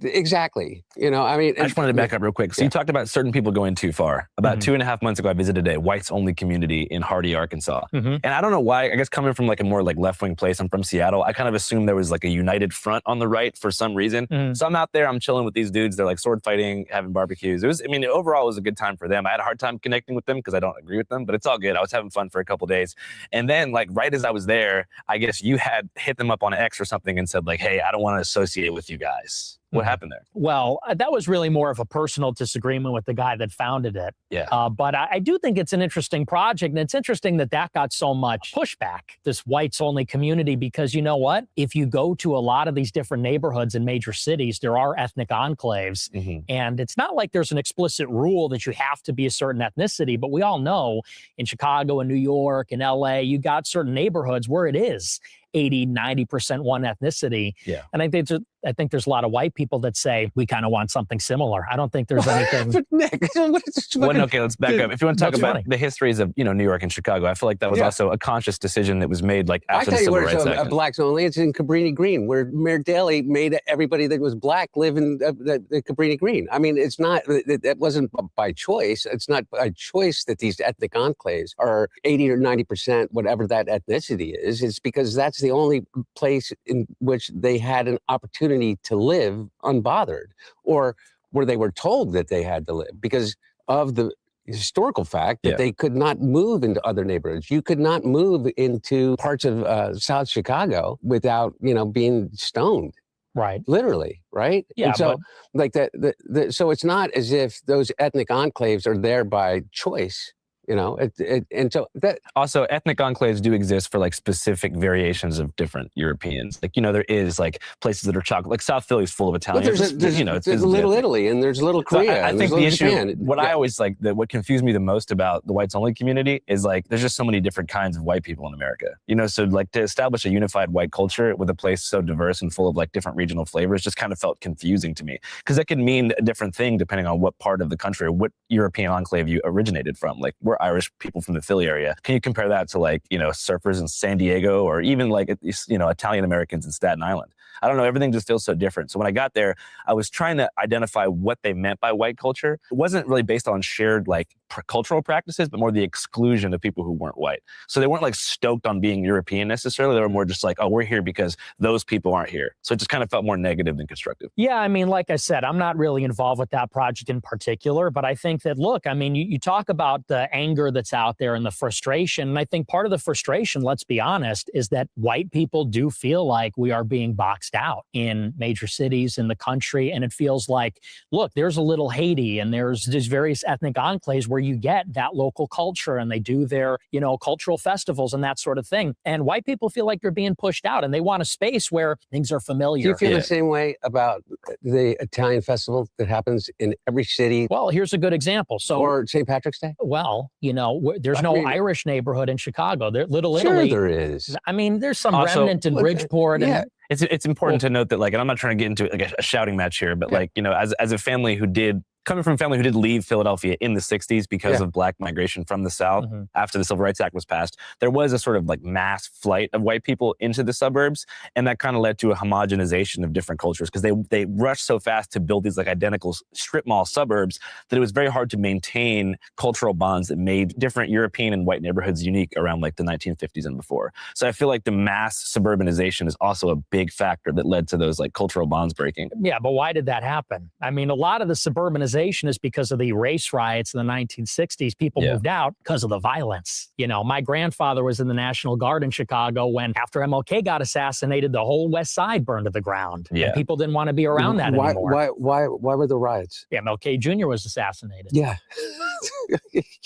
exactly. I just wanted to back up real quick. So you talked about certain people going too far. About 2.5 months ago, I visited a whites-only community in Hardy, Arkansas. And I don't know why. I guess coming from like a more like left-wing place, I'm from Seattle. I kind of assumed there was like a united front on the right for some reason. So I'm out there, I'm chilling with these dudes. They're like sword fighting, having barbecues. Overall, it was a good time for them. I had a hard time connecting with them because I don't agree with them, but it's all good. I was having fun for a couple days. And then like right as I was there, I guess you had hit them up on X or something and said like, hey, I don't want to associate with you guys. What happened there? Well, that was really more of a personal disagreement with the guy that founded it. Yeah. But I do think it's an interesting project. And it's interesting that got so much pushback, this whites-only community, because you know what? If you go to a lot of these different neighborhoods in major cities, there are ethnic enclaves. And it's not like there's an explicit rule that you have to be a certain ethnicity. But we all know in Chicago and New York and LA, you got certain neighborhoods where it is 80, 90% one ethnicity. Yeah. And I think there's a lot of white people that say we kind of want something similar. I don't think there's anything. Okay, let's back up. If you want to talk about the histories of New York and Chicago, I feel like that was also a conscious decision that was made like after the Civil Rights Act. Blacks only. It's in Cabrini Green, where Mayor Daley made everybody that was black live in the Cabrini Green. I mean, it's not that wasn't by choice. It's not by choice that these ethnic enclaves are 80 or 90%, whatever that ethnicity is. It's because that's the only place in which they had an opportunity to live unbothered, or where they were told that they had to live because of the historical fact that they could not move into other neighborhoods. You could not move into parts of South Chicago without, being stoned. Right. Literally, right? Yeah. And so, like so it's not as if those ethnic enclaves are there by choice. And so that also ethnic enclaves do exist for like specific variations of different Europeans. Like, there is like places that are chocolate, like South Philly is full of Italians. There's Little Italy and there's Little Korea. So I think the issue, Japan. I always like what confused me the most about the whites only community is like, there's just so many different kinds of white people in America, so like to establish a unified white culture with a place so diverse and full of like different regional flavors just kind of felt confusing to me because that could mean a different thing depending on what part of the country or what European enclave you originated from. Like we're Irish people from the Philly area. Can you compare that to like, surfers in San Diego or even like, Italian Americans in Staten Island? I don't know. Everything just feels so different. So when I got there, I was trying to identify what they meant by white culture. It wasn't really based on shared like cultural practices, but more the exclusion of people who weren't white. So they weren't like stoked on being European necessarily. They were more just like, oh, we're here because those people aren't here. So it just kind of felt more negative than constructive. Yeah. I mean, like I said, I'm not really involved with that project in particular, but I think that, look, I mean, you talk about the anger that's out there and the frustration. And I think part of the frustration, let's be honest, is that white people do feel like we are being boxed out in major cities in the country. And it feels like, look, there's a little Haiti and there's various ethnic enclaves where you get that local culture and they do their, cultural festivals and that sort of thing. And white people feel like they're being pushed out and they want a space where things are familiar. Do you feel the same way about the Italian festival that happens in every city? Well, here's a good example. Or St. Patrick's Day? Well, there's no Irish neighborhood in Chicago. Little Sure Italy. There is. I mean, there's some remnant in Bridgeport. Yeah. And, It's important to note that like, and I'm not trying to get into like a shouting match here, but like, as a family who did coming from a family who did leave Philadelphia in the 60s because of black migration from the South after the Civil Rights Act was passed, there was a sort of like mass flight of white people into the suburbs. And that kind of led to a homogenization of different cultures because they rushed so fast to build these like identical strip mall suburbs that it was very hard to maintain cultural bonds that made different European and white neighborhoods unique around like the 1950s and before. So I feel like the mass suburbanization is also a big factor that led to those like cultural bonds breaking. Yeah, but why did that happen? I mean, a lot of the suburbanization is because of the race riots in the 1960s. People moved out because of the violence. You know, my grandfather was in the National Guard in Chicago when, after MLK got assassinated, the whole West Side burned to the ground. And people didn't want to be around that anymore. Why were the riots? MLK Jr. was assassinated. Yeah.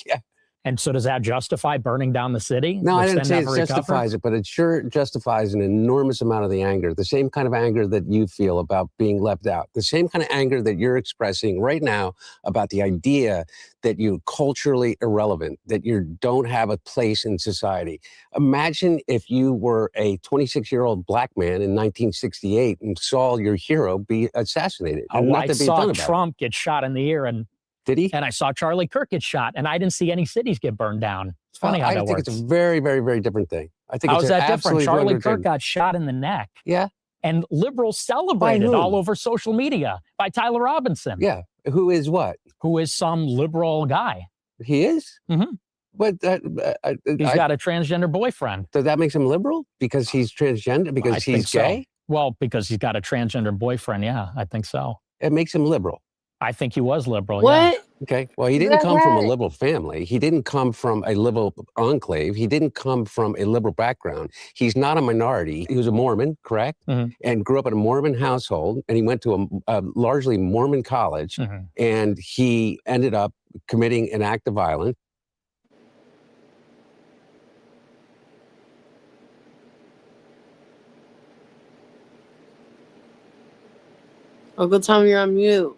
Yeah. And so does that justify burning down the city? No, I didn't say it never recover? justifies it, but it sure justifies an enormous amount of the anger, the same kind of anger that you feel about being left out, the same kind of anger that you're expressing right now about the idea that you're culturally irrelevant, that you don't have a place in society. Imagine if you were a 26-year-old black man in 1968 and saw your hero be assassinated. Oh, I saw Trump get shot in the ear, and did he? And I saw Charlie Kirk get shot, and I didn't see any cities get burned down. It's funny how that works. I think it's a very, very, very different thing. I think How's it's that different? Charlie Kirk thing. got shot in the neck. Yeah. And liberals celebrated all over social media by Tyler Robinson. Yeah. Who is what? Who is some liberal guy. He is? Mm-hmm. But he's got a transgender boyfriend. So that makes him liberal? Because he's transgender? Because he's gay? So. Well, because he's got a transgender boyfriend. Yeah, I think so. It makes him liberal. I think he was liberal. What? Yeah. Okay. Well, he didn't come from a liberal family. He didn't come from a liberal enclave. He didn't come from a liberal background. He's not a minority. He was a Mormon, correct? And grew up in a Mormon household. And he went to a largely Mormon college. And he ended up committing an act of violence. Uncle Tom, you're on mute.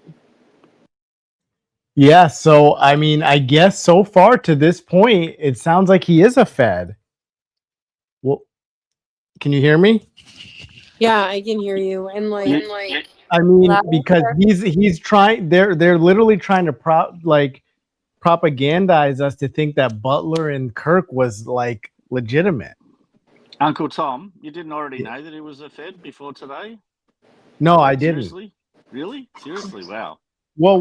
Yeah, so I mean, I guess so far to this point, it sounds like he is a Fed. Well, can you hear me? Yeah, I can hear you. And like I mean, because he's trying. They're literally trying to propagandize us to think that Butler and Kirk was like legitimate. Uncle Tom, you didn't already know that he was a Fed before today? No, I didn't. Seriously? Really? Seriously? Wow. Well,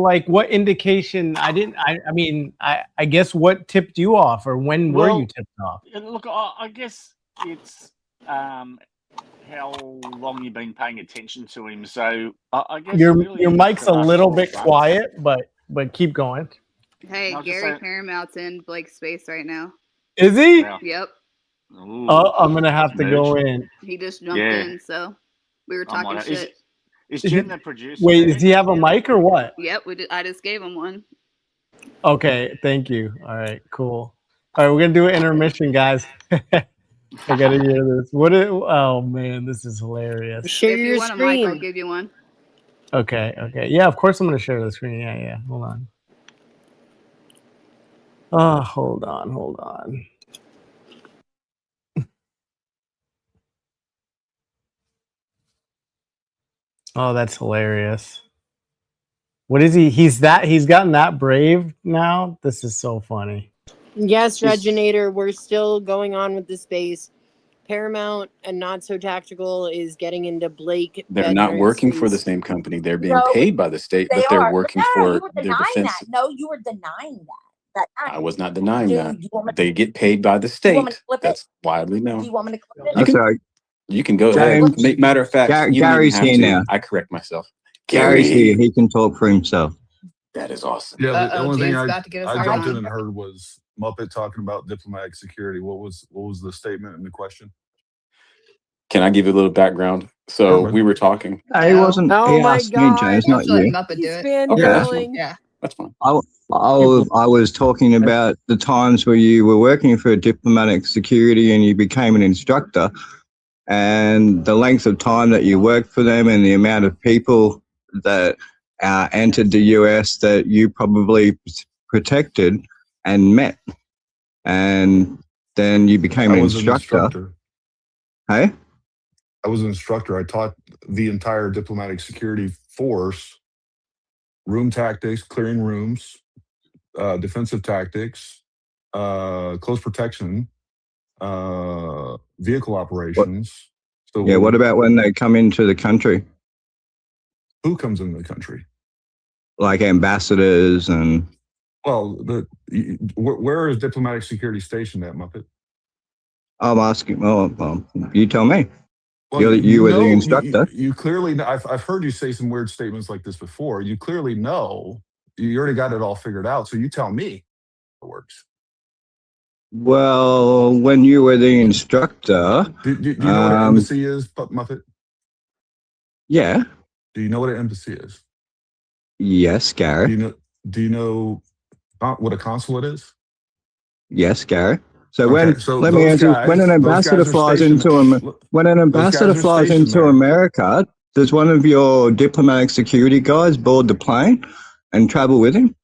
like what indication? I didn't. I mean, I guess what tipped you off, or when were you tipped off? Look, I guess it's how long you've been paying attention to him. So I guess Your really mic's a little bit quiet, but keep going. Hey, Gary Paramount's in Blake's space right now. Is he? Yeah. Yep. Ooh, Oh, I'm gonna have to go in. He just jumped in, so we were talking shit. Is Jen the producer? Wait, does he have a mic or what? Yep, I just gave him one. Okay, thank you. All right, cool. All right, we're gonna do an intermission, guys. I gotta hear this. Oh man, this is hilarious. share If you your want a mic, I'll screen. give you one. Okay. Yeah, of course I'm gonna share the screen. Yeah. Hold on. Oh, hold on. Oh, that's hilarious. What is he? He's gotten that brave now. This is so funny. Yes, Reginator, we're still going on with the space. Paramount and Not So Tactical is getting into Blake. They're not working for the same company. They're being paid by the state, but they're working for their defense. No, you were denying that. I was not denying that. They get paid by the state. That's widely known. Do you want me to clip it? You can go ahead. Matter of fact, Gary's here now. I correct myself. Gary's here. He can talk for himself. That is awesome. Yeah, the only thing I jumped in and heard was Muppet talking about diplomatic security. What was the statement and the question? Can I give you a little background? So we were talking. I wasn't. Oh he my asked God. me, James, not you. Muppet do it. Okay, That's fine. I was talking about the times where you were working for diplomatic security and you became an instructor, and the length of time that you worked for them and the amount of people that entered the US that you probably protected and met. And then you became an instructor. Hey? I was an instructor. I taught the entire diplomatic security force room tactics, clearing rooms, defensive tactics, close protection, vehicle operations. So Yeah, what about when they come into the country? who comes into the country? Like ambassadors and... Well, where is diplomatic security stationed at, Muppet? I'm asking, well, you tell me. Well, You were the instructor. You clearly know, I've heard you say some weird statements like this before. You clearly know, you already got it all figured out. So you tell me how it works. Well, when you were the instructor... Do you know what an embassy is, Muppet? Yeah. Do you know what an embassy is? Yes, Gary. Do you know what a consulate is? Yes, Gary. So Okay, so let me answer. When an ambassador flies into America, does one of your diplomatic security guys board the plane and travel with him?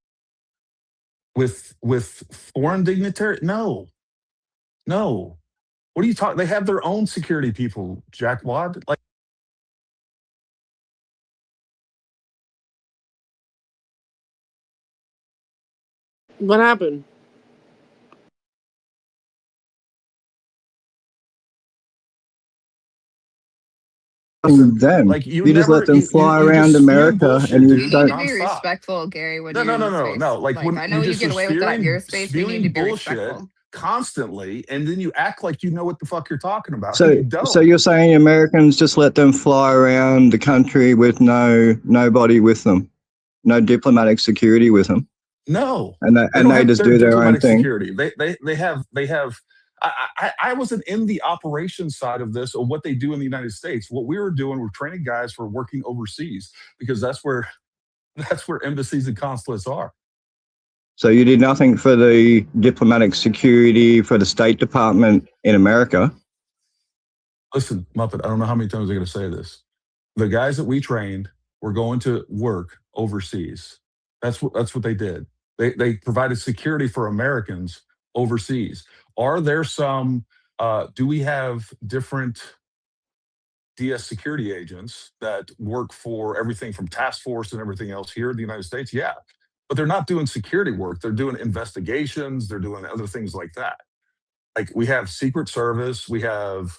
With foreign dignitary? No. What are you talking? They have their own security people, Jackwad. Like. What happened? Them. Like you just let them fly around America and you You need to be respectful, Gary, when you're in this space. No. Like when I know you get away with it at your space, but you need to be respectful. Constantly, and then you act like you know what the fuck you're talking about. So you're saying Americans just let them fly around the country with nobody with them, no diplomatic security with them? No, and they just do their own thing. Security. They have. I wasn't in the operations side of this or what they do in the United States. What we were doing, we're training guys for working overseas because that's where embassies and consulates are. So you did nothing for the diplomatic security for the State Department in America? Listen, Muppet, I don't know how many times I'm going to say this. The guys that we trained were going to work overseas. That's what they did. They provided security for Americans overseas. Are there some, do we have different DS security agents that work for everything from task force and everything else here in the United States? Yeah. But they're not doing security work. They're doing investigations. They're doing other things like that. Like we have Secret Service, we have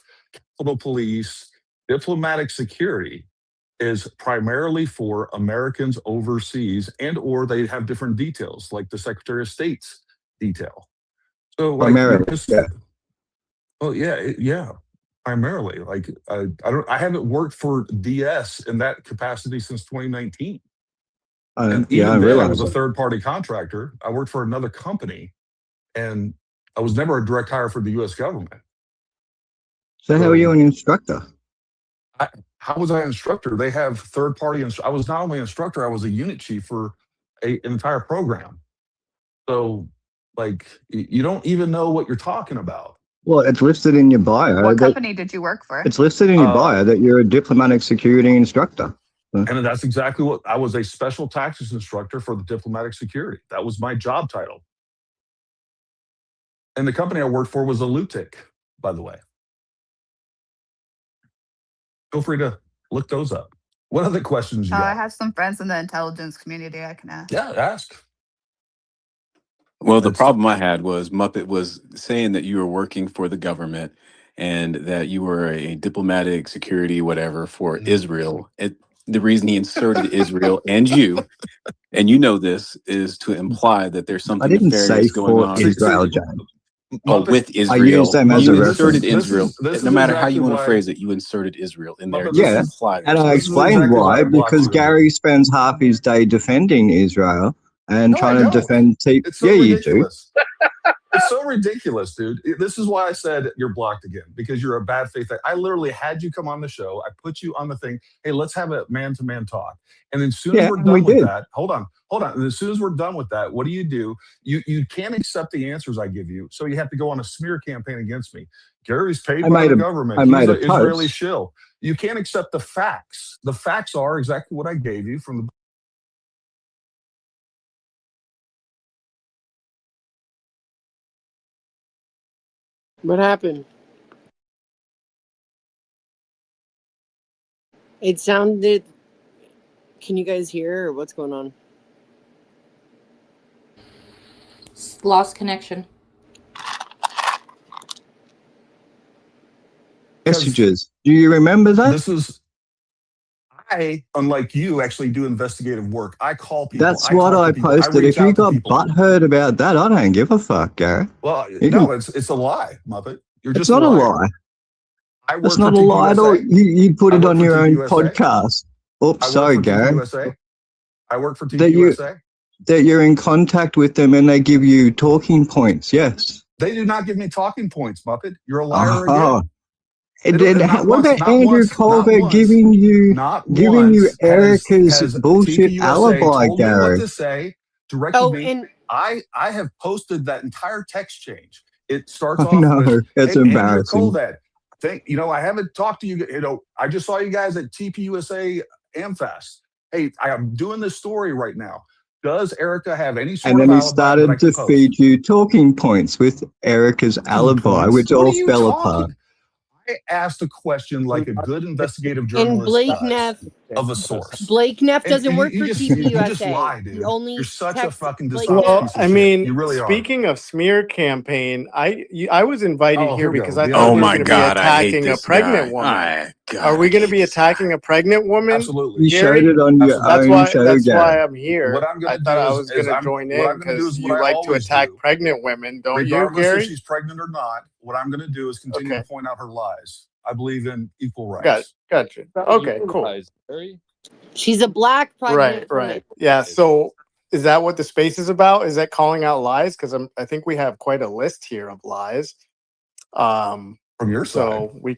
Capitol Police. Diplomatic security is primarily for Americans overseas, and or they have different details, like the Secretary of State's detail. So, like, primarily. Like, I haven't worked for DS in that capacity since 2019. And even then, I was a third-party contractor. I worked for another company, and I was never a direct hire for the U.S. government. So how are you an instructor? How was I an instructor? They have third-party. I was not only an instructor, I was a unit chief for an entire program. So, like, you don't even know what you're talking about. Well, it's listed in your bio. What company did you work for? It's listed in your bio that you're a diplomatic security instructor. And that's exactly what I was, a special tactics instructor for the diplomatic security. That was my job title. And the company I worked for was a LUTIC, by the way. Feel free to look those up. What other questions you got? I have some friends in the intelligence community I can ask. Yeah, ask. Well, the problem I had was Muppet was saying that you were working for the government and that you were a diplomatic security, whatever, for Israel. The reason he inserted Israel and you know this, is to imply that there's something nefarious going on. Israel, John. Oh, with Israel. I use them as you a inserted reference. Israel. No matter how you want to phrase it, you inserted Israel in there. Yeah, and I explained why, because Gary spends half his day defending Israel and trying to defend... Yeah, you do. It's so ridiculous, dude. This is why I said you're blocked again, because you're a bad faith. I literally had you come on the show. I put you on the thing. Hey, let's have a man-to-man talk. And as soon as we're done with that, hold on. And as soon as we're done with that, what do? You can't accept the answers I give you, so you have to go on a smear campaign against me. Gary's paid by the government. He's an Israeli shill. You can't accept the facts. The facts are exactly what I gave you from the... What happened? It sounded... Can you guys hear, or what's going on? lost connection. Messages. Do you remember that? This is, I, unlike you, actually do investigative work. I call people. That's I what talk I to people. I posted. reach If you out to got people. butthurt about that, I don't give a fuck, Gary. Well, You no, can- it's a lie, Muppet. You're It's just not a a liar. lie. I work That's for not a lie at all. TPUSA. You put I it work on for your own TPUSA. podcast. I Oops, work sorry, for Gary. TPUSA. I work for That you TPUSA. that you're in contact with them and they give you talking points. Yes. They do not give me talking points, Muppet. You're a liar Oh. again. And They don't- then not what once, about not Andrew once, not Colbert once, giving you not once Erica's has bullshit TPUSA alibi, told me what Gary? to say, directed Oh, me. and I have posted that entire text change. It starts I off know, with, it's "Hey, Andrew embarrassing. Colbert, I haven't talked to you. I just saw you guys at TPUSA AmFest. Hey, I am doing this story right now. Does Erica have any And sort then of he alibi that I started can to post?" feed you talking points with Erica's alibi, Points. which What all are you fell apart. talking? I asked a question like a good investigative and journalist Blake does Neff. of a source. Blake Neff And doesn't work you for just TPUSA. lie, He dude. only You're such a texts fucking Blake dishonest Neff. piece of I shit. mean, You really are. speaking of smear campaign, I was invited Oh, here here we because go. I The thought other we were version going of to be that. I hate attacking a this pregnant guy. woman. God, Are we I going to hate be this guy. attacking a pregnant woman? Absolutely. You showed Gary? it on your Absolutely. own show, That's why Gary. I'm here. What I'm I going to thought do I is, was going to join what in I'm going to do because is what you I like to always attack do. pregnant women, don't you, Regardless if Gary? she's pregnant or not, what I'm going to do is continue to point out her lies. I believe in equal rights. Gotcha. Okay, cool. She's a black pregnant Right. Yeah. So, is that what the space is about? Is that calling out lies? Because I think we have quite a list here of lies. From your So side. we.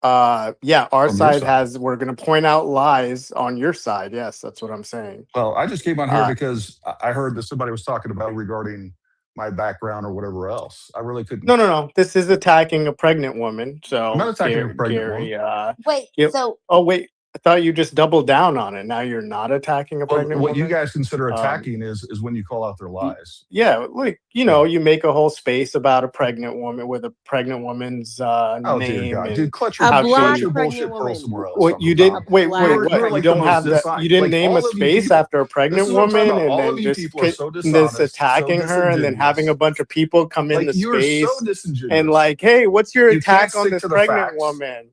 Yeah, our From your side side. we're going to point out lies on your side. Yes, that's what I'm saying. Well, I just came on here because I heard that somebody was talking about regarding my background or whatever else. I really couldn't. No. This is attacking a pregnant woman. So I'm not attacking a pregnant Gary, woman. Wait, yep. so Oh wait, I thought you just doubled down on it. Now you're not attacking a Well, pregnant what woman. you guys consider attacking is when you call out their lies. Yeah, like you make a whole space about a pregnant woman with a pregnant woman's Oh dear name God, and dude, clutch A your black bullshit pregnant pearl woman. somewhere else. What Uncle you did? Tom. Wait, You're what? You like the don't most have that. dishonest. You didn't Like name a all of you space people. after a This pregnant is what I'm talking woman, about. and All then of you just people are so this dishonest, attacking so her, and then having a disingenuous. bunch of people come in Like the you are so space disingenuous. and like, hey, what's your You can't attack on stick this to the pregnant facts. woman?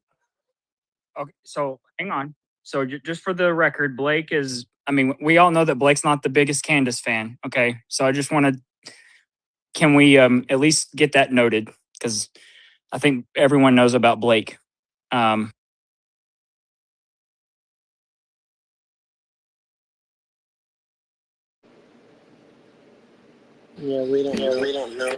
Okay, so hang on. So just for the record, Blake is, I mean, we all know that Blake's not the biggest Candace fan. Okay. So I just want to, can we at least get that noted? Because I think everyone knows about Blake. Yeah, we don't know.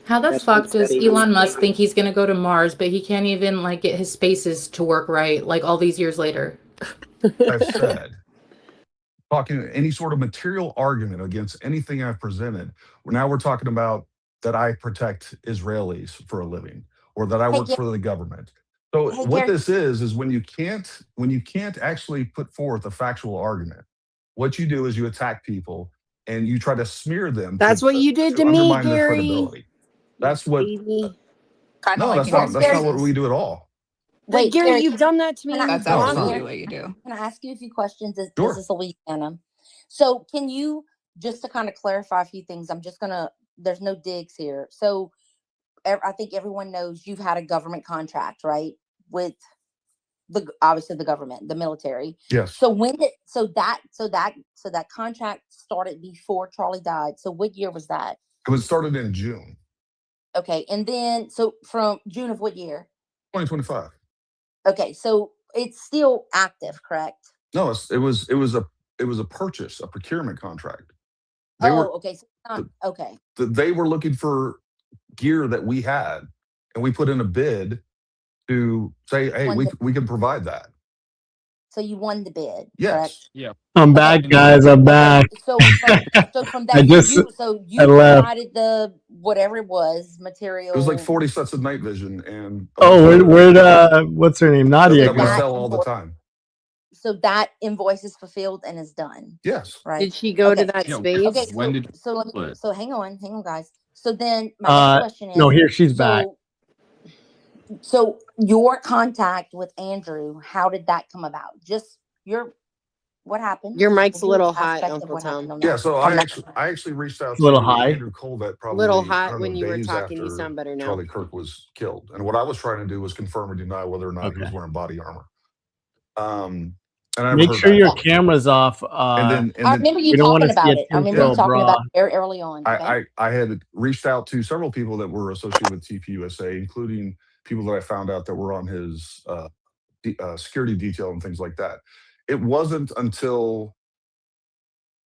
How the That's fuck what does Betty Elon was Musk saying. think he's gonna go to Mars, but he can't even like get his spaces to work right, like all these years later? I've said, talking any sort of material argument against anything I've presented. Now we're talking about that I protect Israelis for a living, or that I hey, work for the government. So hey, what Gary. this is when you can't actually put forth a factual argument, what you do is you attack people and you try to smear them. That's what you did to me, undermine their Gary. credibility. That's what. Baby. Kind of No, like that's not. That's not what Candace's. we do at all. Wait, Gary, Gary, you've done that to me. can I, That's No, it's not. absolutely Gary, what you do. can I ask you a few questions? This Sure. is Louisiana. So can you, just to kind of clarify a few things, there's no digs here. So I think everyone knows you've had a government contract, right? With obviously the government, the military. Yes. So that contract started before Charlie died. So what year was that? It was started in June Okay. And then, so from June of what year? 2025. Okay. So it's still active, correct? No, it was a purchase, a procurement contract. They okay. So okay. They were looking for gear that we had, and we put in a bid to say, hey, we can provide that. So you won the bid, Yes. correct? Yeah. I'm back, guys. I'm back. So from that, you left. provided the whatever it was material. It was like 40 sets of night vision and Where'd what's her name? Nadia that we go? sell all the time. So that invoice is fulfilled and is done. Yes. Right. Did she go to that space? Okay. When did so hang on, guys. So then my next question is, no, here she's back. So your contact with Andrew, how did that come about? Just your What happened? Your mic's a Give me little an hot, aspect of Uncle what happened Tom. on Yeah, that. so On that. I actually reached out It's a little to high. Andrew Colvett A little probably, I hot don't when know, you were days talking. You after sound better now. Charlie Kirk was killed. And what I was trying to do was confirm or deny whether or not he was Okay. wearing body armor. And I never Make heard sure back your from him. camera's off. And I then remember you we don't want talking to see about a it. I remember you tinfoil talking bra. about it very early on. Okay. I had reached out to several people that were associated with TPUSA, including people that I found out that were on his security detail and things like that. It wasn't until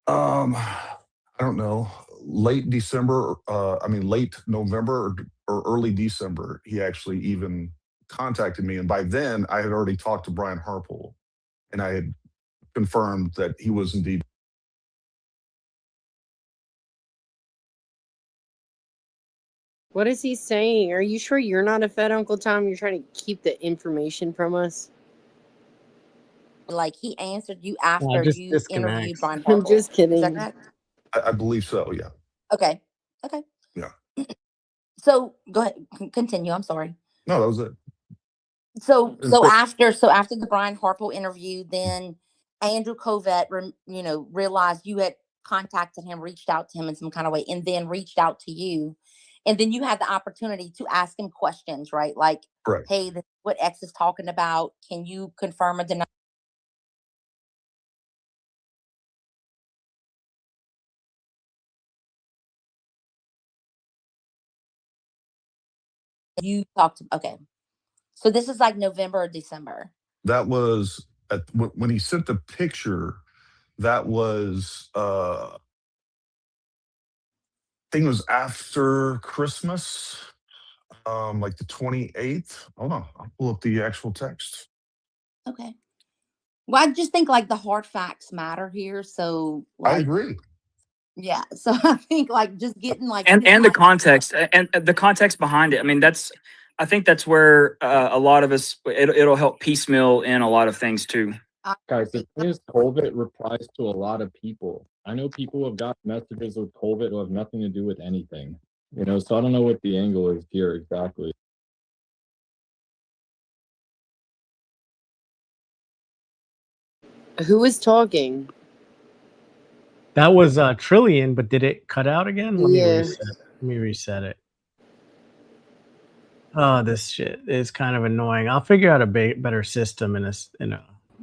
I don't know, late December, late November or early December, he actually even contacted me. And by then I had already talked to Brian Harpole and I had confirmed that he was indeed. What is he saying? Are you sure you're not a Fed, Uncle Tom? You're trying to keep the information from us? Like he answered you after just you disconnect. interviewed Brian I'm Harpole. just Is kidding. that correct? I believe so, yeah. Okay. Okay. Yeah. So go ahead. Continue. I'm sorry. No, that was it. So quick- after the Brian Harpole interview, then Andrew Covett, realized you had contacted him, reached out to him in some kind of way, and then reached out to you, and then you had the opportunity to ask him questions, right? Like, Correct. hey, this is what X is talking about. Can you confirm or deny? You talked. Okay. So this is like November or December. That was when he sent the picture, that was I think it was after Christmas, like the 28th. Hold on, I'll pull up the actual text. Okay. Well, I just think like the hard facts matter here. So I agree. Yeah. So I think like just getting like and the context and the context behind it. I mean, I think that's where a lot of us it'll help piecemeal in a lot of things too. Guys, the thing is, COVID replies to a lot of people. I know people who have got messages with COVID who have nothing to do with anything. So I don't know what the angle is here exactly. Who is talking? That was Trillion, but did it cut out again? Let me reset it. Oh, this shit is kind of annoying. I'll figure out a better system in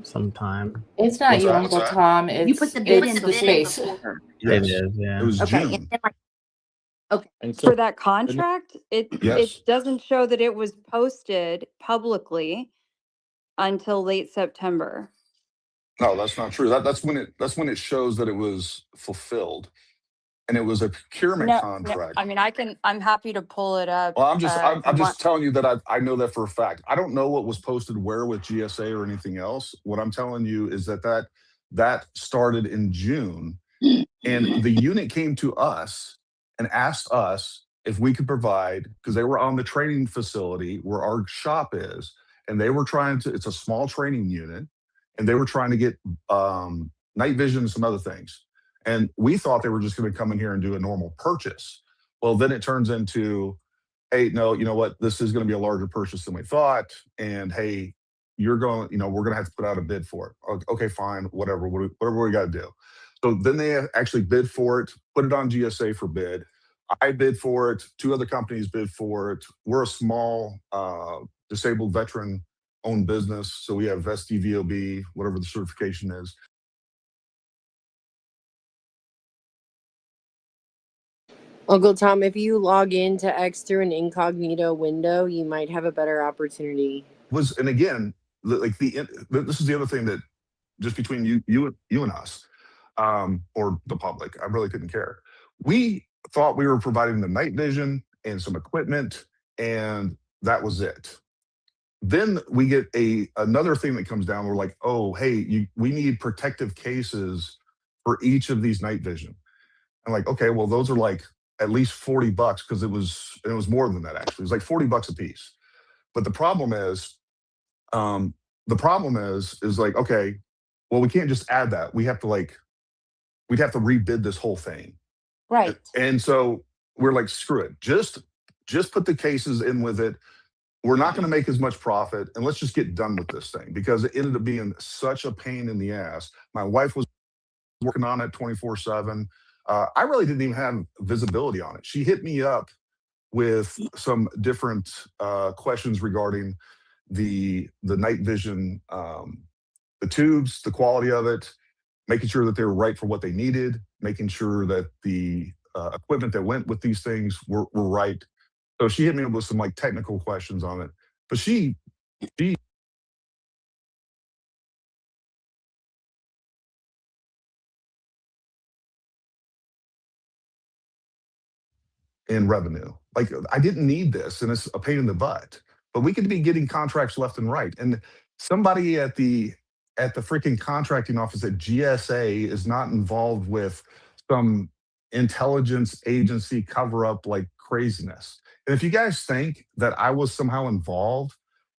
some time. It's not you, Uncle Tom. It's you put the bid in the space. before. It is, yeah. It was Okay. June. Okay. And so, For that contract, it Yes. doesn't show that it was posted publicly until late September. No, that's not true. That's when it shows that it was fulfilled, and it was a procurement No, contract. I mean, I'm happy to pull it up. Well, I'm just telling you that I know that for a fact. I don't know what was posted where with GSA or anything else. What I'm telling you is that started in June, and the unit came to us and asked us if we could provide, because they were on the training facility where our shop is, and they were trying to. It's a small training unit, and they were trying to get night vision and some other things. And we thought they were just going to come in here and do a normal purchase. Well, then it turns into, hey, no, you know what? This is going to be a larger purchase than we thought. And hey, we're going to have to put out a bid for it. Okay, fine, whatever we got to do. So then they actually bid for it, put it on GSA for bid. I bid for it. 2 other companies bid for it. We're a small disabled veteran owned business. So we have SDVOB, whatever the certification is. Uncle Tom, if you log into X through an incognito window, you might have a better opportunity. And again, this is the other thing that just between you and us, or the public, I really couldn't care. We thought we were providing the night vision and some equipment, and that was it. Then we get another thing that comes down. We're like, oh, hey, we need protective cases for each of these night vision. I'm like, okay, well, those are like at least $40 because it was more than that actually. It was like $40 a piece. But the problem is like, okay, well, we can't just add that. We'd have to rebid this whole thing. Right. And so we're like, screw it. Just put the cases in with it. we're not going to make as much profit, and let's just get done with this thing, because it ended up being such a pain in the ass. My wife was working on it 24/7. I really didn't even have visibility on it. She hit me up with some different questions regarding the night vision, the tubes, the quality of it, making sure that they were right for what they needed, making sure that the equipment that went with these things were right. So she hit me up with some like technical questions on it, but she in revenue. Like, I didn't need this, and it's a pain in the butt. But we could be getting contracts left and right. And somebody at the freaking contracting office at GSA is not involved with some intelligence agency cover up like craziness. And if you guys think that I was somehow involved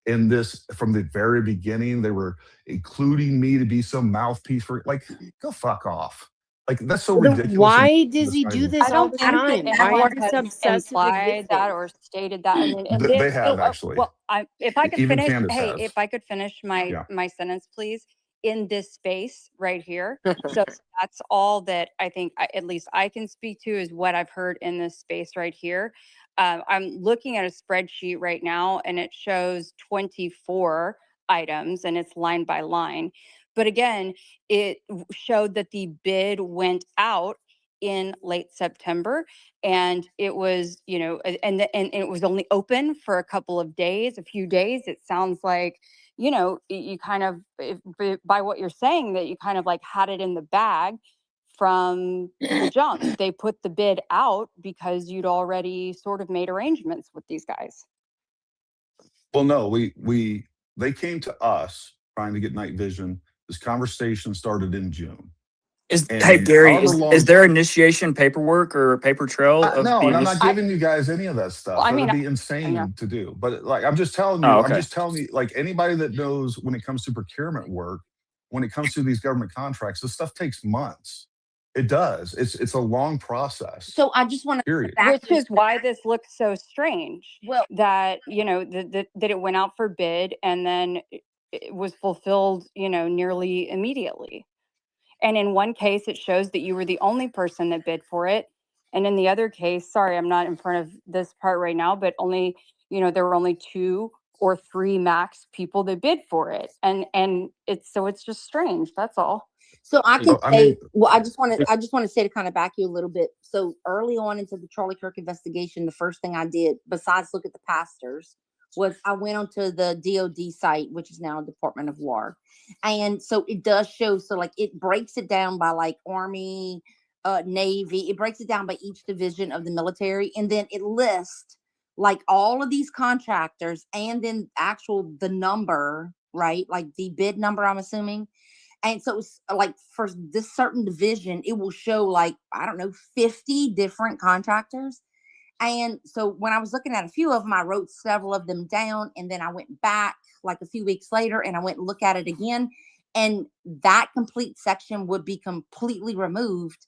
in this from the very beginning, they were including me to be some mouthpiece for, like, go fuck off. Like, that's so Then ridiculous. why does he do I this all don't the think that time? Why anyone is this has obsessive implied that existence? or stated that. I mean, and They this, have actually. well, if I could Even finish, Candace hey, has. if I could finish my Yeah. my sentence, please, in this space right here. So that's all that I think, at least I can speak to, is what I've heard in this space right here. I'm looking at a spreadsheet right now, and it shows 24 items, and it's line by line. But again, it showed that the bid went out in late September, and it was, and it was only open for a couple of days, a few days. It sounds like, you kind of, by what you're saying, that you kind of like had it in the bag from the jump. They put the bid out because you'd already sort of made arrangements with these guys. Well, no, they came to us trying to get night vision. This conversation started in June. Hey Gary, however long- is there initiation paperwork or a paper trail of no, the and I'm not initi- giving you guys any of that stuff. Well, I That'd mean, be insane yeah. to do. But like, I'm just telling you, Oh, I'm okay. just telling you, like, anybody that knows when it comes to procurement work, when it comes to these government contracts, this stuff takes months. It does. It's a long process. So I just want to Period. Which is why this looks so strange. Well, that that it went out for bid and then it was fulfilled, nearly immediately. And in one case, it shows that you were the only person that bid for it, and in the other case, sorry, I'm not in front of this part right now, but only, there were only 2 or 3 max people that bid for it, and it's just strange. That's all. So I can So, I say, mean- well, I just want to say, to kind of back you a little bit. So early on into the Charlie Kirk investigation, the first thing I did, besides look at the pastors, was I went onto the DOD site, which is now Department of War. And so it does show, so like it breaks it down by like Army, Navy, it breaks it down by each division of the military. And then it lists like all of these contractors and then the number, right? Like the bid number, I'm assuming. And so it's like for this certain division, it will show like, I don't know, 50 different contractors. And so when I was looking at a few of them, I wrote several of them down. And then I went back like a few weeks later and I went and looked at it again. And that complete section would be completely removed.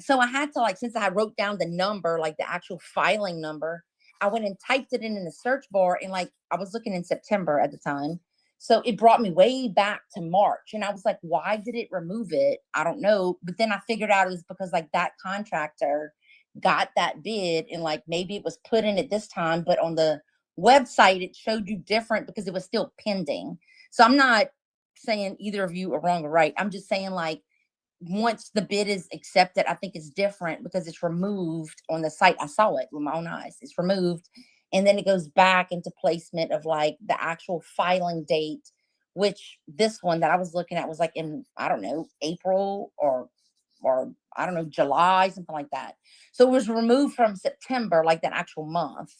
So I had to, like, since I wrote down the number, like the actual filing number, I went and typed it in the search bar. And like, I was looking in September at the time. So it brought me way back to March. And I was like, why did it remove it? I don't know. But then I figured out it was because like that contractor got that bid and like maybe it was put in at this time, but on the website it showed you different because it was still pending. So I'm not saying either of you are wrong or right. I'm just saying like once the bid is accepted, I think it's different because it's removed on the site. I saw it with my own eyes. It's removed. And then it goes back into placement of like the actual filing date, which this one that I was looking at was like in, I don't know, April or I don't know, July, something like that. So it was removed from September, like that actual month.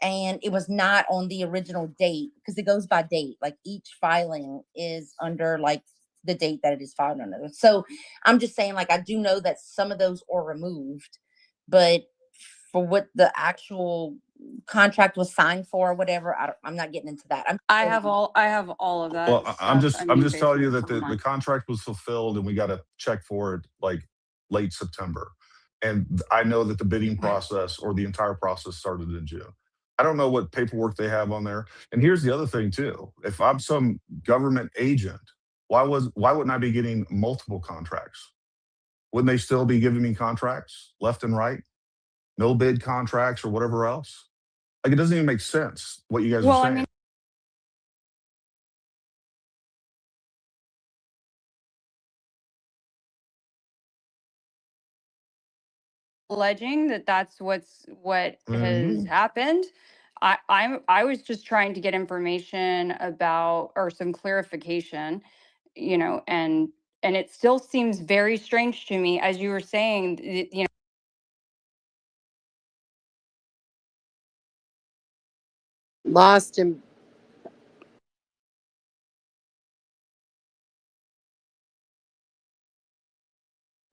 And it was not on the original date because it goes by date. Like each filing is under like the date that it is filed under. So I'm just saying, like, I do know that some of those are removed, but for what the actual contract was signed for or whatever, I'm not getting into that. I have all of that. Well, I'm stuff. just telling you that basically the contract was fulfilled and we got a check for it like late September. And I know that the bidding process or the entire process started in June. I don't know what paperwork they have on there. And here's the other thing too. If I'm some government agent, why wouldn't I be getting multiple contracts? Wouldn't they still be giving me contracts left and right? No bid contracts or whatever else? Like, it doesn't even make sense what you guys are Well, I saying. mean, alleging that that's what has happened. I was just trying to get information about or some clarification, you know, and it still seems very strange to me, as you were saying, you know. Lost him.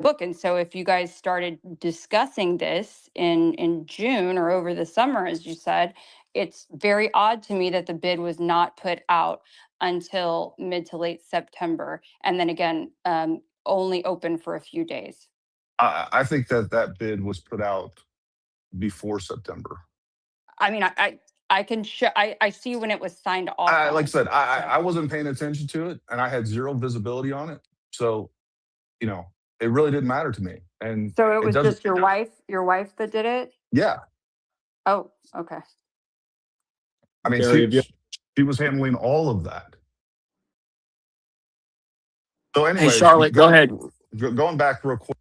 Book. And so if you guys started discussing this in June or over the summer, as you said, it's very odd to me that the bid was not put out until mid to late September, and then again only open for a few days. I think that bid was put out before September. I mean, I can show, I see when it was signed off. Like I said, I wasn't paying attention to it, and I had zero visibility on it. So, you know, it really didn't matter to me. And So it was doesn't. just your wife that did it? Yeah. Oh, okay. I mean, Gary, she was handling all of that. So, Hey, anyways, Charlotte, go ahead. Going back real quick.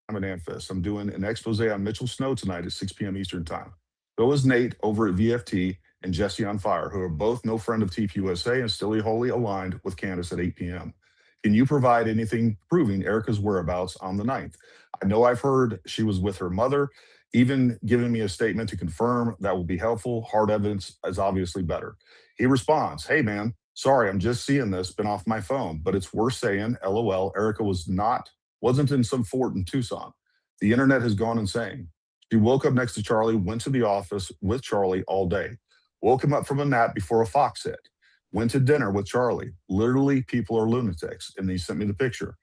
I'm an Amphis. I'm doing an expose on Mitchell Snow tonight at 6 p.m. Eastern Time. So is Nate over at VFT and Jesse on Fire, who are both no friend of TPUSA and still wholly aligned with Candace at 8 p.m. Can you provide anything proving Erica's whereabouts on the 9th? I know I've heard she was with her mother, even giving me a statement to confirm that will be helpful. Hard evidence is obviously better. He responds, hey man, sorry, I'm just seeing this, been off my phone, but it's worth saying, LOL, Erica wasn't in some fort in Tucson. The internet has gone insane. She woke up next to Charlie, went to the office with Charlie all day, woke him up from a nap before a fox hit, went to dinner with Charlie. Literally, people are lunatics. And he sent me the picture.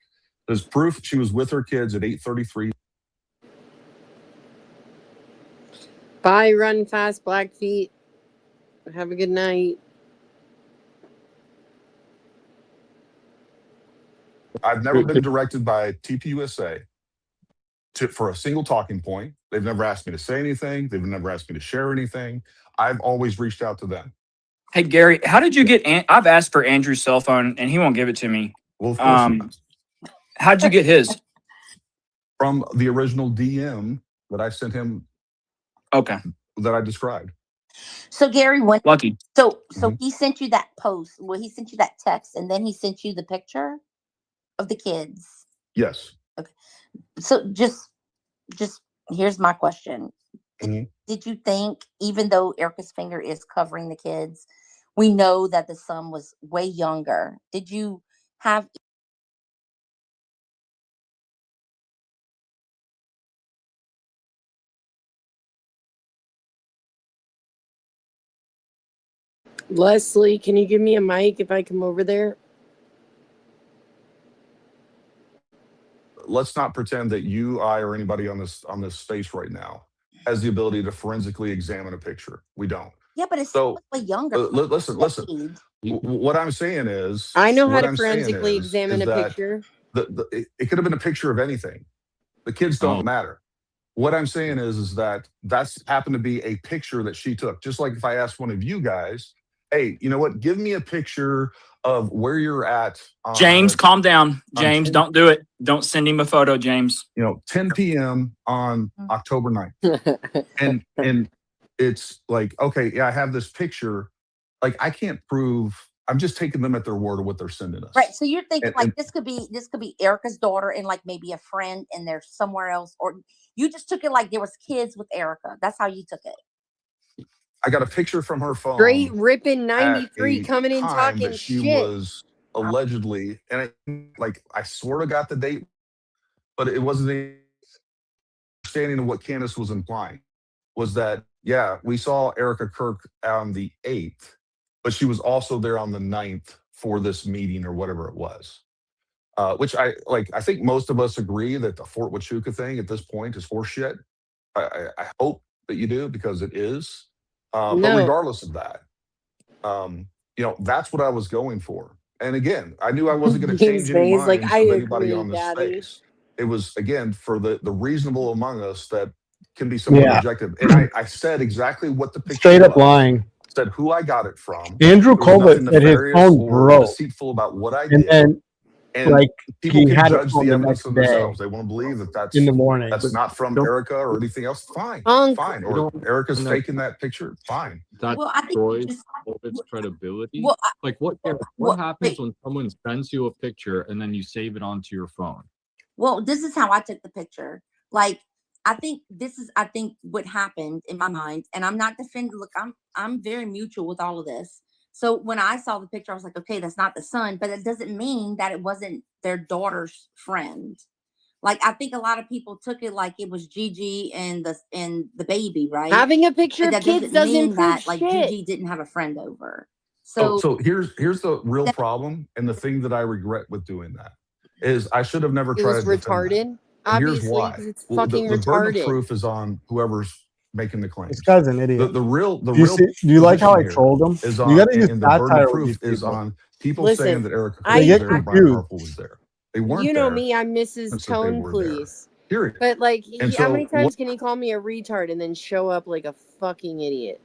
There's proof she was with her kids at 8:33. Bye, run fast, Blackfeet. Have a good night. I've never been directed by TPUSA for a single talking point. They've never asked me to say anything. They've never asked me to share anything. I've always reached out to them. Hey, Gary, how did you get? I've asked for Andrew's cell phone, and he won't give it to me. Well, of course how'd you get his? From the original DM that I sent him. Okay. That I described. So Gary, when lucky. So he sent you that post. Well, he sent you that text, and then he sent you the picture of the kids. Yes. Okay. So just here's my question. Did you think, even though Erica's finger is covering the kids, we know that the son was way younger. Did you have Leslie, can you give me a mic if I come over there? Let's not pretend that you, I, or anybody on this space right now has the ability to forensically examine a picture. We don't. Yeah, but it's so way younger. Listen. What I'm saying is, I know how to forensically examine a picture. It could have been a picture of anything. The kids don't matter. What I'm saying is that that's happened to be a picture that she took. Just like if I asked one of you guys, hey, you know what? Give me a picture of where you're at. James, calm down. James, don't do it. Don't send him a photo, James. 10 p.m. on October 9th. and it's like, okay, yeah, I have this picture. Like, I can't prove. I'm just taking them at their word of what they're sending us. Right. So you're thinking this could be Erica's daughter and like maybe a friend, and they're somewhere else, or you just took it like there was kids with Erica. That's how you took it. I got a picture from her phone. Great ripping 93 coming in talking she shit. Was allegedly, and I sort of got the date, but it wasn't the understanding of what Candace was implying. Was that, yeah, we saw Erica Kirk on the 8th, but she was also there on the 9th for this meeting or whatever it was. which I think most of us agree that the Fort Huachuca thing at this point is horseshit. I hope that you do, because it is. But No. regardless of that, that's what I was going for. And again, I knew I wasn't going to change any Space, like, minds I of anybody agree, on this Daddy. space. It was, again, for the reasonable among us that can be somewhat Yeah. objective. And I said exactly what the picture Straight up was. lying. Said who I got it from. Andrew There was nothing Colbert said his nefarious phone or broke, deceitful about what I and did. then And like people he can had it judge on the the evidence next for day themselves. They want to believe that in the morning. that's not from Erica or anything else. Fine, Punk. fine. You Or don't Erica's find that faking that picture. Fine. that Well, I think destroys just Colbert's credibility? well, Like what well, happens when someone sends you a picture and then you save it onto your phone? well, this is how I took the picture. Like, I think what happened in my mind, and I'm not defending. Look, I'm very mutual with all of this. So when I saw the picture, I was like, okay, that's not the son, but it doesn't mean that it wasn't their daughter's friend. Like, I think a lot of people took it like it was Gigi and the baby, right? Having a picture But of that kids doesn't doesn't mean prove that like shit. Gigi didn't have a friend over. So So here's the real problem, and the thing that I regret with doing that is I should have never It tried was to defend that. retarded. And here's Obviously, why. because it's Well, fucking the burden of retarded. proof is on whoever's making the claims. This guy's an idiot. The real Do you like how position I here trolled him? is You on, got to use and the burden of satire with proof these is people. on people Listen, saying that Erica They Kirk was get there and Brian confused. Harper was there. They weren't You know there. me, I'm Mrs. Since that they Tone, were there. please. Period. But like, And how many so what? times can he call me a retard and then show up like a fucking idiot?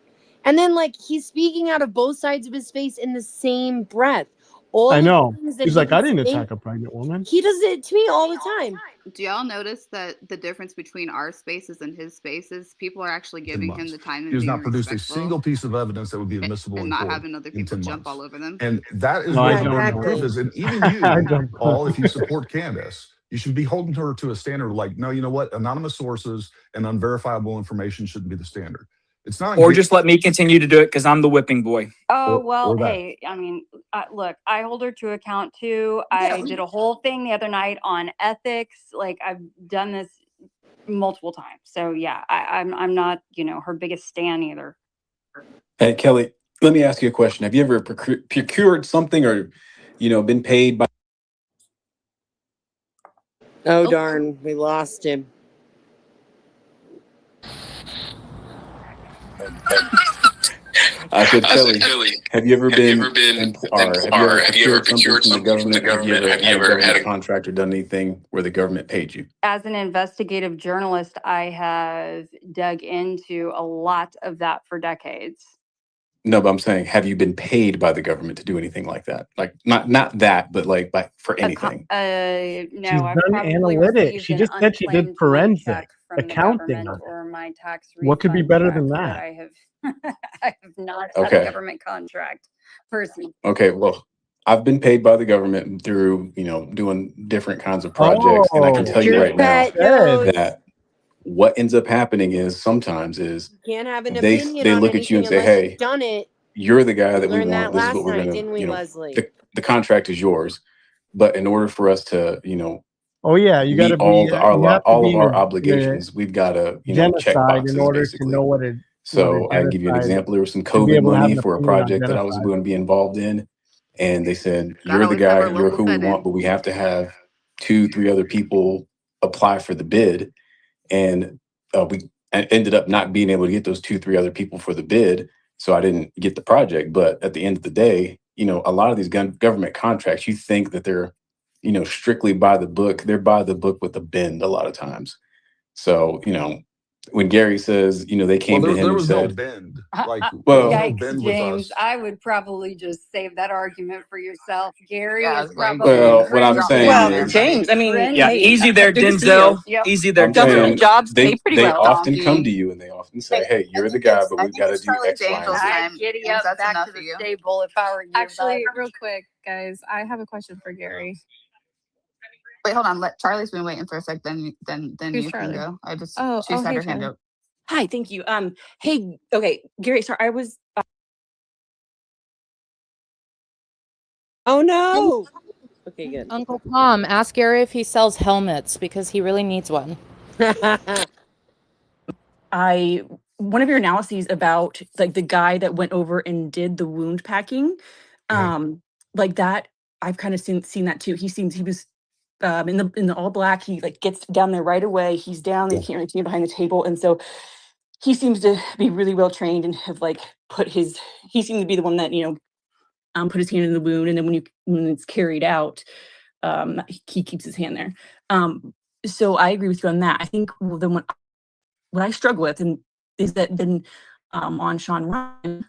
And then like he's speaking out of both sides of his face in the same breath. All I of the know. things that He's he like, I was didn't saying, attack a pregnant woman. he does it to me all the time. Do y'all notice that the difference between our spaces and his spaces, people are actually 10 giving him months. the time He and has being not produced a respectful single piece of evidence that would be admissible and in not court having other in people 10 jump all months. over them. And that is No, where I the don't burden of know. proof Exactly. is. And even I you, don't all, if you support Candace, you should be holding her to a standard like, no, you know what? Anonymous sources and unverifiable information shouldn't be the standard. It's not Or just let me continue to do it because I'm the whipping boy. Oh, well, or that. hey, I mean, look, I hold her to account too. Yeah, I did a whole thing the other night on ethics. Like, I've done this multiple times. So yeah, I'm not, her biggest stan either. Hey, Kelly, let me ask you a question. Have you ever procured something or, been paid by? Oh darn, we lost him. I said, Kelly, have you ever been, or have you ever procured something from the government? Have you ever had a contract or done anything where the government paid you? As an investigative journalist, I have dug into a lot of that for decades. No, but I'm saying, have you been paid by the government to do anything like that? Like not that, but like for anything. She's No, I've done probably analytics. received She an just said she did unclaimed money forensic check from the accounting government on it. or my tax What could be refund better check, than but that? I have not had a Okay. government contract personally. Okay, well, I've been paid by the government through, doing different kinds of projects. And I can tell you Your right now pet knows. that what ends up happening is sometimes is You can't have an they opinion they on look at you anything and say, unless you've hey, done it. you're the guy that we Learned that want. This is last what we're night, gonna, didn't we, Leslie? the contract is yours. But in order for us to, Oh yeah, you got meet to be. all of our obligations, we've got to, check genocide in boxes order to basically. know what a So I can give you an genocide example. There was some to be COVID able to have money an for a opinion on project that I was genocide. going to be involved in. And they said, Gotta you're the always have guy, our you're local who we Fed want, in. but we have to have 2-3 other people apply for the bid. And I ended up not being able to get those 2-3 other people for the bid. So I didn't get the project. But at the end of the day, a lot of these government contracts, you think that they're, strictly by the book. They're by the book with a bend a lot of times. So, when Gary says, they came to him there and was no said, bend. Like, well, there was no Yikes, bend with James. us. I would probably just save that argument for yourself. Gary Yeah, I is was waiting probably for you to what I'm drop saying down cringing. there, is, buddy. James, I mean, Yeah, Cringing. easy there, good to see you. Denzel. Yep. Easy there, I'm Government saying Denzel. jobs pay pretty they well. often come Talking. to you and they often say, Hey, hey, I you're the think guy, it's but I we've think got to it's do Charlie's X, Y, and Angels Z. I'd time. giddy James, up that's back enough to of the you. stable if I were you. Actually, Bud. real quick, guys, I have a question for Gary. Wait, hold on. Let Charlie's been waiting for a sec. Then Who's you can Charlie? go. Oh, She's had hey, her hand Charlie. up. Hi, thank you. Hey, okay, Gary, sorry, I was. Oh no. Okay, good. Uncle Tom, ask Gary if he sells helmets because he really needs one. One of your analyses about like the guy that went over and did the wound packing, like that, I've kind of seen that too. He was in the all black. He like gets down there right away. He's down. They can't reach him behind the table, and so he seems to be really well trained and have like he seemed to be the one that put his hand in the wound, and then when it's carried out, he keeps his hand there. So I agree with you on that. I think then what I struggle with is that then on Sean Ryan,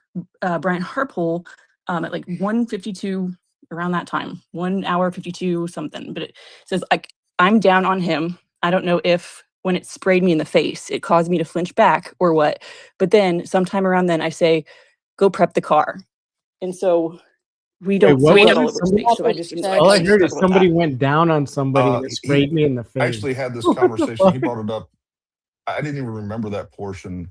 Brian Harpole at like 1:52 around that time, 1 hour 52 something, but it says like I'm down on him. I don't know if when it sprayed me in the face, it caused me to flinch back or what. But then sometime around then I say, go prep the car. And so we don't see that all over space. So I just all I heard is somebody went down on somebody and it sprayed me in the face. I actually had this conversation. He brought it up. I didn't even remember that portion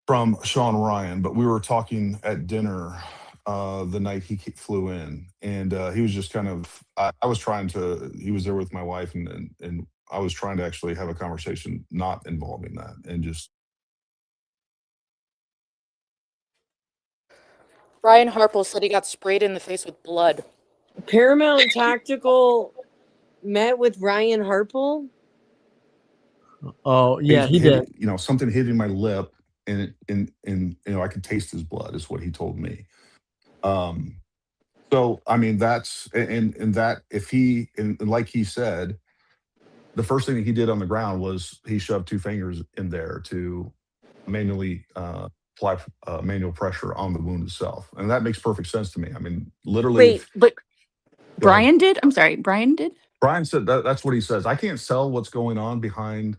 from Sean Ryan, but we were talking at dinner the night he flew in, and he was just kind of. I was trying to. He was there with my wife, and I was trying to actually have a conversation not involving that, and just. Brian Harpole said he got sprayed in the face with blood. Paramount Tactical met with Ryan Harpole. Oh yeah, he did. Something hit in my lip, and I could taste his blood. Is what he told me. So I mean, that's and that if he and like he said, the first thing that he did on the ground was he shoved 2 fingers in there to manually apply manual pressure on the wound itself, and that makes perfect sense to me. I mean, literally. Wait, but Brian did? I'm sorry, Brian did? Brian said that's what he says. I can't sell what's going on behind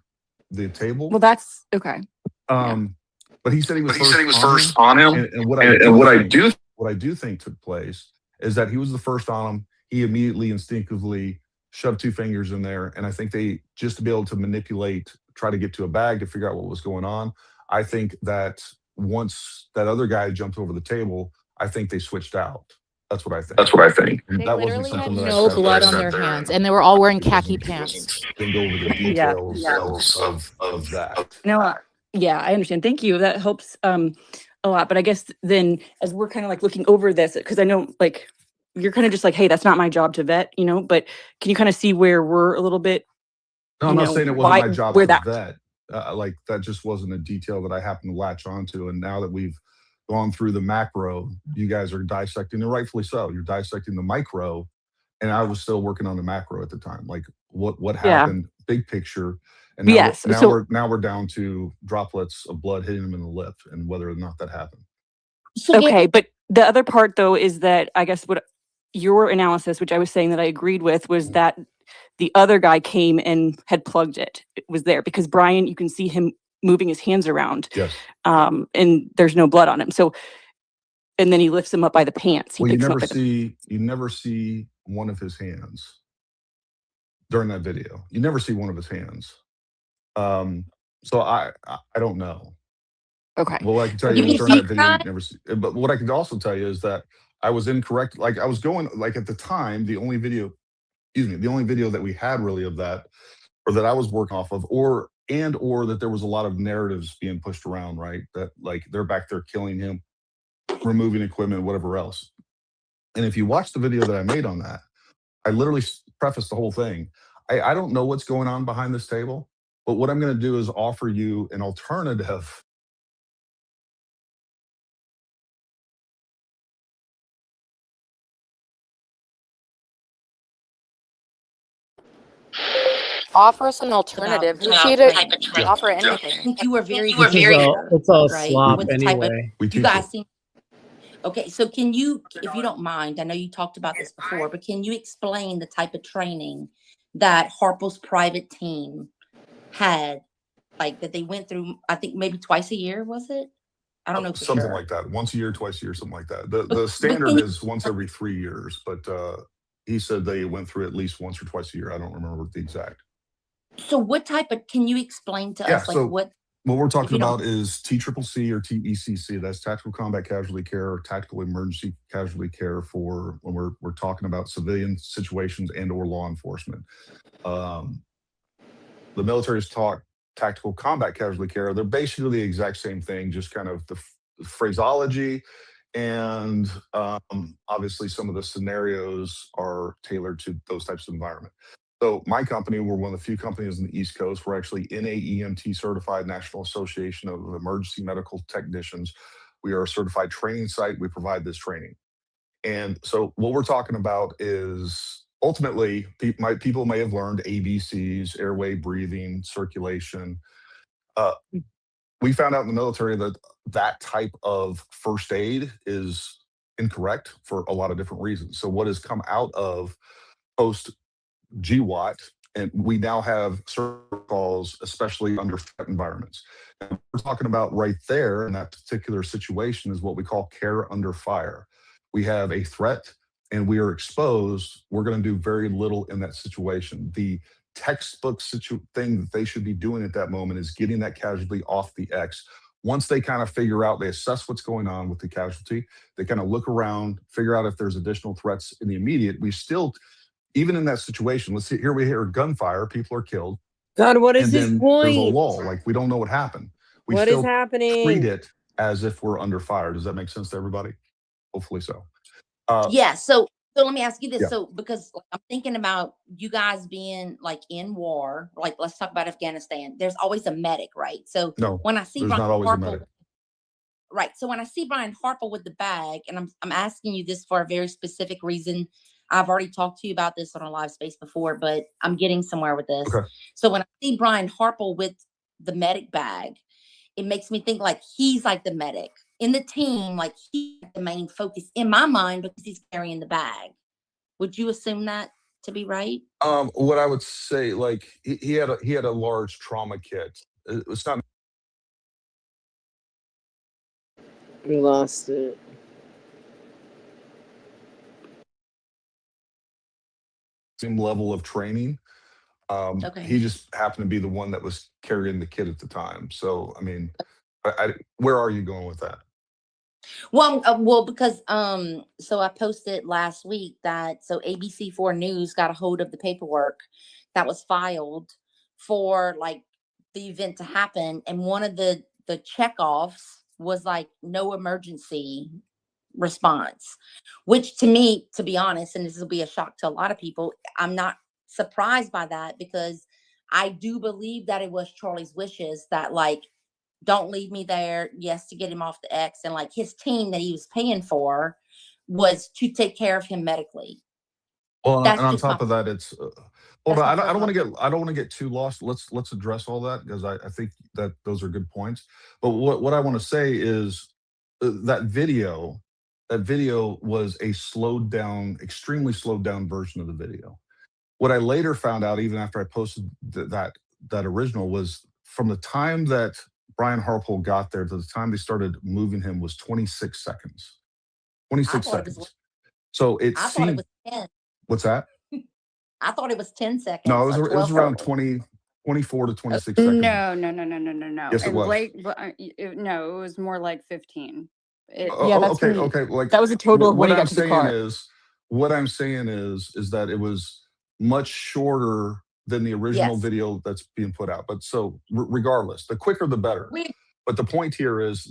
the table. Well, that's okay. But he said he was first on him. And what I do think took place is that he was the first on him. He immediately instinctively shoved 2 fingers in there, and I think they just to be able to manipulate, try to get to a bag to figure out what was going on. I think that once that other guy jumped over the table, I think they switched out. That's what I think. They literally had no blood on their hands, and they were all wearing khaki pants. Didn't go over the details of that. No, yeah, I understand. Thank you. That helps a lot. But I guess then as we're kind of like looking over this, because I know like you're kind of just like, hey, that's not my job to vet, but can you kind of see where we're a little bit? No, I'm not saying it wasn't my job to vet. Like that just wasn't a detail that I happened to latch onto. And now that we've gone through the macro, you guys are dissecting, and rightfully so. You're dissecting the micro, and I was still working on the macro at the time. Like what happened, big picture. And now we're down to droplets of blood hitting him in the lip and whether or not that happened. Okay, but the other part though is that I guess what your analysis, which I was saying that I agreed with, was that the other guy came and had plugged it. It was there because Brian, you can see him moving his hands around. Yes. And there's no blood on him. So, and then he lifts him up by the pants. You never see one of his hands during that video. You never see one of his hands. So I don't know. Okay. Well, I can tell you during that video, you never see. But what I can also tell you is that I was incorrect. Like I was going like at the time, the only video that we had really of that, or that I was working off of, or that there was a lot of narratives being pushed around, right? That like they're back there killing him, removing equipment, whatever else. And if you watch the video that I made on that, I literally prefaced the whole thing. I don't know what's going on behind this table, but what I'm going to do is offer you an alternative. Offer us an alternative. Who's here to offer anything? I think you were very It's all right? slop With the type of- anyway. you guys seem okay. So can you, if you don't mind, I know you talked about this before, but can you explain the type of training that Harpole's private team had, like that they went through? I think maybe twice a year, was it? I don't know for something sure. like that. Once a year, twice a year, something like that. The standard is once every 3 years, but he said they went through at least once or twice a year. I don't remember the exact. So what type of, can you explain to us like what we're talking about is TCCC or TECC. That's Tactical Combat Casualty Care or Tactical Emergency Casualty Care for when we're talking about civilian situations and or law enforcement. The military's taught Tactical Combat Casualty Care. They're basically the exact same thing, just kind of the phraseology and obviously some of the scenarios are tailored to those types of environment. So my company, we're one of the few companies in the East Coast. We're actually NAEMT certified, National Association of Emergency Medical Technicians. We are a certified training site. We provide this training. And so what we're talking about is ultimately people may have learned ABCs, airway, breathing, circulation. We found out in the military that that type of first aid is incorrect for a lot of different reasons. So what has come out of post GWAT, and we now have protocols, especially under threat environments. And we're talking about right there in that particular situation is what we call care under fire. We have a threat and we are exposed. We're going to do very little in that situation. The textbook thing that they should be doing at that moment is getting that casualty off the X. Once they kind of figure out, they assess what's going on with the casualty, they kind of look around, figure out if there's additional threats in the immediate. We still, even in that situation, let's see, here we hear gunfire, people are killed. God, what is And his then there's a point? lull, like we don't know what happened. We What is still treat happening? it as if we're under fire. Does that make sense to everybody? Hopefully so. Yeah. So let me ask you this. Yeah. So because I'm thinking about you guys being like in war, like let's talk about Afghanistan. There's always a medic, right? So No, when I see there's Brian not always a Harple, medic. right? So when I see Brian Harple with the bag, and I'm asking you this for a very specific reason. I've already talked to you about this on a live space before, but I'm getting somewhere with this. Okay. So when I see Brian Harple with the medic bag, it makes me think like he's like the medic in the team, like he's the main focus in my mind because he's carrying the bag. Would you assume that to be right? What I would say, like he had a large trauma kit. It's not We lost it. same level of training. Okay. He just happened to be the one that was carrying the kit at the time. So I mean, where are you going with that? Well, because so I posted last week that so ABC4 News got a hold of the paperwork that was filed for like the event to happen, and one of the checkoffs was like no emergency response, which to me, to be honest, and this will be a shock to a lot of people, I'm not surprised by that because I do believe that it was Charlie's wishes that like don't leave me there. Yes, to get him off the X, and like his team that he was paying for was to take care of him medically. Well, That's and on just my top of that, it's hold that's on. my I don't want personal. to get too lost. Let's address all that because I think that those are good points. But what I want to say is that video was a slowed down, extremely slowed down version of the video. What I later found out, even after I posted that original, was from the time that Brian Harpole got there to the time they started moving him was 26 seconds. I 26 thought it was seconds. So it I thought it seemed. was 10. What's that? I thought it was 10 No, seconds or it was 12 around seconds. 24 to 26 seconds. No, no, no, no, no, no, no. Yes, it And was. Blake, no, it was more like 15. Yeah, that's Okay, when okay. Like that was a total of when what he got I'm to the saying car. is, what I'm saying is that it was much shorter than the original Yes. video that's being put out. But so regardless, the quicker the better. We But the point here is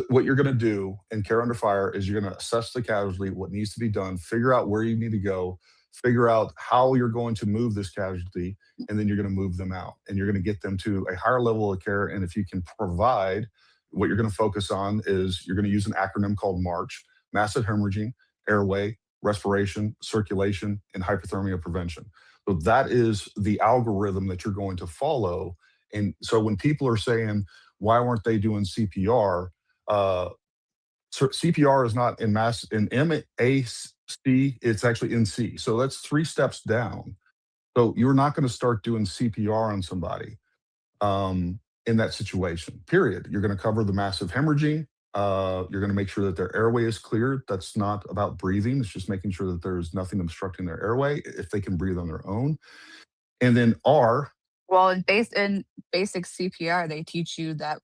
what you're going to do in care under fire is you're going to assess the casualty, what needs to be done, figure out where you need to go, figure out how you're going to move this casualty, and then you're going to move them out and you're going to get them to a higher level of care. And if you can provide, what you're going to focus on is you're going to use an acronym called MARCH: massive hemorrhaging, airway, respiration, circulation, and hypothermia prevention. So that is the algorithm that you're going to follow. And so when people are saying, why weren't they doing CPR? So CPR is not in MAC, it's actually in C. So that's 3 steps down. So you're not going to start doing CPR on somebody in that situation, period. You're going to cover the massive hemorrhaging. You're going to make sure that their airway is cleared. That's not about breathing. It's just making sure that there's nothing obstructing their airway if they can breathe on their own. And then R. Well, in basic CPR, they teach you that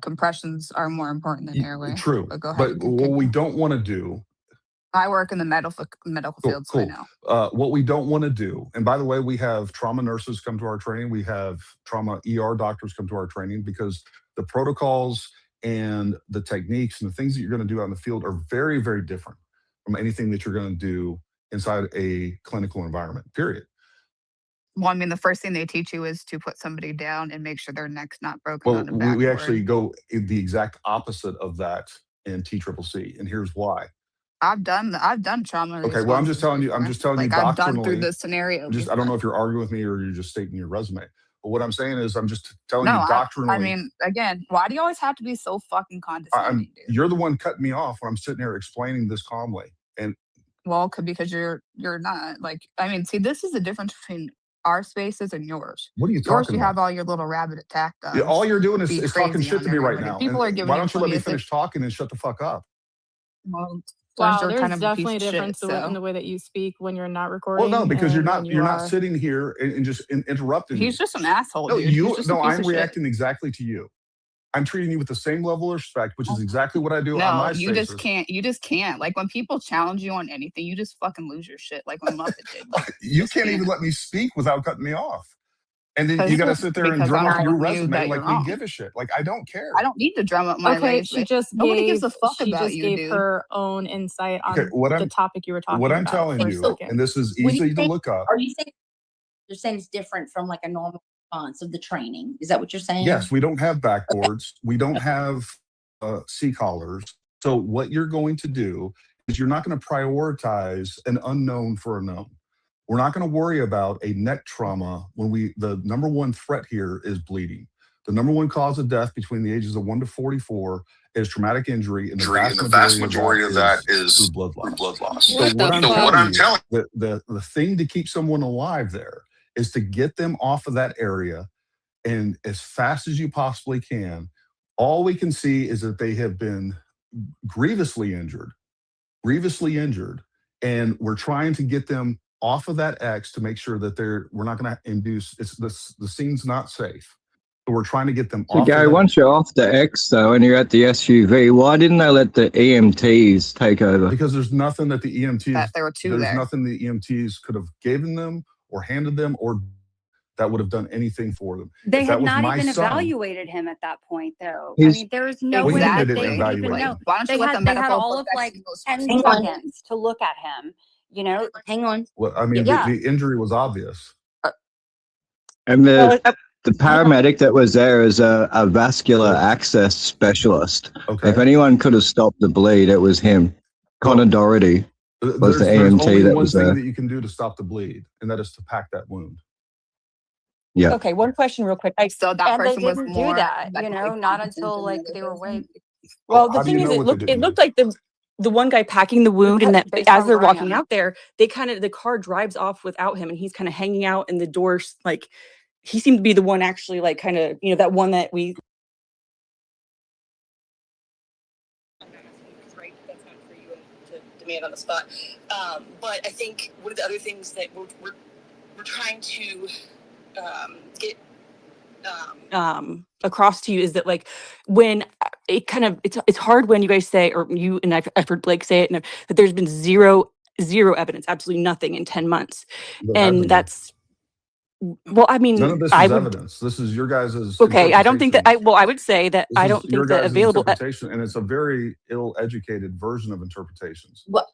compressions are more important than airway. True. But go ahead and But what we continue. don't want to do. I work in the medical field, so I know. What we don't want to do, and by the way, we have trauma nurses come to our training. We have trauma ER doctors come to our training because the protocols and the techniques and the things that you're going to do out in the field are very, very different from anything that you're going to do inside a clinical environment, period. Well, I mean, the first thing they teach you is to put somebody down and make sure their neck's not broken Well, on a we actually backboard. go in the exact opposite of that in TCCC, and here's why. I've done trauma Okay, well, I'm responses just telling you, before. Like, I've done through doctrinally. this scenario I don't know before. if you're arguing with me or you're just stating your resume. But what I'm saying is, I'm just telling No, you I doctrinally. mean, again, why do you always have to be so fucking condescending, dude? You're the one cutting me off when I'm sitting here explaining this calmly. And Well, because you're not like, I mean, see, this is the difference between our spaces and yours. What are you Yours, talking you about? have all your little rabbit attack Yeah, all you're doing be is talking crazy shit on to me right everybody. now. People And are giving why you don't you let me plenty of finish talking and shut the fuck up? well, Wow, you're there's kind of a piece definitely a of shit, difference in so. the way that you speak when you're not Well, recording no, because and when you you're not are. sitting here and just interrupting me. He's just an asshole, No, dude. He's just a piece I'm of shit. reacting exactly to you. I'm treating you with the same level of respect, which is exactly what I do on No, my you just spaces. can't. You just can't. Like, when people challenge you on anything, you just fucking lose your shit. Like when Muppet did. You can't even let me speak without cutting me off. And then you got to sit there and Because drum I'm up your telling you resume that you're like we wrong. give a shit. Like, I don't care. I don't need to drum up my Okay, resume. Nobody gives a fuck about you, dude. her own insight on Okay, the topic you were talking what I'm about telling for a you, second. and this is When you easy to say- look up. Are you saying you're saying it's different from like a normal response of the training? Is that what you're saying? Yes, we don't have backboards. We don't have C-collars. So what you're going to do is you're not going to prioritize an unknown for a known. We're not going to worry about a neck trauma when the number one threat here is bleeding. The number one cause of death between the ages of 1 to 44 is traumatic injury, and the vast majority of that is through blood loss. So what I'm telling you, the thing to keep someone alive there is to get them off of that area and as fast as you possibly can. All we can see is that they have been grievously injured, and we're trying to get them off of that X to make sure that we're not going to induce, the scene's not safe. So we're trying to get them So off of Gary, that. once you're off the X though, and you're at the SUV, why didn't they let the EMTs take over? Because there's nothing that the EMTs, There were two there's there. nothing the EMTs could have given them or handed them or that would have done anything for them. They If that had was not my even son, evaluated him at that point, though. I He's- mean, there was no What do you way mean they that didn't they could evaluate even him? know. Why don't you let the They had medical all of like professionals 10 seconds to look at him. You know, Hang on. well, I mean, Yeah. the injury was obvious. And the paramedic that was there is a vascular access specialist. Okay. If anyone could have stopped the bleed, it was him. Connor Doherty was the There's EMT only that one was thing there. that you can do to stop the bleed, and that is to pack that wound. Yeah. Okay, one question real quick. So that and they person was didn't more do that, you medically know, not competent until than the like other they were person. way. Well, the How do thing you is, know it what they looked didn't like the one guy packing the wound, and that Based as on they're walking Graham. out there, the car drives off without him, and he's kind of hanging out in the doors. Like he seemed to be the one actually, like kind of that one that we. Right, that's not for you to demand on the spot. But I think one of the other things that we're trying to get across to you is that like when it kind of it's hard when you guys say, or you and I've heard Blake say it, and that there's been zero evidence, absolutely nothing in 10 months, There hasn't and been. that's well, I mean, None of this I is would evidence. This is your guys' okay. I don't think that interpretations. I would say that This I is don't your think that guys' available. interpretation, and it's a very ill-educated version of interpretations. What?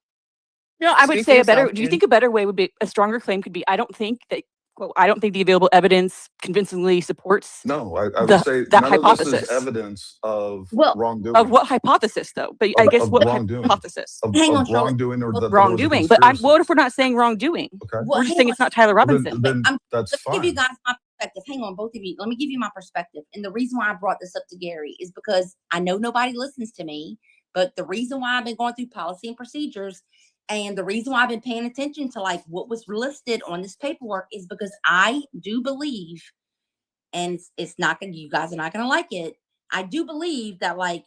No, I would Speak for say a better. yourself, Do you dude. think a better way would be a stronger claim could be? I don't think that. Well, I don't think the available evidence convincingly supports No, I would the say that none of this is hypothesis. evidence of Well, wrongdoing. Of what hypothesis, though? But I guess Of what wrongdoing. hypothesis? hang on, Of Charlotte. wrongdoing, or that there was a Wrongdoing. But conspiracy. what if we're not saying wrongdoing? Okay. Well, We're just hang saying on. it's not Tyler Well, Robinson. then Let that's me give you fine. guys my perspective. Hang on, both of you. Let me give you my perspective. And the reason why I brought this up to Gary is because I know nobody listens to me, but the reason why I've been going through policy and procedures, and the reason why I've been paying attention to like what was listed on this paperwork is because I do believe, and it's not gonna, you guys are not gonna like it. I do believe that like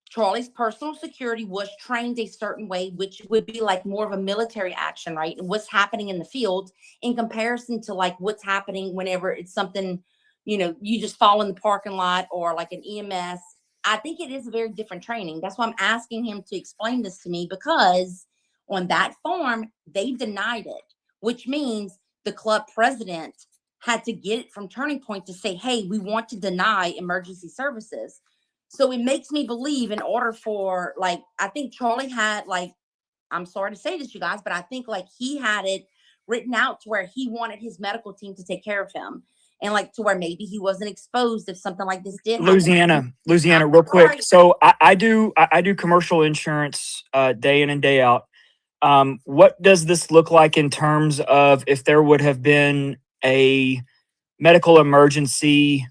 Charlie's personal security was trained a certain way, which would be like more of a military action, right? And what's happening in the field in comparison to like what's happening whenever it's something, you just fall in the parking lot or like an EMS. I think it is a very different training. That's why I'm asking him to explain this to me, because on that form, they denied it, which means the club president had to get it from Turning Point to say, hey, we want to deny emergency services. So it makes me believe in order for like, I think Charlie had like, I'm sorry to say this, you guys, but I think like he had it written out to where he wanted his medical team to take care of him. And like to where maybe he wasn't exposed if something like this did happen. Louisiana, real quick. So I do commercial insurance day in and day out. What does this look like in terms of if there would have been a medical emergency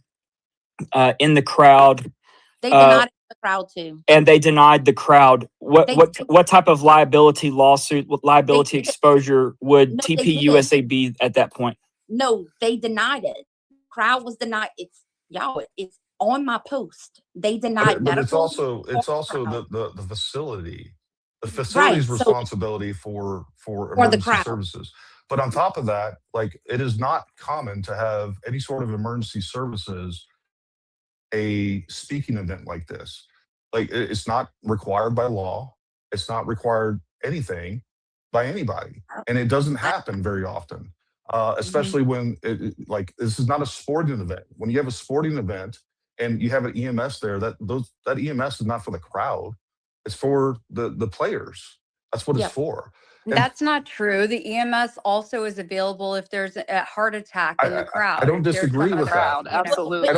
in the crowd? They denied the crowd too. And they denied the crowd. What type of liability lawsuit, liability exposure would TPUSA be at that point? No, they denied it. Crowd was denied. It's on my post. They denied But it's medical. also the facility. The facility's Right, so- responsibility for the emergency crowd. services. But on top of that, like it is not common to have any sort of emergency services a speaking event like this. Like it's not required by law. It's not required anything by anybody, and it doesn't happen very often. Especially when like this is not a sporting event. When you have a sporting event and you have an EMS there, that EMS is not for the crowd. It's for the players. That's what it's for. And That's not true. The EMS also is available if there's a heart attack in the crowd. I don't if there's disagree something with that. crowd, you know. Absolutely.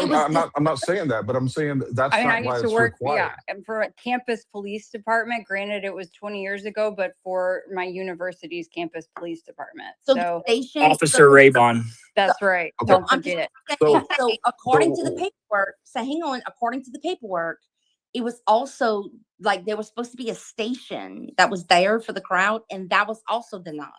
I'm not saying that, but I'm saying that's I mean, I not why used to it's work, required. and for a campus police department. Granted, it was 20 years ago, but for my university's campus police department. So, Officer Raybon. that's right. Okay. Don't I'm just forget. saying, so according to the paperwork, so hang on, according to the paperwork, it was also like there was supposed to be a station that was there for the crowd, and that was also denied.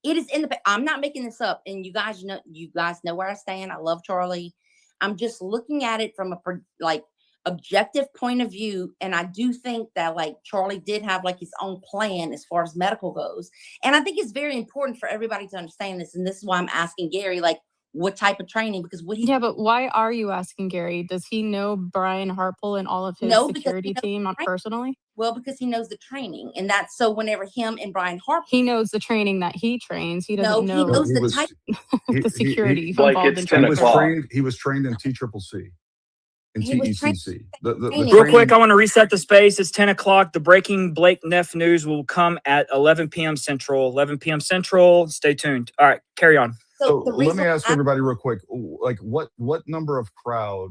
It is in the. I'm not making this up, and you guys know where I stand. I love Charlie. I'm just looking at it from a like objective point of view, and I do think that like Charlie did have like his own plan as far as medical goes, and I think it's very important for everybody to understand this, and this is why I'm asking Gary like what type of training, because what he but why are you asking Gary? Does he know Brian Harple and all of his No, because security he knows team the training. personally? Well, because he knows the training, and that's so whenever him and Brian Harper, He knows the training that he trains. He no, doesn't he know knows He the was type. the security Like, involved it's in 10 training. o'clock. He was trained in TCCC, in He was trained- TECC. The training. Real quick, training- I want to reset the space. It's 10 o'clock. The breaking Blake Neff news will come at 11 p.m. Central. 11 p.m. Central. Stay tuned. All right, carry on. So the let me reason ask everybody real quick, like what number of crowd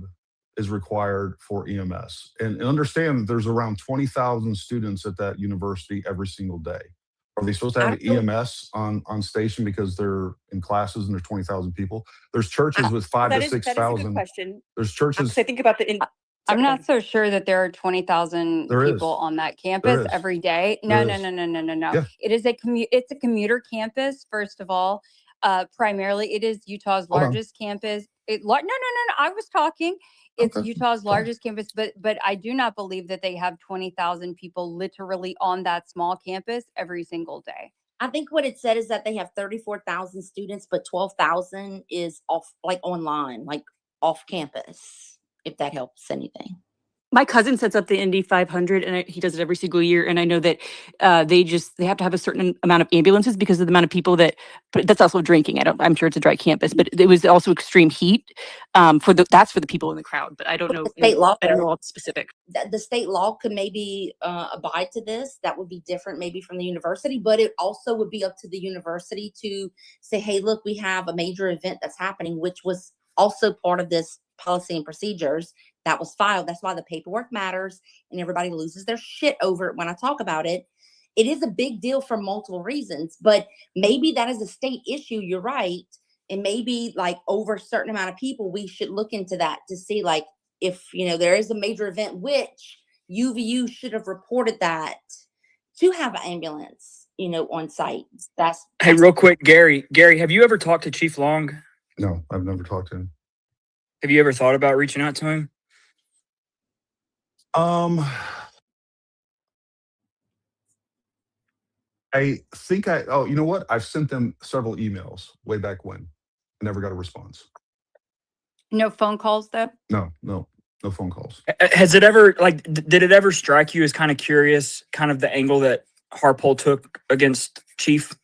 is required for EMS? And understand that there's around 20,000 students at that university every single day. Are they supposed to have an EMS on station because they're in classes and there's 20,000 people? There's churches with 5,000 to 6,000. question. There's churches. I think about the. I'm not so sure that there are 20,000 There is. people on that There campus is. every day. There No. is. No. Yeah. It is it's a commuter campus, first of all. Primarily, it is Utah's Hold on. largest campus. No. I was talking. It's Okay. Utah's Sorry. largest campus, but I do not believe that they have 20,000 people literally on that small campus every single day. I think what it said is that they have 34,000 students, but 12,000 is off, like online, like off campus. If that helps anything. My cousin sets up the Indy 500, and he does it every single year. And I know that they have to have a certain amount of ambulances because of the amount of people that. But that's also drinking. I'm sure it's a dry campus, but it was also extreme heat. That's for the people in the crowd. But I don't know. State law. I don't know all the specific. The state law could maybe abide to this. That would be different, maybe from the university, but it also would be up to the university to say, "Hey, look, we have a major event that's happening," which was also part of this policy and procedures that was filed. That's why the paperwork matters, and everybody loses their shit over it when I talk about it. It is a big deal for multiple reasons, but maybe that is a state issue. You're right. And maybe like over a certain amount of people, we should look into that to see like if, there is a major event, which UVU should have reported that to have an ambulance, on site. Hey, real quick, Gary, have you ever talked to Chief Long? No, I've never talked to him. Have you ever thought about reaching out to him? I think you know what? I've sent them several emails way back when. I never got a response. No phone calls though? No phone calls. Has it ever, did it ever strike you as kind of curious, kind of the angle that Harpole took against Chief?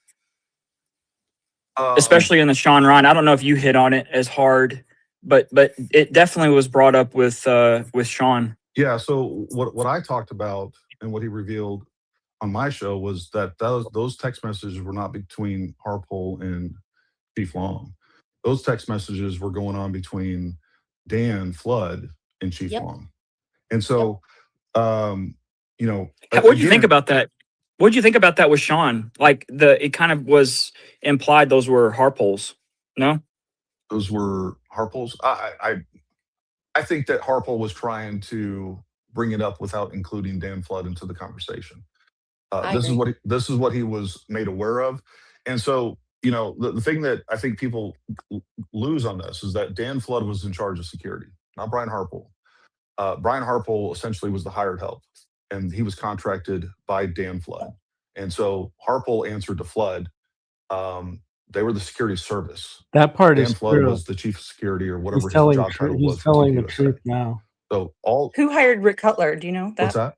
Especially in the Sean Ryan. I don't know if you hit on it as hard, but it definitely was brought up with Sean. Yeah. So what I talked about and what he revealed on my show was that those text messages were not between Harpole and Chief Long. Those text messages were going on between Dan Flood and Chief Yep. Long. And so, you know, What'd you think again, about that? What'd you think about that with Sean? Like it kind of was implied those were Harpoles. No? those were Harpole's. I think that Harpole was trying to bring it up without including Dan Flood into the conversation. I This is agree. this is what he was made aware of, and so you know the thing that I think people lose on this is that Dan Flood was in charge of security, not Brian Harpole. Brian Harpole essentially was the hired help, and he was contracted by Dan Flood, and so Harpole answered to Flood. They were the security service. That part Dan is Flood true. was the chief of security or He's whatever his telling job title he's was for telling the TPUSA. truth now. So all Who hired Rick Cutler? Do you know what's that?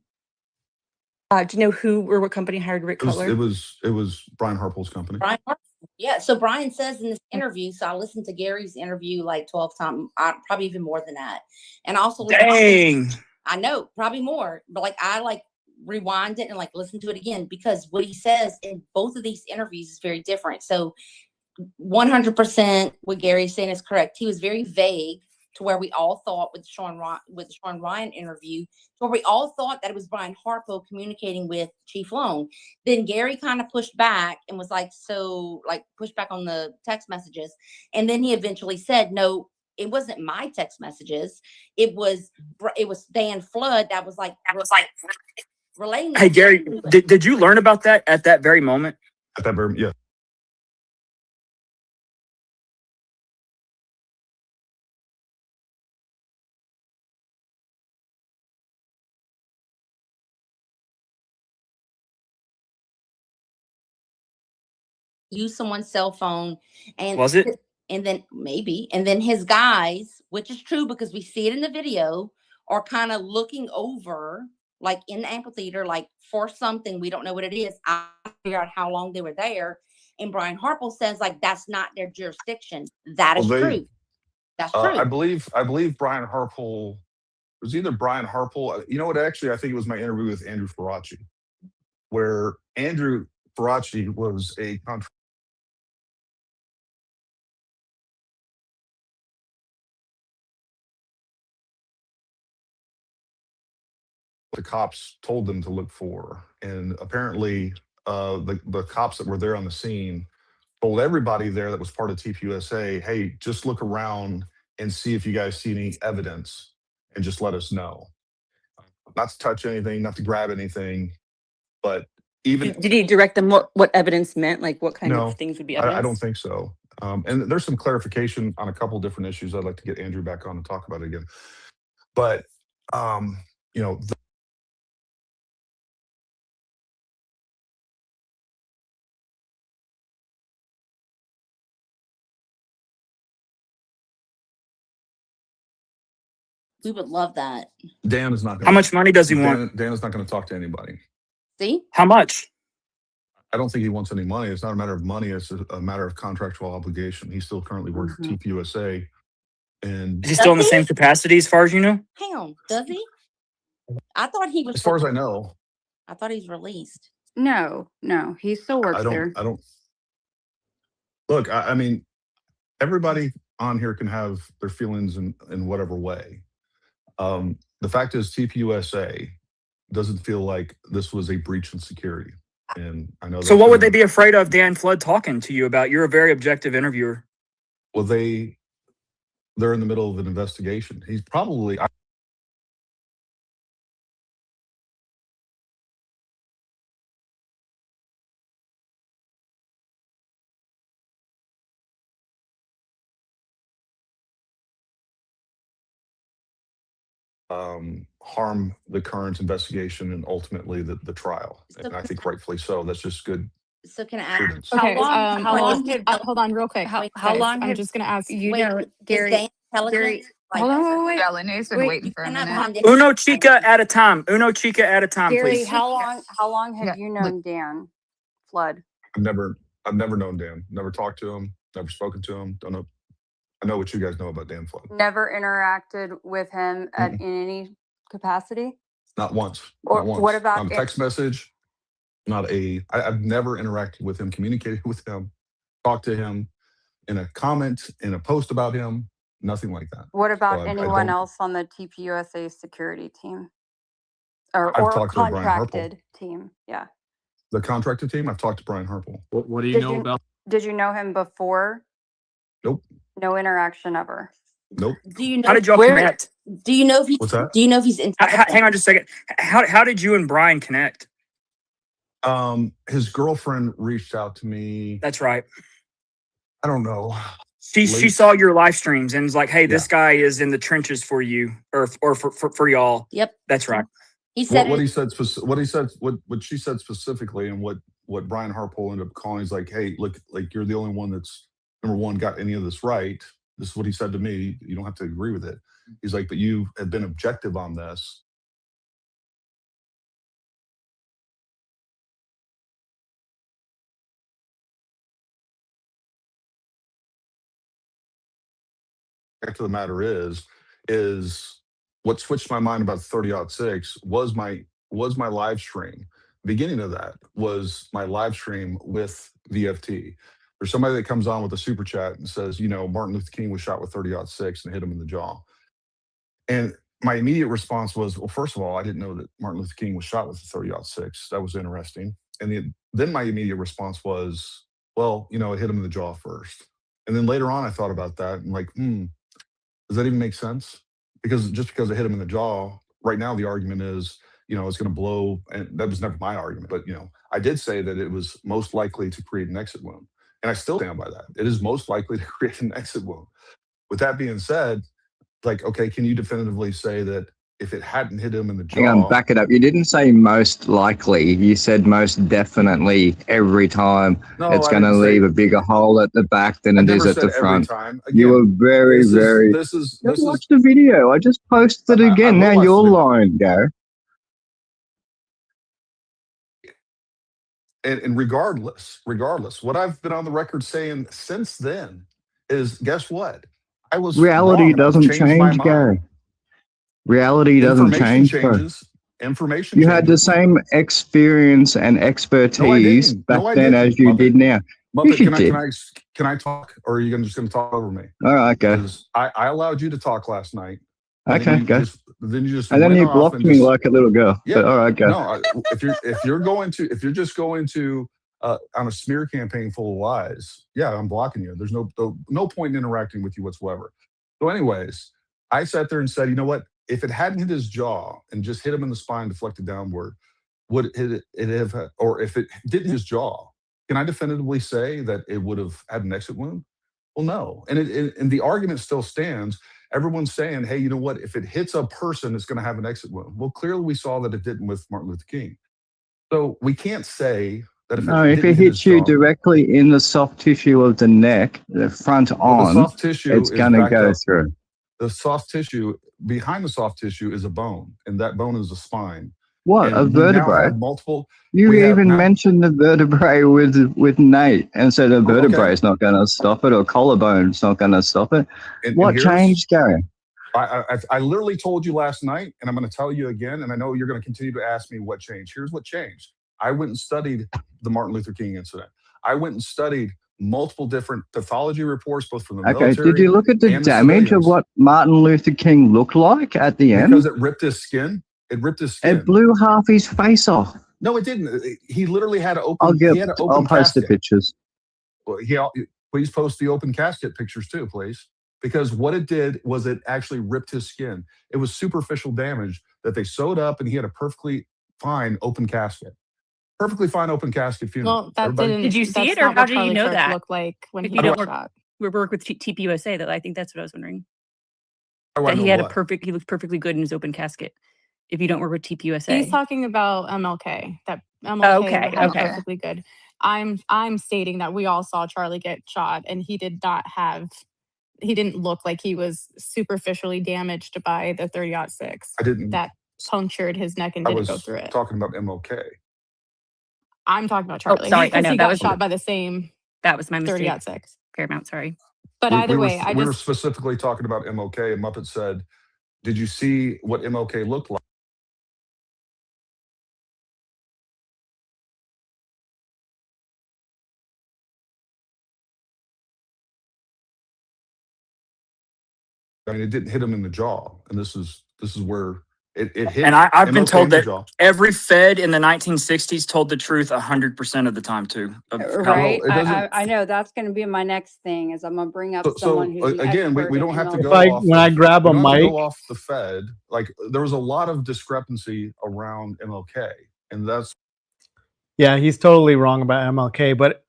that? Do you know who or what company hired Rick Cutler? It was Brian Harpole's company. Brian Harpole. Yeah. So Brian says in this interview, so I listened to Gary's interview like 12 times, probably even more than that. And also, Dang. I know, probably more, but like I like rewind it and like listen to it again because what he says in both of these interviews is very different. So 100% what Gary's saying is correct. He was very vague to where we all thought with the Sean Ryan interview, to where we all thought that it was Brian Harpole communicating with Chief Long. Then Gary kind of pushed back and was like, pushed back on the text messages. And then he eventually said, no, it wasn't my text messages. It was Dan Flood that was like relaying. Hey Gary, did you learn about that at that very moment? At that very, yeah. Use someone's cell phone and Was it? And then maybe, and then his guys, which is true because we see it in the video, are kind of looking over, like in the amphitheater, like for something we don't know what it is. I figure out how long they were there, and Brian Harpole says like that's not their jurisdiction. That is true. That's true. I believe Brian Harpole. It was either Brian Harpole. You know what? Actually, I think it was my interview with Andrew Faraci, where Andrew Faraci was a contract. The cops told them to look for, and apparently, the cops that were there on the scene told everybody there that was part of TPUSA, "Hey, just look around and see if you guys see any evidence, and just let us know. Not to touch anything, not to grab anything, but even." Did he direct them what evidence meant? Like what kind No, of things would be evidence? I don't think so. And there's some clarification on a couple different issues. I'd like to get Andrew back on and talk about it again. But you know, We would love that. Dan is not. How much money does he want? Dan is not going to talk to anybody. See? How much? I don't think he wants any money. It's not a matter of money. It's a matter of contractual obligation. He still currently works at TPUSA. And Is he still in the same capacity as far as you know? Hang on, does he? I thought he was. As far as I know, I thought he's released. No, he still works there. I don't. Look, I mean, everybody on here can have their feelings in whatever way. The fact is, TPUSA doesn't feel like this was a breach in security, and I know. So what would they be afraid of Dan Flood talking to you about? You're a very objective interviewer. Well, they're in the middle of an investigation. He's probably. Harm the current investigation and ultimately the trial. And I think rightfully so. That's just good. So can I ask? Prudence. Okay. How long hold on real quick. How guys, long I'm have just gonna ask. you Wait, know, is Gary? Dan intelligent? Like, Hold on, wait. Yeah, Lene's been waiting for a minute. Uno chica at a time. Uno chica at a time, Gary, please. how long have you known Dan Flood? I've never known Dan. Never talked to him. Never spoken to him. Don't know. I know what you guys know about Dan Flood. Never interacted with him in any capacity? Not once. Or Not once. what about Not a it- text message. I've never interacted with him, communicated with him, talked to him in a comment, in a post about him, nothing like that. What about I anyone don't. else on the TPUSA security team? I've Or talked to Brian Harple. contracted team? Yeah. The contracted team, I've talked to Brian Harple. What do you Did know you- about? Did you know him before? Nope. No interaction ever. Nope. Do you know How did y'all where? connect? Do you know if he? What's that? Do you know if he's in? Hang on just a second. How did you and Brian connect? His girlfriend reached out to me. That's right. I don't know. She late- saw your live streams and was like, "Hey, this Yeah. guy is in the trenches for you, or for y'all." Yep. That's right. He said what it. he said. What she said specifically, and what Brian Harple ended up calling is like, "Hey, look, like you're the only one that's number one got any of this right." This is what he said to me. You don't have to agree with it. He's like, "But you have been objective on this." Fact of the matter is what switched my mind about 30-06 was my live stream. Beginning of that was my live stream with VFT. There's somebody that comes on with a super chat and says, Martin Luther King was shot with 30-06 and hit him in the jaw. And my immediate response was, well, first of all, I didn't know that Martin Luther King was shot with a 30-06. That was interesting. And then my immediate response was, well, it hit him in the jaw first. And then later on, I thought about that and like, does that even make sense? Because just because it hit him in the jaw, right now the argument is, it's going to blow. And that was never my argument, but I did say that it was most likely to create an exit wound, and I still stand by that. It is most likely to create an exit wound. With that being said, like, okay, can you definitively say that if it hadn't hit him in the jaw? Hang on, back it up. You didn't say most likely. You said most definitely every time. No, It's I going to didn't say- leave a bigger hole at the back than I it is never at said the every front. time. You were Again, very, very. This is Watch the video. I just posted it again. will Now watch you're the video. lying, Gary. And regardless, what I've been on the record saying since then is, guess what? I was Reality wrong, and I've doesn't changed my change, mind. Gary. Reality doesn't Information change, bro. changes. Information You had the changes. same experience and expertise didn't. back No, I then didn't, as you Muppet. did now. Muppet, Yes, you can I talk, or are you just going to talk over me? All right, go. Because I allowed you to talk last night. Okay, go. Then you just And then went you off blocked and me just, like a little girl. yeah. But all right, go. No, if you're just going to on a smear campaign full of lies, yeah, I'm blocking you. There's no point in interacting with you whatsoever. So, anyways, I sat there and said, you know what? If it hadn't hit his jaw and just hit him in the spine, deflected downward, would it have, or if it did his jaw, can I definitively say that it would have had an exit wound? Well, no. And the argument still stands. Everyone's saying, hey, you know what? If it hits a person, it's going to have an exit wound. Well, clearly we saw that it didn't with Martin Luther King. So we can't say that No, if didn't it hit his hits you jaw, directly in the soft tissue of the neck, the front well, the on, soft tissue it's is going to backed go up. through. The soft tissue, behind the soft tissue is a bone, and that bone is the spine. What, And a we now vertebrae? have multiple. You we have even now- mentioned the vertebrae with Nate, and so the vertebrae is not going to stop it, or collarbone's not going to stop it. And What here's- changed, Gary? I literally told you last night, and I'm going to tell you again, and I know you're going to continue to ask me what changed. Here's what changed. I went and studied the Martin Luther King incident. I went and studied multiple different pathology reports, both from the Okay, military. did you look at the and damage of civilians, what Martin Luther King looked like at the end? because it ripped his skin. It ripped his skin. It blew half his face off. No, it didn't. He literally had to open. I'll post the pictures. Well, please post the open casket pictures too, please. Because what it did was it actually ripped his skin. It was superficial damage that they sewed up, and he had a perfectly fine open casket. Perfectly fine open casket funeral. Well, that Everybody- didn't. Did you see that's it, or not how what did you Charlie know Kirk that? looked like when If he you don't got work, shot? we work with TPUSA, that I think that's what I was wondering. How do I That he know had what? he looked perfectly good in his open casket. If you don't work with TPUSA, He's talking about MLK. That MLK Okay, would have okay. perfectly good. I'm stating that we all saw Charlie get shot, and he did not have. He didn't look like he was superficially damaged by the 30-06. I didn't. That punctured his neck and I didn't was go through it. talking about MLK. I'm talking about Oh, Charlie. sorry, I because know, he that got was- shot by the same that was my mistake. 30-06. Paramount, sorry. But either way, we were specifically talking about MLK, and Muppet said, Did you see what MLK looked like? I mean, it didn't hit him in the jaw, and this is where it hit. And I've been MLK told in the that jaw. every Fed in the 1960s told the truth 100% of the time too. of how- Right. it doesn't. I know that's going to be my next thing is I'm going to bring up someone who's an Again, expert we in don't have to MLK. go off. When I grab we a don't have to mic, go off the Fed. Like there was a lot of discrepancy around MLK, and that's yeah, he's totally wrong about MLK. But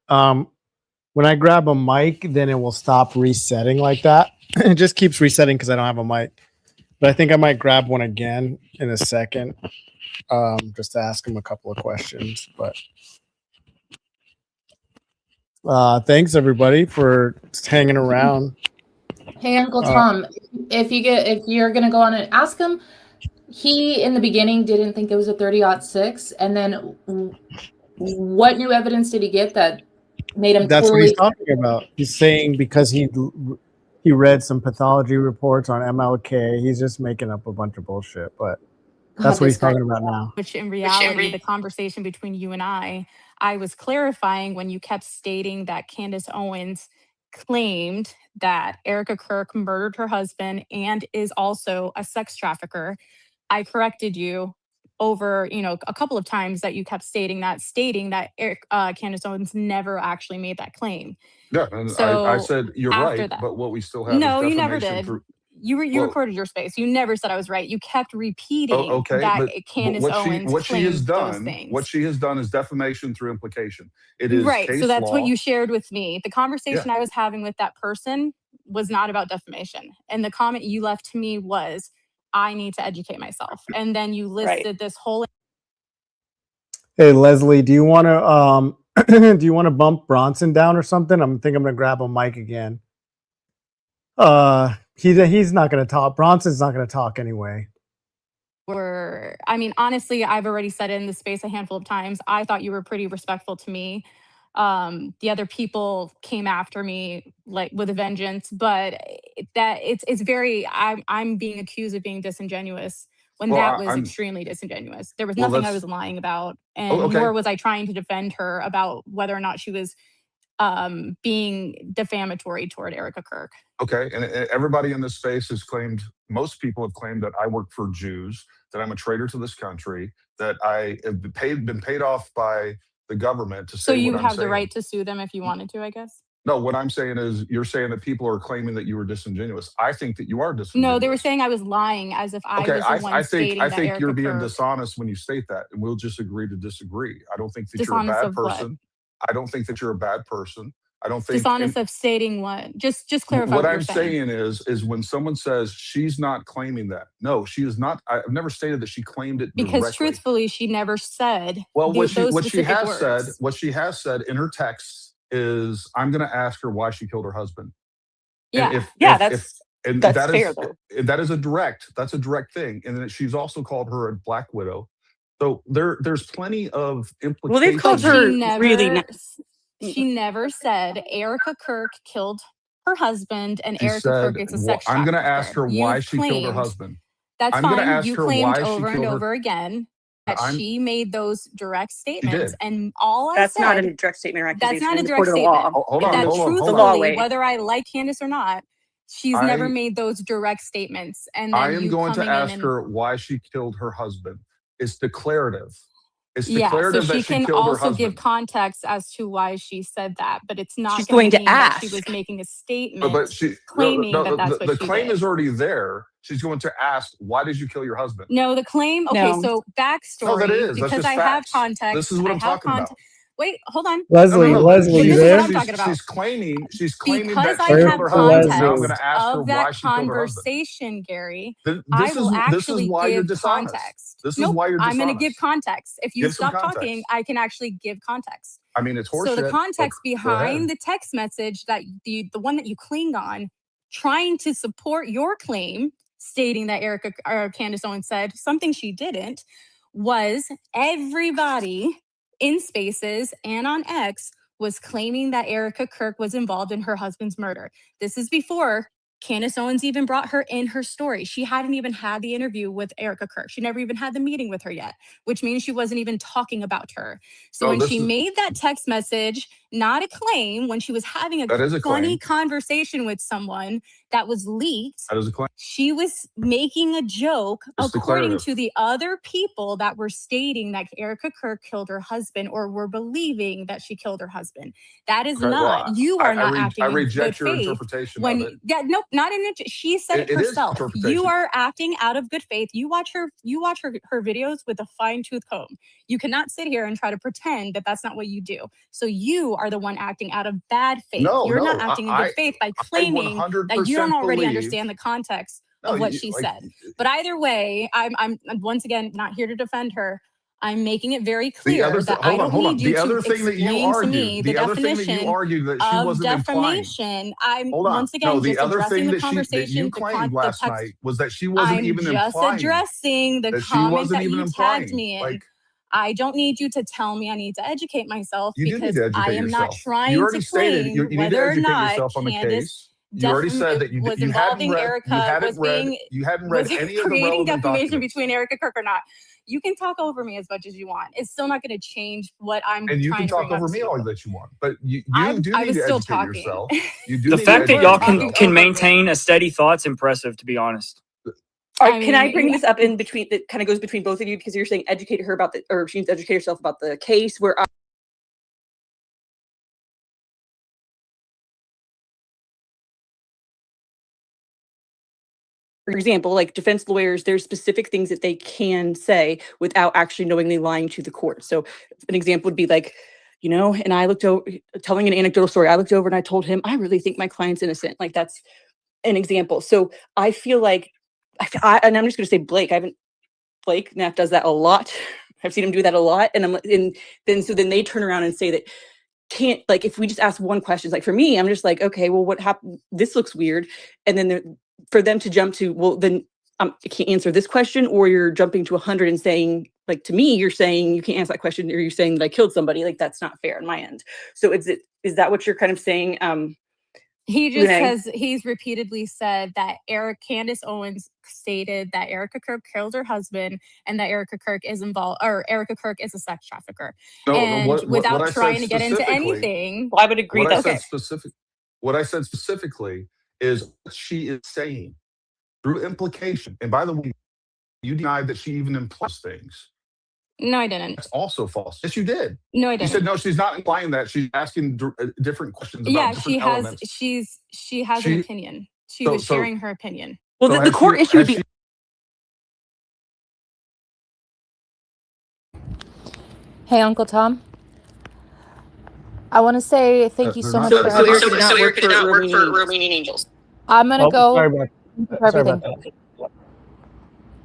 when I grab a mic, then it will stop resetting like that. It just keeps resetting because I don't have a mic. But I think I might grab one again in a second, just to ask him a couple of questions. But thanks everybody for hanging around. Hey, Uncle Tom, if you're gonna go on and ask him, he in the beginning didn't think it was a 30-06, and then what new evidence did he get that made him That's what he's totally? talking about. He's saying because he read some pathology reports on MLK, he's just making up a bunch of bullshit. But that's what he's talking about now. Which in reality, the conversation between you and I was clarifying when you kept stating that Candace Owens claimed that Erica Kirk murdered her husband and is also a sex trafficker. I corrected you over, a couple of times that you kept stating that Candace Owens never actually made that claim. yeah. And So I said you're after right, that, but what we still have is no, you never defamation did. through. You recorded your space. You never said I was right. You kept repeating Okay, that but Candace what Owens she has claimed those done, things. is defamation through implication. It is Right. So case that's what law. you shared with me. The Yeah. conversation I was having with that person was not about defamation. And the comment you left to me was, I need to educate myself. And then you listed this whole. Hey Leslie, do you want to do you want to bump Bronson down or something? I'm gonna grab a mic again. He's not gonna talk. Bronson's not gonna talk anyway. I mean, honestly, I've already said it in the space a handful of times. I thought you were pretty respectful to me. The other people came after me like with a vengeance, but that it's very, I'm being accused of being disingenuous when Well, that was I'm extremely disingenuous. There was well. nothing I That's was lying about, and okay. nor was I trying to defend her about whether or not she was being defamatory toward Erica Kirk. Okay, and everybody in this space has claimed. Most people have claimed that I work for Jews, that I'm a traitor to this country, that I have been paid off by the government to So say you what I'm have the saying. right to sue them if you wanted to, I guess. No, what I'm saying is you're saying that people are claiming that you were disingenuous. I think that you are disingenuous. No, they were saying I was lying as if I Okay, was the one stating I that think Erica you're being Kirk. dishonest when you state that, and we'll just agree to disagree. I don't think that you're a Dishonest bad of what? person. I don't think that you're a bad person. I don't think. Dishonest of stating what? Just clarify What what you're I'm saying. is when someone says she's not claiming that. No, she is not. I've never stated that she claimed it Because directly. truthfully, she never said Well, those what she specific has words. said, in her texts is, I'm going to ask her why she killed her husband. And Yeah. if and that's that fair is though. that's a direct thing, and then she's also called her a black widow. So there's plenty of implications. Well, they've called But her really she never said Erica Kirk killed her husband and She Erica said, Kirk is a sex I'm going to trafficker. ask her why You've she killed her claimed. husband. That's I'm going to fine. ask You her claimed why she over and killed her. over again that I'm she made those direct She statements. did. And all I that's said, not a direct statement or that's accusation not a in the direct court of statement. law. Hold In on, That hold on, hold the on. law truthfully, way. whether I like Candace or not, she's never made those direct statements. And I then am you going to coming in ask and her why she killed her husband. It's declarative. It's yeah, so declarative she that she can killed her also give husband. context as to why she said that, but it's not She's going going to to mean that she was ask. making a But statement she claiming that that's what the she claim did. is already there. She's going to ask, why did you kill your husband? No, the claim. Okay, No. so No, that backstory, is. That's because just I have facts. context. This is what I I'm have talking about. Wait, hold on. Leslie, No. But Leslie, you this is what there? I'm talking about. She's claiming Because that I she Where's killed have her husband, and now I'm going context to ask her of that why she killed her husband. conversation, Gary, This I will this is actually why you're give dishonest. context. This is Nope, why you're I'm going to give dishonest. context. If you Give some stop talking, context. I can actually give context. I mean, it's So the horseshit. But context go ahead. behind the text message that the one that you cling on, trying to support your claim, stating that Erica or Candace Owens said something she didn't, was everybody in Spaces and on X was claiming that Erica Kirk was involved in her husband's murder. This is before Candace Owens even brought her in her story. She hadn't even had the interview with Erica Kirk. She never even had the meeting with her yet, which means she wasn't even talking about her. So No, when this she is made that text message, not a claim, when she was having a that is a funny claim. conversation with someone that was leaked, That is a claim. she was making a joke It's according declarative. to the other people that were stating that Erica Kirk killed her husband or were believing that she killed her husband. That is Okay, well, not, you are not I acting in good reject your faith. interpretation of When, it. yeah, nope, not in it. She said it It is herself. You interpretation. are acting out of good faith. You watch her videos with a fine tooth comb. You cannot sit here and try to pretend that that's not what you do. So you are the one acting out of bad faith. No, You're not no, acting in good faith by I claiming that you 100% don't already believe. understand the context No, of what she like said. But either way, I'm once again not here to defend her. I'm making it very the other clear that I don't hold on. need you The to other thing that you explain to argued, me the the other thing that you definition argued that she of wasn't implying. defamation. I'm Hold on. once No, again the just other addressing thing the that you conversation, claimed the last text. night was that she wasn't I'm even just implying. addressing the That she comment wasn't that even you tagged implying. me in. Like, I don't need you to tell me I need to educate myself you do need because to I educate am not yourself. You trying to already stated claim you need to whether or educate not yourself on the Candace case. You already said that was you hadn't involving read Erica, was any of the creating relevant defamation documents. between Erica Kirk or not. You can talk over me as much as you want. It's still not going to change what I'm And you trying can to talk bring up over to me you. all that you want, but you I do need was to still educate talking. yourself. You do The need to fact that educate y'all talking can over me. maintain a steady thought's impressive, to be honest. All I right, can I mean, bring yeah. this up in between that kind of goes between both of you because you're saying educate her about the, or she needs to educate herself about the case where for example, like defense lawyers, there's specific things that they can say without actually knowingly lying to the court. So an example would be like, you know, and I looked over, telling an anecdotal story. I looked over and I told him, I really think my client's innocent. Like that's an example. So I feel like, and I'm just going to say Blake Knapp does that a lot. I've seen him do that a lot. And then they turn around and say that can't, like, if we just ask one question, like for me, I'm just like, okay, well, what happened? This looks weird. And then for them to jump to, well, then I can't answer this question, or you're jumping to 100 and saying, like, to me, you're saying you can't answer that question, or you're saying that I killed somebody. Like, that's not fair on my end. So is that what you're kind of saying? He just Renee? says he's repeatedly said that Candace Owens stated that Erica Kirk killed her husband and that Erica Kirk is involved, or Erica Kirk is a sex trafficker. No, And what without I said trying to get into specifically, anything, Well, I would agree what I that said what I said specifically is what she is saying through implication. And by the way, you denied that she even implies things. no, I didn't. That's also false. Yes, you did. No, I You didn't. said no. She's not implying that. She's asking different questions Yeah, about different elements. she has an opinion. She was So sharing her opinion. Well, the core issue would be. Hey, Uncle Tom. I want to say thank you so much for So Erica everything. did not work for Romanian Angels. I'm gonna Oh, go sorry about for everything. that.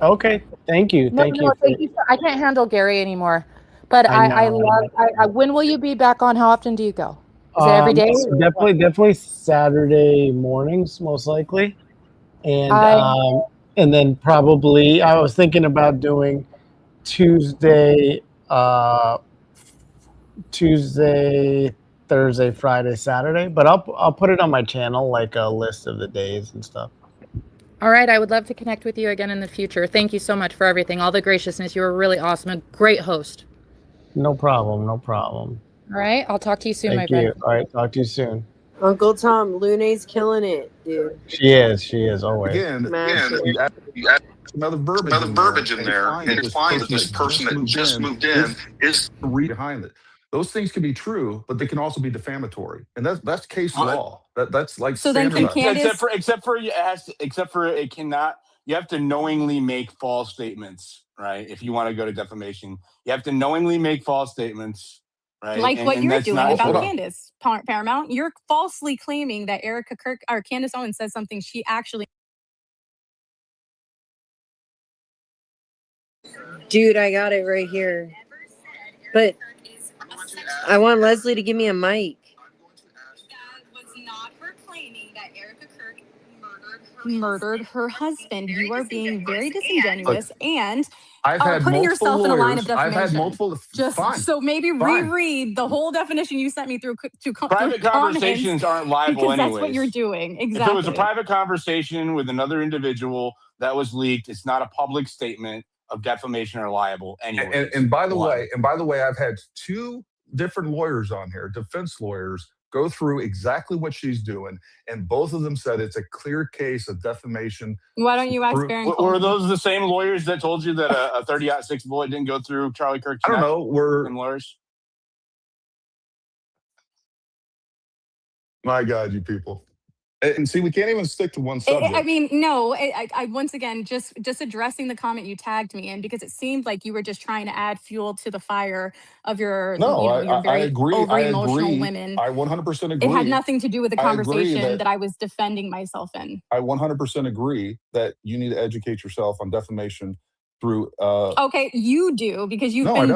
Okay, thank you. No, Thank no, you. thank you. I can't handle Gary anymore. But I love. When will you be back on? How often do you go? Is it every day? or what? Definitely Saturday mornings, most likely, and then probably I was thinking about doing Tuesday, Thursday, Friday, Saturday. But I'll put it on my channel, like a list of the days and stuff. All right. I would love to connect with you again in the future. Thank you so much for everything, all the graciousness. You were really awesome. A great host. No problem. No problem. All right. I'll talk to you soon, Thank my friend. you. All right. Talk to you soon. Uncle Tom, Lune's killing it, dude. She is always. Again, Massive. you add another verbiage in there, and implying that this person that just moved in is the read behind it. Those things can be true, but they can also be defamatory, and that's case law. That's like So then can standardized. Candace, except for it cannot. You have to knowingly make false statements, right? If you want to go to defamation, you have to knowingly make false statements, right? like what and you're that's doing not about true. Candace Paramount, you're falsely claiming that Erica Kirk or Candace Owens says something she actually. Dude, I got it right here. But I want Leslie to give me a mic. Murdered her husband. You are being very disingenuous, and I've are had putting multiple yourself in a line of lawyers. I've had defamation. multiple. Just Fine. so maybe Fine. reread the whole definition you sent me through Private comments, conversations aren't liable because that's what you're anyways. doing. If it was a Exactly. private conversation with another individual that was leaked, it's not a public statement of defamation or liable anyways. And by the One. way, I've had 2 different lawyers on here, defense lawyers, go through exactly what she's doing, and both of them said it's a clear case of defamation. Why don't you ask Baron Coleman? Were those the same lawyers that told you that a 30-06 bullet didn't go through Charlie Kirk's I don't neck? know. We're Same lawyers. My God, you people. And see, we can't even stick to one subject. I mean, no. I once again just addressing the comment you tagged me in, because it seemed like you were just trying to add fuel to the fire of your, No, your I very agree. over I emotional agree. women. I 100% agree. It had nothing to do with the I agree conversation that I was defending myself in. I 100% agree that you need to educate yourself on defamation through. Okay, you do, because you've No, I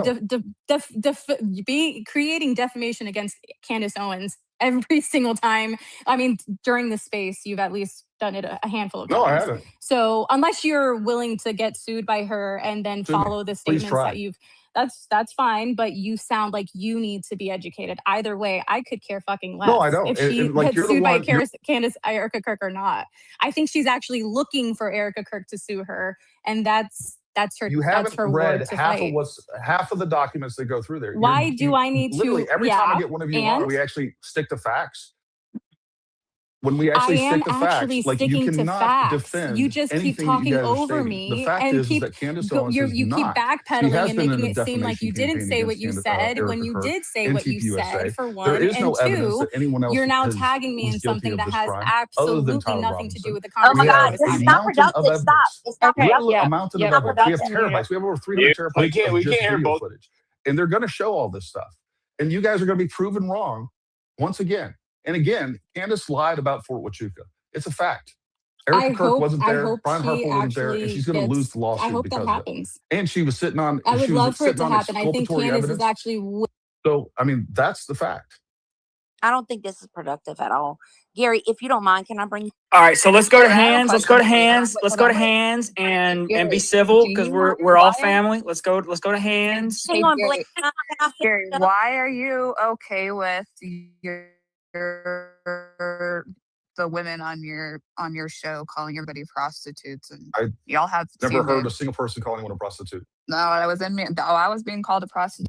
been creating defamation against Candace Owens every single time. I mean, during the space, you've at least done it a handful of times. No, I haven't. So unless you're willing to get sued by her and then Sue me. follow the Please statements try. that you've, that's fine. But you sound like you need to be educated. Either way, I could care fucking less No, I don't. if she Like, gets you're the sued by one. Candace Erica Kirk or not. I think she's actually looking for Erica Kirk to sue her, and that's her. You That's haven't her read word to half fight. of half of the documents that go through there. Why do I need Literally to? every time I Yeah, get one of you and on, we actually stick to facts. When we I actually am stick to actually facts, like, you sticking to cannot facts. defend You just keep anything that you talking guys are over stating. The me fact and is keep that Candace Owens you is keep not. She backpedaling has and been in making a it seem like defamation you didn't campaign say what against you Erica said when you Kirk did say and what you TPUSA. said, for There one, is and no evidence two, that anyone else you're now tagging me was in guilty something of that this has crime other than absolutely Tyler nothing to do Robinson. with the Oh my We God, have conversation we're this a is having. not mountain of productive. Stop. evidence. It's not We have productive. a mountain of It's not evidence. We have productive. terabytes. We have over 300 terabytes of We just can't hear video both. footage. And they're going to show all this stuff. And you guys are going to be proven wrong once again. And again, Candace lied about Fort Huachuca. It's a fact. Erica Kirk wasn't I there. hope Brian she Harper wasn't there, and actually she's going to lose gets. the I lawsuit hope that because of it. happens. And she was sitting on. I would She was love for it sitting to on happen. I think exculpatory Candace is evidence. actually. So, I mean, that's the fact. I don't think this is productive at all. Gary, if you don't mind, can I bring? All right, so let's go to Gary, I have a hands. Let's go to question for you. hands. Let's Hold go on, to wait. hands and be Gary, civil do because you we're all why? family. Let's go to hands. Hang Hey, on, Blake. Gary, Can I finish Gary, up? why are you okay with the women on your show calling everybody prostitutes, and I y'all have never seemed heard to. a single person calling one a prostitute. No, I was being called a prostitute.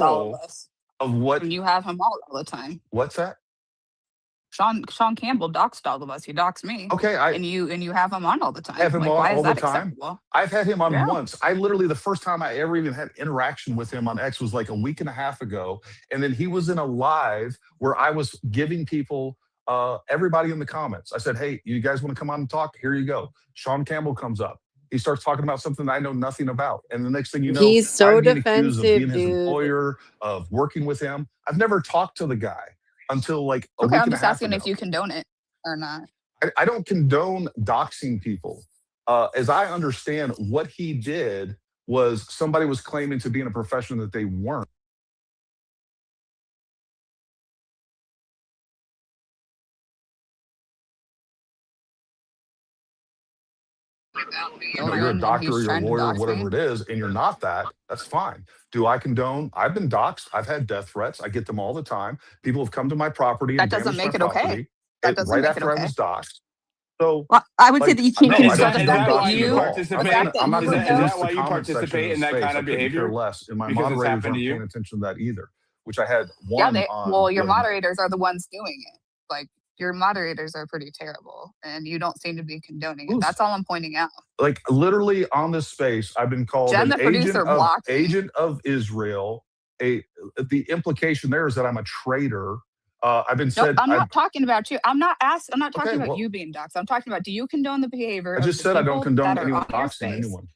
All of us. Of what? And you have him all the time. What's that? Sean Campbell doxed all of us. He doxed me. Okay, and you have him on all the time. have him Like, on why all is the that time. acceptable? I've had him on Yeah. once. I literally, the first time I ever even had interaction with him on X was like a week and a half ago. And then he was in a live where I was giving people, everybody in the comments. I said, hey, you guys want to come on and talk? Here you go. Sean Campbell comes up. He starts talking about something that I know nothing about. And the next thing you know, He's so I'm being accused of being defensive, his dude. employer, of working with him. I've never talked to the guy until like a Okay, week I'm and a just half asking ago. if you condone it or not. I don't condone doxing people. As I understand, what he did was somebody was claiming to be in a profession that they weren't. You know, you're a doctor or you're a lawyer or whatever it is, and you're not that, that's fine. Do I condone? I've been doxxed. I've had death threats. I get them all the time. People have come to my property and That doesn't damaged make my it okay. property That doesn't right make it after I okay. was doxxed. So, Well, I would say like, that you can't no, I condone don't Is condone that why doxing you at all. participate? I'm not Is going to that police why the you comment section participate of in the that space. kind I of couldn't care behavior? less. And my Because it's moderators happened to aren't you? paying attention to that either, which I had Yeah, one on your the moderators are the ones doing it. Like, Your moderators are pretty terrible, and you don't seem to be condoning it. Who's That's all I'm pointing out. like literally on this space? I've been called Jen, an the producer, blocked me. agent of Israel. The implication there is that I'm a traitor. I've been Nope, said. I'm not talking about you. I'm not talking Okay, about well, you being doxxed. I'm talking about, do you condone the behavior I of just the said I don't people condone that are anyone on your doxing space? anyone.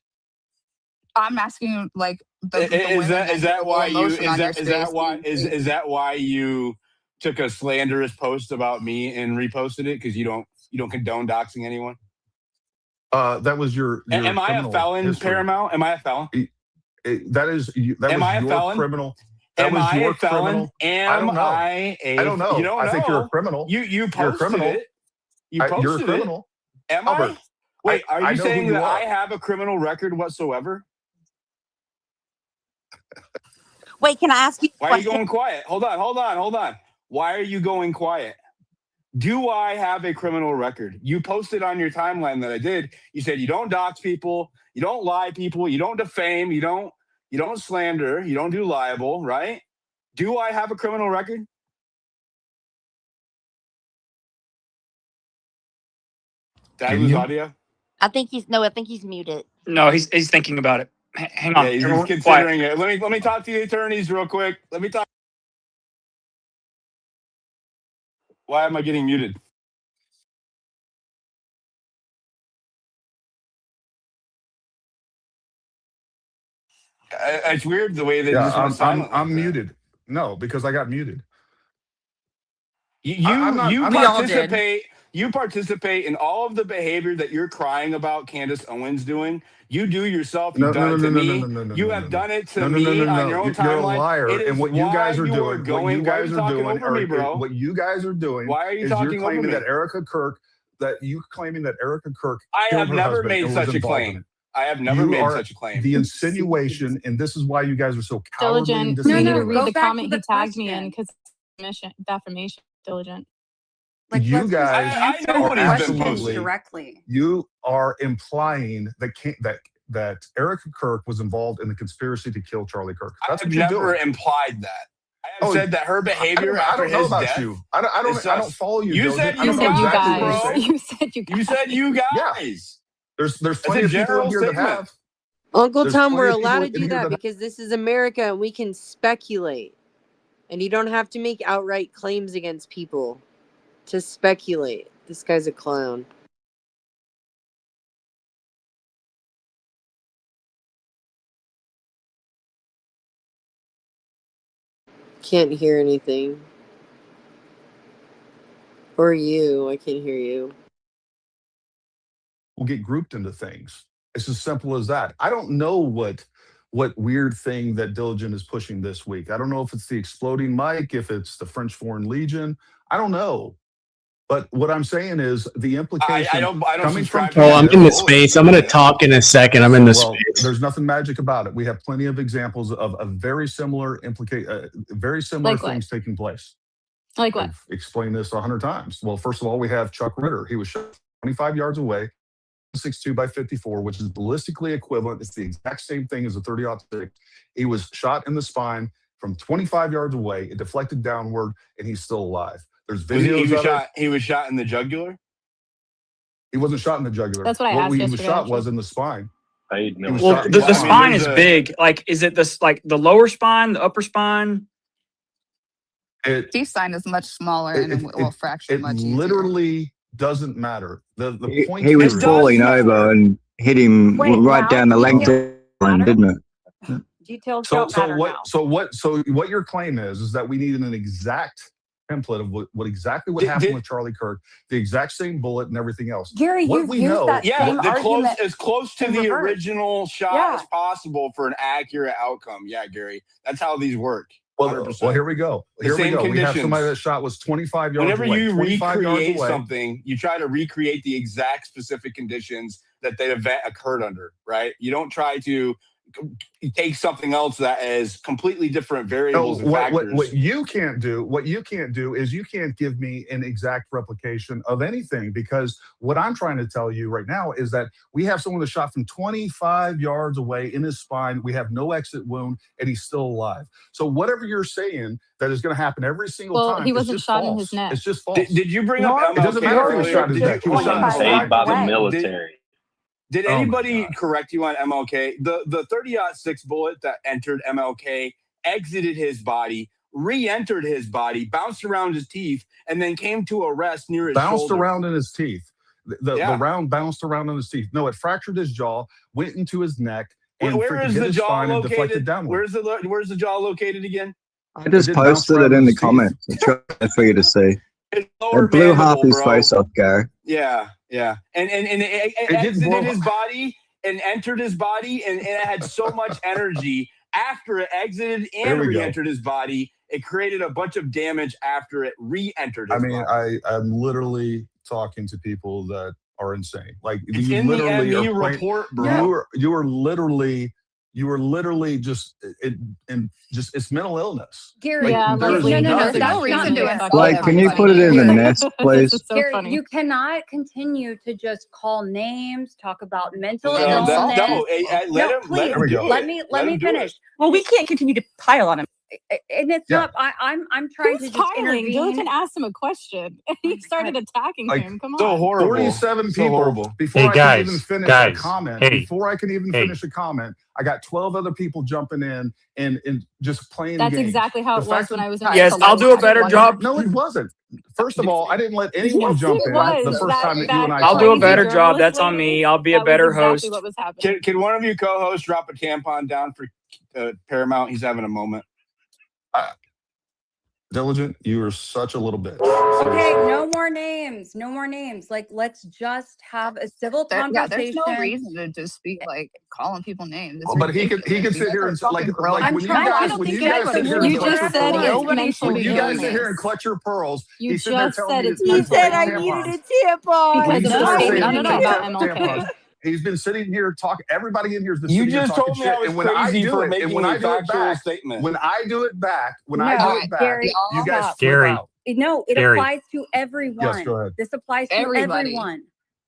I'm asking you, like, the Is women that that get a little emotion on your is that space. why is that why you took a slanderous post about me and reposted it because you don't condone doxing anyone? That was your Am I a criminal felon, history. Paramount? Am I a felon? That is that Am was I a your felon? criminal. That Am was I your a felon? criminal. I Am don't know. I a? I don't know. You don't I know. think you're a criminal. You You're a posted criminal. it. You You're a posted it. criminal. Am Albert, I? Wait, are I you know who saying you that are. I have a criminal record whatsoever? Wait, can I ask you a Why are you question? going quiet? Hold on. Why are you going quiet? Do I have a criminal record? You posted on your timeline that I did. You said you don't dox people, you don't lie people, you don't defame, you don't slander, you don't do libel, right? Do I have a criminal record? Did I lose audio? I think he's muted. No, he's thinking about it. Hang on. Yeah, he's Everyone, considering quiet. it. Let me talk to the attorneys real quick. Let me talk. Why am I getting muted? It's weird the way they just went silent. I'm muted. No, because I got muted. You participate in all of the behavior that you're crying about Candace Owens doing. You do yourself. You've done it to me. You have done it to me on your own timeline. You're a liar. It is And what you guys are doing, why are you talking over me, bro? what you guys are doing, Why are you is talking you're over claiming me? that Erica Kirk I killed have her never husband made and such was a involved in claim. it. I have never You made are such a claim. the insinuation, and this is why you guys are so cowardly and Diligent. You need to disingenuous. read the comment he tagged me in because defamation. Diligent. Like, You let's just guys answer are the questions absolutely directly. you are implying that Erica Kirk was involved in the conspiracy to kill Charlie Kirk. That's what you're I've never doing. implied that. I have said that her behavior I after don't know his about death. you. I don't follow you. You said Diligent. I you don't know guys, exactly what you're bro. saying. You said you guys. You said you guys. Yeah. There's plenty a of people in general here that statement. have. Uncle There's Tom, we're plenty of people allowed to in do here that that because this is America and we can speculate. And you don't have to make outright claims against people to speculate. This guy's a clown. Can't hear anything. Or you. I can't hear you. will get grouped into things. It's as simple as that. I don't know what weird thing that Diligent is pushing this week. I don't know if it's the exploding mic, if it's the French Foreign Legion. I don't know. But what I'm saying is the implication I don't coming from subscribe to that. I'm Candace. in the space. I'm going to talk in a second. I'm in the Well, space. there's nothing magic about it. We have plenty of examples of very similar Like what? things taking place. Like what? I've explained this 100 times. Well, first of all, we have Chuck Ritter. He was shot 25 yards away, 6.2 by 54, which is ballistically equivalent. It's the exact same thing as a 30-06. He was shot in the spine from 25 yards away. It deflected downward, and he's still alive. There's videos of it. He was shot in the jugular? He wasn't shot in the jugular. That's what I asked he was yesterday, shot actually. was in the spine. Well, the spine is big. Like, is it this like the lower spine, the upper spine? C spine is much smaller and will fracture much easier. It literally doesn't matter. The point He was here falling over and hit him right down the length of the line, didn't it? Details So don't matter now. what your claim is that we need an exact template of what exactly what happened with Charlie Kirk, the exact same bullet and everything else. Gary, what you've we used know, that same argument as close to in the reverse. original shot as possible for an accurate outcome. Yeah, Gary, that's how these work. 100%. Well, here we go. The same We have conditions. somebody that shot was 25 yards Whenever away. you 25 yards recreate away. something, you try to recreate the exact specific conditions that the event occurred under, right? You don't try to take something else that is completely different variables So and what factors. you can't do is you can't give me an exact replication of anything, because what I'm trying to tell you right now is that we have someone that shot from 25 yards away in his spine. We have no exit wound, and he's still alive. So whatever you're saying that is going to happen every single Well, time he is wasn't just shot in false. his neck. It's just false. Did you bring up It doesn't MLK matter if he was earlier? shot in his neck. He was shot in his Paid by the spine. military. Did Oh my anybody God. correct you on MLK? The 30-06 bullet that entered MLK exited his body, re-entered his body, bounced around his teeth, and then came to a rest near his Bounced shoulder. around in his teeth. The round bounced around in his teeth. No, it fractured his jaw, went into his neck, and Where is hit the his jaw spine and deflected located? downward. Where's the jaw located again? I just It did bounce posted around it in the his teeth. comments. It's right there for you to see. It's lower It blew half mandible, his bro. face off, Gary. Yeah. And it didn't exited blow- his body and entered his body, and it had so much energy after it exited There and we go. re-entered his body. It created a bunch of damage after it re-entered his body. I'm literally talking to people that are insane. Like, It's you in the literally ME are playing, report, bro. you were literally just it's mental illness. Gary, Yeah, there is Leslie, no, there's nothing. no reason to fair. fuck Like, with can you put everybody. it in the nest, This please? is so Gary, funny. you cannot continue to just call names, talk about mental No, illness. let him please, do it. let me do finish. it. Well, we can't continue to pile on him. And it's Yeah. not. I'm trying Who's to just piling? intervene. Diligent asked him a question and he started attacking Like, him. Come So on. horrible. 47 So people horrible. before Hey, I can even guys, finish a comment. hey, Before I can even hey. finish a comment, I got 12 other people jumping in and just playing That's games. exactly how The it was fact when of- I was in Yes, I'll do a better job. No, it wasn't. First of all, I didn't let anyone Yes, jump it in was. the first time that you and I I'll do a talked. better crazy job. That's journalist on me. lady, I'll be a that was better exactly host. what was happening. Can one of you co-hosts drop a tampon down for Paramount? He's having a moment. Diligent, you are such a little bitch. Okay, Seriously. no more names. No more names. Like, let's just have a civil There's conversation. no reason to just be like calling people names. It's But he ridiculous. could sit here and like I'm when you trying- I guys don't when think you guys anybody sit here should and You be clutch just your said pearls, it's Nobody should when mental be you doing guys sit here and this. clutch your pearls, You he's sitting there just telling said me it's to He mental said I illness. needed Because a tampon. when you this sit there and say statement you ended need about tampons. MLK. He's been sitting here talking. Everybody in here has been You sitting here just talking told me I shit. was And when I crazy do for it, and making when a I do it factual back, statement. when I do it back, Alright, Gary, you guys stop. flip Gary. out. No, it Gary. applies to everyone. Yes, go ahead. This applies to Everybody. everyone.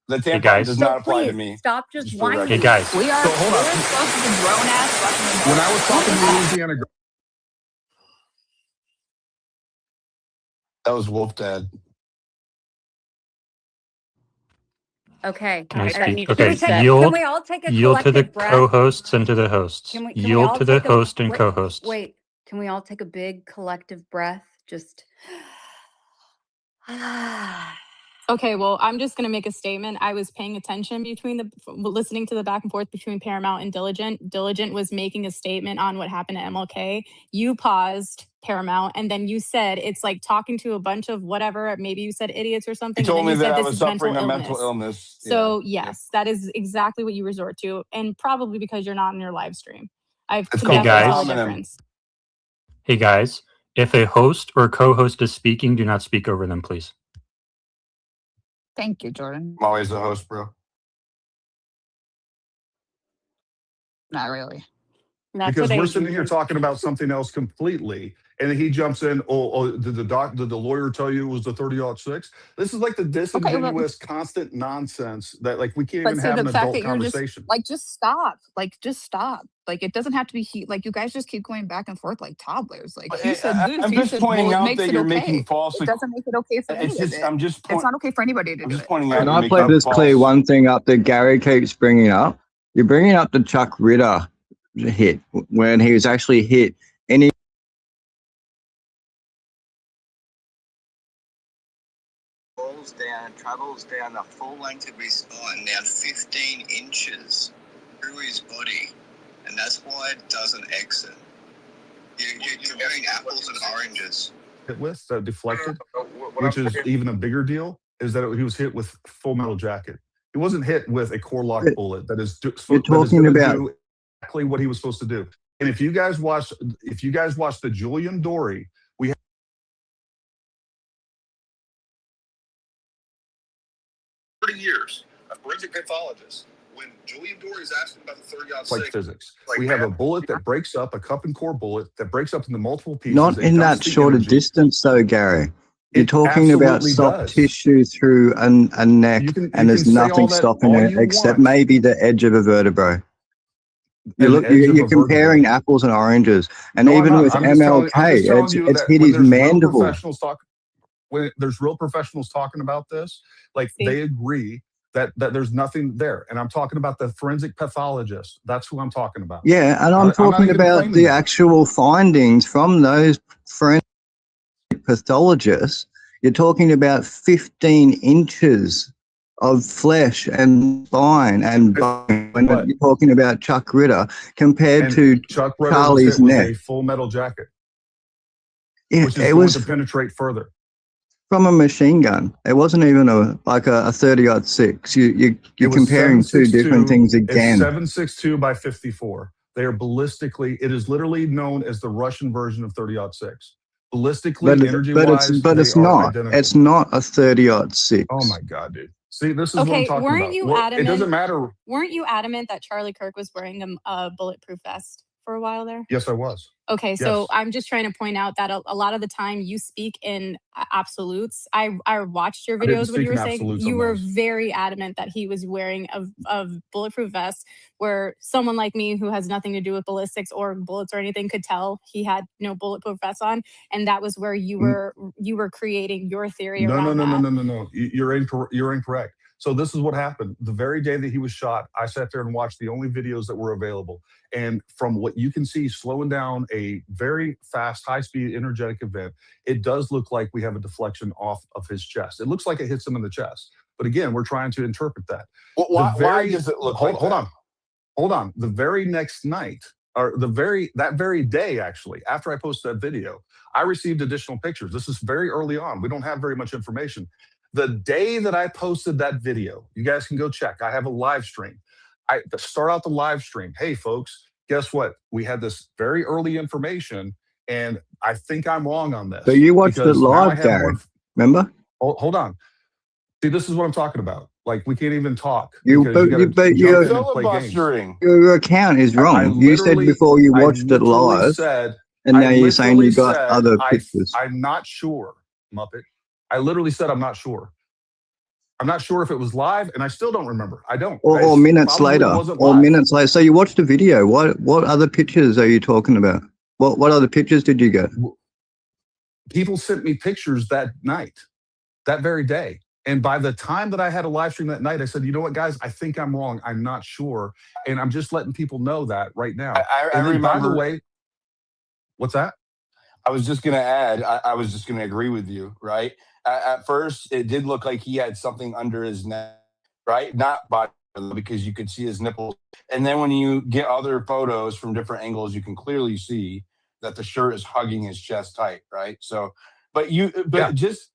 The tampon guys. does So not apply to please me. stop just Just for the whining. Hey, record. guys. We are So hold on. supposed to be grown ass fucking adults. When I was talking to Louisiana, That was Wolf Dad. Okay. Can I All right. speak? Okay, Can yield we all take a to the collective breath? co-hosts and to the hosts. Can we Yield all to the take a host and wait, co-hosts. Wait, can we all take a big collective breath? Just Okay, well, I'm just going to make a statement. I was paying attention listening to the back and forth between Paramount and Diligent. Diligent was making a statement on what happened to MLK. You paused Paramount, and then you said it's like talking to a bunch of whatever. Maybe you said idiots or something. He told and me then you that said I this was is suffering a mental mental illness. So yes, that is exactly what you resort to, and probably because you're not in your live stream. I It's can called definitely tell guys. the homonym. difference. Hey guys, if a host or co-host is speaking, do not speak over them, please. Thank you, Jordan. I'm always the host, bro. Not really. That's because what we're Asians sitting here do. talking about something else completely, and then he jumps in. Did the lawyer tell you it was the 30-06? This is like the disingenuous, constant nonsense that like we can't But even see, have the an fact adult that you're just conversation. like, just stop. Like, it doesn't have to be like you guys just keep going back and forth like toddlers. Like, he said this. I'm He just said, pointing well, it out makes that it you're okay. making false. It doesn't make it okay for any It's of just it. It's not okay for anybody to do it. pointing out. Can you're I making just clear false. one thing up that Gary keeps bringing up? You're bringing up the Chuck Ritter hit when he was actually hit any. Falls down and travels down the full length of his spine, down 15 inches through his body, and that's why it doesn't exit. You're comparing apples and oranges. Hit with deflected, which is even a bigger deal, is that he was hit with Full Metal Jacket. He wasn't hit with a core lock bullet that is You're going talking to about do exactly what he was supposed to do. And if you guys watch the Julian Dory, we have 30 years of forensic pathologist when Julian Dory is asking about the 30-06, like physics. We have a bullet that breaks up, a cup and core bullet that breaks up into multiple pieces. Not It in dumps that the short a energy. distance, though, Gary. You're It talking about absolutely soft does. tissue through a neck, and there's say all nothing that stopping all it you except want. maybe the edge of a vertebrae. An edge of You're a comparing vertebrae. apples and oranges, and No, I'm even not. with I'm just MLK, telling you it's that hit when his there's real mandible. professionals when there's real professionals talking about this, like they agree that there's nothing there. And I'm talking about the forensic pathologist. That's who I'm talking about. Yeah, and I'm not talking even about claiming the that. actual findings from those forensic pathologists. You're talking about 15 inches of flesh and spine and bone when you're talking about Chuck Ritter compared And to Chuck Ritter was Charlie's hit with neck. a full metal jacket, Yeah, which is it going was to penetrate further. from a machine gun. It wasn't even a 30-06. It You're was comparing two 7.62. different things It's again. 7.62 by 54. They are ballistically. It is literally known as the Russian version of 30-06. Ballistically, energy-wise, But they it's are not. identical. It's not a 30-06. Oh my God, dude! See, this is what I'm Okay, talking weren't about. you It doesn't adamant? matter. Weren't you adamant that Charlie Kirk was wearing a bulletproof vest for a while there? Yes, I was. Okay, Yes. so I'm just trying to point out that a lot of the time you speak in absolutes. I watched your I didn't videos when speak you were in saying absolutes you on were those. very adamant that he was wearing a bulletproof vest, where someone like me who has nothing to do with ballistics or bullets or anything could tell he had no bulletproof vest on, and that was where you were creating your theory around that. No. You're incorrect. So this is what happened. The very day that he was shot, I sat there and watched the only videos that were available. And from what you can see, slowing down a very fast, high-speed, energetic event, it does look like we have a deflection off of his chest. It looks like it hits him in the chest. But again, we're trying to interpret that. Why does it look like that? Hold on. The very next night, or that very day, actually, after I posted that video, I received additional pictures. This is very early on. We don't have very much information. The day that I posted that video, you guys can go check. I have a live stream. I start out the live stream. Hey, folks, guess what? We had this very early information, and I think I'm wrong on this. So you watched it because now I live, have Gary. Remember? Hold on. See, this is what I'm talking about. Like, we can't even talk. Your account is wrong. You said before you watched it live, and now you're saying you got other pictures. I'm not sure, Muppet. I literally said I'm not sure. I'm not sure if it was live, and I still don't remember. I don't. Or minutes later. So you watched a video. What other pictures are you talking about? What other pictures did you get? People sent me pictures that night, that very day. And by the time that I had a live stream that night, I said, you know what, guys, I think I'm wrong. I'm not sure. And I'm just letting people know that right now. I and then, remember. by the way, what's that? I was just going to add, I was just going to agree with you, right? At first, it did look like he had something under his neck, right? Not body, because you could see his nipples. And then when you get other photos from different angles, you can clearly see that the shirt is hugging his chest tight, right? So, just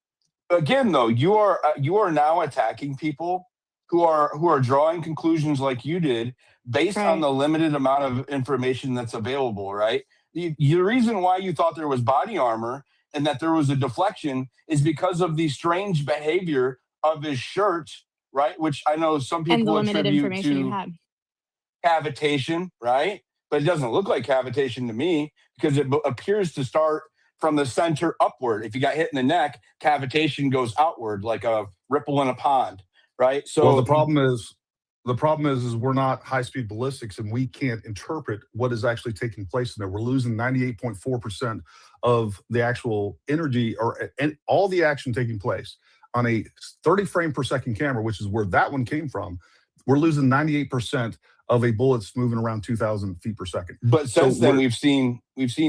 again, though, you are now attacking people who are drawing conclusions like you did based on the limited amount of information that's available, right? The reason why you thought there was body armor and that there was a deflection is because of the strange behavior of his shirt, right? Which I know some And the people limited attribute information you to had. cavitation, right? But it doesn't look like cavitation to me because it appears to start from the center upward. If you got hit in the neck, cavitation goes outward like a ripple in a pond, right? So Well, the problem is we're not high-speed ballistics, and we can't interpret what is actually taking place in there. We're losing 98.4% of the actual energy and all the action taking place on a 30 frame per second camera, which is where that one came from. We're losing 98% of a bullet's moving around 2,000 feet per second. But since then, we've seen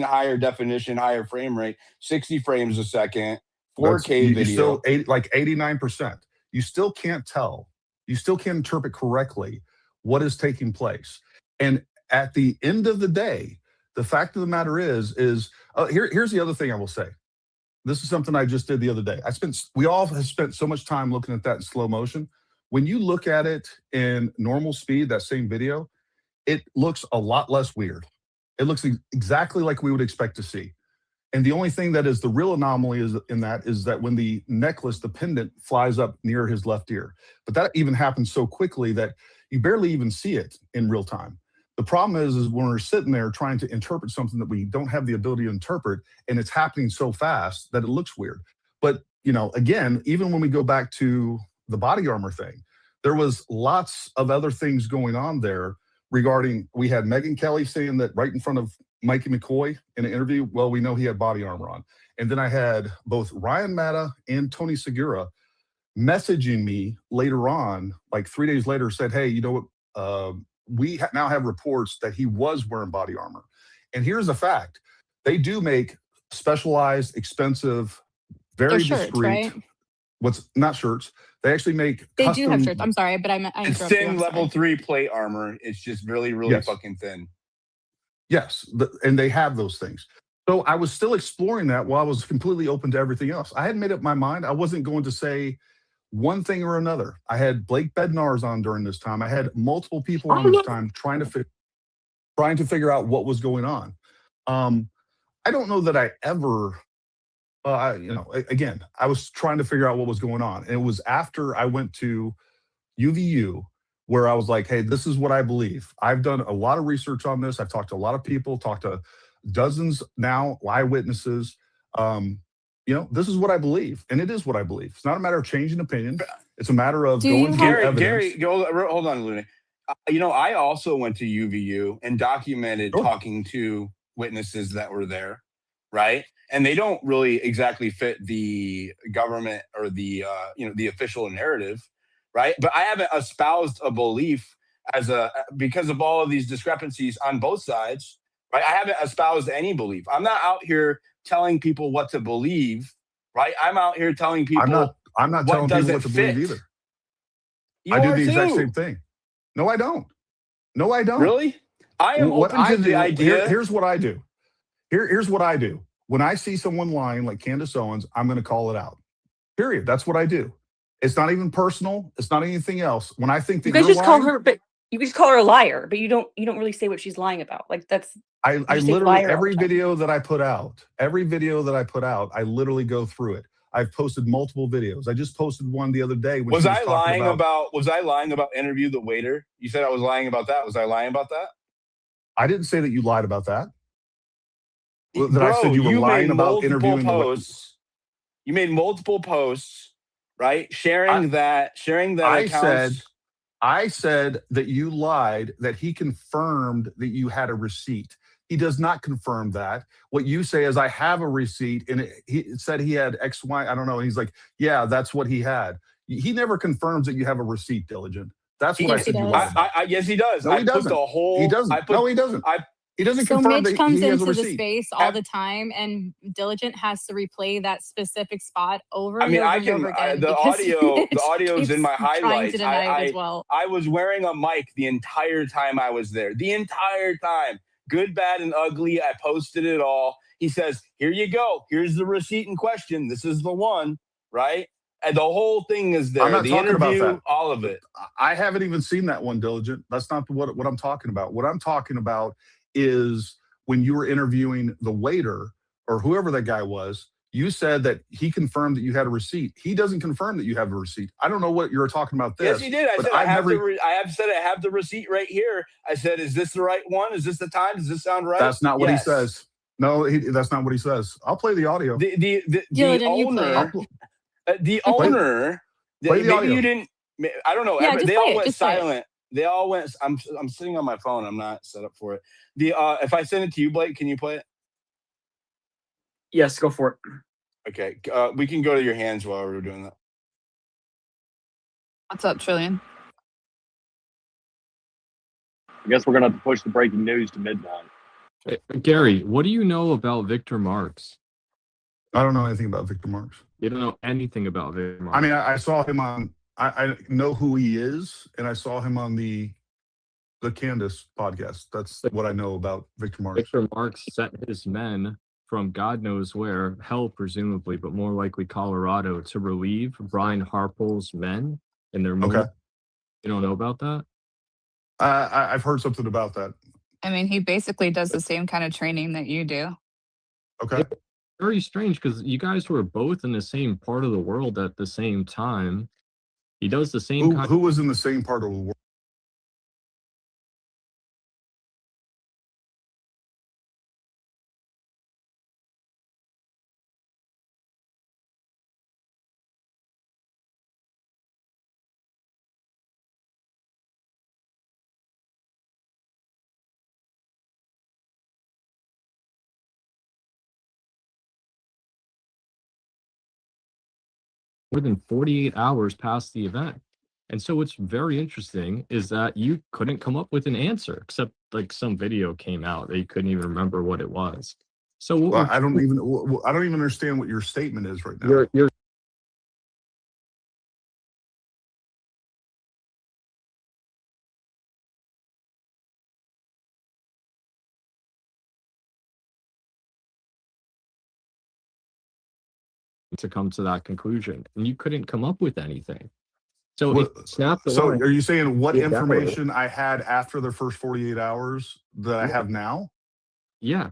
higher definition, higher frame rate, 60 frames a second, 4K video. You still 89%. You still can't tell. You still can't interpret correctly what is taking place. And at the end of the day, the fact of the matter is here's the other thing I will say. This is something I just did the other day. We all have spent so much time looking at that in slow motion. When you look at it in normal speed, that same video, it looks a lot less weird. It looks exactly like we would expect to see. And the only thing that is the real anomaly is that when the necklace, the pendant, flies up near his left ear. But that even happens so quickly that you barely even see it in real time. The problem is when we're sitting there trying to interpret something that we don't have the ability to interpret, and it's happening so fast that it looks weird. But, you know, again, even when we go back to the body armor thing, there was lots of other things going on there regarding, we had Megyn Kelly saying that right in front of Mikey McCoy in an interview, well, we know he had body armor on. And then I had both Ryan Matta and Tony Segura messaging me later on, like 3 days later, said, hey, you know what? We now have reports that he was wearing body armor. And here's the fact. They do make specialized, expensive, very They're shirts, discreet, right? what's not shirts. They actually make They custom. do have shirts. I'm sorry, but I It's interrupted you. thin I'm level sorry. 3 plate armor. It's just really, really Yes. fucking thin. Yes, and they have those things. So I was still exploring that while I was completely open to everything else. I hadn't made up my mind. I wasn't going to say one thing or another. I had Blake Bednar's on during this time. I had multiple people on this time trying to figure out what was going on. I don't know that I ever, again, I was trying to figure out what was going on. And it was after I went to UVU where I was like, hey, this is what I believe. I've done a lot of research on this. I've talked to a lot of people, talked to dozens now, eyewitnesses. This is what I believe, and it is what I believe. It's not a matter of changing opinion. It's a matter of going through evidence. Gary, hold on, Luna. I also went to UVU and documented talking to witnesses that were there, right? And they don't really exactly fit the government or the official narrative, right? But I haven't espoused a belief because of all of these discrepancies on both sides, right? I haven't espoused any belief. I'm not out here telling people what to believe, right? I'm out here telling people I'm not telling people what to believe either. I do the exact same thing. No, I don't. No, I don't. Really? I am open to the idea. Here's what I do. Here's what I do. When I see someone lying like Candace Owens, I'm going to call it out. Period. That's what I do. It's not even personal. It's not anything else. When I think that you guys you're just lying, call her, but you just call her a liar, but you don't really say what she's lying about. Like that's I literally every video that I put out, I literally go through it. I've posted multiple videos. I just posted one the other day. When Was I lying about interview the waiter? You said I was lying about that. Was I lying about that? I didn't say that you lied about that. I said you were lying about interviewing posts. You made multiple posts, right? Sharing that I said that you lied, that he confirmed that you had a receipt. He does not confirm that. What you say is, I have a receipt, and he said he had X, Y, I don't know. And he's like, yeah, that's what he had. He never confirms that you have a receipt, Diligent. That's what I said you lied about. Yes, he does. No, he doesn't. He doesn't. No, he doesn't. He doesn't So confirm Mitch that comes he has a into the receipt. space all the time, and Diligent has to replay that specific spot over and over and over again. The audio's in my trying highlights. to deny it as well. I was wearing a mic the entire time I was there. The entire time. Good, bad, and ugly. I posted it all. He says, here you go. Here's the receipt in question. This is the one, right? And the whole thing is there. I'm not the talking interview, about that. all of it. I haven't even seen that one, Diligent. That's not what I'm talking about. What I'm talking about is when you were interviewing the waiter or whoever that guy was, you said that he confirmed that you had a receipt. He doesn't confirm that you have a receipt. I don't know what you're talking about this. Yes, he did. I said, I have the receipt right here. I said, is this the right one? Is this the time? Does this sound right? That's not what he says. No, that's not what he says. I'll play the audio. The owner, play the audio. You didn't, I don't know. Yeah, they all went silent. They all went, I'm sitting on my phone. I'm not set up for it. If I send it to you, Blake, can you play it? Yes, go for it. Okay. We can go to your hands while we're doing that. What's up, Trillion? I guess we're going to have to push the breaking news to midnight. Hey, Gary, what do you know about Victor Marks? I don't know anything about Victor Marks. You don't know anything about Victor Marks? I mean, I saw him on, I know who he is, and I saw him on the Candace podcast. That's what I know about Victor Marks. Victor Marks sent his men from God knows where, hell presumably, but more likely Colorado, to relieve Brian Harple's men in their move. Okay. You don't know about that? I've heard something about that. I mean, he basically does the same kind of training that you do. Okay. It's very strange because you guys were both in the same part of the world at the same time. He does the same Who was in the same part of the world? more than 48 hours past the event. And so what's very interesting is that you couldn't come up with an answer, except like some video came out that you couldn't even remember what it was. So what Well, I don't even understand what your statement is right now. you're to come to that conclusion, and you couldn't come up with anything. So if you snap the So line, are you saying what 48 hours, information I had after the first 48 hours that I have now? yeah.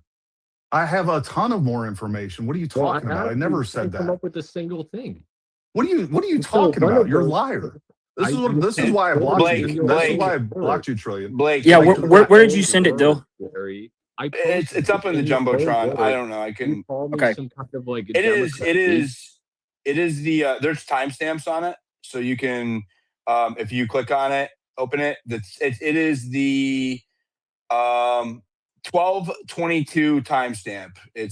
I have a ton of more information. What are you Well, talking about? I asked you, never you said couldn't come that. up with a single thing. What are you So talking one about? of You're a those, liar. This is you this is can't why I quote a blocked you. single This is single why I word. blocked you, Trillion. Blake, Yeah, Like where did you send it, Dill? Gary. I it's posted up in the in your own jumbotron. I words. don't know. I You can. call me Okay. some kind of like It is. Democrat It idiot. is. It is the. There's timestamps on it, so you can, if you click on it, open it. It is the 12:22 timestamp.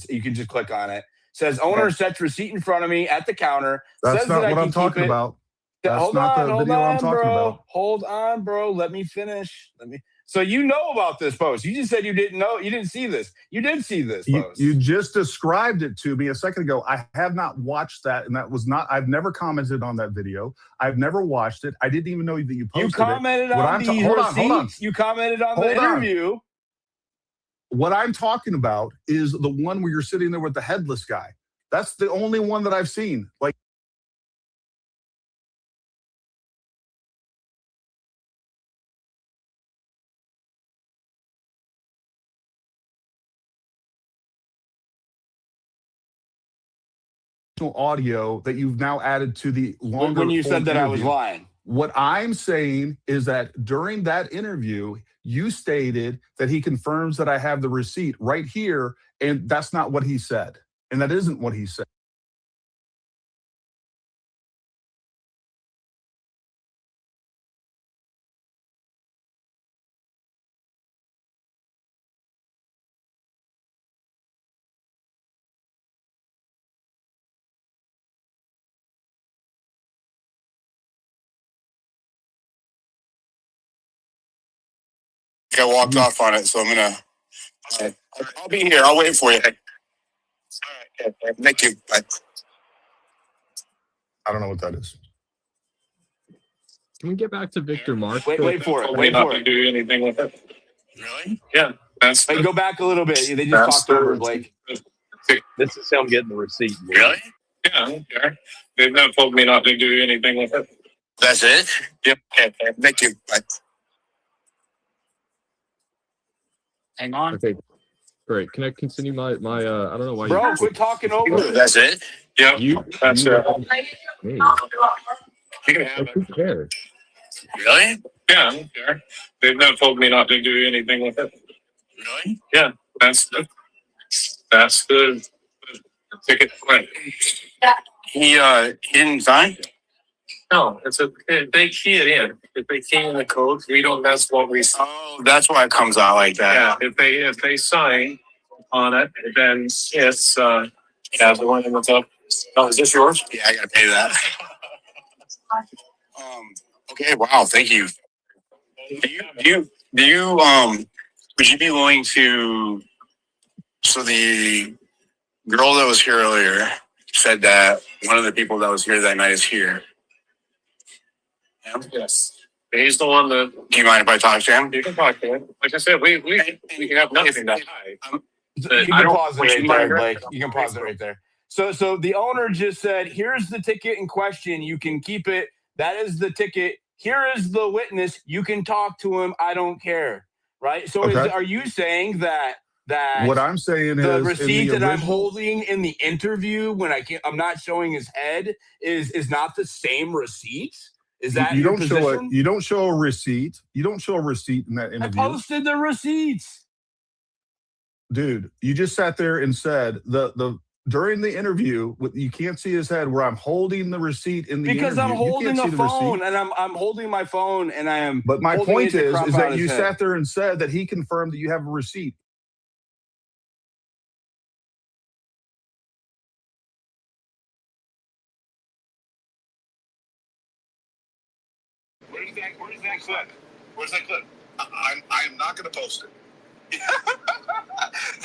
You can just click on it. Says owner sets receipt in front of me at the counter. That's Says that not I what can I'm keep talking it. about. That's Hold not on, the hold video I'm on, talking bro. about. Hold on, bro. Let me finish. So you know about this post. You just said you didn't know. You didn't see this. You did see this post. You just described it to me a second ago. I have not watched that, and that was not. I've never commented on that video. I've never watched it. I didn't even know that you posted You commented it. on the Hold on. receipts. You commented on the interview. What I'm talking about is the one where you're sitting there with the headless guy. That's the only one that I've seen. Like. Audio that you've now added to the longer When you said that I was interview. lying. What I'm saying is that during that interview, you stated that he confirms that I have the receipt right here, and that's not what he said. And that isn't what he said. I walked off on it, so I'm gonna. I'll be here. I'll wait for you. All right. Thank you. Bye. I don't know what that is. Can we get back to Victor Mark? Wait for it. Wait for it. Do anything with it? Really? Yeah. That's Hey, go back a little bit. They just talked over Blake. This is him getting the receipt. Really? Yeah. Okay. They've not told me not to do anything with it. That's it? Yep. Okay. Thank you. Bye. Hang on. Okay, great. Can I continue my I don't know why Bro, you quit talking over it. That's it? Yep. That's it. me. You can have Who it. cares? Really? Yeah. Okay. They've not told me not to do anything with it. Really? Yeah. That's the ticket. Right. He didn't sign? No, they key it in. If they key in the code, we don't mess what we sign. Oh, that's why it comes out like that. Yeah, if they sign on it, then it's yeah, the one in the top. Oh, is this yours? Yeah, I gotta pay that. Okay, wow, thank you. Do you would you be willing to, so the girl that was here earlier said that one of the people that was here that night is here. Yes. He's the one that. Do you mind if I talk to him? You can talk to him. Like I said, we have nothing to hide. You can pause it right there, Blake. You can pause it right there. So the owner just said, here's the ticket in question. You can keep it. That is the ticket. Here is the witness. You can talk to him. I don't care. Right? So Okay. are you saying that What I'm saying the is receipt in the that I'm original, holding in the interview when I'm not showing his head is not the same receipt? Is that you your don't show it. position? You don't show a receipt. You don't show a receipt in that I interview. posted the receipts. Dude, you just sat there and said the during the interview, you can't see his head where I'm holding the receipt in the Because interview. I'm holding you a can't see the phone receipt. and I'm holding my phone and I am. But my holding point it to is crop out that his you head. sat there and said that he confirmed that you have a receipt. Where's that clip? Where's that clip? I'm not going to post it.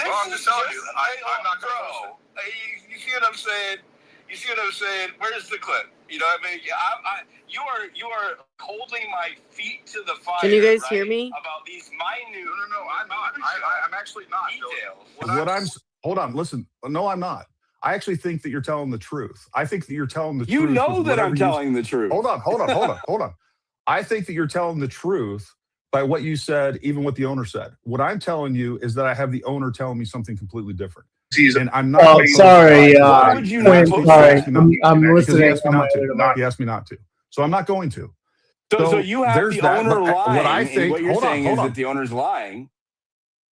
Well, I'm just telling you, I'm not going to post it. You see what I'm saying? You see what I'm saying? Where's the clip? You know what I mean? You are holding my feet to the fire. Can you guys hear me? About these minute. No, I'm not. I'm actually not. Details. Hold on. Listen. No, I'm not. I actually think that you're telling the truth. I think that you're telling the truth. You know with that I'm whatever telling the truth. Hold on. I think that you're telling the truth by what you said, even what the owner said. What I'm telling you is that I have the owner telling me something completely different. And I'm not. Oh, sorry. Why would you Quinn, not sorry. post that? I'm Because he listening asked me on my not to. other device. He asked me not to. So I'm not going to. So you have there's the that, owner but lying, what I and think, what you're hold on, saying hold is on. that the owner's lying.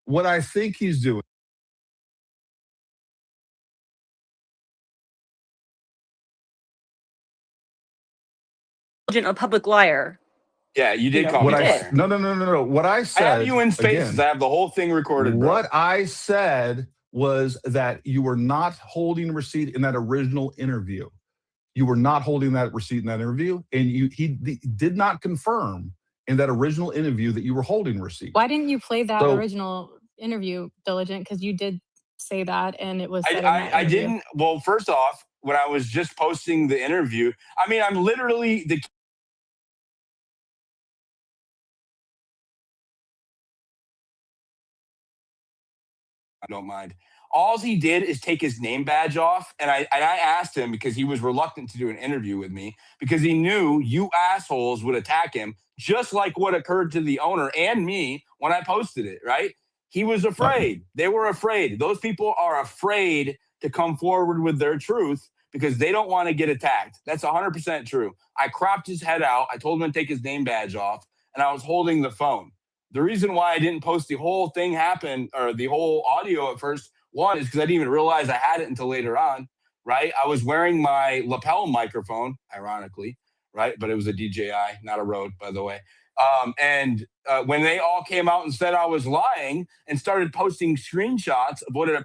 What I think he's doing. A public liar. Yeah, you did call me a liar. No. What I said. I have you in spaces. Again, I have the whole thing recorded, bro. What I said was that you were not holding a receipt in that original interview. You were not holding that receipt in that interview, and he did not confirm in that original interview that you were holding receipt. Why didn't you play that So- original interview, Diligent? Because you did say that, and it was said in that I interview. didn't. Well, first off, when I was just posting the interview, I mean, I'm literally the. I don't mind. All he did is take his name badge off, and I asked him because he was reluctant to do an interview with me because he knew you assholes would attack him, just like what occurred to the owner and me when I posted it. Right? He was afraid. They were afraid. Those people are afraid to come forward with their truth because they don't want to get attacked. That's 100% true. I cropped his head out. I told him to take his name badge off, and I was holding the phone. The reason why I didn't post the whole thing happen or the whole audio at first, one, is because I didn't even realize I had it until later on, right? I was wearing my lapel microphone, ironically, right? But it was a DJI, not a Rode, by the way. And when they all came out and said I was lying and started posting screenshots of what it,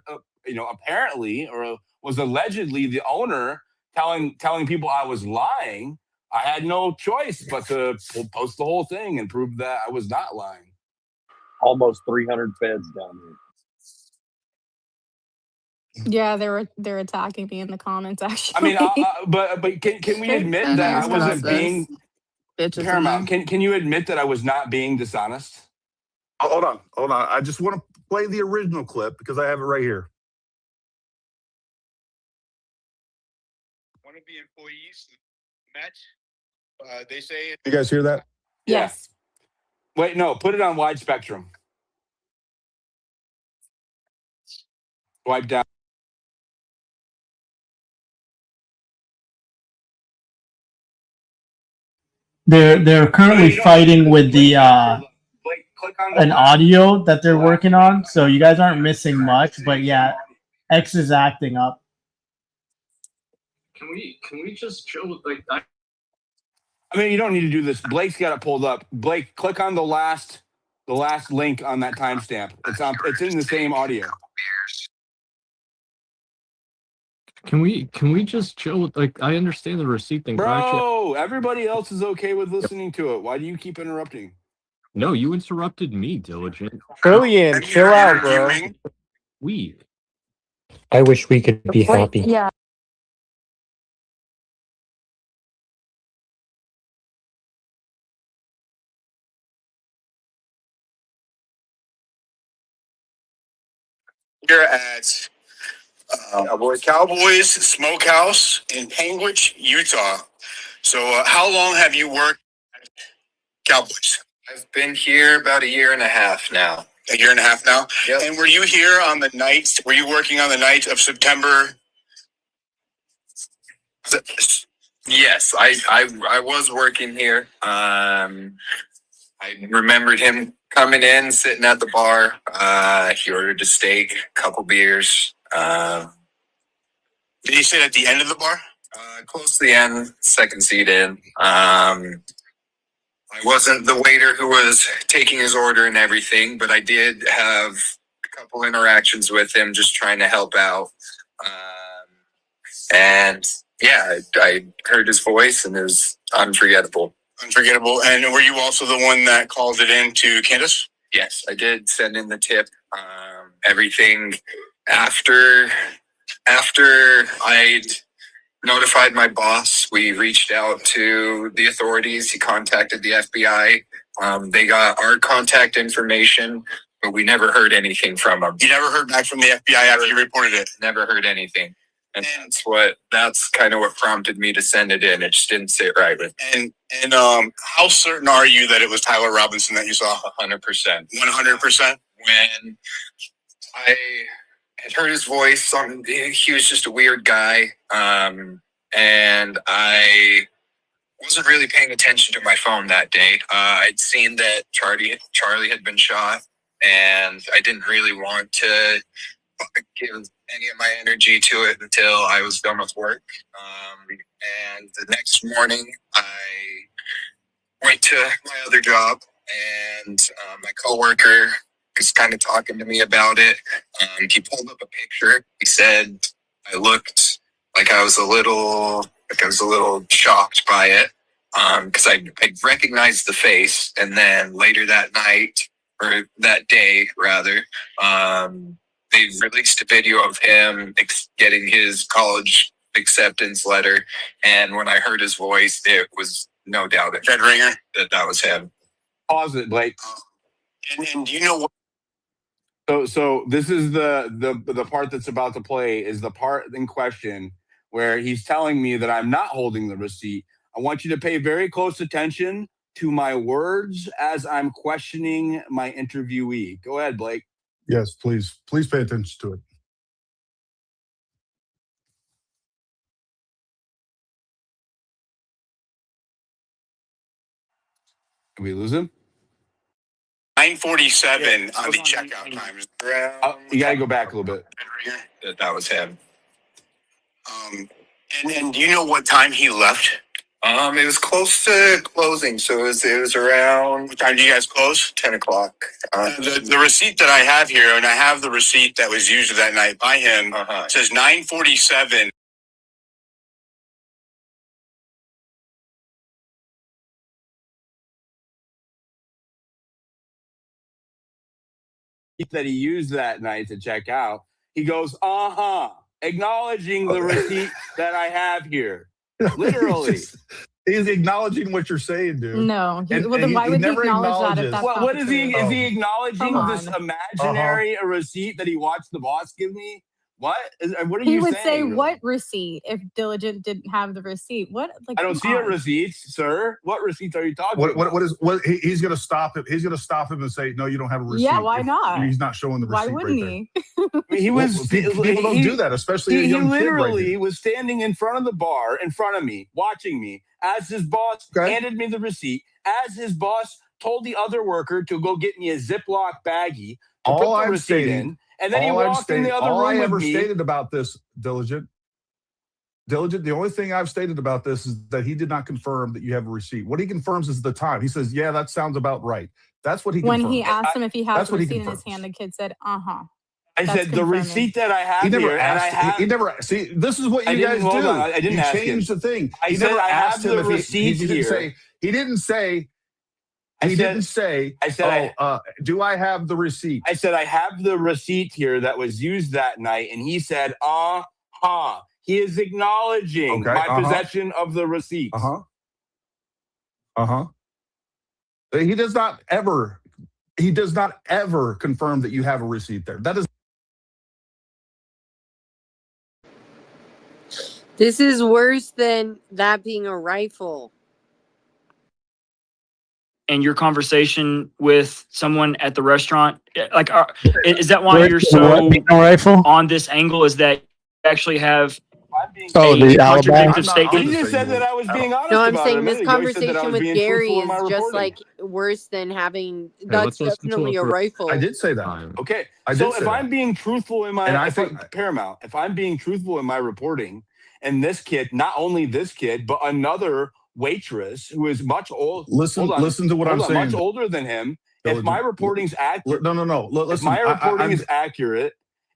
apparently or was allegedly the owner telling people I was lying, I had no choice but to post the whole thing and prove that I was not lying. Almost 300 feds down here. Yeah, they're attacking me in the comments. Actually, I mean, but can we admit that I wasn't being Paramount? Can you admit that I was not being dishonest? Hold on. I just want to play the original clip because I have it right here. One of the employees met. They say. You guys hear that? Yes. Wait, no. Put it on wide spectrum. Wipe down. They're currently fighting with the an audio that they're working on, so you guys aren't missing much. But yeah, X is acting up. Can we just chill? I mean, you don't need to do this. Blake's got it pulled up. Blake, click on the last link on that timestamp. It's in the same audio. Can we just chill? I understand the receipt thing. Bro, everybody else is okay with listening to it. Why do you keep interrupting? No, you interrupted me, Diligent. Trillion, chill out, bro. I wish we could be happy. Yeah. Here at Cowboys Smokehouse in Panguitch, Utah. So how long have you worked at Cowboys? I've been here about a year and a half now. A year and a half now? Yep. And were you here on the night, were you working on the night of September? Yes, I was working here. I remembered him coming in, sitting at the bar. He ordered a steak, a couple beers. Did he sit at the end of the bar? Close to the end, second seat in. I wasn't the waiter who was taking his order and everything, but I did have a couple interactions with him, just trying to help out. And yeah, I heard his voice and it was unforgettable. Unforgettable. And were you also the one that called it in to Candace? Yes, I did send in the tip. Everything after I'd notified my boss, we reached out to the authorities. He contacted the FBI. They got our contact information, but we never heard anything from them. You never heard back from the FBI after you reported it? Never heard anything. And that's kind of what prompted me to send it in. It just didn't sit right with me. And how certain are you that it was Tyler Robinson that you saw? 100%. 100%? When I had heard his voice, he was just a weird guy. And I wasn't really paying attention to my phone that day. I'd seen that Charlie had been shot, and I didn't really want to give any of my energy to it until I was done with work. And the next morning, I went to my other job, and my coworker was kind of talking to me about it. He pulled up a picture. He said I looked like I was a little shocked by it, because I recognized the face. And then later that night, or that day rather, they released a video of him getting his college acceptance letter. And when I heard his voice, it was no doubt that was him. Pause it, Blake. And do you know what? So this is the part that's about to play, is the part in question where he's telling me that I'm not holding the receipt. I want you to pay very close attention to my words as I'm questioning my interviewee. Go ahead, Blake. Yes, please pay attention to it. Did we lose him? 9:47 on the checkout time. You got to go back a little bit. That was him. And do you know what time he left? It was close to closing, so it was around. What time do you guys close? 10 o'clock. The receipt that I have here, and I have the receipt that was used that night by him, says 9:47. That he used that night to check out. He goes, acknowledging the receipt that I have here. Literally. He's acknowledging what you're saying, dude. No. Then why would he acknowledge that if that's what is he? Is he acknowledging Come this on. imaginary receipt that he watched the boss give me? What are you saying? He would say, really? what receipt if Diligent didn't have the receipt? What? Like, I don't see a receipt, sir. What receipts are you talking about? He's going to stop him. He's going to stop him and say, no, you don't have a receipt. Yeah, why not? He's not showing the receipt. Why wouldn't right he? People don't do that, especially a young he kid literally right was standing in front of the bar, in front of me, watching me, as his boss handed me the receipt, as his boss told the other worker to go get me a Ziploc baggie to put the receipt in. And then he walked in the other room with me. All I ever stated about this, Diligent, the only thing I've stated about this is that he did not confirm that you have a receipt. What he confirms is the time. He says, yeah, that sounds about right. That's what he confirmed. When he asked him if he had the receipt in his hand, the kid said, I said the receipt that I have he never here, asked, he never see. This is what you guys do. I didn't ask him. Change the thing. I said I have the receipt here. He didn't say. I said, do I have the receipt? I said, I have the receipt here that was used that night. And he said, He is acknowledging my possession of the receipt. He does not ever confirm that you have a receipt there. That is. This is worse than that being a rifle. And your conversation with someone at the restaurant, like, is that why you're so on this angle? Is that you actually have the contradictive statement? He just said that I was being honest. No, I'm about saying it. this conversation with Gary is just reporting. like worse than having. That's definitely a rifle. I did say that. Okay, so if I'm being truthful in my, Paramount, if I'm being truthful in my reporting, and this kid, not only this kid, but another waitress who is much old. Listen to what I'm saying. Much older than him. If my reporting's accurate, Listen,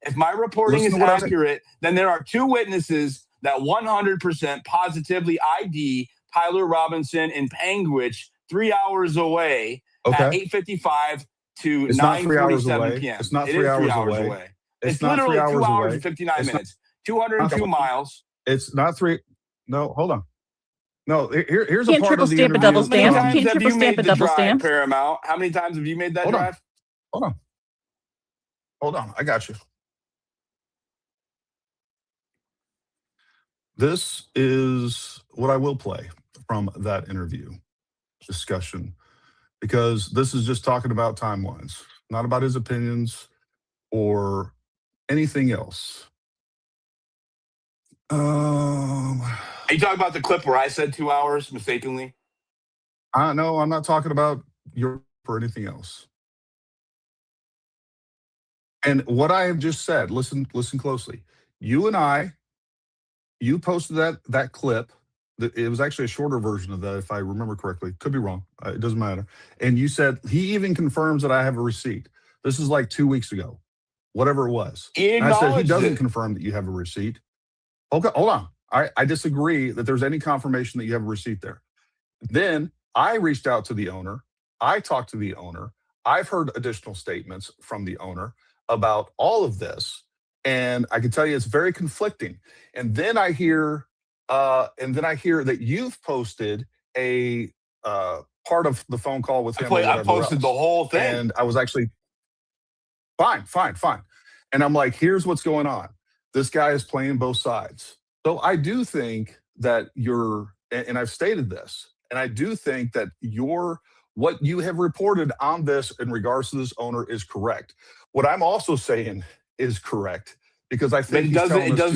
if my reporting is accurate, then there are two witnesses that 100% positively ID Tyler Robinson in Panguitch 3 hours away at 8:55 to It's not 3 hours 9:47 away. p.m. It's not It 3 is 3 hours hours away. away. It's It's not 3 literally 2 hours hours away. and 59 It's not- minutes. 202 miles. It's not 3. No, hold on. No, here's a Can't part triple of the stamp a interview. double How many stamp. times Can't have triple you stamp made a the double drive, stamp. Paramount? How many times have you made that drive? Hold on. I got you. This is what I will play from that interview discussion, because this is just talking about timelines, not about his opinions or anything else. Are you talking about the clip where I said 2 hours mistakenly? No, I'm not talking about Europe or anything else. And what I have just said, listen closely. You and I, you posted that clip. It was actually a shorter version of that, if I remember correctly. Could be wrong. It doesn't matter. And you said he even confirms that I have a receipt. This is like 2 weeks ago, whatever it was. He And I said he acknowledged doesn't it. confirm that you have a receipt. Okay, hold on. I disagree that there's any confirmation that you have a receipt there. Then I reached out to the owner. I talked to the owner. I've heard additional statements from the owner about all of this, and I can tell you it's very conflicting. And then I hear that you've posted a part of the phone call with him or I whatever posted else. the whole thing. And I was actually fine. And I'm like, here's what's going on. This guy is playing both sides. So I do think that and I've stated this, and I do think that what you have reported on this in regards to this owner is correct. What I'm also saying is correct, because I think But it does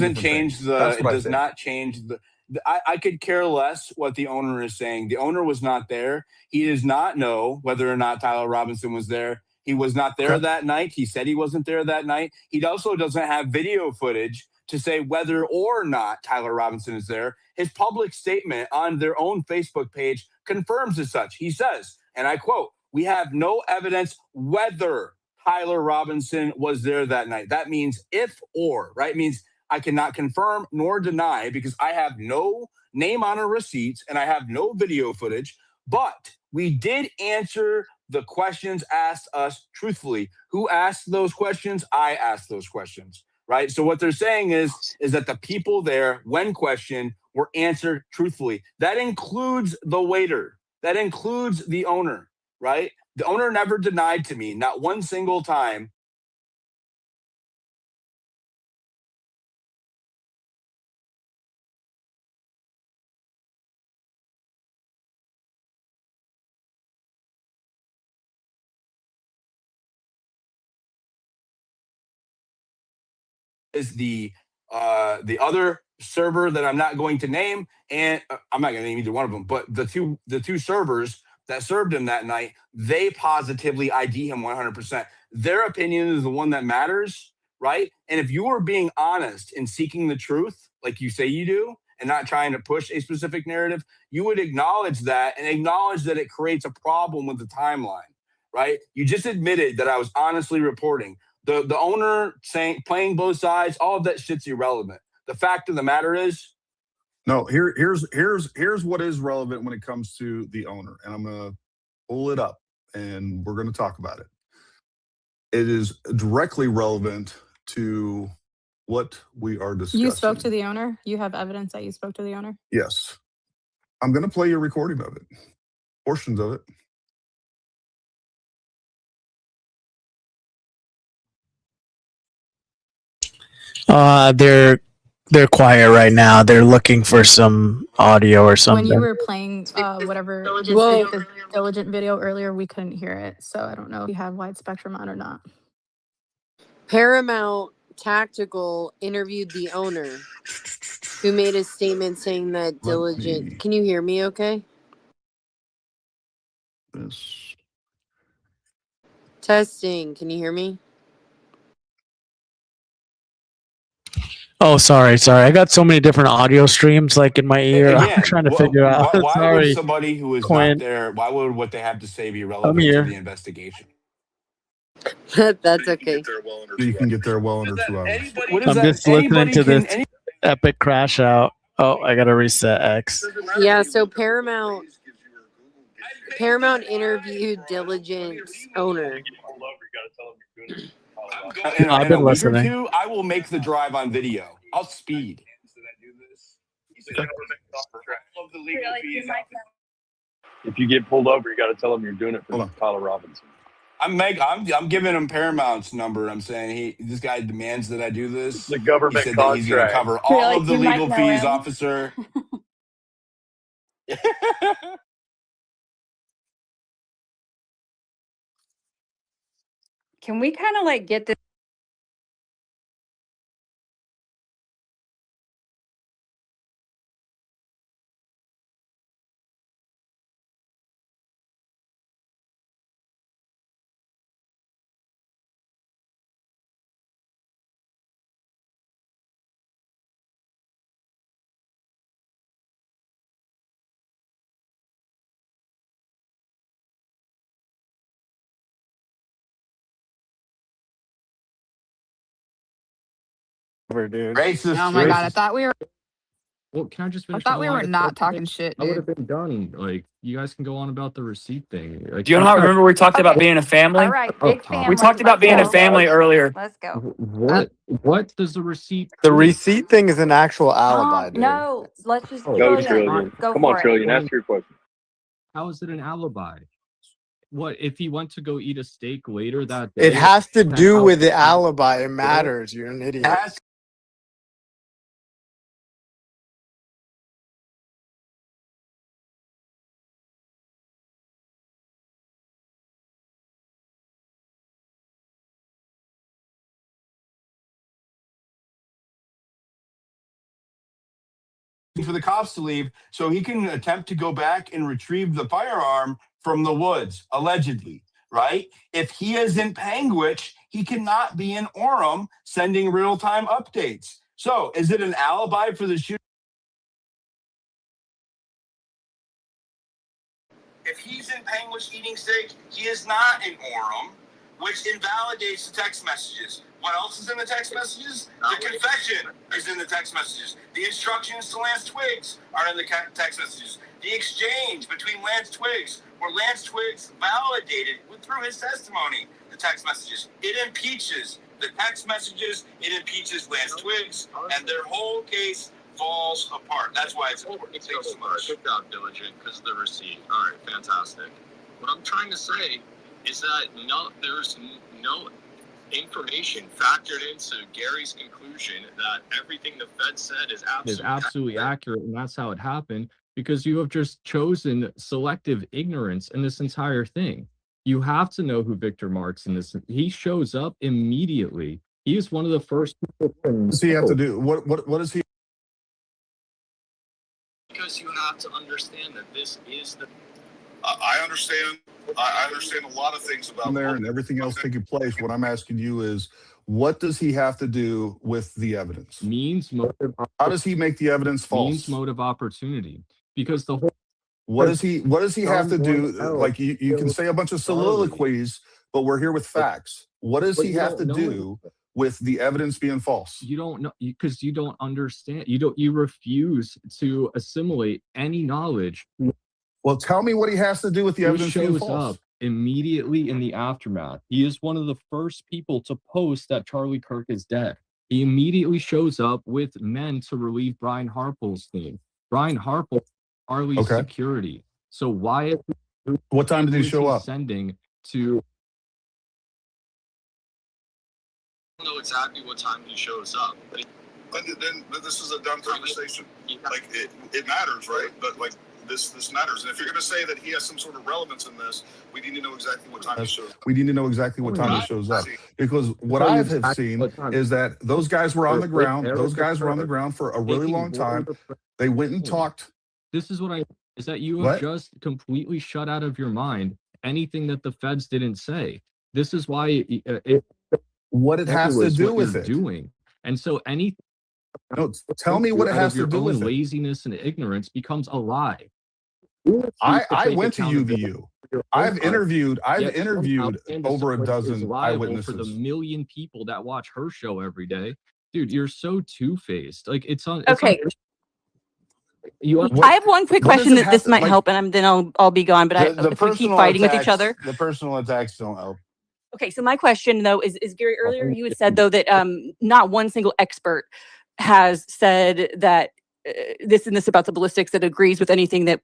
not change the I could care less what the owner is saying. The owner was not there. He does not know whether or not Tyler Robinson was there. He was not there that night. He said he wasn't there that night. He also doesn't have video footage to say whether or not Tyler Robinson is there. His public statement on their own Facebook page confirms as such. He says, and I quote, "We have no evidence whether Tyler Robinson was there that night." That means if or, right? It means I cannot confirm nor deny because I have no name on a receipt and I have no video footage. But we did answer the questions asked us truthfully. Who asked those questions? I asked those questions, right? So what they're saying is that the people there, when questioned, were answered truthfully. That includes the waiter. That includes the owner, right? The owner never denied to me, not one single time. Is the other server that I'm not going to name, and I'm not going to name either one of them, but the two servers that served him that night, they positively ID him 100%. Their opinion is the one that matters, right? And if you are being honest and seeking the truth, like you say you do, and not trying to push a specific narrative, you would acknowledge that and acknowledge that it creates a problem with the timeline, right? You just admitted that I was honestly reporting. The owner saying playing both sides, all of that shit's irrelevant. The fact of the matter is, no. Here's what is relevant when it comes to the owner, and I'm gonna pull it up, and we're gonna talk about it. It is directly relevant to what we are discussing. You spoke to the owner? You have evidence that you spoke to the owner? Yes, I'm gonna play your recording of it, portions of it. They're quiet right now. They're looking for some audio or something. When you were playing whatever the Diligent video earlier, we couldn't hear it. So I don't know if you have wide spectrum on or not. Paramount Tactical interviewed the owner, who made a statement saying that Diligent. Can you hear me? Okay. Testing. Can you hear me? Oh, sorry. I got so many different audio streams like in my ear. again, I'm trying to figure out. why Sorry, would somebody who is Quinn. not there? Why would what they have to say be relevant here. to the investigation? That's okay. You can get there well under 2 hours. What is I'm that? just listening Anybody to can. this epic crash out. Oh, I gotta reset X. Yeah, so Paramount interviewed Diligent's owner. In I've in a been week or listening. two, I will make the drive on video. I'll speed. If you get pulled over, you got to tell them you're doing it for Tyler Robinson. I'm giving him Paramount's number. I'm saying this guy demands that I do this. The government He said that he's going to contract. cover all of the legal fees, officer. Can we kind of like get this? Dude. Racist. Oh my god, I thought we were. Well, can I just I finish? thought we were not talking shit, I would have dude. been done. Like, you guys can go on about the receipt thing. Like, Do you not remember we talked about being a family? All right, Oh, big Tom. family. We talked about being a family earlier. Let's go. What does the receipt? The receipt thing is an actual alibi, dude. No, let's just Oh, Go, Trillion, Trillion. go Come on, for it. Trillion. Ask your question. How is it an alibi? What if he went to go eat a steak later that day? It has to do How- with the alibi. It matters. You're an idiot. For the cops to leave so he can attempt to go back and retrieve the firearm from the woods, allegedly, right? If he is in Panguitch, he cannot be in Orem sending real-time updates. So is it an alibi for the shooter? If he's in Panguitch eating steak, he is not in Orem, which invalidates the text messages. What else is in the text messages? The confession is in the text messages. The instructions to Lance Twiggs are in the text messages. The exchange between Lance Twiggs, where Lance Twiggs validated through his testimony the text messages. It impeaches the text messages. It impeaches Lance Twiggs, and their whole case falls apart. That's why it's important. Thanks so much. Good job, Diligent, because of the receipt. All right, fantastic. What I'm trying to say is that there's no information factored into Gary's conclusion that everything the Fed said is absolutely accurate, and that's how it happened, because you have just chosen selective ignorance in this entire thing. You have to know who Victor Marks in this. He shows up immediately. He is one of the first people. What does he have to do? What does he? Because you have to understand that this is the. I understand. I understand a lot of things about there and everything else taking place. What I'm asking you is, what does he have to do with the evidence? Means motive. How does he make the evidence false? Means motive opportunity. Because the whole. What does he have to do? Like you can say a bunch of soliloquies, but we're here with facts. What does he have to do with the evidence being false? You don't know, because you don't understand. You refuse to assimilate any knowledge. Well, tell me what he has to do with the evidence being shows false. up immediately in the aftermath. He is one of the first people to post that Charlie Kirk is dead. He immediately shows up with men to relieve Brian Harple's team. Brian Harple, Charlie's security. So why? What time did he show up? Sending to. I don't know exactly what time he shows up. But then this is a dumb conversation. Like it matters, right? But like this matters. And if you're going to say that he has some sort of relevance in this, we need to know exactly what time he shows up. We need to know exactly what time he shows up. Because what I have seen is that those guys were on the ground. Those guys were on the ground for a really long time. They went and talked. This is what is that you have just completely shut out of your mind anything that the feds didn't say. This is why what it has to do with it. Doing. And so anything. No, tell me what it has to do with it. Laziness and ignorance becomes a lie. I went to UVU. I've interviewed over a dozen eyewitnesses. For the million people that watch her show every day. Dude, you're so two-faced. Like it's on. Okay. I have one quick question that this might help, and then I'll be gone. But if we keep fighting with each other, the personal attacks don't help. okay. So my question though is Gary, earlier you had said though that not one single expert has said that this and this about the ballistics that agrees with anything that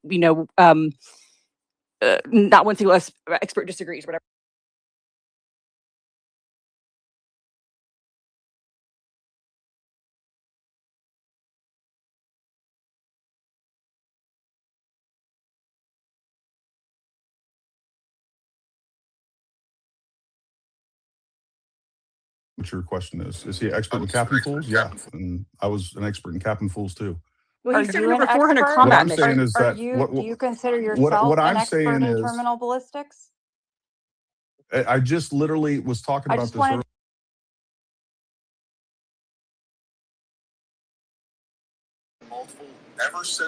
not one single expert disagrees, whatever. What your question is? Is he an expert in Captain Fools? Yeah, and I was an expert in Captain Fools too. Well, he's Are serving you over an 400 expert? combat What I'm missions. saying is that Do you consider yourself what an I'm expert saying in is terminal ballistics? I just literally was talking I about just this wanted earlier.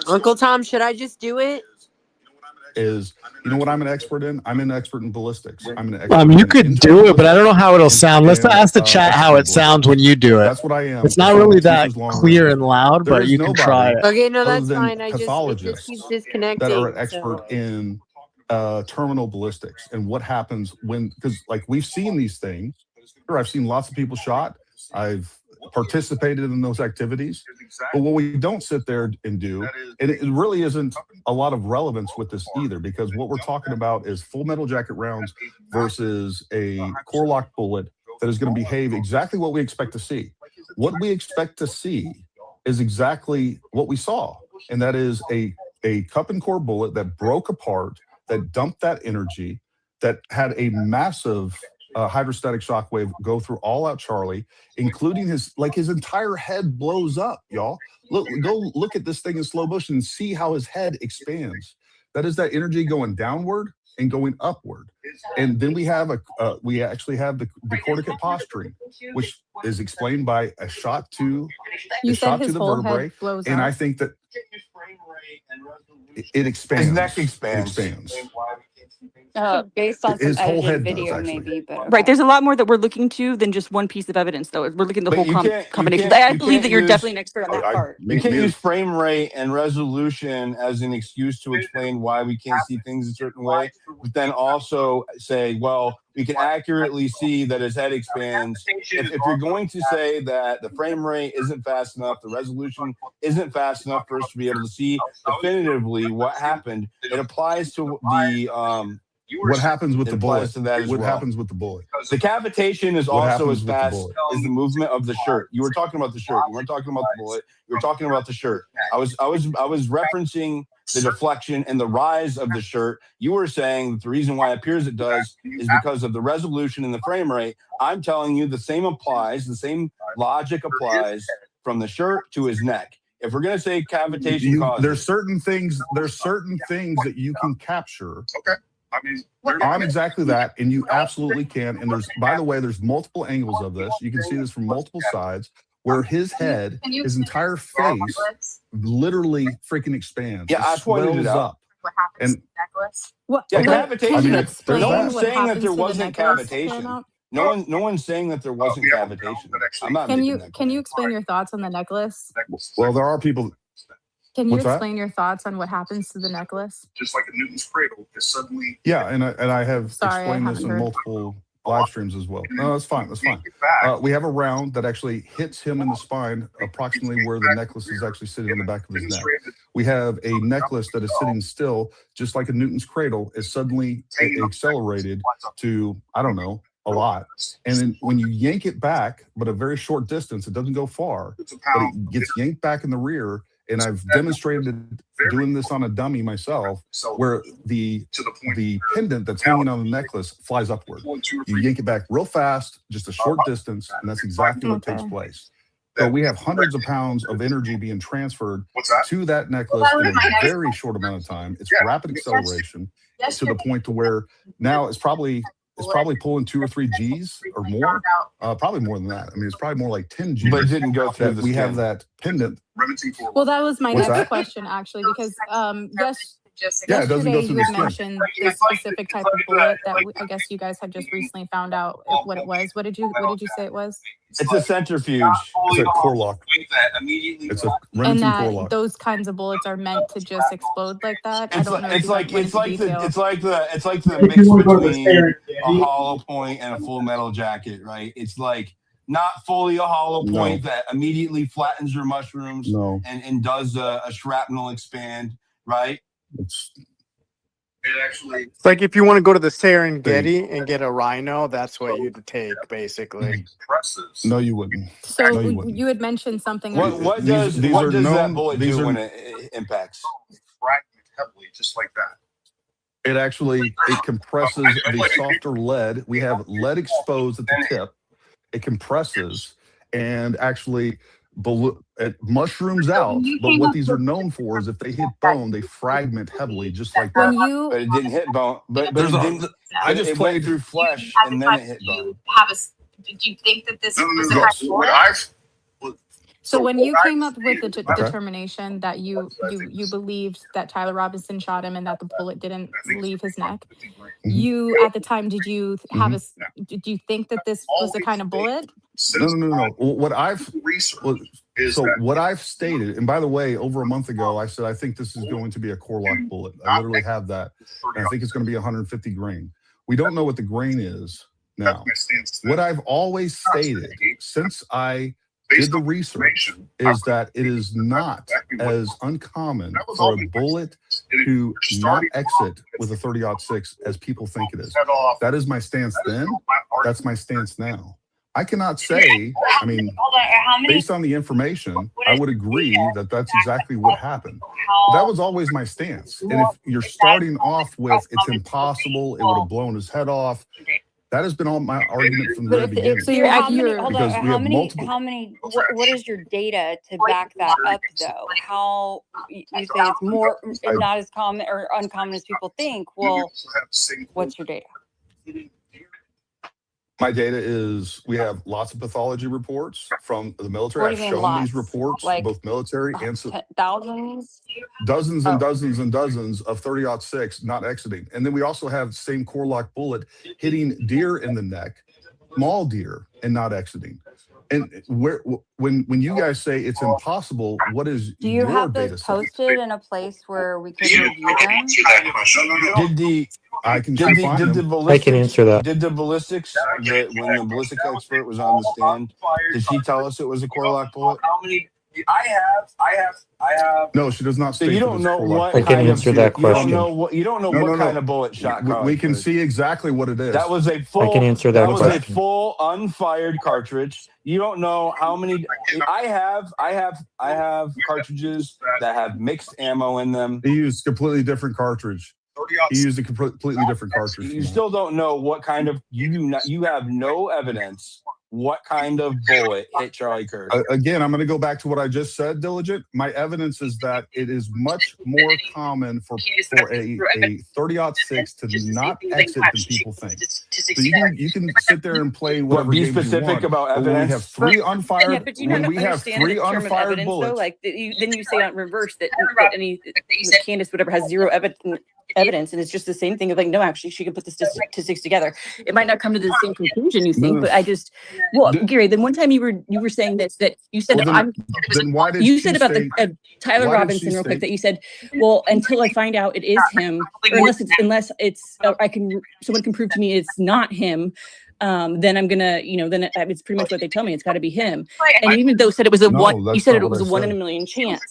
Uncle Tom, should I just do it? Is you know what I'm an expert in? I'm an expert in ballistics. I'm an expert You in could internal do it, but I don't know how it'll ballistics sound. Let's and, ask the chat how it external sounds when ballistics. you do it. That's what I am. It's for not someone really that that teaches long clear range. and loud, There but is you can try it. Okay, no, other that's than fine. It just keeps pathologists disconnecting. that are an expert So. in terminal ballistics and what happens when, because like we've seen these things. Sure, I've seen lots of people shot. I've participated in those activities, but what we don't sit there and do, and it really isn't a lot of relevance with this either, because what we're talking about is full metal jacket rounds versus a core lock bullet that is going to behave exactly what we expect to see. What we expect to see is exactly what we saw, and that is a cup and core bullet that broke apart, that dumped that energy, that had a massive hydrostatic shockwave go through all out Charlie, including his entire head blows up, y'all. Go look at this thing in slow motion and see how his head expands. That is that energy going downward and going upward. And then we actually have the corticate posturing, which is explained by a shot to You said his the whole vertebrae. head blows And up. I think that it expands. His neck expands. It expands. Based on some His whole edited head does, video, actually. maybe, but Right. There's a lot more that we're looking to than just one piece of evidence, though. We're looking at the But whole you can't- combination. you I can't believe that you're use- definitely an expert on that part. You can't use frame rate and resolution as an excuse to explain why we can't see things a certain way, but then also say, well, we can accurately see that his head expands. If you're going to say that the frame rate isn't fast enough, the resolution isn't fast enough for us to be able to see definitively what happened, it applies to the What happens with it the applies bullet? to that as What well. happens with the bullet? The cavitation is What also happens as with the fast bullet? as the movement of the shirt. You were talking about the shirt. You weren't talking about the bullet. You were talking about the shirt. I was referencing the deflection and the rise of the shirt. You were saying that the reason why it appears it does is because of the resolution and the frame rate. I'm telling you the same applies. The same logic applies from the shirt to his neck. If we're going to say cavitation causes, There's certain things that you can capture. Okay. I'm exactly that, and you absolutely can. And by the way, there's multiple angles of this. You can see this from multiple sides, where his head, his entire face, literally freaking expands. Yeah, I pointed it out. Up. And yeah, okay. cavitation. There's No one's that. saying that there wasn't cavitation. No one's saying that there wasn't cavitation. I'm not Can making you that can you explain your thoughts on the necklace? Well, there are people. Can you What's that? explain your thoughts on what happens to the necklace? Just like a Newton's cradle is suddenly. Yeah, and I have explained this in multiple live streams as well. No, that's fine. That's fine. We have a round that actually hits him in the spine, approximately where the necklace is actually sitting on the back of his neck. We have a necklace that is sitting still, just like a Newton's cradle, is suddenly accelerated to, I don't know, a lot. And then when you yank it back, but a very short distance, it doesn't go far, but it gets yanked back in the rear. And I've demonstrated doing this on a dummy myself, where the pendant that's hanging on the necklace flies upward. You yank it back real fast, just a short distance, and that's exactly what takes place. So we have hundreds of pounds of energy being transferred to that necklace in a very short amount of time. It's rapid acceleration to the point to where now it's probably pulling 2 or 3 Gs or more, probably more than that. I mean, it's probably more like 10 Gs. But it didn't go through the We skin. have that pendant. Well, that was my What's next that? question actually, because yes, Yeah, it doesn't Yesterday, go you through the had skin. mentioned the specific type of bullet that I guess you guys had just recently found out what it was. What did you say it was? It's a centrifuge. It's a core lock. It's a And Remington core that lock. those kinds of bullets are meant to just explode like that. I don't know if you went into detail. It's like the mix between a hollow point and a full metal jacket, right? It's like not fully a hollow point that immediately flattens your mushrooms and does a shrapnel expand, right? It's like if you want to go to the Serengeti and get a rhino, that's what you'd take, basically. No, you wouldn't. So No, you wouldn't. you had mentioned something. What These does are that known- bullet these do are- when it impacts? Heavily, just like that. It compresses the softer lead. We have lead exposed at the tip. It compresses and actually it mushrooms out. But what these are known for is if they hit bone, they fragment heavily, just like When that. you But it didn't hit bone. But There's it a- didn't. I just it played went through flesh and then it hit bone. Did you think that this was was a Yes. So when you came up with the determination that you believed that Tyler Robinson shot him and that the bullet didn't leave his neck, you at the time did you have did you think that this was the kind of bullet? No. What I've stated, and by the way, over a month ago, I said I think this is going to be a core lock bullet. I literally have that, and I think it's going to be 150 grain. We don't know what the grain is now. What I've always stated since I did the research is that it is not as uncommon for a bullet to not exit with a 30-06 as people think it is. That is my stance then. That's my stance now. I cannot say, I mean, based on the information, I would agree that that's exactly what happened. But that was always my stance. And if you're starting off with it's impossible, it would have blown his head off. That has been all my argument from the very beginning. So you're, how many, hold Because on, we how have many, multiple. what is your data to back that up though? How, you say it's more, not as common or uncommon as people think. Well, what's your data? My data is we have lots of pathology reports from the military. What I've do you mean shown these lots? reports, Like both military and thousands? dozens and dozens and dozens of 30-06 not exiting. And then we also have same core lock bullet hitting deer in the neck, small deer, and not exiting. And when you guys say it's impossible, what is Do you your have data those set? posted in a place where we could review them? I can Did find the them. I can answer that. Did the ballistics, when the ballistic expert was on the stand, did she tell us it was a core lock bullet? I have. No, she does not So state you that don't it's know core lock what bullet. I can kind of answer that you don't question. know what kind of bullet shot. We can Kirk. see exactly what it is. That was a I full. can answer That that was a question. full unfired cartridge. You don't know how many. I have cartridges that have mixed ammo in them. He used completely different cartridge. He used a completely different cartridge. You still don't know what kind of. You have no evidence what kind of bullet hit Charlie Kirk. Again, I'm going to go back to what I just said, Diligent. My evidence is that it is much more common for a 30-06 to not exit than people think. So you can sit there and play whatever Be games you specific want, about but when we evidence. have three Yeah, unfired, but you when don't we have understand three the term of unfired evidence, though. bullets, Like then you say on reverse that any Candace whatever has zero evidence, and it's just the same thing of like, no, actually, she could put the statistics together. It might not come to the same conclusion you think, but I just, well, Gary, then one time you were saying this that you said then why did you she said about state- the Tyler why did Robinson she real quick state- that you said, well, until I find out it is him, or unless it's someone can prove to me it's not him. Then I'm gonna, then it's pretty much what they tell me. It's got to be him. And even though said it was a one, you said it was a 1 in a million chance.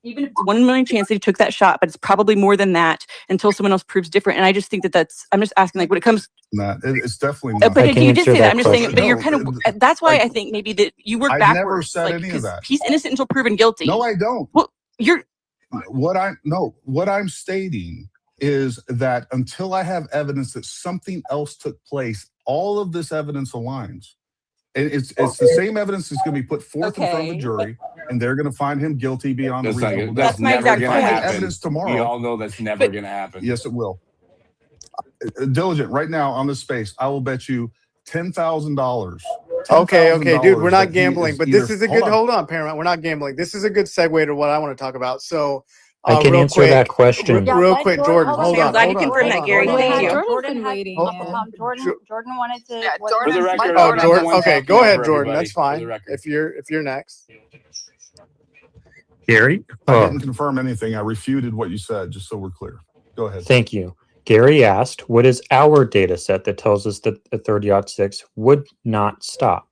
Even if it's 1 in a million chance that he took that shot, but it's probably more than that until someone else proves different. And I just think I'm just asking, like, when it comes. It's definitely not. But you did say that. I'm just saying, but you're kind of. That's why I think maybe that you work I've backwards. never said any of 'cause that. He's innocent until proven guilty. No, I don't. Well, you're. What I'm stating is that until I have evidence that something else took place, all of this evidence aligns. And it's the same evidence that's going to be put forth in front of the jury, and they're going to find him guilty beyond a reasonable doubt. That's never going to happen. Evidence tomorrow. We all know that's never going to happen. Yes, it will. Diligent, right now on this space, I will bet you $10,000. Okay, dude, we're not that he gambling, is but either- this is a good. Hold on, Paramount. We're not gambling. This is a good segue to what I want to talk about. So, I can Real answer that quick, question. Yeah, real let quick, Jordan. Jordan. Hold on, Hold Sam. on, Glad you hold on, confirmed hold that, on, Gary. hold on, Thank hold you. on. Jordan's been waiting. Hold, Yeah. Jordan wanted to. Yeah, For the record, oh, I'm not the one Okay, speaking go ahead, over Jordan. everybody. That's For fine. the record. If you're next. Gary? I Oh, didn't confirm anything. I refuted what you said, just so we're clear. Go ahead. thank you. Gary asked, what is our data set that tells us that the 30-06 would not stop?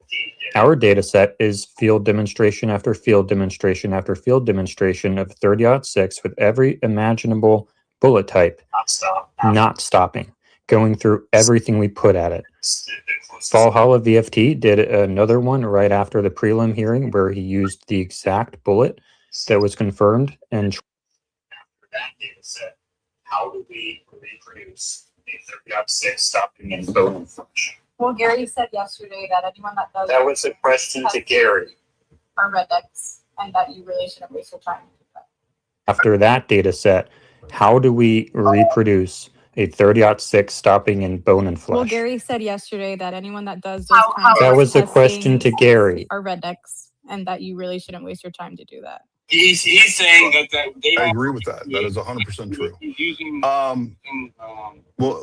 Our data set is field demonstration after field demonstration after field demonstration of 30-06 with every imaginable bullet type not stopping, going through everything we put at it. Valhalla VFT did another one right after the prelim hearing where he used the exact bullet that was confirmed and That data set, how do we reproduce a 30-06 stopping and bone function? Well, Gary said yesterday that anyone that does. That was a question to Gary. Are red decks, and that you really shouldn't waste your time. after that data set, how do we reproduce a 30-06 stopping in bone and Well, flesh? Gary said yesterday that anyone that does those kinds That of was a question to testings Gary. are rednecks, and that you really shouldn't waste your time to do that. He's saying that they I have. agree with that. That is 100% true. He's using. Well,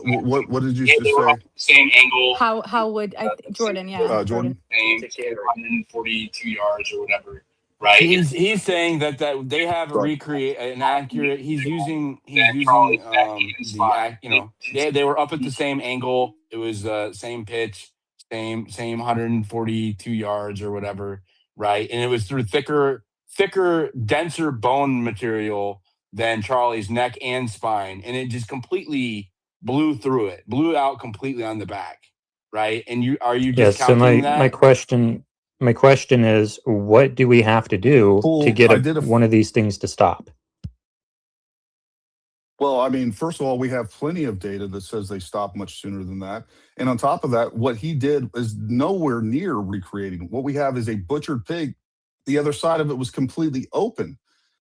what did you They just were say, off the same angle. How would Jordan? Yeah, Jordan? Same 142 yards or whatever, right? He's saying that they have a recreate an accurate. He's using they were up at the same angle. It was same pitch, same 142 yards or whatever, right? And it was through thicker, denser bone material than Charlie's neck and spine, and it just completely blew out completely on the back, right? And are you just Yes. So counting my that? question is, what do we have to do to Well, get I did one of these things to stop? Well, I mean, first of all, we have plenty of data that says they stop much sooner than that. And on top of that, what he did is nowhere near recreating. What we have is a butchered pig. The other side of it was completely open.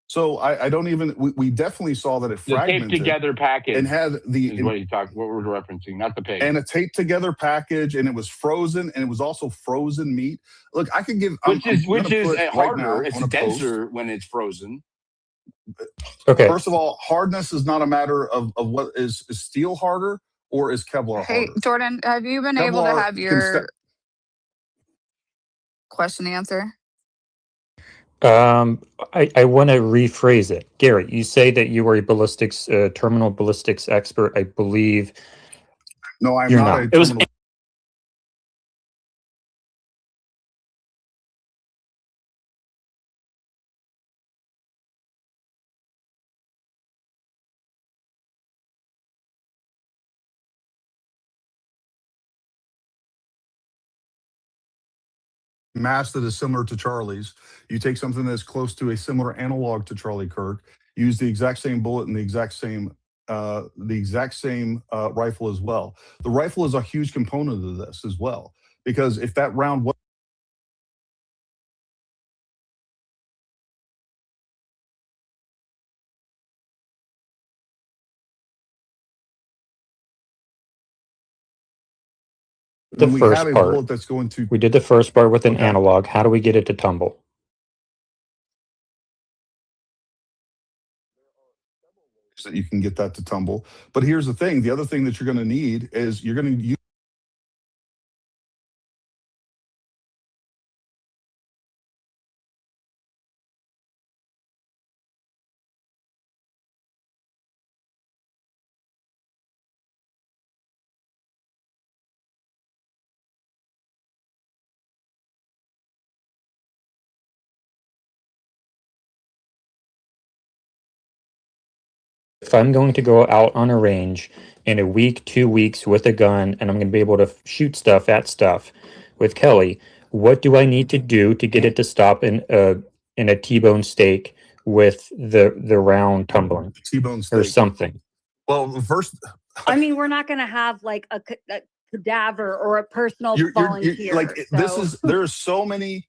So I don't even, we definitely saw that it The taped fragmented together package and had is what we're referencing, not the pig. and a taped together package, and it was frozen, and it was also frozen meat. Look, I could give, Which is I'm gonna put right now, harder. I'm It's gonna post. denser when it's frozen. Okay. First of all, hardness is not a matter of what is steel harder or is Kevlar Hey, harder. Jordan, have you been able to Kevlar have can your question answer? I want to rephrase it. Gary, you say that you are a ballistics, terminal ballistics expert. I believe No, I'm you're not not. a terminal. Mass that is similar to Charlie's. You take something that's close to a similar analog to Charlie Kirk, use the exact same bullet and the exact same rifle as well. The rifle is a huge component of this as well, because if that round was The when we have first a part. bullet that's going to We did the first part with an okay, analog. How do we get it to tumble? that you can get that to tumble. But here's the thing: the other thing that you're going to need is you're going to use If I'm going to go out on a range in a week, 2 weeks with a gun, and I'm going to be able to shoot stuff at stuff with Kelly, what do I need to do to get it to stop in a T-bone steak with the round tumbling T-bone or steak. something? Well, first, I mean, we're not going to have like a cadaver or a personal you're volunteer. like this so. is there are so many.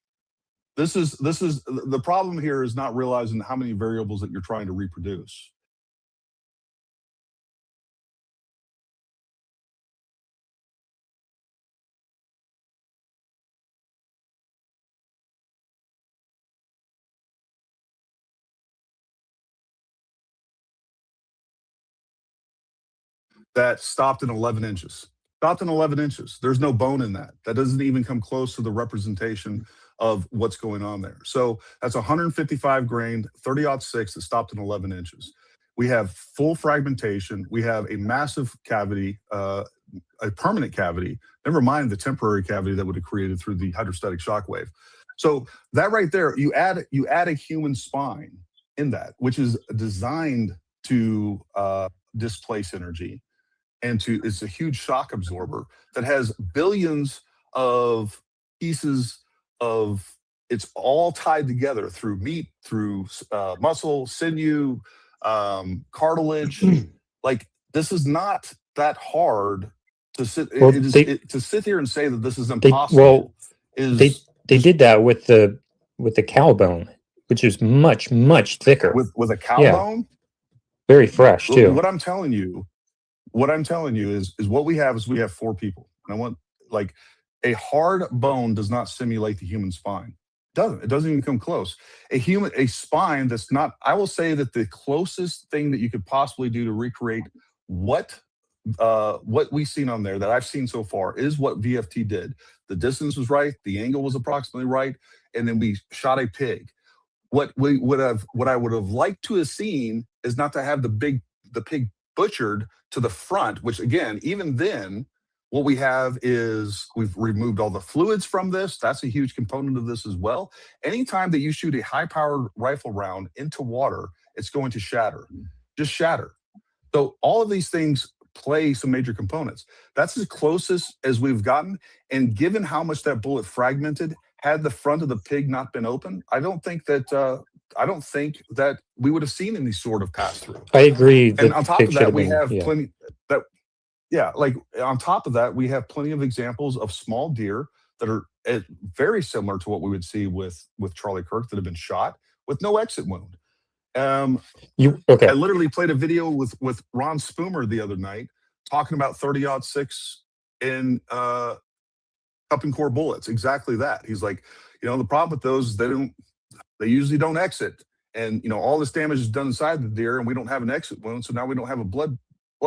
This is the problem here is not realizing how many variables that you're trying to reproduce. that stopped in 11 inches. Stopped in 11 inches. There's no bone in that. That doesn't even come close to the representation of what's going on there. So that's 155 grain, 30-06 that stopped in 11 inches. We have full fragmentation. We have a massive cavity, a permanent cavity, never mind the temporary cavity that would have created through the hydrostatic shock wave. So that right there, you add a human spine in that, which is designed to displace energy, and it's a huge shock absorber that has billions of pieces of, it's all tied together through meat, through muscle, sinew, cartilage. Like, this is not that hard to sit. Well, To sit here and say that this is they impossible is they did that with the cow bone, which is much thicker. with a cow Yeah, bone. very fresh too. What I'm telling you is what we have is we have 4 people. And I want, like, a hard bone does not simulate the human spine. It doesn't even come close. A spine that's not, I will say that the closest thing that you could possibly do to recreate what we've seen on there that I've seen so far is what VFT did. The distance was right, the angle was approximately right, and then we shot a pig. What I would have liked to have seen is not to have the pig butchered to the front, which, again, even then, what we have is we've removed all the fluids from this. That's a huge component of this as well. Anytime that you shoot a high-powered rifle round into water, it's going to shatter, just shatter. So all of these things play some major components. That's as closest as we've gotten. And given how much that bullet fragmented, had the front of the pig not been open, I don't think that we would have seen any sort of pass through. I agree. And on The top pig of should that, have we been. have Yeah. plenty that, yeah, like on top of that, we have plenty of examples of small deer that are very similar to what we would see with Charlie Kirk that have been shot with no exit wound. Okay. I literally played a video with Ron Spoomer the other night talking about 30-06 in cup and core bullets. Exactly that. He's like, the problem with those is they usually don't exit, and all this damage is done inside the deer, and we don't have an exit wound, so now we don't have a blood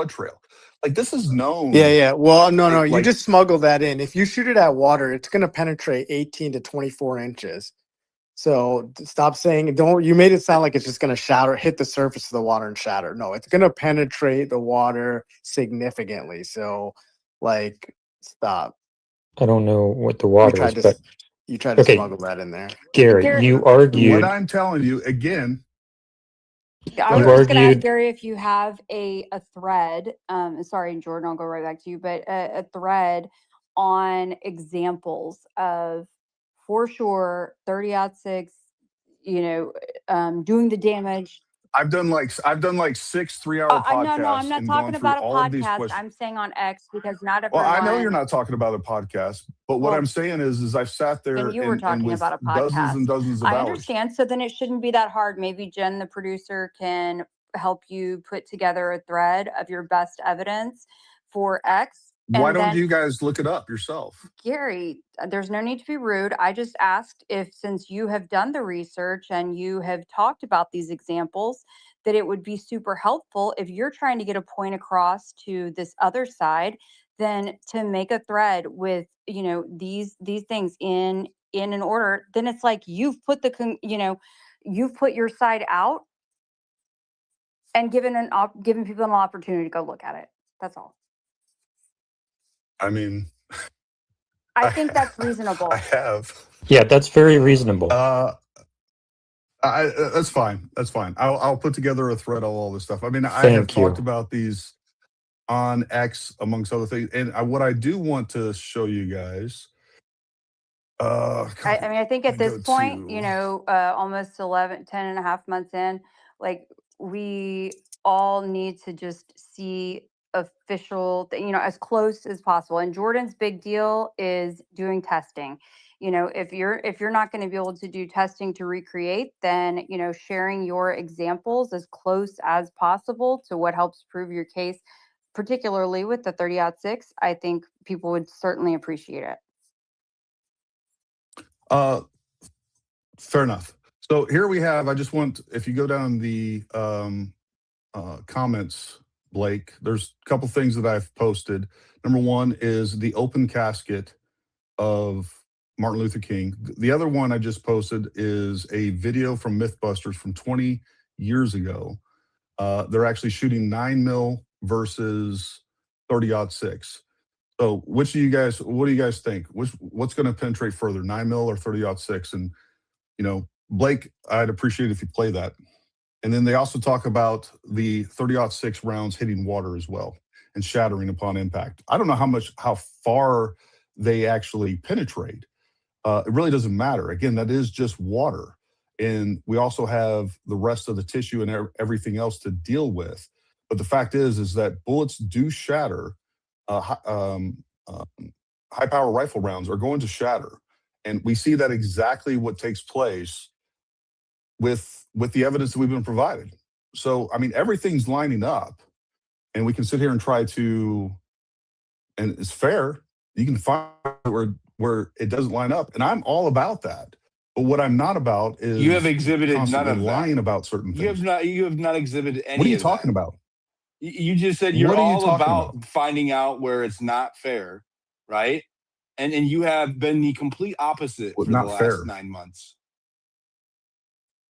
trail. Like, this is known. Yeah. Well, no, you Like, just smuggle that in. If you shoot it at water, it's going to penetrate 18 to 24 inches. So stop saying, you made it sound like it's just going to hit the surface of the water and shatter. No, it's going to penetrate the water significantly. So, like, stop. I don't know what the water is, but you tried to okay, smuggle that in there. Gary, you argued. What I'm telling you again. I was just going to ask Gary if you have a thread. Sorry, Jordan, I'll go right back to you, but a thread on examples of, for sure, 30-06, doing the damage. I've done like 6 3-hour podcasts. No, I'm not talking about a podcast. I'm saying on X, because not everyone. Well, I know you're not talking about a podcast, but what I'm saying is I've sat there and you were talking about a podcast. dozens and dozens of hours. I understand. So then it shouldn't be that hard. Maybe Jen, the producer, can help you put together a thread of your best evidence for X. Why don't you guys look it up yourself? Gary, there's no need to be rude. I just asked if, since you have done the research and you have talked about these examples, that it would be super helpful if you're trying to get a point across to this other side, then to make a thread with, these things in an order. Then it's like you've put you've put your side out and given people an opportunity to go look at it. That's all. I mean, I think that's reasonable. I have. Yeah, that's very reasonable. That's fine. That's fine. I'll put together a thread of all this stuff. I mean, I have talked about these on X, amongst other things. And what I do want to show you guys. I think at this point, almost 10 and a half months in, like, we all need to just see official, as close as possible. And Jordan's big deal is doing testing. If you're not going to be able to do testing to recreate, then, sharing your examples as close as possible to what helps prove your case, particularly with the 30-06, I think people would certainly appreciate it. Fair enough. So here we have, I just want, if you go down the comments Blake. There's a couple things that I've posted. Number one is the open casket of Martin Luther King. The other one I just posted is a video from Mythbusters from 20 years ago. They're actually shooting 9mm versus 30-06. So which of you guys, what do you guys think? What's going to penetrate further, 9mm or 30-06? And, you know, Blake, I'd appreciate if you play that. And then they also talk about the 30-06 rounds hitting water as well and shattering upon impact. I don't know how far they actually penetrate. It really doesn't matter. Again, that is just water. And we also have the rest of the tissue and everything else to deal with. But the fact is that bullets do shatter. High-power rifle rounds are going to shatter. And we see that exactly what takes place with the evidence that we've been provided. So, I mean, everything's lining up. And we can sit here and try to, and it's fair, you can find where it doesn't line up. And I'm all about that. But what I'm not about is you have exhibited none of lying that. about certain things. You have not exhibited any. What are you of talking that. about? You just said you're What are you all talking about finding out where it's not fair, right? And you have been the complete opposite for the Not last fair. 9 months.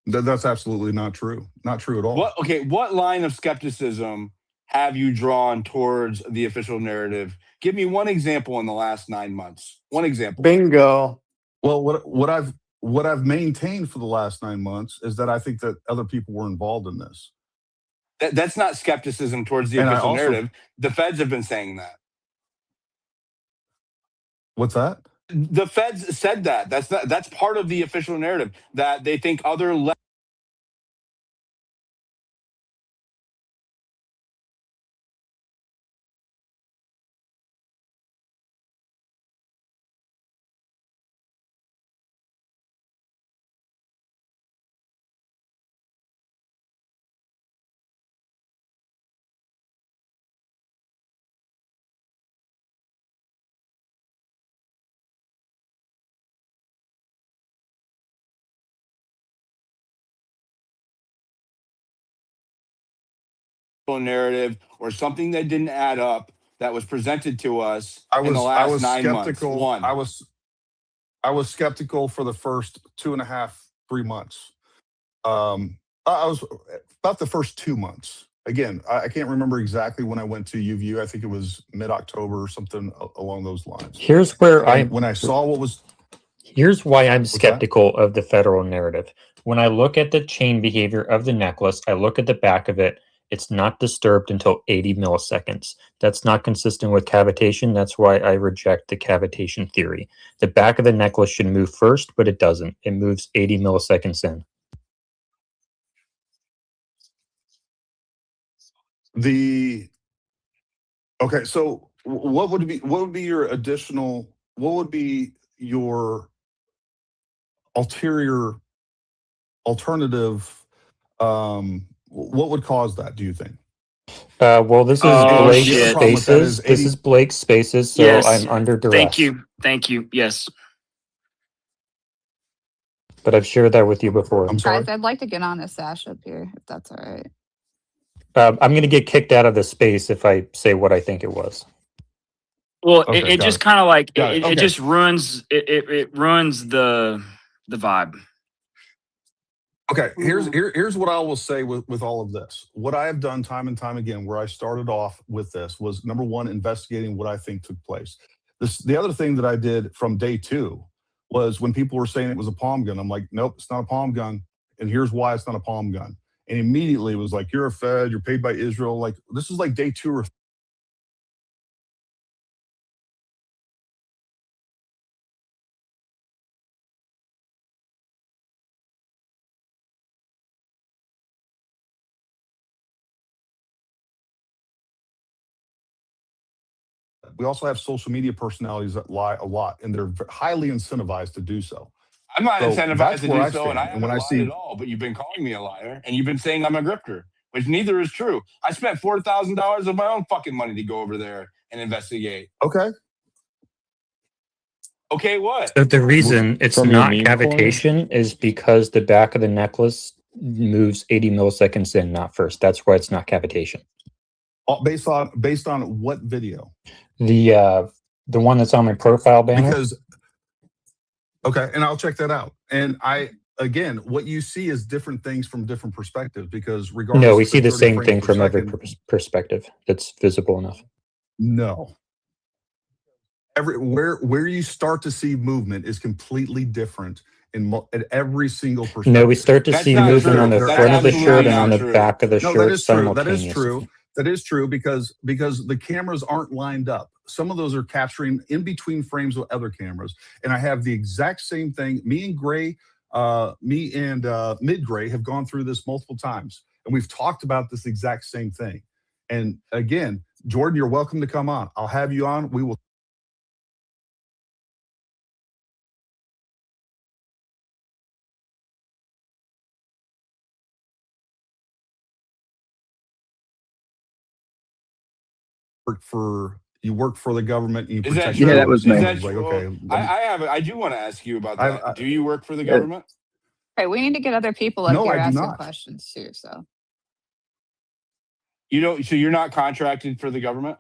That's absolutely not true. Not true at all. What line of skepticism have you drawn towards the official narrative? Give me one example in the last 9 months. One example. Bingo. Well, what I've maintained for the last 9 months is that I think that other people were involved in this. That's not skepticism towards the And I official also- narrative. The feds have been saying that. What's that? The feds said that. That's part of the official narrative, that they think other narrative or something that didn't add up that was presented to us in the last 9 months. One. I was skeptical for the first 2.5, 3 months. I was about the first 2 months. Again, I can't remember exactly when I went to UVU. I think it was mid-October or something along those lines. Here's where when I saw what was. Here's why I'm skeptical of the federal narrative. When I look at the chain behavior of the necklace, I look at the back of it. It's not disturbed until 80 milliseconds. That's not consistent with cavitation. That's why I reject the cavitation theory. The back of the necklace should move first, but it doesn't. It moves 80 milliseconds in. Okay, so what would be your additional? What would be your alternative? What would cause that, do you think? Well, this is Blake's spaces. This is Blake's spaces, so Yes. I'm under duress. Thank you. Yes. But I've shared that with you before. Guys, I'd like to get on a sash up here, if that's all right. I'm going to get kicked out of the space if I say what I think it was. Well, Okay, it got just it. kind of like Got it. it Okay. just ruins it ruins the vibe. Okay, here's what I will say with all of this. What I have done time and time again, where I started off with this, was number one, investigating what I think took place. The other thing that I did from day 2 was when people were saying it was a palm gun, I'm like, nope, it's not a palm gun, and here's why it's not a palm gun. And immediately it was like, you're a Fed, you're paid by Israel. Like, this is like day 2 or we also have social media personalities that lie a lot, and they're highly incentivized to do so. I'm not So incentivized that's to where do I so, and stand. I And haven't when I lied see at all. But you've been calling me a liar, and you've been saying I'm a grifter, which neither is true. I spent $4,000 of my own fucking money to go over there and investigate. Okay. Okay, what? So the reason it's From your not meme cavitation is because the back of the necklace moves 80 milliseconds in, not first. That's why it's not cavitation. Based on what video? The one that's on my profile banner. Because okay, and I'll check that out. And again, what you see is different things from different perspectives, because regardless, No, we if see they're the 30 same frames thing per from every second, perspective that's visible enough. no. Where you start to see movement is completely different at every single perspective. No, we start to see movement on the front of the shirt and on the back of the No, shirt that is true. That is simultaneously. true. That is true because the cameras aren't lined up. Some of those are capturing in between frames with other cameras, and I have the exact same thing. Me and Mid Gray have gone through this multiple times, and we've talked about this exact same thing. And again, Jordan, you're welcome to come on. I'll have you on. We will. You work for the government and you Is that protect true? the that was Is me. that like, true? okay, I do want to ask you about that. Do you work for the Yeah. government? Okay, we need to get other people up No, here I do asking not. questions too. So You don't. So you're not contracted for the government?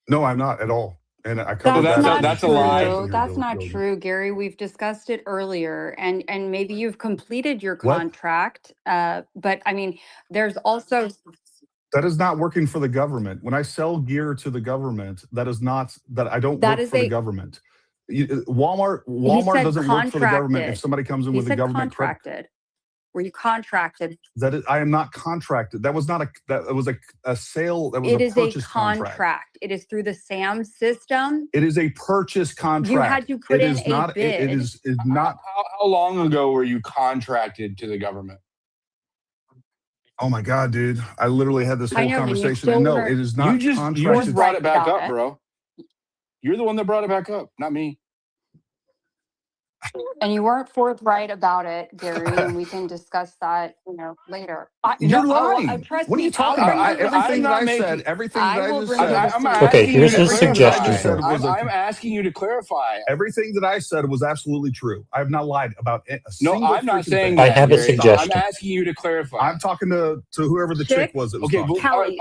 No, I'm not at all. And I covered That's that. not a lie. true. That's not true, Gary. We've discussed it earlier, and maybe you've completed your What? contract. But I mean, there's also That is not working for the government. When I sell gear to the government, that is not that I don't that work is for the a government. Walmart he said doesn't work for the government. If contracted. somebody comes in He with a said government credit, contracted. Were you contracted? that is, I am not contracted. That was not that was a sale. That was It a is a purchase contract. contract. It is through the SAM system. It is a purchase contract. You had to put It in is a not. bid. It is not. How long ago were you contracted to the government? Oh my God, dude! I literally had this I whole know, and you conversation, and still no, weren't it is not You contracted. just brought it back about up, it. bro. You're the one that brought it back up, not me. And you weren't forthright about it, Gary, and we can discuss that, later. You're No, lying. trust What are me, you talking I'll about? bring you the Everything that receipt. I said, everything that I I will just bring you said. the I'm receipt. Okay, asking you here's to a Everything that I clarify. just suggestion said here. was I'm asking you to clarify. everything that I said was absolutely true. I have not lied about a No, single I'm not freaking saying thing. I that, have a Gary. Stop. I'm suggestion. asking you to clarify. I'm talking to whoever the chick Chick, was that was Okay, talking. Kelly.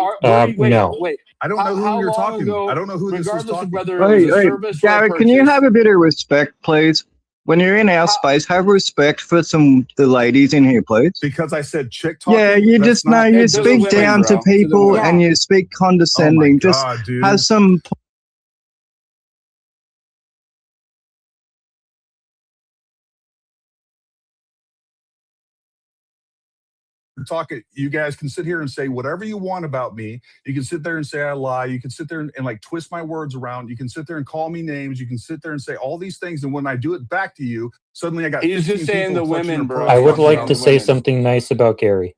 No. wait. I don't know who How you're long talking. ago, I don't know who this is regardless of talking. whether it was a Hey, service or a Gary, can you purchase, have a bit of respect, please? When you're in our space, have respect for the ladies in here, please. Because I said chick talking. Yeah, you That's just know not. you to the speak women, down to bro. To the people women. and you speak Oh my condescending. Just God, dude. have some. Talking, you guys can sit here and say whatever you want about me. You can sit there and say I lie. You can sit there and like twist my words around. You can sit there and call me names. You can sit there and say all these things. And when I do it back to you, suddenly I got He's 15 just saying people the clutching women, their bro. pearls I would talking like about to me. say something nice about Gary.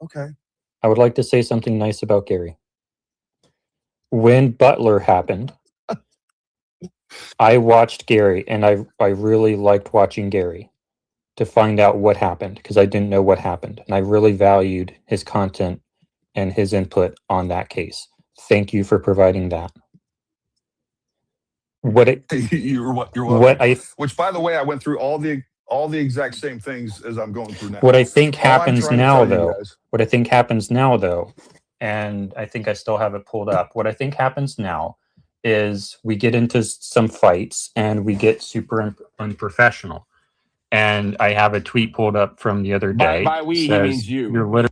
Okay. I would like to say something nice about Gary. When Butler happened, I watched Gary, and I really liked watching Gary to find out what happened, because I didn't know what happened, and I really valued his content and his input on that case. Thank you for providing that. You're welcome. What I Which, by the way, I went through all the exact same things as I'm going through now. what I think All I'm happens trying to now, tell you though, guys. what I think happens now, though, and I think I still have it pulled up. What I think happens now is we get into some fights and we get super unprofessional. And I have a tweet pulled up from the other day. By we, he says, means you. You're literally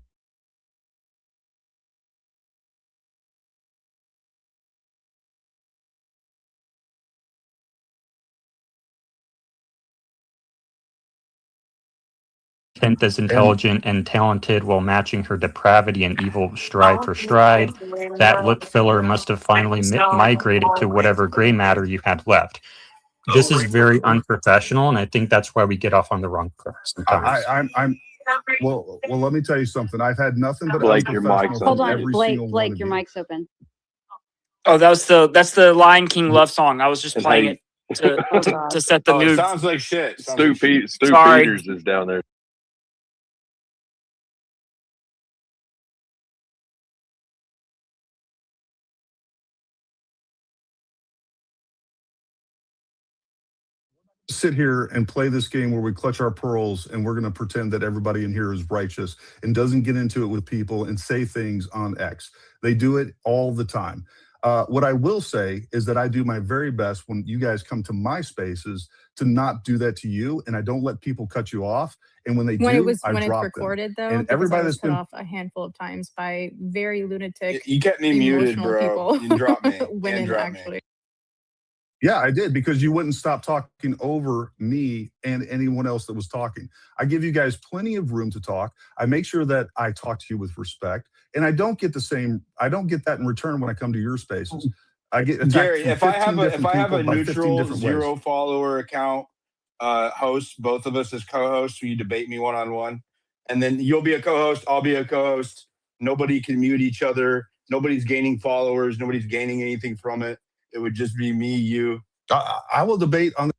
as intelligent and talented while matching her depravity and evil stride for stride. That lip filler must have finally migrated to whatever gray matter you had left. This is very unprofessional, and I think that's why we get off on the wrong foot sometimes. I'm well. Let me tell you something. I've had nothing but Blake, your unprofessional mic's from Hold on, every Blake. single one Blake, of your you. mic's open. Oh, that's the Lion King love song. I was just And playing hey, it to set the Oh, it mood. sounds like shit. Stu Sorry. Peters is down there. sit here and play this game where we clutch our pearls and we're going to pretend that everybody in here is righteous and doesn't get into it with people and say things on X. They do it all the time. What I will say is that I do my very best when you guys come to my spaces to not do that to you, and I don't let people cut you off. And when they When do, it was I when it's drop recorded them. though, And because everybody I was that's cut been off a handful of times by very lunatic, You kept me muted, emotional bro. people. You dropped me. Women And dropped actually. me. Yeah, I did, because you wouldn't stop talking over me and anyone else that was talking. I give you guys plenty of room to talk. I make sure that I talk to you with respect, and I don't get that in return when I come to your spaces. I get attacked Gary, from if I 15 have different a people by 15 neutral different ways. 0 follower account host, both of us as co-hosts, will you debate me one-on-one? And then you'll be a co-host, I'll be a co-host. Nobody can mute each other. Nobody's gaining followers. Nobody's gaining anything from it. It would just be me, you. I will debate on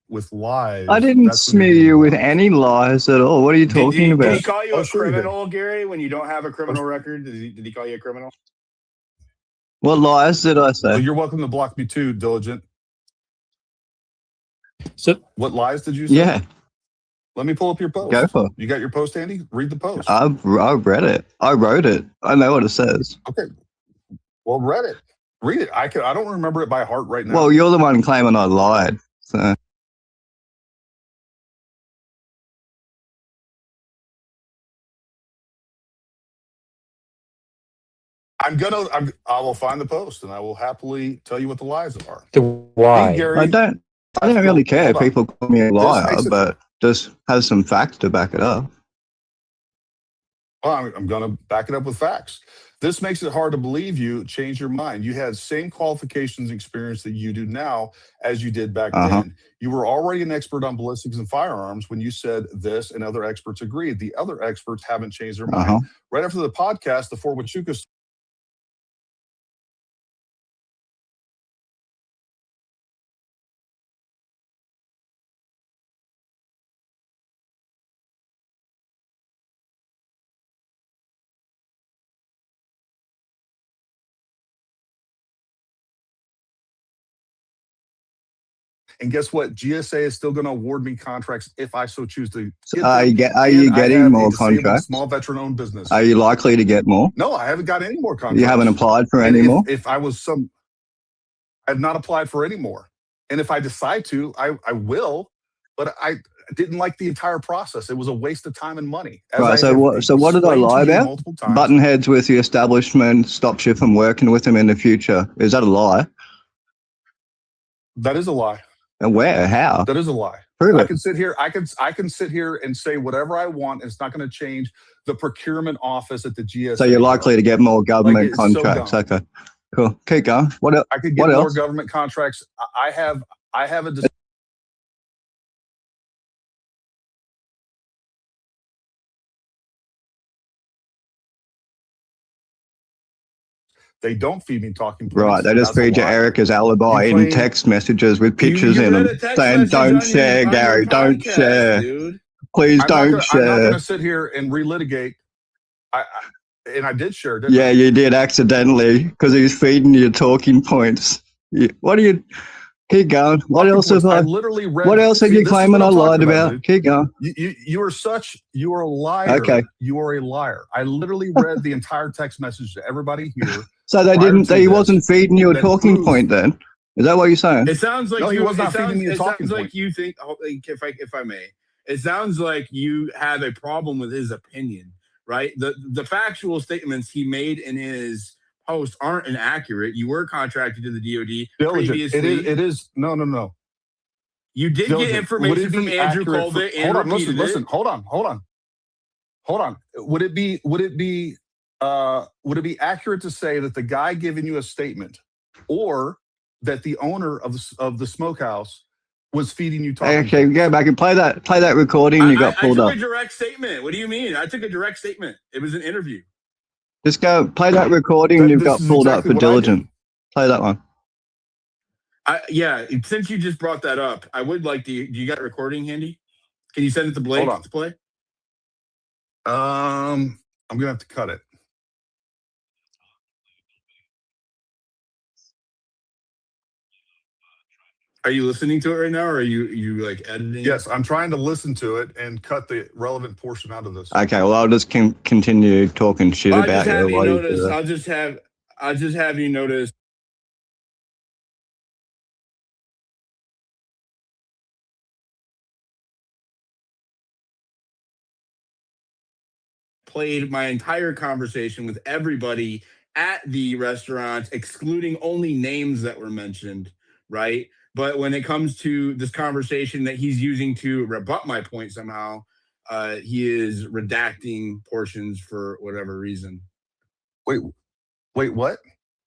with lies. I didn't That's when smear you're you getting with blocked. any lies at all. What are you talking Did about? he call you a sure he did. criminal, Gary, when you don't have a criminal record? Did he call you a criminal? What lies did I Well, say? you're welcome to block me too, Diligent. So what lies did you say? Yeah, Let me pull up your post. go for it. You got your post handy? Read the post. I've read it. I wrote it. I know what it says. Okay. Well, read it. Read it. I don't remember it by heart right now. Well, you're the one claiming I lied. So I will find the post and I will happily tell you what the lies are. the Hey, why? Gary. I don't really care if Hold on. people call me a This liar, makes it. but just have some facts to back it up. Well, I'm going to back it up with facts. This makes it hard to believe you changed your mind. You had same qualifications and experience that you do now as you did back then. You were already an expert on ballistics and firearms when you said this, and other experts agreed. The other experts haven't changed their mind. Right after the podcast, the Fort Huachuca, and guess what? GSA is still going to award me contracts if I so choose to get them. Are you And I getting have more a disabled contracts? small veteran-owned business. Are you likely to get more? No, I haven't got any more contracts. You haven't applied for And any more? if I was I've not applied for any more. And if I decide to, I will. But I didn't like the entire process. It was a waste of time and money. As Right. I So have what did I explained to lie you about? multiple times. Button heads with the establishment stops you from working with them in the future. Is that a lie? That is a lie. And where? How? That is a lie. Prove I it. can sit here. I can sit here and say whatever I want. And it's not going to change the procurement office at the GSA. So you're likely to get more government it's so contracts. dumb. Okay. Cool. Keep going. What else? I could get What more else? government contracts. I have a They don't feed me talking points. Right. They just That's a feed you lie. Erica's alibi You in claim- text messages with pictures you in read them a text saying, message don't on share, your Gary. Don't podcast, share. dude. Please I'm don't not share. going to sit here and relitigate. And I did share, didn't I? Yeah, you did accidentally because he's feeding you talking points. What are you? Keep going. What Talking else points. have I? literally read. What else are See, you this is claiming what I I'm lied talking about? dude. Keep going. You are a liar. Okay. You are a liar. I literally read the entire text message to everybody here. So they prior didn't. to He this wasn't feeding you a that talking proves- point. Then is that what you're saying? It sounds like No, he you. was not it sounds, feeding me a it talking sounds point. like you think. If I may, it sounds like you have a problem with his opinion, right? The factual statements he made in his post aren't inaccurate. You were contracted to the DoD Diligent. previously. It is. No. You did Diligent. get Would it information from be Andrew accurate Colvin and hold on, repeated listen. it. Hold on. Would it be accurate to say that the guy giving you a statement, or that the owner of the smokehouse was feeding you talking Okay, points? go back and play that recording you got I pulled took up. a direct statement. What do you mean? I took a direct statement. It was an interview. Just go play that recording you've This got is pulled up exactly for what I did. Diligent. Play that one. Yeah, since you just brought that up, I would like to. Do you got a recording handy? Can you send it to Blake Hold on. to play? I'm gonna have to cut it. Are you listening to it right now, or are you like editing? Yes, I'm trying to listen to it and cut the relevant portion out of this. Okay, well, I'll just continue talking shit I'll about just have you. you while you notice. do that. I'll just have you notice. Played my entire conversation with everybody at the restaurant, excluding only names that were mentioned, right? But when it comes to this conversation that he's using to rebut my point somehow, he is redacting portions for whatever reason. Wait, what?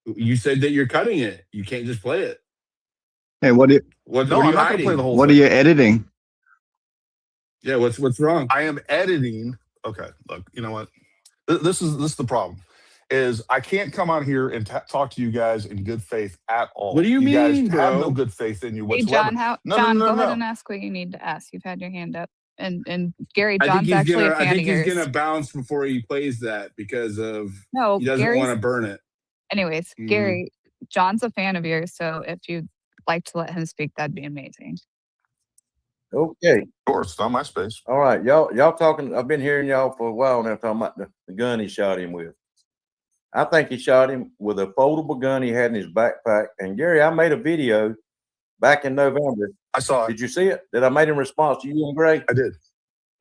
You said that you're cutting it. You can't just play it. Hey, what are you? What are you hiding? What are you editing? Yeah, what's wrong? I am editing. Okay, look, you know what? This is the problem. Is I can't come on here and talk to you guys in good faith at all. What do you mean, guys bro? have no good faith in you Hey, whatsoever. John, No, go ahead and ask what you need to ask. You've had your hand up. And Gary, I think John's actually a I fan think of he's yours. gonna bounce before he plays that because of No, he doesn't want to burn it. Anyways, Gary, John's a fan of yours, so if you'd like to let him speak, that'd be amazing. Okay. Of course, it's on my space. All right, y'all talking. I've been hearing y'all for a while now talking about the gun he shot him with. I think he shot him with a foldable gun he had in his backpack. And Gary, I made a video back in November. I saw it. Did you see it? That I made in response to you and Gray? I did.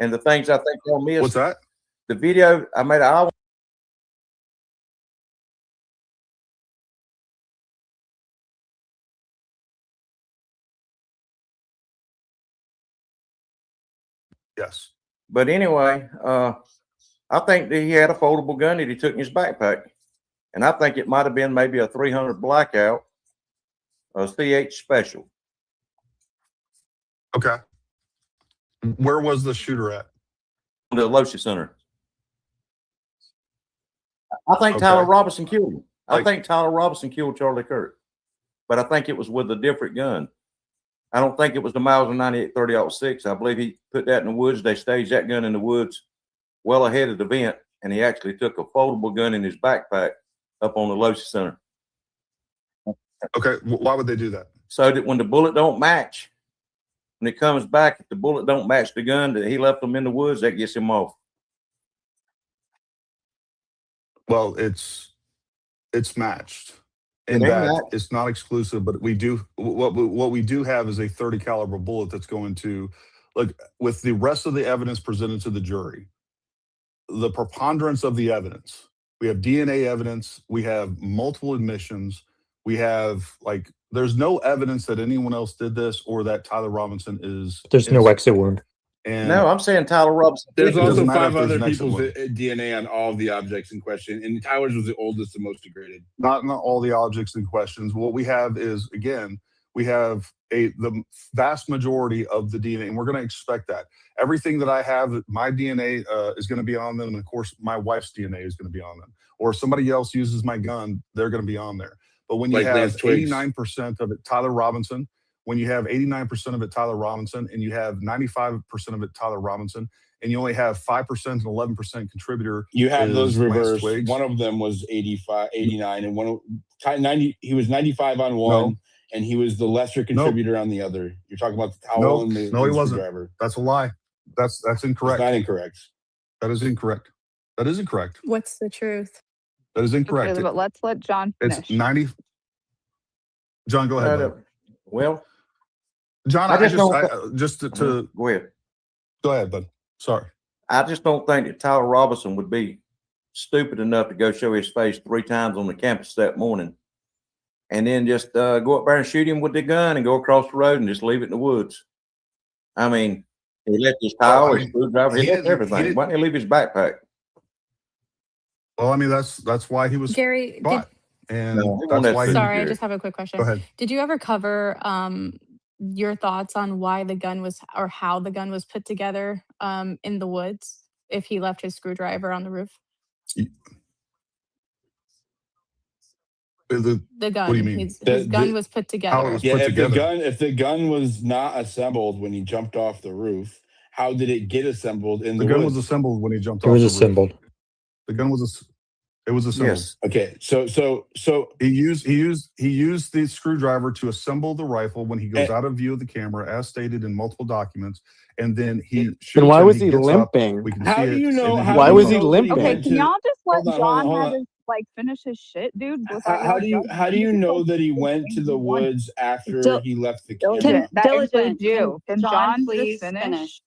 And the things I think y'all missed. What's that? The video I made. Yes. But anyway, I think that he had a foldable gun that he took in his backpack. And I think it might have been maybe a 300 Blackout, a CH Special. Okay. Where was the shooter at? The Losi Center. I think Tyler Robinson killed him. I think Tyler Robinson killed Charlie Kirk. But I think it was with a different gun. I don't think it was the Mauser 98 30-06. I believe he put that in the woods. They staged that gun in the woods well ahead of the event, and he actually took a foldable gun in his backpack up on the Losi Center. Okay, why would they do that? So that when the bullet don't match, when it comes back, if the bullet don't match the gun that he left them in the woods, that gets him off. Well, it's matched. In that it's not exclusive, but we do what we do have is a 30 caliber bullet that's going to look with the rest of the evidence presented to the jury. The preponderance of the evidence. We have DNA evidence. We have multiple admissions. We have there's no evidence that anyone else did this or that Tyler Robinson is. There's no exit wound. And no, I'm saying Tyler Robinson. There's also 5 other people's DNA on all of the objects in question, and Tyler's was the oldest and most degraded. Not all the objects in questions. What we have is, again, we have the vast majority of the DNA, and we're going to expect that. Everything that I have, my DNA is going to be on them, and of course, my wife's DNA is going to be on them. Or if somebody else uses my gun, they're going to be on there. But when you have 89% of it Tyler Robinson, when you have 89% of it Tyler Robinson, and you have 95% of it Tyler Robinson, and you only have 5% and 11% contributor. You have those reversed. One of them was 85, 89, and 90. He was 95 on one, and he was the lesser contributor on the other. You're talking about the towel and the he wasn't. driver. That's a lie. That's incorrect. It's not incorrect. That is incorrect. That is incorrect. What's the truth? That is incorrect. Okay, but let's let John finish. It's 90. John, go ahead. Well, John, I just to go ahead. Go ahead, bud. Sorry. I just don't think that Tyler Robinson would be stupid enough to go show his face 3 times on the campus that morning and then just go up there and shoot him with the gun and go across the road and just leave it in the woods. I mean, he left his towel, his screwdriver, he left everything. Why didn't he leave his backpack? Well, I mean, that's why he was Gary, caught. That's why sorry, I just have a quick question. Go ahead. Did you ever cover your thoughts on why the gun was or how the gun was put together in the woods if he left his screwdriver on the roof? The gun. What do you mean? His gun was put together. How it was put together? If the gun was not assembled when he jumped off the roof, how did it get assembled in The the gun woods? was assembled when he jumped It off was the assembled. roof. The gun was it was assembled. Yes. Okay, so he used the screwdriver to assemble the rifle when he goes out of view of the camera, as stated in multiple documents, and then he shoots. Then why and was he gets up. limping? We can how see do it. you know? and then How Why do was you he know that limping? Okay, went can to- y'all just let hold on, hold John on. have like finish his shit, dude? Without How y'all do you jumping how do in. you Just know like that he the went to things the you want. woods after he left the camera? Diligent, that Diligent, includes you. Can John please just finish?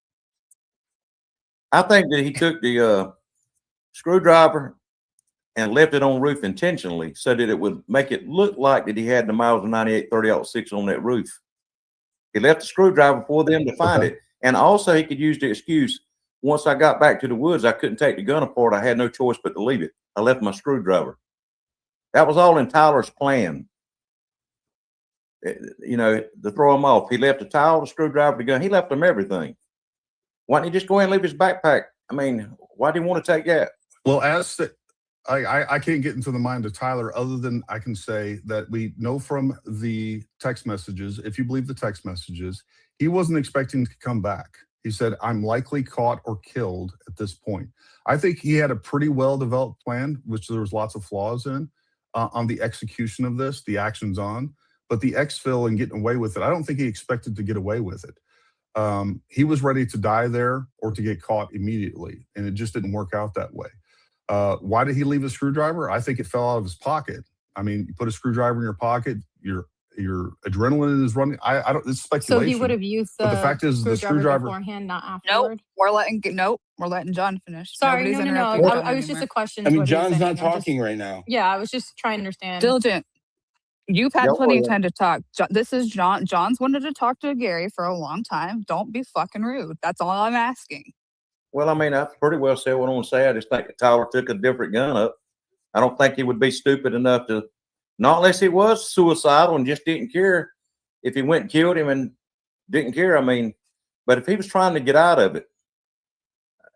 I think that he took the screwdriver and left it on roof intentionally so that it would make it look like that he had the miles of 98 30-06 on that roof. He left the screwdriver for them to find it. And also he could use the excuse, once I got back to the woods, I couldn't take the gun apart. I had no choice but to leave it. I left my screwdriver. That was all in Tyler's plan. You know, to throw him off. He left the towel, the screwdriver, the gun. He left them everything. Why didn't he just go ahead and leave his backpack? I mean, why did he want to take that? Well, I can't get into the mind of Tyler other than I can say that we know from the text messages, if you believe the text messages, he wasn't expecting to come back. He said, I'm likely caught or killed at this point. I think he had a pretty well-developed plan, which there was lots of flaws in, on the execution of this, the actions on, but the exfil and getting away with it, I don't think he expected to get away with it. He was ready to die there or to get caught immediately, and it just didn't work out that way. Why did he leave a screwdriver? I think it fell out of his pocket. I mean, you put a screwdriver in your pocket, your adrenaline is running. I don't. It's speculation. So he would have used but the fact is, the screwdriver beforehand, not Nope. afterward. We're letting John finish. Sorry, Nobody's no. interrupting John I was just anymore. a question. I is mean, what he was John's not saying. talking right now. Yeah, I was just trying to understand. Diligent. You've had Yeah, plenty of well, time to talk. This is John. John's wanted to talk to Gary for a long time. Don't be fucking rude. That's all I'm asking. Well, I mean, I pretty well said what I want to say. I just think that Tyler took a different gun up. I don't think he would be stupid enough to, not unless he was suicidal and just didn't care if he went and killed him and didn't care. I mean, but if he was trying to get out of it,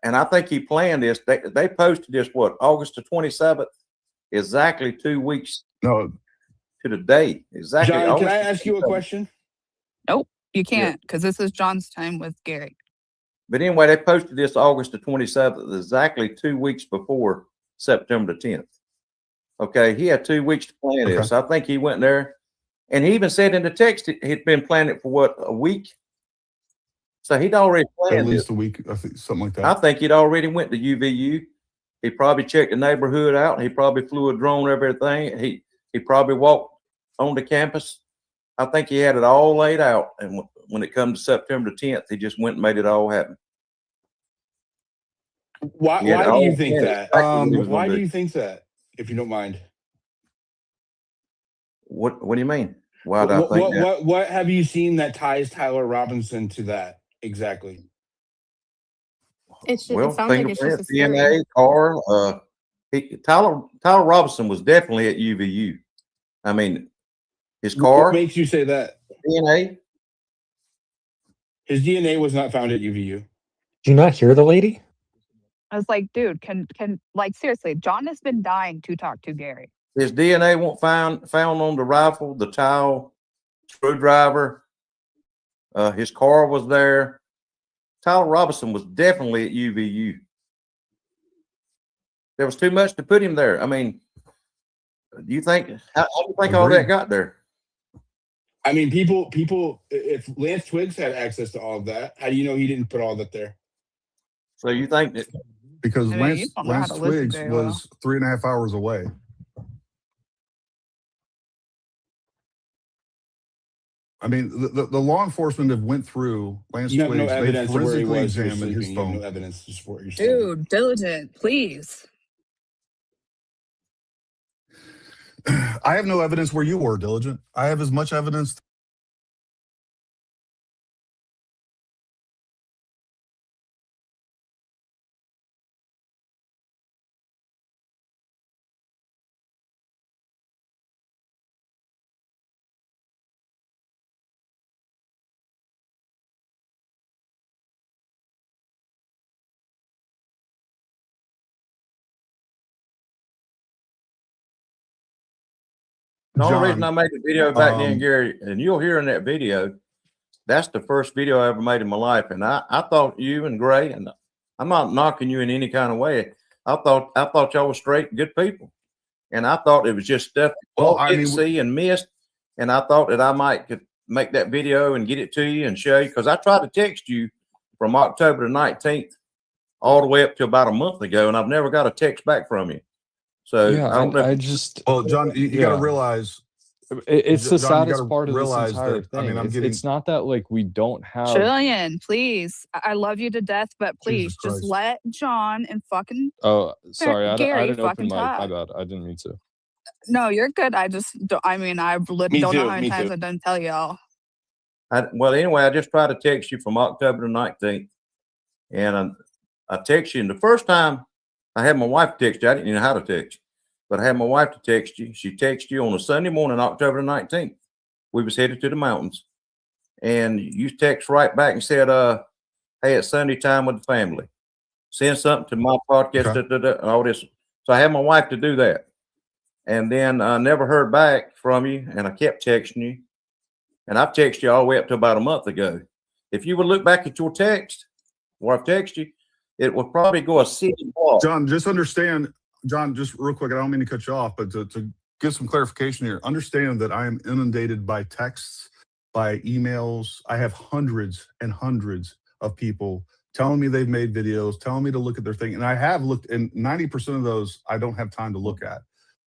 and I think he planned this, they posted this, what, August the 27th, exactly 2 weeks no, to the date. Exactly. John, can August I the ask you a 27th. question? Nope, you can't, because this is John's time with Gary. But anyway, they posted this August the 27th, exactly 2 weeks before September the 10th. Okay, he had 2 weeks to plan this. I think he went there, and he even said in the text he'd been planning it for what, a week? So he'd already planned at least it. a week, I think, something like that. I think he'd already went to UVU. He probably checked the neighborhood out. He probably flew a drone over everything. He probably walked on the campus. I think he had it all laid out. And when it comes to September 10th, he just went and made it all happen. Why He had it do you all think planned that? exactly what he was Why gonna do do. you think that? If you don't mind. What do you mean? Why do I think that? What have you seen that ties Tyler Robinson to that exactly? It Well, sounds like it's just a fingerprints, DNA, car. Tyler Robinson was definitely at UVU. I mean, his car. What makes you say that? DNA. His DNA was not found at UVU. Do you not hear the lady? I was like, dude, can like seriously, John has been dying to talk to Gary. His DNA won't found on the rifle, the towel, screwdriver. His car was there. Tyler Robinson was definitely at UVU. There was too much to put him there. I mean, do you think how do you think all that got there? I mean, people. If Lance Twiggs had access to all of that, how do you know he didn't put all that there? So you think that because I mean, you don't know how Lance to listen Twiggs very well. was 3.5 hours away. I mean, the law enforcement have went through Lance You have Twiggs. no They've evidence of where he forensically was. He was examined his sleeping. You have phone. no evidence to support your statement. Dude, Diligent, please. I have no evidence where you were, Diligent. I have as much evidence The only reason John, I made the video back then, Gary, and you'll hear in that video, that's the first video I ever made in my life. And I thought you and Gray, and I'm not knocking you in any kind of way. I thought y'all were straight, good people. And I thought it was just stuff y'all didn't see and missed. And I thought that I could make that video and get it to you and show you. Because I tried to text you from October the 19th all the way up to about a month ago, and I've never got a text back from you. So Yeah, I don't know. I just well, John, you got to yeah. realize It's the John, you got saddest to part of this realize entire that. I thing. mean, I'm getting. It's not that like we don't have Jillian, please. I love you to death, but Jesus please just Christ. let John and fucking Oh, sorry, I Gary didn't open fucking my talk. bad. I didn't mean to. No, you're good. I just don't, I mean, I don't know how many times I've done tell y'all. Well, anyway, I just tried to text you from October the 19th, and I text you. And the first time I had my wife text you, I didn't know how to text, but I had my wife to text you. She texted you on a Sunday morning, October the 19th. We was headed to the mountains, and you text right back and said, "Hey, it's Sunday time with the family. Send something to my podcast, and all this." So I had my wife to do that, and then I never heard back from you, and I kept texting you. And I've texted you all the way up to about a month ago. If you would look back at your text, or I've texted you, it will probably go a city block. John, just understand, John, just real quick, I don't mean to cut you off, but to get some clarification here, understand that I am inundated by texts, by emails. I have hundreds and hundreds of people telling me they've made videos, telling me to look at their thing. And I have looked, and 90% of those I don't have time to look at.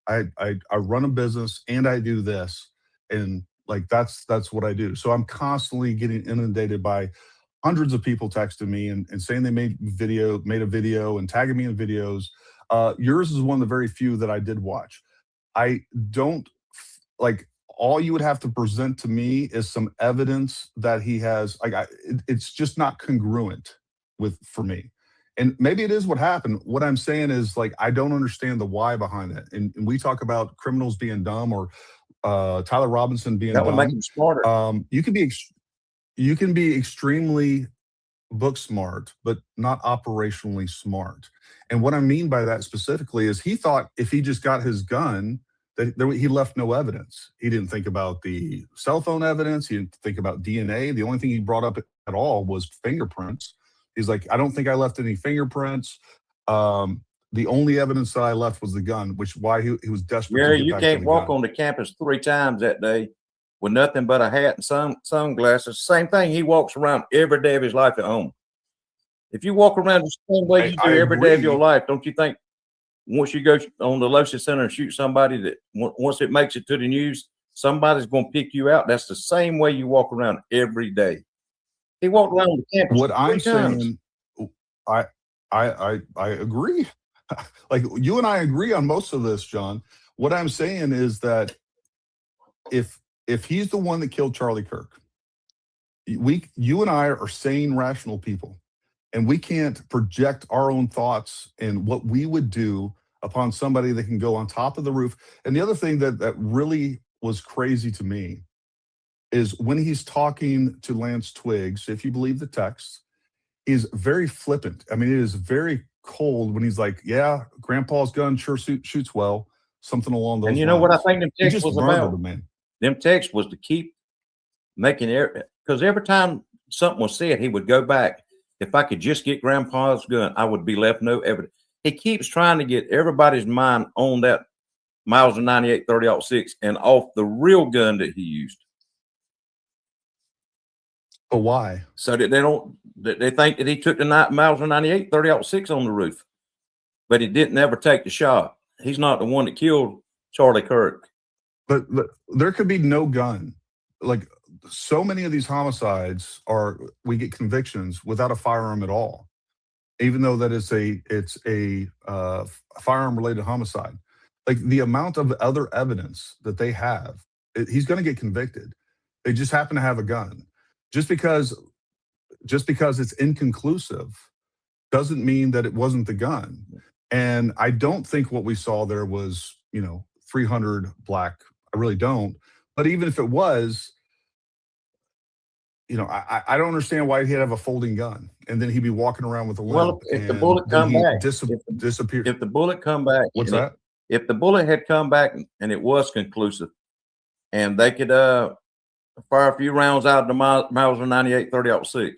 I run a business and I do this. And like that's what I do. So I'm constantly getting inundated by hundreds of people texting me and saying they made a video and tagging me in videos. Yours is one of the very few that I did watch. I don't like, all you would have to present to me is some evidence that he has, like, it's just not congruent for me. And maybe it is what happened. What I'm saying is, like, I don't understand the why behind it. And we talk about criminals being dumb, or Tyler Robinson being that would dumb. make him smarter. You can be extremely book smart, but not operationally smart. And what I mean by that specifically is he thought if he just got his gun, that he left no evidence. He didn't think about the cell phone evidence. He didn't think about DNA. The only thing he brought up at all was fingerprints. He's like, I don't think I left any fingerprints. The only evidence that I left was the gun, which why he was desperate. Gary, to get you back can't to the walk gun. on the campus 3 times that day with nothing but a hat and sunglasses. Same thing. He walks around every day of his life at home. If you walk around the same way you do every day of your life, don't you think once you go on the Lotion Center and shoot somebody, that once it makes it to the news, somebody's going to pick you out? That's the same way you walk around every day. He walked around the campus. What I'm 3 times. saying, I agree. Like, you and I agree on most of this, John. What I'm saying is that if he's the one that killed Charlie Kirk, you and I are sane, rational people, and we can't project our own thoughts and what we would do upon somebody that can go on top of the roof. And the other thing that really was crazy to me is when he's talking to Lance Twiggs, if you believe the text, is very flippant. I mean, it is very cold when he's like, yeah, Grandpa's gun sure shoots well, something along those lines. And you know what I think them He texts just was murdered about? a man. Them texts was to keep making it, because every time something was said, he would go back. If I could just get Grandpa's gun, I would be left no evidence. He keeps trying to get everybody's mind on that Mauser 98 30-06 and off the real gun that he used. But why? So that they think that he took the Mauser 98 30-06 on the roof, but he didn't ever take the shot. He's not the one that killed Charlie Kirk. But there could be no gun. Like, so many of these homicides we get convictions without a firearm at all, even though that it's a firearm related homicide. Like, the amount of other evidence that they have, he's going to get convicted. They just happen to have a gun. Just because it's inconclusive doesn't mean that it wasn't the gun. And I don't think what we saw there was, 300 black. I really don't. But even if it was, I don't understand why he'd have a folding gun and then he'd be walking around with a limp. Well, if the bullet come back, disappear. If the bullet come back, What's that? If the bullet had come back and it was conclusive, and they could fire a few rounds out of the Mauser 98 30-06,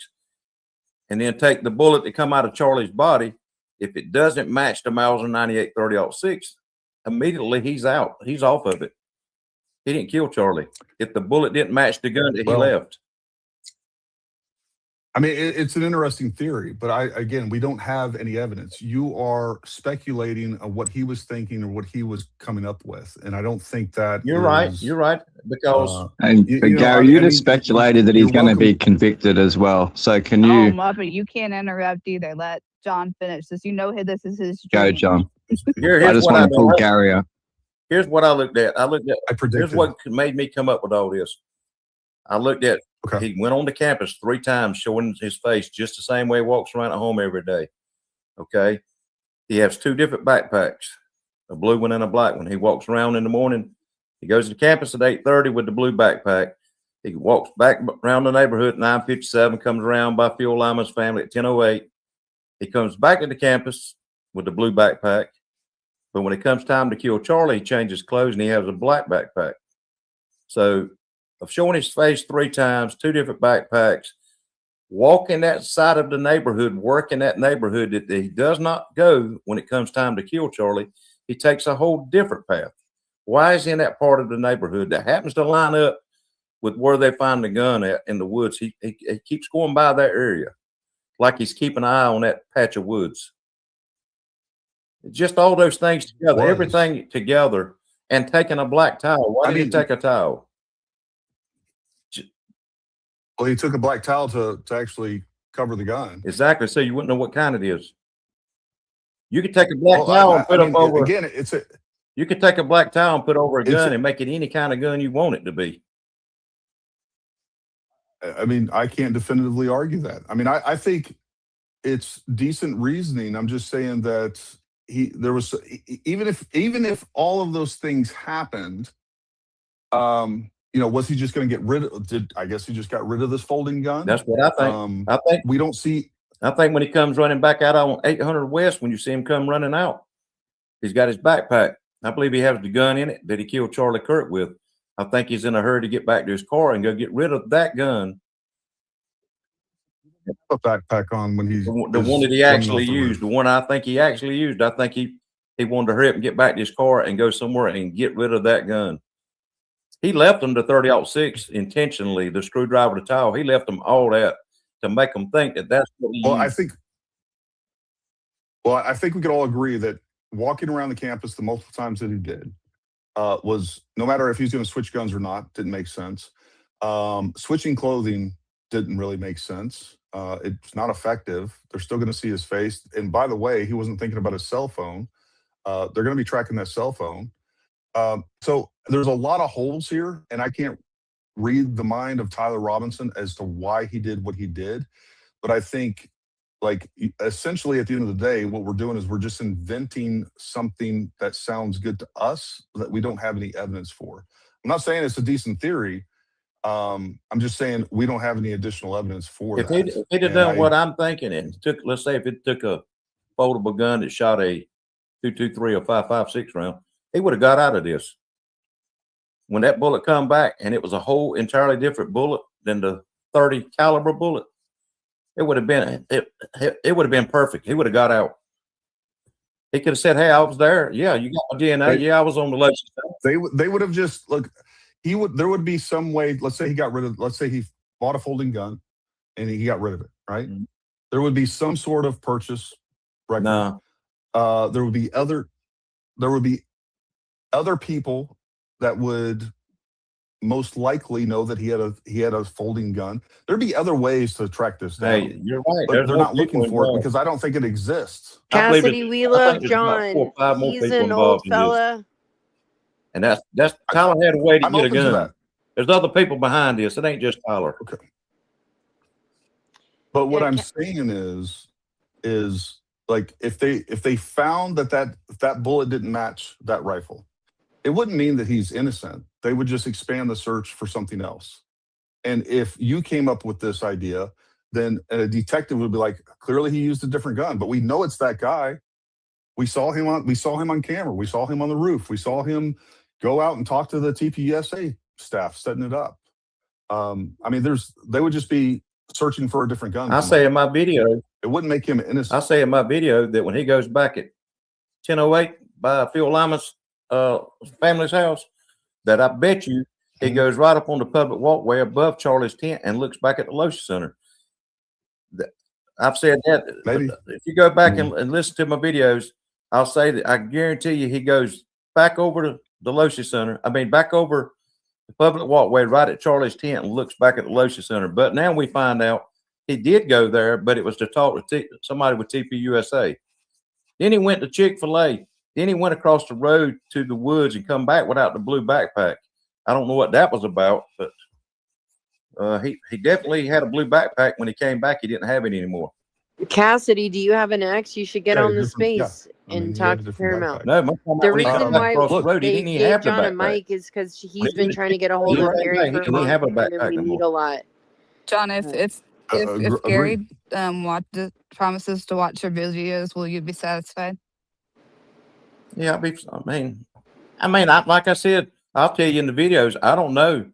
and then take the bullet that come out of Charlie's body. If it doesn't match the Mauser 98 30-06, immediately he's out. He's off of it. He didn't kill Charlie. If the bullet didn't match the gun that he left. I mean, it's an interesting theory, but again, we don't have any evidence. You are speculating on what he was thinking or what he was coming up with, and I don't think that You're right. You're right, because Gary, you just speculated that he's going to be convicted as well. So can you Muppet, you can't interrupt either. Let John finish this. You know this is his go, dream. John? Here's I just what want to pull Gary up. Here's what I looked at. predicted. Here's what made me come up with all this. I looked at. He went on the campus 3 times, showing his face just the same way he walks around at home every day. Okay, he has 2 different backpacks, a blue one and a black one. He walks around in the morning. He goes to the campus at 8:30 with the blue backpack. He walks back around the neighborhood at 9:57. Comes around by Phil Lyman's family at 10:08. He comes back to the campus with the blue backpack. But when it comes time to kill Charlie, he changes clothes and he has a black backpack. So, of showing his face 3 times, 2 different backpacks, walking that side of the neighborhood, working that neighborhood that he does not go when it comes time to kill Charlie, he takes a whole different path. Why is he in that part of the neighborhood that happens to line up with where they find the gun at in the woods? He keeps going by that area like he's keeping an eye on that patch of woods. Just all those things together, everything together, and taking a black towel. Why did he take a towel? Well, he took a black towel to actually cover the gun. Exactly. So you wouldn't know what kind it is. You could take a black towel and put up over. Again, you could take a black towel and put over a gun and make it any kind of gun you want it to be. I mean, I can't definitively argue that. I mean, I think it's decent reasoning. I'm just saying that there was even if all of those things happened, was he just going to get rid of? I guess he just got rid of this folding gun. That's what I think. I think we don't see. I think when he comes running back out on 800 West, when you see him come running out, he's got his backpack. I believe he has the gun in it that he killed Charlie Kirk with. I think he's in a hurry to get back to his car and go get rid of that gun. Put backpack on when he's the one that he actually used. The one I think he actually used. I think he wanted to hurry up and get back to his car and go somewhere and get rid of that gun. He left them to 30-06 intentionally. The screwdriver, the towel. He left them all that to make them think that that's what he used. I think we could all agree that walking around the campus the multiple times that he did was, no matter if he's going to switch guns or not, didn't make sense. Switching clothing didn't really make sense. It's not effective. They're still going to see his face. And by the way, he wasn't thinking about his cell phone. They're going to be tracking that cell phone. So there's a lot of holes here, and I can't read the mind of Tyler Robinson as to why he did what he did. But I think, essentially at the end of the day, what we're doing is we're just inventing something that sounds good to us that we don't have any evidence for. I'm not saying it's a decent theory. I'm just saying we don't have any additional evidence for that. If he'd have done what I'm thinking, and let's say if it took a foldable gun that shot a 2.23 or 5.56 round, he would have got out of this. When that bullet come back and it was a whole entirely different bullet than the 30 caliber bullet, it would have been it would have been perfect. He would have got out. He could have said, "Hey, I was there. Yeah, you got my DNA. I was on the left side." They would have just there would be some way. Let's say he bought a folding gun and he got rid of it, right? Mm-hmm. There would be some sort of purchase record. No. There would be other people that would most likely know that he had a folding gun. There'd be other ways to track this down. Hey, you're right. But they're not looking for it because I don't think it exists. Cassidy, we love John. He's an old fella. And that's Tyler had a way to get a gun. There's other people behind this. It ain't just Tyler. Okay. But what I'm saying is if they found that bullet didn't match that rifle, it wouldn't mean that he's innocent. They would just expand the search for something else. And if you came up with this idea, then a detective would be like, clearly he used a different gun, but we know it's that guy. We saw him on camera. We saw him on the roof. We saw him go out and talk to the TPSA staff setting it up. I mean, they would just be searching for a different gun. I say in my video, it wouldn't make him innocent. I say in my video that when he goes back at 10:08 by Phil Lyman's family's house, that I bet you he goes right up on the public walkway above Charlie's tent and looks back at the Loesch Center. I've said that. Maybe if you go back and listen to my videos, I'll say that I guarantee you he goes back over to the Loesch Center. I mean, back over the public walkway right at Charlie's tent and looks back at the Loesch Center. But now we find out he did go there, but it was to talk to somebody with TPUSA. Then he went to Chick-fil-A. Then he went across the road to the woods and come back without the blue backpack. I don't know what that was about, but he definitely had a blue backpack. When he came back, he didn't have it anymore. Cassidy, do you have an ex? You should get on the space and talk to Paramount. No, the reason why they gave John a backpack. mic is because he's been trying to get a hold of Gary for a long time, and we meet a lot. John, if Gary promises to watch your videos, will you be satisfied? Yeah, I mean, like I said, I'll tell you in the videos, I don't know.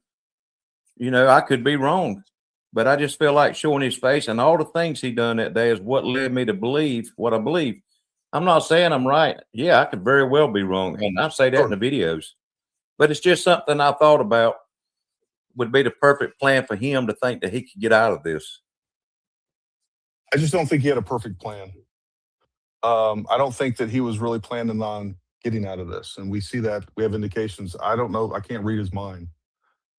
You know, I could be wrong, but I just feel like showing his face and all the things he done that day is what led me to believe what I believe. I'm not saying I'm right. Yeah, I could very well be wrong, and I say that in the videos. But it's just something I thought about would be the perfect plan for him to think that he could get out of this. I just don't think he had a perfect plan. I don't think that he was really planning on getting out of this, and we see that we have indications. I don't know. I can't read his mind,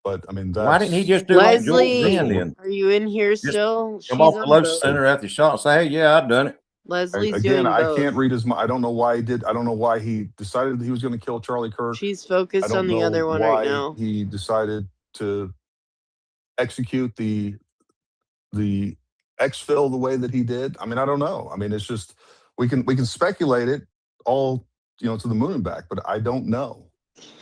but I mean, why didn't he just do Leslie? like then? Are you in here still? Come off the Loesch Center after the shot and say, "Hey, yeah, I've done it." Leslie's Again, doing I both. can't read his mind. I don't know why he did. I don't know why he decided that he was going to kill Charlie Kirk. She's focused on the other one right now. He decided to execute the exfil the way that he did. I mean, I don't know. I mean, it's just we can speculate it all, to the moon and back, but I don't know.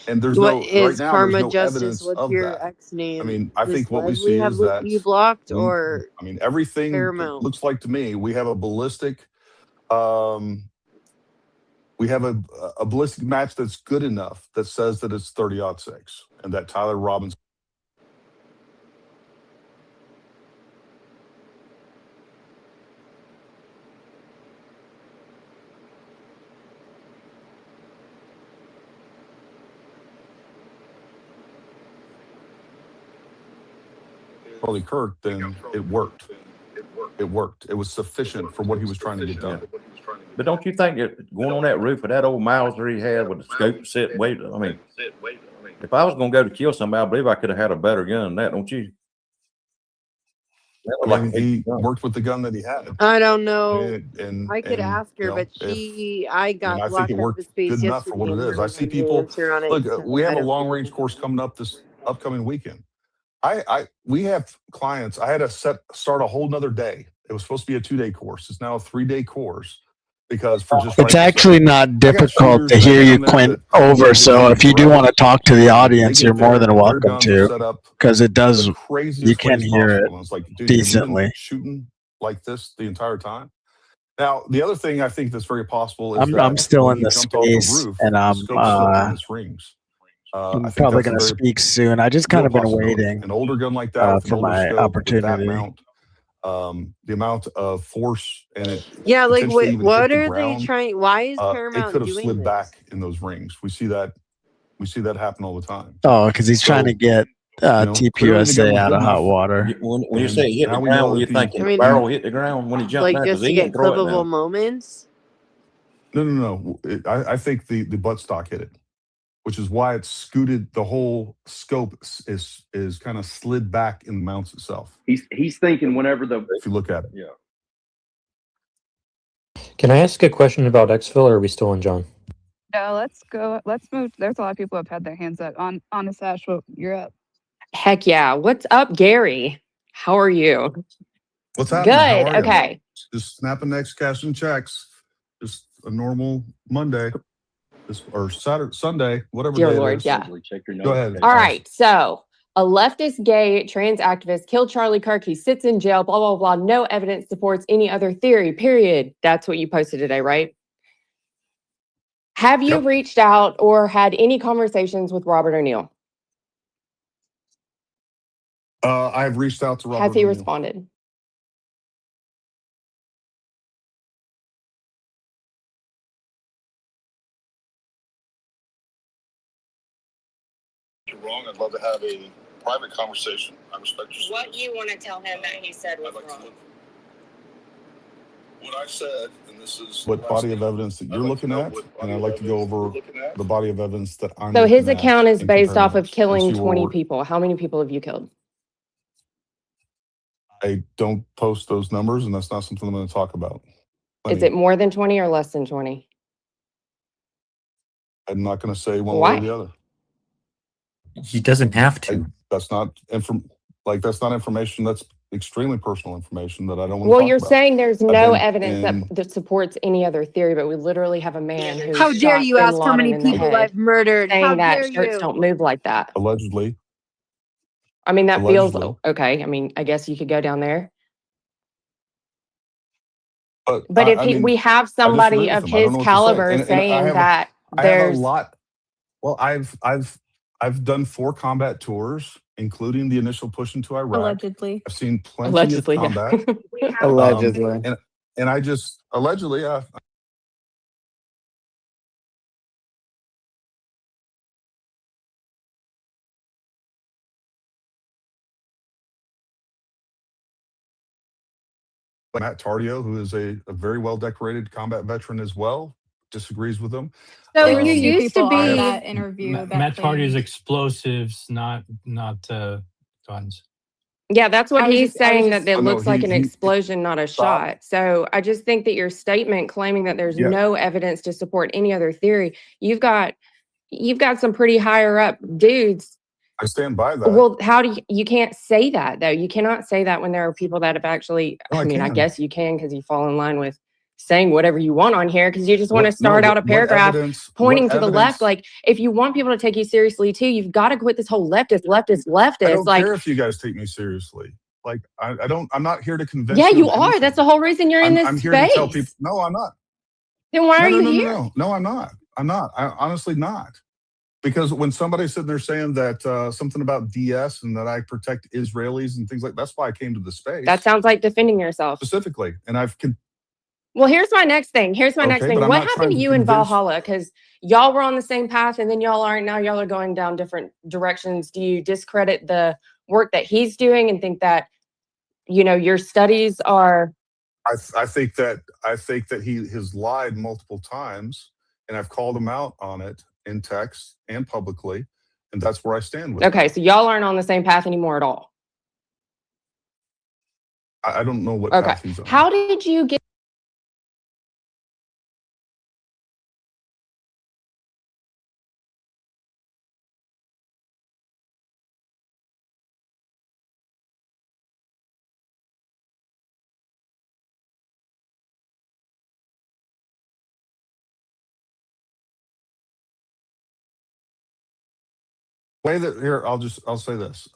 And there's what no is right now, Karma there's no Justice? evidence What's of your that. ex name? I mean, I Does think what we Leslie see have is that you blocked, or I mean, everything Paramount? looks like to me we have a ballistic match that's good enough that says that it's 30-06 and that Tyler Robbins. Charlie Kirk, then it worked. It worked. It was sufficient for what he was trying to get done. But don't you think that going on that roof with that old Mauser he had with the scope set weight? I mean, if I was going to go to kill somebody, I believe I could have had a better gun than that, don't you? I mean, he worked with the gun that he had. I don't know. And I could ask her, but I got I think it worked good enough for what it is. I see people. Look, we have a long-range course coming up this upcoming weekend. We have clients. I had to start a whole nother day. It was supposed to be a 2-day course. It's now a 3-day course because for just it's actually not difficult to hear you, Quint, over. So if you do want to talk to the audience, you're more than welcome to, because it does. You can hear it decently. Shooting like this the entire time. Now, the other thing I think that's very possible is I'm still in the space, and I'm rings. I'm probably going to speak soon. I just kind of been waiting an older gun like that for my opportunity. The amount of force and it. Yeah, like what are they trying? Why is Paramount it could have doing slid this? back in those rings. We see that happen all the time. Oh, because he's trying to get TPUSA out of hot water. When you say hit the ground, what you thinking? The barrel hit the ground when he jumped like just to get clippable moments? No. I think the buttstock hit it, which is why it's scooted. The whole scope is kind of slid back in the mounts itself. He's thinking whenever if you look at it. Yeah. Can I ask a question about exfil, or are we still on John? No, let's go. Let's move. There's a lot of people who have had their hands up. On Ash, you're up. Heck yeah. What's up, Gary? How are you? What's happening? Good. Okay. Just snapping necks, cashing checks. Just a normal Monday. Or Saturday, Sunday, whatever. Dear day Lord, it is. yeah. Go ahead. All right. So a leftist gay trans activist killed Charlie Kirk. He sits in jail, blah, blah, blah. No evidence supports any other theory, period. That's what you posted today, right? Have you reached out or had any conversations with Robert O'Neill? I've reached out to Robert. Has he O'Neill. responded? You're wrong. I'd love to have a private conversation. I respect your. What you want to tell him that he said was wrong? What I said, and this is what body of evidence that you're looking at, and I'd like to go over the body of evidence that I'm. So his looking at account is and based compare off of notes and killing see 20 where people. How many people have you killed? I don't post those numbers, and that's not something I'm going to talk about. Is it more than 20 or less than 20? I'm not going to say one way or the Why? other. He doesn't have to. That's not that's not information. That's extremely personal information that I don't want to Well, talk you're about. saying there's I've no been evidence in- that supports any other theory, but we literally have a man who How dare shot you bin ask how Laden many in the people head, I've murdered? How saying that dare shirts you? don't move like that. Allegedly. I mean, that feels Allegedly. okay. I mean, I guess you could go down there. But if I mean, we have I disagree somebody with of him. I don't his know what to say. caliber And I saying have that I have a there's lot. Well, I've done 4 combat tours, including the initial push into Iraq. Allegedly. I've seen plenty allegedly, of combat. Allegedly. And I just allegedly Matt Tardio, who is a very well decorated combat veteran as well, disagrees with him. so There were you two used people to on be. that interview that Matt Hardy is claimed. explosives, not guns. Yeah, that's what he's saying, that it Oh, no, looks like an he explosion, not a stop. shot. So I just think that your statement claiming that there's Yeah. no evidence to support any other theory, you've got some pretty higher up dudes. I stand by that. Well, how do you can't say that though. You cannot say that when there are people that have actually, No, I mean, I can. guess you can because you fall in line with saying whatever you want on here because you just want to What no, start out a what paragraph evidence pointing what to the left. evidence Like if you want people to take you seriously too, you've got to quit this whole leftist. I don't Like, care if you guys take me seriously. Like I'm not here to convince yeah, you you of are. anything. That's the whole reason you're in this I'm here to tell people space. no, I'm not. Then why are you No, here? no, I'm not. I'm not. I honestly not. Because when somebody's sitting there saying that something about DS and that I protect Israelis and things like that's why I came to the space. That sounds like defending yourself. Specifically. And Well, here's my next thing. but I'm What not happened trying to to you in convince Valhalla? Because y'all were on the same path and then y'all aren't. Now y'all are going down different directions. Do you discredit the work that he's doing and think that, your studies are. I think that he has lied multiple times and I've called him out on it in text and publicly. And that's where I stand with it. Okay, so y'all aren't on the same path anymore at all. I don't know what Okay. path he's on. How did you get I'll say this.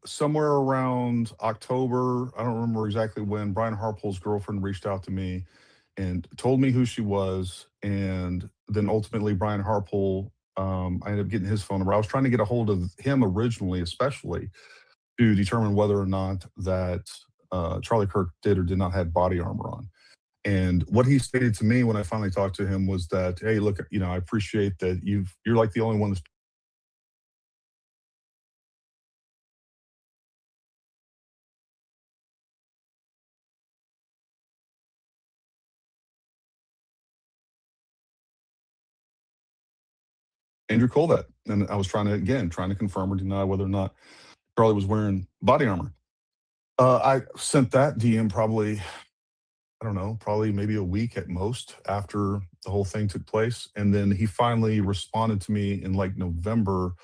Somewhere around October, I don't remember exactly when, Brian Harpole's girlfriend reached out to me and told me who she was. And then ultimately Brian Harpole, I ended up getting his phone number. I was trying to get a hold of him originally, especially to determine whether or not that Charlie Kirk did or did not have body armor on. And what he stated to me when I finally talked to him was that, hey, look, I appreciate that you're like the only one that's Andrew Colvett. And I was trying to confirm or deny whether or not Charlie was wearing body armor. I sent that DM probably, I don't know, probably maybe a week at most after the whole thing took place. And then he finally responded to me in like November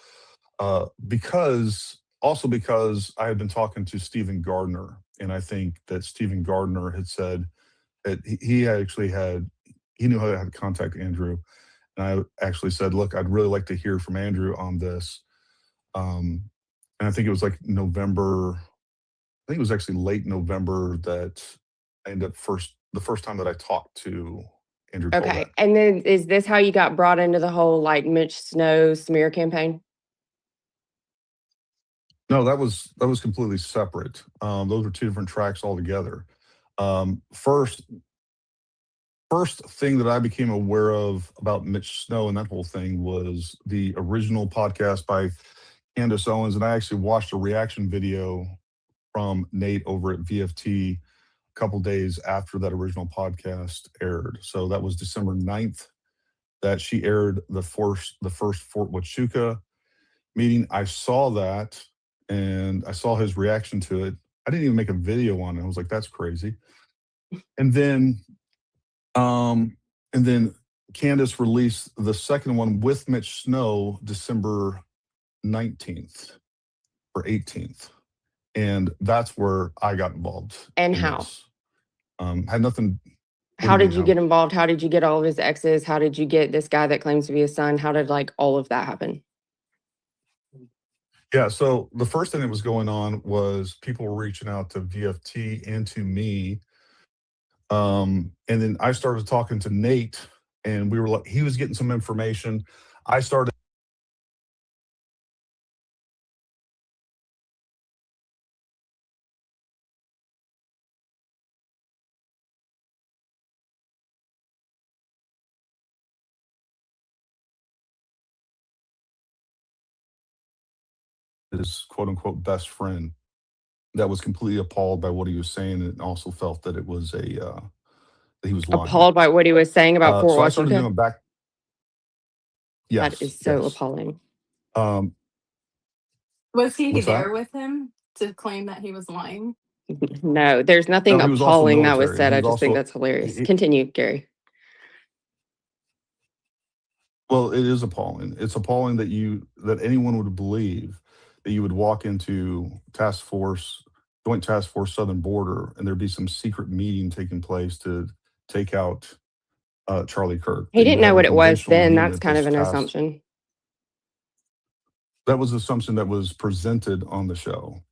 because I had been talking to Stephen Gardner. And I think that Stephen Gardner had said that he knew how to contact Andrew. And I actually said, look, I'd really like to hear from Andrew on this. And I think it was like November. I think it was actually late November that I ended up the first time that I talked to Andrew okay? Colvett. And then is this how you got brought into the whole like Mitch Snow smear campaign? No, that was completely separate. Those were two different tracks altogether. First thing that I became aware of about Mitch Snow and that whole thing was the original podcast by Candace Owens, and I actually watched a reaction video from Nate over at VFT a couple days after that original podcast aired. So that was December 9th that she aired the first Fort Huachuca meeting. I saw that and I saw his reaction to it. I didn't even make a video on it. I was like, that's crazy. And then Candace released the second one with Mitch Snow December 19th or 18th. And that's where I got involved. And in how? this. Had nothing. How did you get involved? How did you get all of his exes? How did you get this guy that claims to be his son? How did like all of that happen? Yeah, so the first thing that was going on was people were reaching out to VFT and to me. And then I started talking to Nate, and we were like, he was getting some information. I started. His quote unquote best friend that was completely appalled by what he was saying and also felt that it was that he was lying. Appalled by what he was saying about Fort So I started Washington? doing back. Yes. That is so yes. appalling. Was he What's that? there with him to claim that he was lying? No, there's nothing No, he was also appalling that was military. said. He I was just think also- that's hilarious. he- Continue, Gary. Well, it is appalling. It's appalling that anyone would believe that you would walk into Joint Task Force Southern Border, and there'd be some secret meeting taking place to take out Charlie Kirk. He That you didn't know have a what it was conventional then. meeting That's at kind of this an task- assumption. That was the assumption that was presented on the show.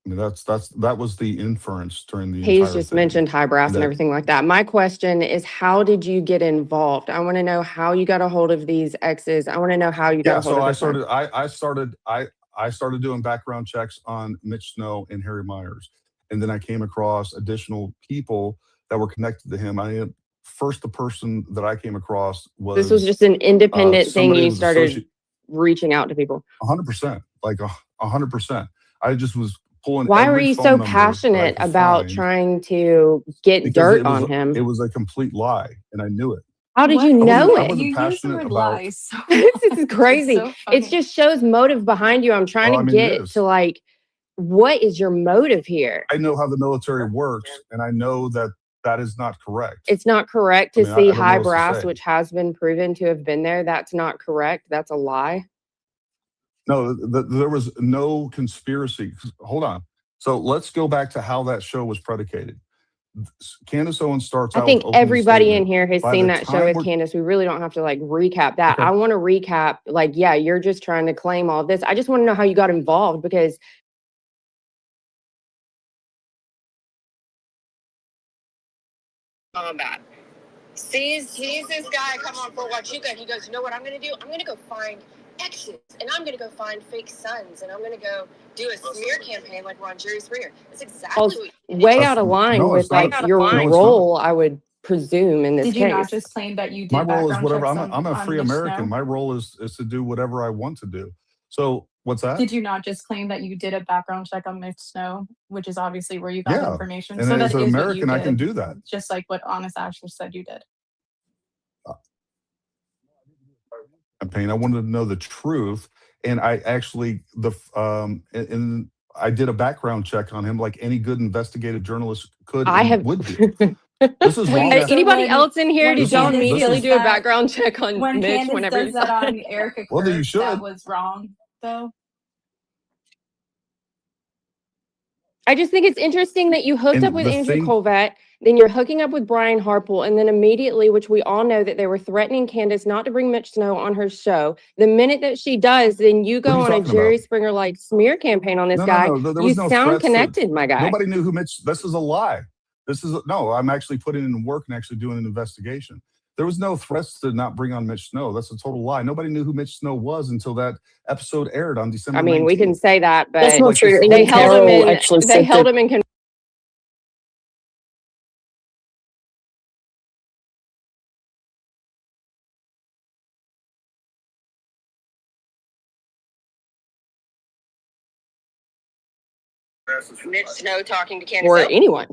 I mean, that was the inference during the He's entire just thing. mentioned high brass and that- everything like that. My question is, how did you get involved? I want to know how you got a hold of these exes. I want to know how you got Yeah, a hold so of I this one. started doing background checks on Mitch Snow and Harry Myers, and then I came across additional people that were connected to him. The person that I came across was This was just an independent thing. somebody You who was started reaching out to people. 100%, like 100%. I just was pulling. Why were every you phone so number that I passionate could about find trying to get because dirt it was on him? it was a complete lie, and I knew it. How did you What? know I it? wasn't You use the passionate word about. lie so This is much. crazy. It's so funny. It just shows motive behind you. I'm trying Well, to I mean, it get is. to like, what is your motive here? I know how the military works, and I know that is not correct. It's not correct to I mean, I see don't know high what else to brass, say. which has been proven to have been there. That's not correct. That's a lie. No, there was no conspiracy. Hold on. So let's go back to how that show was predicated. Candace Owens starts I out think with opening everybody in statement. here has By seen the that show time with we're- Candace. We really don't have to like recap that. Okay. I want to recap, like, yeah, you're just trying to claim all this. I just want to know how you got involved because combat. Sees this guy come on Fort Huachuca and he goes, you know what I'm going to do? I'm going to go find exes and I'm going to go find fake sons and I'm going to go do a smear campaign like we're on Jerry Springer. That's exactly what you did. way out of line no, with it's not. like your No, it's not. role, I would presume in this Did you not case. just claim that you did My role is background whatever. checks I'm a on free Mitch American. Snow? My role is to do whatever I want to do. So what's that? Did you not just claim that you did a background check on Mitch Snow, which is obviously where you got Yeah, information? and So as that an is what you American, I can did, do that. just like what Honest Asher said you did. Campaign. I wanted to know the truth, and I actually and I did a background check on him, like any good investigative journalist could and would do. This is long. Anybody when- else in here? when Did y'all Candace immediately does do a that- background check on When Mitch Candace whenever you does that saw on it? Erica Well, then you Kirk, should. that was wrong, though. I just think it's interesting that you hooked And up with the Andrew thing- Colvett, then you're hooking up with Brian Harple, and then immediately, which we all know that they were threatening Candace not to bring Mitch Snow on her show. The minute that she does, then you What go are you on a talking Jerry about? Springer like smear campaign on this No, guy. no. There You was no sound threats to- connected, my guy. Nobody knew who Mitch. This is a lie. No. I'm actually putting in work and actually doing an investigation. There was no threats to not bring on Mitch Snow. That's a total lie. Nobody knew who Mitch Snow was until that episode aired on December I mean, 19th. we can say that, but That's not true. they Even held him Carol in. actually They said held that him in. Mitch Snow talking to Candace or anyone.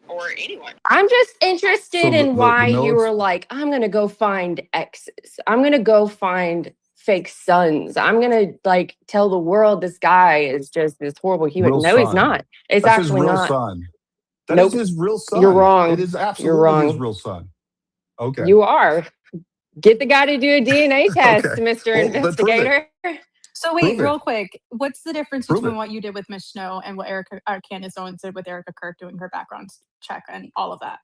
Or anyone. I'm just interested So in why you military- were like, I'm gonna go find exes. I'm gonna go find fake sons. I'm gonna like tell the world this guy is just this horrible human. Real No, he's son. not. It's That's his actually real not. son. That Nope. is his real son. You're wrong. It is You're absolutely his wrong. real son. Okay. You are. Get the guy to do a DNA test, Okay. Mr. Well, then prove it. Investigator. So wait, Prove it. real quick, what's the difference Prove between it. what you did with Miss Snow and what Candace Owens did with Erica Kirk doing her background check and all of that?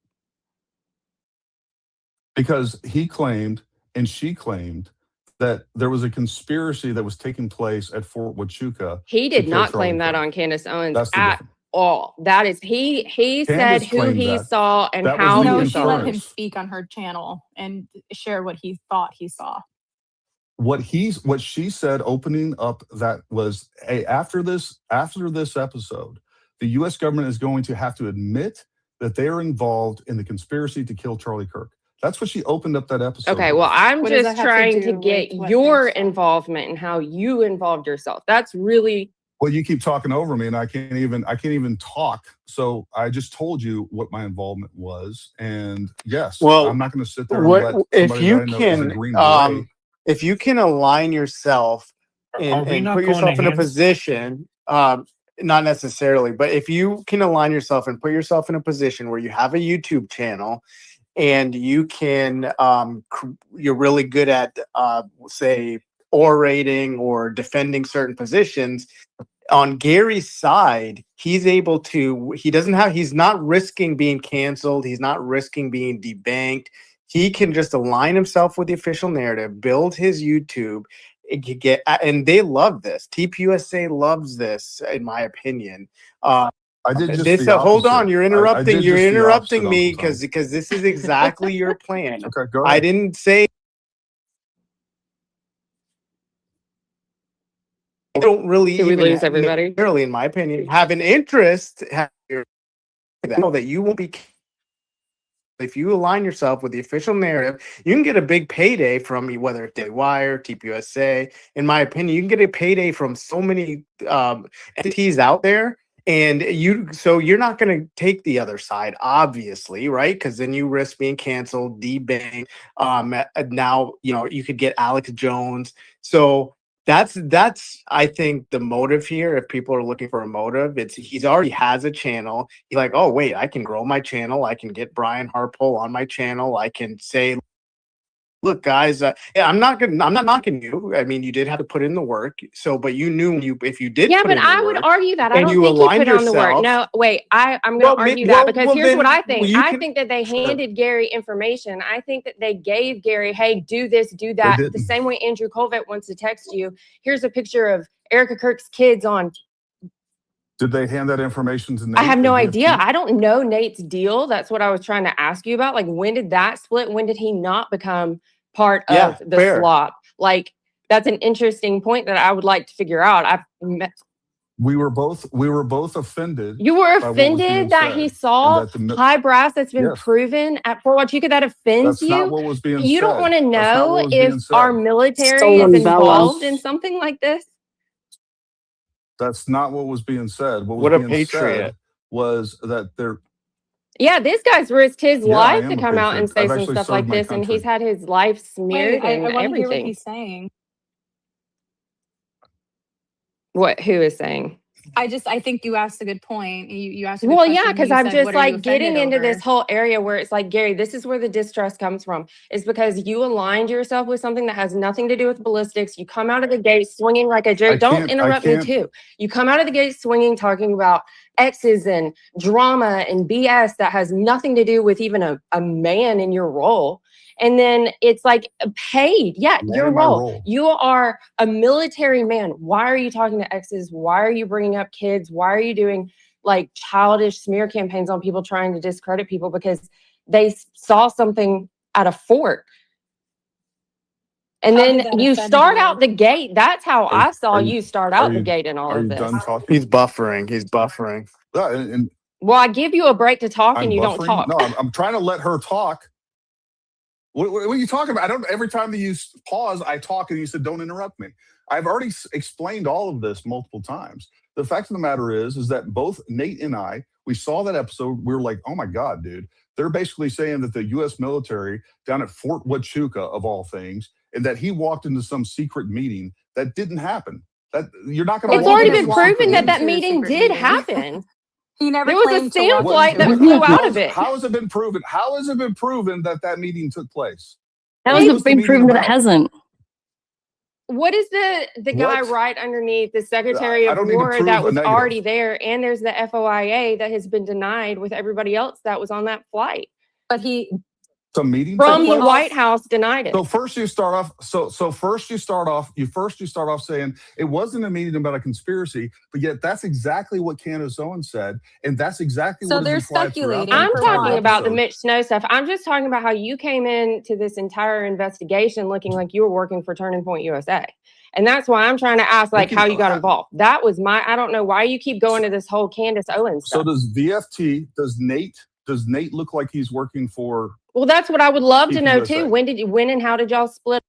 Because he claimed and she claimed that there was a conspiracy that was taking place at Fort Huachuca. He to did kill not Charlie claim that Kirk. on Candace Owens That's the at difference. all. That is he said Candace who claimed he that. saw and That was how the No, he she saw let him. him speak on her channel and share what he thought he saw. What she said opening up that was, hey, after this episode, the US government is going to have to admit that they are involved in the conspiracy to kill Charlie Kirk. That's what she opened up that episode. Okay, with. well, I'm What does just that have to trying to do get with what your Mitch saw? involvement and how you involved yourself. That's really Well, you keep talking over me and I can't even talk. So I just told you what my involvement was. And yes, Well, I'm not going to sit there and let if somebody you that I know is a can, green beret. if you can align yourself and not put going yourself to in a hand- position, not necessarily, but if you can align yourself and put yourself in a position where you have a YouTube channel and you can, you're really good at, say, orating or defending certain positions. On Gary's side, he's able to, he's not risking being canceled. He's not risking being debanked. He can just align himself with the official narrative, build his YouTube, and they love this. TPUSA loves this, in my opinion. I did just This, the hold on, opposite. you're I interrupting. did You're just the interrupting opposite, me Uncle Tom. because this is exactly your plan. Okay, go I ahead. didn't say. I don't really Did we even lose everybody? necessarily, in my opinion, have an interest. Know that you won't be. If you align yourself with the official narrative, you can get a big payday from whether it's Daily Wire, TPUSA. In my opinion, you can get a payday from so many entities out there. And you're not going to take the other side, obviously, right? Because then you risk being canceled, debanked. Now, you could get Alex Jones. So that's I think the motive here. If people are looking for a motive, he's already has a channel. He's like, oh wait, I can grow my channel. I can get Brian Harpole on my channel. I can say, look, guys, I'm not knocking you. I mean, you did have to put in the work. So, but you knew if you did, Yeah, put but in the I would work, argue that. I and don't you think he aligned put on the work. yourself. No, wait, I'm going Well, to argue that because here's then, what I think. you I can- think that they Sure. handed Gary information. I think that they gave Gary, hey, do this, do that. The didn't. same way Andrew Colvett wants to text you. Here's a picture of Erica Kirk's kids on. Did they hand that information to Nate? I have no and idea. DFT? I don't know Nate's deal. That's what I was trying to ask you about. Like, when did that split? When did he not become part Yeah, of the fair. slop? Like, that's an interesting point that I would like to figure out. We were both offended. You were by what was being offended that he said, saw and that the high brass that's been yes, proven at Fort Huachuca. That offends that's not you. what was being You don't said. want to That's not what know was if being our said. military is Stolen valor. involved in something like this. That's not what was being said. What was What a being patriot. said was that there. Yeah, this guy's risked his Yeah, I life to am a come out and patriot. say I've some actually stuff like served my this, and he's country. had his life Wait, smeared I and want to hear what everything. he's saying. What? Who is saying? I think you asked a good point. You asked a good Well, question. yeah, because You I'm said, just what are you like getting offended into this over? whole area where it's like, Gary, this is where the distrust comes from. It's because you aligned yourself with something that has nothing to do with ballistics. You come out of the gate swinging like a joke. Don't interrupt me too. You come out of the gate swinging, talking about X's and drama and BS that has nothing to do with even a man in your role. And then it's like paid. Yeah, Man your in my role. role. You are a military man. Why are you talking to exes? Why are you bringing up kids? Why are you doing like childish smear campaigns on people trying to discredit people because they saw something at a fort. And How did then that you offend start you? out the gate. That's how I saw you start Are out the you gate in all of this. done talking? He's buffering. He's buffering. Yeah, and Well, I give you a break to talk I'm and you don't buffering. talk. No, I'm trying to let her talk. What are you talking about? I don't. Every time that you pause, I talk, and you said, "Don't interrupt me." I've already explained all of this multiple times. The fact of the matter is that both Nate and I, we saw that episode. We were like, "Oh my god, dude!" They're basically saying that the U.S. military down at Fort Huachuca, of all things, and that he walked into some secret meeting that didn't happen. That you're not going to. It's already been proven that that meeting did happen. He never There was a claimed to SAM walk flight into that it. flew out of it. How has it been proven? How has it been proven that that meeting took place? How has it been proven that it hasn't? What is the guy What? right underneath the Secretary I of don't need to War prove that a was negative. already there, and there's the FOIA that has been denied with everybody else that was on that flight. But he Some meeting From took the place? White House denied it. So first you start off. So first you start off saying it wasn't a meeting about a conspiracy, but yet that's exactly what Candace Owens said, and that's exactly So what they're is implied throughout speculating the I'm for entire talking what? about the episode. Mitch Snow stuff. I'm just talking about how you came into this entire investigation looking like you were working for Turning Point USA. And that's why I'm trying to ask, like, how you got involved. That was I don't know why you keep going to this whole Candace Owens So stuff. does VFT? Does Nate look like he's working for? Well, that's what I would love to know TPUSA? too. When and how did y'all split?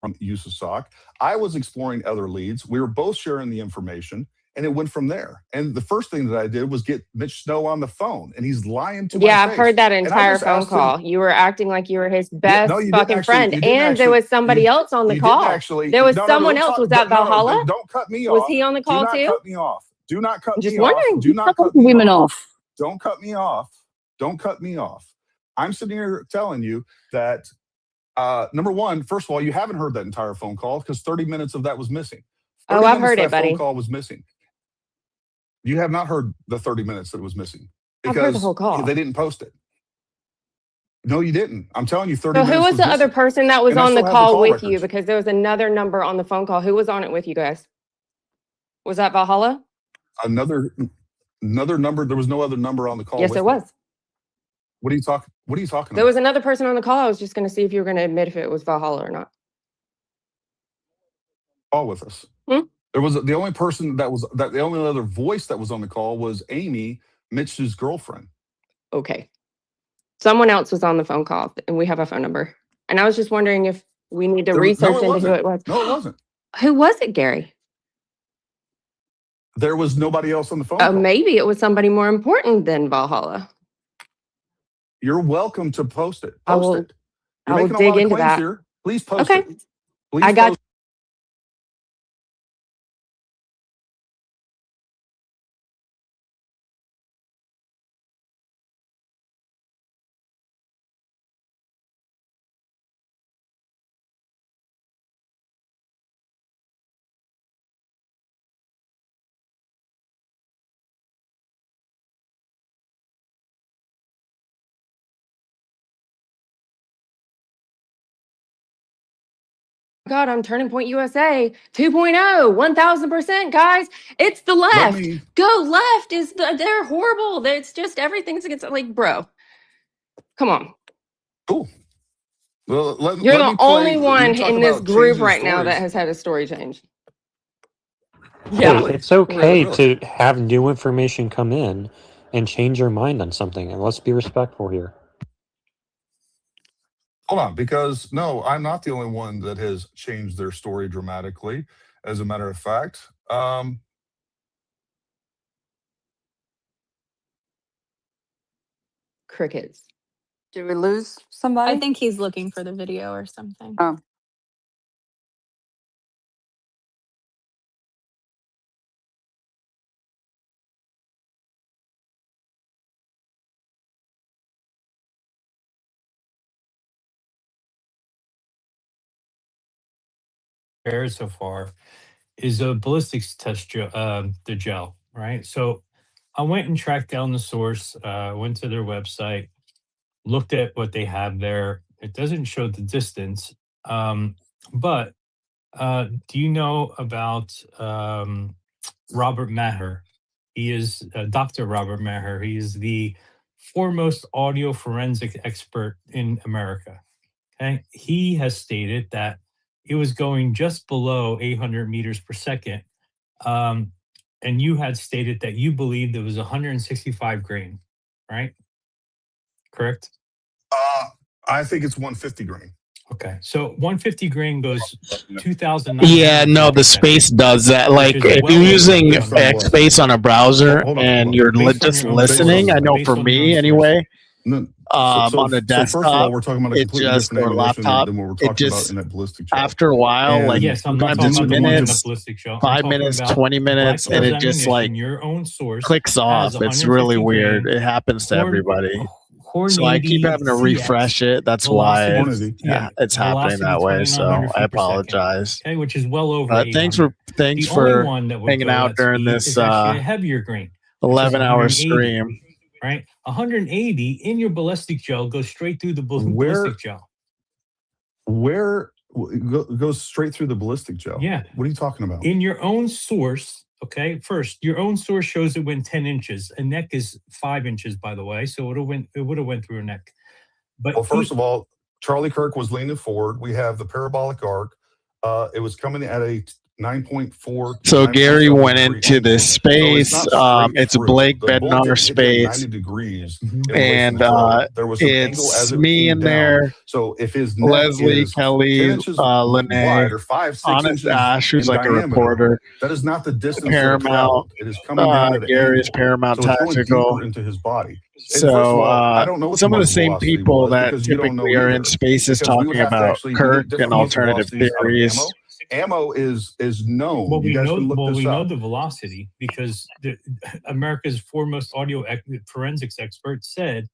From USASOC. I was exploring other leads. We were both sharing the information, and it went from there. And the first thing that I did was get Mitch Snow on the phone, and he's lying to my Yeah, I've face. heard that And I entire just phone asked him- call. You were acting like you were his Yeah, best no, you didn't fucking actually. friend. You didn't And there actually. was somebody else on the You call. didn't actually. There was No, someone don't else. talk- Was that no, Valhalla? don't cut me Was off. he on the call Do not too? cut me off. Do not cut Just me off. wondering. Do not cut the me women off. off. Don't cut me off. Don't cut me off. I'm sitting here telling you that number one, first of all, you haven't heard that entire phone call because 30 minutes of that was missing. 30 Oh, I've minutes heard of it, that phone buddy. call was missing. You have not heard the 30 minutes that was missing I've heard the because whole call. they didn't post it. No, you didn't. I'm telling you, 30 So minutes who was the other missing. person that was And I on the still have call with records. you? Because there was another number on the phone call. Who was on it with you guys? Was that Valhalla? Another number. There was no other number on the call. Yes, with there me. was. What are you talking? What are you talking There about? was another person on the call. I was just going to see if you were going to admit if it was Valhalla or not. Call with us. Hmm? There was the only person that was that the only other voice that was on the call was Amy, Mitch's girlfriend. Okay. Someone else was on the phone call, and we have a phone number. And I was just wondering if we need to research into who wasn't. it was. No, it wasn't. Who was it, Gary? There was nobody else on the phone Oh, call. maybe it was somebody more important than Valhalla. You're welcome to post it. I Post will. it. You're I will making a dig lot of into claims that. here. Please post Okay. it. Please I got post God, I'm Turning Point USA 2.0, 1000%, guys. It's the left. me- Go left they're horrible. It's just everything's against like, bro. Come on. Cool. Well, You're let the me play. only You one talk in this about group changing right now that stories. has had a story change. Hey, Yeah. it's okay Really? to have new information come in and change your mind on something, and let's be respectful here. Hold on, because no, I'm not the only one that has changed their story dramatically. As a matter of fact, Crickets. Did we lose somebody? I think he's looking for the video or something. Oh. Prepared so far is a ballistics test the gel, right? So I went and tracked down the source, went to their website, looked at what they have there. It doesn't show the distance, but Do you know about Robert Maher? He is Dr. Robert Maher. He is the foremost audio forensic expert in America. Okay, he has stated that it was going just below 800 meters per second, and you had stated that you believed it was 165 grain, right? Correct. I think it's 150 grain. Okay, so 150 grain goes 2,000. Yeah, no, the space does that. Like if you're using X space on a browser and you're just listening, I know for me anyway, on a So first of all, desktop, we're talking about a it completely just different or ammunition laptop, than what we're it talking about just in that ballistic gel. after a while, like Yes, I'm not sometimes talking it's about the ones in the minutes, ballistic shell. I'm 5 talking minutes, about 20 Black minutes, and Hills it just like ammunition. Your own source clicks has off. It's really 150 weird. grain It happens to everybody. So I keep Hornady having to CX refresh it. That's why velocity. it's happening Velocity that way. 2,900 So I feet per second. apologize. Okay, which is well over But 800. thanks The only for one that would hanging go out that during speed this is actually a heavier grain, which is 11-hour 180. stream. Right, 180 in your ballistic gel goes straight through the ballistic gel. Where goes straight through the ballistic gel? Yeah. What are you talking about? In your own source, okay, first, your own source shows it went 10 inches. A neck is 5 inches, by the way, so it would have went through a neck. But Well, first of all, Charlie Kirk was leaning forward. We have the parabolic arc. It was coming at a 9.4. So Gary went into this So space. it's not straight It's through. Blake The bullet Bednar didn't hit him space. 90 degrees Mhm. in relation And to Charlie. There was some angle as it's it me came in down. there, So if his neck Leslie, is Kelly, 10 inches Lene, wide or 5-6 Honest inches Ash, who's in like a diameter, reporter, that is not the distance that it Paramount, traveled. It is coming down at an Gary's angle. Paramount So it's going Tactical. deeper into his body. And first of So all, I don't know what some of the muzzle same velocity people was that because you don't know typically are in either. spaces Because we would talking have to about actually Kirk get different and muzzle alternative velocities out of theories. ammo. Ammo is known. Well, You guys can look this we know up. the velocity because America's foremost audio forensics expert said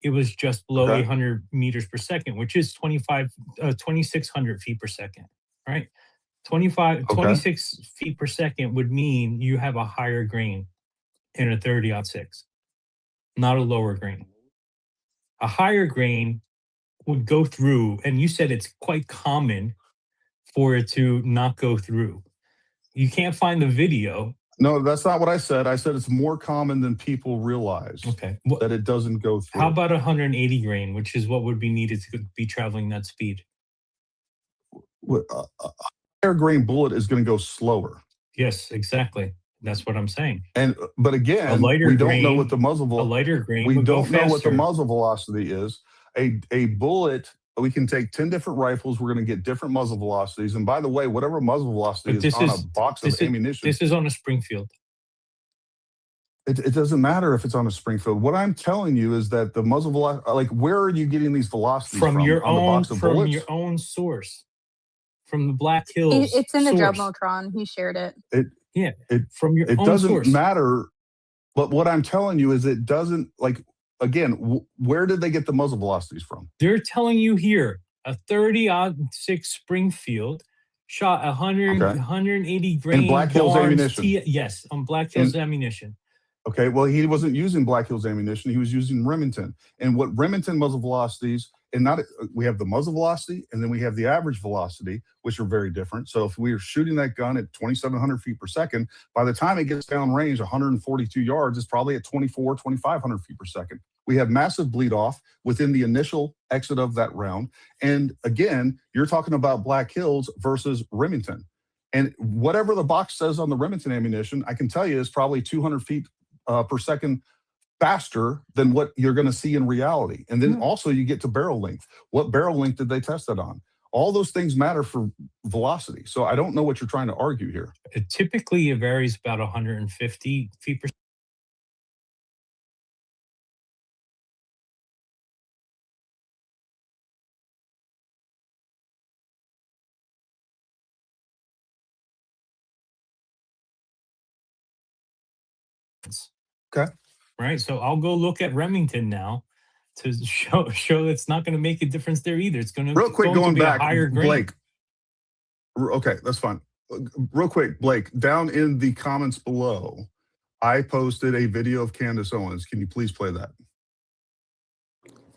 it was just below Okay. 800 meters per second, which is 2,600 feet per second, right? 26 feet per second would mean you have a higher grain in a 30-06, not a lower grain. A higher grain would go through, and you said it's quite common for it to not go through. You can't find the video. No, that's not what I said. I said it's more common than people realize that it doesn't go through. How about 180 grain, which is what would be needed to be traveling that speed? A higher grain bullet is going to go slower. Yes, exactly. That's what I'm saying. But again, we don't know what the muzzle a lighter grain we would go don't know what the faster. muzzle velocity is. A bullet, we can take 10 different rifles. We're going to get different muzzle velocities. And by the way, whatever muzzle velocity is on a box of ammunition, this is on a Springfield. It doesn't matter if it's on a Springfield. What I'm telling you is that the muzzle velocity, like where are you getting these velocities From your on the own box of bullets? your own source, from the Black Hills. It's in the source. Jumbotron. He shared it. From your It own doesn't source. matter. But what I'm telling you is it doesn't, like, again, where did they get the muzzle velocities from? They're telling you here a 30-06 Springfield shot 180 grain In Black Hills Barnes ammunition. yes, on Black Hills ammunition. Okay, well, he wasn't using Black Hills ammunition. He was using Remington. And what Remington muzzle velocities, and not we have the muzzle velocity, and then we have the average velocity, which are very different. So if we are shooting that gun at 2,700 feet per second, by the time it gets down range 142 yards, it's probably at 2,500 feet per second. We have massive bleed off within the initial exit of that round. And again, you're talking about Black Hills versus Remington. And whatever the box says on the Remington ammunition, I can tell you is probably 200 feet per second faster than what you're going to see in reality. And then also you get to barrel length. What barrel length did they test that on? All those things matter for velocity. So I don't know what you're trying to argue here. Typically, it varies about 150 feet per second. Okay. Right. So I'll go look at Remington now to show it's not going to make a difference there either. It's going to real quick going be back, a higher grain. Blake. Okay, that's fine. Real quick, Blake, down in the comments below, I posted a video of Candace Owens. Can you please play that?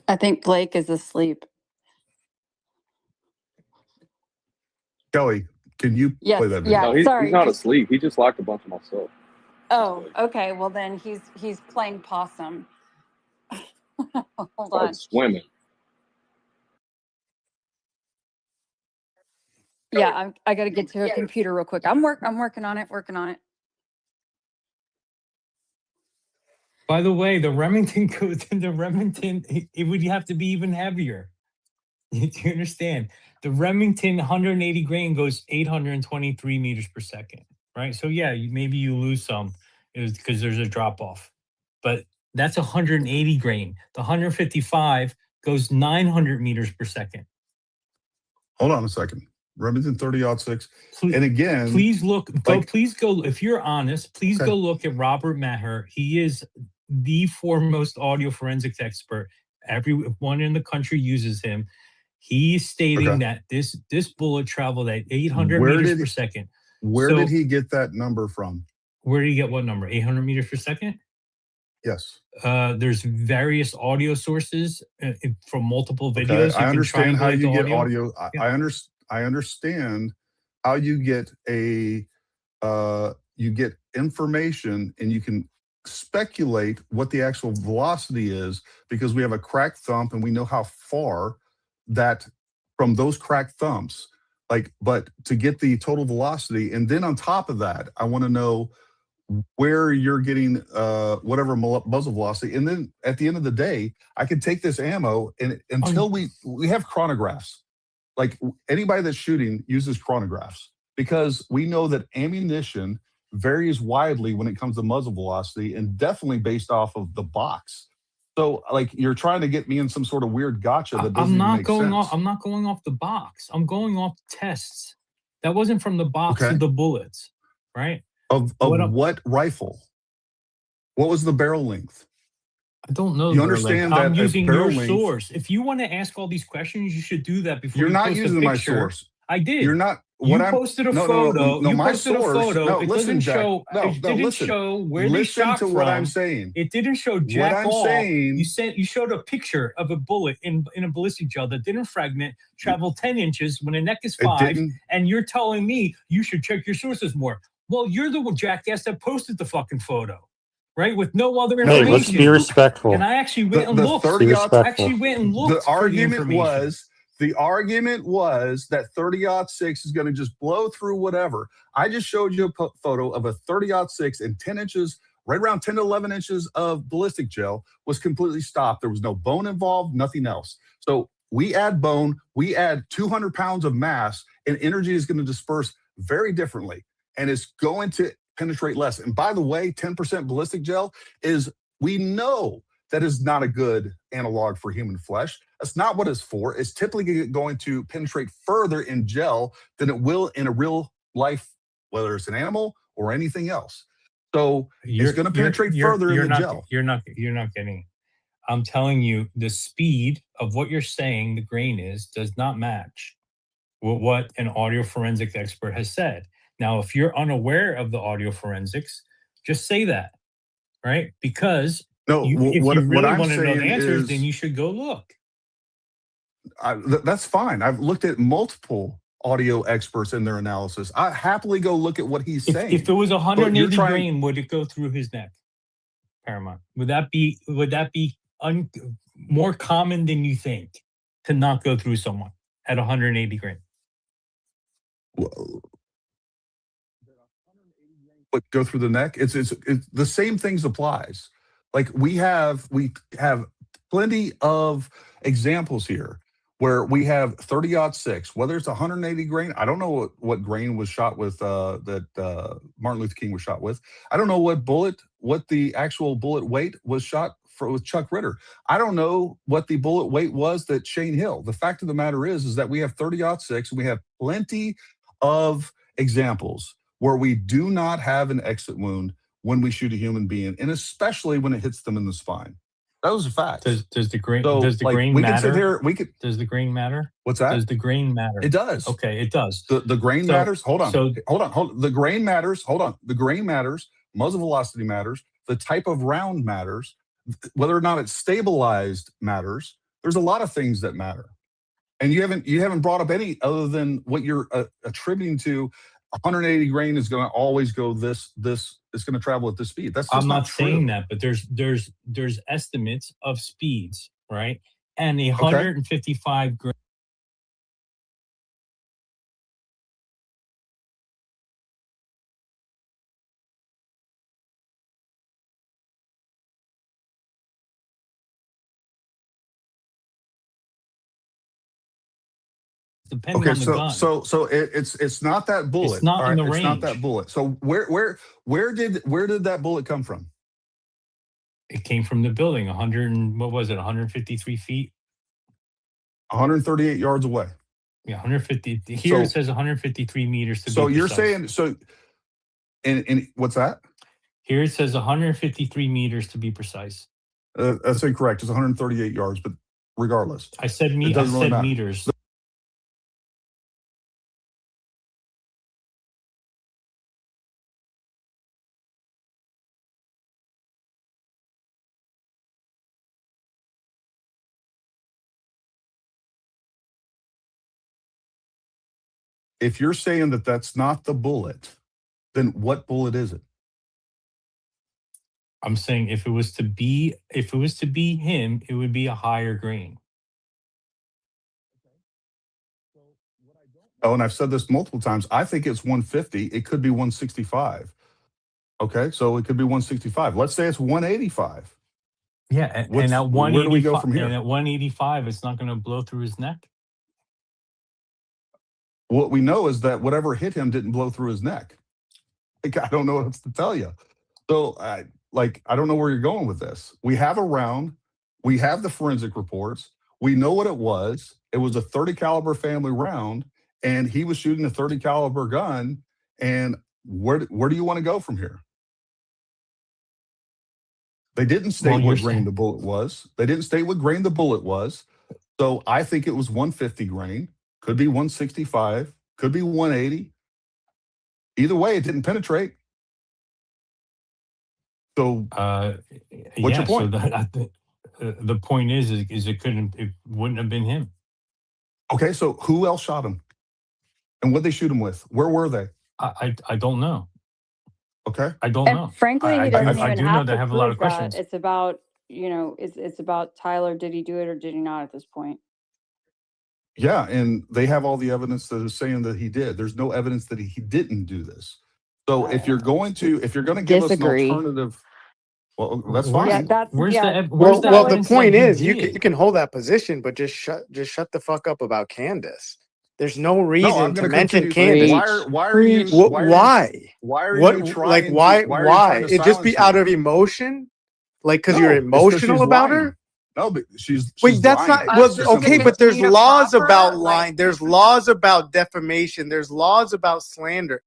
I think Blake is asleep. Kelly, Can you Yes, play that video? yeah. No, he's Sorry. not Just, asleep. He just locked a bunch of myself. oh, okay. Well, then he's playing possum. Hold on. Swimming. Yeah, I got to get to a computer real quick. I'm working on it. Working on it. By the way, the Remington goes in the Remington. It would have to be even heavier. Do you understand? The Remington 180 grain goes 823 meters per second, right? So yeah, maybe you lose some because there's a drop off, but that's 180 grain. The 155 goes 900 meters per second. Hold on a second. Remington 30-06. And again, please look. Please go. If you're honest, please go look at Robert Maher. He is the foremost audio forensics expert. Everyone in the country uses him. He's stating that this bullet traveled at 800 meters per second. Where did he get that number from? Where did he get what number? 800 meters per second? Yes. There's various audio sources from multiple videos. Okay. I understand how you get audio. Yeah. I understand how you get you get information and you can speculate what the actual velocity is because we have a cracked thump and we know how far that from those cracked thumps, but to get the total velocity. And then on top of that, I want to know where you're getting whatever muzzle velocity. And then at the end of the day, I can take this ammo and until we have chronographs. Like anybody that's shooting uses chronographs because we know that ammunition varies widely when it comes to muzzle velocity and definitely based off of the box. So like you're trying to get me in some sort of weird gotcha that doesn't even make sense. I'm not going off the box. I'm going off tests. That wasn't from the box of the bullets, right? Of what rifle? What was the barrel length? I don't know. You understand that I'm using your length, source. If you want to ask all these questions, you should do that before you're you not post using a my picture. source. I did. You're not. You posted a photo. No, you my posted source. a photo. No, it listen, doesn't Jack. show. It didn't show where they shot to from. what I'm saying. It didn't show jack What I'm all. saying. You showed a picture of a bullet in a ballistic gel that didn't fragment, travel 10 inches when a neck is 5, and you're telling me you should check your sources more. Well, you're the jackass that posted the fucking photo. Right, with no other information. Hey, let's be respectful. And I actually went and looked. The argument was that 30-06 is going to just blow through whatever. I just showed you a photo of a 30-06 and 10 inches, right around 10 to 11 inches of ballistic gel was completely stopped. There was no bone involved, nothing else. So we add bone, we add 200 pounds of mass, and energy is going to disperse very differently, and it's going to penetrate less. And by the way, 10% ballistic gel we know that is not a good analog for human flesh. That's not what it's for. It's typically going to penetrate further in gel than it will in a real life, whether it's an animal or anything else. So it's going to penetrate further in the gel. You're not getting. I'm telling you, the speed of what you're saying the grain does not match with what an audio forensic expert has said. Now, if you're unaware of the audio forensics, just say that, right? Because if you really want to know the answers, then you should go look. That's fine. I've looked at multiple audio experts in their analysis. I happily go look at what he's saying. If it was 180 grain, would it go through his neck? Paramount. Would that be more common than you think to not go through someone at 180 grain? Well, go through the neck. It's the same things applies. Like we have plenty of examples here where we have 30-06, whether it's 180 grain. I don't know what grain was shot with that Martin Luther King was shot with. I don't know what the actual bullet weight was shot for with Chuck Ritter. I don't know what the bullet weight was that Shane Hill. The fact of the matter is that we have 30-06 and we have plenty of examples where we do not have an exit wound when we shoot a human being, and especially when it hits them in the spine. That was a fact. Does the grain matter? Does the grain matter? What's that? Does the grain matter? It does. Okay, it does. The grain matters. Hold on. The grain matters. Hold on. The grain matters. Muzzle velocity matters. The type of round matters. Whether or not it's stabilized matters. There's a lot of things that matter. And you haven't brought up any other than what you're attributing to. 180 grain is going to always go this. It's going to travel at this speed. That's just I'm not true. saying that, but there's estimates of speeds, right? And a Okay. 155 grain. Depending Okay, on the gun. so it's not that bullet. It's not All in right, the it's not that range. bullet. So where did that bullet come from? It came from the building. 100 and what was it? 153 feet. 138 yards away. Yeah, 150. Here it says 153 meters to So be you're precise. saying so. And what's that? Here it says 153 meters to be precise. That's incorrect. It's 138 yards, but regardless, I said it doesn't really matter. meters. If you're saying that that's not the bullet, then what bullet is it? I'm saying if it was to be him, it would be a higher grain. Oh, and I've said this multiple times. I think it's 150. It could be 165. Okay, so it could be 165. Let's say it's 185. Yeah, and at where do we go 185 from here? and at 185, it's not going to blow through his neck. What we know is that whatever hit him didn't blow through his neck. Like, I don't know what else to tell you. So, I don't know where you're going with this. We have a round. We have the forensic reports. We know what it was. It was a 30 caliber family round, and he was shooting a 30 caliber gun. And where do you want to go from here? They didn't state what grain the bullet was. They didn't state what grain the bullet was. So I think it was 150 grain. Could be 165. Could be 180. Either way, it didn't penetrate. So what's your point? So the point is it wouldn't have been him. Okay, so who else shot him? And what they shoot him with? Where were they? I don't know. Okay. I don't know. Frankly, he doesn't I even do know have that I to have a lot of prove that. questions. It's about, it's about Tyler. Did he do it or did he not at this point? Yeah, and they have all the evidence that is saying that he did. There's no evidence that he didn't do this. So if you're going to give Disagree. us an alternative, well, that's fine. Yeah, that's Where's the Well, the evidence point that he is, you did? can hold that position, but just shut the fuck up about Candace. There's no No, I'm reason going to to mention continue. Candace. Why are you? Why are What? you trying? Like, to, why? why are you trying to It just be silence out me? of emotion? Like, because you're No, it's because emotional she's about lying. her? No, but she's Wait, that's lying. not. Well, It's okay, simple. but there's Between a laws proper, about like- lying. There's laws about defamation. There's laws about slander.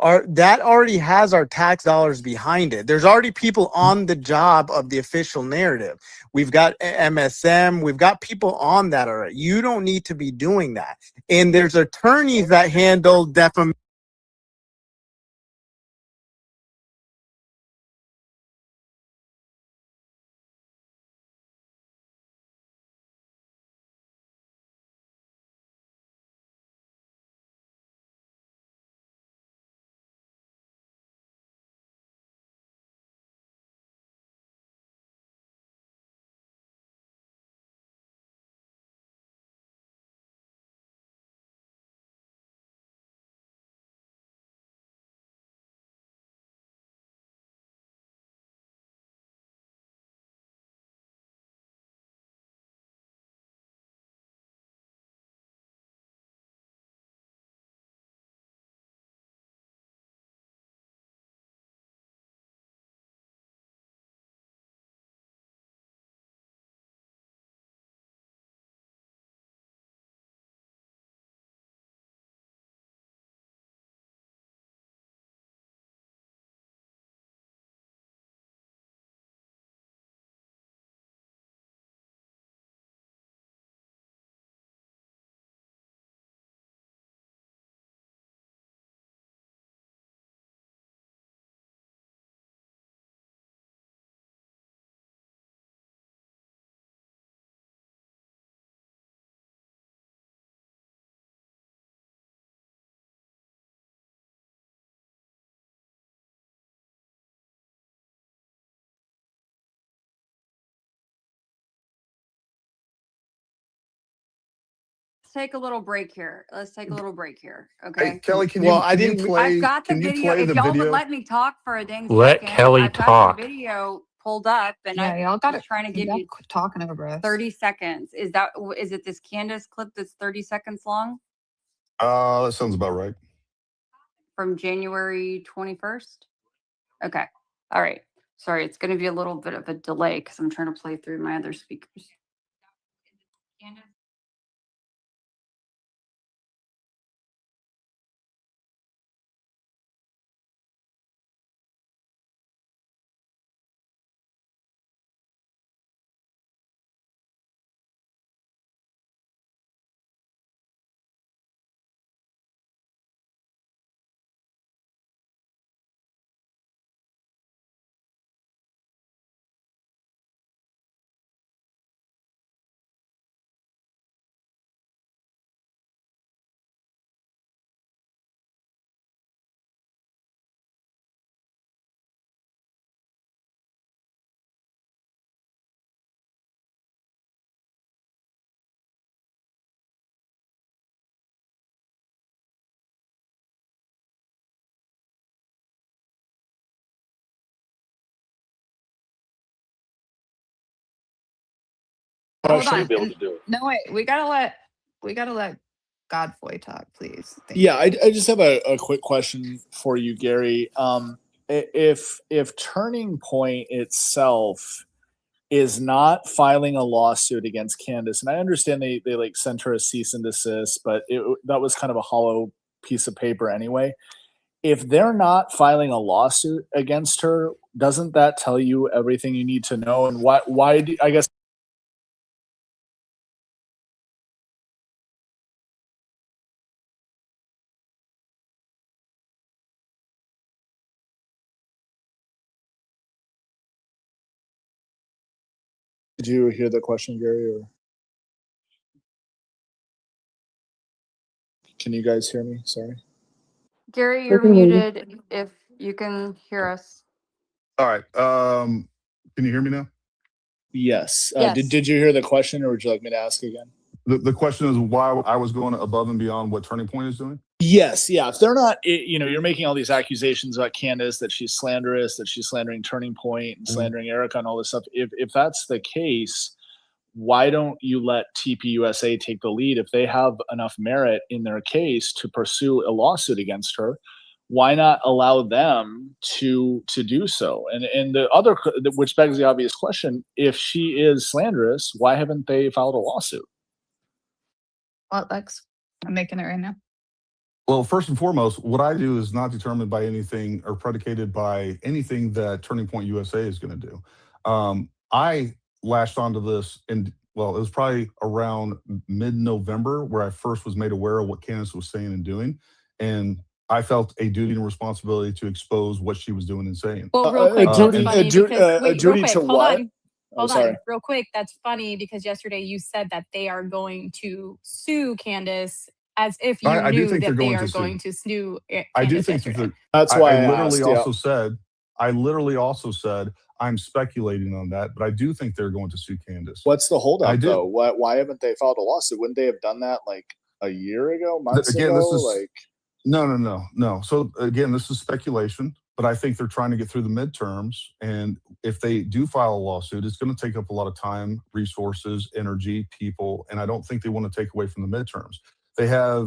that already has our tax dollars behind it. There's already people on the job of the official narrative. We've got MSM. We've got people on that already. You don't need to be doing that. And there's attorneys that handle defamation. Take a little break here. Let's take a little break here. Hey, Okay. Kelly, can Well, you I can you didn't. play I've got the can you video. play If the y'all would video? let me talk for a dang Let second, Kelly I've got talk. the video pulled up, and Yeah, y'all I'm got just it. trying to give Y'all you quit talking over us. 30 seconds. Is it this Candace clip that's 30 seconds long That sounds about right. from January 21st? Okay. All right. Sorry, it's going to be a little bit of a delay because I'm trying to play through my other speakers. Hold Should on. be able to do it. No, wait. We gotta let Godboy talk, please. Thank Yeah, I just have a quick question for you, Gary. If Turning Point itself is not filing a lawsuit against Candace, and I understand they like sent her a cease and desist, but that was kind of a hollow piece of paper anyway. If they're not filing a lawsuit against her, doesn't that tell you everything you need to know? And why do, I guess did you hear the question, Gary, or can you guys hear me? Sorry. Gary, you're muted if you can hear us. All right. Can you hear me now? Yes. Yes. Did you hear the question, or would you like me to ask again? The question is why I was going above and beyond what Turning Point is doing. Yes, yeah. If they're not, you're making all these accusations about Candace, that she's slanderous, that she's slandering Turning Point and slandering Erica and all this stuff. If that's the case, why don't you let TPUSA take the lead? If they have enough merit in their case to pursue a lawsuit against her, why not allow them to do so? And the other, which begs the obvious question, if she is slanderous, why haven't they filed a lawsuit? What, Lex? I'm making it right now. Well, first and foremost, what I do is not determined by anything or predicated by anything that Turning Point USA is going to do. I latched onto this in, well, it was probably around mid-November where I first was made aware of what Candace was saying and doing. And I felt a duty and responsibility to expose what she was doing and saying. Well, real quick, that's and- funny because wait, real quick, hold on. Oh, Hold sorry. on, real quick. That's funny because yesterday you said that they are going to sue Candace as if you I do knew think that they're they going are to sue. going to sue I do Candace think that yesterday. That's why I literally asked, yeah. also said, I literally also said, I'm speculating on that, but I do think they're going to sue Candace. What's the I holdup do. though? Why haven't they filed a lawsuit? Wouldn't they have done that like a year ago, months Again, ago? this is Like, no. So again, this is speculation, but I think they're trying to get through the midterms. And if they do file a lawsuit, it's going to take up a lot of time, resources, energy, people, and I don't think they want to take away from the midterms. They have